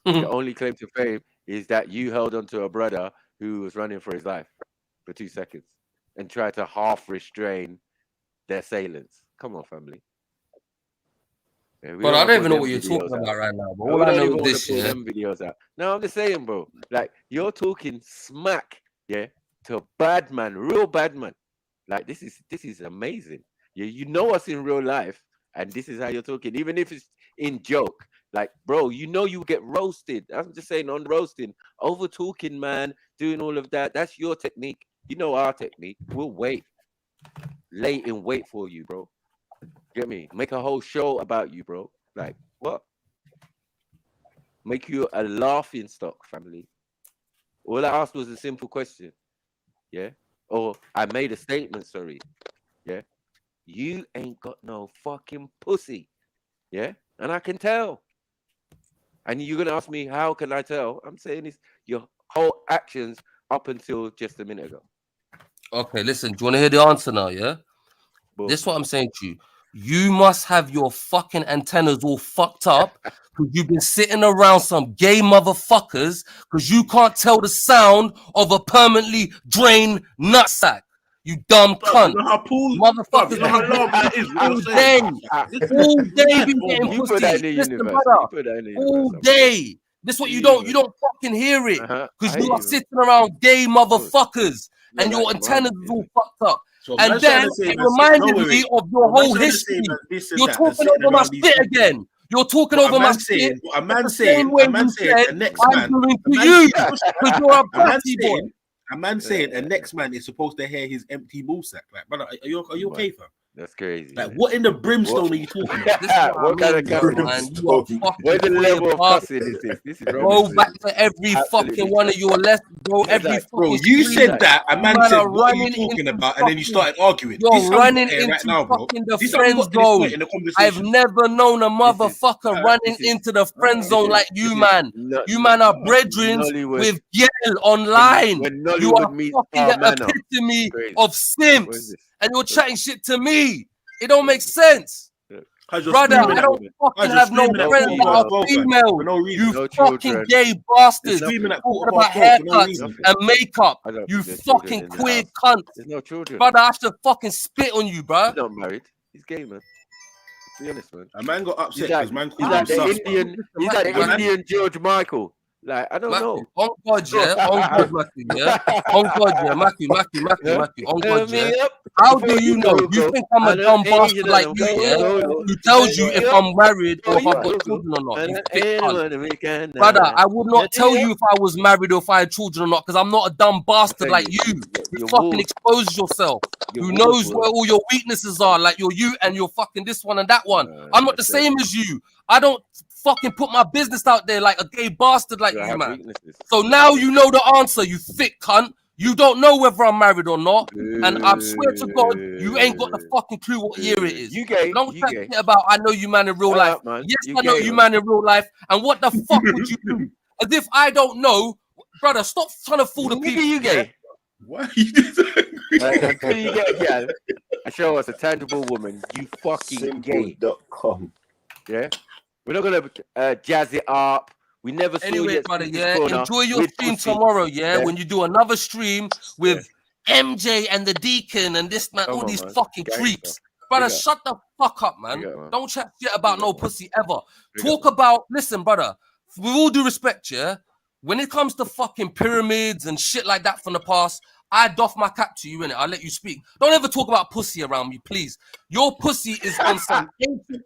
S1: Your only claim to fame is that you held onto a brother who was running for his life for 2 seconds and tried to half restrain their assailants. Come on, family. Yeah,
S19: but I don't even know what you're talking about right now. But all I know is this shit.
S1: Videos out. No, I'm just saying, bro. Like, you're talking smack, yeah, to a bad man, real bad man. Like, this is amazing. You know us in real life, and this is how you're talking, even if it's in joke. Like, bro, you know you get roasted. I'm just saying, on roasting, over talking, man, doing all of that. That's your technique. You know our technique. We'll wait. Lay in wait for you, bro. Get me? Make a whole show about you, bro. Like, what? Make you a laughing stock, family. All I asked was a simple question. Yeah? Or I made a statement, sorry. Yeah? You ain't got no fucking pussy. Yeah? And I can tell. And you're going to ask me, how can I tell? I'm saying it's your whole actions up until just a minute ago.
S19: Okay, listen. Do you want to hear the answer now, yeah? This is what I'm saying to you. You must have your fucking antennas all fucked up because you've been sitting around some gay motherfuckers because you can't tell the sound of a permanently drained nutsack. You dumb cunt.
S18: You know how Paul,
S19: Motherfuckers,
S18: you know how long that is.
S19: all day be getting
S1: You put that in
S19: pussy.
S1: the
S19: Listen,
S1: universe.
S19: brother,
S1: You put that in the
S19: all
S1: universe.
S19: day. This what you don't fucking hear it. Because you are sitting around gay motherfuckers and your antennas is all fucked up.
S18: So
S19: and then it reminded me of your whole history. You're talking over my shit again. You're talking over my shit.
S18: A man saying the next man.
S19: I'm doing to you because you're a bratty boy.
S18: A man saying a next man is supposed to hear his empty ball sack. Like, brother, are you okay, fam?
S1: That's crazy.
S18: Like, what in the brimstone are you talking about?
S1: What kind of cussing? Where's the level of cussing is this? This is
S19: go back to every fucking one of your lessons, bro. Every
S18: bro, you said that. A man said, "What are you talking about?" And then you started arguing.
S19: You're running into fucking the friend zone. I've never known a motherfucker running into the friend zone like you, man. You man are brethren with girl online. You are fucking the epitome of simps. And you're chatting shit to me. It don't make sense. Brother, I don't fucking have no friends that are female. You fucking gay bastards. Talking about haircuts and makeup. You fucking queer cunt.
S1: There's no children.
S19: Brother, I have to fucking spit on you, bro.
S1: He's not married. He's gay, man. Be honest, man.
S18: A man got upset
S1: because
S18: man
S1: called him sus. He's like the Indian George Michael. Like, I don't know.
S19: On God, yeah. On God, Matthew, yeah. On God, yeah. Matthew. On God, yeah. How do you know? You think I'm a dumb bastard like you, yeah? Who tells you if I'm married or if I've got children or not? You thick cunt. Brother, I would not tell you if I was married or if I had children or not, because I'm not a dumb bastard like you. You fucking expose yourself. Who knows where all your weaknesses are? Like you're and you're fucking this one and that one. I'm not the same as you. I don't fucking put my business out there like a gay bastard like you, man. So now you know the answer, you thick cunt. You don't know whether I'm married or not, and I swear to God, you ain't got the fucking clue what year it is.
S1: You gay?
S19: Don't chat shit about I know you man in real life. Yes, I know you man in real life. And what the fuck would you do? As if I don't know, brother. Stop trying to fool the people.
S1: You gay?
S18: Why are you disagreeing?
S1: Until you get a girl and show us a tangible woman, you fucking gay. Yeah. We're not gonna jazz it up. We never saw
S19: anyway, brother. Yeah, enjoy your stream tomorrow. Yeah, when you do another stream with MJ and the Deacon and this man, all these fucking creeps, brother. Shut the fuck up, man. Don't chat shit about no pussy ever. Talk about. Listen, brother. With all due respect, yeah. When it comes to fucking pyramids and shit like that from the past, I doff my cap to you, innit? I'll let you speak. Don't ever talk about pussy around me, please. Your pussy is on some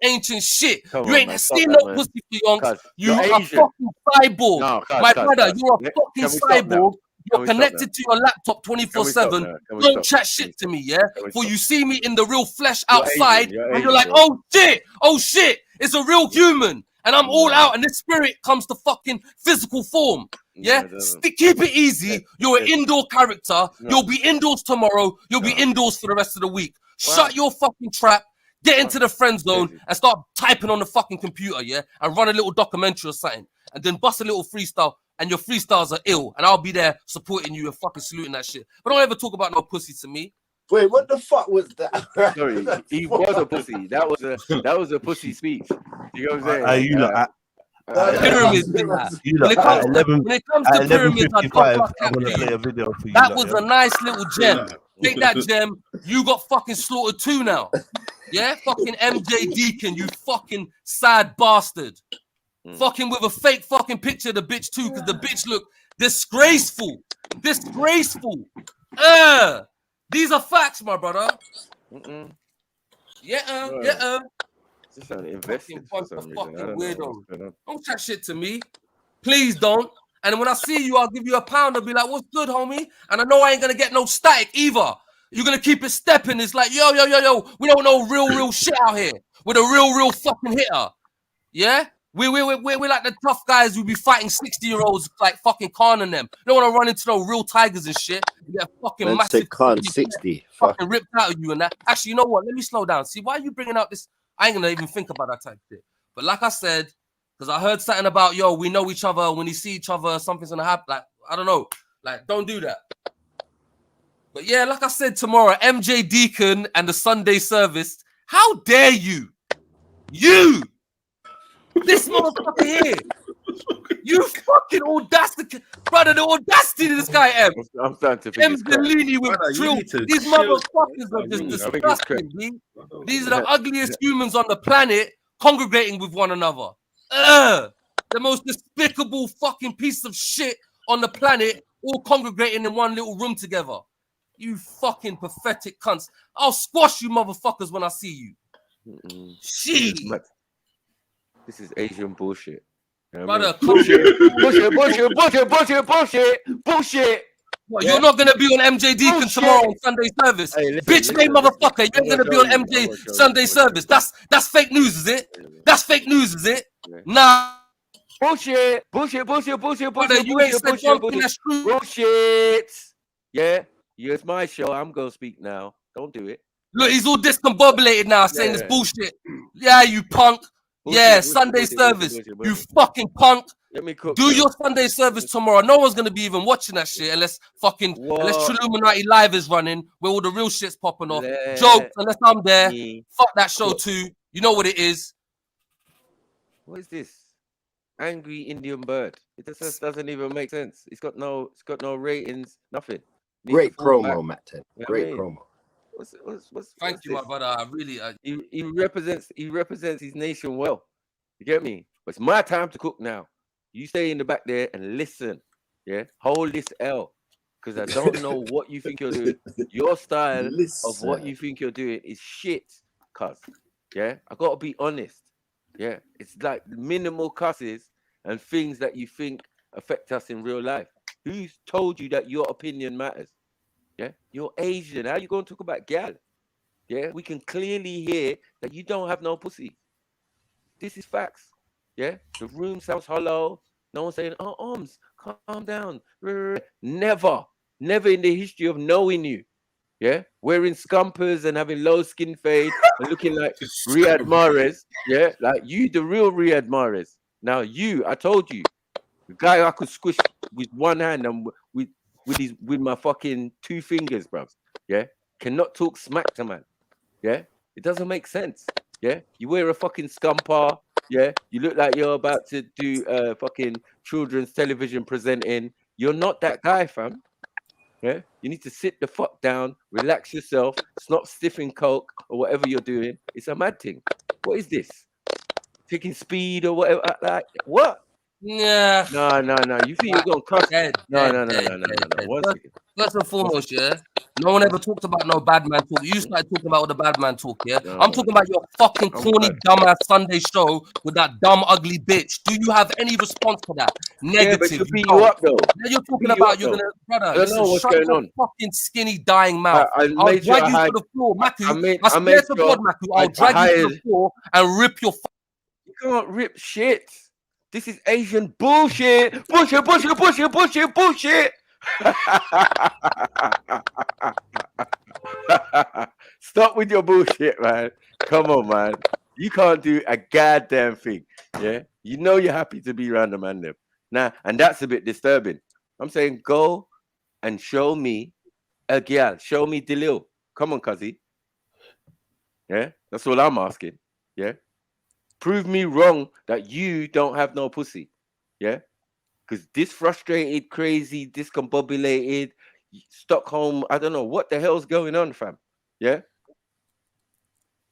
S19: ancient shit. You ain't seen no pussy for yonks. You are fucking cyborg. My brother, you're a fucking cyborg. You're connected to your laptop 24/7. Don't chat shit to me, yeah? For you see me in the real flesh outside, and you're like, oh shit, it's a real human. And I'm all out, and this spirit comes to fucking physical form. Yeah? Keep it easy. You're an indoor character. You'll be indoors tomorrow. You'll be indoors for the rest of the week. Shut your fucking trap. Get into the friend zone and start typing on the fucking computer, yeah? And run a little documentary or something. And then bust a little freestyle. And your freestyles are ill. And I'll be there supporting you and fucking saluting that shit. But don't ever talk about no pussy to me.
S4: Wait, what the fuck was that?
S1: Sorry, he was a pussy. That was a pussy speech. You know what I'm saying?
S19: Pyramids. When it comes to pyramids, I want to play a video for you. That was a nice little gem. Take that gem. You got fucking slaughtered too now. Yeah, fucking MJ Deacon, you fucking sad bastard. Fucking with a fake fucking picture of the bitch too, because the bitch look disgraceful. Disgraceful. These are facts, my brother. Yeah.
S1: Just invested for some reason.
S19: Fucking weirdo. Don't chat shit to me. Please don't. And when I see you, I'll give you £1. I'll be like, what's good, homie? And I know I ain't gonna get no static either. You're gonna keep it stepping. It's like, yo. We don't know real shit out here. We're the real fucking hitter. Yeah? We're like the tough guys who be fighting 60-year-olds like fucking Khan and them. You don't want to run into no real tigers and shit. You get fucking
S4: Let's
S19: massive
S4: Khan 60.
S19: Fucking ripped out of you and that. Actually, you know what? Let me slow down. See, why are you bringing out this? I ain't gonna even think about that type of shit. But like I said, because I heard something about, yo, we know each other. When we see each other, something's gonna happen. Like, I don't know. Like, don't do that. But yeah, like I said, tomorrow, MJ Deacon and the Sunday service. How dare you? You! This motherfucker here. You fucking audacity, brother. The audacity of this guy, M.
S1: I'm starting to think
S19: M's Galini with drill. These motherfuckers are just disgusting. These are the ugliest humans on the planet congregating with one another. The most despicable fucking piece of shit on the planet, all congregating in one little room together. You fucking pathetic cunts. I'll squash you motherfuckers when I see you. Shit.
S1: This is Asian bullshit. You know
S19: Brother,
S1: bullshit.
S19: What, you're not gonna be on MJ Deacon tomorrow on Sunday service, bitch made motherfucker. You ain't gonna be on MJ Sunday service. That's fake news, is it? That's fake news, is it? Nah.
S1: Bullshit. Yeah, it's my show. I'm gonna speak now. Don't do it.
S19: Look, he's all discombobulated now, saying it's bullshit. Yeah, you punk. Sunday service. You fucking punk.
S1: Let me cook.
S19: Do your Sunday service tomorrow. No one's gonna be even watching that shit unless Illuminati Live is running, where all the real shit's popping off. Jokes, unless I'm there. Fuck that show too. You know what it is.
S1: What is this? Angry Indian bird. It just doesn't even make sense. It's got no ratings, nothing.
S4: Great promo, Matt. Great promo.
S19: Thank you, my brother. I really
S1: he represents his nation well. You get me? But it's my time to cook now. You stay in the back there and listen. Yeah, hold this L, because I don't know what you think you're doing. Your style of what you think you're doing is shit, cuz. Yeah, I gotta be honest. Yeah, it's like minimal cusses and things that you think affect us in real life. Who's told you that your opinion matters? Yeah, you're Asian. How you going to talk about gal? Yeah, we can clearly hear that you don't have no pussy. This is facts. Yeah, the room sounds hollow. No one's saying, "Oh, arms, calm down." Never in the history of knowing you. Yeah, wearing scumpers and having low skin fade and looking like Riyad Mahrez. Yeah, like you, the real Riyad Mahrez. Now I told you, the guy I could squish with one hand and with my fucking 2 fingers, bruv. Yeah, cannot talk smack to man. Yeah, it doesn't make sense. Yeah, you wear a fucking scumper. Yeah, you look like you're about to do fucking children's television presenting. You're not that guy, fam. Yeah, you need to sit the fuck down, relax yourself, stop stiffing coke or whatever you're doing. It's a mad thing. What is this? Taking speed or whatever? Like what?
S19: Yeah.
S1: No. You think you're gonna cuss? No. One second.
S19: First and foremost, yeah. No one ever talked about no bad man talk. You started talking about all the bad man talk, yeah. I'm talking about your fucking corny, dumbass Sunday show with that dumb, ugly bitch. Do you have any response to that? Negative.
S1: Yeah, but to beat you up though.
S19: Then you're talking about you're gonna, brother.
S1: I don't know what's going on.
S19: Fucking skinny, dying mouth.
S1: I'll drag you to the
S19: floor, Maku. I swear to God, Maku. I'll drag you to the floor and rip your.
S1: You can't rip shit. This is Asian bullshit. Bullshit. Stop with your bullshit, man. Come on, man. You can't do a goddamn thing. Yeah, you know you're happy to be around the man them. Nah, and that's a bit disturbing. I'm saying go and show me a girl. Show me Delil. Come on, cuzzy. Yeah, that's all I'm asking. Yeah. Prove me wrong that you don't have no pussy. Yeah? Because this frustrated, crazy, discombobulated, Stockholm, I don't know what the hell's going on, fam. Yeah?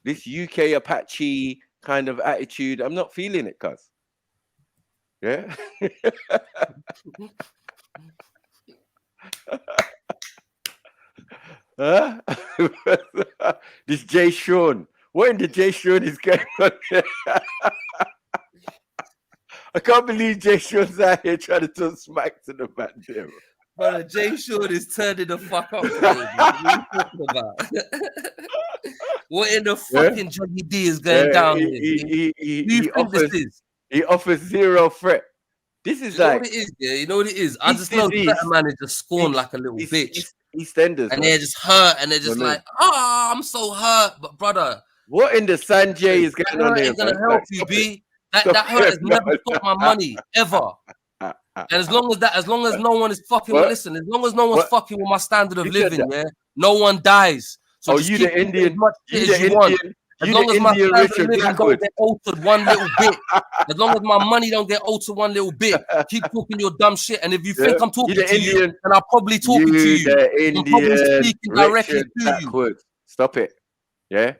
S1: This UK Apache kind of attitude, I'm not feeling it, cuz. Yeah? Huh? This Jay Sean. What in the Jay Sean is going on here? I can't believe Jay Sean's out here trying to talk smack to the man there.
S19: Brother, Jay Sean is turning the fuck up. What are you talking about? What in the fucking Johnny D is going down here?
S1: He offers zero threat. This is
S19: you know what it is, yeah? You know what it is? I just know that man is just scorned like a little bitch.
S1: EastEnders.
S19: And they're just hurt and they're just like, I'm so hurt. But brother,
S1: what in the Sanjay is going on here?
S19: It's gonna help you, B. That hurt has never stopped my money ever. And as long as no one is fucking as long as no one's fucking with my standard of living, yeah, no one dies. So
S1: you the Indian,
S19: As long as my standard of living don't get altered one little bit, as long as my money don't get altered one little bit, keep talking your dumb shit. And if you think I'm talking to you, then I'm probably talking to you. I'm probably speaking directly to you.
S1: Stop it. Yeah?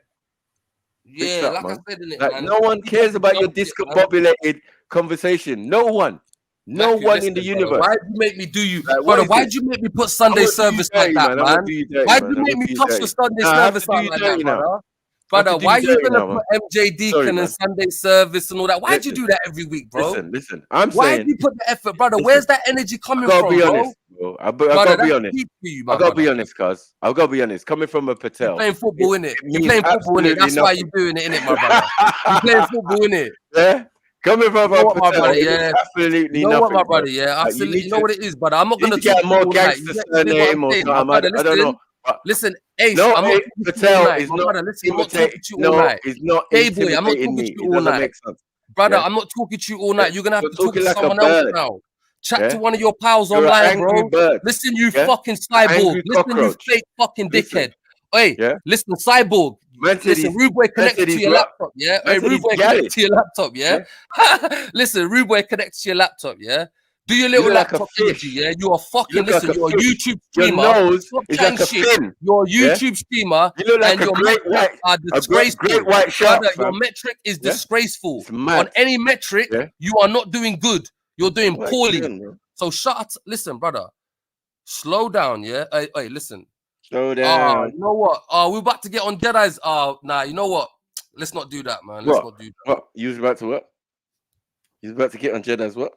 S19: Yeah, like I said, innit, man.
S1: No one cares about your discombobulated conversation. No one. No one in the universe.
S19: Why'd you make me do you? Brother, why'd you make me put Sunday service like that, man? Why'd you make me touch the Sunday service like that, brother? Brother, why are you gonna put MJ Deacon and Sunday service and all that? Why'd you do that every week, bro?
S1: Listen.
S19: Why'd you put the effort, brother? Where's that energy coming from,
S1: be
S19: bro?
S1: honest, bro. I gotta be honest. I gotta be honest, cuz. I gotta be honest. Coming from a Patel.
S19: You're playing football, innit? You're playing football, innit? That's why you're doing it, innit, my brother? You're playing football, innit?
S1: Yeah. Coming from a Patel,
S19: my brother, yeah.
S1: Absolutely
S19: you know
S1: nothing.
S19: What, my brother, yeah. Absolutely. You know what it is, brother. I'm not gonna
S1: get more gangster surname or something. I don't know.
S19: Listen, Ace,
S1: no,
S19: I'm not
S1: Patel is not
S19: brother, listen, I'm not talking to you all night.
S1: He's not
S19: hey boy, I'm not talking to you all night. Brother, I'm not talking to you all night. You're gonna have to talk to someone else now. Chat to one of your pals online, bro. Listen, you fucking cyborg. Listen, you fake fucking dickhead. Hey, listen, cyborg. Listen, Rude Boy connected to your laptop, yeah? Hey, Rude Boy connected to your laptop, yeah? Listen, Rude Boy connected to your laptop, yeah? Do your little laptop energy, yeah? You are fucking, listen, you're a YouTube streamer.
S1: Your nose is like a fin.
S19: You're a YouTube streamer.
S1: You look like
S19: and your metrics are disgraceful.
S1: Great white shark,
S19: your metric is disgraceful. On any metric, you are not doing good. You're doing poorly. So shut up. Listen, brother. Slow down, yeah? Hey, listen.
S1: Slow down.
S19: You know what? We're about to get on Jedi's. Nah, you know what? Let's not do that, man. Let's not do that.
S1: What? You was about to what? You was about to get on Jedi's what?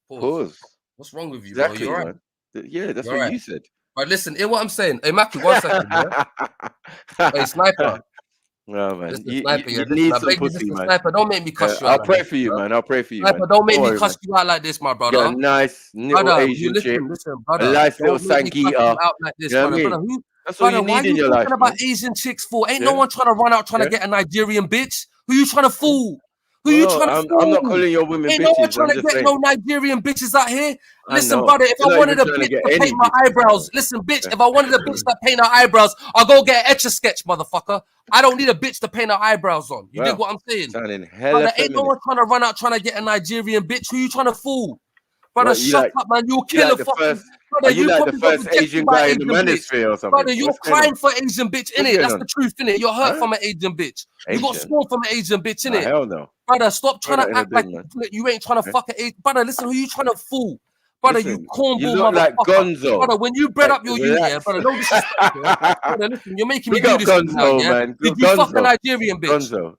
S1: Pause.
S19: What's wrong with you,
S1: exactly,
S19: bro? You're
S1: man. Right. Yeah, that's what you said.
S19: Right, listen, hear what I'm saying. Hey, Maki, 1 second, yeah? Hey, Sniper.
S1: No, man.
S19: Listen,
S1: you
S19: Sniper,
S1: need some pussy, man.
S19: Sniper, don't make me cuss you out.
S1: I'll pray for you, man. I'll pray for you,
S19: Sniper, don't make me cuss you out like this, my brother.
S1: You're a nice little Asian chick.
S19: Listen, brother.
S1: A nice little Sangita.
S19: Out like this,
S1: you know
S19: brother.
S1: What I mean? That's
S19: brother,
S1: all you need in your life.
S19: Why are you talking about Asian chicks for? Ain't no one trying to run out trying to get a Nigerian bitch. Who you trying to fool? Who you trying to fool?
S1: I'm not calling your women
S19: Ain't
S1: bitches.
S19: No one trying to get no Nigerian bitches out here. Listen, brother, if I wanted a bitch to paint my eyebrows, listen, bitch, if I wanted a bitch to paint her eyebrows, I'll go get an Etch-a-Sketch, motherfucker. I don't need a bitch to paint her eyebrows on. You dig what I'm saying? Brother, ain't no one trying to run out trying to get a Nigerian bitch. Who you trying to fool? Brother, shut up, man. You'll kill a fucking... Brother,
S1: you like the first Asian guy in the manosphere or something?
S19: Brother, you're crying for Asian bitch, innit? That's the truth, innit? You're hurt from an Asian bitch. You got scorned from an Asian bitch, innit?
S1: Hell no.
S19: Brother, stop trying to act like you ain't trying to fuck an Asian. Brother, listen, who you trying to fool? Brother, you cornball
S1: you look like Gonzo.
S19: Brother, when you bred up your youth, brother, no disrespect, brother, listen, you're making me do this now,
S1: man.
S19: Did you fuck a Nigerian bitch?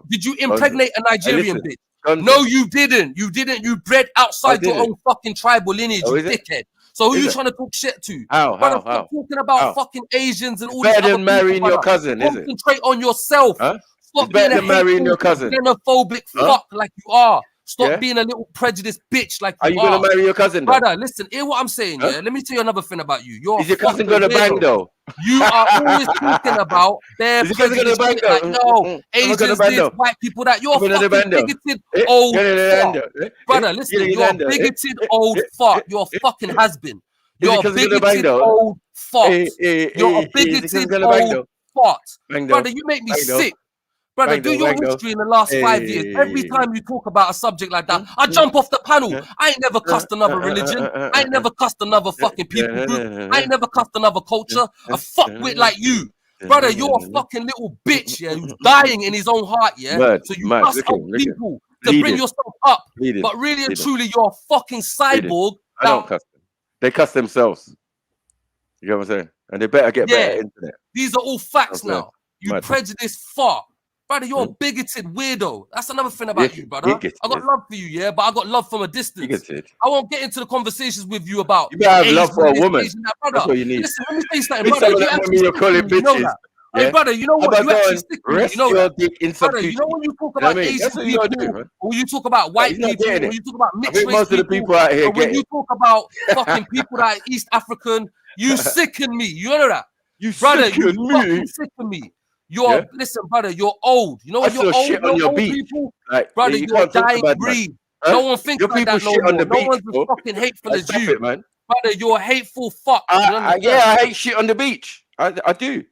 S19: Did you impregnate a Nigerian bitch? No, you didn't. You didn't. You bred outside your own fucking tribal lineage, you dickhead. So who you trying to talk shit to?
S1: How?
S19: Stop talking about fucking Asians and all this.
S1: Better than marrying your cousin, is it?
S19: Concentrate on yourself. Stop being a
S1: marrying your cousin.
S19: Xenophobic fuck like you are. Stop being a little prejudiced bitch like you are.
S1: Are you going to marry your cousin, though?
S19: Brother, listen, hear what I'm saying, yeah? Let me tell you another thing about you.
S1: Is your cousin going to bang, though?
S19: You are always talking about their prejudice. Like, no, Asians this, white people that. You're a fucking bigoted old fuck. Brother, listen, you're a bigoted old fuck. You're a fucking has-been. You're a bigoted old fuck. You're a bigoted old fuck. Brother, you make me sick. Brother, do your history in the last 5 years. Every time you talk about a subject like that, I jump off the panel. I ain't never cussed another religion. I ain't never cussed another fucking people group. I ain't never cussed another culture. A fuckwit like you. Brother, you're a fucking little bitch, yeah, who's dying in his own heart, yeah? So you cuss out people to bring yourself up. But really and truly, you're a fucking cyborg.
S1: I don't cuss them. They cuss themselves. You know what I'm saying? And they better get better internet.
S19: These are all facts now. You prejudiced fuck. Brother, you're a bigoted weirdo. That's another thing about you, brother. I got love for you, yeah, but I got love from a distance.
S1: Bigoted.
S19: I won't get into the conversations with you about.
S1: You better have love for a woman. That's what you need.
S19: Listen, let me say something, brother.
S1: You're calling bitches.
S19: Hey, brother, you know what? You actually stick with me. You know
S1: your
S19: that.
S1: dick in
S19: Brother, you know when you talk about Asian people, or you talk about white people, or you talk about mixed race
S1: most of the people out here,
S19: or when you talk about fucking people that are East African, you sicken me. You know that? You fucking sicken me. Listen, brother, you're old. You know when you're old,
S1: shit on your beach.
S19: People,
S1: like,
S19: brother, you're a dying breed. No one thinks like that no more. No one's as fucking hateful as you. Brother, you're a hateful fuck.
S1: Yeah, I hate shit on the beach. I do.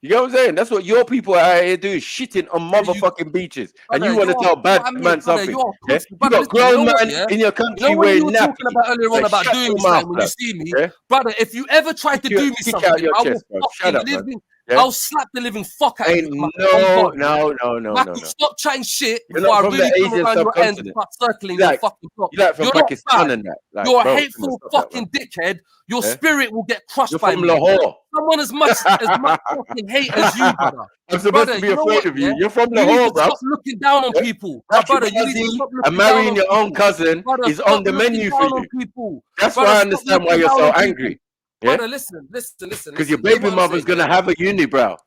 S1: You get what I'm saying? That's what your people out here do, shitting on motherfucking beaches. And you want to tell bad man something. Yeah? You got grown man in your country
S19: when you
S1: wearing
S19: were
S1: nappy.
S19: talking about earlier on about doing me something when you see me, brother, if you ever tried to do me something, I will fucking living. I'll slap the living fuck out of you.
S1: No.
S19: Stop chatting shit
S1: You're
S19: before I
S1: not from
S19: really
S1: the
S19: come
S1: Asian
S19: around your end and
S1: subcontinent.
S19: start circling your fucking block.
S1: You like from Pakistan and that. Like,
S19: You're a
S1: bro,
S19: hateful fucking dickhead. Your spirit will get crushed
S1: You're
S19: by
S1: from
S19: me.
S1: Lahore.
S19: Someone as much fucking hate as you, brother.
S1: I'm supposed to be afraid of you. You're from Lahore,
S19: You need to
S1: bro.
S19: stop looking down on people. Brother, you need to stop looking
S1: and marrying your own cousin is on the menu for you. That's why I understand why you're so angry. Yeah?
S19: Brother, listen.
S1: Because your baby mother's going to have a unibrow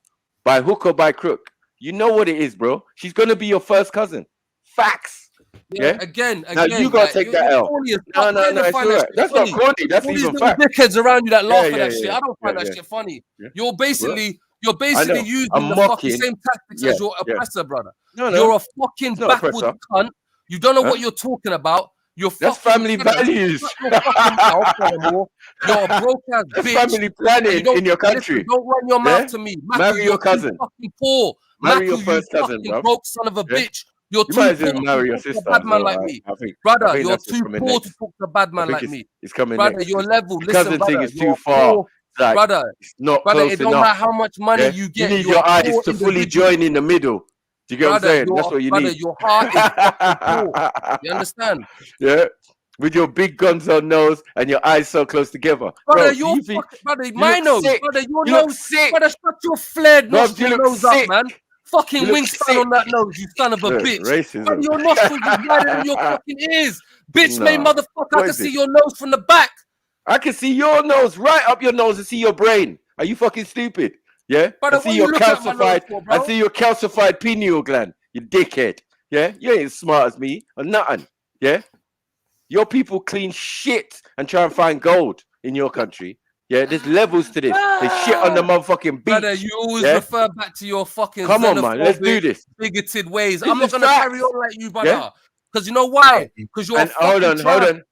S1: by hook or by crook. You know what it is, bro. She's going to be your first cousin. Facts. Yeah.
S19: Again.
S1: Now you gotta take that L. No, it's all right. That's not corny. That's even fact.
S19: Dickheads around you that laugh at that shit. I don't find that shit funny. You're basically using the fucking same tactics as your oppressor, brother. You're a fucking backward cunt. You don't know what you're talking about.
S1: That's family values.
S19: You're a broke ass bitch.
S1: Family planning in your country.
S19: Don't run your mouth to me.
S1: Marry your cousin.
S19: Fucking poor.
S1: Marry your first cousin, bro.
S19: Broke son of a bitch. You're too
S1: might as
S19: poor
S1: well marry your
S19: to talk
S1: sister.
S19: to a bad man like me. Brother, you're too poor to talk to a bad man like me.
S1: It's coming
S19: brother,
S1: next.
S19: your level.
S1: The
S19: Listen,
S1: cousin
S19: brother,
S1: thing is too far. Like,
S19: brother,
S1: it's not
S19: brother,
S1: close
S19: it don't
S1: enough.
S19: matter how much money you get.
S1: You need your eyes to fully join in the middle. Do you get what I'm saying? That's what you need.
S19: Your heart is fucking poor. You understand?
S1: Yeah. With your big guns on nose and your eyes so close together.
S19: Brother, my nose. Brother, your nose. Brother, shut your flared nose up, man. Fucking wingspan on that nose, you son of a bitch.
S1: Racism.
S19: Brother, your nostrils is wider than your fucking ears. Bitch made motherfucker, I can see your nose from the back.
S1: I can see your nose, right up your nose, and see your brain. Are you fucking stupid? Yeah?
S19: Brother,
S1: I see your calcified, I see your calcified pineal gland, you dickhead. Yeah? You ain't as smart as me or nothing. Yeah? Your people clean shit and try and find gold in your country. Yeah, there's levels to this. They shit on the motherfucking beach.
S19: Brother, you always refer back to your fucking
S1: come on, man. Let's do this.
S19: Bigoted ways. I'm not gonna carry on like you, brother. Because you know why? Because you're
S1: hold on.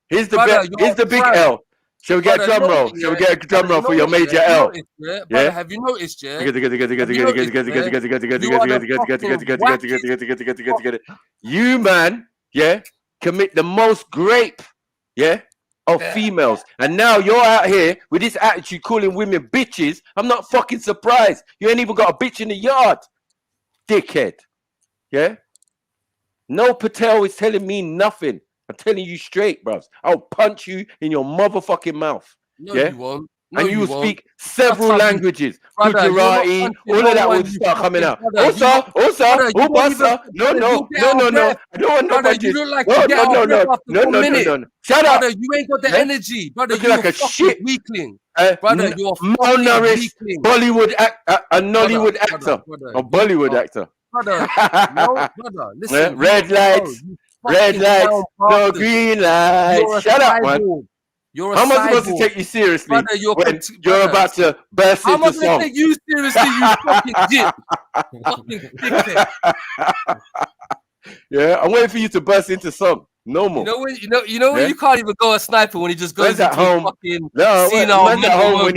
S1: Here's the big L. Shall we get a drum roll? Shall we get a drum roll for your major L?
S19: Yeah. Have you noticed,
S1: You, man, commit the most rape, of females, and now you're out here with this attitude calling women bitches. I'm not fucking surprised. You ain't even got a bitch in the yard, dickhead. Yeah. No Patel is telling me nothing. I'm telling you straight, bros. I'll punch you in your motherfucking mouth.
S19: No, you won't. No,
S1: and you
S19: won't.
S1: speak several languages. Gujarati, all of that will start coming out. Also, I don't want no
S19: brother, you look like you get out of breath after 1 minute.
S1: Shut up.
S19: Brother, you ain't got the energy. Brother, you're
S1: like a
S19: shit weakling.
S1: Brother,
S19: you're
S1: malnourished Bollywood a Nollywood actor. A Bollywood actor.
S19: Brother, no, brother, listen.
S1: Red lights, no green lights. Shut up, man. How am I supposed to take you seriously
S19: brother,
S1: when you're about to burst into song?
S19: I'm going to take you seriously, you fucking jit. Fucking dickhead.
S1: Yeah, I'm waiting for you to burst into song. No more.
S19: You know when you can't even go a sniper when he just goes into
S1: home.
S19: Fucking
S1: at home when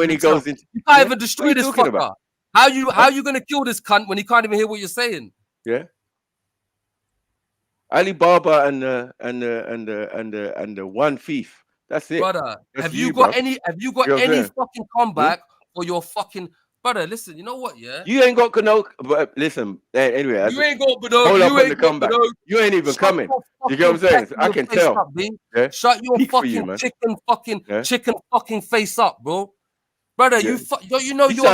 S1: he goes into.
S19: You can't even destroy this fucker. How you gonna kill this cunt when he can't even hear what you're saying?
S1: Yeah. Alibaba and the one thief. That's it.
S19: Brother,
S1: That's
S19: have you got
S1: bro.
S19: any fucking comeback for your fucking brother? Listen, you know what,
S1: You ain't got no but listen, anyway.
S19: You ain't got no
S1: hold up on the comeback. You ain't even coming. You get what I'm saying? I can tell.
S19: Up, Shut your fucking chicken fucking face up, bro. Brother, you know you're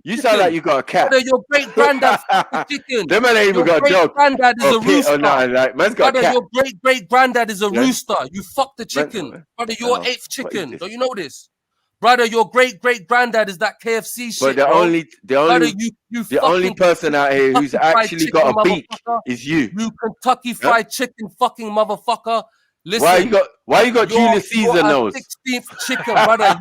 S1: you sound like you got a cat.
S19: Brother, your great granddad chicken.
S1: Them man ain't even got a dog.
S19: Granddad is a rooster.
S1: Man's got
S19: brother,
S1: a cat.
S19: your great granddad is a rooster. You fuck the chicken. Brother, you're 8th chicken. Don't you know this? Brother, your great granddad is that KFC shit.
S1: But the only person out here who's actually got a beak is you.
S19: You Kentucky Fried Chicken fucking motherfucker. Listen,
S1: why you got Julius Caesar nose?
S19: 16th chicken, brother.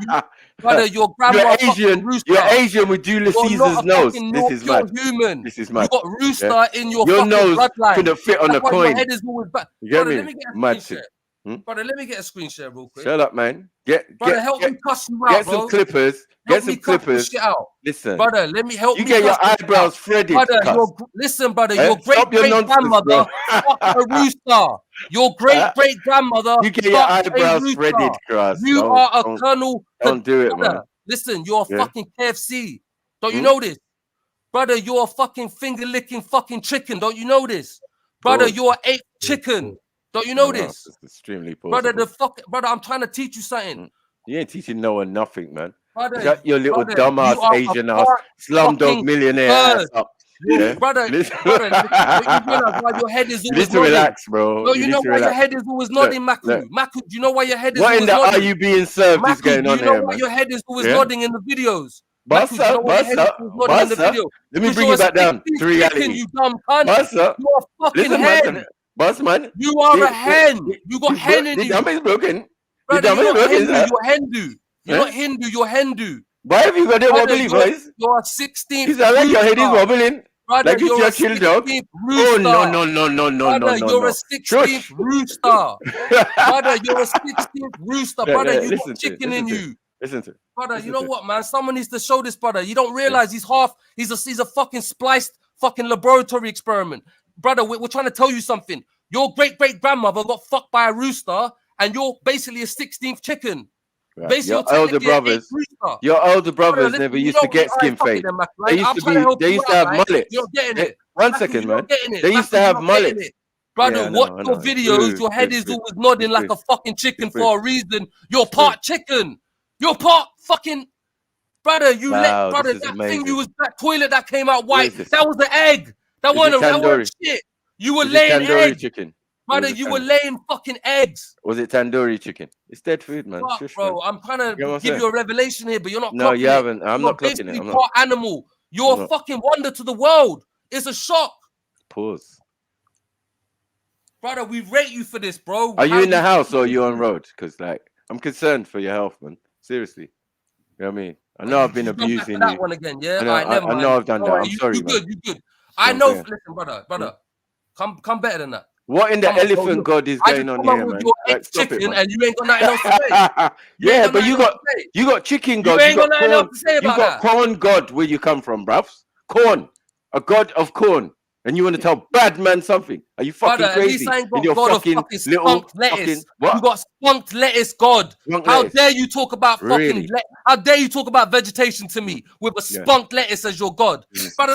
S19: Brother, your grandma
S1: You're Asian with Julius Caesar's nose. This is mad.
S19: Human.
S1: This is mad.
S19: You got rooster in your
S1: Your
S19: fucking
S1: nose
S19: bloodline.
S1: couldn't fit on a coin.
S19: Your head is always back.
S1: You get
S19: brother,
S1: me?
S19: let me get a
S1: Mad
S19: screenshot. Brother, let me get a screen share real quick.
S1: Shut up, man.
S19: Brother, help me cuss you out,
S1: get
S19: bro.
S1: some clippers.
S19: Help me cuss this shit out.
S1: Listen,
S19: brother, let me help
S1: you
S19: me.
S1: get your eyebrows threaded.
S19: Brother, listen, brother, your great grandmother fucked a rooster. Your great grandmother.
S1: You get your eyebrows threaded, Cross.
S19: You are a colonel.
S1: Don't do it, man.
S19: Listen, you're a fucking KFC. Don't you know this? Brother, you're a fucking finger-licking fucking chicken. Don't you know this? Brother, you're 8 chicken. Don't you know this?
S1: It's extremely possible.
S19: Brother, I'm trying to teach you something.
S1: You ain't teaching no one nothing, man.
S19: Brother,
S1: you got your little dumbass Asian ass, slumdog millionaire ass up.
S19: Brother, you realize why your head is always
S1: you need to relax, bro.
S19: No, you know why your head is always nodding, Maku? Maku, do you know why your head is
S1: always
S19: nodding?
S1: What in the are you being served is going on here, man?
S19: Do you know why your head is always nodding in the videos?
S1: Boss up. Let me bring you back down to reality.
S19: You dumb cunt.
S1: Boss up.
S19: You are fucking hen.
S1: Boss man.
S19: You are a hen. You got hen in you.
S1: The dumb is broken.
S19: Brother, you're not Hindu. You're Hindu. You're not Hindu. You're Hindu.
S1: Why have you got a wobbly voice?
S19: You're 16.
S1: You sound like your head is wobbling.
S19: Brother,
S1: like it's your chill dog. Oh no.
S19: Brother, you're a 16th rooster. Brother, you're a 16th rooster. Brother, you got chicken in you.
S1: Listen to it.
S19: Brother, you know what, man? Someone needs to show this brother. You don't realize he's a fucking spliced fucking laboratory experiment. Brother, we're trying to tell you something. Your great-great-grandmother got fucked by a rooster, and you're basically a 16th chicken.
S1: Right. Your older brothers never used to get skin fade. They used to have mullet.
S19: You're getting it.
S1: One second, man. They used to have mullet.
S19: Brother, watch your videos. Your head is always nodding like a fucking chicken for a reason. You're part chicken. You're part fucking. Brother, brother, that thing that toilet that came out white, that was the egg. That wasn't shit. You were laying eggs.
S1: Chicken?
S19: Brother, you were laying fucking eggs.
S1: Was it tandoori chicken? It's dead food, man.
S19: Fuck, bro, I'm trying to give you a revelation here, but you're not.
S1: No, you haven't. I'm not clocking it. I'm not.
S19: Part animal. You're a fucking wonder to the world. It's a shock.
S1: Pause.
S19: Brother, we rate you for this, bro.
S1: Are you in the house or are you on road? Because, like, I'm concerned for your health, man. Seriously. You know what I mean? I know I've been abusing you.
S19: That one again, yeah?
S1: I know I've done that. I'm sorry, man.
S19: You good. I know. Listen, brother. Come better than that.
S1: What in the elephant god is going on here, man?
S19: Like, chicken, and you ain't got nothing else to say.
S1: Yeah, but you got chicken god.
S19: You ain't got nothing else to say about that.
S1: You got corn god where you come from, bruv. Corn. A god of corn. And you want to tell bad man something? Are you fucking crazy?
S19: In your fucking little lettuce. What? You got spunked lettuce, God. How dare you talk about fucking? How dare you talk about vegetation to me with a spunked lettuce as your God, brother?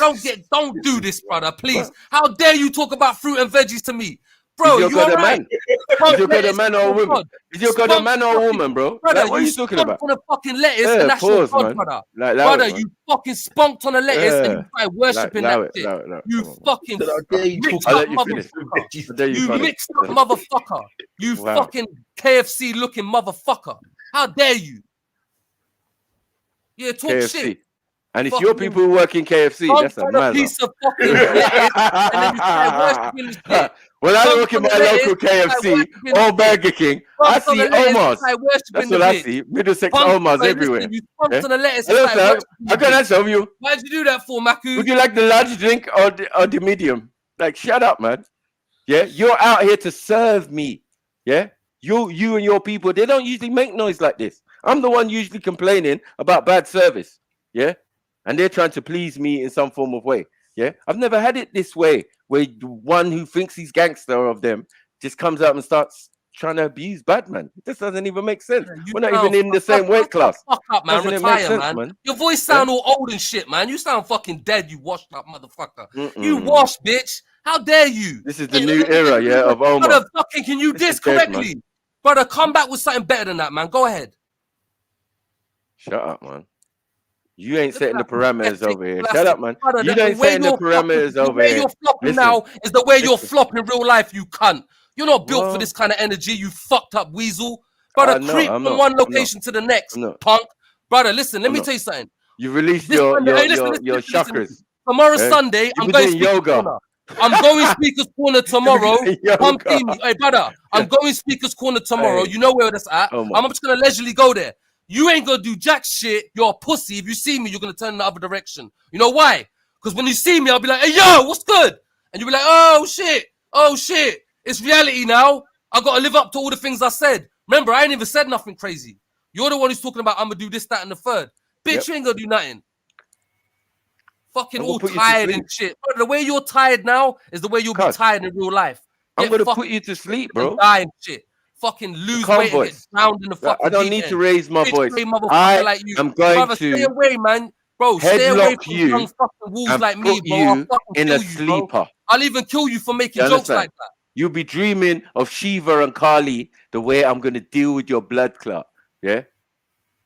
S19: Don't do this, brother, please. How dare you talk about fruit and veggies to me? Bro, you are right.
S1: Is your God a man or a woman? Is your God a man or a woman, bro?
S19: Brother,
S1: like, what are you talking about?
S19: On a fucking lettuce, and that's your God, brother. Brother, you fucking spunked on a lettuce and you started worshipping that shit. You fucking mixed up motherfucker. You mixed up motherfucker. You fucking KFC looking motherfucker. How dare you? Yeah, talk shit.
S1: And it's your people who work in KFC. That's a man.
S19: Piece of fucking lettuce, and then you started worshipping this shit.
S1: When I look at my local KFC or Burger King, I see Omars. That's what I see. Middlesex Omars everywhere.
S19: Hello,
S1: sir. How can I serve you?
S19: Why'd you do that for, Maku?
S1: Would you like the large drink or the medium? Like, shut up, man. Yeah, you're out here to serve me. Yeah, you and your people, they don't usually make noise like this. I'm the one usually complaining about bad service. Yeah, and they're trying to please me in some form of way. Yeah, I've never had it this way, where one who thinks he's gangster of them just comes out and starts trying to abuse Batman. This doesn't even make sense. We're not even in the same weight class.
S19: Fuck up, man. Retire, man. Your voice sound all old and shit, man. You sound fucking dead, you washed up motherfucker. You washed, bitch. How dare you?
S1: This is the new era, yeah, of Omar.
S19: Brother, fucking, can you diss correctly? Brother, come back with something better than that, man. Go ahead.
S1: Shut up, man. You ain't setting the parameters over here. Shut up, man. You ain't setting the parameters over here.
S19: The way you're flopping now is the way you're flopping in real life, you cunt. You're not built for this kind of energy, you fucked up weasel. Brother, creep from one location to the next, punk. Brother, listen, let me tell you something.
S1: You released your chakras.
S19: Tomorrow Sunday, I'm going yoga. I'm going Speaker's Corner tomorrow. Come see me. Hey, brother, I'm going Speaker's Corner tomorrow. You know where that's at. I'm just going to leisurely go there. You ain't gonna do jack shit. You're a pussy. If you see me, you're gonna turn in the other direction. You know why? Because when you see me, I'll be like, hey, yo, what's good? And you'll be like, oh, shit. It's reality now. I got to live up to all the things I said. Remember, I ain't even said nothing crazy. You're the one who's talking about I'm going to do this, that, and the third. Bitch, you ain't going to do nothing. Fucking all tired and shit. Bro, the way you're tired now is the way you'll be tired in real life.
S1: I'm going to put you to sleep, bro.
S19: Die and shit. Fucking lose weight and get drowned in the fucking
S1: I don't need to raise my voice.
S19: Like you.
S1: I'm going to
S19: stay away, man. Bro, stay away from young fucking wolves like me, bro. I'll fucking
S1: in
S19: kill
S1: a sleeper.
S19: Bro. I'll even kill you for making jokes like that.
S1: You'll be dreaming of Shiva and Kali the way I'm going to deal with your blood clot. Yeah?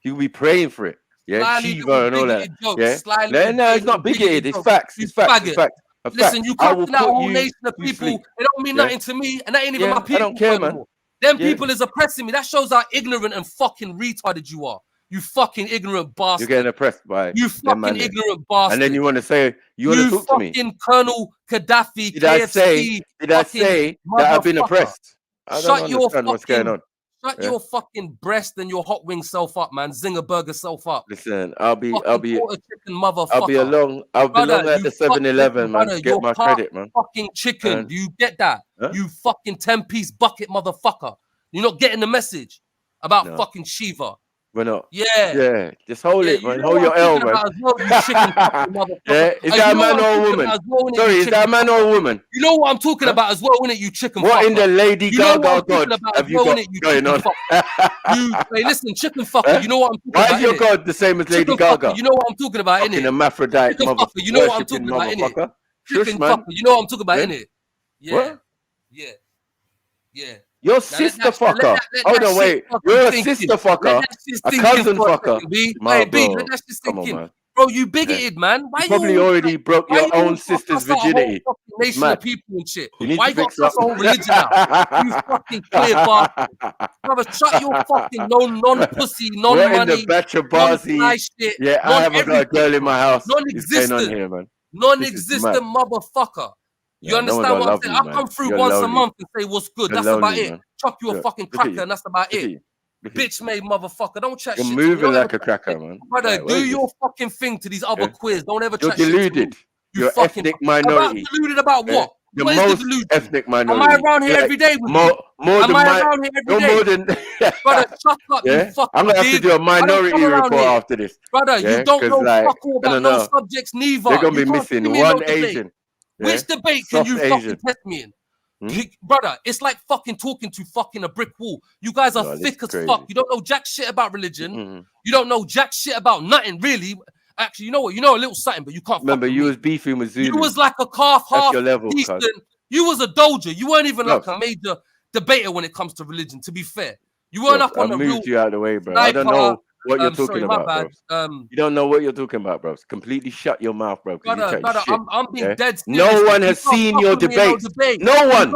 S1: You'll be praying for it. Yeah?
S19: Slyly
S1: Shiva and all that.
S19: Jokes,
S1: yeah? No, it's not bigoted. It's facts. It's facts. It's facts.
S19: Listen, you come to that whole nation of people, it don't mean nothing to me, and that ain't even my people.
S1: I don't care, man.
S19: Them people is oppressing me. That shows how ignorant and fucking retarded you are. You fucking ignorant bastard.
S1: You're getting oppressed by
S19: you fucking ignorant bastard.
S1: And then you want to say you want to talk to me.
S19: You fucking Colonel Gaddafi.
S1: Did I say that I've been oppressed? I don't understand what's going on.
S19: Shut your fucking breast and your hot wing self up, man. Zinger burger self up.
S1: Listen, I'll be along at the
S19: brother,
S1: 7-Eleven, man, to get my credit, man.
S19: Fucking chicken. Do you get that? Huh? You fucking 10-piece bucket motherfucker. You're not getting the message about fucking Shiva.
S1: We're not.
S19: Yeah.
S1: Just hold it, man. Hold your L, man. Yeah. Is that a man or a woman? Sorry, is that a man or a woman?
S19: You know what I'm talking about as well, innit? You chicken.
S1: What in the Lady Gaga God have you got going on?
S19: Hey, listen, chicken fucker. You know what I'm talking about?
S1: Why is your God the same as Lady Gaga?
S19: You know what I'm talking about, innit?
S1: Fucking hermaphrodite, motherfucker.
S19: You know what I'm talking about, innit? Chicken fucker. You know what I'm talking about, innit? Yeah. Yeah.
S1: Your sister fucker. Hold on, wait. You're a sister fucker. A cousin fucker.
S19: Hey, B, let that shit sink in. Bro, you bigoted, man. Why
S1: you probably already broke your own sister's virginity.
S19: Nation of people and shit. Why you got your own religion now? You fucking clear bastard. Brother, shut your fucking non-pussy, non-money, non-fly shit.
S1: Yeah, I haven't got a girl in my house.
S19: Non-existent. Non-existent motherfucker. You understand what I'm saying? I come through once a month and say what's good. That's about it. Chuck you a fucking cracker and that's about it. Bitch made motherfucker. Don't chat shit.
S1: You're moving like a cracker, man.
S19: Brother, do your fucking thing to these other queers. Don't ever chat shit.
S1: You're deluded. You're ethnic minority.
S19: Deluded about what?
S1: The most ethnic minority.
S19: Am I around here every day with you? Am I around here every day?
S1: More than...
S19: Brother, shut up, you fucking
S1: I'm going to have to do a minority report after this.
S19: Brother, you don't know fuck all about no subjects neither.
S1: They're going to be missing one Asian.
S19: Which debate can you fucking test me in? Brother, it's like fucking talking to fucking a brick wall. You guys are thick as fuck. You don't know jack shit about religion. You don't know jack shit about nothing, really. Actually, you know what? You know a little something, but you can't.
S1: Remember, you was beefing with Zulu.
S19: You was like a calf, half Eastern. You was a doja. You weren't even like a major debater when it comes to religion, to be fair. You weren't up on the real...
S1: I moved you out of the way, bro. I don't know what you're talking about, bro. You don't know what you're talking about, bro. Completely shut your mouth, bro.
S19: Brother, I'm being dead serious.
S1: No one has seen your debate. No one.